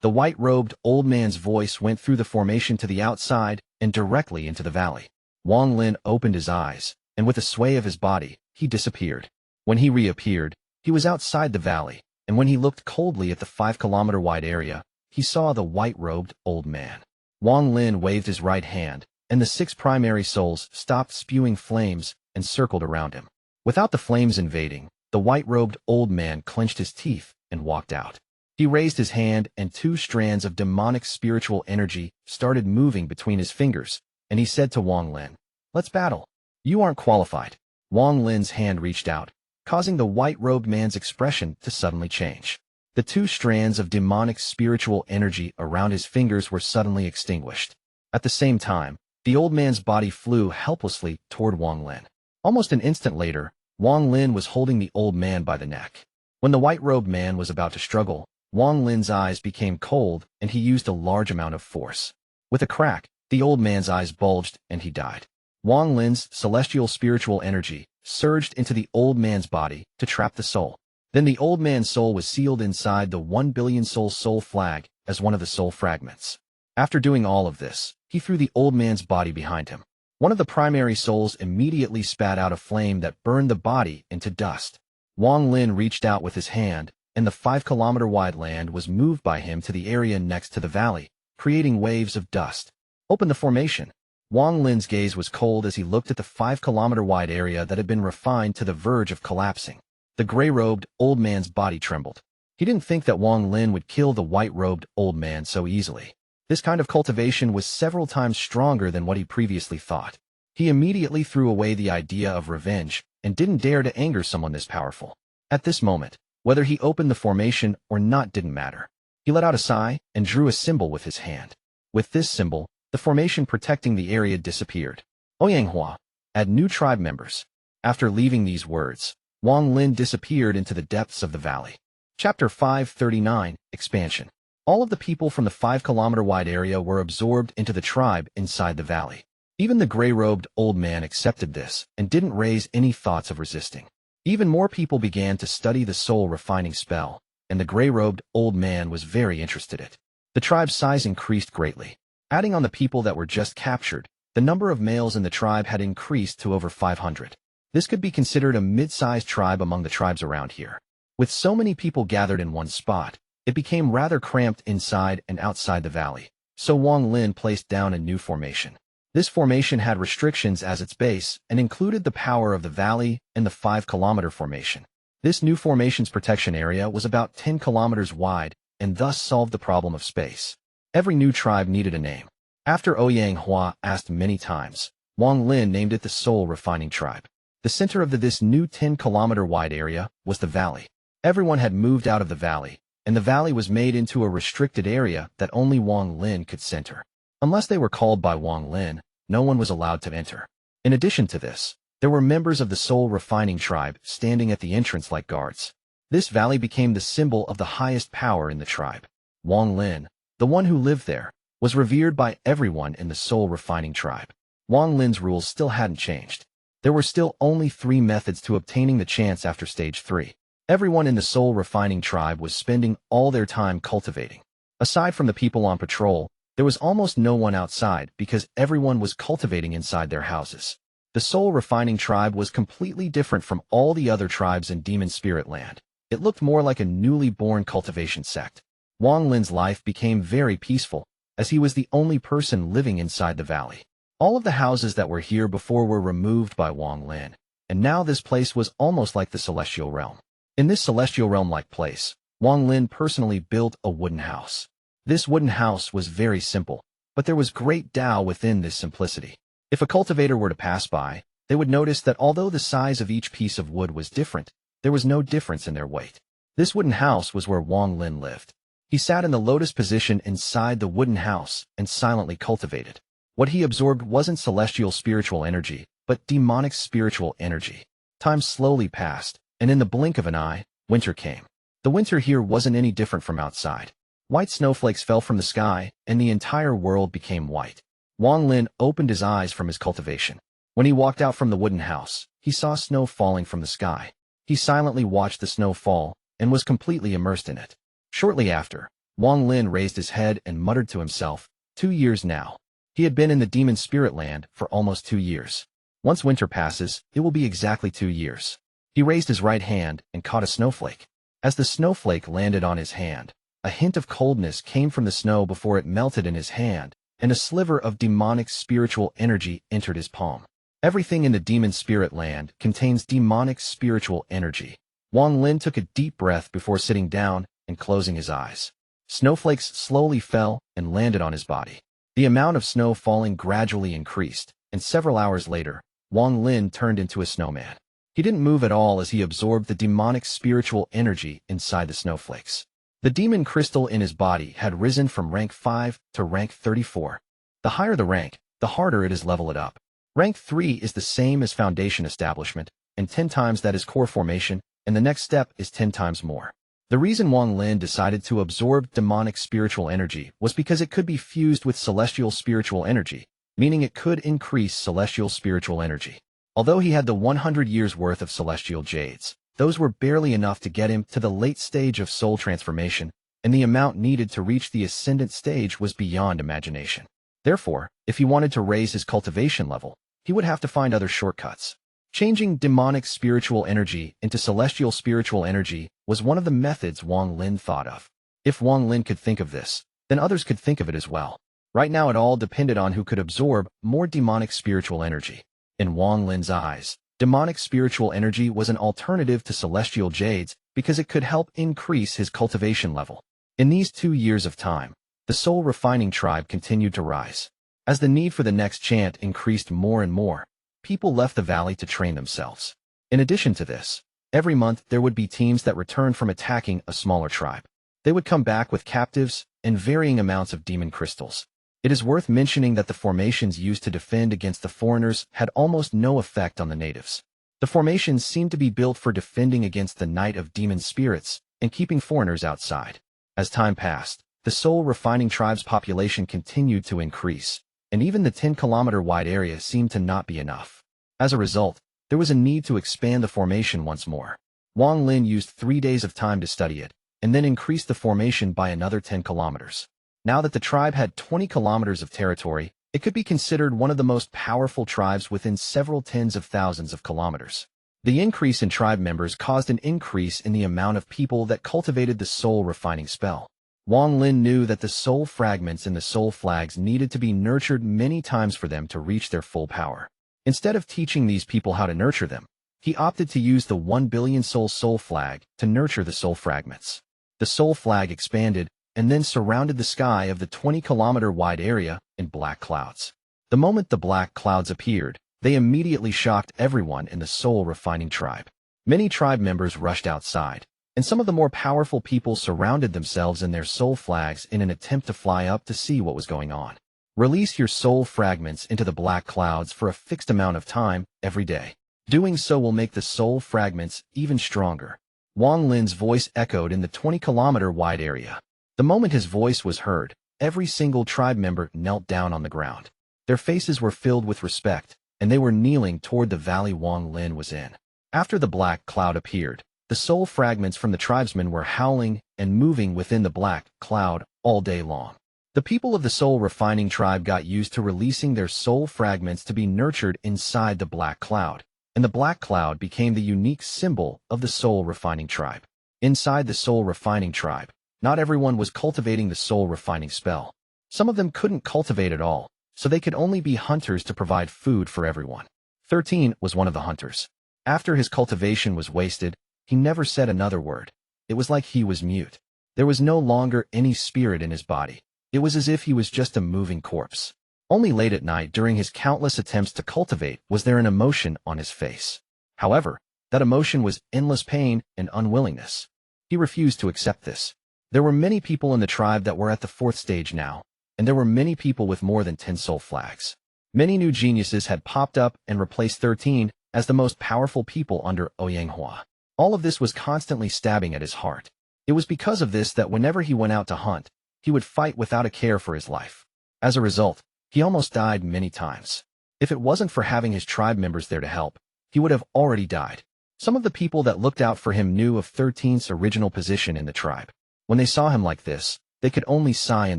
The white-robed old man's voice went through the formation to the outside and directly into the valley. Wang Lin opened his eyes, and with a sway of his body, he disappeared. When he reappeared, he was outside the valley, and when he looked coldly at the 5-kilometer-wide area, he saw the white-robed old man. Wang Lin waved his right hand, and the 6 primary souls stopped spewing flames and circled around him. Without the flames invading, the white-robed old man clenched his teeth and walked out. He raised his hand, and 2 strands of demonic spiritual energy started moving between his fingers, and he said to Wang Lin, "Let's battle. You aren't qualified." Wang Lin's hand reached out, causing the white-robed man's expression to suddenly change. The 2 strands of demonic spiritual energy around his fingers were suddenly extinguished. At the same time, the old man's body flew helplessly toward Wang Lin. Almost an instant later, Wang Lin was holding the old man by the neck. When the white-robed man was about to struggle, Wang Lin's eyes became cold, and he used a large amount of force. With a crack, the old man's eyes bulged, and he died. Wang Lin's celestial spiritual energy surged into the old man's body to trap the soul. Then the old man's soul was sealed inside the 1 billion soul flag as one of the soul fragments. After doing all of this, he threw the old man's body behind him. One of the primary souls immediately spat out a flame that burned the body into dust. Wang Lin reached out with his hand, and the 5-kilometer-wide land was moved by him to the area next to the valley, creating waves of dust. Open the formation. Wang Lin's gaze was cold as he looked at the 5-kilometer-wide area that had been refined to the verge of collapsing. The gray-robed old man's body trembled. He didn't think that Wang Lin would kill the white-robed old man so easily. This kind of cultivation was several times stronger than what he previously thought. He immediately threw away the idea of revenge and didn't dare to anger someone this powerful. At this moment, whether he opened the formation or not didn't matter. He let out a sigh and drew a symbol with his hand. With this symbol, the formation protecting the area disappeared. Oyanghua, add new tribe members. After leaving these words, Wang Lin disappeared into the depths of the valley. Chapter 539, Expansion. All of the people from the 5-kilometer-wide area were absorbed into the tribe inside the valley. Even the gray-robed old man accepted this and didn't raise any thoughts of resisting. Even more people began to study the soul-refining spell, and the gray-robed old man was very interested in it. The tribe's size increased greatly. Adding on the people that were just captured, the number of males in the tribe had increased to over 500. This could be considered a mid-sized tribe among the tribes around here. With so many people gathered in one spot, it became rather cramped inside and outside the valley, so Wang Lin placed down a new formation. This formation had restrictions as its base and included the power of the valley and the 5-kilometer formation. This new formation's protection area was about 10 kilometers wide and thus solved the problem of space. Every new tribe needed a name. After Oyanghua asked many times, Wang Lin named it the Soul Refining Tribe. The center of this new 10-kilometer wide area was the valley. Everyone had moved out of the valley, and the valley was made into a restricted area that only Wang Lin could center. Unless they were called by Wang Lin, no one was allowed to enter. In addition to this, there were members of the Soul Refining Tribe standing at the entrance like guards. This valley became the symbol of the highest power in the tribe. Wang Lin, the one who lived there, was revered by everyone in the Soul Refining Tribe. Wang Lin's rules still hadn't changed. There were still only 3 methods to obtaining the chance after Stage 3. Everyone in the Soul Refining Tribe was spending all their time cultivating. Aside from the people on patrol, there was almost no one outside because everyone was cultivating inside their houses. The Soul Refining Tribe was completely different from all the other tribes in Demon Spirit Land. It looked more like a newly born cultivation sect. Wang Lin's life became very peaceful, as he was the only person living inside the valley. All of the houses that were here before were removed by Wang Lin, and now this place was almost like the Celestial Realm. In this Celestial Realm-like place, Wang Lin personally built a wooden house. This wooden house was very simple, but there was great Tao within this simplicity. If a cultivator were to pass by, they would notice that although the size of each piece of wood was different, there was no difference in their weight. This wooden house was where Wang Lin lived. He sat in the lotus position inside the wooden house and silently cultivated. What he absorbed wasn't celestial spiritual energy, but demonic spiritual energy. Time slowly passed, and in the blink of an eye, winter came. The winter here wasn't any different from outside. White snowflakes fell from the sky, and the entire world became white. Wang Lin opened his eyes from his cultivation. When he walked out from the wooden house, he saw snow falling from the sky. He silently watched the snow fall, and was completely immersed in it. Shortly after, Wang Lin raised his head and muttered to himself, 2 years now. He had been in the demon spirit land for almost 2 years. Once winter passes, it will be exactly 2 years. He raised his right hand and caught a snowflake. As the snowflake landed on his hand, a hint of coldness came from the snow before it melted in his hand, and a sliver of demonic spiritual energy entered his palm. Everything in the demon spirit land contains demonic spiritual energy. Wang Lin took a deep breath before sitting down and closing his eyes. Snowflakes slowly fell and landed on his body. The amount of snow falling gradually increased, and several hours later, Wang Lin turned into a snowman. He didn't move at all as he absorbed the demonic spiritual energy inside the snowflakes. The demon crystal in his body had risen from rank 5 to rank 34. The higher the rank, the harder it is level it up. Rank 3 is the same as foundation establishment, and 10 times that is core formation, and the next step is 10 times more. The reason Wang Lin decided to absorb demonic spiritual energy was because it could be fused with celestial spiritual energy, meaning it could increase celestial spiritual energy. Although he had the 100 years worth of celestial jades, those were barely enough to get him to the late stage of soul transformation, and the amount needed to reach the Ascendant stage was beyond imagination. Therefore, if he wanted to raise his cultivation level, he would have to find other shortcuts. Changing demonic spiritual energy into celestial spiritual energy was one of the methods Wang Lin thought of. If Wang Lin could think of this, then others could think of it as well. Right now it all depended on who could absorb more demonic spiritual energy. In Wang Lin's eyes, demonic spiritual energy was an alternative to celestial jades because it could help increase his cultivation level. In these 2 years of time, the soul refining tribe continued to rise. As the need for the next chant increased more and more, people left the valley to train themselves. In addition to this, every month there would be teams that returned from attacking a smaller tribe. They would come back with captives and varying amounts of demon crystals. It is worth mentioning that the formations used to defend against the foreigners had almost no effect on the natives. The formations seemed to be built for defending against the night of demon spirits and keeping foreigners outside. As time passed, the soul refining tribe's population continued to increase, and even the 10-kilometer wide area seemed to not be enough. As a result, there was a need to expand the formation once more. Wang Lin used 3 days of time to study it, and then increased the formation by another 10 kilometers. Now that the tribe had 20 kilometers of territory, it could be considered one of the most powerful tribes within several tens of thousands of kilometers. The increase in tribe members caused an increase in the amount of people that cultivated the soul refining spell. Wang Lin knew that the soul fragments in the soul flags needed to be nurtured many times for them to reach their full power. Instead of teaching these people how to nurture them, he opted to use the 1 billion soul flag to nurture the soul fragments. The soul flag expanded and then surrounded the sky of the 20-kilometer wide area in black clouds. The moment the black clouds appeared, they immediately shocked everyone in the soul refining tribe. Many tribe members rushed outside, and some of the more powerful people surrounded themselves in their soul flags in an attempt to fly up to see what was going on. Release your soul fragments into the black clouds for a fixed amount of time every day. Doing so will make the soul fragments even stronger. Wang Lin's voice echoed in the 20-kilometer wide area. The moment his voice was heard, every single tribe member knelt down on the ground. Their faces were filled with respect, and they were kneeling toward the valley Wang Lin was in. After the black cloud appeared, the soul fragments from the tribesmen were howling and moving within the black cloud all day long. The people of the soul refining tribe got used to releasing their soul fragments to be nurtured inside the black cloud, and the black cloud became the unique symbol of the soul refining tribe. Inside the soul refining tribe, not everyone was cultivating the soul refining spell. Some of them couldn't cultivate at all, so they could only be hunters to provide food for everyone. 13 was one of the hunters. After his cultivation was wasted, he never said another word. It was like he was mute. There was no longer any spirit in his body. It was as if he was just a moving corpse. Only late at night during his countless attempts to cultivate was there an emotion on his face. However, that emotion was endless pain and unwillingness. He refused to accept this. There were many people in the tribe that were at the 4th stage now, and there were many people with more than 10 soul flags. Many new geniuses had popped up and replaced 13 as the most powerful people under Oyanghua. All of this was constantly stabbing at his heart. It was because of this that whenever he went out to hunt, he would fight without a care for his life. As a result, he almost died many times. If it wasn't for having his tribe members there to help, he would have already died. Some of the people that looked out for him knew of 13's original position in the tribe. When they saw him like this, they could only sigh in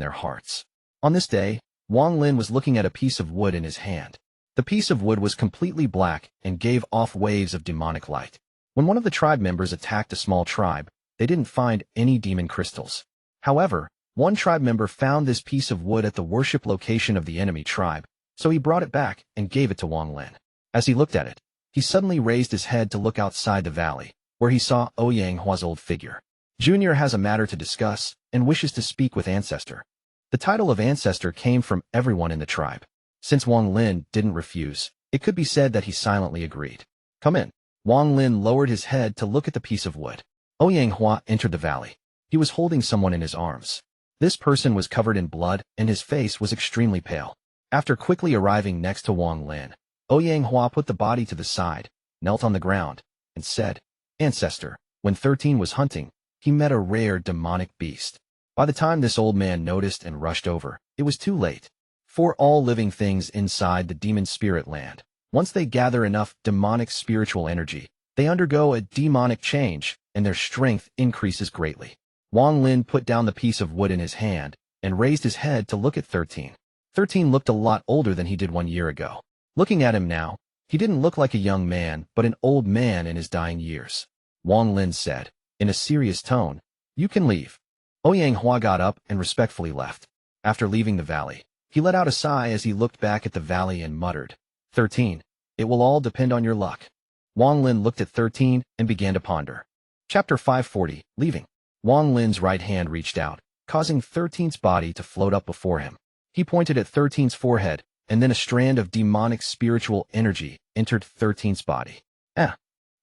their hearts. On this day, Wang Lin was looking at a piece of wood in his hand. The piece of wood was completely black and gave off waves of demonic light. When one of the tribe members attacked a small tribe, they didn't find any demon crystals. However, one tribe member found this piece of wood at the worship location of the enemy tribe, so he brought it back and gave it to Wang Lin. As he looked at it, he suddenly raised his head to look outside the valley, where he saw Ouyang Hua's old figure. Junior has a matter to discuss and wishes to speak with Ancestor. The title of Ancestor came from everyone in the tribe. Since Wang Lin didn't refuse, it could be said that he silently agreed. Come in. Wang Lin lowered his head to look at the piece of wood. Ouyang Hua entered the valley. He was holding someone in his arms. This person was covered in blood and his face was extremely pale. After quickly arriving next to Wang Lin, Ouyang Hua put the body to the side, knelt on the ground, and said, Ancestor, when 13 was hunting, he met a rare demonic beast. By the time this old man noticed and rushed over, it was too late. For all living things inside the demon spirit land, once they gather enough demonic spiritual energy, they undergo a demonic change, and their strength increases greatly. Wang Lin put down the piece of wood in his hand and raised his head to look at 13. 13 looked a lot older than he did 1 year ago. Looking at him now, he didn't look like a young man, but an old man in his dying years. Wang Lin said, in a serious tone, You can leave. Ouyang Hua got up and respectfully left. After leaving the valley, he let out a sigh as he looked back at the valley and muttered, 13. It will all depend on your luck. Wang Lin looked at 13 and began to ponder. Chapter 540, Leaving. Wang Lin's right hand reached out, causing 13's body to float up before him. He pointed at 13's forehead, and then a strand of demonic spiritual energy entered 13's body.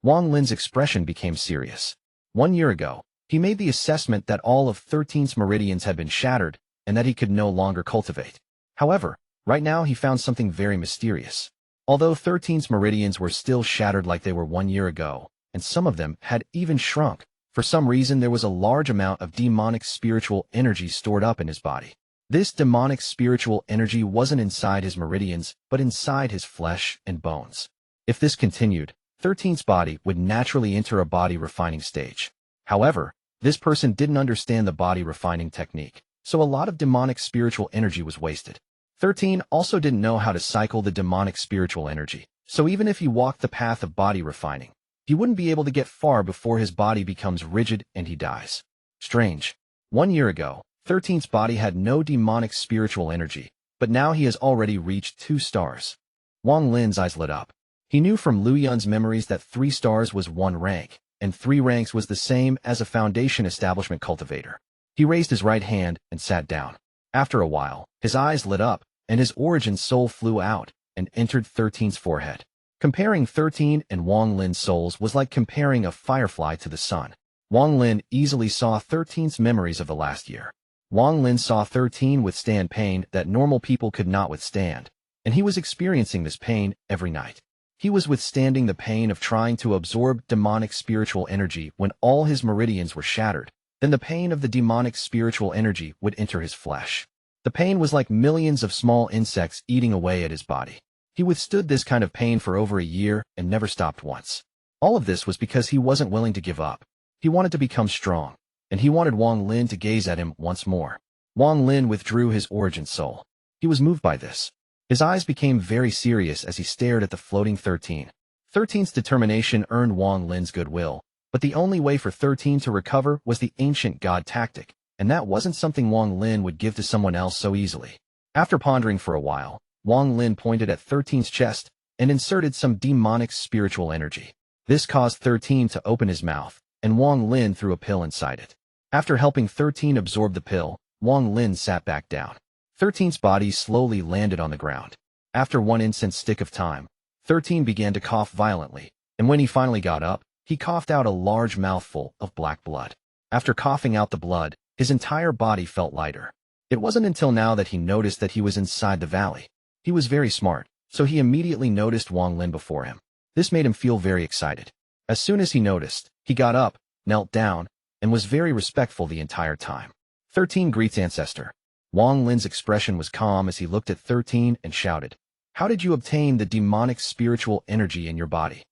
Wang Lin's expression became serious. 1 year ago, he made the assessment that all of 13's meridians had been shattered and that he could no longer cultivate. However, right now he found something very mysterious. Although 13's meridians were still shattered like they were 1 year ago, and some of them had even shrunk, for some reason there was a large amount of demonic spiritual energy stored up in his body. This demonic spiritual energy wasn't inside his meridians, but inside his flesh and bones. If this continued, 13's body would naturally enter a body refining stage. However, this person didn't understand the body refining technique, so a lot of demonic spiritual energy was wasted. 13 also didn't know how to cycle the demonic spiritual energy, so even if he walked the path of body refining, he wouldn't be able to get far before his body becomes rigid and he dies. Strange. 1 year ago, 13's body had no demonic spiritual energy, but now he has already reached 2 stars. Wang Lin's eyes lit up. He knew from Lu Yun's memories that 3 stars was 1 rank, and 3 ranks was the same as a foundation establishment cultivator. He raised his right hand and sat down. After a while, his eyes lit up, and his origin soul flew out and entered 13's forehead. Comparing 13 and Wang Lin's souls was like comparing a firefly to the sun. Wang Lin easily saw 13's memories of the last year. Wang Lin saw 13 withstand pain that normal people could not withstand, and he was experiencing this pain every night. He was withstanding the pain of trying to absorb demonic spiritual energy when all his meridians were shattered. Then the pain of the demonic spiritual energy would enter his flesh. The pain was like millions of small insects eating away at his body. He withstood this kind of pain for over a year and never stopped once. All of this was because he wasn't willing to give up. He wanted to become strong, and he wanted Wang Lin to gaze at him once more. Wang Lin withdrew his origin soul. He was moved by this. His eyes became very serious as he stared at the floating 13. 13's determination earned Wang Lin's goodwill, but the only way for 13 to recover was the ancient god tactic, and that wasn't something Wang Lin would give to someone else so easily. After pondering for a while, Wang Lin pointed at 13's chest and inserted some demonic spiritual energy. This caused 13 to open his mouth, and Wang Lin threw a pill inside it. After helping 13 absorb the pill, Wang Lin sat back down. 13's body slowly landed on the ground. After 1 incense stick of time, 13 began to cough violently, and when he finally got up, he coughed out a large mouthful of black blood. After coughing out the blood, his entire body felt lighter. It wasn't until now that he noticed that he was inside the valley. He was very smart, so he immediately noticed Wang Lin before him. This made him feel very excited. As soon as he noticed, he got up, knelt down, and was very respectful the entire time. 13 greets Ancestor. Wang Lin's expression was calm as he looked at 13 and shouted, How did you obtain the demonic spiritual energy in your body?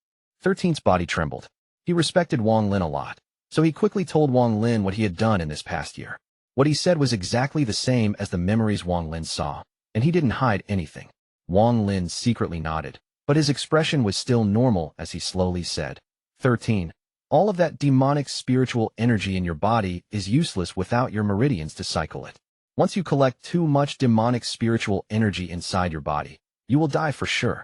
13's body trembled. He respected Wang Lin a lot, So he quickly told Wang Lin what he had done in this past year. What he said was exactly the same as the memories Wang Lin saw, and he didn't hide anything. Wang Lin secretly nodded, but his expression was still normal as he slowly said, 13. All of that demonic spiritual energy in your body is useless without your meridians to cycle it. Once you collect too much demonic spiritual energy inside your body, you will die for sure.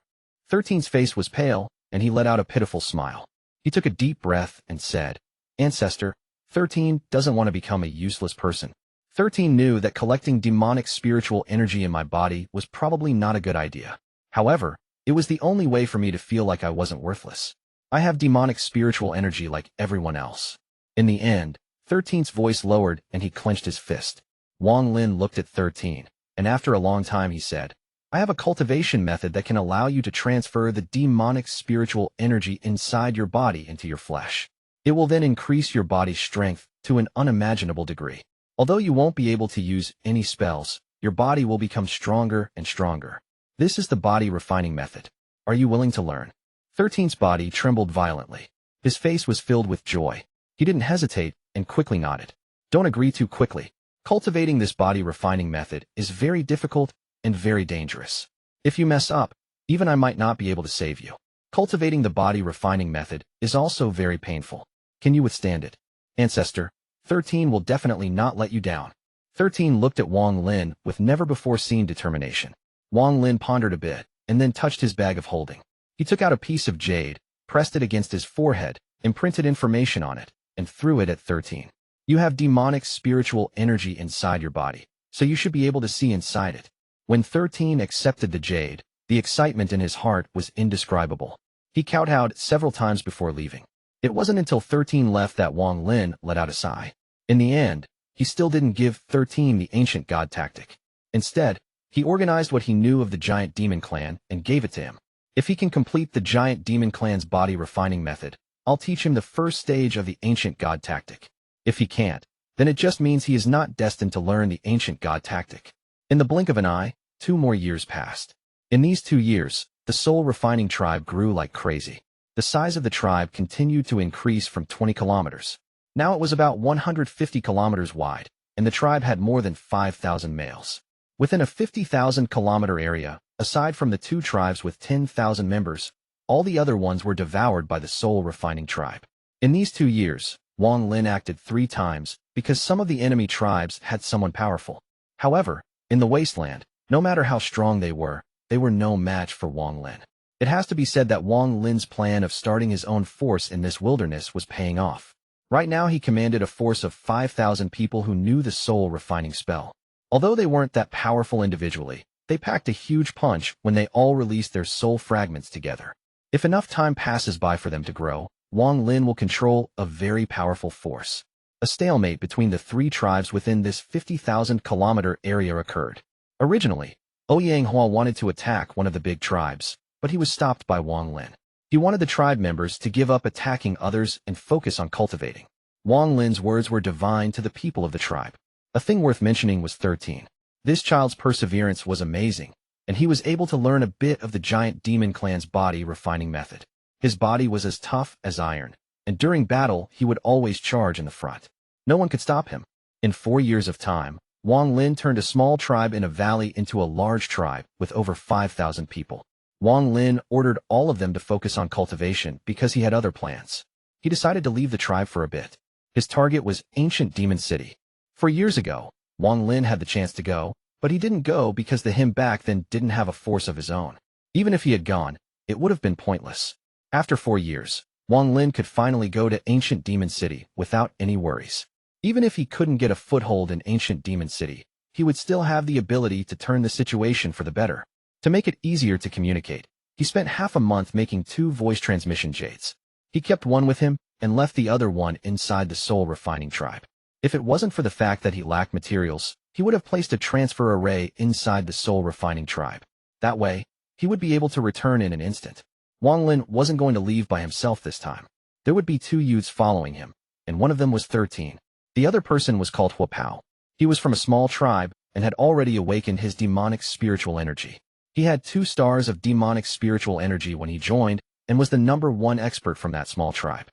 13's face was pale, and he let out a pitiful smile. He took a deep breath and said, Ancestor, 13 doesn't want to become a useless person. 13 knew that collecting demonic spiritual energy in my body was probably not a good idea. However, it was the only way for me to feel like I wasn't worthless. I have demonic spiritual energy like everyone else. In the end, 13's voice lowered and he clenched his fist. Wang Lin looked at 13, and after a long time he said, I have a cultivation method that can allow you to transfer the demonic spiritual energy inside your body into your flesh. It will then increase your body's strength to an unimaginable degree. Although you won't be able to use any spells, your body will become stronger and stronger. This is the body refining method. Are you willing to learn? 13's body trembled violently. His face was filled with joy. He didn't hesitate and quickly nodded. Don't agree too quickly. Cultivating this body refining method is very difficult and very dangerous. If you mess up, even I might not be able to save you. Cultivating the body refining method is also very painful. Can you withstand it? Ancestor, 13 will definitely not let you down. 13 looked at Wang Lin with never-before-seen determination. Wang Lin pondered a bit, and then touched his bag of holding. He took out a piece of jade, pressed it against his forehead, imprinted information on it, and threw it at 13. You have demonic spiritual energy inside your body, so you should be able to see inside it. When 13 accepted the jade, the excitement in his heart was indescribable. He kowtowed several times before leaving. It wasn't until 13 left that Wang Lin let out a sigh. In the end, he still didn't give 13 the ancient god tactic. Instead, he organized what he knew of the giant demon clan and gave it to him. If he can complete the giant demon clan's body refining method, I'll teach him the first stage of the ancient god tactic. If he can't, then it just means he is not destined to learn the ancient god tactic. In the blink of an eye, 2 more years passed. In these 2 years, the soul refining tribe grew like crazy. The size of the tribe continued to increase from 20 kilometers. Now it was about 150 kilometers wide, and the tribe had more than 5,000 males. Within a 50,000-kilometer area, aside from the 2 tribes with 10,000 members, all the other ones were devoured by the soul refining tribe. In these 2 years, Wang Lin acted 3 times because some of the enemy tribes had someone powerful. However, in the wasteland, no matter how strong they were no match for Wang Lin. It has to be said that Wang Lin's plan of starting his own force in this wilderness was paying off. Right now he commanded a force of 5,000 people who knew the soul refining spell. Although they weren't that powerful individually, they packed a huge punch when they all released their soul fragments together. If enough time passes by for them to grow, Wang Lin will control a very powerful force. A stalemate between the 3 tribes within this 50,000-kilometer area occurred. Originally, Huang wanted to attack one of the big tribes, but he was stopped by Wang Lin. He wanted the tribe members to give up attacking others and focus on cultivating. Wang Lin's words were divine to the people of the tribe. A thing worth mentioning was 13. This child's perseverance was amazing, and he was able to learn a bit of the giant demon clan's body refining method. His body was as tough as iron, and during battle he would always charge in the front. No one could stop him. In 4 years of time, Wang Lin turned a small tribe in a valley into a large tribe with over 5,000 people. Wang Lin ordered all of them to focus on cultivation because he had other plans. He decided to leave the tribe for a bit. His target was ancient Demon City. 4 years ago, Wang Lin had the chance to go, but he didn't go because the him back then didn't have a force of his own. Even if he had gone, it would have been pointless. After 4 years, Wang Lin could finally go to ancient Demon City without any worries. Even if he couldn't get a foothold in ancient Demon City, he would still have the ability to turn the situation for the better. To make it easier to communicate, he spent half a month making 2 voice transmission jades. He kept one with him and left the other one inside the soul refining tribe. If it wasn't for the fact that he lacked materials, he would have placed a transfer array inside the soul refining tribe. That way, he would be able to return in an instant. Wang Lin wasn't going to leave by himself this time. There would be 2 youths following him, and one of them was 13. The other person was called Huapao. He was from a small tribe and had already awakened his demonic spiritual energy. He had 2 stars of demonic spiritual energy when he joined and was the #1 expert from that small tribe.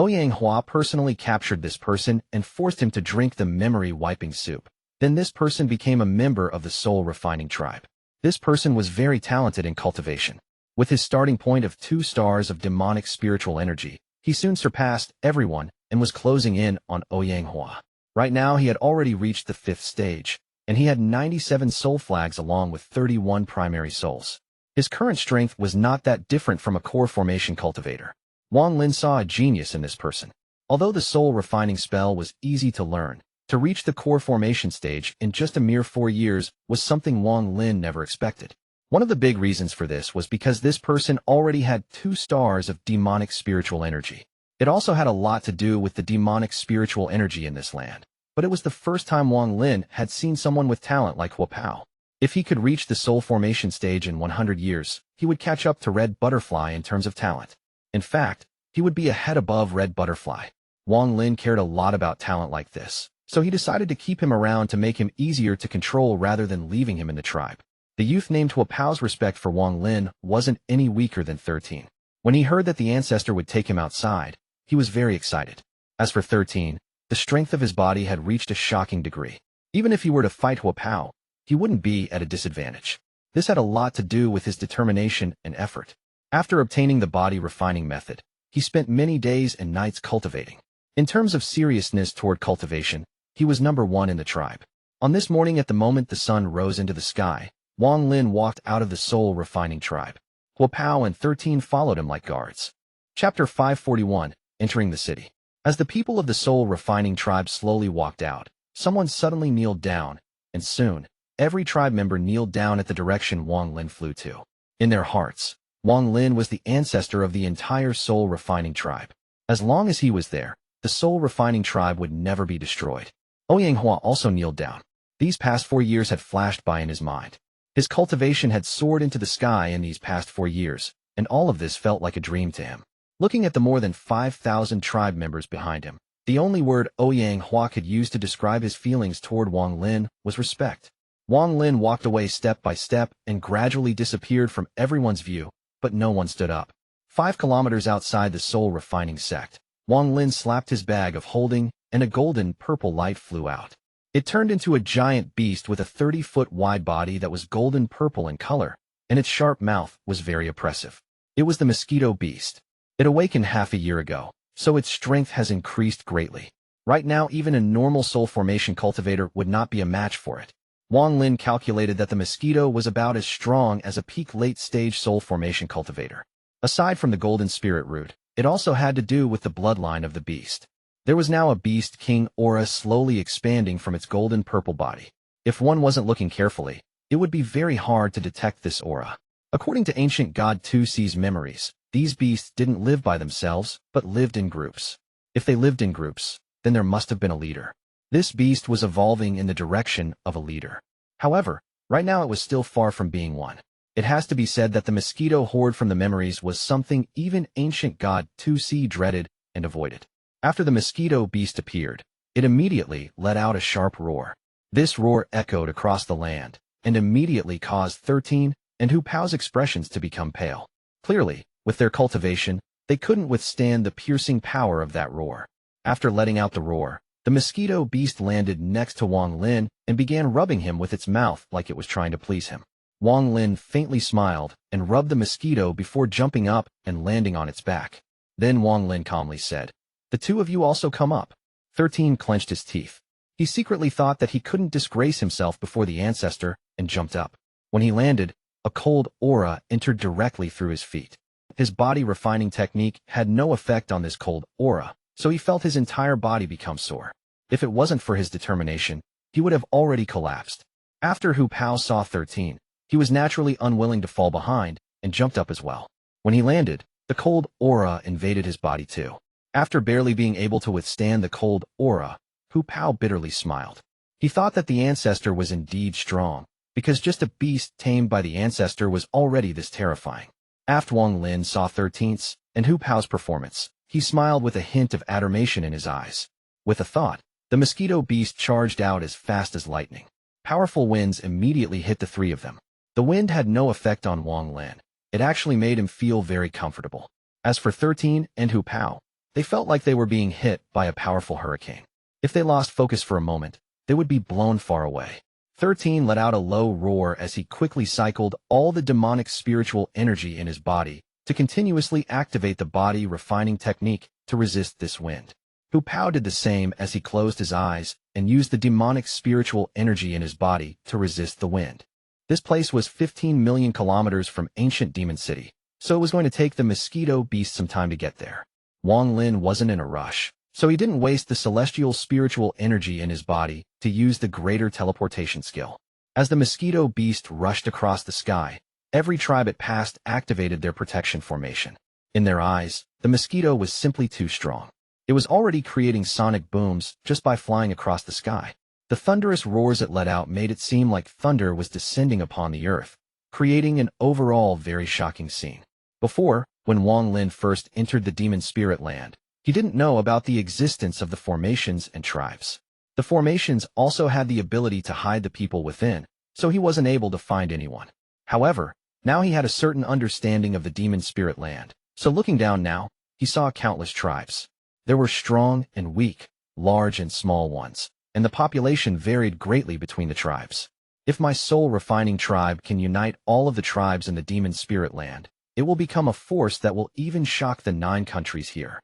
Hua personally captured this person and forced him to drink the memory-wiping soup. Then this person became a member of the soul-refining tribe. This person was very talented in cultivation. With his starting point of 2 stars of demonic spiritual energy, he soon surpassed everyone and was closing in on Hua. Right now he had already reached the 5th stage, and he had 97 soul flags along with 31 primary souls. His current strength was not that different from a core formation cultivator. Wang Lin saw a genius in this person. Although the soul refining spell was easy to learn, to reach the core formation stage in just a mere 4 years was something Wang Lin never expected. One of the big reasons for this was because this person already had 2 stars of demonic spiritual energy. It also had a lot to do with the demonic spiritual energy in this land. But it was the first time Wang Lin had seen someone with talent like Hua Pao. If he could reach the soul formation stage in 100 years, he would catch up to Red Butterfly in terms of talent. In fact, he would be a head above Red Butterfly. Wang Lin cared a lot about talent like this, so he decided to keep him around to make him easier to control rather than leaving him in the tribe. The youth named Hua Pao's respect for Wang Lin wasn't any weaker than 13. When he heard that the ancestor would take him outside, he was very excited. As for 13, the strength of his body had reached a shocking degree. Even if he were to fight Hua Pao, he wouldn't be at a disadvantage. This had a lot to do with his determination and effort. After obtaining the body refining method, he spent many days and nights cultivating. In terms of seriousness toward cultivation, he was number 1 in the tribe. On this morning at the moment the sun rose into the sky, Wang Lin walked out of the soul refining tribe. Hua Pao and 13 followed him like guards. Chapter 541, Entering the City. As the people of the soul refining tribe slowly walked out, someone suddenly kneeled down, and soon, every tribe member kneeled down at the direction Wang Lin flew to. In their hearts, Wang Lin was the ancestor of the entire soul refining tribe. As long as he was there, the soul refining tribe would never be destroyed. Hua also kneeled down. These past 4 years had flashed by in his mind. His cultivation had soared into the sky in these past 4 years, and all of this felt like a dream to him. Looking at the more than 5,000 tribe members behind him, the only word Hua could use to describe his feelings toward Wang Lin was respect. Wang Lin walked away step by step and gradually disappeared from everyone's view, but no one stood up. 5 kilometers outside the soul refining sect, Wang Lin slapped his bag of holding, and a golden purple light flew out. It turned into a giant beast with a 30-foot wide body that was golden purple in color, and its sharp mouth was very oppressive. It was the mosquito beast. It awakened half a year ago, so its strength has increased greatly. Right now even a normal soul formation cultivator would not be a match for it. Wang Lin calculated that the mosquito was about as strong as a peak late-stage soul formation cultivator. Aside from the golden spirit root, it also had to do with the bloodline of the beast. There was now a beast king aura slowly expanding from its golden purple body. If one wasn't looking carefully, it would be very hard to detect this aura. According to ancient God 2C's memories, these beasts didn't live by themselves, but lived in groups. If they lived in groups, then there must have been a leader. This beast was evolving in the direction of a leader. However, right now it was still far from being one. It has to be said that the mosquito horde from the memories was something even ancient God 2C dreaded and avoided. After the mosquito beast appeared, it immediately let out a sharp roar. This roar echoed across the land, and immediately caused 13 and Hua Pao's expressions to become pale. Clearly, with their cultivation, they couldn't withstand the piercing power of that roar. After letting out the roar, the mosquito beast landed next to Wang Lin and began rubbing him with its mouth like it was trying to please him. Wang Lin faintly smiled and rubbed the mosquito before jumping up and landing on its back. Then Wang Lin calmly said, "The 2 of you also come up." 13 clenched his teeth. He secretly thought that he couldn't disgrace himself before the ancestor and jumped up. When he landed, a cold aura entered directly through his feet. His body refining technique had no effect on this cold aura, so he felt his entire body become sore. If it wasn't for his determination, he would have already collapsed. After Hua Pao saw 13, he was naturally unwilling to fall behind and jumped up as well. When he landed, the cold aura invaded his body too. After barely being able to withstand the cold aura, Hua Pao bitterly smiled. He thought that the ancestor was indeed strong, because just a beast tamed by the ancestor was already this terrifying. After Wang Lin saw 13's and Hua Pao's performance, he smiled with a hint of adoration in his eyes. With a thought, the mosquito beast charged out as fast as lightning. Powerful winds immediately hit the 3 of them. The wind had no effect on Wang Lin. It actually made him feel very comfortable. As for 13 and Hua Pao, They felt like they were being hit by a powerful hurricane. If they lost focus for a moment, they would be blown far away. 13 let out a low roar as he quickly cycled all the demonic spiritual energy in his body to continuously activate the body refining technique to resist this wind. Hu Pao did the same as he closed his eyes and used the demonic spiritual energy in his body to resist the wind. This place was 15 million kilometers from ancient Demon City, so it was going to take the mosquito beast some time to get there. Wang Lin wasn't in a rush, so he didn't waste the celestial spiritual energy in his body to use the greater teleportation skill. As the mosquito beast rushed across the sky, every tribe it passed activated their protection formation. In their eyes, the mosquito was simply too strong. It was already creating sonic booms just by flying across the sky. The thunderous roars it let out made it seem like thunder was descending upon the earth, creating an overall very shocking scene. Before, when Wang Lin first entered the demon spirit land, he didn't know about the existence of the formations and tribes. The formations also had the ability to hide the people within, so he wasn't able to find anyone. However, now he had a certain understanding of the demon spirit land, so looking down now, he saw countless tribes. There were strong and weak, large and small ones, and the population varied greatly between the tribes. If my soul-refining tribe can unite all of the tribes in the demon spirit land, it will become a force that will even shock the 9 countries here.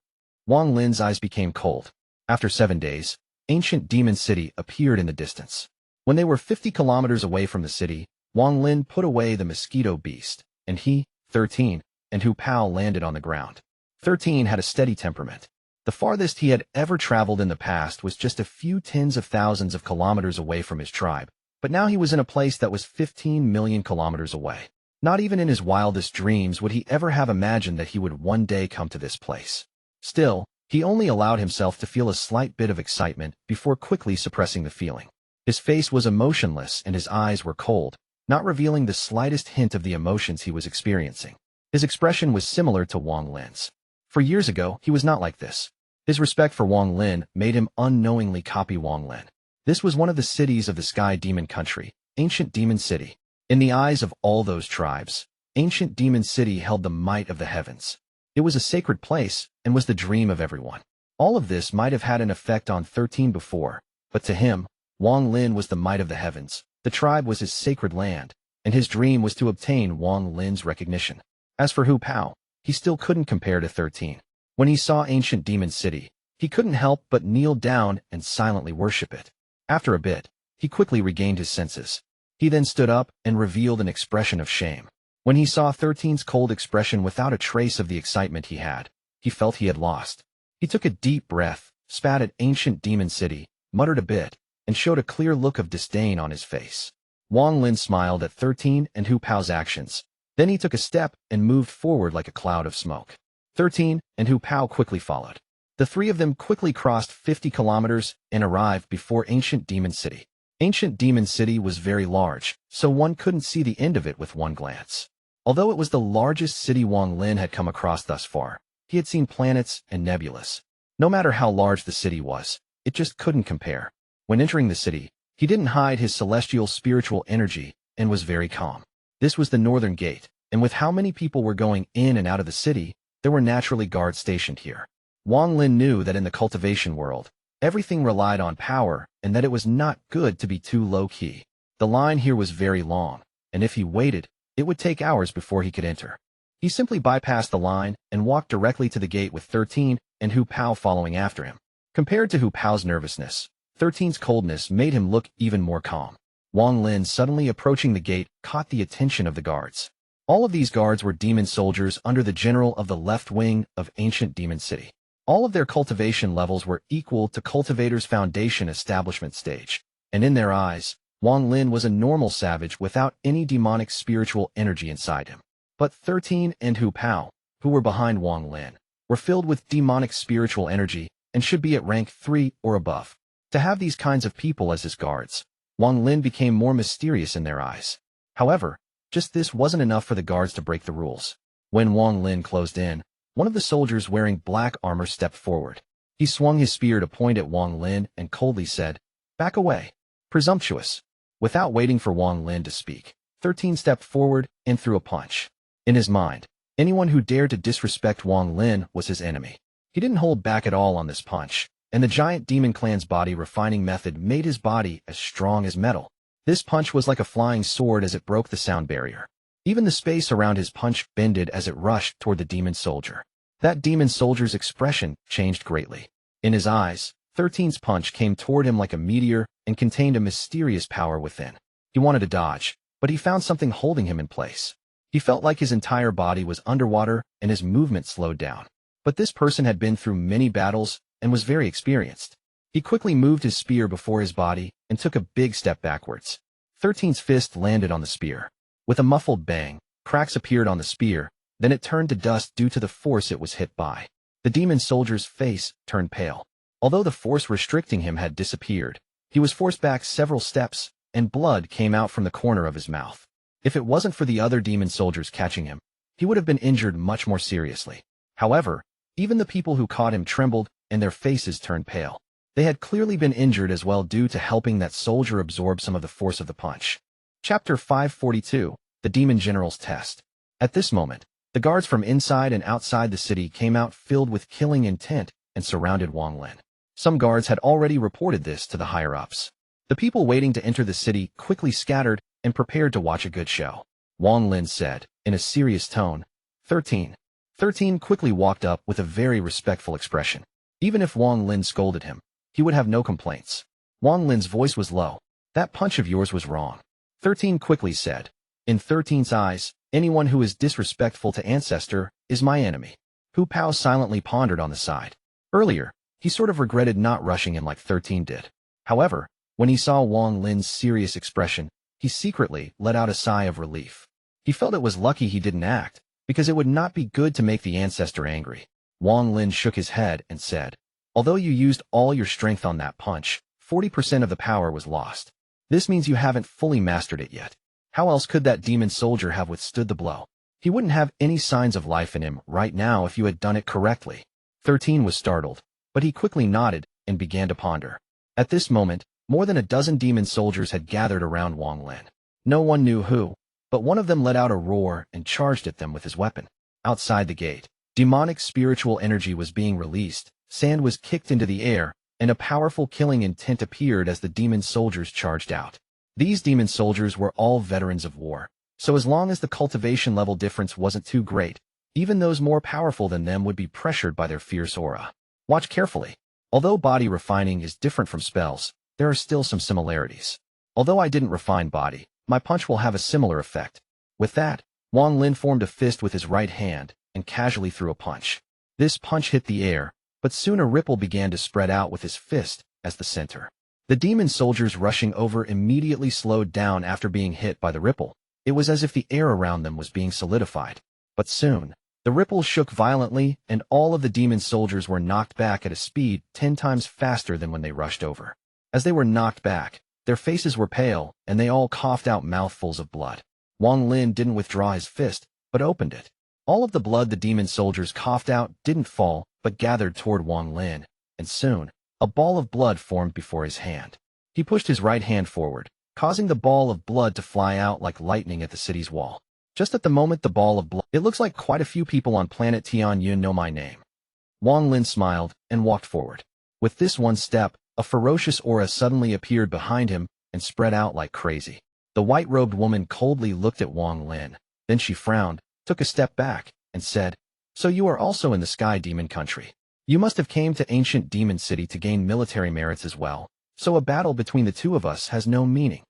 Wang Lin's eyes became cold. After 7 days, ancient demon city appeared in the distance. When they were 50 kilometers away from the city, Wang Lin put away the mosquito beast, and he, 13, and Hu Pao landed on the ground. 13 had a steady temperament. The farthest he had ever traveled in the past was just a few tens of thousands of kilometers away from his tribe, but now he was in a place that was 15 million kilometers away. Not even in his wildest dreams would he ever have imagined that he would one day come to this place. Still, he only allowed himself to feel a slight bit of excitement before quickly suppressing the feeling. His face was emotionless and his eyes were cold, not revealing the slightest hint of the emotions he was experiencing. His expression was similar to Wang Lin's. For years ago, he was not like this. His respect for Wang Lin made him unknowingly copy Wang Lin. This was one of the cities of the Sky Demon Country, ancient Demon City. In the eyes of all those tribes, ancient Demon City held the might of the heavens. It was a sacred place and was the dream of everyone. All of this might have had an effect on 13 before, but to him, Wang Lin was the might of the heavens, the tribe was his sacred land, and his dream was to obtain Wang Lin's recognition. As for Hu Pao, he still couldn't compare to 13. When he saw ancient Demon City, he couldn't help but kneel down and silently worship it. After a bit, he quickly regained his senses. He then stood up and revealed an expression of shame. When he saw 13's cold expression without a trace of the excitement he had, he felt he had lost. He took a deep breath, spat at ancient Demon City, muttered a bit, and showed a clear look of disdain on his face. Wang Lin smiled at 13 and Hu Pao's actions. Then he took a step and moved forward like a cloud of smoke. 13 and Hu Pao quickly followed. The 3 of them quickly crossed 50 kilometers and arrived before ancient Demon City. Ancient Demon City was very large, so one couldn't see the end of it with one glance. Although it was the largest city Wang Lin had come across thus far, he had seen planets and nebulas. No matter how large the city was, it just couldn't compare. When entering the city, he didn't hide his celestial spiritual energy and was very calm. This was the northern gate, and with how many people were going in and out of the city, there were naturally guards stationed here. Wang Lin knew that in the cultivation world, everything relied on power and that it was not good to be too low-key. The line here was very long, and if he waited, it would take hours before he could enter. He simply bypassed the line and walked directly to the gate with 13 and Hu Pao following after him. Compared to Hu Pao's nervousness, 13's coldness made him look even more calm. Wang Lin suddenly approaching the gate caught the attention of the guards. All of these guards were demon soldiers under the general of the left wing of ancient Demon City. All of their cultivation levels were equal to Cultivator's Foundation establishment stage, and in their eyes, Wang Lin was a normal savage without any demonic spiritual energy inside him. But 13 and Hu Pao, who were behind Wang Lin, were filled with demonic spiritual energy and should be at rank 3 or above. To have these kinds of people as his guards, Wang Lin became more mysterious in their eyes. However, just this wasn't enough for the guards to break the rules. When Wang Lin closed in, one of the soldiers wearing black armor stepped forward. He swung his spear to point at Wang Lin and coldly said, "Back away. Presumptuous." Without waiting for Wang Lin to speak, 13 stepped forward and threw a punch. In his mind, anyone who dared to disrespect Wang Lin was his enemy. He didn't hold back at all on this punch, and the giant demon clan's body refining method made his body as strong as metal. This punch was like a flying sword as it broke the sound barrier. Even the space around his punch bended as it rushed toward the demon soldier. That demon soldier's expression changed greatly. In his eyes, 13's punch came toward him like a meteor and contained a mysterious power within. He wanted to dodge, but he found something holding him in place. He felt like his entire body was underwater and his movement slowed down. But this person had been through many battles and was very experienced. He quickly moved his spear before his body and took a big step backwards. 13's fist landed on the spear. With a muffled bang, cracks appeared on the spear, then it turned to dust due to the force it was hit by. The demon soldier's face turned pale. Although the force restricting him had disappeared, he was forced back several steps, and blood came out from the corner of his mouth. If it wasn't for the other demon soldiers catching him, he would have been injured much more seriously. However, even the people who caught him trembled, and their faces turned pale. They had clearly been injured as well due to helping that soldier absorb some of the force of the punch. Chapter 542, The Demon General's Test. At this moment, the guards from inside and outside the city came out filled with killing intent and surrounded Wang Lin. Some guards had already reported this to the higher-ups. The people waiting to enter the city quickly scattered and prepared to watch a good show. Wang Lin said, in a serious tone, 13. 13 quickly walked up with a very respectful expression. Even if Wang Lin scolded him, he would have no complaints. Wang Lin's voice was low. That punch of yours was wrong. 13 quickly said. In 13's eyes, anyone who is disrespectful to Ancestor is my enemy. Hu Pao silently pondered on the side. Earlier, he sort of regretted not rushing him like 13 did. However, when he saw Wang Lin's serious expression, he secretly let out a sigh of relief. He felt it was lucky he didn't act, because it would not be good to make the Ancestor angry. Wang Lin shook his head and said, although you used all your strength on that punch, 40% of the power was lost. This means you haven't fully mastered it yet. How else could that demon soldier have withstood the blow? He wouldn't have any signs of life in him right now if you had done it correctly. 13 was startled, but he quickly nodded and began to ponder. At this moment, more than a dozen demon soldiers had gathered around Wang Lin. No one knew who, but one of them let out a roar and charged at them with his weapon. Outside the gate, demonic spiritual energy was being released, sand was kicked into the air, and a powerful killing intent appeared as the demon soldiers charged out. These demon soldiers were all veterans of war, so as long as the cultivation level difference wasn't too great, even those more powerful than them would be pressured by their fierce aura. Watch carefully. Although body refining is different from spells, there are still some similarities. Although I didn't refine body, my punch will have a similar effect. With that, Wang Lin formed a fist with his right hand and casually threw a punch. This punch hit the air, but soon a ripple began to spread out with his fist as the center. The demon soldiers rushing over immediately slowed down after being hit by the ripple. It was as if the air around them was being solidified. But soon, the ripple shook violently and all of the demon soldiers were knocked back at a speed 10 times faster than when they rushed over. As they were knocked back, their faces were pale and they all coughed out mouthfuls of blood. Wang Lin didn't withdraw his fist, but opened it. All of the blood the demon soldiers coughed out didn't fall, but gathered toward Wang Lin, and soon, a ball of blood formed before his hand. He pushed his right hand forward, causing the ball of blood to fly out like lightning at the city's wall. Just at the moment the ball of blood, it looks like quite a few people on planet Tianyun know my name. Wang Lin smiled and walked forward. With this one step, a ferocious aura suddenly appeared behind him and spread out like crazy. The white-robed woman coldly looked at Wang Lin, then she frowned, took a step back, and said, "So you are also in the Sky Demon Country. You must have came to Ancient Demon City to gain military merits as well, so a battle between the two of us has no meaning."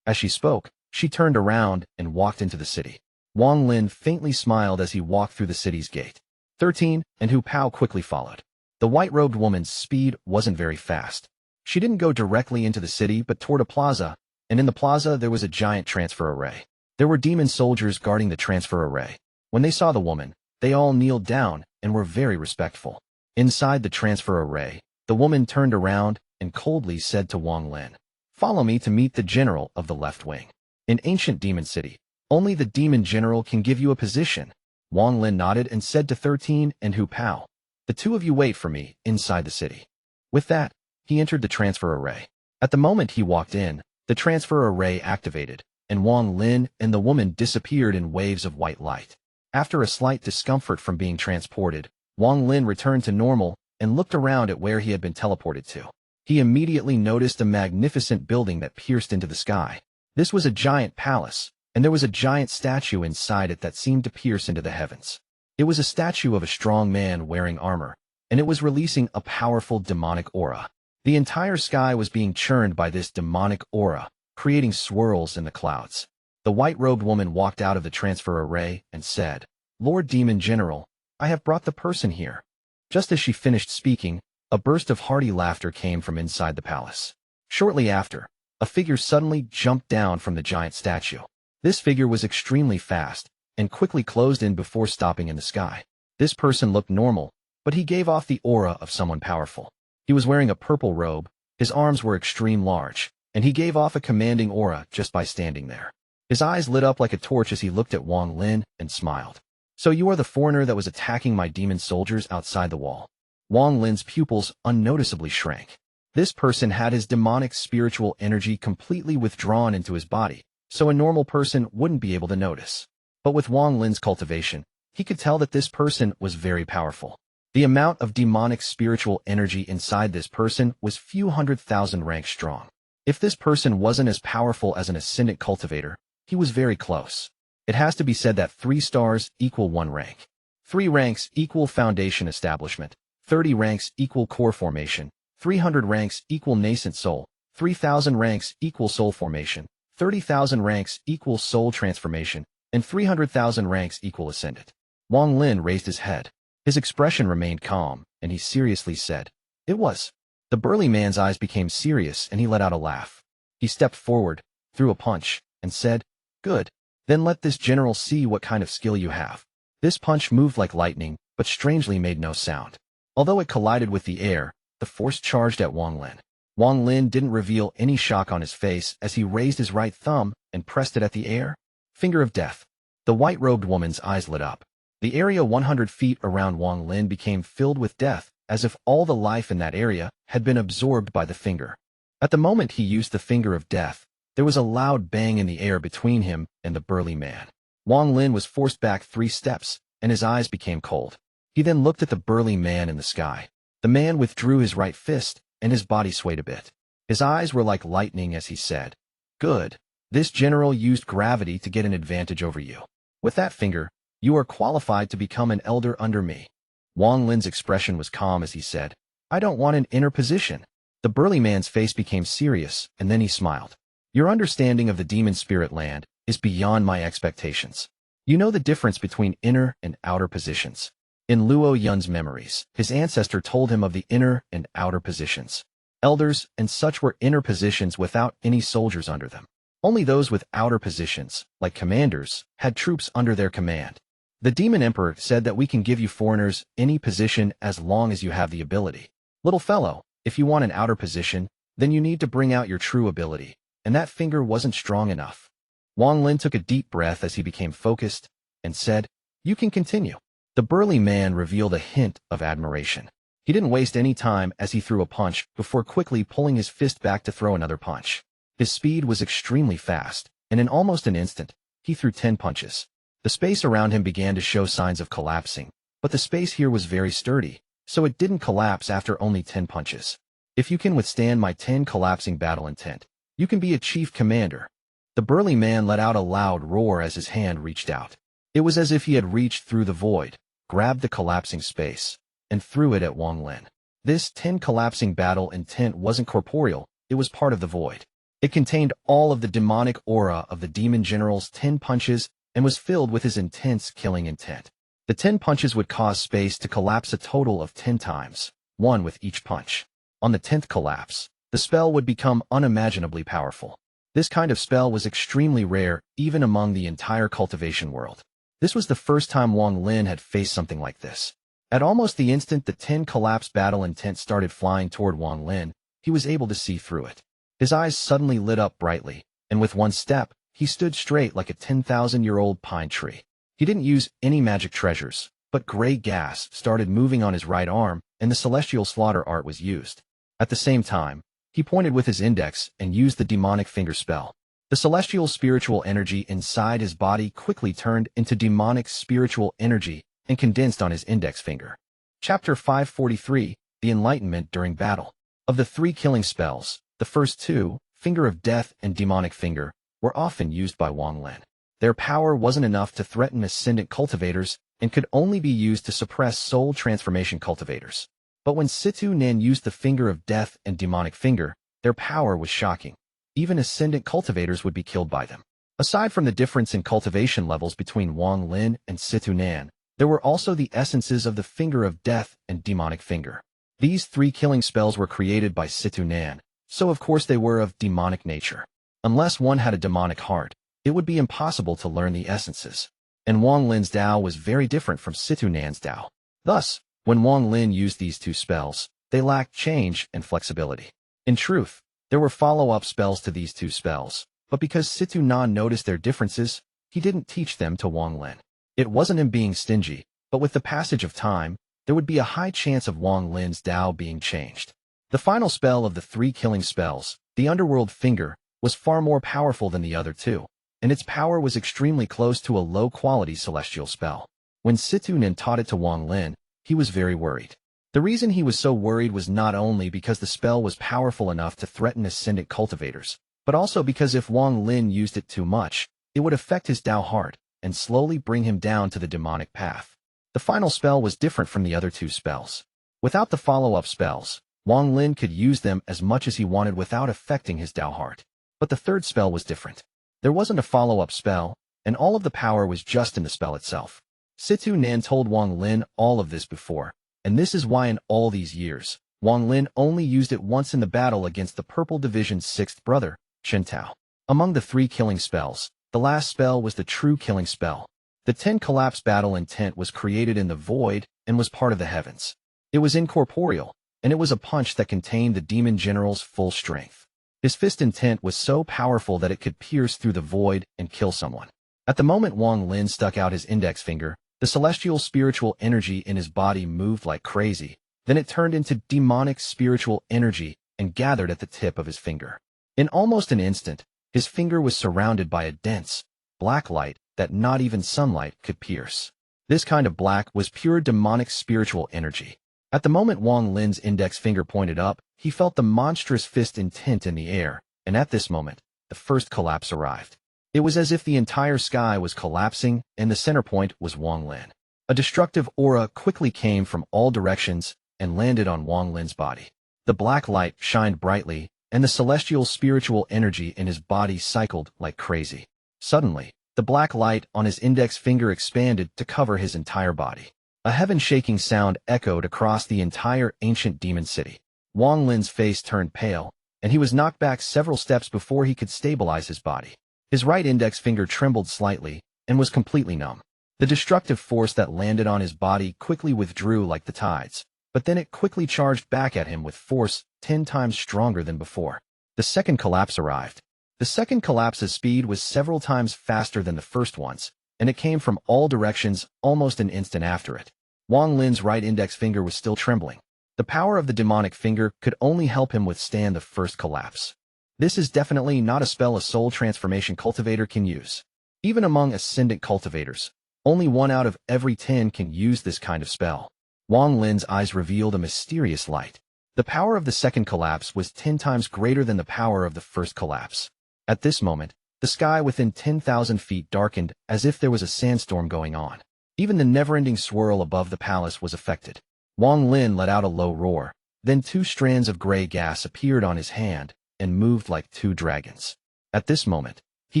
As she spoke, she turned around and walked into the city. Wang Lin faintly smiled as he walked through the city's gate. 13 and Hu Pao quickly followed. The white-robed woman's speed wasn't very fast. She didn't go directly into the city but toward a plaza, and in the plaza there was a giant transfer array. There were demon soldiers guarding the transfer array. When they saw the woman, they all kneeled down and were very respectful. Inside the transfer array, the woman turned around and coldly said to Wang Lin, "Follow me to meet the general of the left wing. In Ancient Demon City, only the demon general can give you a position." Wang Lin nodded and said to 13 and Hu Pao, "The two of you wait for me inside the city." With that, he entered the transfer array. At the moment he walked in, the transfer array activated, and Wang Lin and the woman disappeared in waves of white light. After a slight discomfort from being transported, Wang Lin returned to normal and looked around at where he had been teleported to. He immediately noticed a magnificent building that pierced into the sky. This was a giant palace, and there was a giant statue inside it that seemed to pierce into the heavens. It was a statue of a strong man wearing armor, and it was releasing a powerful demonic aura. The entire sky was being churned by this demonic aura, creating swirls in the clouds. The white-robed woman walked out of the transfer array and said, "Lord Demon General, I have brought the person here." Just as she finished speaking, a burst of hearty laughter came from inside the palace. Shortly after, a figure suddenly jumped down from the giant statue. This figure was extremely fast and quickly closed in before stopping in the sky. This person looked normal, but he gave off the aura of someone powerful. He was wearing a purple robe, his arms were extreme large, and he gave off a commanding aura just by standing there. His eyes lit up like a torch as he looked at Wang Lin and smiled. "So you are the foreigner that was attacking my demon soldiers outside the wall." Wang Lin's pupils unnoticeably shrank. This person had his demonic spiritual energy completely withdrawn into his body, so a normal person wouldn't be able to notice. But with Wang Lin's cultivation, he could tell that this person was very powerful. The amount of demonic spiritual energy inside this person was few 100,000 ranks strong. If this person wasn't as powerful as an Ascendant cultivator, he was very close. It has to be said that 3 stars equal 1 rank. 3 ranks equal foundation establishment, 30 ranks equal core formation, 300 ranks equal nascent soul, 3,000 ranks equal soul formation, 30,000 ranks equal soul transformation, and 300,000 ranks equal Ascendant. Wang Lin raised his head. His expression remained calm, and he seriously said, "It was." The burly man's eyes became serious, and he let out a laugh. He stepped forward, threw a punch, and said, "Good. Then let this general see what kind of skill you have." This punch moved like lightning, but strangely made no sound. Although it collided with the air, the force charged at Wang Lin. Wang Lin didn't reveal any shock on his face as he raised his right thumb and pressed it at the air. Finger of death. The white-robed woman's eyes lit up. The area 100 feet around Wang Lin became filled with death, as if all the life in that area had been absorbed by the finger. At the moment he used the finger of death, there was a loud bang in the air between him and the burly man. Wang Lin was forced back 3 steps, and his eyes became cold. He then looked at the burly man in the sky. The man withdrew his right fist, and his body swayed a bit. His eyes were like lightning as he said, "Good. This general used gravity to get an advantage over you. With that finger, you are qualified to become an elder under me." Wang Lin's expression was calm as he said, "I don't want an inner position." The burly man's face became serious, and then he smiled. "Your understanding of the demon spirit land is beyond my expectations. You know the difference between inner and outer positions." In Luo Yun's memories, his ancestor told him of the inner and outer positions. Elders and such were inner positions without any soldiers under them. Only those with outer positions, like commanders, had troops under their command. The Demon Emperor said that we can give you foreigners any position as long as you have the ability. Little fellow, if you want an outer position, then you need to bring out your true ability, and that finger wasn't strong enough. Wang Lin took a deep breath as he became focused, and said, "You can continue." The burly man revealed a hint of admiration. He didn't waste any time as he threw a punch before quickly pulling his fist back to throw another punch. His speed was extremely fast, and in almost an instant, he threw 10 punches. The space around him began to show signs of collapsing, but the space here was very sturdy, so it didn't collapse after only 10 punches. "If you can withstand my 10 collapsing battle intent, you can be a chief commander." The burly man let out a loud roar as his hand reached out. It was as if he had reached through the void, grabbed the collapsing space, and threw it at Wang Lin. This 10 collapsing battle intent wasn't corporeal, it was part of the void. It contained all of the demonic aura of the demon general's 10 punches and was filled with his intense killing intent. The 10 punches would cause space to collapse a total of 10 times, 1 with each punch. On the 10th collapse, the spell would become unimaginably powerful. This kind of spell was extremely rare even among the entire cultivation world. This was the first time Wang Lin had faced something like this. At almost the instant the 10 collapse battle intent started flying toward Wang Lin, he was able to see through it. His eyes suddenly lit up brightly, and with one step, he stood straight like a 10,000-year-old pine tree. He didn't use any magic treasures, but gray gas started moving on his right arm, and the celestial slaughter art was used. At the same time, he pointed with his index and used the demonic finger spell. The celestial spiritual energy inside his body quickly turned into demonic spiritual energy and condensed on his index finger. Chapter 543, the Enlightenment during battle. Of the 3 killing spells, the first 2, Finger of Death and Demonic Finger, were often used by Wang Lin. Their power wasn't enough to threaten Ascendant cultivators and could only be used to suppress soul transformation cultivators. But when Situ Nan used the Finger of Death and Demonic Finger, their power was shocking. Even Ascendant cultivators would be killed by them. Aside from the difference in cultivation levels between Wang Lin and Situ Nan, there were also the essences of the Finger of Death and Demonic Finger. These 3 killing spells were created by Situ Nan, so of course they were of demonic nature. Unless one had a demonic heart, it would be impossible to learn the essences. And Wang Lin's Dao was very different from Situ Nan's Dao. Thus, when Wang Lin used these 2 spells, they lacked change and flexibility. In truth, there were follow-up spells to these 2 spells, but because Situ Nan noticed their differences, he didn't teach them to Wang Lin. It wasn't him being stingy, but with the passage of time, there would be a high chance of Wang Lin's Dao being changed. The final spell of the 3 killing spells, the Underworld Finger, was far more powerful than the other 2, and its power was extremely close to a low-quality celestial spell. When Situ Nan taught it to Wang Lin, he was very worried. The reason he was so worried was not only because the spell was powerful enough to threaten Ascendant cultivators, but also because if Wang Lin used it too much, it would affect his Dao heart and slowly bring him down to the demonic path. The final spell was different from the other 2 spells. Without the follow-up spells, Wang Lin could use them as much as he wanted without affecting his Dao heart. But the 3rd spell was different. There wasn't a follow-up spell, and all of the power was just in the spell itself. Situ Nan told Wang Lin all of this before, and this is why in all these years, Wang Lin only used it once in the battle against the Purple Division's 6th brother, Chen Tao. Among the 3 killing spells, the last spell was the true killing spell. The 10 collapse battle intent was created in the void and was part of the heavens. It was incorporeal, and it was a punch that contained the demon general's full strength. His fist intent was so powerful that it could pierce through the void and kill someone. At the moment Wang Lin stuck out his index finger, the celestial spiritual energy in his body moved like crazy. Then it turned into demonic spiritual energy and gathered at the tip of his finger. In almost an instant, his finger was surrounded by a dense, black light that not even sunlight could pierce. This kind of black was pure demonic spiritual energy. At the moment Wang Lin's index finger pointed up, he felt the monstrous fist intent in the air, and at this moment, the first collapse arrived. It was as if the entire sky was collapsing, and the center point was Wang Lin. A destructive aura quickly came from all directions and landed on Wang Lin's body. The black light shined brightly, and the celestial spiritual energy in his body cycled like crazy. Suddenly, the black light on his index finger expanded to cover his entire body. A heaven-shaking sound echoed across the entire ancient demon city. Wang Lin's face turned pale, and he was knocked back several steps before he could stabilize his body. His right index finger trembled slightly and was completely numb. The destructive force that landed on his body quickly withdrew like the tides, but then it quickly charged back at him with force 10 times stronger than before. The second collapse arrived. The second collapse's speed was several times faster than the first one's, and it came from all directions almost an instant after it. Wang Lin's right index finger was still trembling. The power of the demonic finger could only help him withstand the first collapse. This is definitely not a spell a soul transformation cultivator can use. Even among Ascendant cultivators, only 1 out of every 10 can use this kind of spell. Wang Lin's eyes revealed a mysterious light. The power of the second collapse was 10 times greater than the power of the first collapse. At this moment, the sky within 10,000 feet darkened as if there was a sandstorm going on. Even the never-ending swirl above the palace was affected. Wang Lin let out a low roar. Then 2 strands of gray gas appeared on his hand and moved like 2 dragons. At this moment, he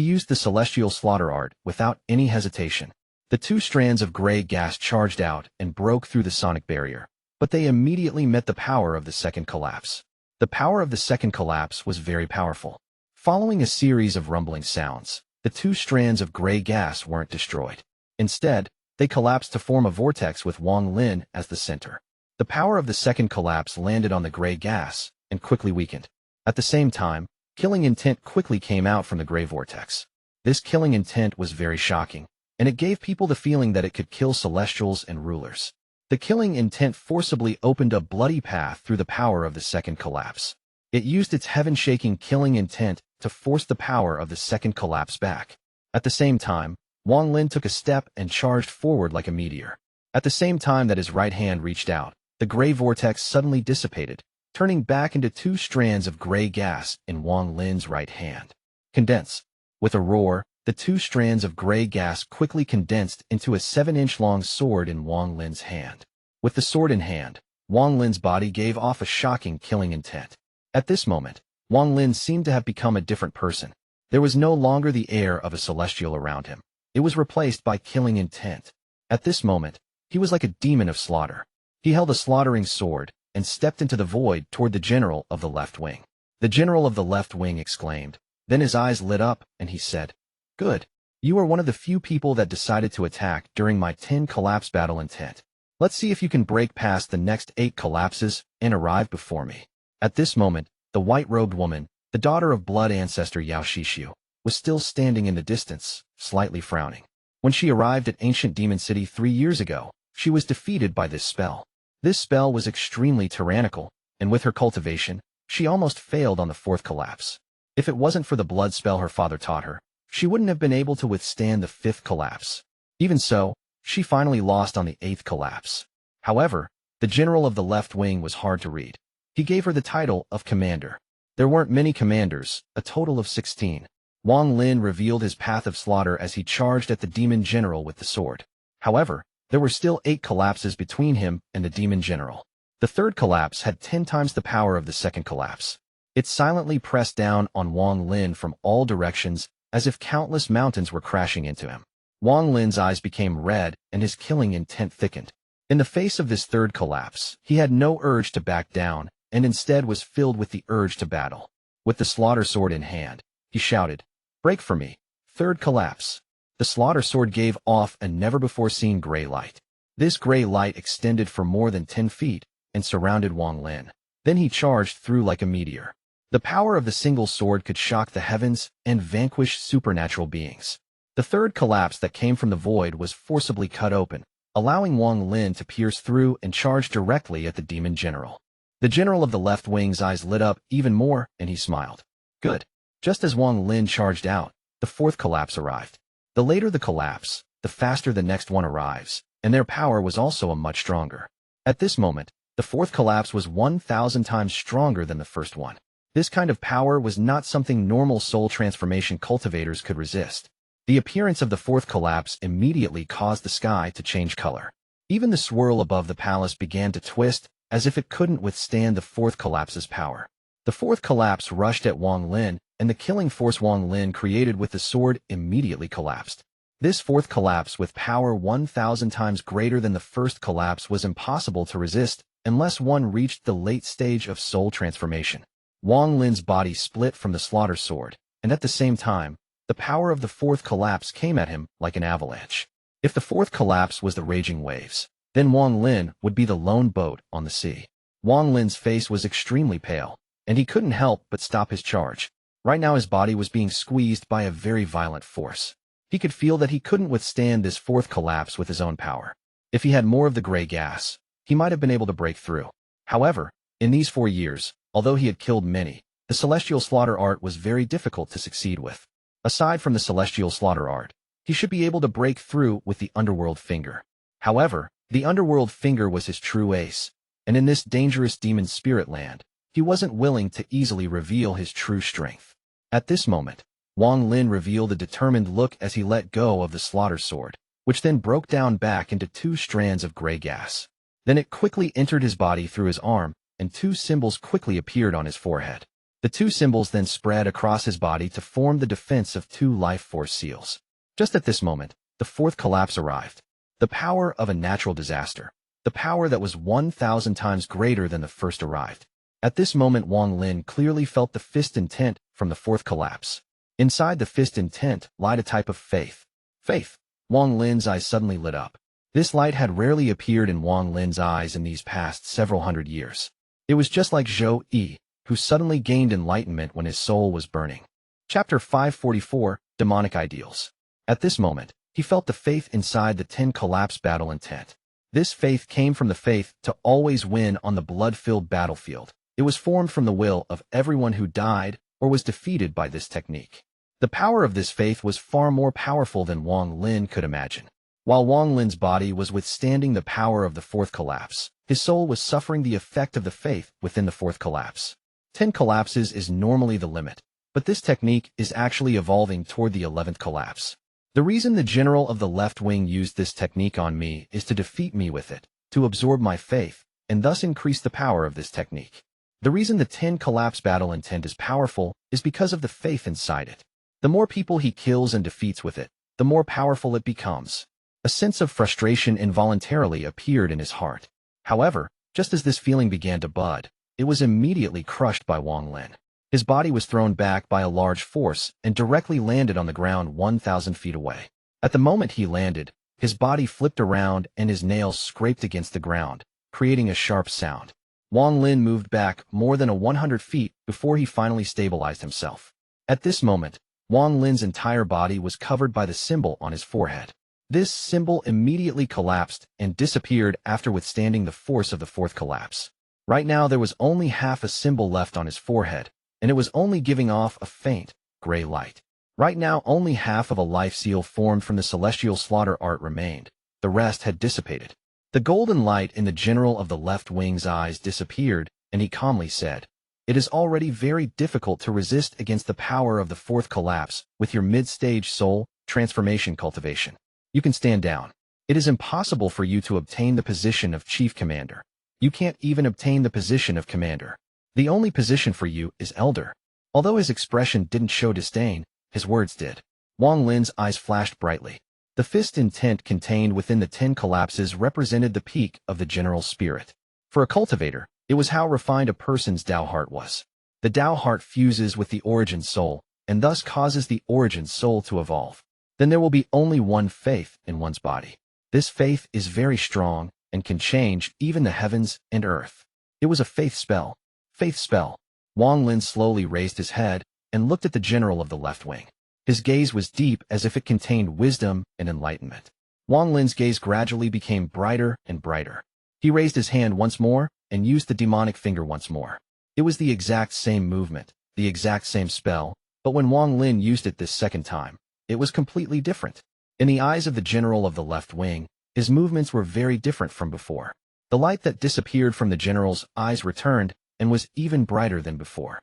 used the celestial slaughter art without any hesitation. The 2 strands of gray gas charged out and broke through the sonic barrier, but they immediately met the power of the second collapse. The power of the second collapse was very powerful. Following a series of rumbling sounds, the 2 strands of gray gas weren't destroyed. Instead, they collapsed to form a vortex with Wang Lin as the center. The power of the second collapse landed on the gray gas and quickly weakened. At the same time, killing intent quickly came out from the gray vortex. This killing intent was very shocking, and it gave people the feeling that it could kill celestials and rulers. The killing intent forcibly opened a bloody path through the power of the second collapse. It used its heaven-shaking killing intent to force the power of the second collapse back. At the same time, Wang Lin took a step and charged forward like a meteor. At the same time that his right hand reached out, the gray vortex suddenly dissipated, turning back into 2 strands of gray gas in Wang Lin's right hand. Condense. With a roar, the 2 strands of gray gas quickly condensed into a 7-inch-long sword in Wang Lin's hand. With the sword in hand, Wang Lin's body gave off a shocking killing intent. At this moment, Wang Lin seemed to have become a different person. There was no longer the air of a celestial around him. It was replaced by killing intent. At this moment, he was like a demon of slaughter. He held a slaughtering sword and stepped into the void toward the general of the left wing. The general of the left wing exclaimed. Then his eyes lit up and he said, "Good. You are one of the few people that decided to attack during my 10 collapse battle intent. Let's see if you can break past the next 8 collapses and arrive before me." At this moment, the white-robed woman, the daughter of blood ancestor Yao Xixue, was still standing in the distance, slightly frowning. When she arrived at ancient Demon City 3 years ago, she was defeated by this spell. This spell was extremely tyrannical, and with her cultivation, she almost failed on the 4th collapse. If it wasn't for the blood spell her father taught her, she wouldn't have been able to withstand the 5th collapse. Even so, she finally lost on the 8th collapse. However, the general of the left wing was hard to read. He gave her the title of commander. There weren't many commanders, a total of 16. Wang Lin revealed his path of slaughter as he charged at the demon general with the sword. However, there were still 8 collapses between him and the demon general. The 3rd collapse had 10 times the power of the 2nd collapse. It silently pressed down on Wang Lin from all directions as if countless mountains were crashing into him. Wang Lin's eyes became red and his killing intent thickened. In the face of this 3rd collapse, he had no urge to back down and instead was filled with the urge to battle. With the slaughter sword in hand, he shouted, "Break for me, 3rd collapse." The slaughter sword gave off a never-before-seen gray light. This gray light extended for more than 10 feet and surrounded Wang Lin. Then he charged through like a meteor. The power of the single sword could shock the heavens and vanquish supernatural beings. The 3rd collapse that came from the void was forcibly cut open, allowing Wang Lin to pierce through and charge directly at the demon general. The general of the left wing's eyes lit up even more, and he smiled. Good. Just as Wang Lin charged out, the 4th collapse arrived. The later the collapse, the faster the next one arrives, and their power was also much stronger. At this moment, the 4th collapse was 1,000 times stronger than the first one. This kind of power was not something normal soul transformation cultivators could resist. The appearance of the 4th collapse immediately caused the sky to change color. Even the swirl above the palace began to twist, as if it couldn't withstand the 4th collapse's power. The 4th collapse rushed at Wang Lin, and the killing force Wang Lin created with the sword immediately collapsed. This 4th collapse with power 1,000 times greater than the 1st collapse was impossible to resist unless one reached the late stage of soul transformation. Wang Lin's body split from the slaughter sword, and at the same time, the power of the 4th collapse came at him like an avalanche. If the 4th collapse was the raging waves, then Wang Lin would be the lone boat on the sea. Wang Lin's face was extremely pale, and he couldn't help but stop his charge. Right now his body was being squeezed by a very violent force. He could feel that he couldn't withstand this 4th collapse with his own power. If he had more of the gray gas, he might have been able to break through. However, in these 4 years, although he had killed many, the celestial slaughter art was very difficult to succeed with. Aside from the celestial slaughter art, he should be able to break through with the underworld finger. However, the underworld finger was his true ace, and in this dangerous demon spirit land, he wasn't willing to easily reveal his true strength. At this moment, Wang Lin revealed a determined look as he let go of the slaughter sword, which then broke down back into 2 strands of gray gas. Then it quickly entered his body through his arm, and 2 symbols quickly appeared on his forehead. The 2 symbols then spread across his body to form the defense of 2 life force seals. Just at this moment, the 4th collapse arrived. The power of a natural disaster, the power that was 1,000 times greater than the first arrived. At this moment Wang Lin clearly felt the fist intent from the 4th collapse. Inside the fist intent lied a type of faith. Faith. Wang Lin's eyes suddenly lit up. This light had rarely appeared in Wang Lin's eyes in these past several hundred years. It was just like Zhao, who suddenly gained enlightenment when his soul was burning. Chapter 544, Demonic Ideals. At this moment, he felt the faith inside the 10 collapse battle intent. This faith came from the faith to always win on the blood-filled battlefield. It was formed from the will of everyone who died or was defeated by this technique. The power of this faith was far more powerful than Wang Lin could imagine. While Wang Lin's body was withstanding the power of the fourth collapse, his soul was suffering the effect of the faith within the fourth collapse. 10 collapses is normally the limit, but this technique is actually evolving toward the 11th collapse. The reason the general of the left wing used this technique on me is to defeat me with it, to absorb my faith, and thus increase the power of this technique. The reason the 10 collapse battle intent is powerful is because of the faith inside it. The more people he kills and defeats with it, the more powerful it becomes. A sense of frustration involuntarily appeared in his heart. However, just as this feeling began to bud, it was immediately crushed by Wang Lin. His body was thrown back by a large force and directly landed on the ground 1,000 feet away. At the moment he landed, his body flipped around and his nails scraped against the ground, creating a sharp sound. Wang Lin moved back more than 100 feet before he finally stabilized himself. At this moment, Wang Lin's entire body was covered by the symbol on his forehead. This symbol immediately collapsed and disappeared after withstanding the force of the fourth collapse. Right now there was only half a symbol left on his forehead, and it was only giving off a faint, gray light. Right now only half of a life seal formed from the celestial slaughter art remained. The rest had dissipated. The golden light in the general of the left wing's eyes disappeared, and he calmly said, "It is already very difficult to resist against the power of the fourth collapse with your mid-stage soul transformation cultivation. You can stand down. It is impossible for you to obtain the position of chief commander. You can't even obtain the position of commander. The only position for you is elder." Although his expression didn't show disdain, his words did. Wang Lin's eyes flashed brightly. The fist intent contained within the 10 collapses represented the peak of the general spirit. For a cultivator, it was how refined a person's Tao heart was. The Tao heart fuses with the origin soul, and thus causes the origin soul to evolve. Then there will be only one faith in one's body. This faith is very strong and can change even the heavens and earth. It was a faith spell. Faith spell. Wang Lin slowly raised his head and looked at the general of the left wing. His gaze was deep as if it contained wisdom and enlightenment. Wang Lin's gaze gradually became brighter and brighter. He raised his hand once more and used the demonic finger once more. It was the exact same movement, the exact same spell, but when Wang Lin used it this second time, it was completely different. In the eyes of the general of the left wing, his movements were very different from before. The light that disappeared from the general's eyes returned and was even brighter than before.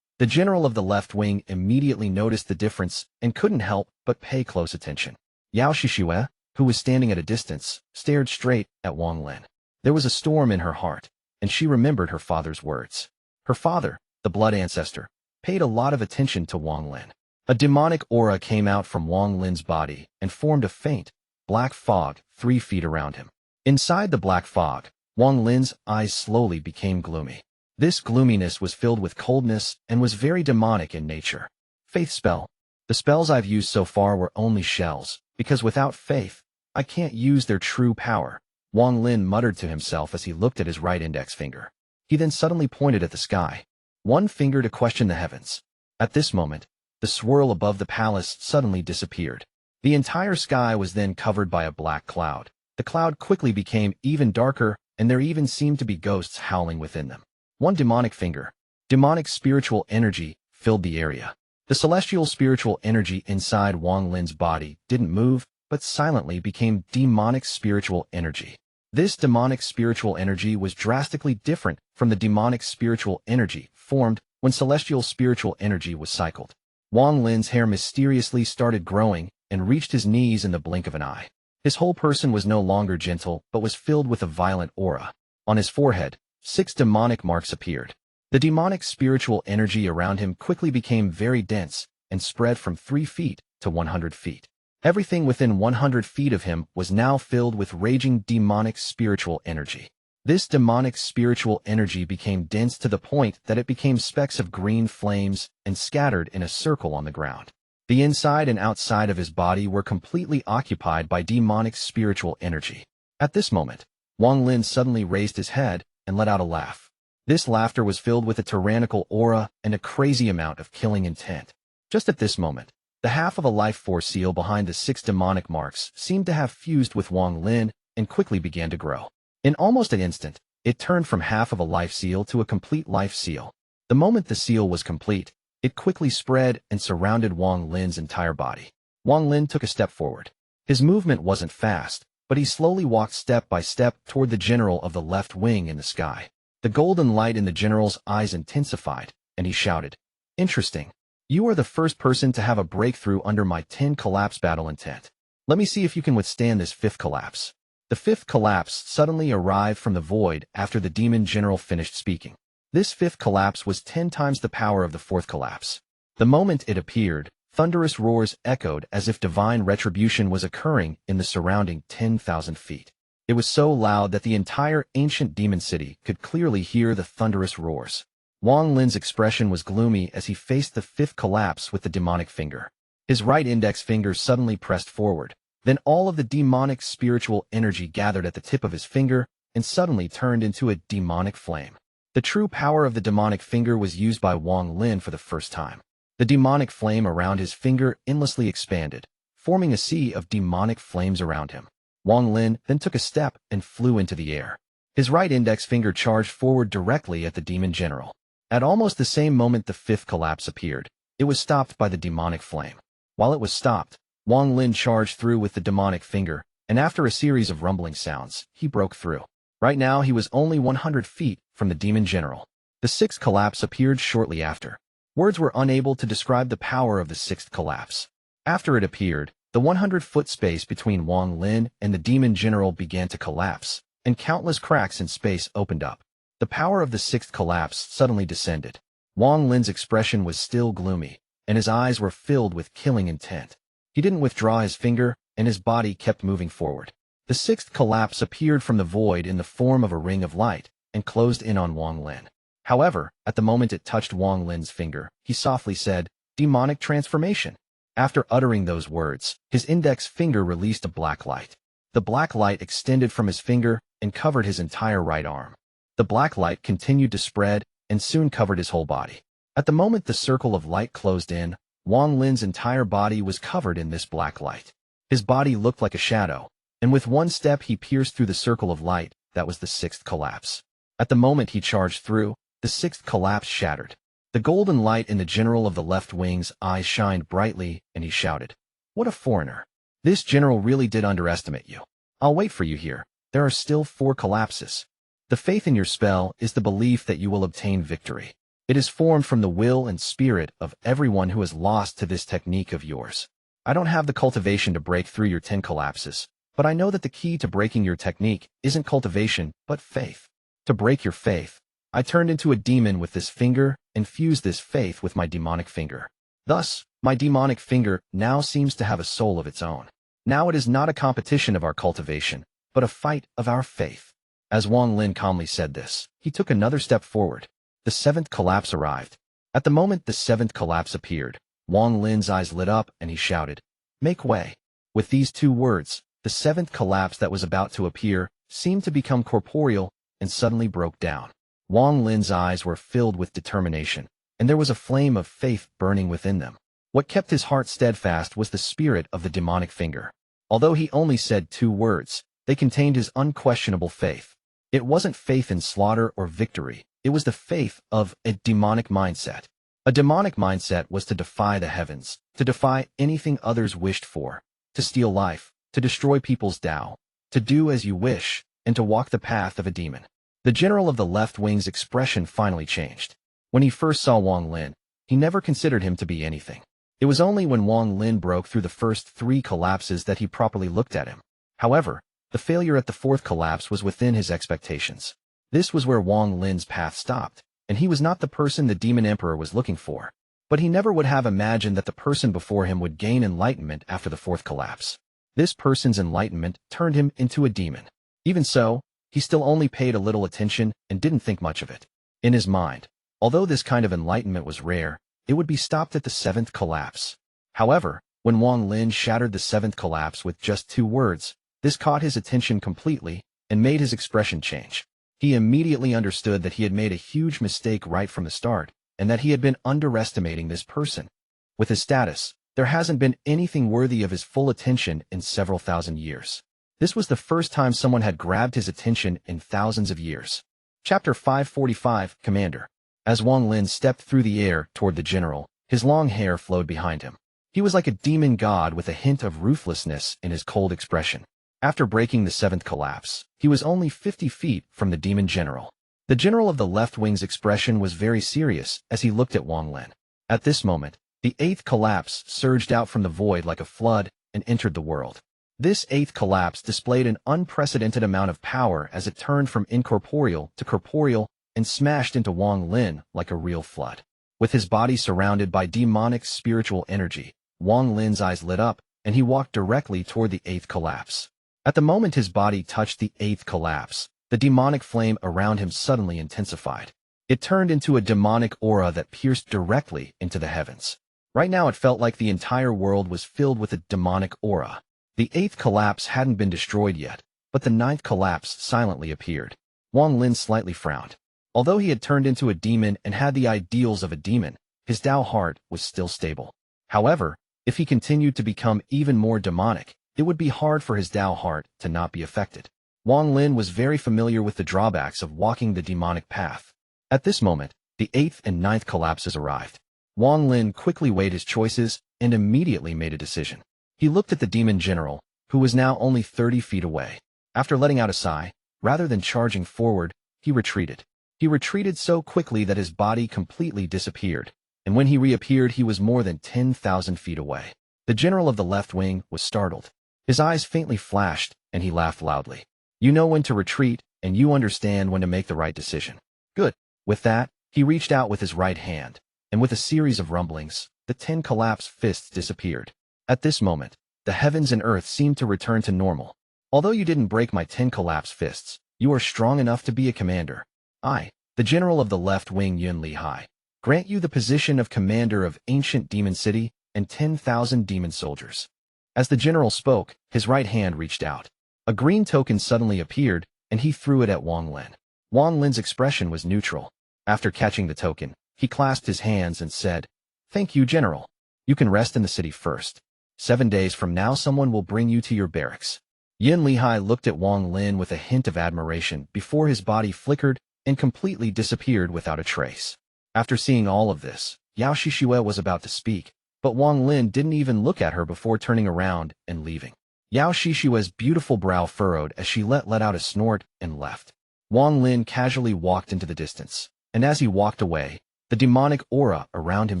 The general of the left wing immediately noticed the difference and couldn't help but pay close attention. Yao Xixue, who was standing at a distance, stared straight at Wang Lin. There was a storm in her heart, and she remembered her father's words. Her father, the blood ancestor, paid a lot of attention to Wang Lin. A demonic aura came out from Wang Lin's body and formed a faint, black fog 3 feet around him. Inside the black fog, Wang Lin's eyes slowly became gloomy. This gloominess was filled with coldness and was very demonic in nature. Faith spell. The spells I've used so far were only shells, because without faith, I can't use their true power, Wang Lin muttered to himself as he looked at his right index finger. He then suddenly pointed at the sky, one finger to question the heavens. At this moment, the swirl above the palace suddenly disappeared. The entire sky was then covered by a black cloud. The cloud quickly became even darker, and there even seemed to be ghosts howling within them. One demonic finger, demonic spiritual energy, filled the area. The celestial spiritual energy inside Wang Lin's body didn't move, but silently became demonic spiritual energy. This demonic spiritual energy was drastically different from the demonic spiritual energy formed when celestial spiritual energy was cycled. Wang Lin's hair mysteriously started growing and reached his knees in the blink of an eye. His whole person was no longer gentle but was filled with a violent aura. On his forehead, 6 demonic marks appeared. The demonic spiritual energy around him quickly became very dense and spread from 3 feet to 100 feet. Everything within 100 feet of him was now filled with raging demonic spiritual energy. This demonic spiritual energy became dense to the point that it became specks of green flames and scattered in a circle on the ground. The inside and outside of his body were completely occupied by demonic spiritual energy. At this moment, Wang Lin suddenly raised his head and let out a laugh. This laughter was filled with a tyrannical aura and a crazy amount of killing intent. Just at this moment, the half of a life force seal behind the 6 demonic marks seemed to have fused with Wang Lin and quickly began to grow. In almost an instant, it turned from half of a life seal to a complete life seal. The moment the seal was complete, it quickly spread and surrounded Wang Lin's entire body. Wang Lin took a step forward. His movement wasn't fast, but he slowly walked step by step toward the general of the left wing in the sky. The golden light in the general's eyes intensified, and he shouted, "Interesting. You are the first person to have a breakthrough under my 10 collapse battle intent. Let me see if you can withstand this 5th collapse." The 5th collapse suddenly arrived from the void after the demon general finished speaking. This 5th collapse was 10 times the power of the 4th collapse. The moment it appeared, thunderous roars echoed as if divine retribution was occurring in the surrounding 10,000 feet. It was so loud that the entire ancient demon city could clearly hear the thunderous roars. Wang Lin's expression was gloomy as he faced the 5th collapse with the demonic finger. His right index finger suddenly pressed forward. Then all of the demonic spiritual energy gathered at the tip of his finger and suddenly turned into a demonic flame. The true power of the demonic finger was used by Wang Lin for the first time. The demonic flame around his finger endlessly expanded, forming a sea of demonic flames around him. Wang Lin then took a step and flew into the air. His right index finger charged forward directly at the demon general. At almost the same moment the 5th collapse appeared. It was stopped by the demonic flame. While it was stopped, Wang Lin charged through with the demonic finger, and after a series of rumbling sounds, he broke through. Right now he was only 100 feet from the demon general. The 6th collapse appeared shortly after. Words were unable to describe the power of the 6th collapse. After it appeared, the 100-foot space between Wang Lin and the demon general began to collapse, and countless cracks in space opened up. The power of the 6th collapse suddenly descended. Wang Lin's expression was still gloomy, and his eyes were filled with killing intent. He didn't withdraw his finger, and his body kept moving forward. The 6th collapse appeared from the void in the form of a ring of light, and closed in on Wang Lin. However, at the moment it touched Wang Lin's finger, he softly said, "Demonic transformation." After uttering those words, his index finger released a black light. The black light extended from his finger and covered his entire right arm. The black light continued to spread and soon covered his whole body. At the moment the circle of light closed in, Wang Lin's entire body was covered in this black light. His body looked like a shadow, and with one step he pierced through the circle of light. That was the 6th collapse. At the moment he charged through, the 6th collapse shattered. The golden light in the general of the left wing's eyes shined brightly, and he shouted, "What a foreigner! This general really did underestimate you. I'll wait for you here. There are still 4 collapses. The faith in your spell is the belief that you will obtain victory. It is formed from the will and spirit of everyone who has lost to this technique of yours. I don't have the cultivation to break through your 10 collapses, but I know that the key to breaking your technique isn't cultivation, but faith. To break your faith, I turned into a demon with this finger and fused this faith with my demonic finger. Thus, my demonic finger now seems to have a soul of its own. Now it is not a competition of our cultivation, but a fight of our faith." As Wang Lin calmly said this, he took another step forward. The 7th collapse arrived. At the moment the 7th collapse appeared, Wang Lin's eyes lit up and he shouted, "Make way." With these 2 words, the 7th collapse that was about to appear seemed to become corporeal and suddenly broke down. Wang Lin's eyes were filled with determination, and there was a flame of faith burning within them. What kept his heart steadfast was the spirit of the demonic finger. Although he only said 2 words, they contained his unquestionable faith. It wasn't faith in slaughter or victory, it was the faith of a demonic mindset. A demonic mindset was to defy the heavens, to defy anything others wished for, to steal life, to destroy people's Tao, to do as you wish, and to walk the path of a demon. The general of the left wing's expression finally changed. When he first saw Wang Lin, he never considered him to be anything. It was only when Wang Lin broke through the first 3 collapses that he properly looked at him. However, the failure at the 4th collapse was within his expectations. This was where Wang Lin's path stopped, and he was not the person the Demon Emperor was looking for. But he never would have imagined that the person before him would gain enlightenment after the 4th collapse. This person's enlightenment turned him into a demon. Even so, he still only paid a little attention and didn't think much of it. In his mind, although this kind of enlightenment was rare, it would be stopped at the 7th collapse. However, when Wang Lin shattered the 7th collapse with just 2 words, this caught his attention completely and made his expression change. He immediately understood that he had made a huge mistake right from the start, and that he had been underestimating this person. With his status, there hasn't been anything worthy of his full attention in several thousand years. This was the first time someone had grabbed his attention in thousands of years. Chapter 545, Commander. As Wang Lin stepped through the air toward the general, his long hair flowed behind him. He was like a demon god with a hint of ruthlessness in his cold expression. After breaking the 7th collapse, he was only 50 feet from the demon general. The general of the left wing's expression was very serious as he looked at Wang Lin. At this moment, the 8th collapse surged out from the void like a flood and entered the world. This 8th collapse displayed an unprecedented amount of power as it turned from incorporeal to corporeal and smashed into Wang Lin like a real flood. With his body surrounded by demonic spiritual energy, Wang Lin's eyes lit up, and he walked directly toward the 8th collapse. At the moment his body touched the 8th collapse, the demonic flame around him suddenly intensified. It turned into a demonic aura that pierced directly into the heavens. Right now it felt like the entire world was filled with a demonic aura. The 8th collapse hadn't been destroyed yet, but the 9th collapse silently appeared. Wang Lin slightly frowned. Although he had turned into a demon and had the ideals of a demon, his Dao heart was still stable. However, if he continued to become even more demonic, it would be hard for his Dao heart to not be affected. Wang Lin was very familiar with the drawbacks of walking the demonic path. At this moment, the 8th and 9th collapses arrived. Wang Lin quickly weighed his choices and immediately made a decision. He looked at the demon general, who was now only 30 feet away. After letting out a sigh, rather than charging forward, he retreated. He retreated so quickly that his body completely disappeared, and when he reappeared he was more than 10,000 feet away. The general of the left wing was startled. His eyes faintly flashed, and he laughed loudly. You know when to retreat, and you understand when to make the right decision. Good. With that, he reached out with his right hand, and with a series of rumblings, the 10 collapsed fists disappeared. At this moment, the heavens and earth seemed to return to normal. Although you didn't break my 10 collapsed fists, you are strong enough to be a commander. I, the general of the left wing Yun Lihai, grant you the position of commander of ancient demon city and 10,000 demon soldiers. As the general spoke, his right hand reached out. A green token suddenly appeared, and he threw it at Wang Lin. Wang Lin's expression was neutral. After catching the token, he clasped his hands and said, Thank you, General. You can rest in the city first. 7 days from now someone will bring you to your barracks. Yun Lihai looked at Wang Lin with a hint of admiration before his body flickered and completely disappeared without a trace. After seeing all of this, Yao Xixue was about to speak, but Wang Lin didn't even look at her before turning around and leaving. Yao Xixue's beautiful brow furrowed as she let out a snort and left. Wang Lin casually walked into the distance, and as he walked away, the demonic aura around him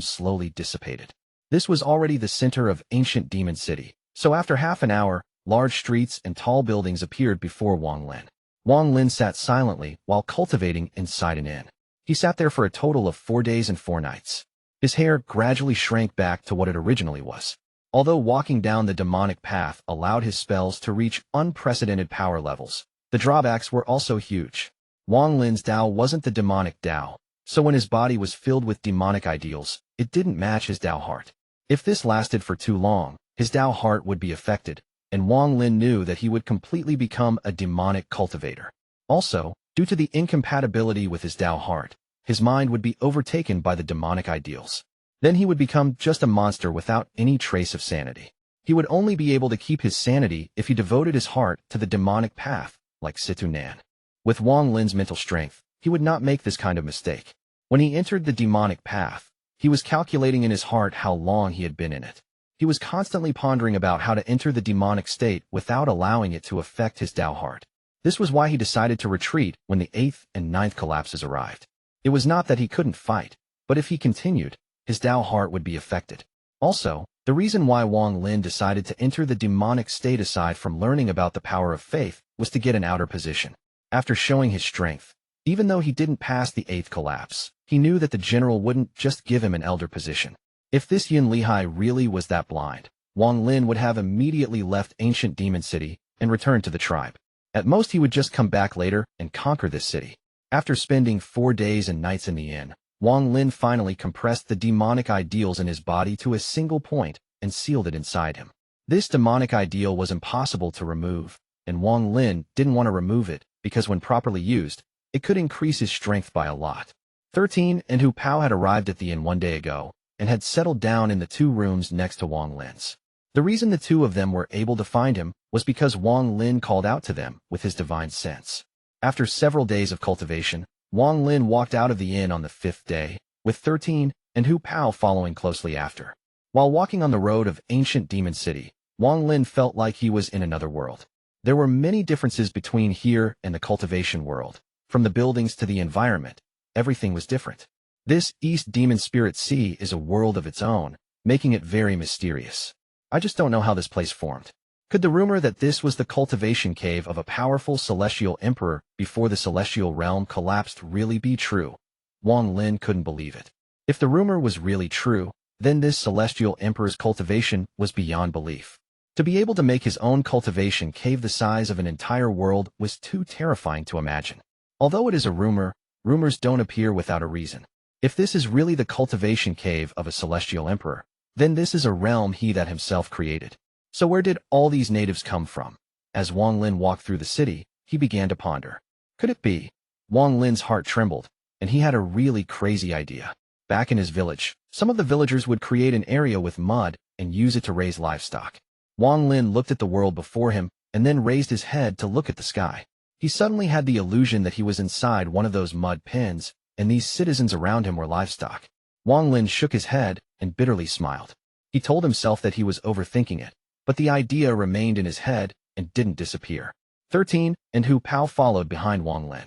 slowly dissipated. This was already the center of ancient demon city, so after half an hour, large streets and tall buildings appeared before Wang Lin. Wang Lin sat silently while cultivating inside an inn. He sat there for a total of 4 days and 4 nights. His hair gradually shrank back to what it originally was. Although walking down the demonic path allowed his spells to reach unprecedented power levels, the drawbacks were also huge. Wang Lin's Dao wasn't the demonic Dao, so when his body was filled with demonic ideals, it didn't match his Dao heart. If this lasted for too long, his Dao heart would be affected, and Wang Lin knew that he would completely become a demonic cultivator. Also, due to the incompatibility with his Dao heart, his mind would be overtaken by the demonic ideals. Then he would become just a monster without any trace of sanity. He would only be able to keep his sanity if he devoted his heart to the demonic path, like Situ Nan. With Wang Lin's mental strength, he would not make this kind of mistake. When he entered the demonic path, he was calculating in his heart how long he had been in it. He was constantly pondering about how to enter the demonic state without allowing it to affect his Dao heart. This was why he decided to retreat when the 8th and 9th collapses arrived. It was not that he couldn't fight, but if he continued, his Dao heart would be affected. Also, the reason why Wang Lin decided to enter the demonic state aside from learning about the power of faith was to get an outer position. After showing his strength, even though he didn't pass the 8th collapse, he knew that the general wouldn't just give him an elder position. If this Yun Lihai really was that blind, Wang Lin would have immediately left ancient demon city and returned to the tribe. At most he would just come back later and conquer this city. After spending 4 days and nights in the inn, Wang Lin finally compressed the demonic ideals in his body to a single point and sealed it inside him. This demonic ideal was impossible to remove, and Wang Lin didn't want to remove it because when properly used, it could increase his strength by a lot. 13 and Hu Pao had arrived at the inn 1 day ago and had settled down in the 2 rooms next to Wang Lin's. The reason the 2 of them were able to find him was because Wang Lin called out to them with his divine sense. After several days of cultivation, Wang Lin walked out of the inn on the 5th day, with 13 and Hu Pao following closely after. While walking on the road of ancient Demon City, Wang Lin felt like he was in another world. There were many differences between here and the cultivation world. From the buildings to the environment, everything was different. This East Demon Spirit Sea is a world of its own, making it very mysterious. I just don't know how this place formed. Could the rumor that this was the cultivation cave of a powerful celestial emperor before the celestial realm collapsed really be true? Wang Lin couldn't believe it. If the rumor was really true, then this celestial emperor's cultivation was beyond belief. To be able to make his own cultivation cave the size of an entire world was too terrifying to imagine. Although it is a rumor, rumors don't appear without a reason. If this is really the cultivation cave of a celestial emperor, then this is a realm he that himself created. So where did all these natives come from? As Wang Lin walked through the city, he began to ponder. Could it be? Wang Lin's heart trembled, and he had a really crazy idea. Back in his village, some of the villagers would create an area with mud and use it to raise livestock. Wang Lin looked at the world before him and then raised his head to look at the sky. He suddenly had the illusion that he was inside one of those mud pens, and these citizens around him were livestock. Wang Lin shook his head and bitterly smiled. He told himself that he was overthinking it, but the idea remained in his head and didn't disappear. 13, and Hu Pao followed behind Wang Lin.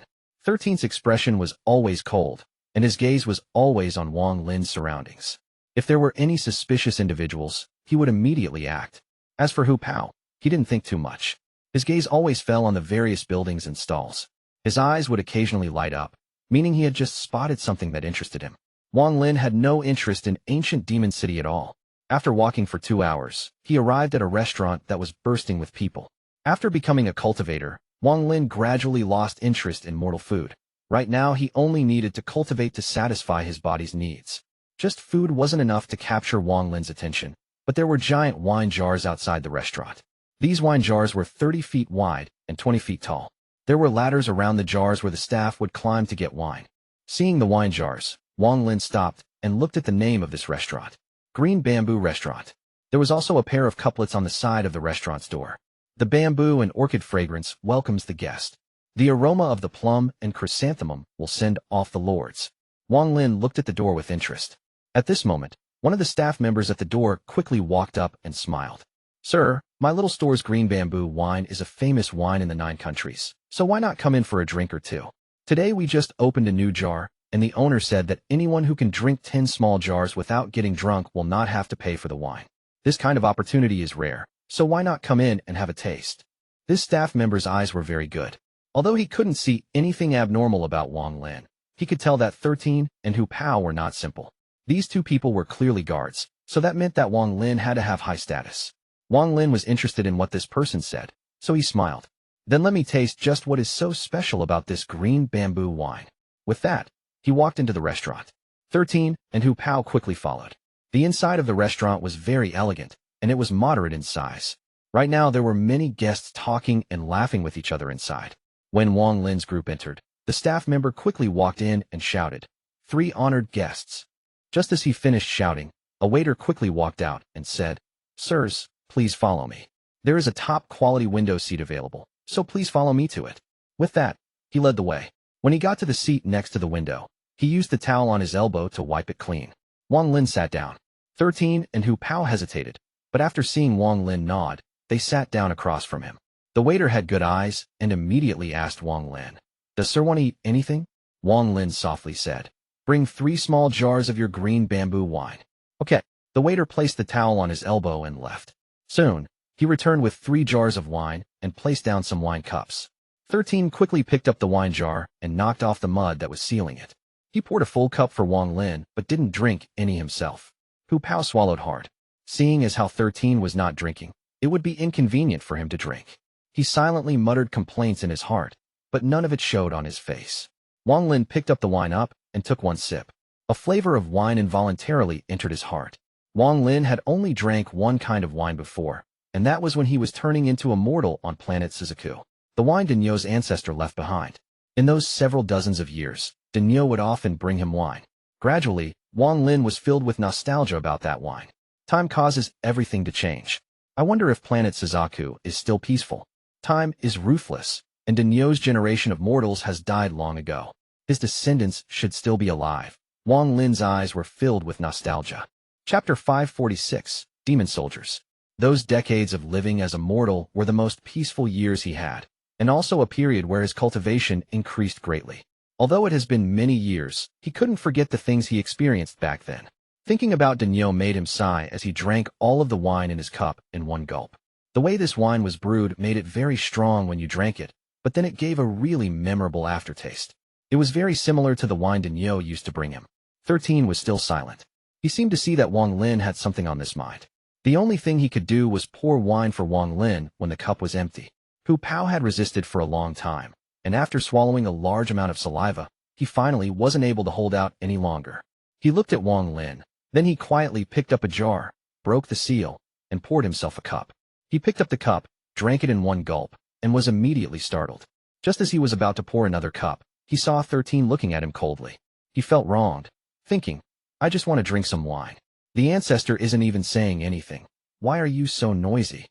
13's expression was always cold, and his gaze was always on Wang Lin's surroundings. If there were any suspicious individuals, he would immediately act. As for Hu Pao, he didn't think too much. His gaze always fell on the various buildings and stalls. His eyes would occasionally light up, meaning he had just spotted something that interested him. Wang Lin had no interest in ancient Demon City at all. After walking for 2 hours, he arrived at a restaurant that was bursting with people. After becoming a cultivator, Wang Lin gradually lost interest in mortal food. Right now, he only needed to cultivate to satisfy his body's needs. Just food wasn't enough to capture Wang Lin's attention, but there were giant wine jars outside the restaurant. These wine jars were 30 feet wide and 20 feet tall. There were ladders around the jars where the staff would climb to get wine. Seeing the wine jars, Wang Lin stopped and looked at the name of this restaurant. Green Bamboo Restaurant. There was also a pair of couplets on the side of the restaurant's door. The bamboo and orchid fragrance welcomes the guest. The aroma of the plum and chrysanthemum will send off the lords. Wang Lin looked at the door with interest. At this moment, one of the staff members at the door quickly walked up and smiled. Sir, my little store's green bamboo wine is a famous wine in the 9 countries, so why not come in for a drink or two? Today we just opened a new jar, and the owner said that anyone who can drink 10 small jars without getting drunk will not have to pay for the wine. This kind of opportunity is rare, so why not come in and have a taste? This staff member's eyes were very good. Although he couldn't see anything abnormal about Wang Lin, he could tell that 13 and Hu Pao were not simple. These 2 people were clearly guards, so that meant that Wang Lin had to have high status. Wang Lin was interested in what this person said, so he smiled. Then let me taste just what is so special about this green bamboo wine. With that, he walked into the restaurant. 13 and Hu Pao quickly followed. The inside of the restaurant was very elegant, and it was moderate in size. Right now there were many guests talking and laughing with each other inside. When Wang Lin's group entered, the staff member quickly walked in and shouted, 3 honored guests. Just as he finished shouting, a waiter quickly walked out and said, Sirs, please follow me. There is a top-quality window seat available, so please follow me to it. With that, he led the way. When he got to the seat next to the window, he used the towel on his elbow to wipe it clean. Wang Lin sat down. 13 and Hu Pao hesitated, but after seeing Wang Lin nod, they sat down across from him. The waiter had good eyes and immediately asked Wang Lin, Does Sir want to eat anything? Wang Lin softly said, Bring 3 small jars of your green bamboo wine. Okay. The waiter placed the towel on his elbow and left. Soon, he returned with 3 jars of wine and placed down some wine cups. 13 quickly picked up the wine jar and knocked off the mud that was sealing it. He poured a full cup for Wang Lin but didn't drink any himself. Hu Pao swallowed hard. Seeing as how 13 was not drinking, it would be inconvenient for him to drink. He silently muttered complaints in his heart, but none of it showed on his face. Wang Lin picked up the wine up and took one sip. A flavor of wine involuntarily entered his heart. Wang Lin had only drank one kind of wine before, and that was when he was turning into a mortal on planet Suzaku. The wine Danyo's ancestor left behind. In those several dozens of years, Danyo would often bring him wine. Gradually, Wang Lin was filled with nostalgia about that wine. Time causes everything to change. I wonder if planet Suzaku is still peaceful. Time is ruthless, and Danyo's generation of mortals has died long ago. His descendants should still be alive. Wang Lin's eyes were filled with nostalgia. Chapter 546, Demon Soldiers. Those decades of living as a mortal were the most peaceful years he had, and also a period where his cultivation increased greatly. Although it has been many years, he couldn't forget the things he experienced back then. Thinking about Daniel made him sigh as he drank all of the wine in his cup in one gulp. The way this wine was brewed made it very strong when you drank it, but then it gave a really memorable aftertaste. It was very similar to the wine Daniel used to bring him. 13 was still silent. He seemed to see that Wang Lin had something on this mind. The only thing he could do was pour wine for Wang Lin when the cup was empty. Hu Pao had resisted for a long time, and after swallowing a large amount of saliva, he finally wasn't able to hold out any longer. He looked at Wang Lin, then he quietly picked up a jar, broke the seal, and poured himself a cup. He picked up the cup, drank it in one gulp, and was immediately startled. Just as he was about to pour another cup, he saw 13 looking at him coldly. He felt wronged, thinking, I just want to drink some wine. The ancestor isn't even saying anything. Why are you so noisy?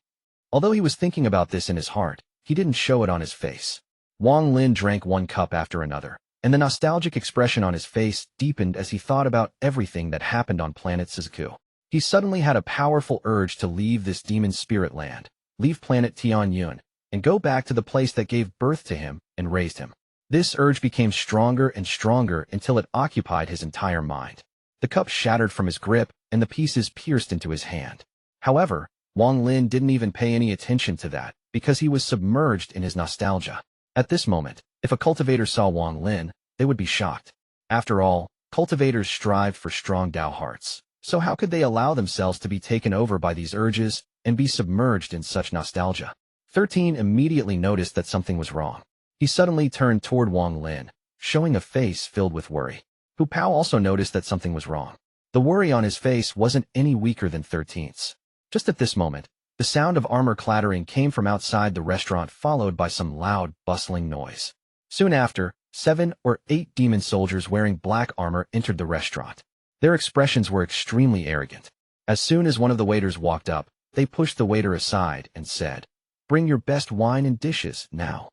Although he was thinking about this in his heart, he didn't show it on his face. Wang Lin drank one cup after another, and the nostalgic expression on his face deepened as he thought about everything that happened on planet Suzaku. He suddenly had a powerful urge to leave this demon spirit land, leave planet Tianyun, and go back to the place that gave birth to him and raised him. This urge became stronger and stronger until it occupied his entire mind. The cup shattered from his grip, and the pieces pierced into his hand. However, Wang Lin didn't even pay any attention to that, because he was submerged in his nostalgia. At this moment, if a cultivator saw Wang Lin, they would be shocked. After all, cultivators strive for strong Dao hearts. So how could they allow themselves to be taken over by these urges and be submerged in such nostalgia? 13 immediately noticed that something was wrong. He suddenly turned toward Wang Lin, showing a face filled with worry. Hu Pao also noticed that something was wrong. The worry on his face wasn't any weaker than 13's. Just at this moment, the sound of armor clattering came from outside the restaurant, followed by some loud, bustling noise. Soon after, 7 or 8 demon soldiers wearing black armor entered the restaurant. Their expressions were extremely arrogant. As soon as one of the waiters walked up, they pushed the waiter aside and said, "Bring your best wine and dishes, now."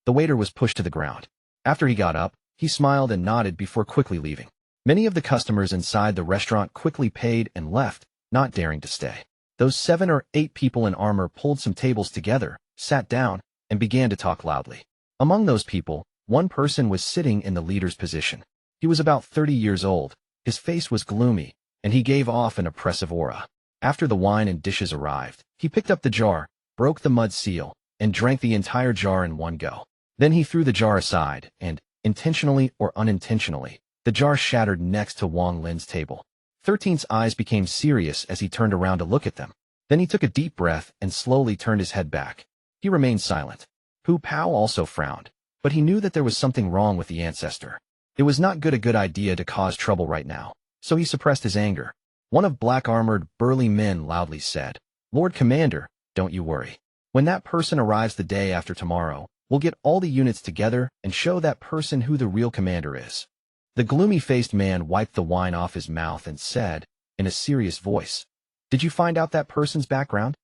The waiter was pushed to the ground. After he got up, he smiled and nodded before quickly leaving. Many of the customers inside the restaurant quickly paid and left, not daring to stay. Those 7 or 8 people in armor pulled some tables together, sat down, and began to talk loudly. Among those people, one person was sitting in the leader's position. He was about 30 years old. His face was gloomy, and he gave off an oppressive aura. After the wine and dishes arrived, he picked up the jar, broke the mud seal, and drank the entire jar in one go. Then he threw the jar aside, and, intentionally or unintentionally, the jar shattered next to Wang Lin's table. 13's eyes became serious as he turned around to look at them. Then he took a deep breath and slowly turned his head back. He remained silent. Hu Pao also frowned, but he knew that there was something wrong with the ancestor. It was not a good idea to cause trouble right now, so he suppressed his anger. One of black-armored, burly men loudly said, "Lord Commander, don't you worry. When that person arrives the day after tomorrow, we'll get all the units together and show that person who the real commander is." The gloomy-faced man wiped the wine off his mouth and said, in a serious voice, "Did you find out that person's background?"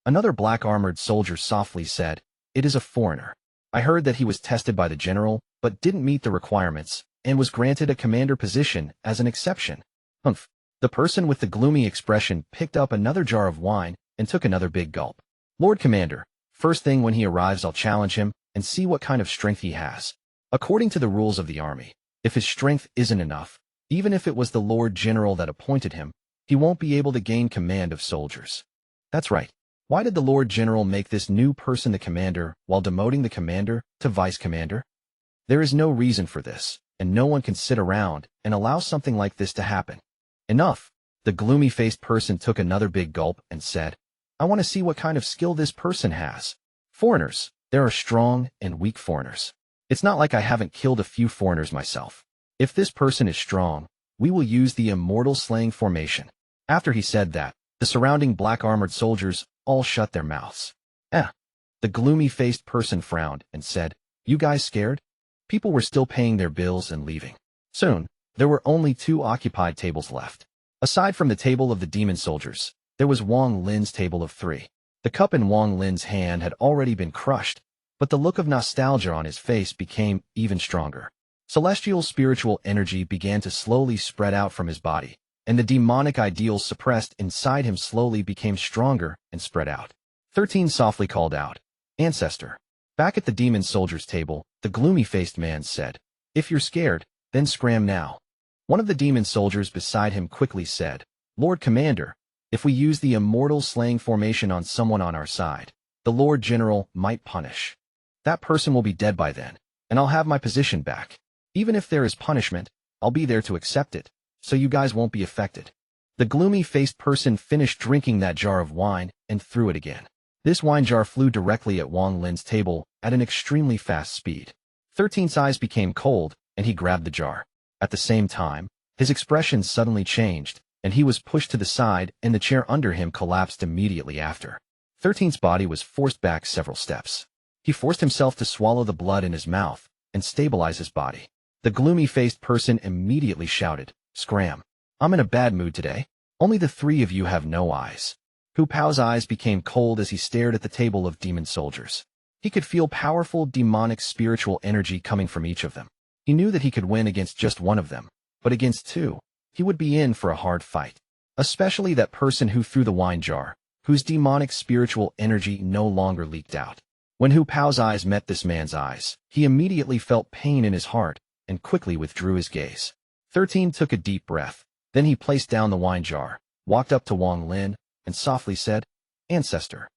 Another black-armored soldier softly said, "It is a foreigner. I heard that he was tested by the general, but didn't meet the requirements, and was granted a commander position as an exception." Humph. The person with the gloomy expression picked up another jar of wine and took another big gulp. "Lord Commander, first thing when he arrives I'll challenge him and see what kind of strength he has. According to the rules of the army, if his strength isn't enough, even if it was the Lord General that appointed him, he won't be able to gain command of soldiers." That's right. Why did the Lord General make this new person the commander while demoting the commander to vice commander? There is no reason for this, and no one can sit around and allow something like this to happen. Enough. The gloomy-faced person took another big gulp and said, "I want to see what kind of skill this person has. Foreigners, there are strong and weak foreigners. It's not like I haven't killed a few foreigners myself. If this person is strong, we will use the immortal slaying formation." After he said that, the surrounding black-armored soldiers all shut their mouths. The gloomy-faced person frowned and said, "You guys scared?" People were still paying their bills and leaving. Soon, there were only 2 occupied tables left. Aside from the table of the demon soldiers, there was Wang Lin's table of 3. The cup in Wang Lin's hand had already been crushed, but the look of nostalgia on his face became even stronger. Celestial spiritual energy began to slowly spread out from his body, and the demonic ideals suppressed inside him slowly became stronger and spread out. 13 softly called out, "Ancestor." Back at the demon soldier's table, the gloomy-faced man said, "If you're scared, then scram now." One of the demon soldiers beside him quickly said, "Lord Commander, if we use the immortal slaying formation on someone on our side, the Lord General might punish. That person will be dead by then, and I'll have my position back. Even if there is punishment, I'll be there to accept it, so you guys won't be affected." The gloomy-faced person finished drinking that jar of wine and threw it again. This wine jar flew directly at Wang Lin's table at an extremely fast speed. 13's eyes became cold, and he grabbed the jar. At the same time, his expression suddenly changed, and he was pushed to the side and the chair under him collapsed immediately after. 13's body was forced back several steps. He forced himself to swallow the blood in his mouth and stabilize his body. The gloomy-faced person immediately shouted, "Scram! I'm in a bad mood today. Only the three of you have no eyes." Hu Pao's eyes became cold as he stared at the table of demon soldiers. He could feel powerful demonic spiritual energy coming from each of them. He knew that he could win against just one of them, but against two, he would be in for a hard fight. Especially that person who threw the wine jar, whose demonic spiritual energy no longer leaked out. When Hu Pao's eyes met this man's eyes, he immediately felt pain in his heart and quickly withdrew his gaze. 13 took a deep breath. Then he placed down the wine jar, walked up to Wang Lin, and softly said, "Ancestor."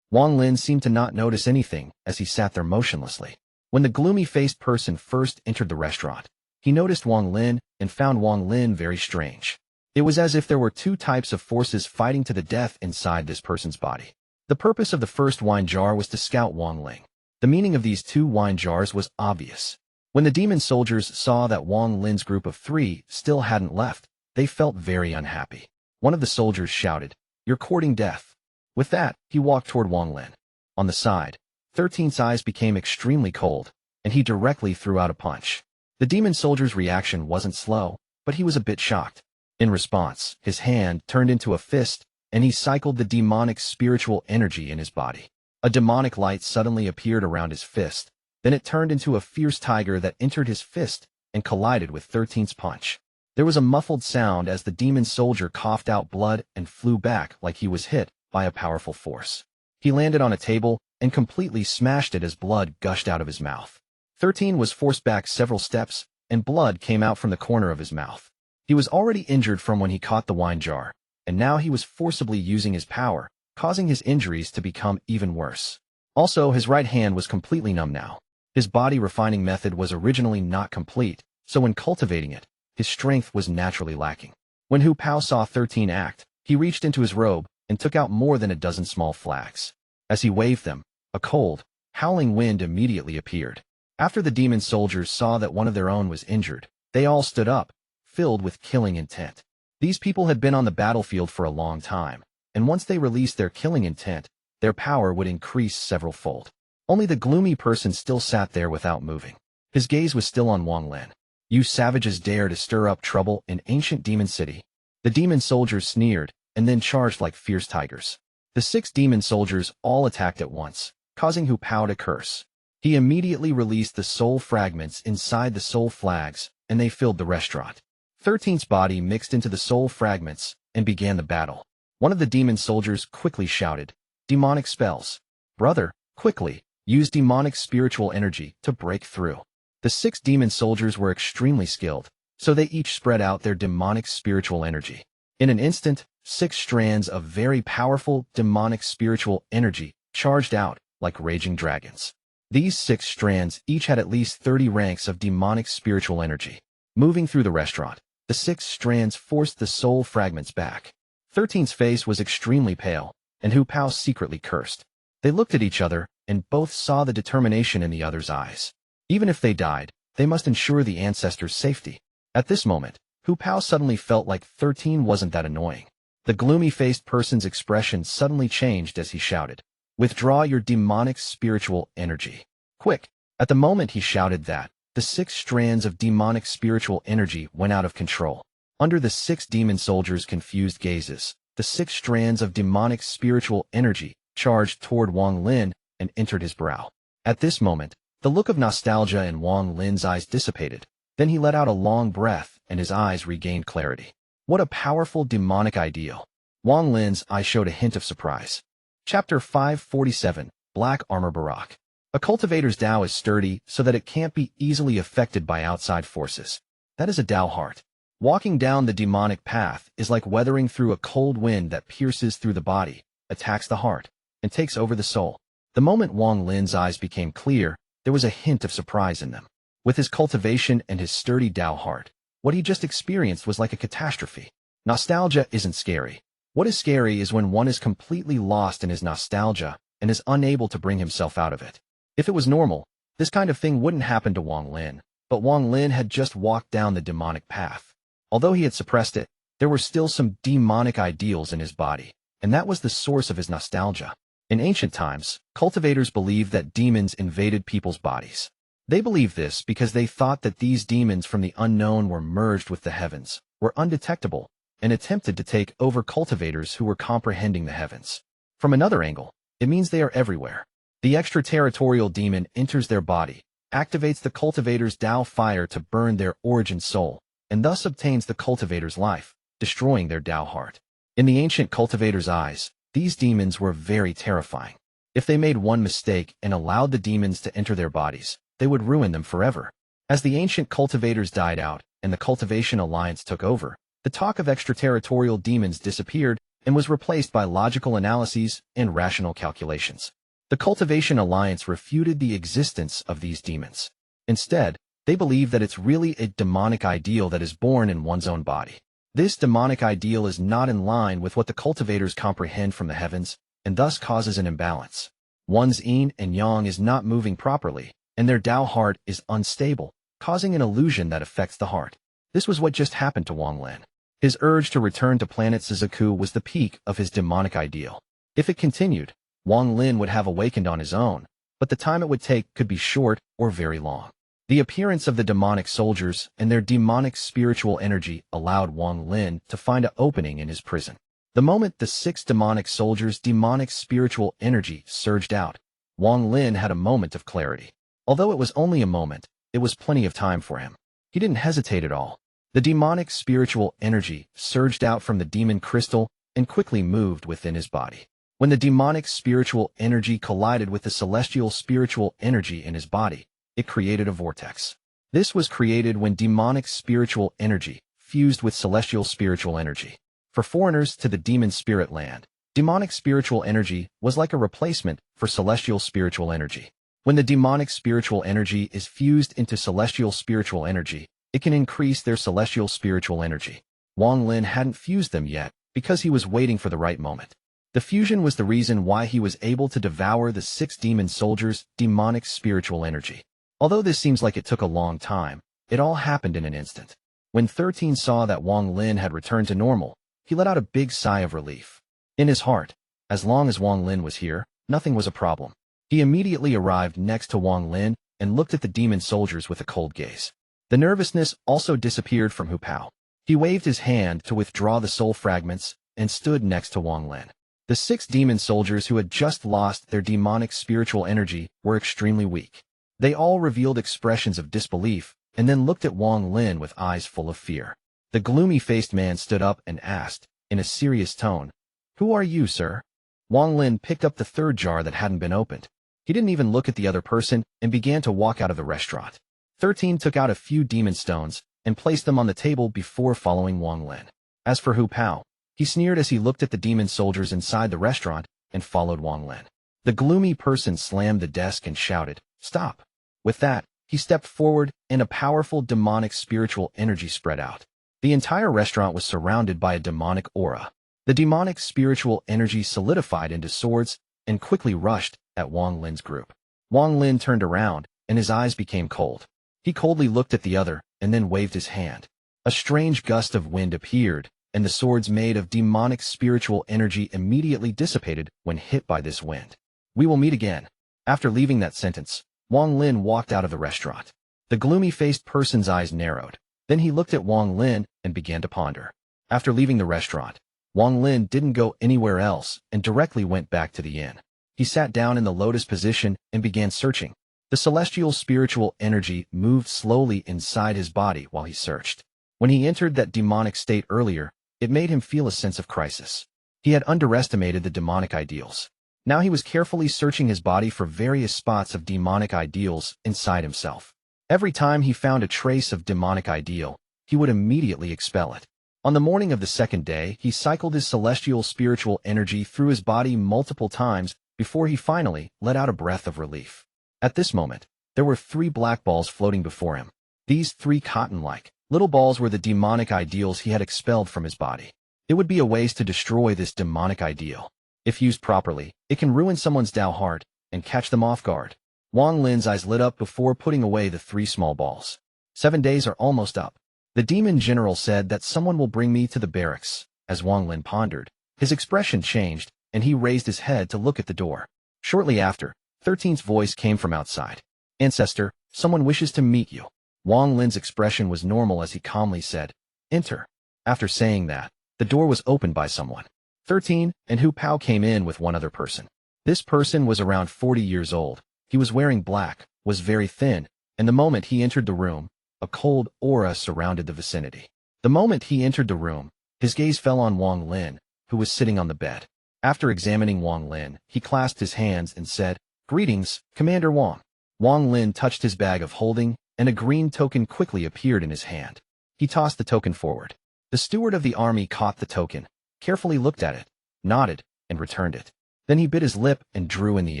Wang Lin seemed to not notice anything as he sat there motionlessly. When the gloomy-faced person first entered the restaurant, he noticed Wang Lin and found Wang Lin very strange. It was as if there were two types of forces fighting to the death inside this person's body. The purpose of the first wine jar was to scout Wang Ling. The meaning of these two wine jars was obvious. When the demon soldiers saw that Wang Lin's group of three still hadn't left, they felt very unhappy. One of the soldiers shouted, "You're courting death." With that, he walked toward Wang Lin. On the side, 13's eyes became extremely cold, and he directly threw out a punch. The demon soldier's reaction wasn't slow, but he was a bit shocked. In response, his hand turned into a fist, and he cycled the demonic spiritual energy in his body. A demonic light suddenly appeared around his fist, then it turned into a fierce tiger that entered his fist and collided with 13's punch. There was a muffled sound as the demon soldier coughed out blood and flew back like he was hit by a powerful force. He landed on a table and completely smashed it as blood gushed out of his mouth. 13 was forced back several steps, and blood came out from the corner of his mouth. He was already injured from when he caught the wine jar, and now he was forcibly using his power, causing his injuries to become even worse. Also, his right hand was completely numb now. His body refining method was originally not complete, so when cultivating it, his strength was naturally lacking. When Hu Pao saw 13 act, he reached into his robe and took out more than a dozen small flags. As he waved them, a cold, howling wind immediately appeared. After the demon soldiers saw that one of their own was injured, they all stood up, filled with killing intent. These people had been on the battlefield for a long time, and once they released their killing intent, their power would increase several-fold. Only the gloomy person still sat there without moving. His gaze was still on Wang Lin. "You savages dare to stir up trouble in ancient demon city." The demon soldiers sneered, and then charged like fierce tigers. The 6 demon soldiers all attacked at once, causing Hu Pao to curse. He immediately released the soul fragments inside the soul flags, and they filled the restaurant. 13's body mixed into the soul fragments and began the battle. One of the demon soldiers quickly shouted, "Demonic spells. Brother, quickly, use demonic spiritual energy to break through." The 6 demon soldiers were extremely skilled, so they each spread out their demonic spiritual energy. In an instant, 6 strands of very powerful demonic spiritual energy charged out like raging dragons. These 6 strands each had at least 30 ranks of demonic spiritual energy. Moving through the restaurant, the 6 strands forced the soul fragments back. 13's face was extremely pale, and Hu Pao secretly cursed. They looked at each other, and both saw the determination in the other's eyes. Even if they died, they must ensure the ancestors' safety. At this moment, Hu Pao suddenly felt like 13 wasn't that annoying. The gloomy-faced person's expression suddenly changed as he shouted, "Withdraw your demonic spiritual energy. Quick!" At the moment he shouted that, the 6 strands of demonic spiritual energy went out of control. Under the 6 demon soldiers' confused gazes, the 6 strands of demonic spiritual energy charged toward Wang Lin and entered his brow. At this moment, the look of nostalgia in Wang Lin's eyes dissipated. Then he let out a long breath and his eyes regained clarity. What a powerful demonic ideal. Wang Lin's eyes showed a hint of surprise. Chapter 547, Black Armor Barrack. A cultivator's Dao is sturdy so that it can't be easily affected by outside forces. That is a Dao heart. Walking down the demonic path is like weathering through a cold wind that pierces through the body, attacks the heart, and takes over the soul. The moment Wang Lin's eyes became clear, there was a hint of surprise in them. With his cultivation and his sturdy Dao heart, what he just experienced was like a catastrophe. Nostalgia isn't scary. What is scary is when one is completely lost in his nostalgia and is unable to bring himself out of it. If it was normal, this kind of thing wouldn't happen to Wang Lin, but Wang Lin had just walked down the demonic path. Although he had suppressed it, there were still some demonic ideals in his body, and that was the source of his nostalgia. In ancient times, cultivators believed that demons invaded people's bodies. They believed this because they thought that these demons from the unknown were merged with the heavens, were undetectable, and attempted to take over cultivators who were comprehending the heavens. From another angle, it means they are everywhere. The extraterritorial demon enters their body, activates the cultivator's Dao fire to burn their origin soul, and thus obtains the cultivator's life, destroying their Dao heart. In the ancient cultivator's eyes, these demons were very terrifying. If they made one mistake and allowed the demons to enter their bodies, they would ruin them forever. As the ancient cultivators died out and the cultivation alliance took over, the talk of extraterritorial demons disappeared and was replaced by logical analyses and rational calculations. The cultivation alliance refuted the existence of these demons. Instead, they believe that it's really a demonic ideal that is born in one's own body. This demonic ideal is not in line with what the cultivators comprehend from the heavens, and thus causes an imbalance. One's yin and yang is not moving properly, and their Dao heart is unstable, causing an illusion that affects the heart. This was what just happened to Wang Lin. His urge to return to planet Suzaku was the peak of his demonic ideal. If it continued, Wang Lin would have awakened on his own, but the time it would take could be short or very long. The appearance of the demonic soldiers and their demonic spiritual energy allowed Wang Lin to find an opening in his prison. The moment the 6 demonic soldiers' demonic spiritual energy surged out, Wang Lin had a moment of clarity. Although it was only a moment, it was plenty of time for him. He didn't hesitate at all. The demonic spiritual energy surged out from the demon crystal and quickly moved within his body. When the demonic spiritual energy collided with the celestial spiritual energy in his body, it created a vortex. This was created when demonic spiritual energy fused with celestial spiritual energy. For foreigners to the demon spirit land, demonic spiritual energy was like a replacement for celestial spiritual energy. When the demonic spiritual energy is fused into celestial spiritual energy, it can increase their celestial spiritual energy. Wang Lin hadn't fused them yet because he was waiting for the right moment. The fusion was the reason why he was able to devour the 6 demon soldiers' demonic spiritual energy. Although this seems like it took a long time, it all happened in an instant. When 13 saw that Wang Lin had returned to normal, he let out a big sigh of relief. In his heart, as long as Wang Lin was here, nothing was a problem. He immediately arrived next to Wang Lin and looked at the demon soldiers with a cold gaze. The nervousness also disappeared from Hu Pao. He waved his hand to withdraw the soul fragments and stood next to Wang Lin. The 6 demon soldiers who had just lost their demonic spiritual energy were extremely weak. They all revealed expressions of disbelief and then looked at Wang Lin with eyes full of fear. The gloomy-faced man stood up and asked, in a serious tone, "Who are you, sir?" Wang Lin picked up the 3rd jar that hadn't been opened. He didn't even look at the other person and began to walk out of the restaurant. 13 took out a few demon stones and placed them on the table before following Wang Lin. As for Hu Pao, he sneered as he looked at the demon soldiers inside the restaurant and followed Wang Lin. The gloomy person slammed the desk and shouted, "Stop." With that, he stepped forward and a powerful demonic spiritual energy spread out. The entire restaurant was surrounded by a demonic aura. The demonic spiritual energy solidified into swords and quickly rushed at Wang Lin's group. Wang Lin turned around and his eyes became cold. He coldly looked at the other and then waved his hand. A strange gust of wind appeared, and the swords made of demonic spiritual energy immediately dissipated when hit by this wind. "We will meet again." After leaving that sentence, Wang Lin walked out of the restaurant. The gloomy-faced person's eyes narrowed. Then he looked at Wang Lin and began to ponder. After leaving the restaurant, Wang Lin didn't go anywhere else and directly went back to the inn. He sat down in the lotus position and began searching. The celestial spiritual energy moved slowly inside his body while he searched. When he entered that demonic state earlier, it made him feel a sense of crisis. He had underestimated the demonic ideals. Now he was carefully searching his body for various spots of demonic ideals inside himself. Every time he found a trace of demonic ideal, he would immediately expel it. On the morning of the second day, he cycled his celestial spiritual energy through his body multiple times before he finally let out a breath of relief. At this moment, there were 3 black balls floating before him. These 3 cotton-like little balls were the demonic ideals he had expelled from his body. It would be a ways to destroy this demonic ideal. If used properly, it can ruin someone's Dao heart and catch them off guard. Wang Lin's eyes lit up before putting away the 3 small balls. 7 days are almost up. The demon general said that someone will bring me to the barracks. As Wang Lin pondered, his expression changed, and he raised his head to look at the door. Shortly after, 13's voice came from outside. Ancestor, someone wishes to meet you. Wang Lin's expression was normal as he calmly said, Enter. After saying that, the door was opened by someone. 13 and Hu Pao came in with one other person. This person was around 40 years old. He was wearing black, was very thin, and the moment he entered the room, a cold aura surrounded the vicinity. The moment he entered the room, his gaze fell on Wang Lin, who was sitting on the bed. After examining Wang Lin, he clasped his hands and said, Greetings, Commander Wang. Wang Lin touched his bag of holding, and a green token quickly appeared in his hand. He tossed the token forward. The steward of the army caught the token, carefully looked at it, nodded, and returned it. Then he bit his lip and drew in the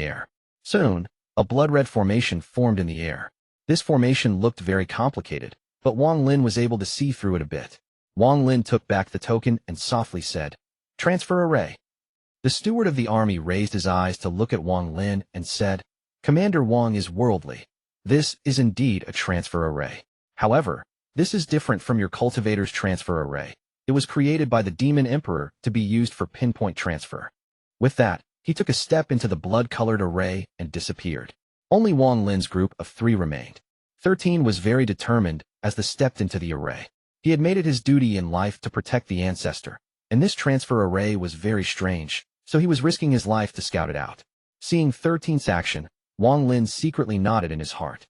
air. Soon, a blood-red formation formed in the air. This formation looked very complicated, but Wang Lin was able to see through it a bit. Wang Lin took back the token and softly said, Transfer array. The steward of the army raised his eyes to look at Wang Lin and said, Commander Wang is worldly. This is indeed a transfer array. However, this is different from your cultivator's transfer array. It was created by the Demon Emperor to be used for pinpoint transfer. With that, he took a step into the blood-colored array and disappeared. Only Wang Lin's group of 3 remained. 13 was very determined as they stepped into the array. He had made it his duty in life to protect the ancestor, and this transfer array was very strange, so he was risking his life to scout it out. Seeing 13's action, Wang Lin secretly nodded in his heart.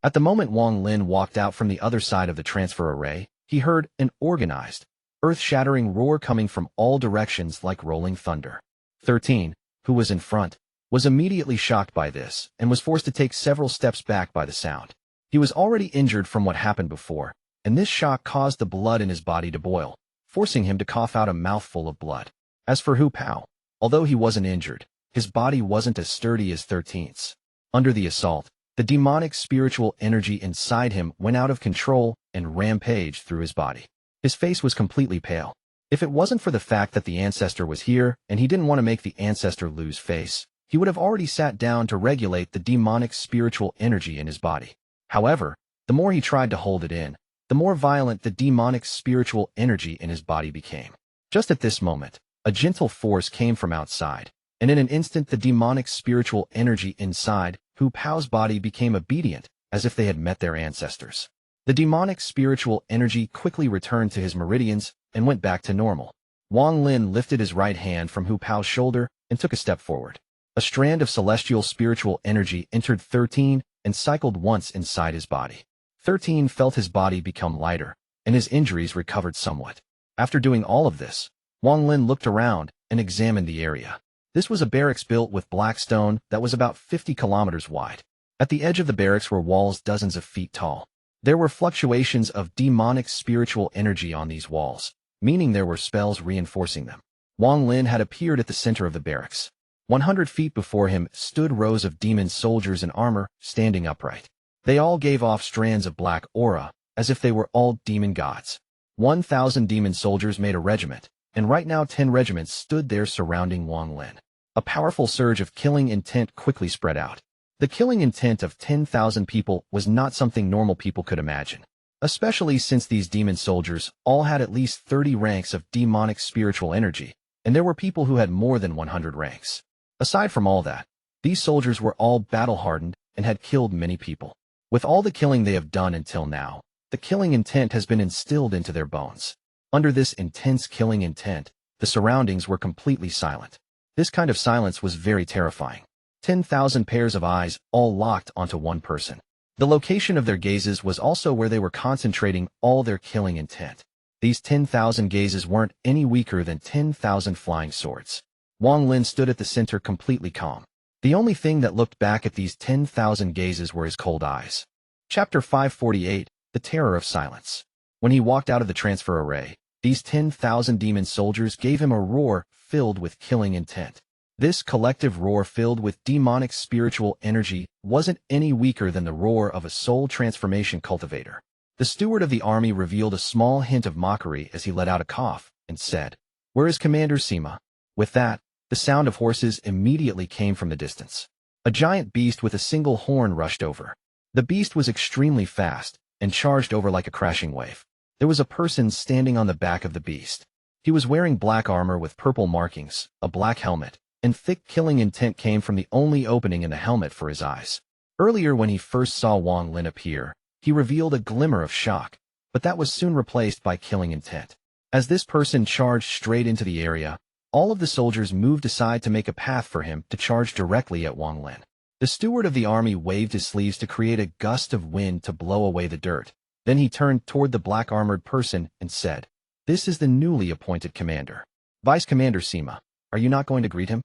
At the moment Wang Lin walked out from the other side of the transfer array, he heard an organized, earth-shattering roar coming from all directions like rolling thunder. 13, who was in front, was immediately shocked by this and was forced to take several steps back by the sound. He was already injured from what happened before, and this shock caused the blood in his body to boil, forcing him to cough out a mouthful of blood. As for Hu Pao, although he wasn't injured, his body wasn't as sturdy as 13's. Under the assault, the demonic spiritual energy inside him went out of control and rampaged through his body. His face was completely pale. If it wasn't for the fact that the ancestor was here and he didn't want to make the ancestor lose face, he would have already sat down to regulate the demonic spiritual energy in his body. However, the more he tried to hold it in, the more violent the demonic spiritual energy in his body became. Just at this moment, a gentle force came from outside, and in an instant the demonic spiritual energy inside Hu Pao's body became obedient, as if they had met their ancestors. The demonic spiritual energy quickly returned to his meridians and went back to normal. Wang Lin lifted his right hand from Hu Pao's shoulder and took a step forward. A strand of celestial spiritual energy entered 13 and cycled once inside his body. 13 felt his body become lighter, and his injuries recovered somewhat. After doing all of this, Wang Lin looked around and examined the area. This was a barracks built with black stone that was about 50 kilometers wide. At the edge of the barracks were walls dozens of feet tall. There were fluctuations of demonic spiritual energy on these walls, meaning there were spells reinforcing them. Wang Lin had appeared at the center of the barracks. 100 feet before him stood rows of demon soldiers in armor, standing upright. They all gave off strands of black aura, as if they were all demon gods. 1,000 demon soldiers made a regiment, and right now 10 regiments stood there surrounding Wang Lin. A powerful surge of killing intent quickly spread out. The killing intent of 10,000 people was not something normal people could imagine, especially since these demon soldiers all had at least 30 ranks of demonic spiritual energy, and there were people who had more than 100 ranks. Aside from all that, these soldiers were all battle-hardened and had killed many people. With all the killing they have done until now, the killing intent has been instilled into their bones. Under this intense killing intent, the surroundings were completely silent. This kind of silence was very terrifying. 10,000 pairs of eyes all locked onto one person. The location of their gazes was also where they were concentrating all their killing intent. These 10,000 gazes weren't any weaker than 10,000 flying swords. Wang Lin stood at the center completely calm. The only thing that looked back at these 10,000 gazes were his cold eyes. Chapter 548, The Terror of Silence. When he walked out of the transfer array, these 10,000 demon soldiers gave him a roar filled with killing intent. This collective roar filled with demonic spiritual energy wasn't any weaker than the roar of a soul transformation cultivator. The steward of the army revealed a small hint of mockery as he let out a cough and said, "Where is Commander Sima?" With that, the sound of horses immediately came from the distance. A giant beast with a single horn rushed over. The beast was extremely fast and charged over like a crashing wave. There was a person standing on the back of the beast. He was wearing black armor with purple markings, a black helmet, and thick killing intent came from the only opening in the helmet for his eyes. Earlier when he first saw Wang Lin appear, he revealed a glimmer of shock, but that was soon replaced by killing intent. As this person charged straight into the area, all of the soldiers moved aside to make a path for him to charge directly at Wang Lin. The steward of the army waved his sleeves to create a gust of wind to blow away the dirt. Then he turned toward the black-armored person and said, "This is the newly appointed commander. Vice Commander Sima, are you not going to greet him?"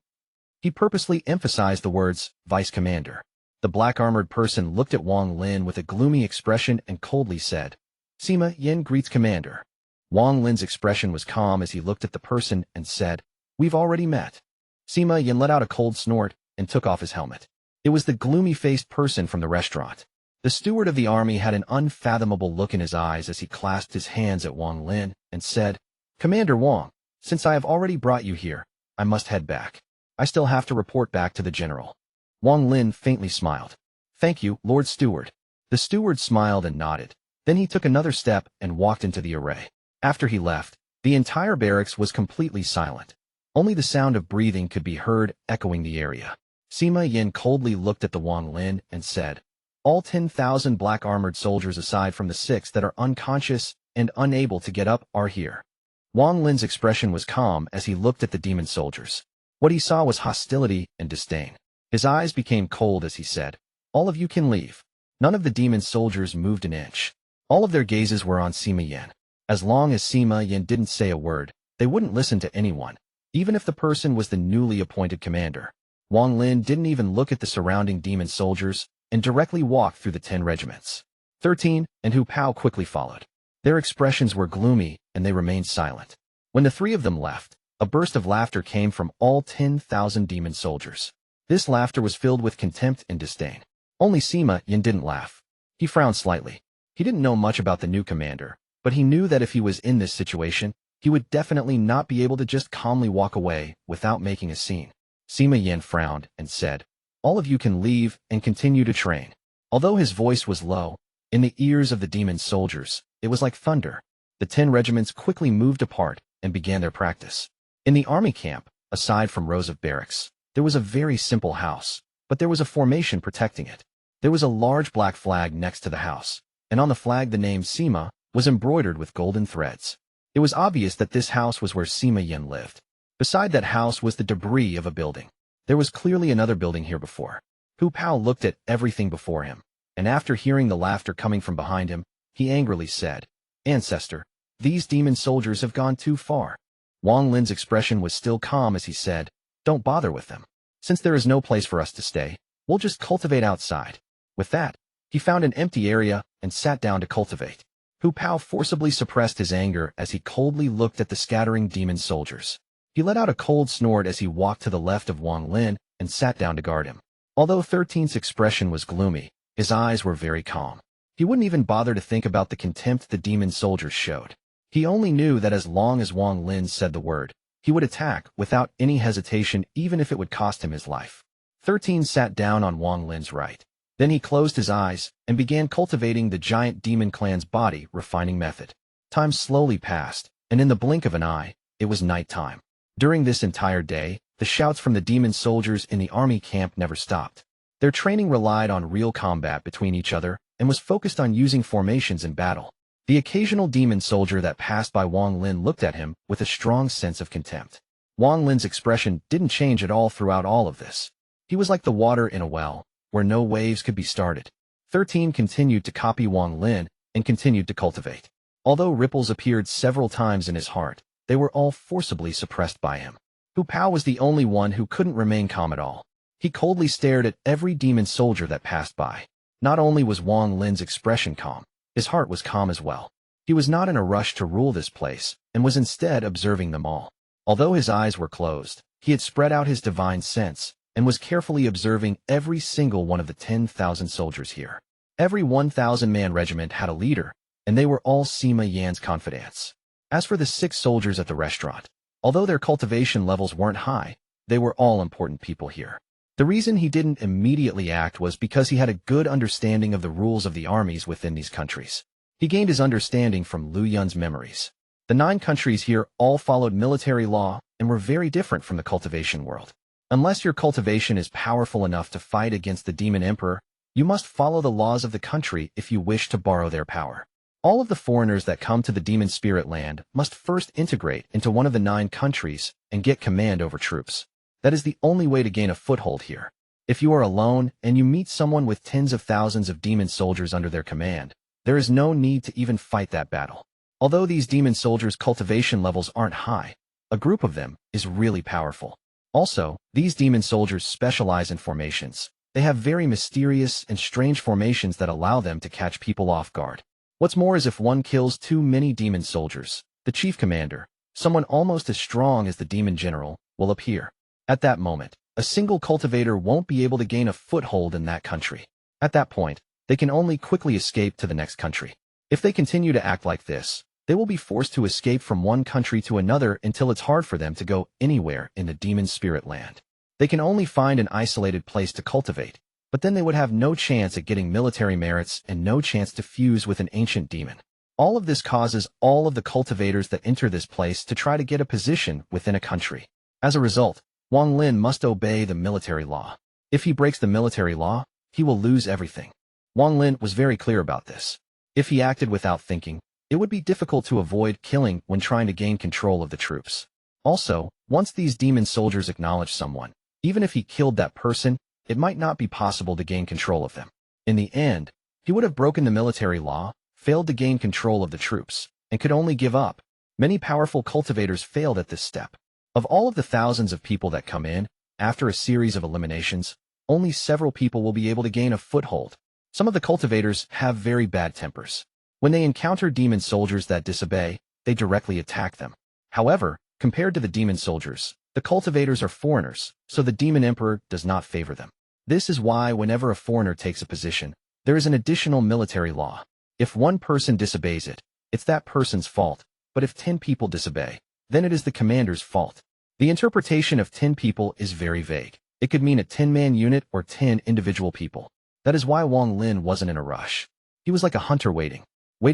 He purposely emphasized the words, Vice Commander. The black-armored person looked at Wang Lin with a gloomy expression and coldly said, "Sima Yin greets Commander." Wang Lin's expression was calm as he looked at the person and said, "We've already met." Sima Yin let out a cold snort and took off his helmet. It was the gloomy-faced person from the restaurant. The steward of the army had an unfathomable look in his eyes as he clasped his hands at Wang Lin and said, "Commander Wang, since I have already brought you here, I must head back. I still have to report back to the general." Wang Lin faintly smiled. "Thank you, Lord Steward." The steward smiled and nodded. Then he took another step and walked into the array. After he left, the entire barracks was completely silent. Only the sound of breathing could be heard echoing the area. Sima Yin coldly looked at the Wang Lin and said, "All 10,000 black-armored soldiers aside from the 6 that are unconscious and unable to get up are here." Wang Lin's expression was calm as he looked at the demon soldiers. What he saw was hostility and disdain. His eyes became cold as he said, "All of you can leave." None of the demon soldiers moved an inch. All of their gazes were on Sima Yin. As long as Sima Yin didn't say a word, they wouldn't listen to anyone, even if the person was the newly appointed commander. Wang Lin didn't even look at the surrounding demon soldiers and directly walked through the 10 regiments. 13 and Hu Pao quickly followed. Their expressions were gloomy and they remained silent. When the 3 of them left, a burst of laughter came from all 10,000 demon soldiers. This laughter was filled with contempt and disdain. Only Sima Yin didn't laugh. He frowned slightly. He didn't know much about the new commander, but he knew that if he was in this situation, he would definitely not be able to just calmly walk away without making a scene. Sima Yin frowned and said, "All of you can leave and continue to train." Although his voice was low, in the ears of the demon soldiers, it was like thunder. The 10 regiments quickly moved apart and began their practice. In the army camp, aside from rows of barracks, there was a very simple house, but there was a formation protecting it. There was a large black flag next to the house, and on the flag the name Sima was embroidered with golden threads. It was obvious that this house was where Sima Yin lived. Beside that house was the debris of a building. There was clearly another building here before. Hu Pao looked at everything before him, and after hearing the laughter coming from behind him, he angrily said, "Ancestor, these demon soldiers have gone too far." Wang Lin's expression was still calm as he said, "Don't bother with them. Since there is no place for us to stay, we'll just cultivate outside." With that, he found an empty area and sat down to cultivate. Hu Pao forcibly suppressed his anger as he coldly looked at the scattering demon soldiers. He let out a cold snort as he walked to the left of Wang Lin and sat down to guard him. Although 13's expression was gloomy, his eyes were very calm. He wouldn't even bother to think about the contempt the demon soldiers showed. He only knew that as long as Wang Lin said the word, he would attack without any hesitation even if it would cost him his life. 13 sat down on Wang Lin's right. Then he closed his eyes and began cultivating the giant demon clan's body refining method. Time slowly passed, and in the blink of an eye, it was nighttime. During this entire day, the shouts from the demon soldiers in the army camp never stopped. Their training relied on real combat between each other and was focused on using formations in battle. The occasional demon soldier that passed by Wang Lin looked at him with a strong sense of contempt. Wang Lin's expression didn't change at all throughout all of this. He was like the water in a well, where no waves could be started. 13 continued to copy Wang Lin and continued to cultivate. Although ripples appeared several times in his heart, they were all forcibly suppressed by him. Hu Pao was the only one who couldn't remain calm at all. He coldly stared at every demon soldier that passed by. Not only was Wang Lin's expression calm, his heart was calm as well. He was not in a rush to rule this place, and was instead observing them all. Although his eyes were closed, he had spread out his divine sense, and was carefully observing every single one of the 10,000 soldiers here. Every 1,000-man regiment had a leader, and they were all Sima Yan's confidants. As for the 6 soldiers at the restaurant, although their cultivation levels weren't high, they were all important people here. The reason he didn't immediately act was because he had a good understanding of the rules of the armies within these countries. He gained his understanding from Lu Yun's memories. The 9 countries here all followed military law and were very different from the cultivation world. Unless your cultivation is powerful enough to fight against the demon emperor, you must follow the laws of the country if you wish to borrow their power. All of the foreigners that come to the demon spirit land must first integrate into one of the 9 countries and get command over troops. That is the only way to gain a foothold here. If you are alone and you meet someone with tens of thousands of demon soldiers under their command, there is no need to even fight that battle. Although these demon soldiers' cultivation levels aren't high, a group of them is really powerful. Also, these demon soldiers specialize in formations. They have very mysterious and strange formations that allow them to catch people off guard. What's more is if one kills too many demon soldiers, the chief commander, someone almost as strong as the demon general, will appear. At that moment, a single cultivator won't be able to gain a foothold in that country. At that point, they can only quickly escape to the next country. If they continue to act like this, they will be forced to escape from one country to another until it's hard for them to go anywhere in the demon spirit land. They can only find an isolated place to cultivate, but then they would have no chance at getting military merits and no chance to fuse with an ancient demon. All of this causes all of the cultivators that enter this place to try to get a position within a country. As a result, Wang Lin must obey the military law. If he breaks the military law, he will lose everything. Wang Lin was very clear about this. If he acted without thinking, it would be difficult to avoid killing when trying to gain control of the troops. Also, once these demon soldiers acknowledge someone, even if he killed that person, it might not be possible to gain control of them. In the end, he would have broken the military law, failed to gain control of the troops, and could only give up. Many powerful cultivators failed at this step. Of all of the thousands of people that come in, after a series of eliminations, only several people will be able to gain a foothold. Some of the cultivators have very bad tempers. When they encounter demon soldiers that disobey, they directly attack them. However, compared to the demon soldiers, the cultivators are foreigners, so the demon emperor does not favor them. This is why whenever a foreigner takes a position, there is an additional military law. If one person disobeys it, it's that person's fault, but if 10 people disobey, then it is the commander's fault. The interpretation of 10 people is very vague. It could mean a 10-man unit or 10 individual people. That is why Wang Lin wasn't in a rush. He was like a hunter waiting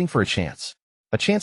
for a chance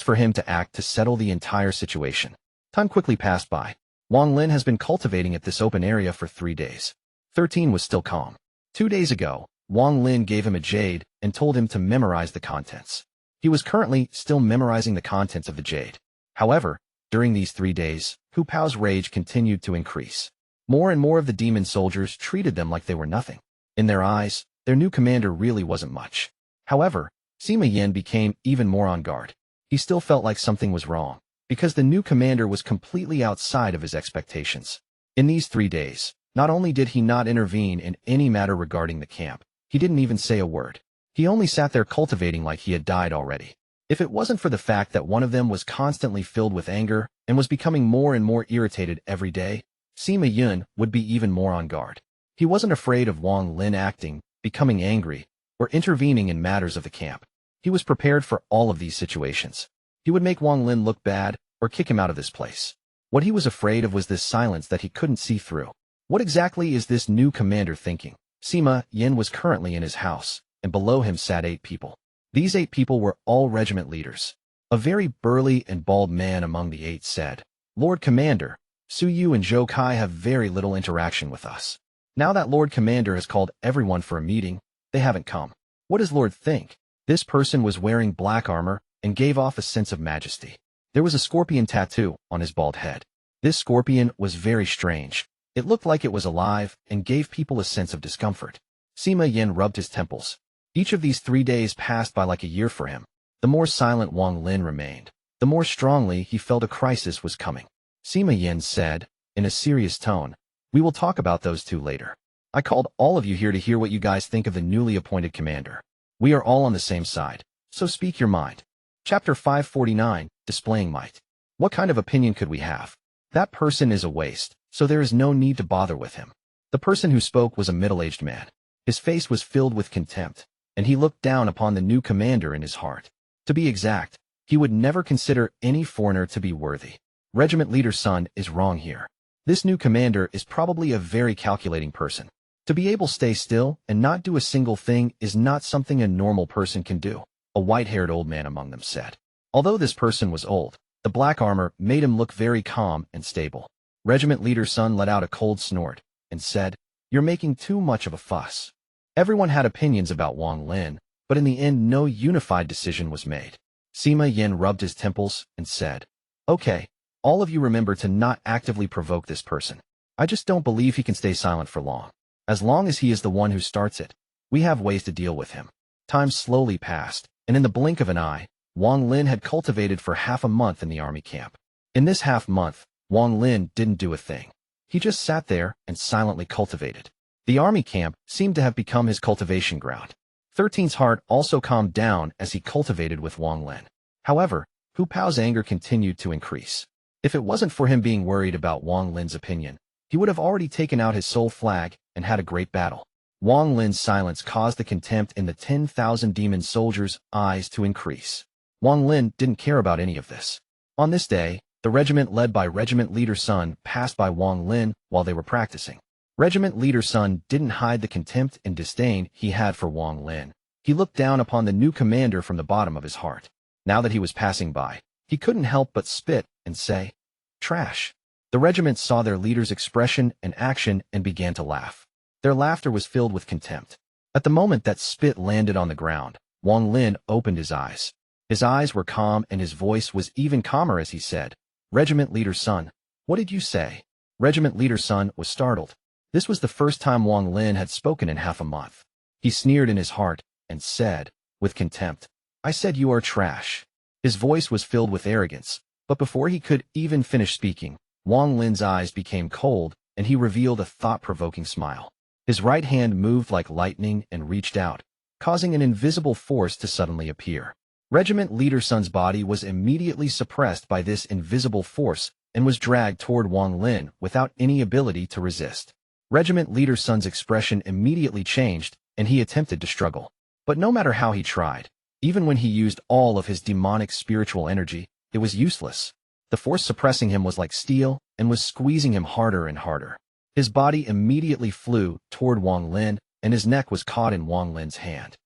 for him to act to settle the entire situation. Time quickly passed by. Wang Lin has been cultivating at this open area for 3 days. 13 was still calm. 2 days ago, Wang Lin gave him a jade and told him to memorize the contents. He was currently still memorizing the contents of the jade. However, during these 3 days, Hu Pao's rage continued to increase. More and more of the demon soldiers treated them like they were nothing. In their eyes, their new commander really wasn't much. However, Sima Yan became even more on guard. He still felt like something was wrong, because the new commander was completely outside of his expectations. In these 3 days, not only did he not intervene in any matter regarding the camp, he didn't even say a word. He only sat there cultivating like he had died already. If it wasn't for the fact that one of them was constantly filled with anger and was becoming more and more irritated every day, Sima Yun would be even more on guard. He wasn't afraid of Wang Lin acting, becoming angry, or intervening in matters of the camp. He was prepared for all of these situations. He would make Wang Lin look bad or kick him out of this place. What he was afraid of was this silence that he couldn't see through. What exactly is this new commander thinking? Sima Yin was currently in his house, and below him sat 8 people. These 8 people were all regiment leaders. A very burly and bald man among the 8 said, "Lord Commander, Su Yu and Zhou Kai have very little interaction with us. Now that Lord Commander has called everyone for a meeting, they haven't come. What does Lord think?" This person was wearing black armor and gave off a sense of majesty. There was a scorpion tattoo on his bald head. This scorpion was very strange. It looked like it was alive and gave people a sense of discomfort. Sima Yin rubbed his temples. Each of these 3 days passed by like a year for him. The more silent Wang Lin remained, the more strongly he felt a crisis was coming. Sima Yin said, in a serious tone, "We will talk about those two later. I called all of you here to hear what you guys think of the newly appointed commander. We are all on the same side, so speak your mind." Chapter 549, Displaying Might. What kind of opinion could we have? That person is a waste, so there is no need to bother with him. The person who spoke was a middle-aged man. His face was filled with contempt, and he looked down upon the new commander in his heart. To be exact, he would never consider any foreigner to be worthy. Regiment Leader Sun is wrong here. This new commander is probably a very calculating person. To be able to stay still and not do a single thing is not something a normal person can do, a white-haired old man among them said. Although this person was old, the black armor made him look very calm and stable. Regiment Leader Sun let out a cold snort and said, "You're making too much of a fuss." Everyone had opinions about Wang Lin, but in the end no unified decision was made. Sima Yin rubbed his temples and said, "Okay, all of you remember to not actively provoke this person. I just don't believe he can stay silent for long. As long as he is the one who starts it, we have ways to deal with him." Time slowly passed, and in the blink of an eye, Wang Lin had cultivated for half a month in the army camp. In this half month, Wang Lin didn't do a thing. He just sat there and silently cultivated. The army camp seemed to have become his cultivation ground. 13's heart also calmed down as he cultivated with Wang Lin. However, Hu Pao's anger continued to increase. If it wasn't for him being worried about Wang Lin's opinion, he would have already taken out his soul flag and had a great battle. Wang Lin's silence caused the contempt in the 10,000 demon soldiers' eyes to increase. Wang Lin didn't care about any of this. On this day, the regiment led by Regiment Leader Sun passed by Wang Lin while they were practicing. Regiment Leader Sun didn't hide the contempt and disdain he had for Wang Lin. He looked down upon the new commander from the bottom of his heart. Now that he was passing by, he couldn't help but spit and say, "Trash." The regiment saw their leader's expression and action and began to laugh. Their laughter was filled with contempt. At the moment that spit landed on the ground, Wang Lin opened his eyes. His eyes were calm and his voice was even calmer as he said, "Regiment Leader Sun, what did you say?" Regiment Leader Sun was startled. This was the first time Wang Lin had spoken in half a month. He sneered in his heart and said, with contempt, "I said you are trash." His voice was filled with arrogance, but before he could even finish speaking, Wang Lin's eyes became cold and he revealed a thought-provoking smile. His right hand moved like lightning and reached out, causing an invisible force to suddenly appear. Regiment Leader Sun's body was immediately suppressed by this invisible force and was dragged toward Wang Lin without any ability to resist. Regiment Leader Sun's expression immediately changed, and he attempted to struggle. But no matter how he tried, even when he used all of his demonic spiritual energy, it was useless. The force suppressing him was like steel and was squeezing him harder and harder. His body immediately flew toward Wang Lin, and his neck was caught in Wang Lin's hand.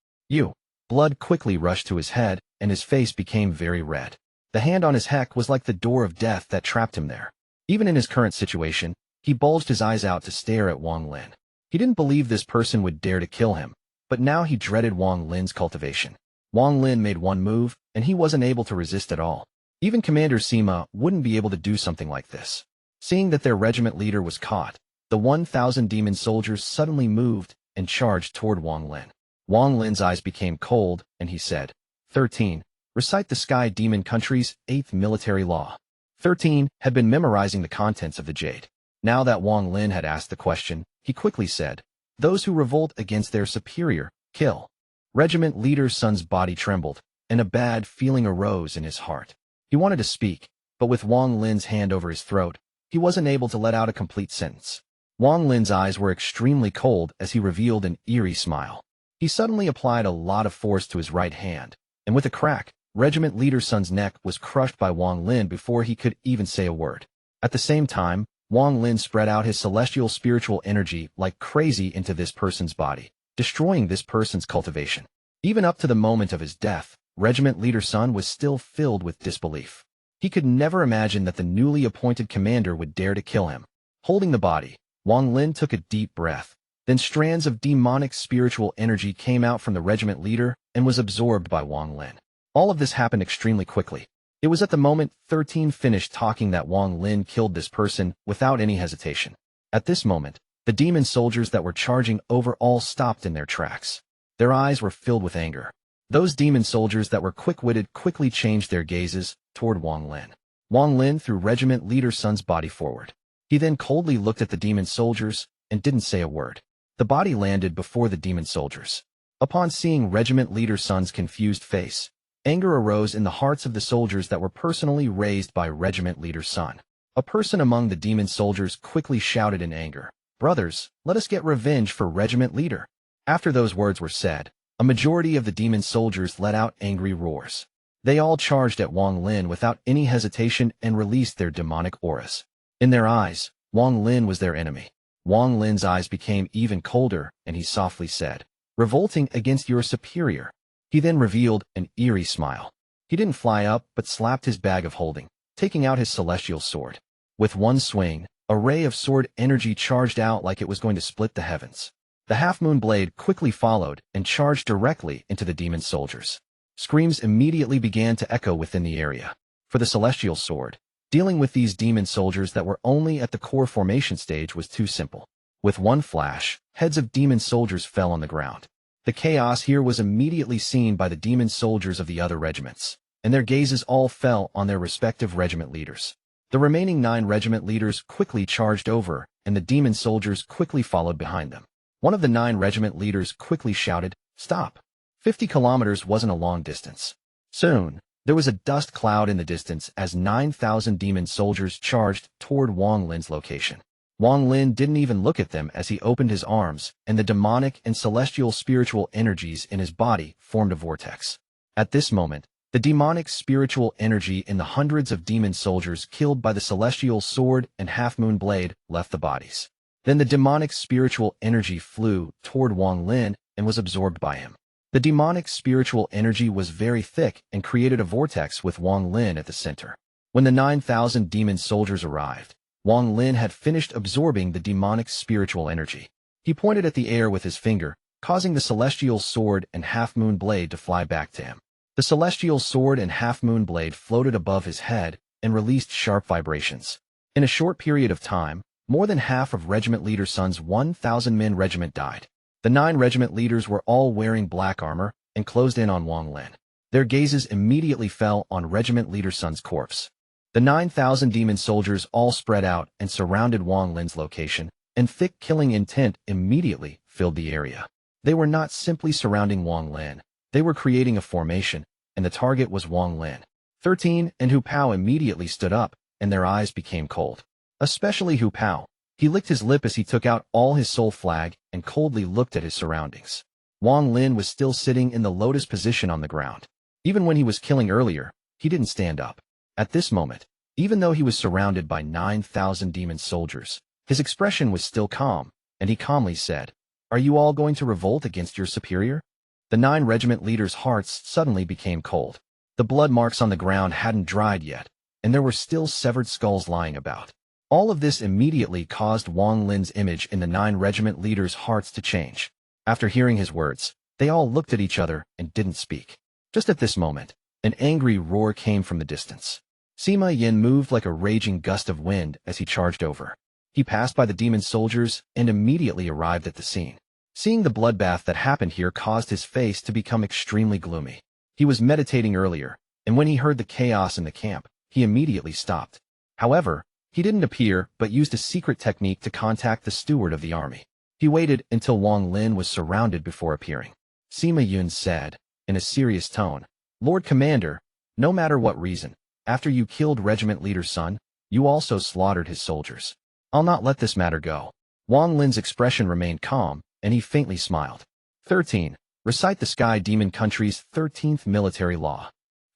Blood quickly rushed to his head, and his face became very red. The hand on his neck was like the door of death that trapped him there. Even in his current situation, he bulged his eyes out to stare at Wang Lin. He didn't believe this person would dare to kill him, but now he dreaded Wang Lin's cultivation. Wang Lin made one move, and he wasn't able to resist at all. Even Commander Sima wouldn't be able to do something like this. Seeing that their regiment leader was caught, the 1,000 demon soldiers suddenly moved and charged toward Wang Lin. Wang Lin's eyes became cold, and he said, 13. Recite the Sky Demon Country's 8th military law. 13 had been memorizing the contents of the Jade. Now that Wang Lin had asked the question, he quickly said, "Those who revolt against their superior, kill." Regiment Leader Sun's body trembled, and a bad feeling arose in his heart. He wanted to speak, but with Wang Lin's hand over his throat, he wasn't able to let out a complete sentence. Wang Lin's eyes were extremely cold as he revealed an eerie smile. He suddenly applied a lot of force to his right hand, and with a crack, Regiment Leader Sun's neck was crushed by Wang Lin before he could even say a word. At the same time, Wang Lin spread out his celestial spiritual energy like crazy into this person's body, destroying this person's cultivation. Even up to the moment of his death, Regiment Leader Sun was still filled with disbelief. He could never imagine that the newly appointed commander would dare to kill him. Holding the body, Wang Lin took a deep breath. Then strands of demonic spiritual energy came out from the regiment leader and was absorbed by Wang Lin. All of this happened extremely quickly. It was at the moment 13 finished talking that Wang Lin killed this person without any hesitation. At this moment, the demon soldiers that were charging over all stopped in their tracks. Their eyes were filled with anger. Those demon soldiers that were quick-witted quickly changed their gazes toward Wang Lin. Wang Lin threw Regiment Leader Sun's body forward. He then coldly looked at the demon soldiers and didn't say a word. The body landed before the demon soldiers. Upon seeing Regiment Leader Sun's confused face, anger arose in the hearts of the soldiers that were personally raised by Regiment Leader Sun. A person among the demon soldiers quickly shouted in anger, "Brothers, let us get revenge for Regiment Leader." After those words were said, a majority of the demon soldiers let out angry roars. They all charged at Wang Lin without any hesitation and released their demonic auras. In their eyes, Wang Lin was their enemy. Wang Lin's eyes became even colder, and he softly said, "Revolting against your superior." He then revealed an eerie smile. He didn't fly up, but slapped his bag of holding, taking out his celestial sword. With one swing, a ray of sword energy charged out like it was going to split the heavens. The half-moon blade quickly followed and charged directly into the demon soldiers. Screams immediately began to echo within the area. For the celestial sword, dealing with these demon soldiers that were only at the core formation stage was too simple. With one flash, heads of demon soldiers fell on the ground. The chaos here was immediately seen by the demon soldiers of the other regiments, and their gazes all fell on their respective regiment leaders. The remaining 9 regiment leaders quickly charged over, and the demon soldiers quickly followed behind them. One of the 9 regiment leaders quickly shouted, "Stop!" 50 kilometers wasn't a long distance. Soon, there was a dust cloud in the distance as 9,000 demon soldiers charged toward Wang Lin's location. Wang Lin didn't even look at them as he opened his arms, and the demonic and celestial spiritual energies in his body formed a vortex. At this moment, the demonic spiritual energy in the hundreds of demon soldiers killed by the celestial sword and half-moon blade left the bodies. Then the demonic spiritual energy flew toward Wang Lin and was absorbed by him. The demonic spiritual energy was very thick and created a vortex with Wang Lin at the center. When the 9,000 demon soldiers arrived, Wang Lin had finished absorbing the demonic spiritual energy. He pointed at the air with his finger, causing the celestial sword and half-moon blade to fly back to him. The celestial sword and half-moon blade floated above his head and released sharp vibrations. In a short period of time, more than half of Regiment Leader Sun's 1,000-men regiment died. The 9 regiment leaders were all wearing black armor and closed in on Wang Lin. Their gazes immediately fell on Regiment Leader Sun's corpse. The 9,000 demon soldiers all spread out and surrounded Wang Lin's location, and thick killing intent immediately filled the area. They were not simply surrounding Wang Lin, they were creating a formation, and the target was Wang Lin. 13 and Hu Pao immediately stood up, and their eyes became cold. Especially Hu Pao. He licked his lip as he took out all his soul flag and coldly looked at his surroundings. Wang Lin was still sitting in the lotus position on the ground. Even when he was killing earlier, he didn't stand up. At this moment, even though he was surrounded by 9,000 demon soldiers, his expression was still calm, and he calmly said, "Are you all going to revolt against your superior?" The 9 regiment leaders' hearts suddenly became cold. The blood marks on the ground hadn't dried yet, and there were still severed skulls lying about. All of this immediately caused Wang Lin's image in the 9 regiment leaders' hearts to change. After hearing his words, they all looked at each other and didn't speak. Just at this moment, an angry roar came from the distance. Sima Yin moved like a raging gust of wind as he charged over. He passed by the demon soldiers and immediately arrived at the scene. Seeing the bloodbath that happened here caused his face to become extremely gloomy. He was meditating earlier, and when he heard the chaos in the camp, he immediately stopped. However, he didn't appear but used a secret technique to contact the steward of the army. He waited until Wang Lin was surrounded before appearing. Sima Yun said, in a serious tone, "Lord Commander, no matter what reason, after you killed Regiment Leader Sun, you also slaughtered his soldiers. I'll not let this matter go." Wang Lin's expression remained calm, and he faintly smiled. 13. Recite the Sky Demon Country's 13th military law.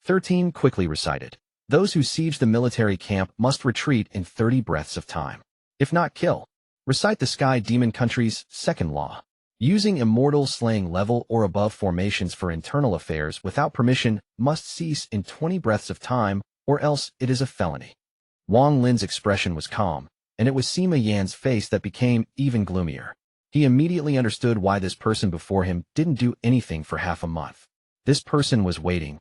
13 quickly recited. Those who siege the military camp must retreat in 30 breaths of time. If not, kill. Recite the Sky Demon Country's 2nd law. Using immortal slaying level or above formations for internal affairs without permission must cease in 20 breaths of time, or else it is a felony. Wang Lin's expression was calm, and it was Sima Yan's face that became even gloomier. He immediately understood why this person before him didn't do anything for half a month. This person was waiting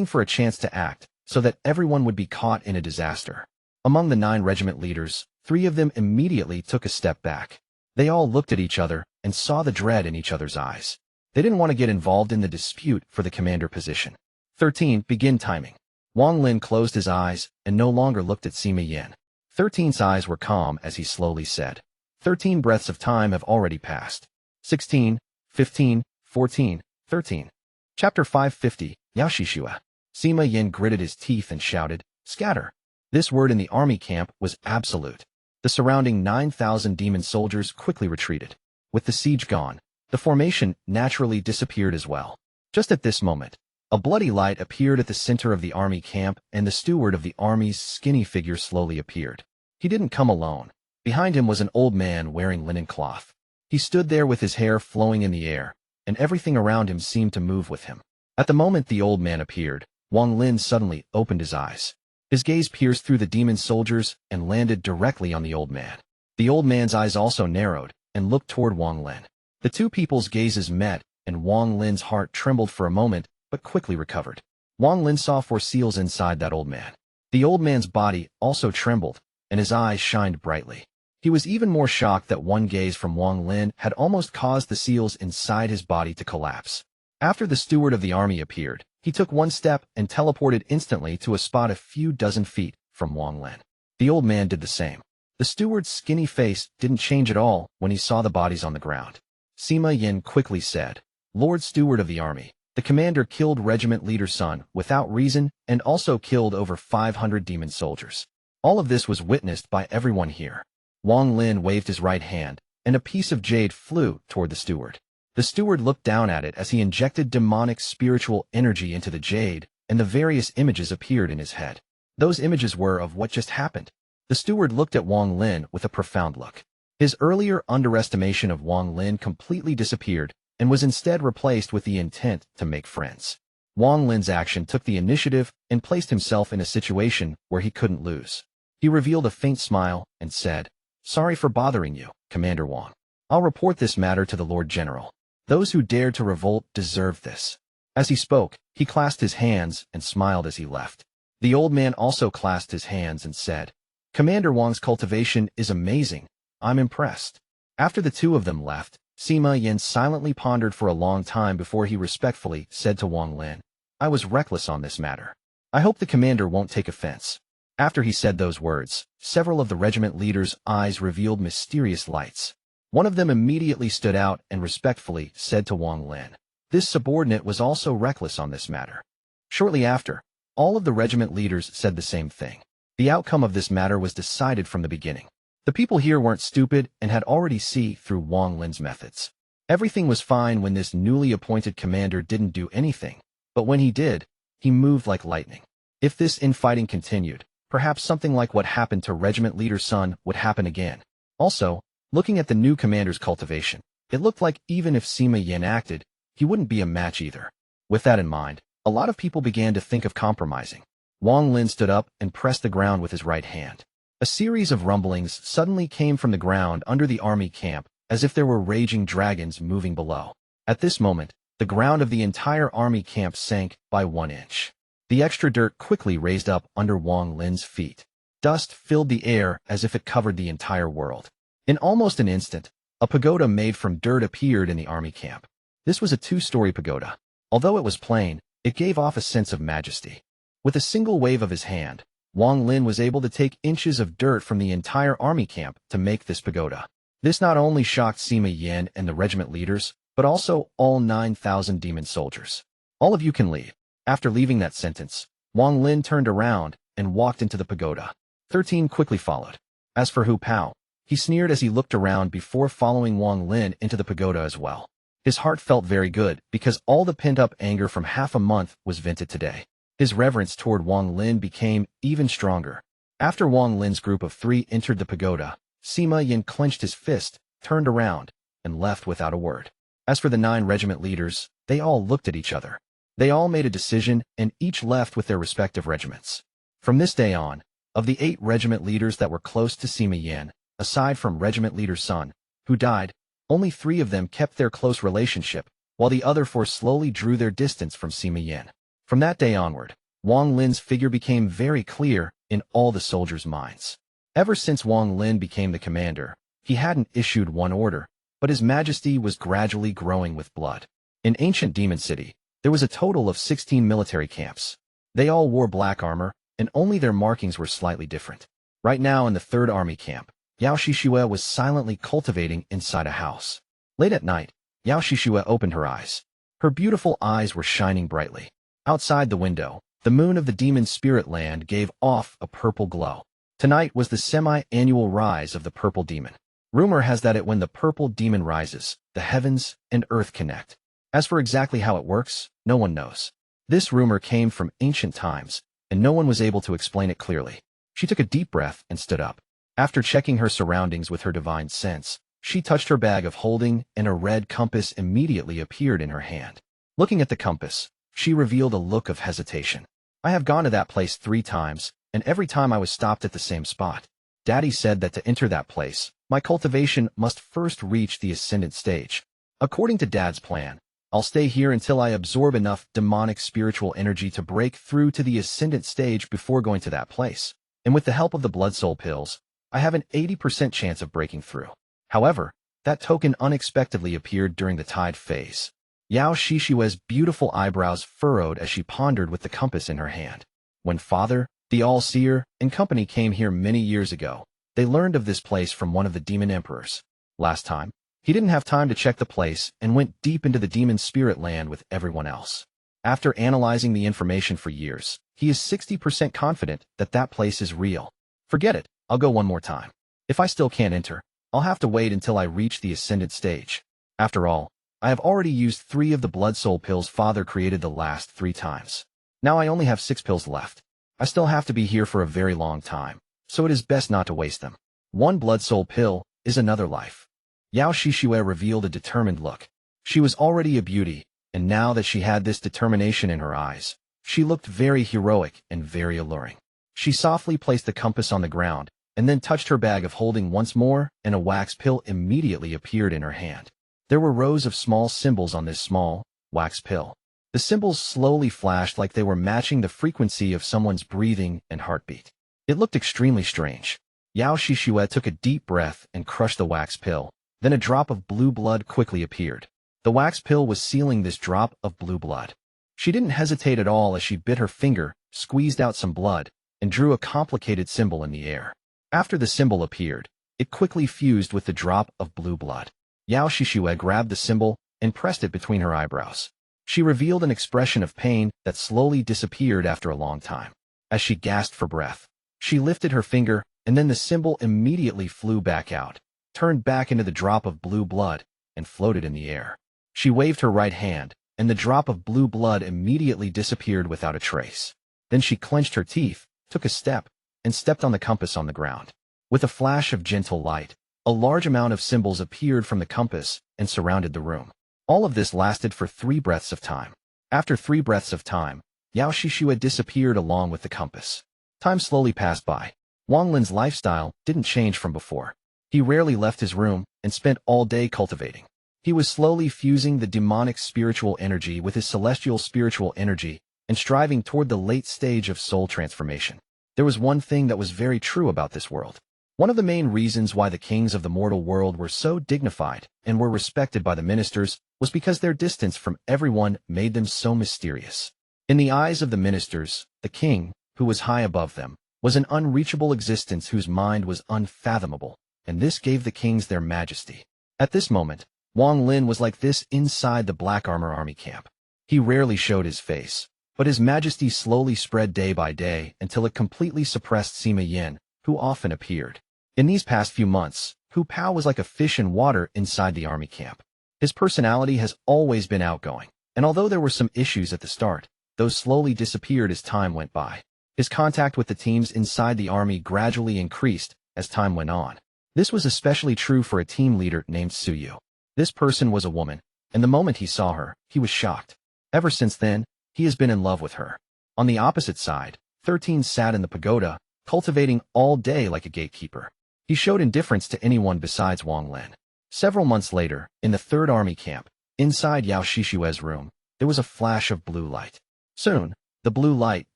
for a chance to act, so that everyone would be caught in a disaster. Among the 9 regiment leaders, 3 of them immediately took a step back. They all looked at each other and saw the dread in each other's eyes. They didn't want to get involved in the dispute for the commander position. 13. Begin timing. Wang Lin closed his eyes and no longer looked at Sima Yin. 13's eyes were calm as he slowly said, 13 breaths of time have already passed. 16, 15, 14, 13. Chapter 550, Yao Xixue. Sima Yin gritted his teeth and shouted, scatter. This word in the army camp was absolute. The surrounding 9,000 demon soldiers quickly retreated. With the siege gone, the formation naturally disappeared as well. Just at this moment, a bloody light appeared at the center of the army camp, and the steward of the army's skinny figure slowly appeared. He didn't come alone. Behind him was an old man wearing linen cloth. He stood there with his hair flowing in the air, and everything around him seemed to move with him. At the moment the old man appeared, Wang Lin suddenly opened his eyes. His gaze pierced through the demon soldiers and landed directly on the old man. The old man's eyes also narrowed and looked toward Wang Lin. The two people's gazes met, and Wang Lin's heart trembled for a moment, but quickly recovered. Wang Lin saw 4 seals inside that old man. The old man's body also trembled, and his eyes shined brightly. He was even more shocked that one gaze from Wang Lin had almost caused the seals inside his body to collapse. After the steward of the army appeared, he took one step and teleported instantly to a spot a few dozen feet from Wang Lin. The old man did the same. The steward's skinny face didn't change at all when he saw the bodies on the ground. Sima Yin quickly said, Lord Steward of the army, the commander killed regiment leader Sun without reason and also killed over 500 demon soldiers. All of this was witnessed by everyone here. Wang Lin waved his right hand, and a piece of jade flew toward the steward. The steward looked down at it as he injected demonic spiritual energy into the jade, and the various images appeared in his head. Those images were of what just happened. The steward looked at Wang Lin with a profound look. His earlier underestimation of Wang Lin completely disappeared and was instead replaced with the intent to make friends. Wang Lin's action took the initiative and placed himself in a situation where he couldn't lose. He revealed a faint smile and said, Sorry for bothering you, Commander Wang. I'll report this matter to the Lord General. Those who dared to revolt deserve this. As he spoke, he clasped his hands and smiled as he left. The old man also clasped his hands and said, Commander Wang's cultivation is amazing. I'm impressed. After the two of them left, Sima Yin silently pondered for a long time before he respectfully said to Wang Lin, I was reckless on this matter. I hope the commander won't take offense. After he said those words, several of the regiment leaders' eyes revealed mysterious lights. One of them immediately stood out and respectfully said to Wang Lin, This subordinate was also reckless on this matter. Shortly after, all of the regiment leaders said the same thing. The outcome of this matter was decided from the beginning. The people here weren't stupid and had already seen through Wang Lin's methods. Everything was fine when this newly appointed commander didn't do anything, but when he did, he moved like lightning. If this infighting continued, perhaps something like what happened to regiment leader Sun would happen again. Also, looking at the new commander's cultivation, it looked like even if Sima Yin acted, he wouldn't be a match either. With that in mind, a lot of people began to think of compromising. Wang Lin stood up and pressed the ground with his right hand. A series of rumblings suddenly came from the ground under the army camp, as if there were raging dragons moving below. At this moment, the ground of the entire army camp sank by 1 inch. The extra dirt quickly raised up under Wang Lin's feet. Dust filled the air as if it covered the entire world. In almost an instant, a pagoda made from dirt appeared in the army camp. This was a 2-story pagoda. Although it was plain, it gave off a sense of majesty. With a single wave of his hand, Wang Lin was able to take inches of dirt from the entire army camp to make this pagoda. This not only shocked Sima Yin and the regiment leaders, but also all 9,000 demon soldiers. All of you can leave. After leaving that sentence, Wang Lin turned around and walked into the pagoda. 13 quickly followed. As for Hu Pao, he sneered as he looked around before following Wang Lin into the pagoda as well. His heart felt very good because all the pent-up anger from half a month was vented today. His reverence toward Wang Lin became even stronger. After Wang Lin's group of 3 entered the pagoda, Sima Yin clenched his fist, turned around, and left without a word. As for the 9 regiment leaders, they all looked at each other. They all made a decision and each left with their respective regiments. From this day on, of the 8 regiment leaders that were close to Sima Yin, aside from regiment leader Sun, who died, only 3 of them kept their close relationship, while the other 4 slowly drew their distance from Sima Yin. From that day onward, Wang Lin's figure became very clear in all the soldiers' minds. Ever since Wang Lin became the commander, he hadn't issued one order, but his majesty was gradually growing with blood. In ancient Demon City, there was a total of 16 military camps. They all wore black armor, and only their markings were slightly different. Right now in the 3rd Army Camp, Yao Xixue was silently cultivating inside a house. Late at night, Yao Xixue opened her eyes. Her beautiful eyes were shining brightly. Outside the window, the moon of the demon spirit land gave off a purple glow. Tonight was the semi-annual rise of the purple demon. Rumor has that when the purple demon rises, the heavens and earth connect. As for exactly how it works, no one knows. This rumor came from ancient times, and no one was able to explain it clearly. She took a deep breath and stood up. After checking her surroundings with her divine sense, she touched her bag of holding, and a red compass immediately appeared in her hand. Looking at the compass, she revealed a look of hesitation. I have gone to that place 3 times, and every time I was stopped at the same spot. Daddy said that to enter that place, my cultivation must first reach the Ascendant stage. According to Dad's plan, I'll stay here until I absorb enough demonic spiritual energy to break through to the Ascendant stage before going to that place. And with the help of the Blood Soul pills, I have an 80% chance of breaking through. However, that token unexpectedly appeared during the tide phase. Yao Xixue's beautiful eyebrows furrowed as she pondered with the compass in her hand. When Father, the All-Seer, and company came here many years ago, they learned of this place from one of the demon emperors. Last time, he didn't have time to check the place and went deep into the demon spirit land with everyone else. After analyzing the information for years, he is 60% confident that that place is real. Forget it, I'll go one more time. If I still can't enter, I'll have to wait until I reach the Ascendant stage. After all, I have already used 3 of the Blood Soul pills Father created the last 3 times. Now I only have 6 pills left. I still have to be here for a very long time, so it is best not to waste them. 1 Blood Soul pill is another life. Yao Xixue revealed a determined look. She was already a beauty, and now that she had this determination in her eyes, she looked very heroic and very alluring. She softly placed the compass on the ground, and then touched her bag of holding once more, and a wax pill immediately appeared in her hand. There were rows of small symbols on this small, wax pill. The symbols slowly flashed like they were matching the frequency of someone's breathing and heartbeat. It looked extremely strange. Yao Xixue took a deep breath and crushed the wax pill. Then a drop of blue blood quickly appeared. The wax pill was sealing this drop of blue blood. She didn't hesitate at all as she bit her finger, squeezed out some blood, and drew a complicated symbol in the air. After the symbol appeared, it quickly fused with the drop of blue blood. Yao Xixue grabbed the symbol and pressed it between her eyebrows. She revealed an expression of pain that slowly disappeared after a long time. As she gasped for breath, she lifted her finger, and then the symbol immediately flew back out, turned back into the drop of blue blood, and floated in the air. She waved her right hand, and the drop of blue blood immediately disappeared without a trace. Then she clenched her teeth, took a step, and stepped on the compass on the ground. With a flash of gentle light, a large amount of symbols appeared from the compass and surrounded the room. All of this lasted for 3 breaths of time. After 3 breaths of time, Yao Xixue disappeared along with the compass. Time slowly passed by. Wang Lin's lifestyle didn't change from before. He rarely left his room and spent all day cultivating. He was slowly fusing the demonic spiritual energy with his celestial spiritual energy and striving toward the late stage of soul transformation. There was one thing that was very true about this world. One of the main reasons why the kings of the mortal world were so dignified and were respected by the ministers was because their distance from everyone made them so mysterious. In the eyes of the ministers, the king, who was high above them, was an unreachable existence whose mind was unfathomable, and this gave the kings their majesty. At this moment, Wang Lin was like this inside the Black Armor Army camp. He rarely showed his face, but his majesty slowly spread day by day until it completely suppressed Sima Yin, who often appeared. In these past few months, Hu Pao was like a fish in water inside the army camp. His personality has always been outgoing, and although there were some issues at the start, those slowly disappeared as time went by. His contact with the teams inside the army gradually increased as time went on. This was especially true for a team leader named Suyu. This person was a woman, and the moment he saw her, he was shocked. Ever since then, he has been in love with her. On the opposite side, 13 sat in the pagoda, cultivating all day like a gatekeeper. He showed indifference to anyone besides Wang Lin. Several months later, in the 3rd Army Camp, inside Yao Xixue's room, there was a flash of blue light. Soon, the blue light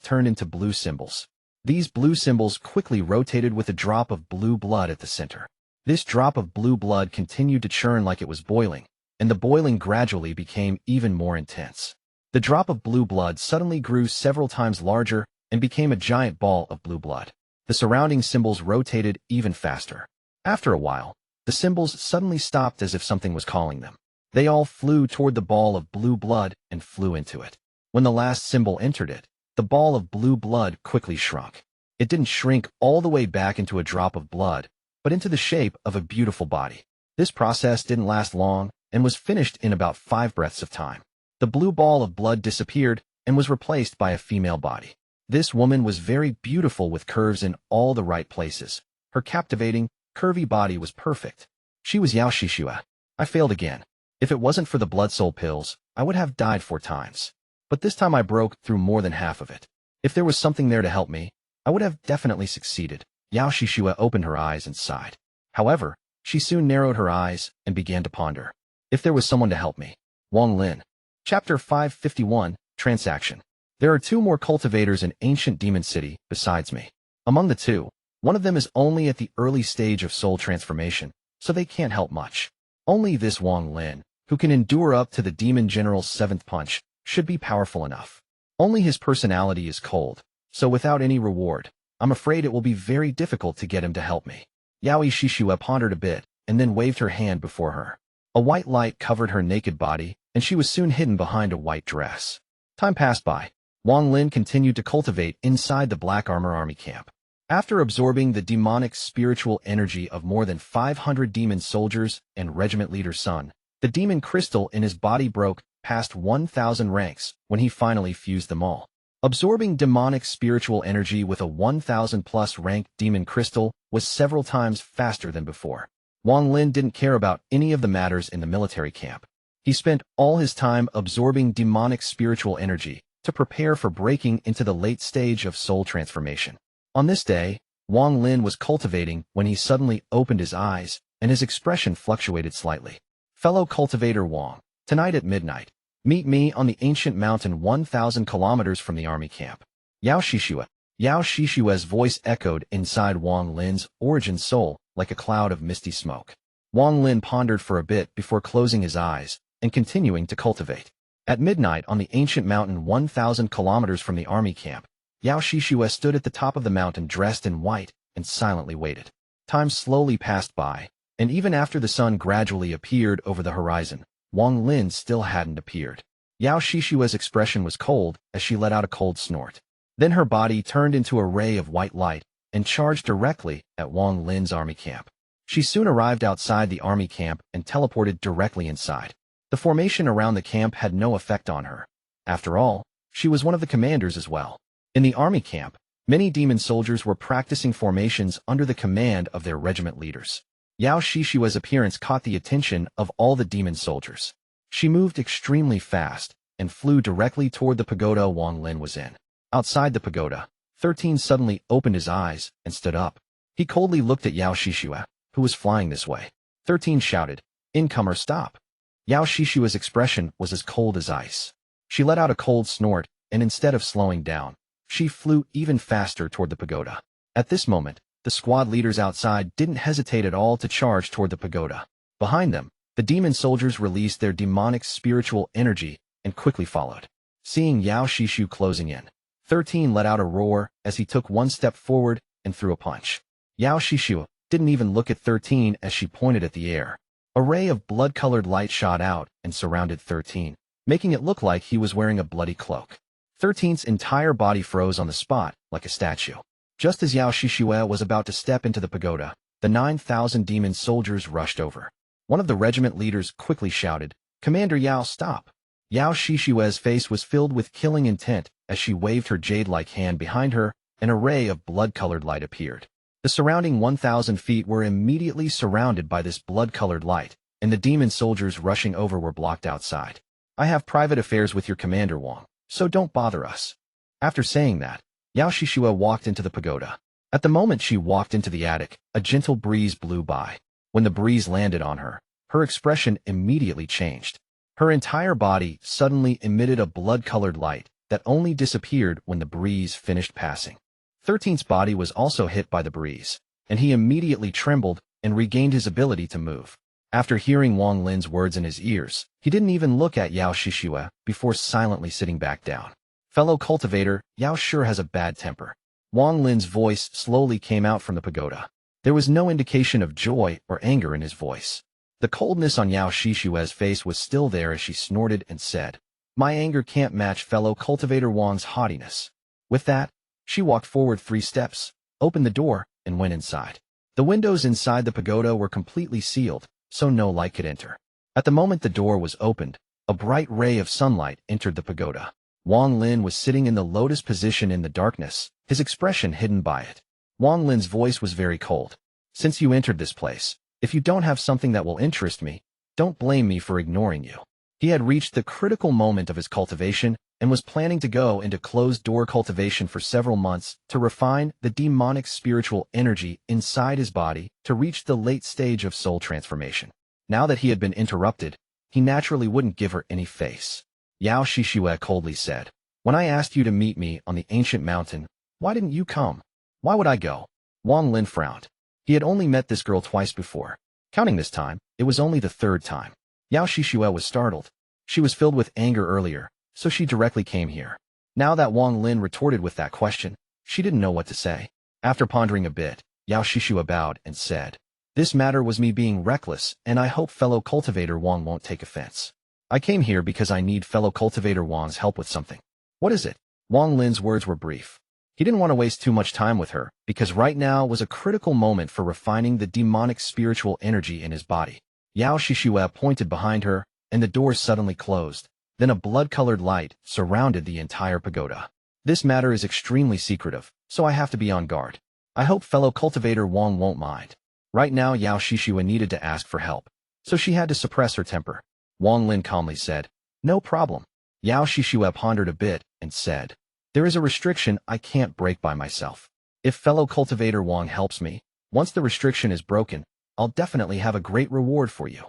turned into blue symbols. These blue symbols quickly rotated with a drop of blue blood at the center. This drop of blue blood continued to churn like it was boiling, and the boiling gradually became even more intense. The drop of blue blood suddenly grew several times larger and became a giant ball of blue blood. The surrounding symbols rotated even faster. After a while, the symbols suddenly stopped as if something was calling them. They all flew toward the ball of blue blood and flew into it. When the last symbol entered it, the ball of blue blood quickly shrunk. It didn't shrink all the way back into a drop of blood, but into the shape of a beautiful body. This process didn't last long and was finished in about 5 breaths of time. The blue ball of blood disappeared and was replaced by a female body. This woman was very beautiful with curves in all the right places. Her captivating, curvy body was perfect. She was Yao Xixue. I failed again. If it wasn't for the blood soul pills, I would have died 4 times. But this time I broke through more than half of it. If there was something there to help me, I would have definitely succeeded. Yao Xixue opened her eyes and sighed. However, she soon narrowed her eyes and began to ponder. If there was someone to help me. Wang Lin. Chapter 551, Transaction. There are 2 more cultivators in ancient demon city besides me. Among the 2, one of them is only at the early stage of soul transformation, so they can't help much. Only this Wang Lin, who can endure up to the demon general's 7th punch, should be powerful enough. Only his personality is cold, so without any reward, I'm afraid it will be very difficult to get him to help me. Yao Xixue pondered a bit, and then waved her hand before her. A white light covered her naked body, and she was soon hidden behind a white dress. Time passed by. Wang Lin continued to cultivate inside the Black Armor Army camp. After absorbing the demonic spiritual energy of more than 500 demon soldiers and regiment leader's son, the demon crystal in his body broke past 1,000 ranks when he finally fused them all. Absorbing demonic spiritual energy with a 1,000+ rank demon crystal was several times faster than before. Wang Lin didn't care about any of the matters in the military camp. He spent all his time absorbing demonic spiritual energy to prepare for breaking into the late stage of soul transformation. On this day, Wang Lin was cultivating when he suddenly opened his eyes, and his expression fluctuated slightly. Fellow cultivator Wang, tonight at midnight, meet me on the ancient mountain 1,000 kilometers from the army camp. Yao Xixue. Yao Xixue's voice echoed inside Wang Lin's origin soul like a cloud of misty smoke. Wang Lin pondered for a bit before closing his eyes and continuing to cultivate. At midnight on the ancient mountain 1,000 kilometers from the army camp, Yao Xixue stood at the top of the mountain dressed in white and silently waited. Time slowly passed by, and even after the sun gradually appeared over the horizon, Wang Lin still hadn't appeared. Yao Xixue's expression was cold as she let out a cold snort. Then her body turned into a ray of white light and charged directly at Wang Lin's army camp. She soon arrived outside the army camp and teleported directly inside. The formation around the camp had no effect on her. After all, she was one of the commanders as well. In the army camp, many demon soldiers were practicing formations under the command of their regiment leaders. Yao Xixue's appearance caught the attention of all the demon soldiers. She moved extremely fast and flew directly toward the pagoda Wang Lin was in. Outside the pagoda, 13 suddenly opened his eyes and stood up. He coldly looked at Yao Xixue, who was flying this way. 13 shouted, "Incomer, stop!" Yao Xixue's expression was as cold as ice. She let out a cold snort, and instead of slowing down, she flew even faster toward the pagoda. At this moment, the squad leaders outside didn't hesitate at all to charge toward the pagoda. Behind them, the demon soldiers released their demonic spiritual energy and quickly followed. Seeing Yao Xixue closing in, 13 let out a roar as he took one step forward and threw a punch. Yao Xixue didn't even look at 13 as she pointed at the air. A ray of blood-colored light shot out and surrounded 13, making it look like he was wearing a bloody cloak. 13's entire body froze on the spot like a statue. Just as Yao Xixue was about to step into the pagoda, the 9,000 demon soldiers rushed over. One of the regiment leaders quickly shouted, "Commander Yao, stop!" Yao Xixue's face was filled with killing intent as she waved her jade-like hand behind her, and a ray of blood-colored light appeared. The surrounding 1,000 feet were immediately surrounded by this blood-colored light, and the demon soldiers rushing over were blocked outside. "I have private affairs with your commander Wang, so don't bother us." After saying that, Yao Xixue walked into the pagoda. At the moment she walked into the attic, a gentle breeze blew by. When the breeze landed on her, her expression immediately changed. Her entire body suddenly emitted a blood-colored light that only disappeared when the breeze finished passing. 13's body was also hit by the breeze, and he immediately trembled and regained his ability to move. After hearing Wang Lin's words in his ears, he didn't even look at Yao Xixue before silently sitting back down. Fellow cultivator, Yao sure has a bad temper. Wang Lin's voice slowly came out from the pagoda. There was no indication of joy or anger in his voice. The coldness on Yao Xixue's face was still there as she snorted and said, "My anger can't match fellow cultivator Wang's haughtiness." With that, she walked forward 3 steps, opened the door, and went inside. The windows inside the pagoda were completely sealed, so no light could enter. At the moment the door was opened, a bright ray of sunlight entered the pagoda. Wang Lin was sitting in the lotus position in the darkness, his expression hidden by it. Wang Lin's voice was very cold. "Since you entered this place, if you don't have something that will interest me, don't blame me for ignoring you." He had reached the critical moment of his cultivation and was planning to go into closed-door cultivation for several months to refine the demonic spiritual energy inside his body to reach the late stage of soul transformation. Now that he had been interrupted, he naturally wouldn't give her any face. Yao Xixue coldly said, "When I asked you to meet me on the ancient mountain, why didn't you come? Why would I go?" Wang Lin frowned. He had only met this girl twice before. Counting this time, it was only the 3rd time. Yao Xixue was startled. She was filled with anger earlier, so she directly came here. Now that Wang Lin retorted with that question, she didn't know what to say. After pondering a bit, Yao Xixue bowed and said, "This matter was me being reckless, and I hope fellow cultivator Wang won't take offense. I came here because I need fellow cultivator Wang's help with something." "What is it?" Wang Lin's words were brief. He didn't want to waste too much time with her, because right now was a critical moment for refining the demonic spiritual energy in his body. Yao Xixue pointed behind her, and the door suddenly closed. Then a blood-colored light surrounded the entire pagoda. "This matter is extremely secretive, so I have to be on guard. I hope fellow cultivator Wang won't mind." Right now Yao Xixue needed to ask for help, so she had to suppress her temper. Wang Lin calmly said, "No problem." Yao Xixue pondered a bit and said, "There is a restriction I can't break by myself. If fellow cultivator Wang helps me, once the restriction is broken, I'll definitely have a great reward for you."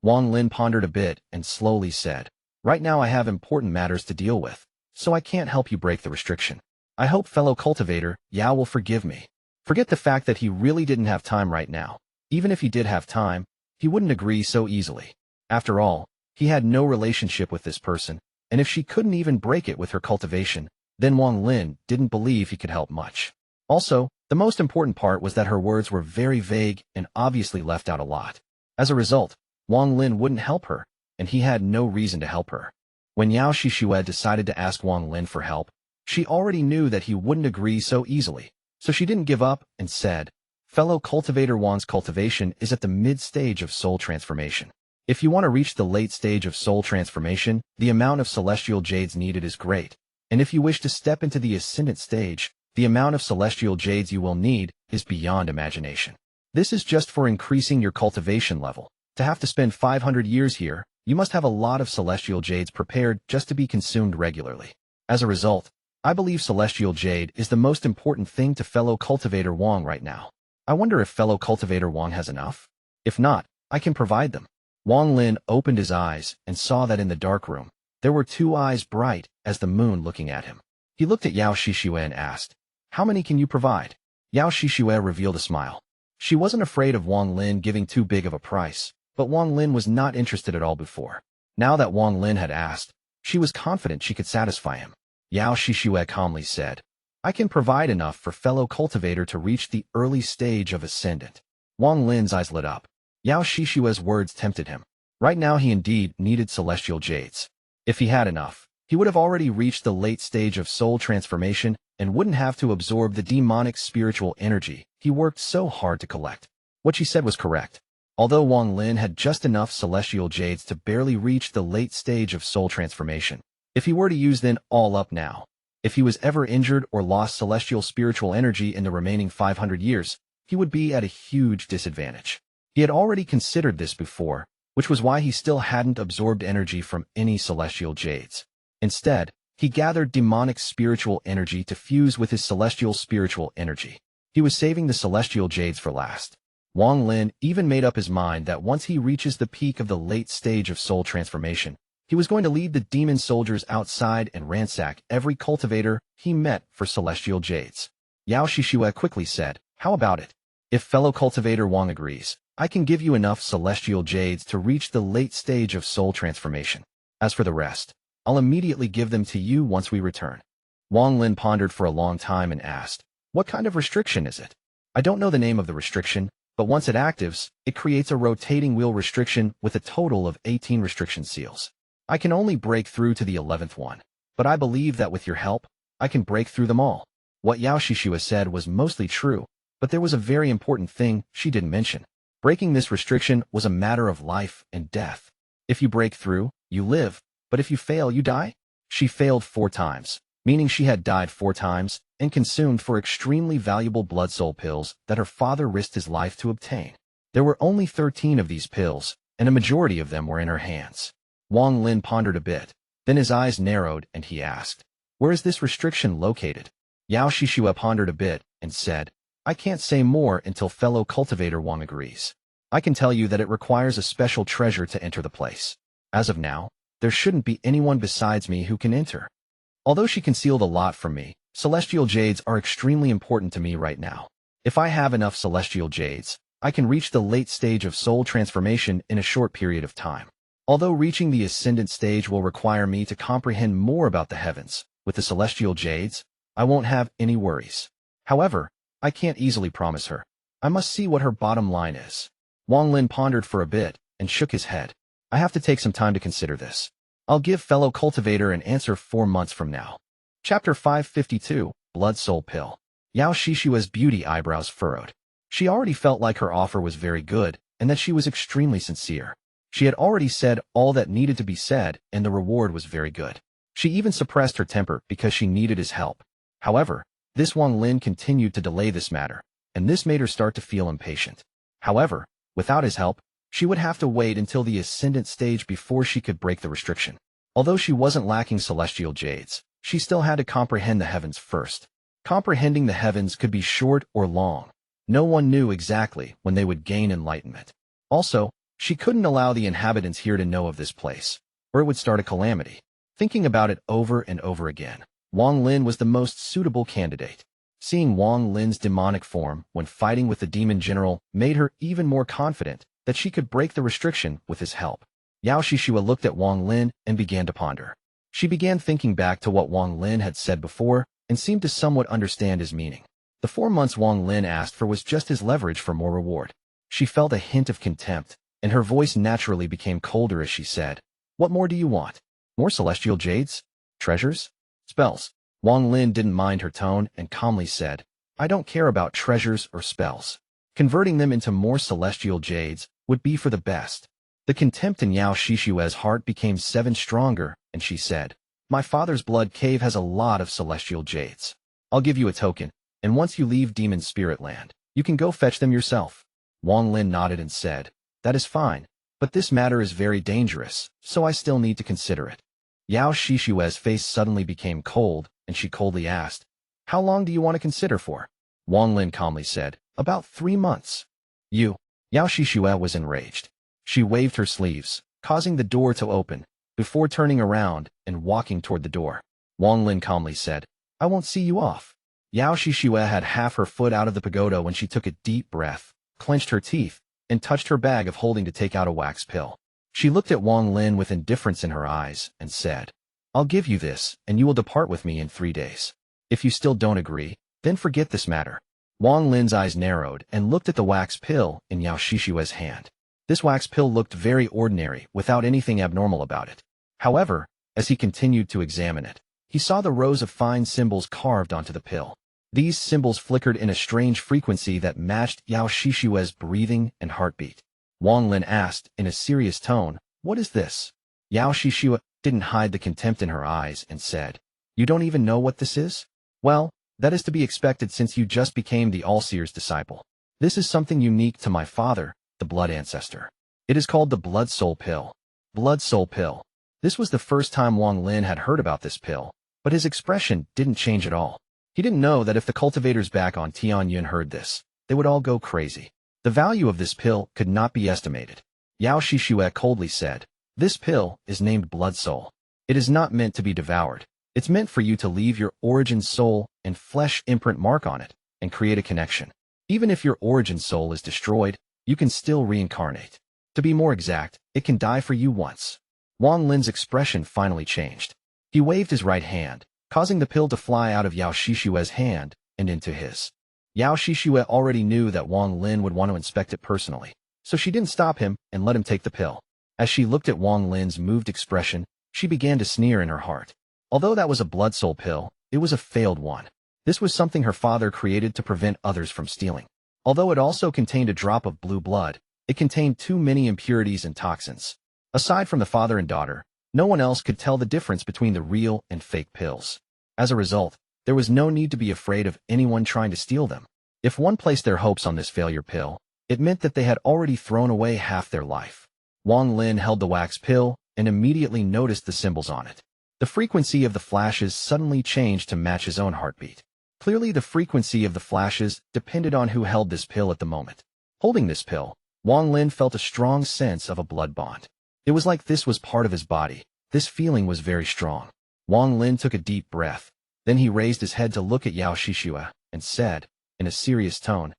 Wang Lin pondered a bit and slowly said, "Right now I have important matters to deal with, so I can't help you break the restriction. I hope fellow cultivator Yao will forgive me." Forget the fact that he really didn't have time right now. Even if he did have time, he wouldn't agree so easily. After all, he had no relationship with this person, and if she couldn't even break it with her cultivation, then Wang Lin didn't believe he could help much. Also, the most important part was that her words were very vague and obviously left out a lot. As a result, Wang Lin wouldn't help her, and he had no reason to help her. When Yao Xixue decided to ask Wang Lin for help, she already knew that he wouldn't agree so easily, so she didn't give up and said, "Fellow cultivator Wang's cultivation is at the mid-stage of soul transformation. If you want to reach the late stage of soul transformation, the amount of celestial jades needed is great, and if you wish to step into the Ascendant stage, the amount of celestial jades you will need is beyond imagination. This is just for increasing your cultivation level. To have to spend 500 years here, you must have a lot of celestial jades prepared just to be consumed regularly. As a result, I believe celestial jade is the most important thing to fellow cultivator Wang right now. I wonder if fellow cultivator Wang has enough? If not, I can provide them." Wang Lin opened his eyes and saw that in the dark room, there were 2 eyes bright as the moon looking at him. He looked at Yao Xixue and asked, "How many can you provide?" Yao Xixue revealed a smile. She wasn't afraid of Wang Lin giving too big of a price, but Wang Lin was not interested at all before. Now that Wang Lin had asked, she was confident she could satisfy him. Yao Xixue calmly said, "I can provide enough for fellow cultivator to reach the early stage of Ascendant." Wang Lin's eyes lit up. Yao Xixue's words tempted him. Right now he indeed needed celestial jades. If he had enough, he would have already reached the late stage of soul transformation and wouldn't have to absorb the demonic spiritual energy he worked so hard to collect. What she said was correct. Although Wang Lin had just enough celestial jades to barely reach the late stage of soul transformation, if he were to use them all up now, if he was ever injured or lost celestial spiritual energy in the remaining 500 years, he would be at a huge disadvantage. He had already considered this before, which was why he still hadn't absorbed energy from any celestial jades. Instead, he gathered demonic spiritual energy to fuse with his celestial spiritual energy. He was saving the celestial jades for last. Wang Lin even made up his mind that once he reaches the peak of the late stage of soul transformation, he was going to lead the demon soldiers outside and ransack every cultivator he met for celestial jades. Yao Xixue quickly said, "How about it?" If fellow cultivator Huang agrees, I can give you enough celestial jades to reach the late stage of soul transformation. As for the rest, I'll immediately give them to you once we return. Wang Lin pondered for a long time and asked, what kind of restriction is it? I don't know the name of the restriction, but once it actives, it creates a rotating wheel restriction with a total of 18 restriction seals. I can only break through to the 11th one, but I believe that with your help, I can break through them all. What Yao Xixue said was mostly true, but there was a very important thing she didn't mention. Breaking this restriction was a matter of life and death. If you break through, you live, but if you fail, you die. She failed 4 times, meaning she had died 4 times and consumed 4 extremely valuable blood soul pills that her father risked his life to obtain. There were only 13 of these pills, and a majority of them were in her hands. Wang Lin pondered a bit, then his eyes narrowed and he asked, where is this restriction located? Yao Xixue pondered a bit and said, I can't say more until fellow cultivator Huang agrees. I can tell you that it requires a special treasure to enter the place. As of now, there shouldn't be anyone besides me who can enter. Although she concealed a lot from me, celestial jades are extremely important to me right now. If I have enough celestial jades, I can reach the late stage of soul transformation in a short period of time. Although reaching the Ascendant stage will require me to comprehend more about the heavens, with the celestial jades, I won't have any worries. However, I can't easily promise her. I must see what her bottom line is. Wang Lin pondered for a bit and shook his head. I have to take some time to consider this. I'll give fellow cultivator an answer 4 months from now. Chapter 552, Blood Soul Pill. Yao Xixue's beauty eyebrows furrowed. She already felt like her offer was very good and that she was extremely sincere. She had already said all that needed to be said and the reward was very good. She even suppressed her temper because she needed his help. However, this Wang Lin continued to delay this matter, and this made her start to feel impatient. However, without his help, she would have to wait until the Ascendant stage before she could break the restriction. Although she wasn't lacking celestial jades, she still had to comprehend the heavens first. Comprehending the heavens could be short or long. No one knew exactly when they would gain enlightenment. Also, she couldn't allow the inhabitants here to know of this place, or it would start a calamity. Thinking about it over and over again, Wang Lin was the most suitable candidate. Seeing Wang Lin's demonic form when fighting with the demon general made her even more confident that she could break the restriction with his help. Yao Xixue looked at Wang Lin and began to ponder. She began thinking back to what Wang Lin had said before and seemed to somewhat understand his meaning. The 4 months Wang Lin asked for was just his leverage for more reward. She felt a hint of contempt, and her voice naturally became colder as she said, what more do you want? More celestial jades? Treasures? Spells. Wang Lin didn't mind her tone and calmly said, I don't care about treasures or spells. Converting them into more celestial jades would be for the best. The contempt in Yao Xixue's heart became 7 stronger, and she said, my father's blood cave has a lot of celestial jades. I'll give you a token, and once you leave Demon Spirit Land, you can go fetch them yourself. Wang Lin nodded and said, that is fine, but this matter is very dangerous, so I still need to consider it. Yao Xixue's face suddenly became cold, and she coldly asked, how long do you want to consider for? Wang Lin calmly said, about 3 months. You. Yao Xixue was enraged. She waved her sleeves, causing the door to open, before turning around and walking toward the door. Wang Lin calmly said, I won't see you off. Yao Xixue had half her foot out of the pagoda when she took a deep breath, clenched her teeth, and touched her bag of holding to take out a wax pill. She looked at Wang Lin with indifference in her eyes and said, I'll give you this, and you will depart with me in 3 days. If you still don't agree, then forget this matter. Wang Lin's eyes narrowed and looked at the wax pill in Yao Xixue's hand. This wax pill looked very ordinary, without anything abnormal about it. However, as he continued to examine it, he saw the rows of fine symbols carved onto the pill. These symbols flickered in a strange frequency that matched Yao Xixue's breathing and heartbeat. Wang Lin asked in a serious tone, what is this? Yao Xixue didn't hide the contempt in her eyes and said, you don't even know what this is? Well, that is to be expected since you just became the All-Seer's disciple. This is something unique to my father, the Blood Ancestor. It is called the Blood Soul Pill. Blood Soul Pill. This was the first time Wang Lin had heard about this pill, but his expression didn't change at all. He didn't know that if the cultivators back on Tianyun heard this, they would all go crazy. The value of this pill could not be estimated. Yao Xixue coldly said, this pill is named Blood Soul. It is not meant to be devoured. It's meant for you to leave your origin soul and flesh imprint mark on it, and create a connection. Even if your origin soul is destroyed, you can still reincarnate. To be more exact, it can die for you once. Wang Lin's expression finally changed. He waved his right hand, causing the pill to fly out of Yao Xixue's hand and into his. Yao Xixue already knew that Wang Lin would want to inspect it personally, so she didn't stop him and let him take the pill. As she looked at Wang Lin's moved expression, she began to sneer in her heart. Although that was a blood soul pill, it was a failed one. This was something her father created to prevent others from stealing. Although it also contained a drop of blue blood, it contained too many impurities and toxins. Aside from the father and daughter, no one else could tell the difference between the real and fake pills. As a result, there was no need to be afraid of anyone trying to steal them. If one placed their hopes on this failure pill, it meant that they had already thrown away half their life. Wang Lin held the wax pill and immediately noticed the symbols on it. The frequency of the flashes suddenly changed to match his own heartbeat. Clearly, the frequency of the flashes depended on who held this pill at the moment. Holding this pill, Wang Lin felt a strong sense of a blood bond. It was like this was part of his body. This feeling was very strong. Wang Lin took a deep breath. Then he raised his head to look at Yao Xixue and said, in a serious tone,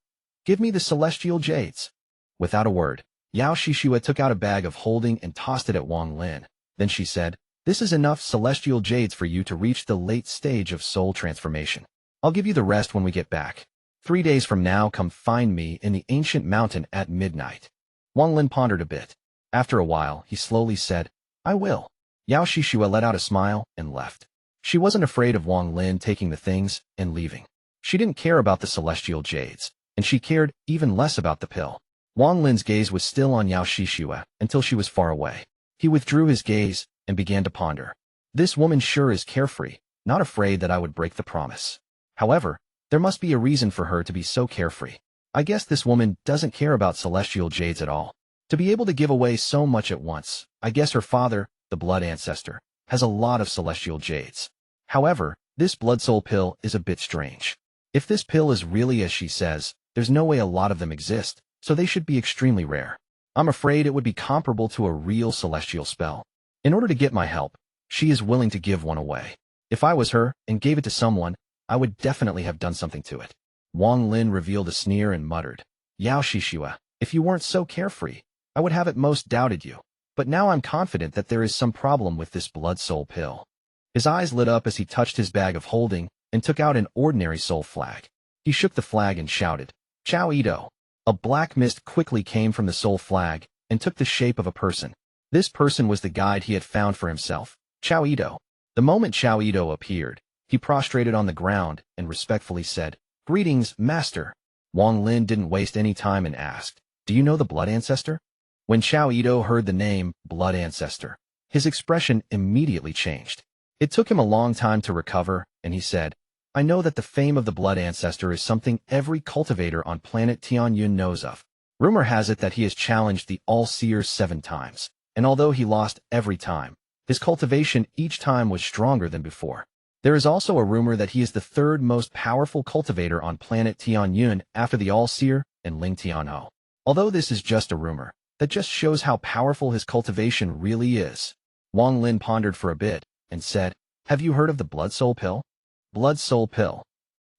"Give me the celestial jades." Without a word, Yao Xixue took out a bag of holding and tossed it at Wang Lin. Then she said, "This is enough celestial jades for you to reach the late stage of soul transformation. I'll give you the rest when we get back. 3 days from now, come find me in the ancient mountain at midnight." Wang Lin pondered a bit. After a while, he slowly said, "I will." Yao Xixue let out a smile and left. She wasn't afraid of Wang Lin taking the things and leaving. She didn't care about the celestial jades, and she cared even less about the pill. Wang Lin's gaze was still on Yao Xixue until she was far away. He withdrew his gaze and began to ponder. This woman sure is carefree, not afraid that I would break the promise. However, there must be a reason for her to be so carefree. I guess this woman doesn't care about celestial jades at all. To be able to give away so much at once, I guess her father, the blood ancestor, has a lot of celestial jades. However, this blood soul pill is a bit strange. If this pill is really as she says, there's no way a lot of them exist, so they should be extremely rare. I'm afraid it would be comparable to a real celestial spell. In order to get my help, she is willing to give one away. If I was her and gave it to someone, I would definitely have done something to it. Wang Lin revealed a sneer and muttered, "Yao Xixue, if you weren't so carefree, I would have at most doubted you. But now I'm confident that there is some problem with this blood soul pill." His eyes lit up as he touched his bag of holding and took out an ordinary soul flag. He shook the flag and shouted, "Chao Ito." A black mist quickly came from the soul flag and took the shape of a person. This person was the guide he had found for himself, Chao Ito. The moment Chao Ito appeared, he prostrated on the ground and respectfully said, "Greetings, Master." Wang Lin didn't waste any time and asked, "Do you know the blood ancestor?" When Chao Ito heard the name, blood ancestor, his expression immediately changed. It took him a long time to recover, and he said, "I know that the fame of the blood ancestor is something every cultivator on planet Tianyun knows of. Rumor has it that he has challenged the All-Seers 7 times, and although he lost every time, his cultivation each time was stronger than before. There is also a rumor that he is the 3rd most powerful cultivator on planet Tianyun after the All-Seer and Ling Tianhou. Although this is just a rumor, that just shows how powerful his cultivation really is." Wang Lin pondered for a bit and said, "Have you heard of the blood soul pill?" Blood soul pill.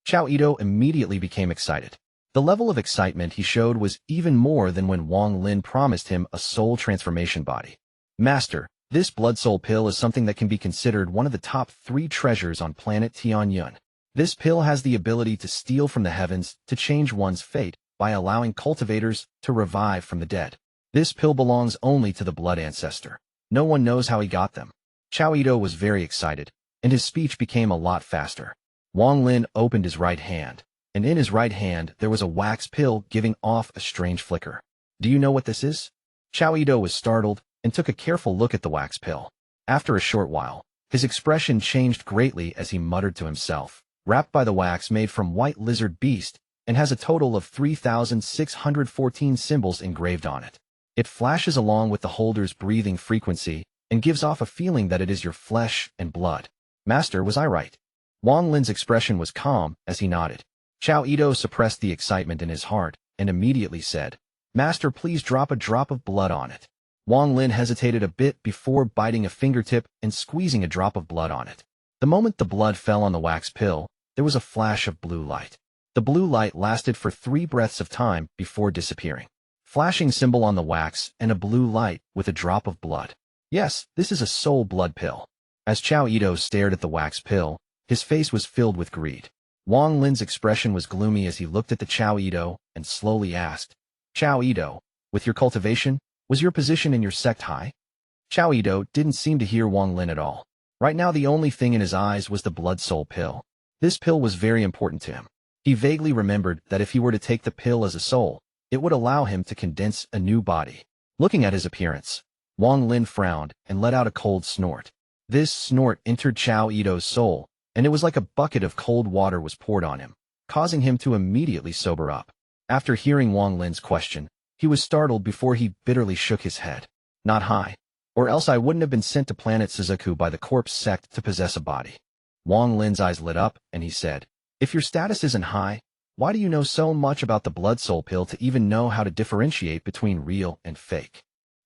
Chao Ito immediately became excited. The level of excitement he showed was even more than when Wang Lin promised him a soul transformation body. "Master, this blood soul pill is something that can be considered one of the top 3 treasures on planet Tianyun. This pill has the ability to steal from the heavens to change one's fate by allowing cultivators to revive from the dead. This pill belongs only to the blood ancestor. No one knows how he got them." Chao Ito was very excited, and his speech became a lot faster. Wang Lin opened his right hand, and in his right hand there was a wax pill giving off a strange flicker. "Do you know what this is?" Chao Ito was startled and took a careful look at the wax pill. After a short while, his expression changed greatly as he muttered to himself, "Wrapped by the wax made from white lizard beast, and has a total of 3,614 symbols engraved on it. It flashes along with the holder's breathing frequency and gives off a feeling that it is your flesh and blood. Master, was I right?" Wang Lin's expression was calm as he nodded. Chao Ito suppressed the excitement in his heart and immediately said, "Master, please drop a drop of blood on it." Wang Lin hesitated a bit before biting a fingertip and squeezing a drop of blood on it. The moment the blood fell on the wax pill, there was a flash of blue light. The blue light lasted for 3 breaths of time before disappearing. Flashing symbol on the wax and a blue light with a drop of blood. Yes, this is a soul blood pill. As Xiao Ito stared at the wax pill, his face was filled with greed. Wang Lin's expression was gloomy as he looked at the Xiao Ito and slowly asked, Xiao Ito, with your cultivation, was your position in your sect high? Xiao Ito didn't seem to hear Wang Lin at all. Right now the only thing in his eyes was the blood soul pill. This pill was very important to him. He vaguely remembered that if he were to take the pill as a soul, it would allow him to condense a new body. Looking at his appearance, Wang Lin frowned and let out a cold snort. This snort entered Xiao Ito's soul, and it was like a bucket of cold water was poured on him, causing him to immediately sober up. After hearing Wang Lin's question, he was startled before he bitterly shook his head. Not high. Or else I wouldn't have been sent to planet Suzaku by the corpse sect to possess a body. Wang Lin's eyes lit up, and he said, if your status isn't high, why do you know so much about the blood soul pill to even know how to differentiate between real and fake?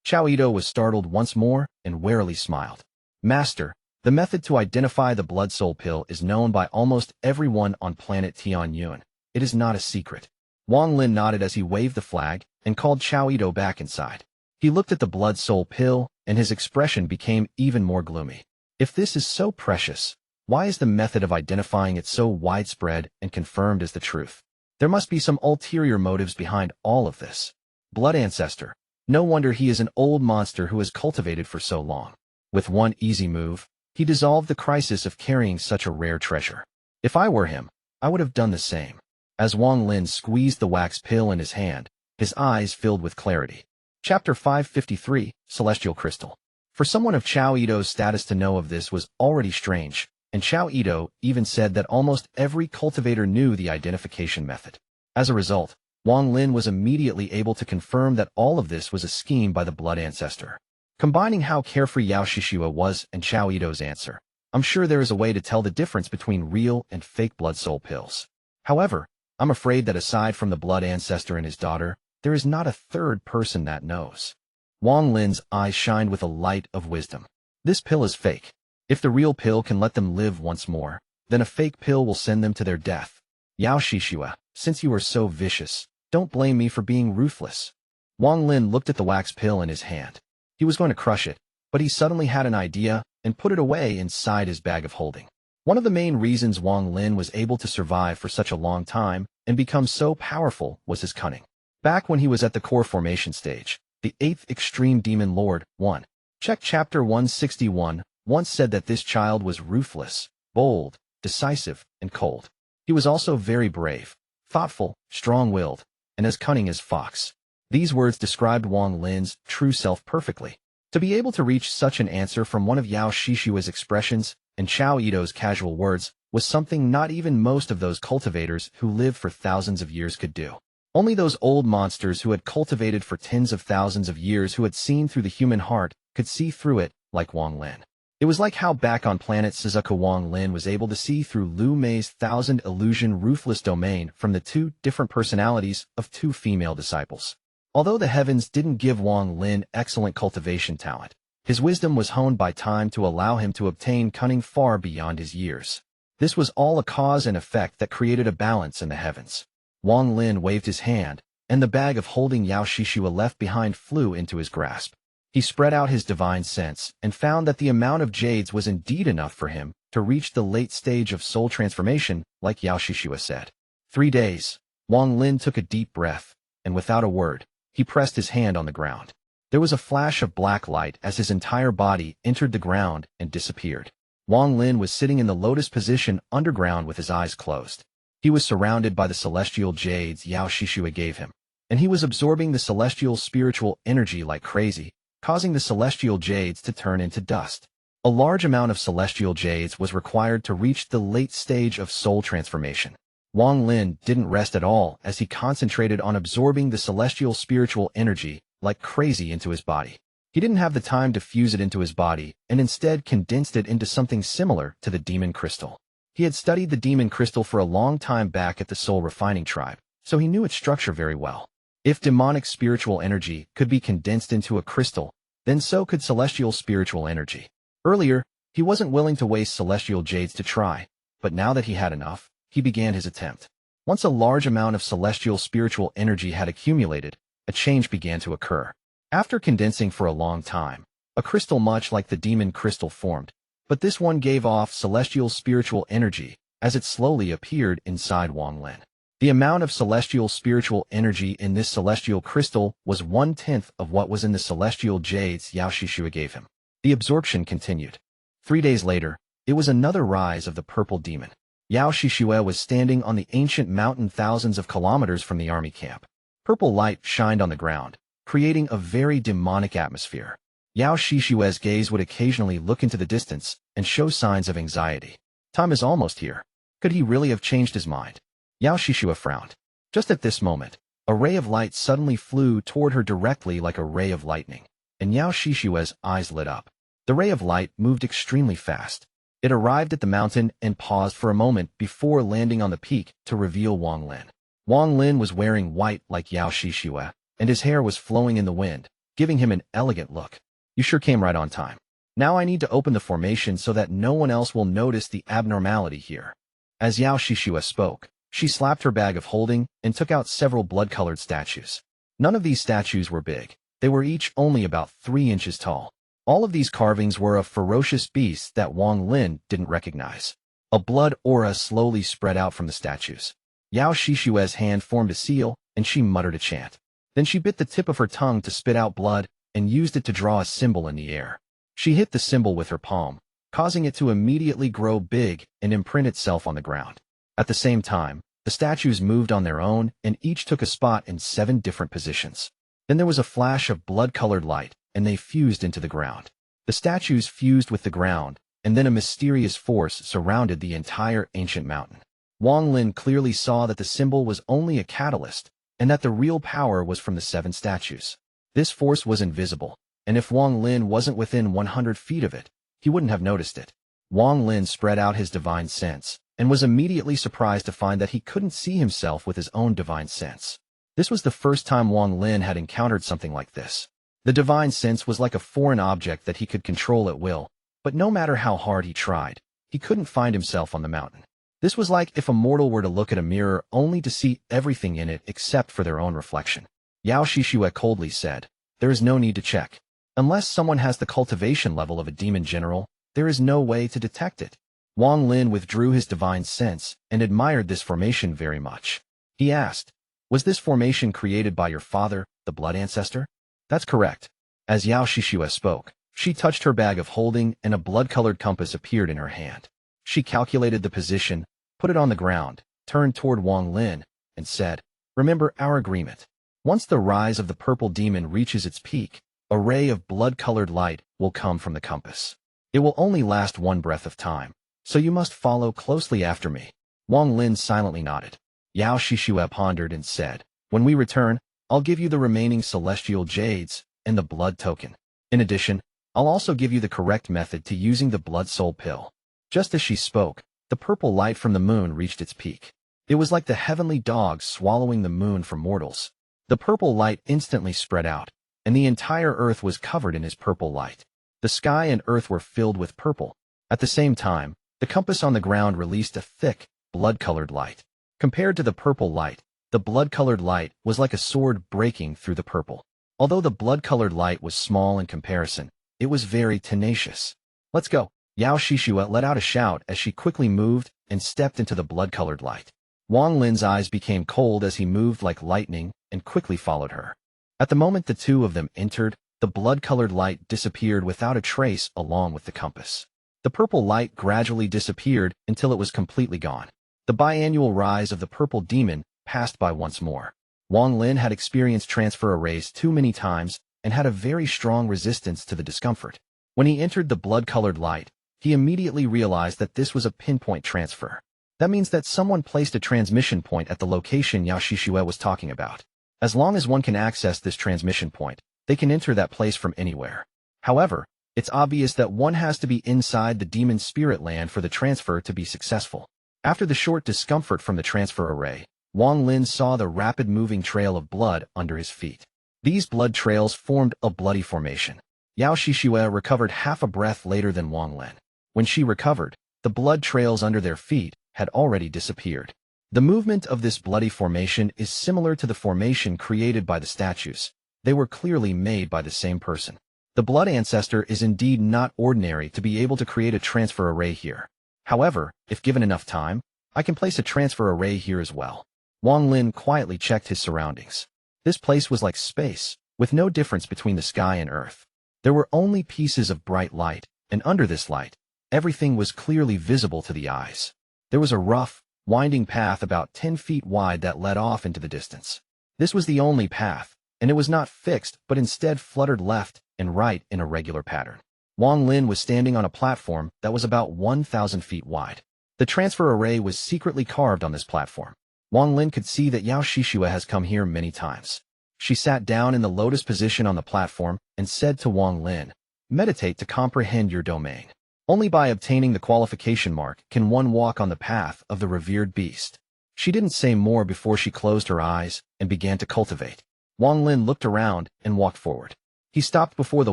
Xiao Ito was startled once more and warily smiled. Master, the method to identify the blood soul pill is known by almost everyone on planet Tianyuan. It is not a secret. Wang Lin nodded as he waved the flag and called Xiao Ito back inside. He looked at the blood soul pill, and his expression became even more gloomy. If this is so precious, why is the method of identifying it so widespread and confirmed as the truth? There must be some ulterior motives behind all of this. Blood ancestor. No wonder he is an old monster who has cultivated for so long. With one easy move, he dissolved the crisis of carrying such a rare treasure. If I were him, I would have done the same. As Wang Lin squeezed the wax pill in his hand, his eyes filled with clarity. Chapter 553, Celestial Crystal. For someone of Xiao Ito's status to know of this was already strange, and Xiao Ito even said that almost every cultivator knew the identification method. As a result, Wang Lin was immediately able to confirm that all of this was a scheme by the blood ancestor. Combining how carefree Yao Xixue was and Xiao Ito's answer, I'm sure there is a way to tell the difference between real and fake blood soul pills. However, I'm afraid that aside from the blood ancestor and his daughter, there is not a third person that knows. Wang Lin's eyes shined with a light of wisdom. This pill is fake. If the real pill can let them live once more, then a fake pill will send them to their death. Yao Xixue, since you are so vicious, don't blame me for being ruthless. Wang Lin looked at the wax pill in his hand. He was going to crush it, but he suddenly had an idea and put it away inside his bag of holding. One of the main reasons Wang Lin was able to survive for such a long time and become so powerful was his cunning. Back when he was at the core formation stage, the 8th Extreme Demon Lord, Yuan, check chapter 161, once said that this child was ruthless, bold, decisive, and cold. He was also very brave, thoughtful, strong-willed, and as cunning as fox. These words described Wang Lin's true self perfectly. To be able to reach such an answer from one of Yao Xixue's expressions and Xiao Ito's casual words was something not even most of those cultivators who lived for thousands of years could do. Only those old monsters who had cultivated for tens of thousands of years who had seen through the human heart could see through it like Wang Lin. It was like how back on planet Suzaku Wang Lin was able to see through Lu Mei's 1,000 illusion ruthless domain from the 2 different personalities of 2 female disciples. Although the heavens didn't give Wang Lin excellent cultivation talent, his wisdom was honed by time to allow him to obtain cunning far beyond his years. This was all a cause and effect that created a balance in the heavens. Wang Lin waved his hand, and the bag of holding Yao Xixue left behind flew into his grasp. He spread out his divine sense and found that the amount of jades was indeed enough for him to reach the late stage of soul transformation, like Yao Xixue said. 3 days. Wang Lin took a deep breath, and without a word, he pressed his hand on the ground. There was a flash of black light as his entire body entered the ground and disappeared. Wang Lin was sitting in the lotus position underground with his eyes closed. He was surrounded by the celestial jades Yao Xixue gave him, and he was absorbing the celestial spiritual energy like crazy, causing the celestial jades to turn into dust. A large amount of celestial jades was required to reach the late stage of soul transformation. Wang Lin didn't rest at all as he concentrated on absorbing the celestial spiritual energy like crazy into his body. He didn't have the time to fuse it into his body and instead condensed it into something similar to the demon crystal. He had studied the demon crystal for a long time back at the soul refining tribe, so he knew its structure very well. If demonic spiritual energy could be condensed into a crystal, then so could celestial spiritual energy. Earlier, he wasn't willing to waste celestial jades to try, but now that he had enough, he began his attempt. Once a large amount of celestial spiritual energy had accumulated, a change began to occur. After condensing for a long time, a crystal much like the demon crystal formed, but this one gave off celestial spiritual energy as it slowly appeared inside Wang Lin. The amount of celestial spiritual energy in this celestial crystal was 1/10 of what was in the celestial jades Yao Xixue gave him. The absorption continued. 3 days later, it was another rise of the purple demon. Yao Xixue was standing on the ancient mountain thousands of kilometers from the army camp. Purple light shined on the ground, creating a very demonic atmosphere. Yao Xixue's gaze would occasionally look into the distance and show signs of anxiety. Time is almost here. Could he really have changed his mind? Yao Xixue frowned. Just at this moment, a ray of light suddenly flew toward her directly like a ray of lightning, and Yao Xixue's eyes lit up. The ray of light moved extremely fast. It arrived at the mountain and paused for a moment before landing on the peak to reveal Wang Lin. Wang Lin was wearing white like Yao Xixue, and his hair was flowing in the wind, giving him an elegant look. You sure came right on time. Now I need to open the formation so that no one else will notice the abnormality here. As Yao Xixue spoke, she slapped her bag of holding and took out several blood-colored statues. None of these statues were big. They were each only about 3 inches tall. All of these carvings were of ferocious beasts that Wang Lin didn't recognize. A blood aura slowly spread out from the statues. Yao Xixue's hand formed a seal, and she muttered a chant. Then she bit the tip of her tongue to spit out blood and used it to draw a symbol in the air. She hit the symbol with her palm, causing it to immediately grow big and imprint itself on the ground. At the same time, the statues moved on their own and each took a spot in 7 different positions. Then there was a flash of blood-colored light, and they fused into the ground. The statues fused with the ground, and then a mysterious force surrounded the entire ancient mountain. Wang Lin clearly saw that the symbol was only a catalyst, and that the real power was from the 7 statues. This force was invisible, and if Wang Lin wasn't within 100 feet of it, he wouldn't have noticed it. Wang Lin spread out his divine sense, and was immediately surprised to find that he couldn't see himself with his own divine sense. This was the first time Wang Lin had encountered something like this. The divine sense was like a foreign object that he could control at will, but no matter how hard he tried, he couldn't find himself on the mountain. This was like if a mortal were to look at a mirror only to see everything in it except for their own reflection. Yao Xixue coldly said, "There is no need to check. Unless someone has the cultivation level of a demon general, there is no way to detect it." Wang Lin withdrew his divine sense and admired this formation very much. He asked, "Was this formation created by your father, the blood ancestor?" "That's correct." As Yao Xixue spoke, she touched her bag of holding and a blood-colored compass appeared in her hand. She calculated the position, put it on the ground, turned toward Wang Lin, and said, "Remember our agreement. Once the rise of the purple demon reaches its peak, a ray of blood-colored light will come from the compass. It will only last 1 breath of time, so you must follow closely after me." Wang Lin silently nodded. Yao Xixue pondered and said, "When we return, I'll give you the remaining celestial jades and the blood token. In addition, I'll also give you the correct method to using the blood soul pill." Just as she spoke, the purple light from the moon reached its peak. It was like the heavenly dog swallowing the moon for mortals. The purple light instantly spread out, and the entire earth was covered in his purple light. The sky and earth were filled with purple. At the same time, the compass on the ground released a thick, blood-colored light. Compared to the purple light, the blood-colored light was like a sword breaking through the purple. Although the blood-colored light was small in comparison, it was very tenacious. "Let's go." Yao Xixue let out a shout as she quickly moved and stepped into the blood-colored light. Wang Lin's eyes became cold as he moved like lightning and quickly followed her. At the moment the two of them entered, the blood-colored light disappeared without a trace along with the compass. The purple light gradually disappeared until it was completely gone. The biannual rise of the purple demon passed by once more. Wang Lin had experienced transfer arrays too many times and had a very strong resistance to the discomfort. When he entered the blood-colored light, he immediately realized that this was a pinpoint transfer. That means that someone placed a transmission point at the location Yao Xixue was talking about. As long as one can access this transmission point, they can enter that place from anywhere. However, it's obvious that one has to be inside the demon spirit land for the transfer to be successful. After the short discomfort from the transfer array, Wang Lin saw the rapid-moving trail of blood under his feet. These blood trails formed a bloody formation. Yao Xixue recovered half a breath later than Wang Lin. When she recovered, the blood trails under their feet had already disappeared. The movement of this bloody formation is similar to the formation created by the statues. They were clearly made by the same person. The blood ancestor is indeed not ordinary to be able to create a transfer array here. However, if given enough time, I can place a transfer array here as well. Wang Lin quietly checked his surroundings. This place was like space, with no difference between the sky and earth. There were only pieces of bright light, and under this light, everything was clearly visible to the eyes. There was a rough, winding path about 10 feet wide that led off into the distance. This was the only path, and it was not fixed but instead fluttered left and right in a regular pattern. Wang Lin was standing on a platform that was about 1,000 feet wide. The transfer array was secretly carved on this platform. Wang Lin could see that Yao Xixue has come here many times. She sat down in the lotus position on the platform and said to Wang Lin, "Meditate to comprehend your domain. Only by obtaining the qualification mark can one walk on the path of the revered beast." She didn't say more before she closed her eyes and began to cultivate. Wang Lin looked around and walked forward. He stopped before the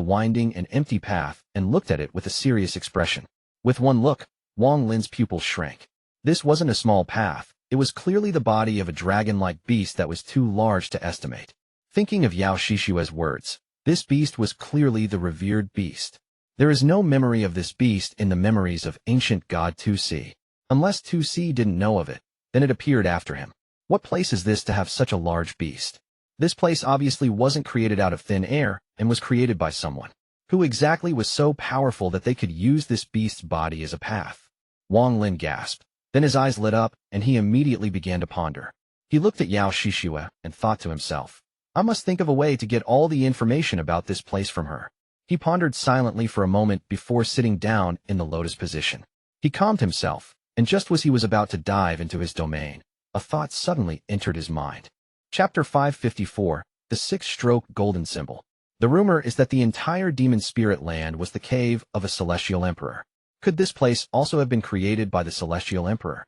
winding and empty path and looked at it with a serious expression. With one look, Wang Lin's pupils shrank. This wasn't a small path. It was clearly the body of a dragon-like beast that was too large to estimate. Thinking of Yao Xixue's words, this beast was clearly the revered beast. There is no memory of this beast in the memories of ancient god 2C. Unless 2C didn't know of it, then it appeared after him. What place is this to have such a large beast? This place obviously wasn't created out of thin air and was created by someone. Who exactly was so powerful that they could use this beast's body as a path? Wang Lin gasped. Then his eyes lit up, and he immediately began to ponder. He looked at Yao Xixue and thought to himself, "I must think of a way to get all the information about this place from her." He pondered silently for a moment before sitting down in the lotus position. He calmed himself, and just as he was about to dive into his domain, a thought suddenly entered his mind. Chapter 554, The Six-Stroke Golden Symbol. The rumor is that the entire demon spirit land was the cave of a celestial emperor. Could this place also have been created by the celestial emperor?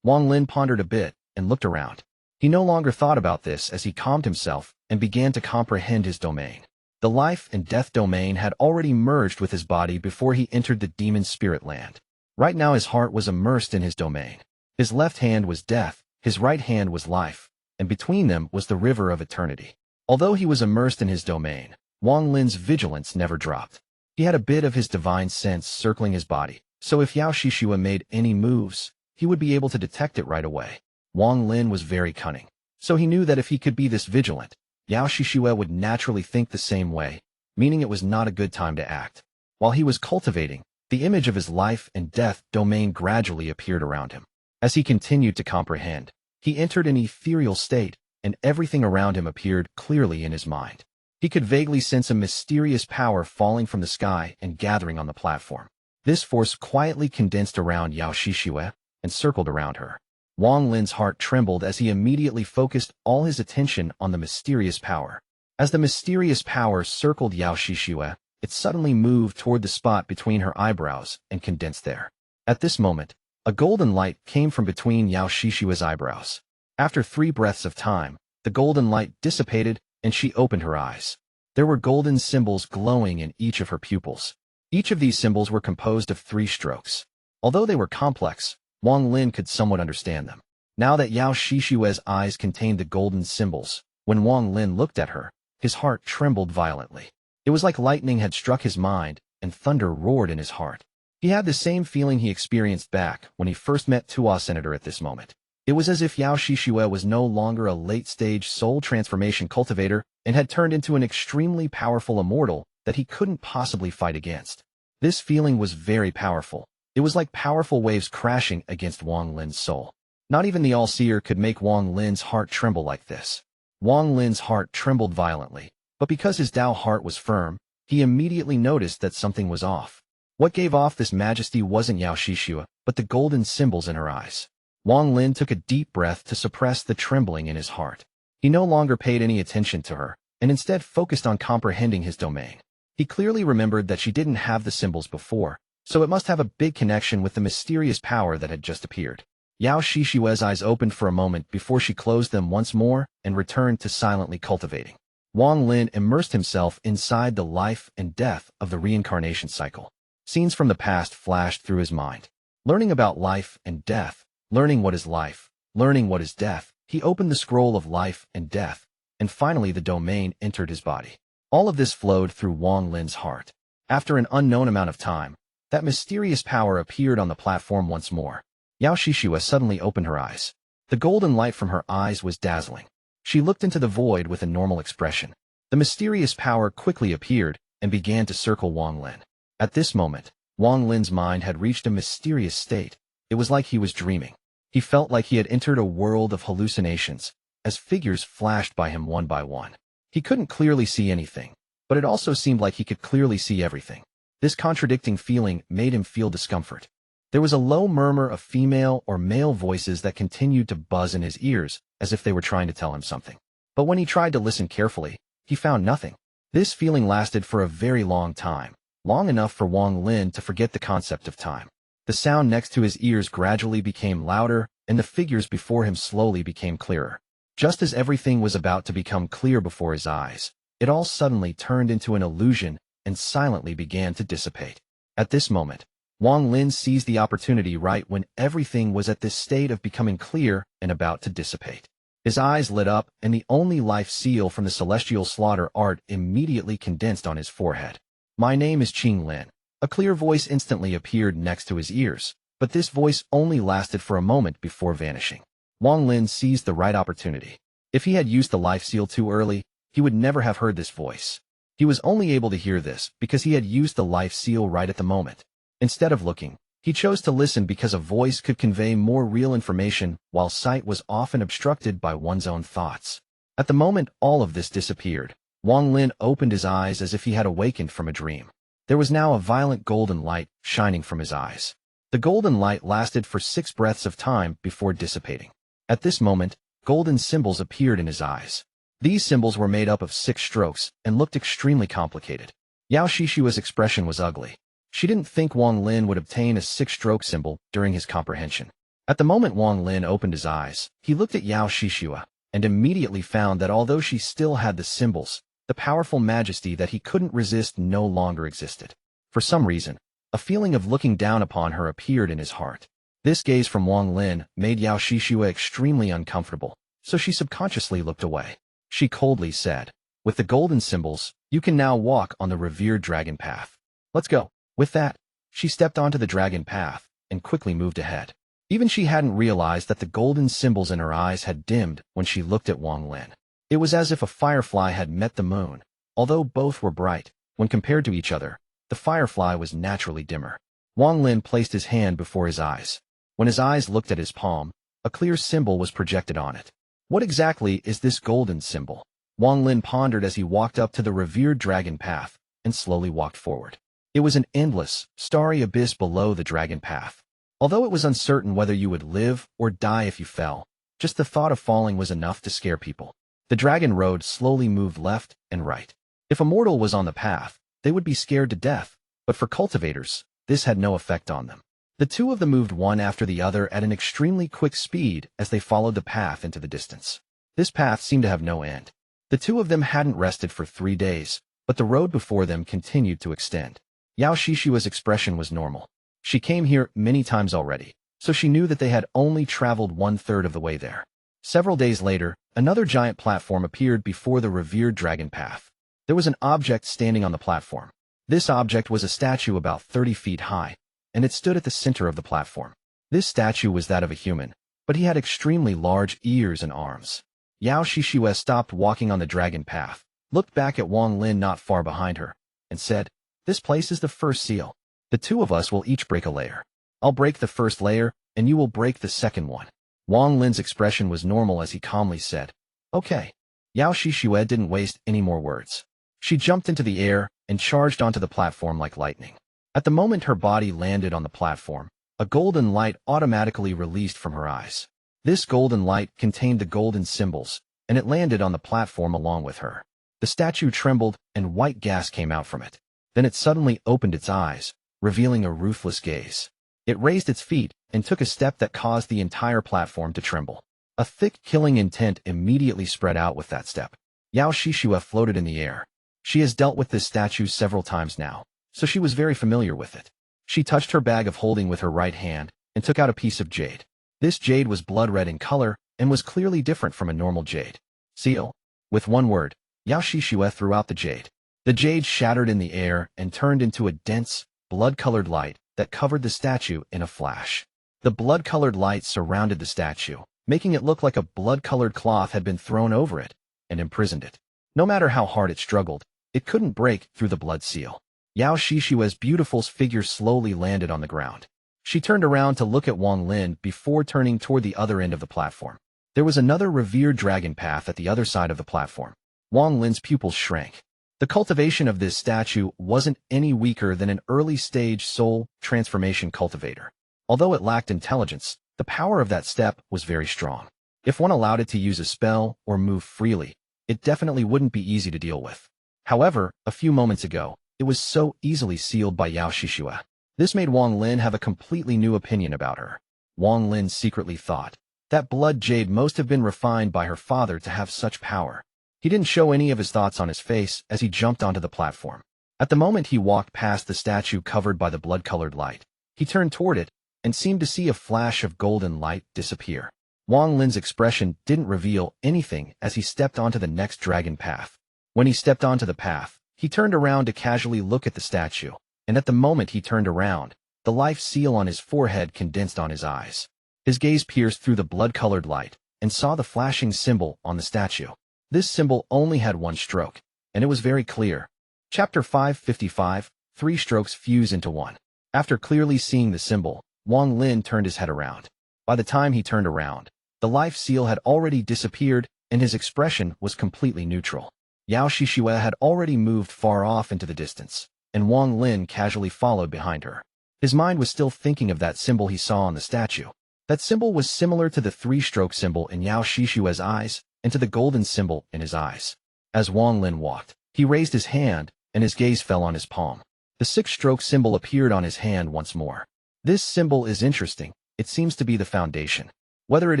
Wang Lin pondered a bit and looked around. He no longer thought about this as he calmed himself and began to comprehend his domain. The life and death domain had already merged with his body before he entered the demon spirit land. Right now his heart was immersed in his domain. His left hand was death, his right hand was life, and between them was the river of eternity. Although he was immersed in his domain, Wang Lin's vigilance never dropped. He had a bit of his divine sense circling his body, so if Yao Xixue made any moves, he would be able to detect it right away. Wang Lin was very cunning, so he knew that if he could be this vigilant, Yao Xixue would naturally think the same way, meaning it was not a good time to act. While he was cultivating, the image of his life and death domain gradually appeared around him. As he continued to comprehend, he entered an ethereal state, and everything around him appeared clearly in his mind. He could vaguely sense a mysterious power falling from the sky and gathering on the platform. This force quietly condensed around Yao Xixue and circled around her. Wang Lin's heart trembled as he immediately focused all his attention on the mysterious power. As the mysterious power circled Yao Xixue, it suddenly moved toward the spot between her eyebrows and condensed there. At this moment, a golden light came from between Yao Xixue's eyebrows. After 3 breaths of time, the golden light dissipated and she opened her eyes. There were golden symbols glowing in each of her pupils. Each of these symbols were composed of 3 strokes. Although they were complex, Wang Lin could somewhat understand them. Now that Yao Xixue's eyes contained the golden symbols, when Wang Lin looked at her, his heart trembled violently. It was like lightning had struck his mind, and thunder roared in his heart. He had the same feeling he experienced back when he first met Tua Senator at this moment. It was as if Yao Xixue was no longer a late-stage soul transformation cultivator and had turned into an extremely powerful immortal that he couldn't possibly fight against. This feeling was very powerful. It was like powerful waves crashing against Wang Lin's soul. Not even the All-Seer could make Wang Lin's heart tremble like this. Wang Lin's heart trembled violently, but because his Dao heart was firm, he immediately noticed that something was off. What gave off this majesty wasn't Yao Xixue, but the golden symbols in her eyes. Wang Lin took a deep breath to suppress the trembling in his heart. He no longer paid any attention to her, and instead focused on comprehending his domain. He clearly remembered that she didn't have the symbols before, so it must have a big connection with the mysterious power that had just appeared. Yao Xixue's eyes opened for a moment before she closed them once more and returned to silently cultivating. Wang Lin immersed himself inside the life and death of the reincarnation cycle. Scenes from the past flashed through his mind. Learning about life and death, learning what is life, Learning what is death, he opened the scroll of life and death, and finally the domain entered his body. All of this flowed through Wang Lin's heart. After an unknown amount of time, that mysterious power appeared on the platform once more. Yao Xixue suddenly opened her eyes. The golden light from her eyes was dazzling. She looked into the void with a normal expression. The mysterious power quickly appeared and began to circle Wang Lin. At this moment, Wang Lin's mind had reached a mysterious state. It was like he was dreaming. He felt like he had entered a world of hallucinations, as figures flashed by him one by one. He couldn't clearly see anything, but it also seemed like he could clearly see everything. This contradicting feeling made him feel discomfort. There was a low murmur of female or male voices that continued to buzz in his ears, as if they were trying to tell him something. But when he tried to listen carefully, he found nothing. This feeling lasted for a very long time, long enough for Wang Lin to forget the concept of time. The sound next to his ears gradually became louder, and the figures before him slowly became clearer. Just as everything was about to become clear before his eyes, it all suddenly turned into an illusion and silently began to dissipate. At this moment, Wang Lin seized the opportunity right when everything was at this state of becoming clear and about to dissipate. His eyes lit up, and the only life seal from the celestial slaughter art immediately condensed on his forehead. "My name is Qing Lin." A clear voice instantly appeared next to his ears, but this voice only lasted for a moment before vanishing. Wang Lin seized the right opportunity. If he had used the life seal too early, he would never have heard this voice. He was only able to hear this because he had used the life seal right at the moment. Instead of looking, he chose to listen because a voice could convey more real information while sight was often obstructed by one's own thoughts. At the moment all of this disappeared, Wang Lin opened his eyes as if he had awakened from a dream. There was now a violent golden light shining from his eyes. The golden light lasted for 6 breaths of time before dissipating. At this moment, golden symbols appeared in his eyes. These symbols were made up of 6 strokes and looked extremely complicated. Yao Xixue's expression was ugly. She didn't think Wang Lin would obtain a 6-stroke symbol during his comprehension. At the moment Wang Lin opened his eyes, he looked at Yao Xixue and immediately found that although she still had the symbols, the powerful majesty that he couldn't resist no longer existed. For some reason, a feeling of looking down upon her appeared in his heart. This gaze from Wang Lin made Yao Xixue extremely uncomfortable, so she subconsciously looked away. She coldly said, "With the golden symbols, you can now walk on the revered dragon path. Let's go." With that, she stepped onto the dragon path and quickly moved ahead. Even she hadn't realized that the golden symbols in her eyes had dimmed when she looked at Wang Lin. It was as if a firefly had met the moon. Although both were bright, when compared to each other, the firefly was naturally dimmer. Wang Lin placed his hand before his eyes. When his eyes looked at his palm, a clear symbol was projected on it. What exactly is this golden symbol? Wang Lin pondered as he walked up to the revered dragon path and slowly walked forward. It was an endless, starry abyss below the dragon path. Although it was uncertain whether you would live or die if you fell, just the thought of falling was enough to scare people. The dragon road slowly moved left and right. If a mortal was on the path, they would be scared to death, but for cultivators, this had no effect on them. The two of them moved one after the other at an extremely quick speed as they followed the path into the distance. This path seemed to have no end. The two of them hadn't rested for 3 days, but the road before them continued to extend. Yao Xixue's expression was normal. She came here many times already, so she knew that they had only traveled 1/3 of the way there. Several days later, another giant platform appeared before the revered dragon path. There was an object standing on the platform. This object was a statue about 30 feet high, and it stood at the center of the platform. This statue was that of a human, but he had extremely large ears and arms. Yao Xixue stopped walking on the dragon path, looked back at Wang Lin not far behind her, and said, "This place is the first seal. The two of us will each break a layer. I'll break the first layer, and you will break the second one." Wang Lin's expression was normal as he calmly said, "Okay." Yao Xixue didn't waste any more words. She jumped into the air and charged onto the platform like lightning. At the moment her body landed on the platform, a golden light automatically released from her eyes. This golden light contained the golden symbols, and it landed on the platform along with her. The statue trembled, and white gas came out from it. Then it suddenly opened its eyes, revealing a ruthless gaze. It raised its feet and took a step that caused the entire platform to tremble. A thick, killing intent immediately spread out with that step. Yao Xixue floated in the air. She has dealt with this statue several times now, so she was very familiar with it. She touched her bag of holding with her right hand and took out a piece of jade. This jade was blood red in color and was clearly different from a normal jade. Seal. With one word, Yao Xixue threw out the jade. The jade shattered in the air and turned into a dense, blood-colored light that covered the statue in a flash. The blood-colored light surrounded the statue, making it look like a blood-colored cloth had been thrown over it and imprisoned it. No matter how hard it struggled, it couldn't break through the blood seal. Yao Xixue's beautiful figure slowly landed on the ground. She turned around to look at Wang Lin before turning toward the other end of the platform. There was another revered dragon path at the other side of the platform. Wang Lin's pupils shrank. The cultivation of this statue wasn't any weaker than an early-stage soul transformation cultivator. Although it lacked intelligence, the power of that step was very strong. If one allowed it to use a spell or move freely, it definitely wouldn't be easy to deal with. However, a few moments ago, it was so easily sealed by Yao Xixue. This made Wang Lin have a completely new opinion about her. Wang Lin secretly thought that blood jade must have been refined by her father to have such power. He didn't show any of his thoughts on his face as he jumped onto the platform. At the moment he walked past the statue covered by the blood-colored light, he turned toward it and seemed to see a flash of golden light disappear. Wang Lin's expression didn't reveal anything as he stepped onto the next dragon path. When he stepped onto the path, he turned around to casually look at the statue, and at the moment he turned around, the life seal on his forehead condensed on his eyes. His gaze pierced through the blood-colored light and saw the flashing symbol on the statue. This symbol only had one stroke, and it was very clear. Chapter 555, 3 strokes fuse into one. After clearly seeing the symbol, Wang Lin turned his head around. By the time he turned around, the life seal had already disappeared and his expression was completely neutral. Yao Xixue had already moved far off into the distance, and Wang Lin casually followed behind her. His mind was still thinking of that symbol he saw on the statue. That symbol was similar to the 3-stroke symbol in Yao Xixue's eyes and to the golden symbol in his eyes. As Wang Lin walked, he raised his hand, and his gaze fell on his palm. The 6-stroke symbol appeared on his hand once more. This symbol is interesting. It seems to be the foundation. Whether it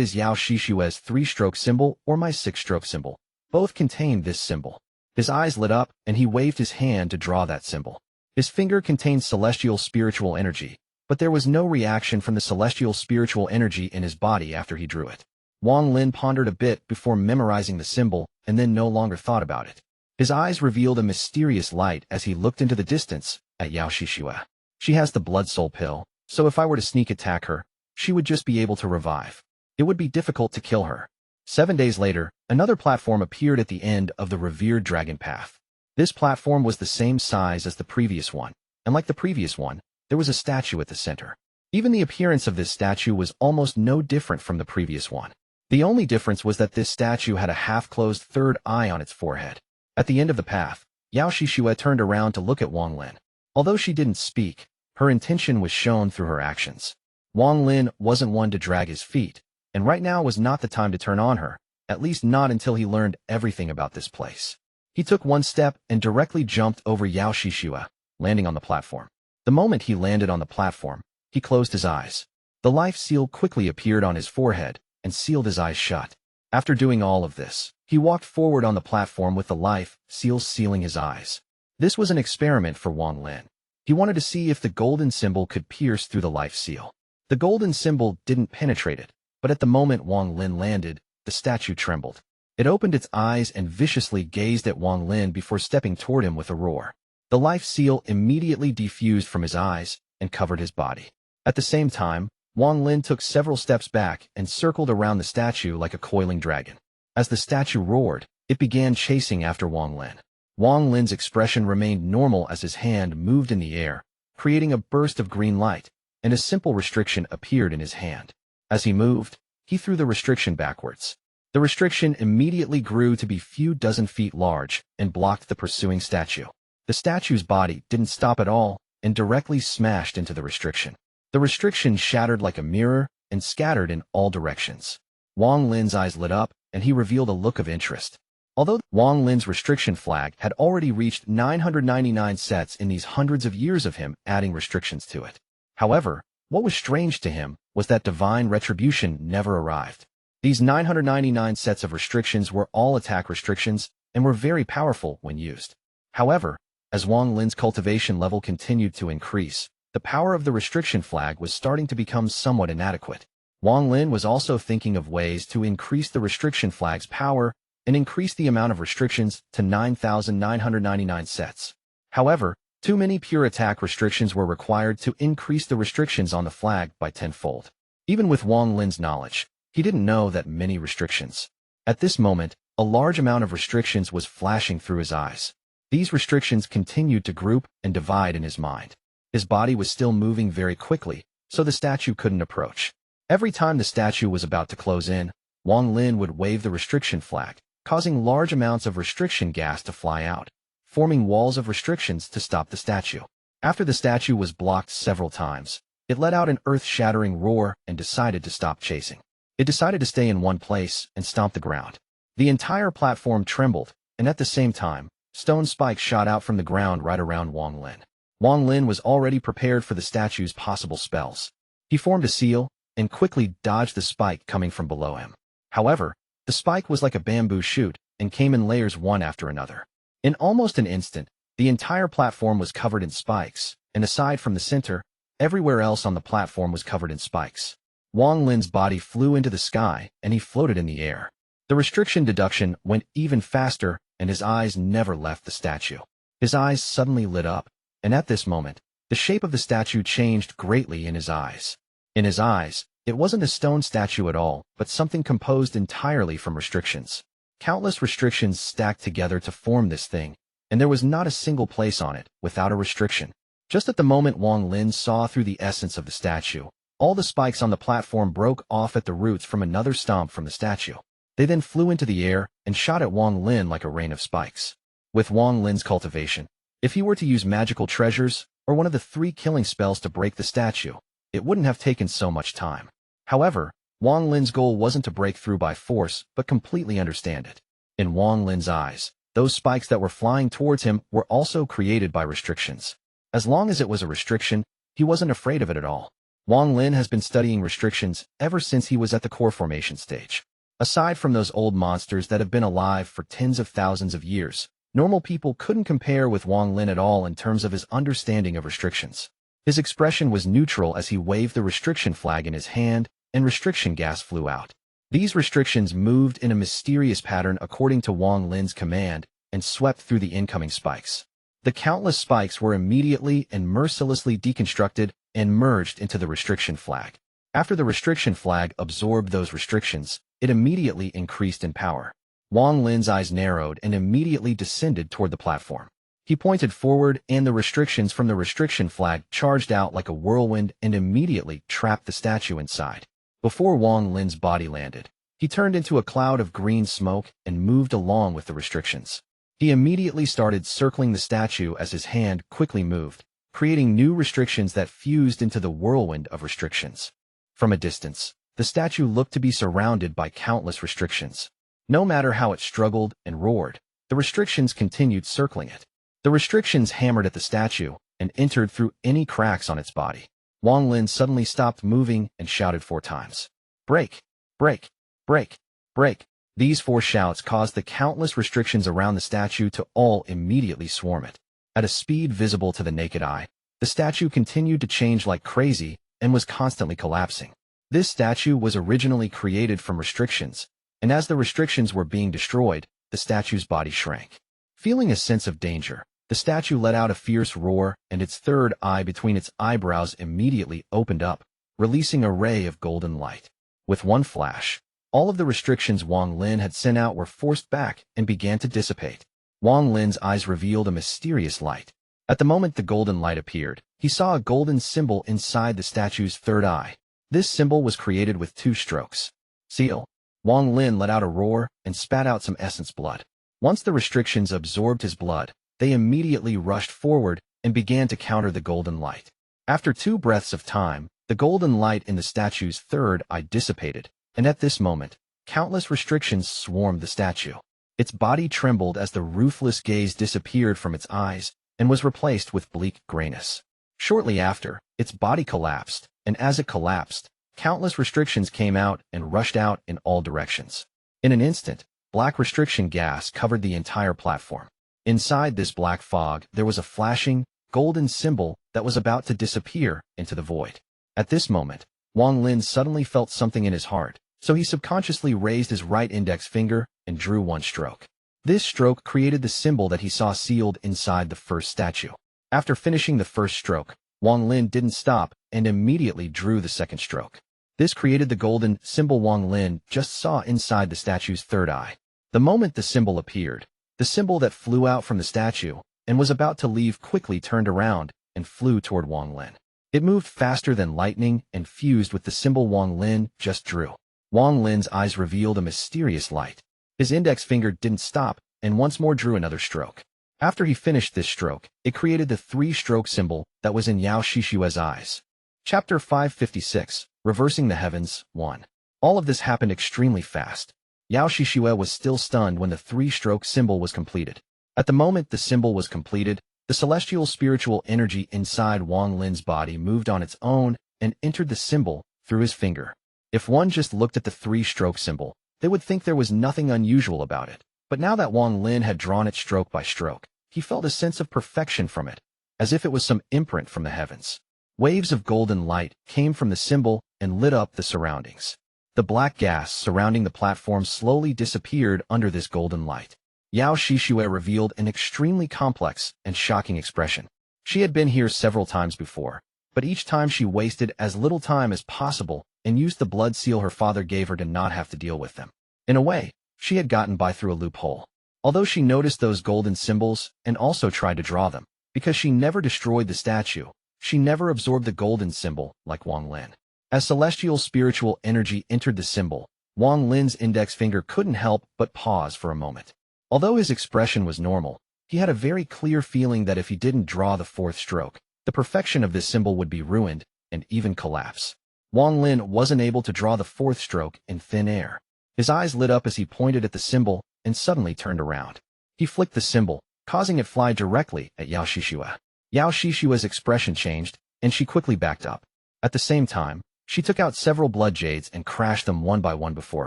is Yao Xixue's 3-stroke symbol or my 6-stroke symbol, both contain this symbol. His eyes lit up, and he waved his hand to draw that symbol. His finger contained celestial spiritual energy, but there was no reaction from the celestial spiritual energy in his body after he drew it. Wang Lin pondered a bit before memorizing the symbol and then no longer thought about it. His eyes revealed a mysterious light as he looked into the distance at Yao Xixue. She has the blood soul pill, so if I were to sneak attack her, she would just be able to revive. It would be difficult to kill her. 7 days later, another platform appeared at the end of the revered dragon path. This platform was the same size as the previous one, and like the previous one, there was a statue at the center. Even the appearance of this statue was almost no different from the previous one. The only difference was that this statue had a half-closed third eye on its forehead. At the end of the path, Yao Xixue turned around to look at Wang Lin. Although she didn't speak, her intention was shown through her actions. Wang Lin wasn't one to drag his feet, and right now was not the time to turn on her, at least not until he learned everything about this place. He took one step and directly jumped over Yao Xixue, landing on the platform. The moment he landed on the platform, he closed his eyes. The life seal quickly appeared on his forehead and sealed his eyes shut. After doing all of this, he walked forward on the platform with the life seal sealing his eyes. This was an experiment for Wang Lin. He wanted to see if the golden symbol could pierce through the life seal. The golden symbol didn't penetrate it, but at the moment Wang Lin landed, the statue trembled. It opened its eyes and viciously gazed at Wang Lin before stepping toward him with a roar. The life seal immediately defused from his eyes and covered his body. At the same time, Wang Lin took several steps back and circled around the statue like a coiling dragon. As the statue roared, it began chasing after Wang Lin. Wang Lin's expression remained normal as his hand moved in the air, creating a burst of green light, and a simple restriction appeared in his hand. As he moved, he threw the restriction backwards. The restriction immediately grew to be few dozen feet large and blocked the pursuing statue. The statue's body didn't stop at all and directly smashed into the restriction. The restriction shattered like a mirror and scattered in all directions. Wang Lin's eyes lit up, and he revealed a look of interest. Although Wang Lin's restriction flag had already reached 999 sets in these hundreds of years of him adding restrictions to it. However, what was strange to him was that divine retribution never arrived. These 999 sets of restrictions were all attack restrictions and were very powerful when used. However, as Wang Lin's cultivation level continued to increase, the power of the restriction flag was starting to become somewhat inadequate. Wang Lin was also thinking of ways to increase the restriction flag's power and increase the amount of restrictions to 9,999 sets. However, too many pure attack restrictions were required to increase the restrictions on the flag by tenfold. Even with Wang Lin's knowledge, he didn't know that many restrictions. At this moment, a large amount of restrictions was flashing through his eyes. These restrictions continued to group and divide in his mind. His body was still moving very quickly, so the statue couldn't approach. Every time the statue was about to close in, Wang Lin would wave the restriction flag, causing large amounts of restriction gas to fly out, forming walls of restrictions to stop the statue. After the statue was blocked several times, it let out an earth-shattering roar and decided to stop chasing. It decided to stay in one place and stomp the ground. The entire platform trembled, and at the same time, stone spikes shot out from the ground right around Wang Lin. Wang Lin was already prepared for the statue's possible spells. He formed a seal and quickly dodged the spike coming from below him. However, the spike was like a bamboo shoot and came in layers one after another. In almost an instant, the entire platform was covered in spikes, and aside from the center, everywhere else on the platform was covered in spikes. Wang Lin's body flew into the sky, and he floated in the air. The restriction deduction went even faster, and his eyes never left the statue. His eyes suddenly lit up, and at this moment, the shape of the statue changed greatly in his eyes. In his eyes, it wasn't a stone statue at all, but something composed entirely from restrictions. Countless restrictions stacked together to form this thing, and there was not a single place on it without a restriction. Just at the moment Wang Lin saw through the essence of the statue, all the spikes on the platform broke off at the roots from another stomp from the statue. They then flew into the air and shot at Wang Lin like a rain of spikes. With Wang Lin's cultivation, if he were to use magical treasures or one of the 3 killing spells to break the statue, it wouldn't have taken so much time. However, Wang Lin's goal wasn't to break through by force, but completely understand it. In Wang Lin's eyes, those spikes that were flying towards him were also created by restrictions. As long as it was a restriction, he wasn't afraid of it at all. Wang Lin has been studying restrictions ever since he was at the core formation stage. Aside from those old monsters that have been alive for tens of thousands of years, normal people couldn't compare with Wang Lin at all in terms of his understanding of restrictions. His expression was neutral as he waved the restriction flag in his hand, and restriction gas flew out. These restrictions moved in a mysterious pattern according to Wang Lin's command and swept through the incoming spikes. The countless spikes were immediately and mercilessly deconstructed and merged into the restriction flag. After the restriction flag absorbed those restrictions, it immediately increased in power. Wang Lin's eyes narrowed and immediately descended toward the platform. He pointed forward, and the restrictions from the restriction flag charged out like a whirlwind and immediately trapped the statue inside. Before Wang Lin's body landed, he turned into a cloud of green smoke and moved along with the restrictions. He immediately started circling the statue as his hand quickly moved, creating new restrictions that fused into the whirlwind of restrictions. From a distance, the statue looked to be surrounded by countless restrictions. No matter how it struggled and roared, the restrictions continued circling it. The restrictions hammered at the statue and entered through any cracks on its body. Wang Lin suddenly stopped moving and shouted 4 times. Break! Break! Break! Break! These 4 shouts caused the countless restrictions around the statue to all immediately swarm it. At a speed visible to the naked eye, the statue continued to change like crazy and was constantly collapsing. This statue was originally created from restrictions, and as the restrictions were being destroyed, the statue's body shrank. Feeling a sense of danger, the statue let out a fierce roar, and its third eye between its eyebrows immediately opened up, releasing a ray of golden light. With one flash, all of the restrictions Wang Lin had sent out were forced back and began to dissipate. Wang Lin's eyes revealed a mysterious light. At the moment the golden light appeared, he saw a golden symbol inside the statue's third eye. This symbol was created with 2 strokes. Seal. Wang Lin let out a roar and spat out some essence blood. Once the restrictions absorbed his blood, they immediately rushed forward and began to counter the golden light. After 2 breaths of time, the golden light in the statue's third eye dissipated, and at this moment, countless restrictions swarmed the statue. Its body trembled as the ruthless gaze disappeared from its eyes and was replaced with bleak grayness. Shortly after, its body collapsed, and as it collapsed, countless restrictions came out and rushed out in all directions. In an instant, black restriction gas covered the entire platform. Inside this black fog, there was a flashing, golden symbol that was about to disappear into the void. At this moment, Wang Lin suddenly felt something in his heart, so he subconsciously raised his right index finger and drew one stroke. This stroke created the symbol that he saw sealed inside the first statue. After finishing the first stroke, Wang Lin didn't stop and immediately drew the second stroke. This created the golden symbol Wang Lin just saw inside the statue's third eye. The moment the symbol appeared, the symbol that flew out from the statue and was about to leave quickly turned around and flew toward Wang Lin. It moved faster than lightning and fused with the symbol Wang Lin just drew. Wang Lin's eyes revealed a mysterious light. His index finger didn't stop and once more drew another stroke. After he finished this stroke, it created the three-stroke symbol that was in Yao Xixue's eyes. Chapter 556, Reversing the Heavens, 1. All of this happened extremely fast. Yao Xixue was still stunned when the three-stroke symbol was completed. At the moment the symbol was completed, the celestial spiritual energy inside Wang Lin's body moved on its own and entered the symbol through his finger. If one just looked at the three-stroke symbol, they would think there was nothing unusual about it. But now that Wang Lin had drawn it stroke by stroke, he felt a sense of perfection from it, as if it was some imprint from the heavens. Waves of golden light came from the symbol and lit up the surroundings. The black gas surrounding the platform slowly disappeared under this golden light. Yao Xixue revealed an extremely complex and shocking expression. She had been here several times before, but each time she wasted as little time as possible and used the blood seal her father gave her to not have to deal with them. In a way, she had gotten by through a loophole. Although she noticed those golden symbols and also tried to draw them, because she never destroyed the statue, she never absorbed the golden symbol like Wang Lin. As celestial spiritual energy entered the symbol, Wang Lin's index finger couldn't help but pause for a moment. Although his expression was normal, he had a very clear feeling that if he didn't draw the fourth stroke, the perfection of this symbol would be ruined and even collapse. Wang Lin wasn't able to draw the fourth stroke in thin air. His eyes lit up as he pointed at the symbol and suddenly turned around. He flicked the symbol, causing it fly directly at Yao Xixue. Yao Xixue's expression changed, and she quickly backed up. At the same time, she took out several blood jades and crashed them one by one before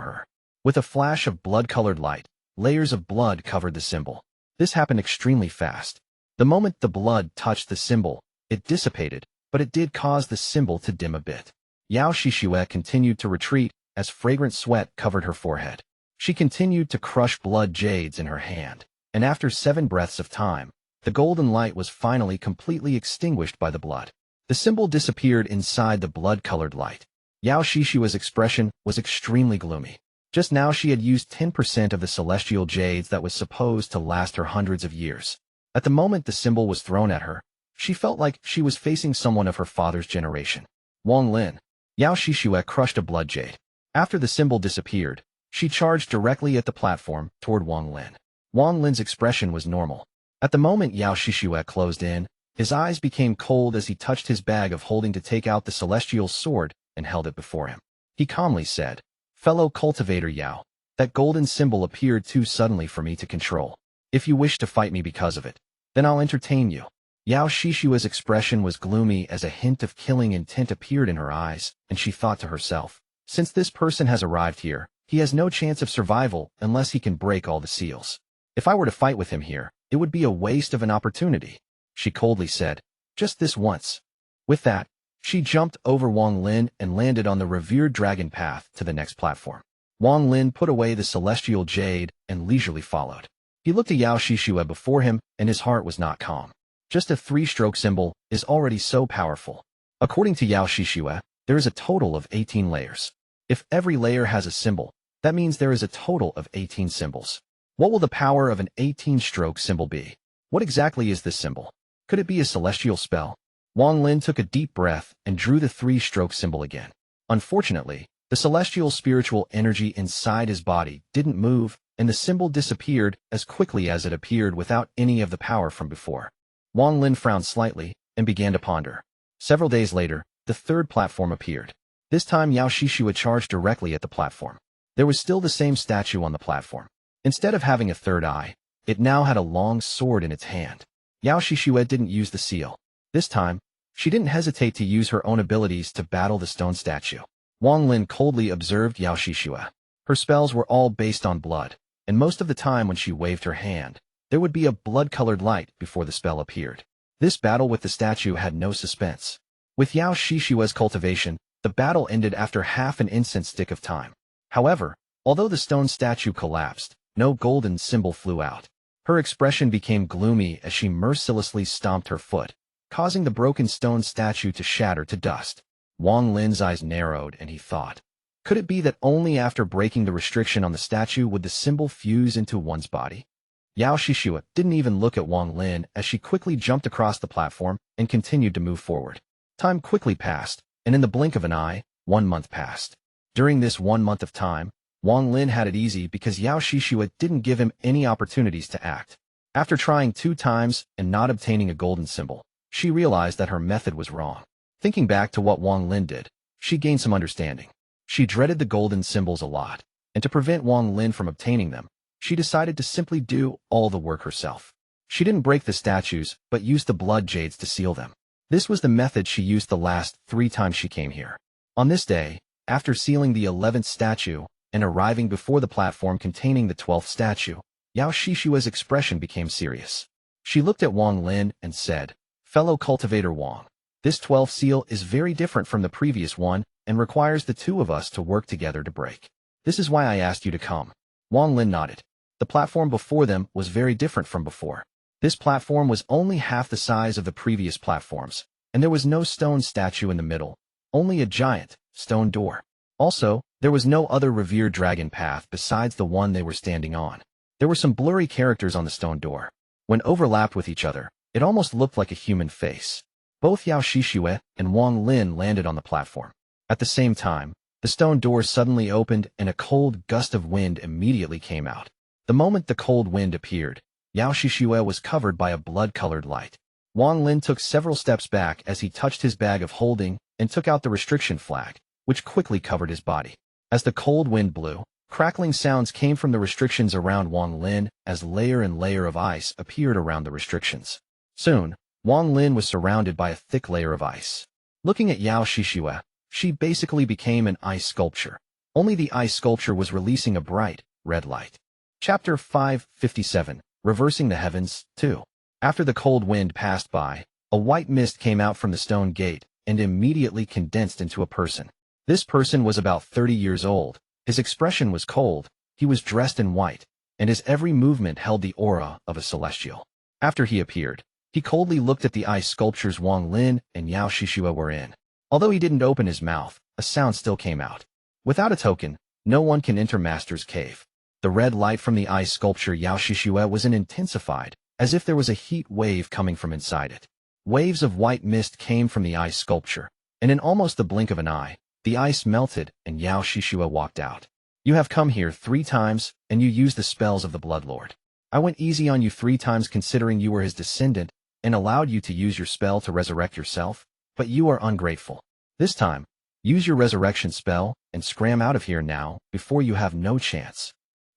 her. With a flash of blood-colored light, layers of blood covered the symbol. This happened extremely fast. The moment the blood touched the symbol, it dissipated, but it did cause the symbol to dim a bit. Yao Xixue continued to retreat as fragrant sweat covered her forehead. She continued to crush blood jades in her hand, and after 7 breaths of time, the golden light was finally completely extinguished by the blood. The symbol disappeared inside the blood-colored light. Yao Xixue's expression was extremely gloomy. Just now she had used 10% of the celestial jades that was supposed to last her hundreds of years. At the moment the symbol was thrown at her, she felt like she was facing someone of her father's generation. Wang Lin. Yao Xixue crushed a blood jade. After the symbol disappeared, she charged directly at the platform toward Wang Lin. Wang Lin's expression was normal. At the moment Yao Xixue closed in, his eyes became cold as he touched his bag of holding to take out the celestial sword and held it before him. He calmly said, "Fellow cultivator Yao, that golden symbol appeared too suddenly for me to control. If you wish to fight me because of it, then I'll entertain you." Yao Xixue's expression was gloomy as a hint of killing intent appeared in her eyes, and she thought to herself, since this person has arrived here, he has no chance of survival unless he can break all the seals. If I were to fight with him here, it would be a waste of an opportunity. She coldly said, "Just this once." With that, she jumped over Wang Lin and landed on the revered dragon path to the next platform. Wang Lin put away the celestial jade and leisurely followed. He looked at Yao Xixue before him, and his heart was not calm. Just a 3-stroke symbol is already so powerful. According to Yao Xixue, there is a total of 18 layers. If every layer has a symbol, that means there is a total of 18 symbols. What will the power of an 18-stroke symbol be? What exactly is this symbol? Could it be a celestial spell? Wang Lin took a deep breath and drew the 3-stroke symbol again. Unfortunately, the celestial spiritual energy inside his body didn't move, and the symbol disappeared as quickly as it appeared without any of the power from before. Wang Lin frowned slightly and began to ponder. Several days later, the third platform appeared. This time Yao Xixue charged directly at the platform. There was still the same statue on the platform. Instead of having a third eye, it now had a long sword in its hand. Yao Xixue didn't use the seal. This time, she didn't hesitate to use her own abilities to battle the stone statue. Wang Lin coldly observed Yao Xixue. Her spells were all based on blood, and most of the time when she waved her hand, there would be a blood-colored light before the spell appeared. This battle with the statue had no suspense. With Yao Xixue's cultivation, the battle ended after half an instant stick of time. However, although the stone statue collapsed, no golden symbol flew out. Her expression became gloomy as she mercilessly stomped her foot, causing the broken stone statue to shatter to dust. Wang Lin's eyes narrowed and he thought, could it be that only after breaking the restriction on the statue would the symbol fuse into one's body? Yao Xixue didn't even look at Wang Lin as she quickly jumped across the platform and continued to move forward. Time quickly passed, and in the blink of an eye, 1 month passed. During this 1 month of time, Wang Lin had it easy because Yao Xixue didn't give him any opportunities to act. After trying 2 times and not obtaining a golden symbol, she realized that her method was wrong. Thinking back to what Wang Lin did, she gained some understanding. She dreaded the golden symbols a lot, and to prevent Wang Lin from obtaining them, she decided to simply do all the work herself. She didn't break the statues, but used the blood jades to seal them. This was the method she used the last 3 times she came here. On this day, after sealing the 11th statue and arriving before the platform containing the 12th statue, Yao Xixue's expression became serious. She looked at Wang Lin and said, "Fellow cultivator Wang, this 12th seal is very different from the previous one and requires the 2 of us to work together to break. This is why I asked you to come." Wang Lin nodded. The platform before them was very different from before. This platform was only half the size of the previous platforms, and there was no stone statue in the middle, only a giant stone door. Also, there was no other revered dragon path besides the one they were standing on. There were some blurry characters on the stone door. When overlapped with each other, it almost looked like a human face. Both Yao Xixue and Wang Lin landed on the platform. At the same time, the stone door suddenly opened and a cold gust of wind immediately came out. The moment the cold wind appeared, Yao Xixue was covered by a blood-colored light. Wang Lin took several steps back as he touched his bag of holding and took out the restriction flag, which quickly covered his body. As the cold wind blew, crackling sounds came from the restrictions around Wang Lin as layer and layer of ice appeared around the restrictions. Soon, Wang Lin was surrounded by a thick layer of ice. Looking at Yao Xixue, she basically became an ice sculpture. Only the ice sculpture was releasing a bright, red light. Chapter 557, Reversing the Heavens, 2. After the cold wind passed by, a white mist came out from the stone gate and immediately condensed into a person. This person was about 30 years old. His expression was cold, he was dressed in white, and his every movement held the aura of a celestial. After he appeared, he coldly looked at the ice sculptures Wang Lin and Yao Xixue were in. Although he didn't open his mouth, a sound still came out. Without a token, no one can enter Master's Cave. The red light from the ice sculpture Yao Xixue was intensified, as if there was a heat wave coming from inside it. Waves of white mist came from the ice sculpture, and in almost the blink of an eye, the ice melted and Yao Xixue walked out. "You have come here 3 times, and you used the spells of the Blood Lord. I went easy on you 3 times considering you were his descendant and allowed you to use your spell to resurrect yourself, but you are ungrateful. This time, use your resurrection spell and scram out of here now before you have no chance."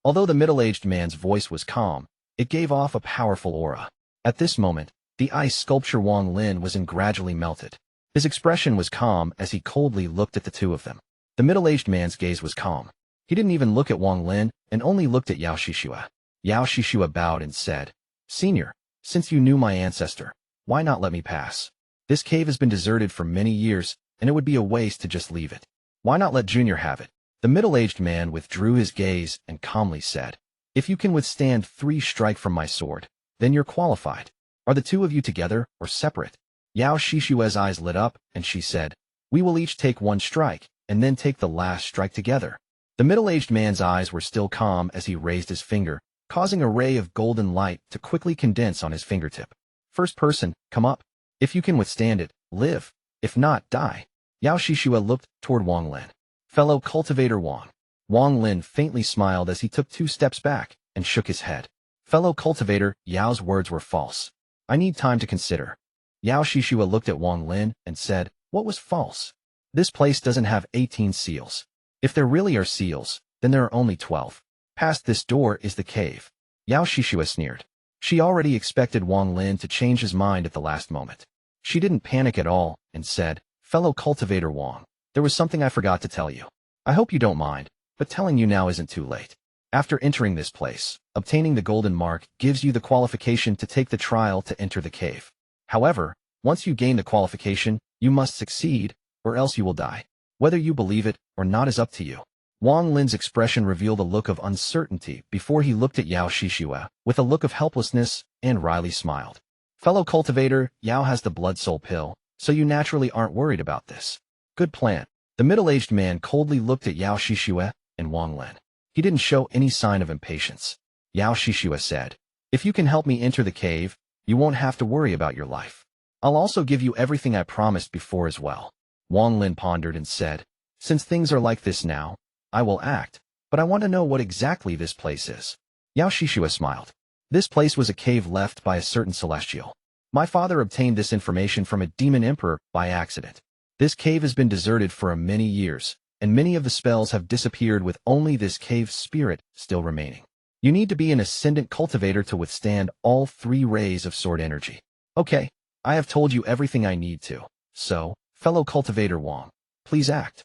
Although the middle-aged man's voice was calm, it gave off a powerful aura. At this moment, the ice sculpture Wang Lin was gradually melted. His expression was calm as he coldly looked at the 2 of them. The middle-aged man's gaze was calm. He didn't even look at Wang Lin and only looked at Yao Xixue. Yao Xixue bowed and said, "Senior, since you knew my ancestor, why not let me pass? This cave has been deserted for many years, and it would be a waste to just leave it. Why not let Junior have it?" The middle-aged man withdrew his gaze and calmly said, "If you can withstand 3 strikes from my sword, then you're qualified. Are the 2 of you together or separate?" Yao Xixue's eyes lit up, and she said, "We will each take 1 strike, and then take the last strike together." The middle-aged man's eyes were still calm as he raised his finger, causing a ray of golden light to quickly condense on his fingertip. "First person, come up. If you can withstand it, live. If not, die." Yao Xixue looked toward Wang Lin. "Fellow cultivator Wang." Wang Lin faintly smiled as he took 2 steps back and shook his head. "Fellow cultivator, Yao's words were false. I need time to consider." Yao Xixue looked at Wang Lin and said, "What was false? This place doesn't have 18 seals. If there really are seals, then there are only 12. Past this door is the cave." Yao Xixue sneered. She already expected Wang Lin to change his mind at the last moment. She didn't panic at all and said, "Fellow cultivator Wang, there was something I forgot to tell you. I hope you don't mind, but telling you now isn't too late. After entering this place, obtaining the golden mark gives you the qualification to take the trial to enter the cave. However, once you gain the qualification, you must succeed, or else you will die. Whether you believe it or not is up to you. Wang Lin's expression revealed a look of uncertainty before he looked at Yao Xixue with a look of helplessness and wryly smiled. Fellow cultivator, Yao has the blood soul pill, so you naturally aren't worried about this. Good plan. The middle-aged man coldly looked at Yao Xixue and Wang Lin. He didn't show any sign of impatience. Yao Xixue said, "If you can help me enter the cave, you won't have to worry about your life. I'll also give you everything I promised before as well." Wang Lin pondered and said, "Since things are like this now, I will act, but I want to know what exactly this place is." Yao Xixue smiled. "This place was a cave left by a certain celestial. My father obtained this information from a demon emperor by accident. This cave has been deserted for many years, and many of the spells have disappeared with only this cave spirit still remaining. You need to be an Ascendant cultivator to withstand all 3 rays of sword energy. Okay, I have told you everything I need to, so, fellow cultivator Wang, please act."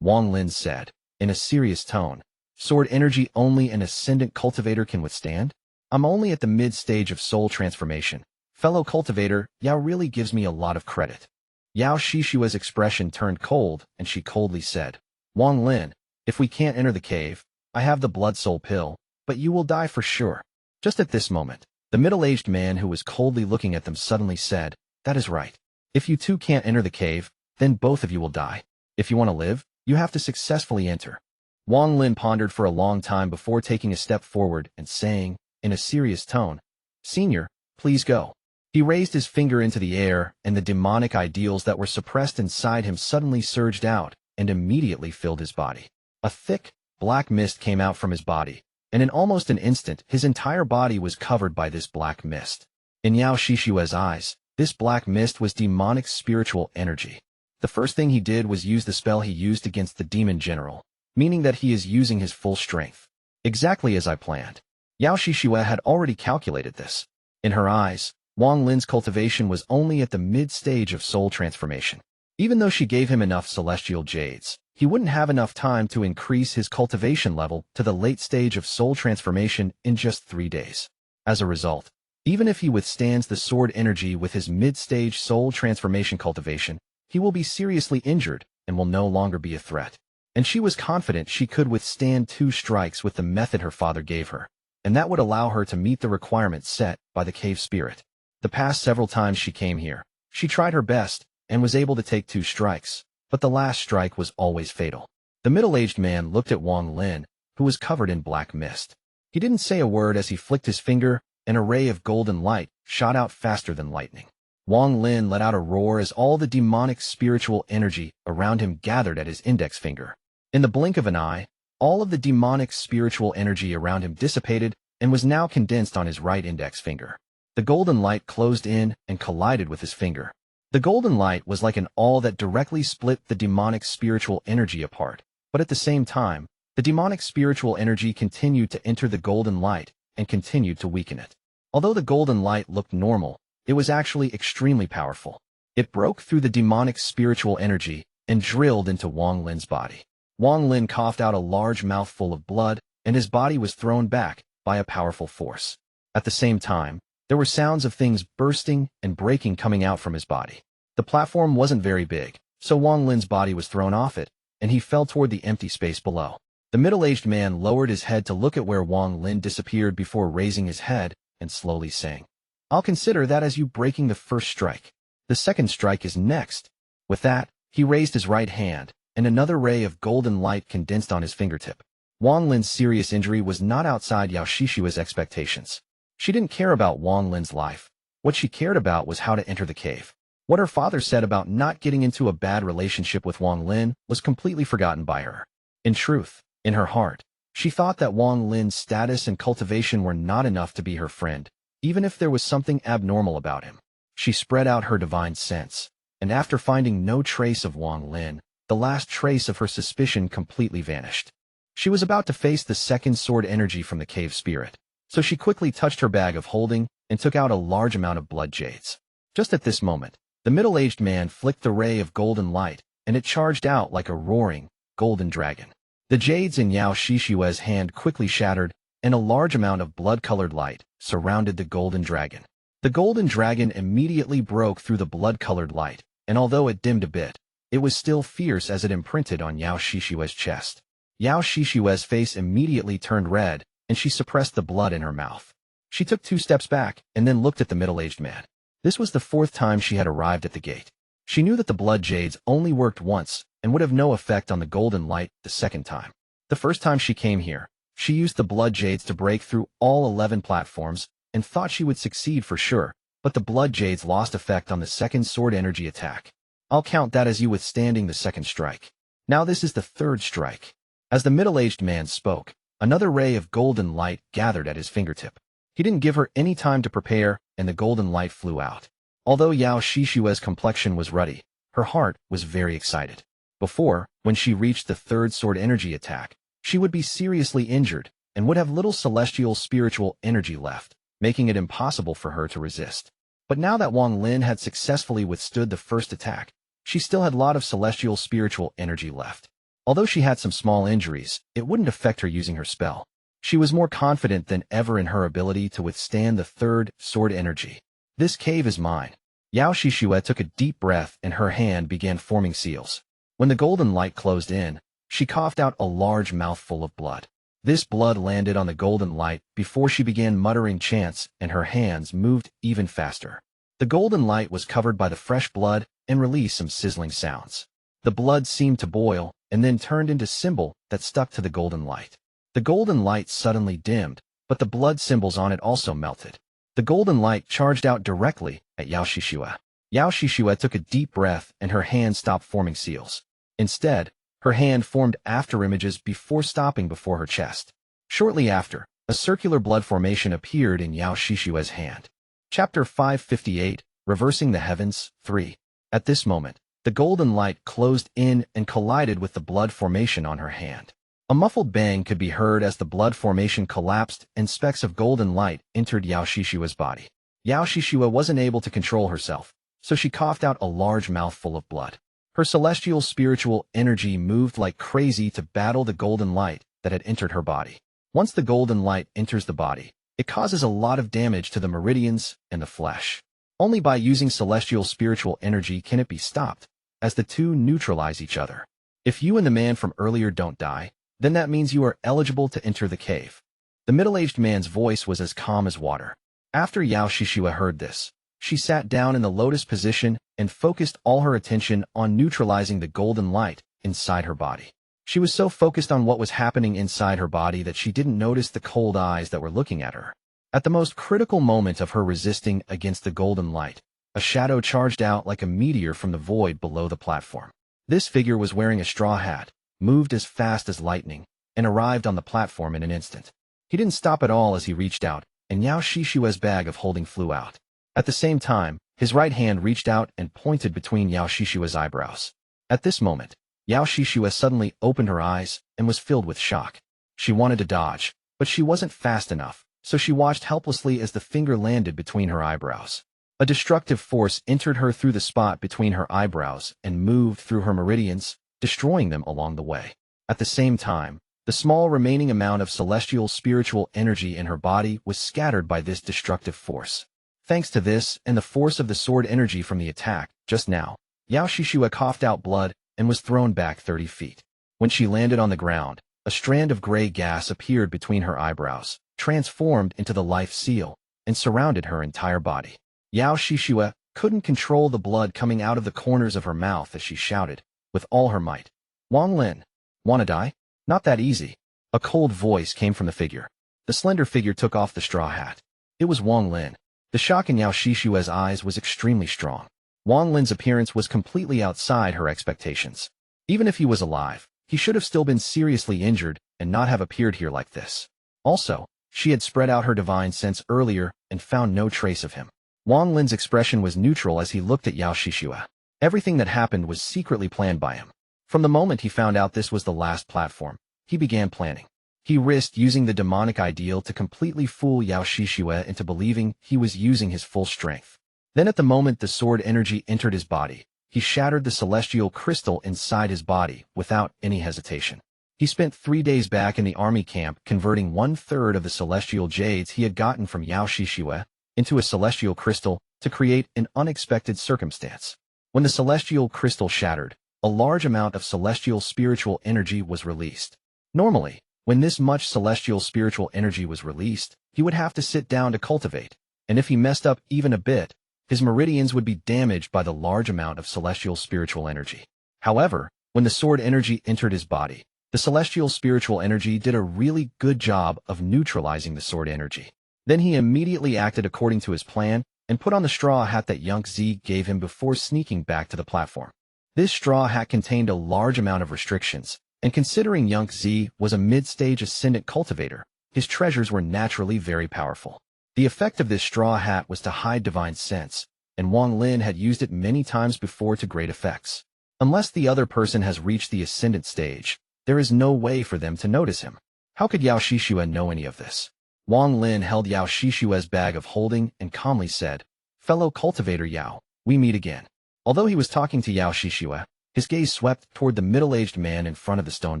Wang Lin said, in a serious tone, "Sword energy only an Ascendant cultivator can withstand? I'm only at the mid-stage of soul transformation. Fellow cultivator, Yao really gives me a lot of credit." Yao Xixue's expression turned cold, and she coldly said, "Wang Lin, if we can't enter the cave, I have the blood soul pill, but you will die for sure." Just at this moment, the middle-aged man who was coldly looking at them suddenly said, "That is right. If you two can't enter the cave, then both of you will die. If you want to live, you have to successfully enter." Wang Lin pondered for a long time before taking a step forward and saying, in a serious tone, "Senior, please go." He raised his finger into the air, and the demonic ideals that were suppressed inside him suddenly surged out and immediately filled his body. A thick, black mist came out from his body, and in almost an instant his entire body was covered by this black mist. In Yao Xixue's eyes, this black mist was demonic spiritual energy. The first thing he did was use the spell he used against the demon general, meaning that he is using his full strength. Exactly as I planned. Yao Xixue had already calculated this. In her eyes, Wang Lin's cultivation was only at the mid-stage of soul transformation. Even though she gave him enough celestial jades, he wouldn't have enough time to increase his cultivation level to the late stage of soul transformation in just 3 days. As a result, even if he withstands the sword energy with his mid-stage soul transformation cultivation, he will be seriously injured and will no longer be a threat. And she was confident she could withstand 2 strikes with the method her father gave her, and that would allow her to meet the requirements set by the cave spirit. The past several times she came here, she tried her best and was able to take 2 strikes, but the last strike was always fatal. The middle-aged man looked at Wang Lin, who was covered in black mist. He didn't say a word as he flicked his finger, and a ray of golden light shot out faster than lightning. Wang Lin let out a roar as all the demonic spiritual energy around him gathered at his index finger. In the blink of an eye, all of the demonic spiritual energy around him dissipated and was now condensed on his right index finger. The golden light closed in and collided with his finger. The golden light was like an awl that directly split the demonic spiritual energy apart, but at the same time, the demonic spiritual energy continued to enter the golden light and continued to weaken it. Although the golden light looked normal, it was actually extremely powerful. It broke through the demonic spiritual energy and drilled into Wang Lin's body. Wang Lin coughed out a large mouthful of blood, and his body was thrown back by a powerful force. At the same time, there were sounds of things bursting and breaking coming out from his body. The platform wasn't very big, so Wang Lin's body was thrown off it, and he fell toward the empty space below. The middle-aged man lowered his head to look at where Wang Lin disappeared before raising his head and slowly saying, "I'll consider that as you breaking the first strike. The second strike is next." With that, he raised his right hand, and another ray of golden light condensed on his fingertip. Wang Lin's serious injury was not outside Yao Xixue's expectations. She didn't care about Wang Lin's life. What she cared about was how to enter the cave. What her father said about not getting into a bad relationship with Wang Lin was completely forgotten by her. In truth, in her heart, she thought that Wang Lin's status and cultivation were not enough to be her friend, even if there was something abnormal about him. She spread out her divine sense, and after finding no trace of Wang Lin, the last trace of her suspicion completely vanished. She was about to face the second sword energy from the cave spirit, so she quickly touched her bag of holding and took out a large amount of blood jades. Just at this moment, the middle-aged man flicked the ray of golden light, and it charged out like a roaring, golden dragon. The jades in Yao Xixue's hand quickly shattered, and a large amount of blood-colored light surrounded the golden dragon. The golden dragon immediately broke through the blood-colored light, and although it dimmed a bit, It was still fierce as it imprinted on Yao Xixue's chest. Yao Xixue's face immediately turned red, and she suppressed the blood in her mouth. She took 2 steps back and then looked at the middle-aged man. This was the 4th time she had arrived at the gate. She knew that the blood jades only worked once and would have no effect on the golden light the 2nd time. The first time she came here, she used the blood jades to break through all 11 platforms and thought she would succeed for sure, but the blood jades lost effect on the 2nd sword energy attack. I'll count that as you withstanding the 2nd strike. Now this is the 3rd strike. As the middle-aged man spoke, another ray of golden light gathered at his fingertip. He didn't give her any time to prepare, and the golden light flew out. Although Yao Xixue's complexion was ruddy, her heart was very excited. Before, when she reached the 3rd sword energy attack, she would be seriously injured and would have little celestial spiritual energy left, making it impossible for her to resist. But now that Wang Lin had successfully withstood the 1st attack, she still had a lot of celestial spiritual energy left. Although she had some small injuries, it wouldn't affect her using her spell. She was more confident than ever in her ability to withstand the 3rd sword energy. This cave is mine. Yao Xixue took a deep breath and her hand began forming seals. When the golden light closed in, she coughed out a large mouthful of blood. This blood landed on the golden light before she began muttering chants, and her hands moved even faster. The golden light was covered by the fresh blood and released some sizzling sounds. The blood seemed to boil and then turned into symbol that stuck to the golden light. The golden light suddenly dimmed, but the blood symbols on it also melted. The golden light charged out directly at Yao Xixue. Yao Xixue took a deep breath and her hand stopped forming seals. Instead, her hand formed afterimages before stopping before her chest. Shortly after, a circular blood formation appeared in Yao Xixue's hand. Chapter 558, Reversing the Heavens, 3. At this moment, the golden light closed in and collided with the blood formation on her hand. A muffled bang could be heard as the blood formation collapsed and specks of golden light entered Yao Xixue's body. Yao Xixue wasn't able to control herself, so she coughed out a large mouthful of blood. Her celestial spiritual energy moved like crazy to battle the golden light that had entered her body. Once the golden light enters the body, it causes a lot of damage to the meridians and the flesh. Only by using celestial spiritual energy can it be stopped, as the two neutralize each other. If you and the man from earlier don't die, then that means you are eligible to enter the cave. The middle-aged man's voice was as calm as water. After Yao Xixue heard this, she sat down in the lotus position and focused all her attention on neutralizing the golden light inside her body. She was so focused on what was happening inside her body that she didn't notice the cold eyes that were looking at her. At the most critical moment of her resisting against the golden light, a shadow charged out like a meteor from the void below the platform. This figure was wearing a straw hat, moved as fast as lightning, and arrived on the platform in an instant. He didn't stop at all as he reached out, and Yao Xixue's bag of holding flew out. At the same time, his right hand reached out and pointed between Yao Xixue's eyebrows. At this moment, Yao Xixue suddenly opened her eyes and was filled with shock. She wanted to dodge, but she wasn't fast enough, so she watched helplessly as the finger landed between her eyebrows. A destructive force entered her through the spot between her eyebrows and moved through her meridians, destroying them along the way. At the same time, the small remaining amount of celestial spiritual energy in her body was scattered by this destructive force. Thanks to this and the force of the sword energy from the attack, just now, Yao Xixue coughed out blood and was thrown back 30 feet. When she landed on the ground, a strand of gray gas appeared between her eyebrows, transformed into the life seal, and surrounded her entire body. Yao Xixue couldn't control the blood coming out of the corners of her mouth as she shouted, with all her might, "Wang Lin, wanna die? Not that easy." A cold voice came from the figure. The slender figure took off the straw hat. It was Wang Lin. The shock in Yao Xixue's eyes was extremely strong. Wang Lin's appearance was completely outside her expectations. Even if he was alive, he should have still been seriously injured and not have appeared here like this. Also, she had spread out her divine sense earlier and found no trace of him. Wang Lin's expression was neutral as he looked at Yao Xixue. Everything that happened was secretly planned by him. From the moment he found out this was the last platform, he began planning. He risked using the demonic ideal to completely fool Yao Xixue into believing he was using his full strength. Then at the moment the sword energy entered his body, he shattered the celestial crystal inside his body without any hesitation. He spent 3 days back in the army camp converting 1/3 of the celestial jades he had gotten from Yao Xixue into a celestial crystal to create an unexpected circumstance. When the celestial crystal shattered, a large amount of celestial spiritual energy was released. Normally, when this much celestial spiritual energy was released, he would have to sit down to cultivate, and if he messed up even a bit, his meridians would be damaged by the large amount of celestial spiritual energy. However, when the sword energy entered his body, the celestial spiritual energy did a really good job of neutralizing the sword energy. Then he immediately acted according to his plan and put on the straw hat that Yang Zi gave him before sneaking back to the platform. This straw hat contained a large amount of restrictions, and considering Yang Zi was a mid-stage ascendant cultivator, his treasures were naturally very powerful. The effect of this straw hat was to hide divine sense, and Wang Lin had used it many times before to great effects. Unless the other person has reached the ascendant stage, there is no way for them to notice him. How could Yao Xixue know any of this? Wang Lin held Yao Xixue's bag of holding and calmly said, "Fellow cultivator Yao, we meet again." Although he was talking to Yao Xixue, his gaze swept toward the middle-aged man in front of the stone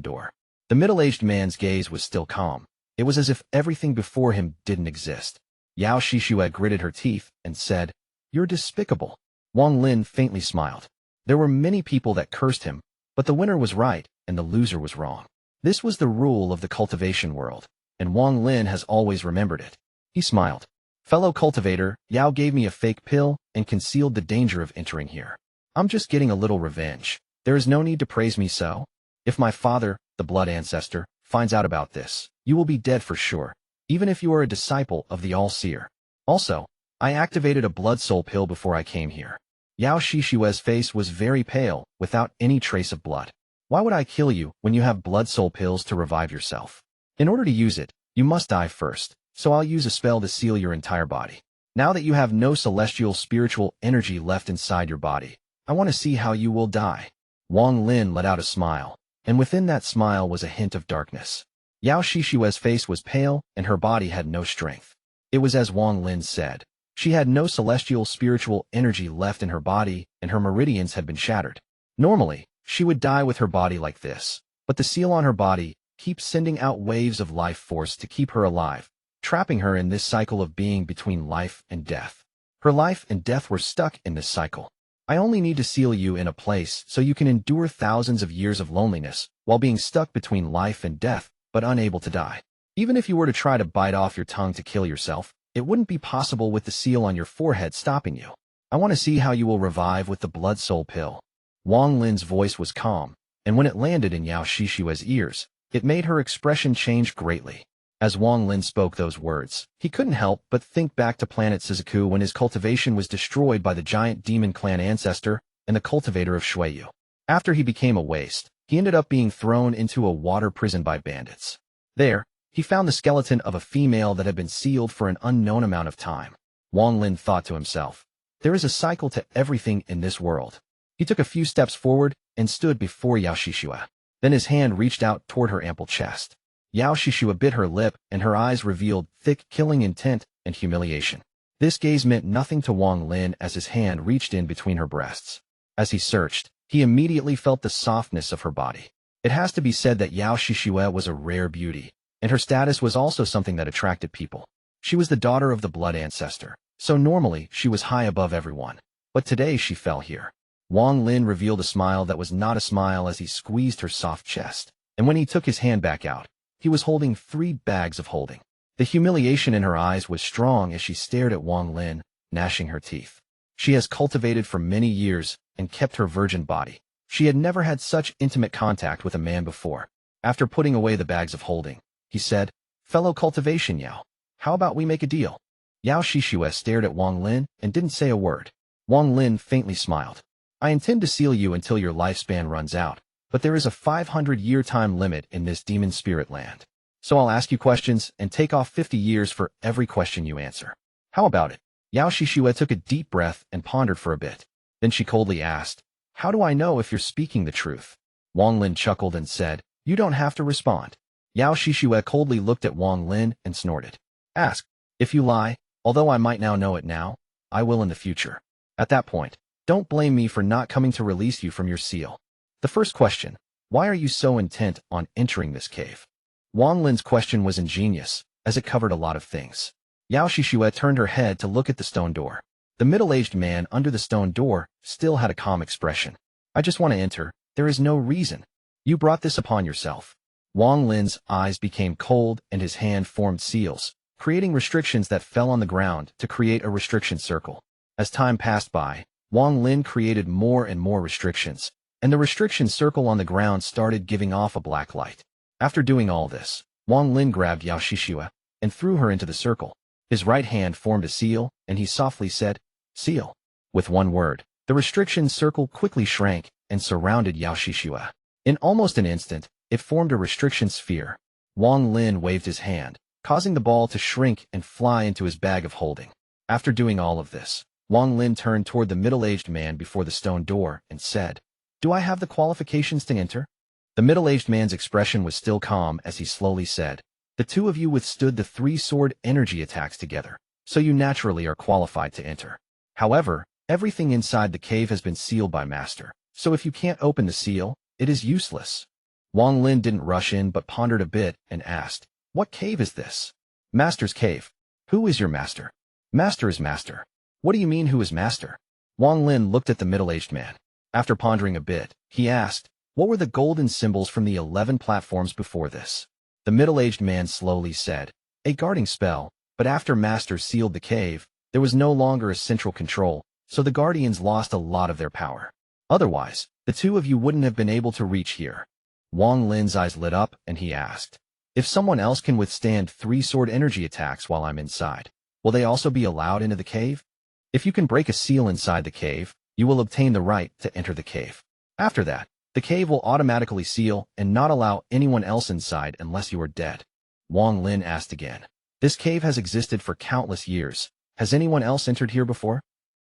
door. The middle-aged man's gaze was still calm. It was as if everything before him didn't exist. Yao Xixue gritted her teeth and said, "You're despicable." Wang Lin faintly smiled. There were many people that cursed him, but the winner was right and the loser was wrong. This was the rule of the cultivation world, and Wang Lin has always remembered it. He smiled. "Fellow cultivator, Yao gave me a fake pill and concealed the danger of entering here. I'm just getting a little revenge. There is no need to praise me so. If my father, the blood ancestor, finds out about this, you will be dead for sure, even if you are a disciple of the All-Seer. Also, I activated a blood soul pill before I came here." Yao Xixue's face was very pale, without any trace of blood. "Why would I kill you when you have blood soul pills to revive yourself? In order to use it, you must die first, so I'll use a spell to seal your entire body. Now that you have no celestial spiritual energy left inside your body, I want to see how you will die." Wang Lin let out a smile, and within that smile was a hint of darkness. Yao Xixue's face was pale, and her body had no strength. It was as Wang Lin said. She had no celestial spiritual energy left in her body, and her meridians had been shattered. Normally, she would die with her body like this, but the seal on her body keeps sending out waves of life force to keep her alive, trapping her in this cycle of being between life and death. Her life and death were stuck in this cycle. "I only need to seal you in a place so you can endure thousands of years of loneliness while being stuck between life and death, but unable to die. Even if you were to try to bite off your tongue to kill yourself, it wouldn't be possible with the seal on your forehead stopping you. I want to see how you will revive with the blood soul pill." Wang Lin's voice was calm, and when it landed in Yao Xixue's ears, it made her expression change greatly. As Wang Lin spoke those words, he couldn't help but think back to planet Suzaku when his cultivation was destroyed by the giant demon clan ancestor and the cultivator of Shuiyu. After he became a waste, he ended up being thrown into a water prison by bandits. There, he found the skeleton of a female that had been sealed for an unknown amount of time. Wang Lin thought to himself, there is a cycle to everything in this world. He took a few steps forward and stood before Yao Xixue. Then his hand reached out toward her ample chest. Yao Xixue bit her lip, and her eyes revealed thick, killing intent and humiliation. This gaze meant nothing to Wang Lin as his hand reached in between her breasts. As he searched, he immediately felt the softness of her body. It has to be said that Yao Xixue was a rare beauty, and her status was also something that attracted people. She was the daughter of the blood ancestor, so normally she was high above everyone. But today she fell here. Wang Lin revealed a smile that was not a smile as he squeezed her soft chest, and when he took his hand back out, he was holding 3 bags of holding. The humiliation in her eyes was strong as she stared at Wang Lin, gnashing her teeth. She has cultivated for many years and kept her virgin body. She had never had such intimate contact with a man before. After putting away the bags of holding, he said, "Fellow cultivation Yao, how about we make a deal?" Yao Xixue stared at Wang Lin and didn't say a word. Wang Lin faintly smiled. "I intend to seal you until your lifespan runs out, but there is a 500-year time limit in this demon spirit land. So I'll ask you questions and take off 50 years for every question you answer. How about it?" Yao Xixue took a deep breath and pondered for a bit. Then she coldly asked, "How do I know if you're speaking the truth?" Wang Lin chuckled and said, "You don't have to respond." Yao Xixue coldly looked at Wang Lin and snorted. "Ask. If you lie, although I might now know it now, I will in the future. At that point, don't blame me for not coming to release you from your seal. The first question, why are you so intent on entering this cave?" Wang Lin's question was ingenious, as it covered a lot of things. Yao Xixue turned her head to look at the stone door. The middle-aged man under the stone door still had a calm expression. "I just want to enter, There is no reason. You brought this upon yourself. Wang Lin's eyes became cold and his hand formed seals, creating restrictions that fell on the ground to create a restriction circle. As time passed by, Wang Lin created more and more restrictions, and the restriction circle on the ground started giving off a black light. After doing all this, Wang Lin grabbed Yao Xixue and threw her into the circle. His right hand formed a seal, and he softly said, "Seal." With one word, the restriction circle quickly shrank and surrounded Yao Xixue. In almost an instant, it formed a restriction sphere. Wang Lin waved his hand, causing the ball to shrink and fly into his bag of holding. After doing all of this, Wang Lin turned toward the middle-aged man before the stone door and said, "Do I have the qualifications to enter?" The middle-aged man's expression was still calm as he slowly said, "The two of you withstood the 3-sword energy attacks together, so you naturally are qualified to enter. However, everything inside the cave has been sealed by Master, so if you can't open the seal, it is useless." Wang Lin didn't rush in but pondered a bit and asked, "What cave is this?" "Master's cave." "Who is your master?" "Master is master." "What do you mean, who is master?" Wang Lin looked at the middle-aged man. After pondering a bit, he asked, "What were the golden symbols from the 11 platforms before this?" The middle-aged man slowly said, "A guarding spell, but after Master sealed the cave, there was no longer a central control, so the Guardians lost a lot of their power. Otherwise, the two of you wouldn't have been able to reach here." Wang Lin's eyes lit up and he asked, "If someone else can withstand 3-sword energy attacks while I'm inside, will they also be allowed into the cave? If you can break a seal inside the cave, you will obtain the right to enter the cave. After that, the cave will automatically seal and not allow anyone else inside unless you are dead." Wang Lin asked again, "This cave has existed for countless years. Has anyone else entered here before?"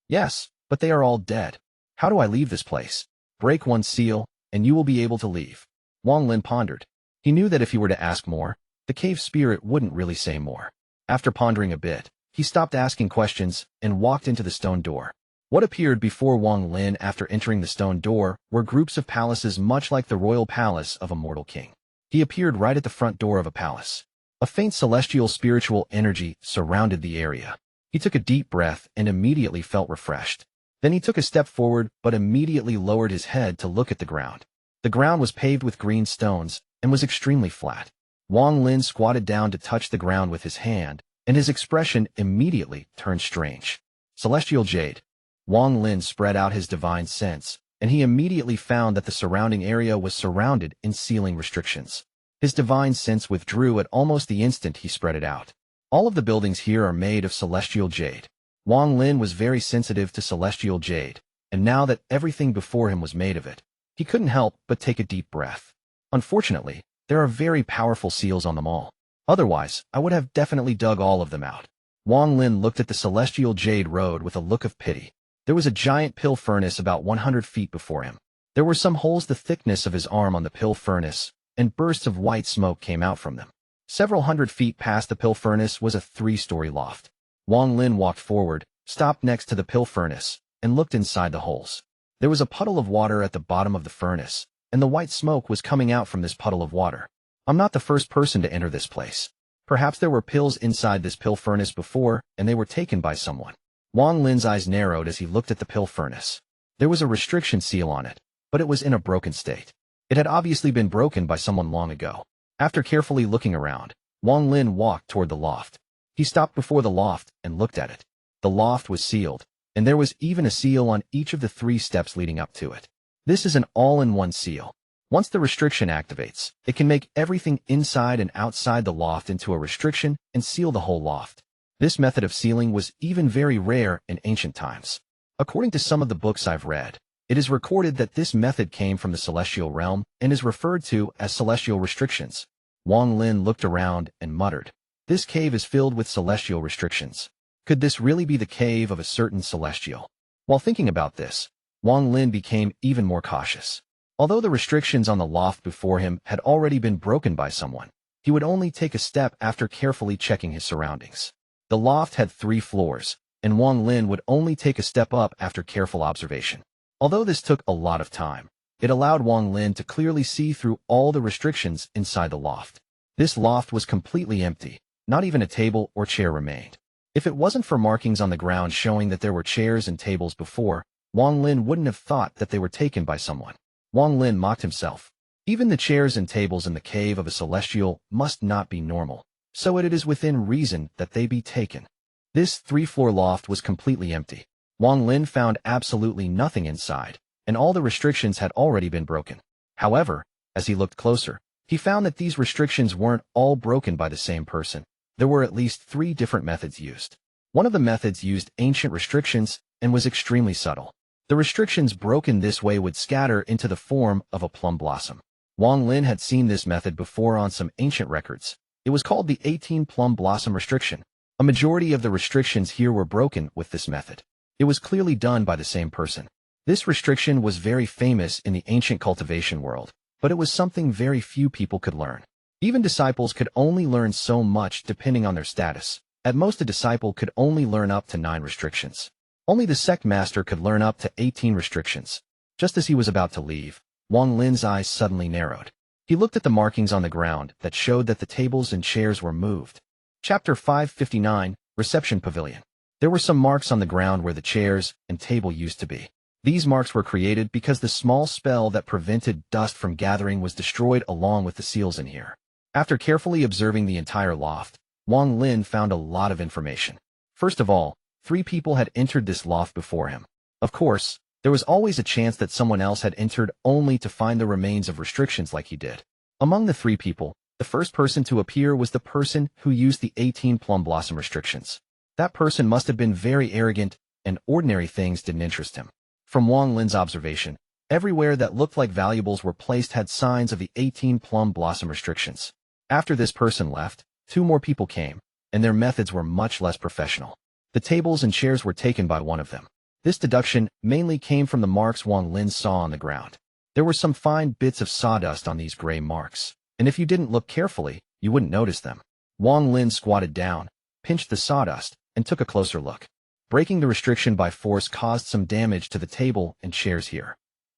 "Yes, but they are all dead. How do I leave this place?" "Break one seal, and you will be able to leave." Wang Lin pondered. He knew that if he were to ask more, the cave spirit wouldn't really say more. After pondering a bit, he stopped asking questions and walked into the stone door. What appeared before Wang Lin after entering the stone door were groups of palaces much like the royal palace of a mortal king. He appeared right at the front door of a palace. A faint celestial spiritual energy surrounded the area. He took a deep breath and immediately felt refreshed. Then he took a step forward but immediately lowered his head to look at the ground. The ground was paved with green stones and was extremely flat. Wang Lin squatted down to touch the ground with his hand, and his expression immediately turned strange. Celestial Jade. Wang Lin spread out his divine sense, and he immediately found that the surrounding area was surrounded in sealing restrictions. His divine sense withdrew at almost the instant he spread it out. All of the buildings here are made of celestial jade. Wang Lin was very sensitive to celestial jade, and now that everything before him was made of it, he couldn't help but take a deep breath. Unfortunately, there are very powerful seals on them all. Otherwise, I would have definitely dug all of them out. Wang Lin looked at the celestial jade road with a look of pity. There was a giant pill furnace about 100 feet before him. There were some holes the thickness of his arm on the pill furnace, and bursts of white smoke came out from them. Several hundred feet past the pill furnace was a 3-story loft. Wang Lin walked forward, stopped next to the pill furnace, and looked inside the holes. There was a puddle of water at the bottom of the furnace, and the white smoke was coming out from this puddle of water. I'm not the first person to enter this place. Perhaps there were pills inside this pill furnace before, and they were taken by someone. Wang Lin's eyes narrowed as he looked at the pill furnace. There was a restriction seal on it, but it was in a broken state. It had obviously been broken by someone long ago. After carefully looking around, Wang Lin walked toward the loft. He stopped before the loft and looked at it. The loft was sealed, and there was even a seal on each of the 3 steps leading up to it. This is an all-in-one seal. Once the restriction activates, it can make everything inside and outside the loft into a restriction and seal the whole loft. This method of sealing was even very rare in ancient times. According to some of the books I've read, it is recorded that this method came from the celestial realm and is referred to as celestial restrictions. Wang Lin looked around and muttered, "This cave is filled with celestial restrictions. Could this really be the cave of a certain celestial?" While thinking about this, Wang Lin became even more cautious. Although the restrictions on the loft before him had already been broken by someone, he would only take a step after carefully checking his surroundings. The loft had 3 floors, and Wang Lin would only take a step up after careful observation. Although this took a lot of time, it allowed Wang Lin to clearly see through all the restrictions inside the loft. This loft was completely empty. Not even a table or chair remained. If it wasn't for markings on the ground showing that there were chairs and tables before, Wang Lin wouldn't have thought that they were taken by someone. Wang Lin mocked himself. Even the chairs and tables in the cave of a celestial must not be normal, so it is within reason that they be taken. This three-floor loft was completely empty. Wang Lin found absolutely nothing inside, and all the restrictions had already been broken. However, as he looked closer, he found that these restrictions weren't all broken by the same person. There were at least 3 different methods used. One of the methods used ancient restrictions and was extremely subtle. The restrictions broken this way would scatter into the form of a plum blossom. Wang Lin had seen this method before on some ancient records. It was called the 18 plum blossom restriction. A majority of the restrictions here were broken with this method. It was clearly done by the same person. This restriction was very famous in the ancient cultivation world, but it was something very few people could learn. Even disciples could only learn so much depending on their status. At most, a disciple could only learn up to 9 restrictions. Only the sect master could learn up to 18 restrictions. Just as he was about to leave, Wang Lin's eyes suddenly narrowed. He looked at the markings on the ground that showed that the tables and chairs were moved. Chapter 559, Reception Pavilion. There were some marks on the ground where the chairs and table used to be. These marks were created because the small spell that prevented dust from gathering was destroyed along with the seals in here. After carefully observing the entire loft, Wang Lin found a lot of information. First of all, 3 people had entered this loft before him. Of course, there was always a chance that someone else had entered only to find the remains of restrictions like he did. Among the 3 people, the first person to appear was the person who used the 18 plum blossom restrictions. That person must have been very arrogant, and ordinary things didn't interest him. From Wang Lin's observation, everywhere that looked like valuables were placed had signs of the 18 plum blossom restrictions. After this person left, 2 more people came, and their methods were much less professional. The tables and chairs were taken by one of them. This deduction mainly came from the marks Wang Lin saw on the ground. There were some fine bits of sawdust on these gray marks, and if you didn't look carefully, you wouldn't notice them. Wang Lin squatted down, pinched the sawdust, and took a closer look. Breaking the restriction by force caused some damage to the table and chairs here.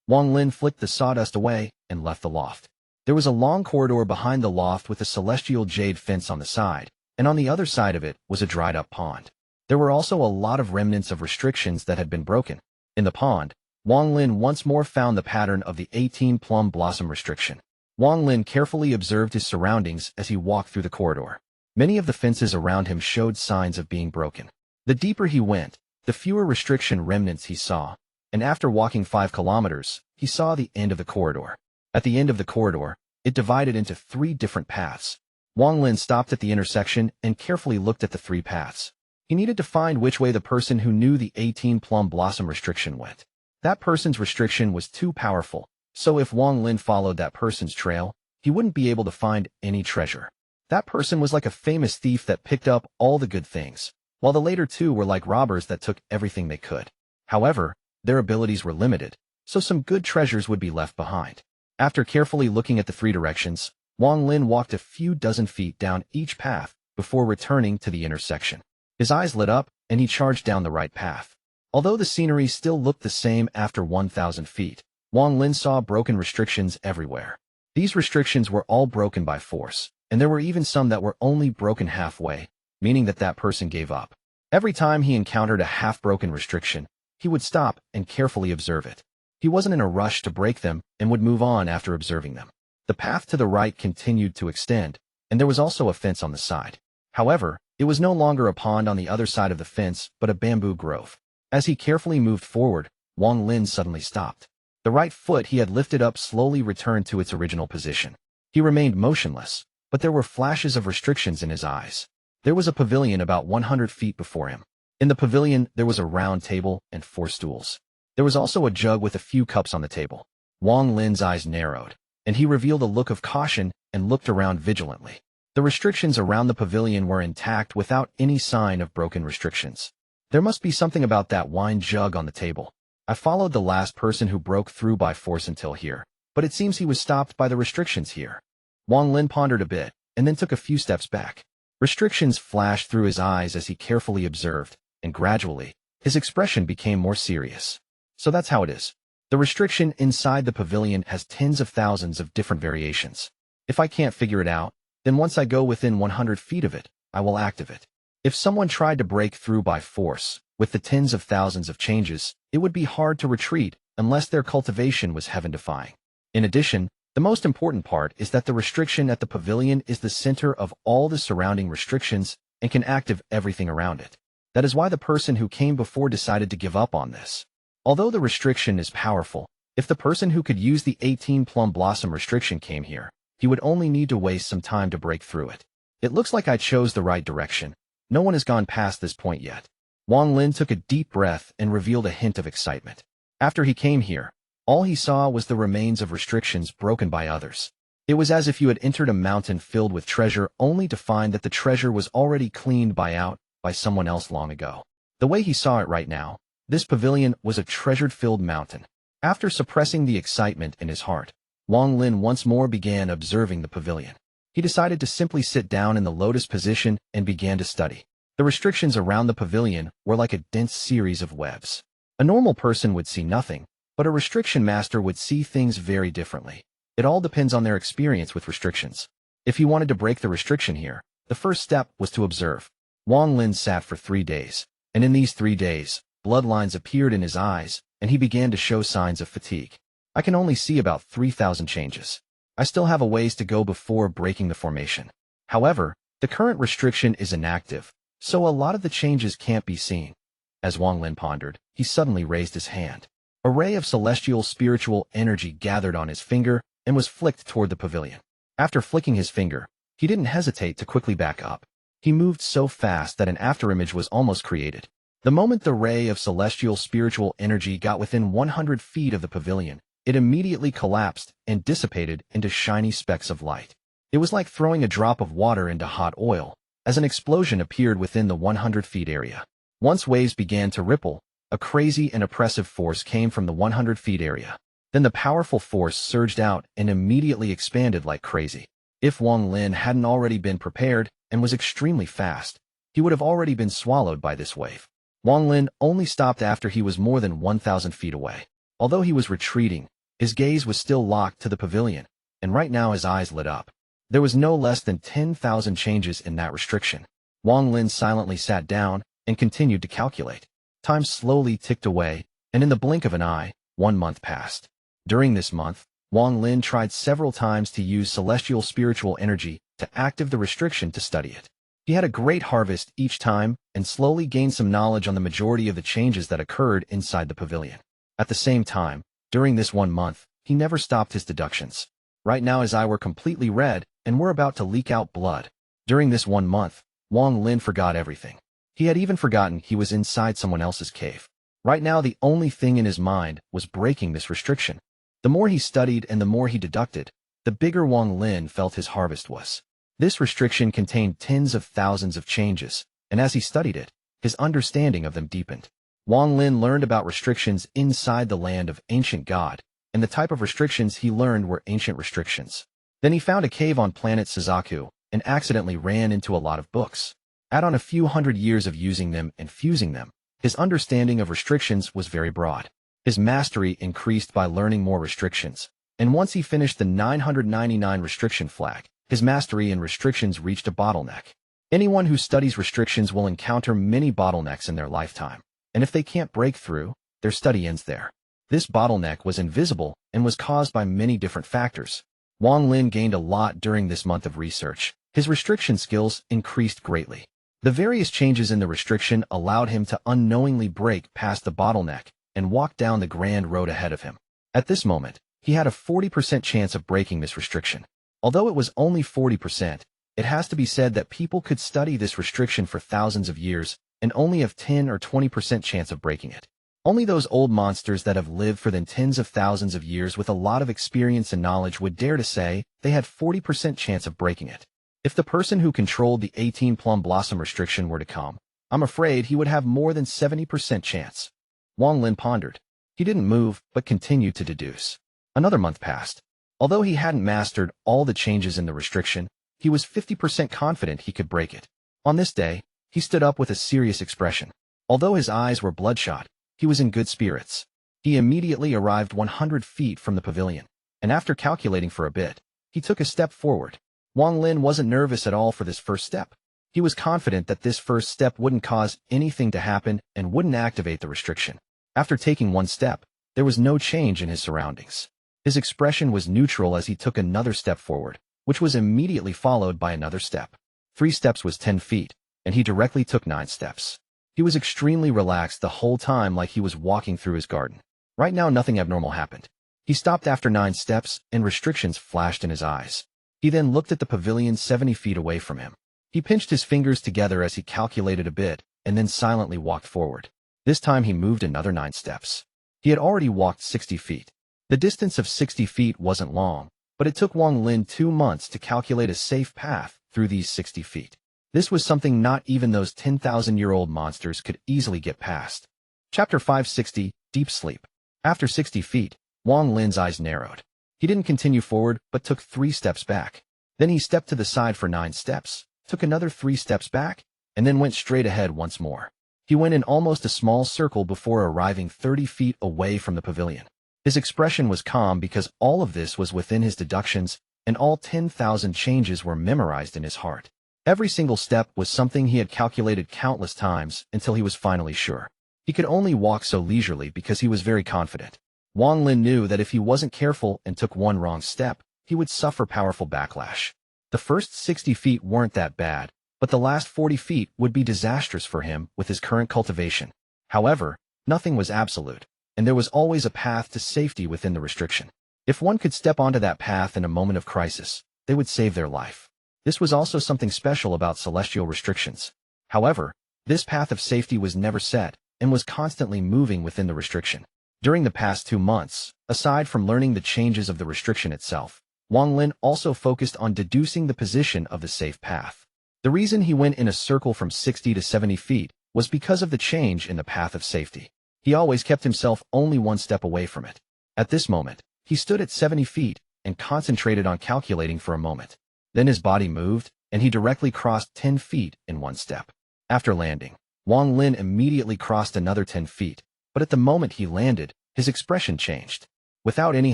Wang Lin flicked the sawdust away and left the loft. There was a long corridor behind the loft with a celestial jade fence on the side, and on the other side of it was a dried-up pond. There were also a lot of remnants of restrictions that had been broken. In the pond, Wang Lin once more found the pattern of the 18 plum blossom restriction. Wang Lin carefully observed his surroundings as he walked through the corridor. Many of the fences around him showed signs of being broken. The deeper he went, the fewer restriction remnants he saw, and after walking 5 kilometers, he saw the end of the corridor. At the end of the corridor, it divided into 3 different paths. Wang Lin stopped at the intersection and carefully looked at the 3 paths. He needed to find which way the person who knew the 18 plum blossom restriction went. That person's restriction was too powerful, so if Wang Lin followed that person's trail, he wouldn't be able to find any treasure. That person was like a famous thief that picked up all the good things, while the later 2 were like robbers that took everything they could. However, their abilities were limited, so some good treasures would be left behind. After carefully looking at the 3 directions, Wang Lin walked a few dozen feet down each path before returning to the intersection. His eyes lit up, and he charged down the right path. Although the scenery still looked the same after 1,000 feet, Wang Lin saw broken restrictions everywhere. These restrictions were all broken by force, and there were even some that were only broken halfway, meaning that that person gave up. Every time he encountered a half-broken restriction, he would stop and carefully observe it. He wasn't in a rush to break them and would move on after observing them. The path to the right continued to extend, and there was also a fence on the side. However, it was no longer a pond on the other side of the fence, but a bamboo grove. As he carefully moved forward, Wang Lin suddenly stopped. The right foot he had lifted up slowly returned to its original position. He remained motionless, but there were flashes of restrictions in his eyes. There was a pavilion about 100 feet before him. In the pavilion, there was a round table and 4 stools. There was also a jug with a few cups on the table. Wang Lin's eyes narrowed, and he revealed a look of caution and looked around vigilantly. The restrictions around the pavilion were intact without any sign of broken restrictions. There must be something about that wine jug on the table. I followed the last person who broke through by force until here, but it seems he was stopped by the restrictions here. Wang Lin pondered a bit, and then took a few steps back. Restrictions flashed through his eyes as he carefully observed, and gradually, his expression became more serious. So that's how it is. The restriction inside the pavilion has tens of thousands of different variations. If I can't figure it out, then once I go within 100 feet of it, I will activate it. If someone tried to break through by force, with the tens of thousands of changes, it would be hard to retreat unless their cultivation was heaven-defying. In addition, the most important part is that the restriction at the pavilion is the center of all the surrounding restrictions and can active everything around it. That is why the person who came before decided to give up on this. Although the restriction is powerful, if the person who could use the 18 Plum Blossom restriction came here, he would only need to waste some time to break through it. It looks like I chose the right direction. No one has gone past this point yet. Wang Lin took a deep breath and revealed a hint of excitement. After he came here, all he saw was the remains of restrictions broken by others. It was as if you had entered a mountain filled with treasure only to find that the treasure was already cleaned by someone else long ago. The way he saw it right now, this pavilion was a treasure-filled mountain. After suppressing the excitement in his heart, Wang Lin once more began observing the pavilion. He decided to simply sit down in the lotus position and began to study. The restrictions around the pavilion were like a dense series of webs. A normal person would see nothing, but a restriction master would see things very differently. It all depends on their experience with restrictions. If he wanted to break the restriction here, the first step was to observe. Wang Lin sat for 3 days, and in these 3 days, bloodlines appeared in his eyes, and he began to show signs of fatigue. I can only see about 3,000 changes. I still have a ways to go before breaking the formation. However, the current restriction is inactive, so a lot of the changes can't be seen. As Wang Lin pondered, he suddenly raised his hand. A ray of celestial spiritual energy gathered on his finger and was flicked toward the pavilion. After flicking his finger, he didn't hesitate to quickly back up. He moved so fast that an afterimage was almost created. The moment the ray of celestial spiritual energy got within 100 feet of the pavilion, it immediately collapsed and dissipated into shiny specks of light. It was like throwing a drop of water into hot oil, as an explosion appeared within the 100 feet area. Once waves began to ripple, a crazy and oppressive force came from the 100 feet area. Then the powerful force surged out and immediately expanded like crazy. If Wang Lin hadn't already been prepared and was extremely fast, he would have already been swallowed by this wave. Wang Lin only stopped after he was more than 1,000 feet away. Although he was retreating, his gaze was still locked to the pavilion, and right now his eyes lit up. There was no less than 10,000 changes in that restriction. Wang Lin silently sat down and continued to calculate. Time slowly ticked away, and in the blink of an eye, 1 month passed. During this month, Wang Lin tried several times to use celestial spiritual energy to activate the restriction to study it. He had a great harvest each time and slowly gained some knowledge on the majority of the changes that occurred inside the pavilion. At the same time, during this 1 month, he never stopped his deductions. Right now his eyes were completely red and were about to leak out blood. During this 1 month, Wang Lin forgot everything. He had even forgotten he was inside someone else's cave. Right now the only thing in his mind was breaking this restriction. The more he studied and the more he deducted, the bigger Wang Lin felt his harvest was. This restriction contained tens of thousands of changes, and as he studied it, his understanding of them deepened. Wang Lin learned about restrictions inside the land of ancient God, and the type of restrictions he learned were ancient restrictions. Then he found a cave on planet Suzaku and accidentally ran into a lot of books. Add on a few hundred years of using them and fusing them, his understanding of restrictions was very broad. His mastery increased by learning more restrictions, and once he finished the 999 restriction flag, his mastery in restrictions reached a bottleneck. Anyone who studies restrictions will encounter many bottlenecks in their lifetime, and if they can't break through, their study ends there. This bottleneck was invisible and was caused by many different factors. Wang Lin gained a lot during this month of research. His restriction skills increased greatly. The various changes in the restriction allowed him to unknowingly break past the bottleneck and walk down the grand road ahead of him. At this moment, he had a 40% chance of breaking this restriction. Although it was only 40%, it has to be said that people could study this restriction for thousands of years and only have 10 or 20% chance of breaking it. Only those old monsters that have lived for the tens of thousands of years with a lot of experience and knowledge would dare to say they had 40% chance of breaking it. If the person who controlled the 18 Plum Blossom restriction were to come, I'm afraid he would have more than 70% chance. Wang Lin pondered. He didn't move, but continued to deduce. Another month passed. Although he hadn't mastered all the changes in the restriction, he was 50% confident he could break it. On this day, he stood up with a serious expression. Although his eyes were bloodshot, he was in good spirits. He immediately arrived 100 feet from the pavilion, and after calculating for a bit, he took a step forward. Wang Lin wasn't nervous at all for this first step. He was confident that this first step wouldn't cause anything to happen and wouldn't activate the restriction. After taking one step, there was no change in his surroundings. His expression was neutral as he took another step forward, which was immediately followed by another step. 3 steps was 10 feet, and he directly took 9 steps. He was extremely relaxed the whole time, like he was walking through his garden. Right now nothing abnormal happened. He stopped after 9 steps, and restrictions flashed in his eyes. He then looked at the pavilion 70 feet away from him. He pinched his fingers together as he calculated a bit, and then silently walked forward. This time he moved another 9 steps. He had already walked 60 feet. The distance of 60 feet wasn't long, but it took Wang Lin 2 months to calculate a safe path through these 60 feet. This was something not even those 10,000-year-old monsters could easily get past. Chapter 560, Deep Sleep. After 60 feet, Wang Lin's eyes narrowed. He didn't continue forward, but took 3 steps back. Then he stepped to the side for 9 steps, took another 3 steps back, and then went straight ahead once more. He went in almost a small circle before arriving 30 feet away from the pavilion. His expression was calm because all of this was within his deductions, and all 10,000 changes were memorized in his heart. Every single step was something he had calculated countless times until he was finally sure. He could only walk so leisurely because he was very confident. Wang Lin knew that if he wasn't careful and took one wrong step, he would suffer powerful backlash. The first 60 feet weren't that bad, but the last 40 feet would be disastrous for him with his current cultivation. However, nothing was absolute, and there was always a path to safety within the restriction. If one could step onto that path in a moment of crisis, they would save their life. This was also something special about celestial restrictions. However, this path of safety was never set, and was constantly moving within the restriction. During the past 2 months, aside from learning the changes of the restriction itself, Wang Lin also focused on deducing the position of the safe path. The reason he went in a circle from 60 to 70 feet was because of the change in the path of safety. He always kept himself only 1 step away from it. At this moment, he stood at 70 feet and concentrated on calculating for a moment. Then his body moved, and he directly crossed 10 feet in 1 step. After landing, Wang Lin immediately crossed another 10 feet, but at the moment he landed, his expression changed. Without any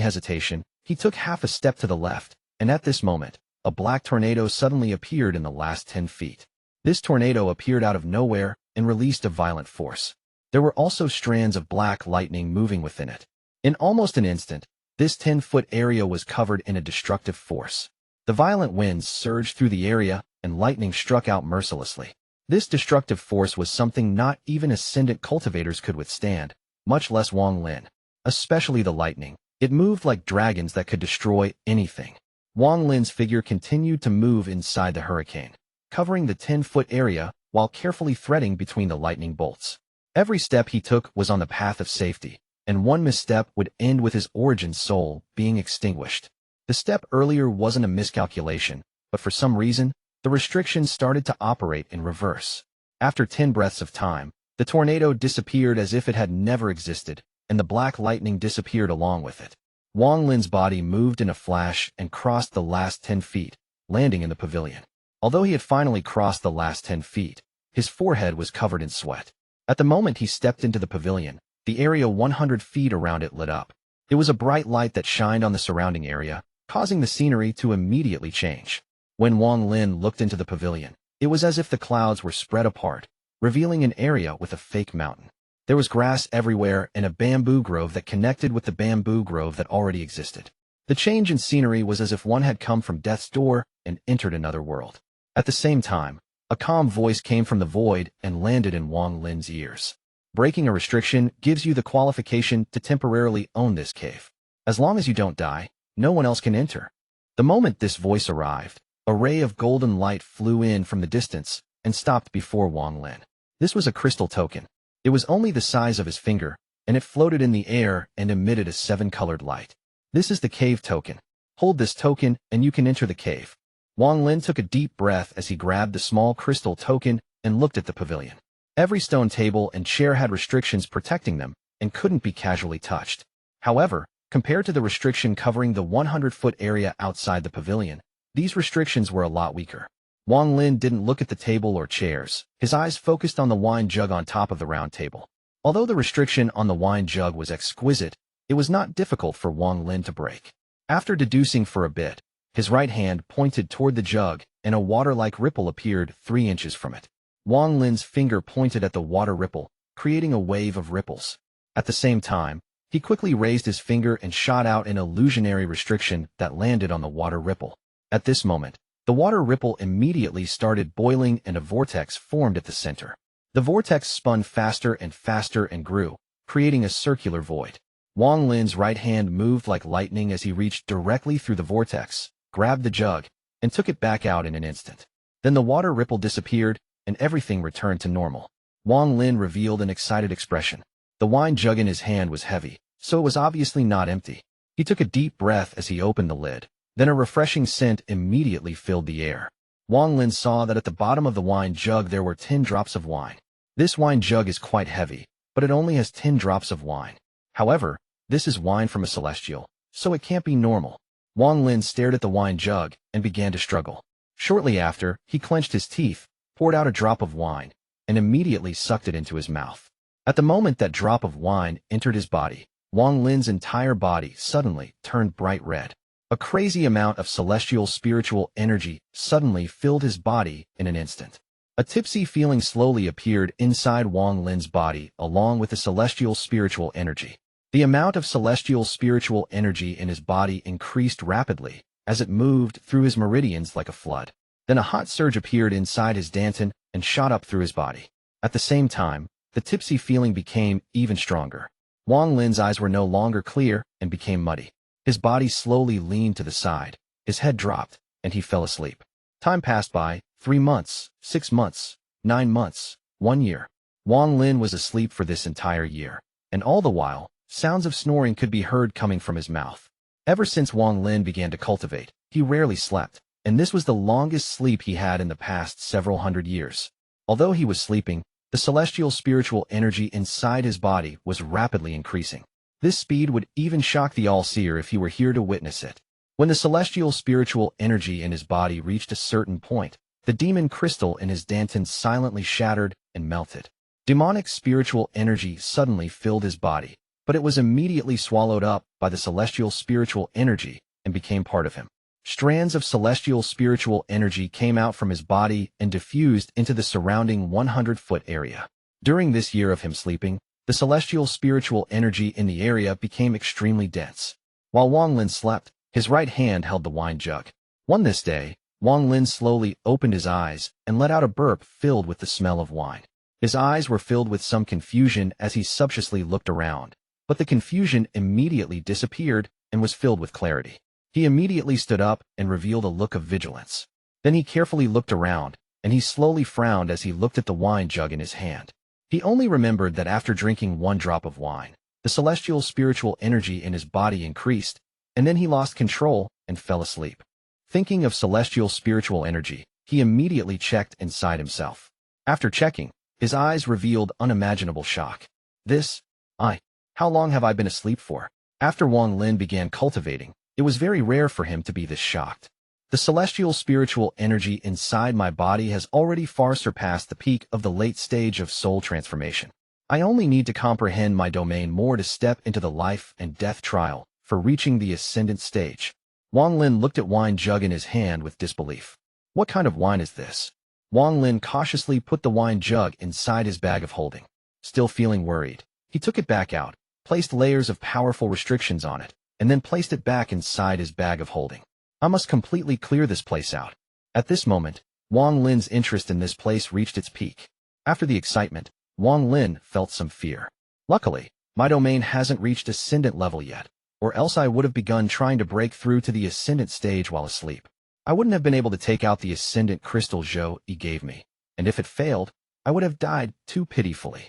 hesitation, he took half a step to the left, and at this moment, a black tornado suddenly appeared in the last 10 feet. This tornado appeared out of nowhere and released a violent force. There were also strands of black lightning moving within it. In almost an instant, this 10-foot area was covered in a destructive force. The violent winds surged through the area, and lightning struck out mercilessly. This destructive force was something not even Ascendant cultivators could withstand, much less Wang Lin. Especially the lightning. It moved like dragons that could destroy anything. Wang Lin's figure continued to move inside the hurricane, covering the 10-foot area while carefully threading between the lightning bolts. Every step he took was on the path of safety, and one misstep would end with his origin soul being extinguished. The step earlier wasn't a miscalculation, but for some reason, the restrictions started to operate in reverse. After 10 breaths of time, the tornado disappeared as if it had never existed, and the black lightning disappeared along with it. Wang Lin's body moved in a flash and crossed the last 10 feet, landing in the pavilion. Although he had finally crossed the last 10 feet, his forehead was covered in sweat. At the moment he stepped into the pavilion, the area 100 feet around it lit up. It was a bright light that shined on the surrounding area, causing the scenery to immediately change. When Wang Lin looked into the pavilion, it was as if the clouds were spread apart, revealing an area with a fake mountain. There was grass everywhere and a bamboo grove that connected with the bamboo grove that already existed. The change in scenery was as if one had come from death's door and entered another world. At the same time, a calm voice came from the void and landed in Wang Lin's ears. Breaking a restriction gives you the qualification to temporarily own this cave. As long as you don't die, no one else can enter. The moment this voice arrived, a ray of golden light flew in from the distance and stopped before Wang Lin. This was a crystal token. It was only the size of his finger, and it floated in the air and emitted a 7-colored light. This is the cave token. Hold this token and you can enter the cave. Wang Lin took a deep breath as he grabbed the small crystal token and looked at the pavilion. Every stone table and chair had restrictions protecting them and couldn't be casually touched. However, compared to the restriction covering the 100-foot area outside the pavilion, these restrictions were a lot weaker. Wang Lin didn't look at the table or chairs. His eyes focused on the wine jug on top of the round table. Although the restriction on the wine jug was exquisite, it was not difficult for Wang Lin to break. After deducing for a bit, his right hand pointed toward the jug, and a water-like ripple appeared 3 inches from it. Wang Lin's finger pointed at the water ripple, creating a wave of ripples. At the same time, He quickly raised his finger and shot out an illusionary restriction that landed on the water ripple. At this moment, the water ripple immediately started boiling and a vortex formed at the center. The vortex spun faster and faster and grew, creating a circular void. Wang Lin's right hand moved like lightning as he reached directly through the vortex, grabbed the jug, and took it back out in an instant. Then the water ripple disappeared, and everything returned to normal. Wang Lin revealed an excited expression. The wine jug in his hand was heavy, so it was obviously not empty. He took a deep breath as he opened the lid. Then a refreshing scent immediately filled the air. Wang Lin saw that at the bottom of the wine jug there were 10 drops of wine. This wine jug is quite heavy, but it only has 10 drops of wine. However, this is wine from a celestial, so it can't be normal. Wang Lin stared at the wine jug and began to struggle. Shortly after, he clenched his teeth, poured out a drop of wine, and immediately sucked it into his mouth. At the moment that drop of wine entered his body, Wang Lin's entire body suddenly turned bright red. A crazy amount of celestial spiritual energy suddenly filled his body in an instant. A tipsy feeling slowly appeared inside Wang Lin's body along with the celestial spiritual energy. The amount of celestial spiritual energy in his body increased rapidly as it moved through his meridians like a flood. Then a hot surge appeared inside his dantian and shot up through his body. At the same time, the tipsy feeling became even stronger. Wang Lin's eyes were no longer clear and became muddy. His body slowly leaned to the side, his head dropped, and he fell asleep. Time passed by, 3 months, 6 months, 9 months, 1 year. Wang Lin was asleep for this entire year, and all the while, sounds of snoring could be heard coming from his mouth. Ever since Wang Lin began to cultivate, he rarely slept, and this was the longest sleep he had in the past several hundred years. Although he was sleeping, the celestial spiritual energy inside his body was rapidly increasing. This speed would even shock the All-Seer if he were here to witness it. When the celestial spiritual energy in his body reached a certain point, the demon crystal in his dantian silently shattered and melted. Demonic spiritual energy suddenly filled his body, but it was immediately swallowed up by the celestial spiritual energy and became part of him. Strands of celestial spiritual energy came out from his body and diffused into the surrounding 100-foot area. During this year of him sleeping, the celestial spiritual energy in the area became extremely dense. While Wang Lin slept, his right hand held the wine jug. This day, Wang Lin slowly opened his eyes and let out a burp filled with the smell of wine. His eyes were filled with some confusion as he sumptuously looked around, but the confusion immediately disappeared and was filled with clarity. He immediately stood up and revealed a look of vigilance. Then he carefully looked around, and he slowly frowned as he looked at the wine jug in his hand. He only remembered that after drinking 1 drop of wine, the celestial spiritual energy in his body increased, and then he lost control and fell asleep. Thinking of celestial spiritual energy, he immediately checked inside himself. After checking, his eyes revealed unimaginable shock. How long have I been asleep for? After Wang Lin began cultivating, it was very rare for him to be this shocked. The celestial spiritual energy inside my body has already far surpassed the peak of the late stage of soul transformation. I only need to comprehend my domain more to step into the life and death trial for reaching the Ascendant stage. Wang Lin looked at wine jug in his hand with disbelief. What kind of wine is this? Wang Lin cautiously put the wine jug inside his bag of holding. Still feeling worried, he took it back out, placed layers of powerful restrictions on it, and then placed it back inside his bag of holding. I must completely clear this place out. At this moment, Wang Lin's interest in this place reached its peak. After the excitement, Wang Lin felt some fear. Luckily, my domain hasn't reached Ascendant level yet, or else I would have begun trying to break through to the Ascendant stage while asleep. I wouldn't have been able to take out the Ascendant crystal Zhao gave me, and if it failed, I would have died too pitifully.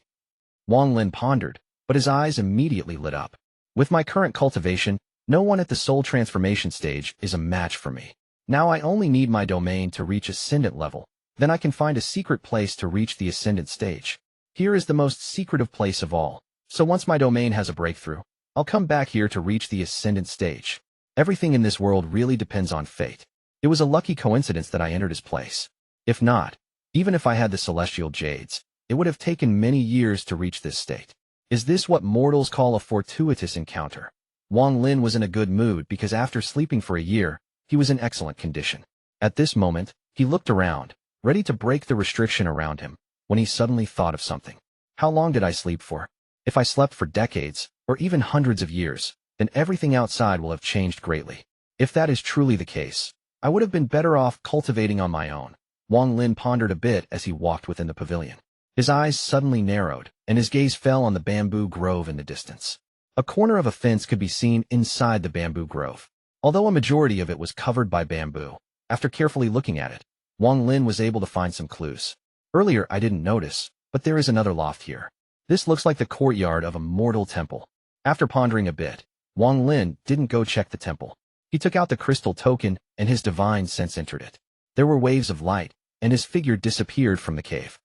Wang Lin pondered, but his eyes immediately lit up. With my current cultivation, no one at the soul transformation stage is a match for me. Now I only need my domain to reach Ascendant level, then I can find a secret place to reach the Ascendant stage. Here is the most secretive place of all, so once my domain has a breakthrough, I'll come back here to reach the Ascendant stage. Everything in this world really depends on fate. It was a lucky coincidence that I entered his place. If not, even if I had the celestial jades, it would have taken many years to reach this state. Is this what mortals call a fortuitous encounter? Wang Lin was in a good mood because after sleeping for a year, he was in excellent condition. At this moment, he looked around, ready to break the restriction around him, when he suddenly thought of something. How long did I sleep for? If I slept for decades, or even hundreds of years, then everything outside will have changed greatly. If that is truly the case, I would have been better off cultivating on my own. Wang Lin pondered a bit as he walked within the pavilion. His eyes suddenly narrowed, and his gaze fell on the bamboo grove in the distance. A corner of a fence could be seen inside the bamboo grove, although a majority of it was covered by bamboo. After carefully looking at it, Wang Lin was able to find some clues. Earlier I didn't notice, but there is another loft here. This looks like the courtyard of a mortal temple. After pondering a bit, Wang Lin didn't go check the temple. He took out the crystal token, and his divine sense entered it. There were waves of light, and his figure disappeared from the cave.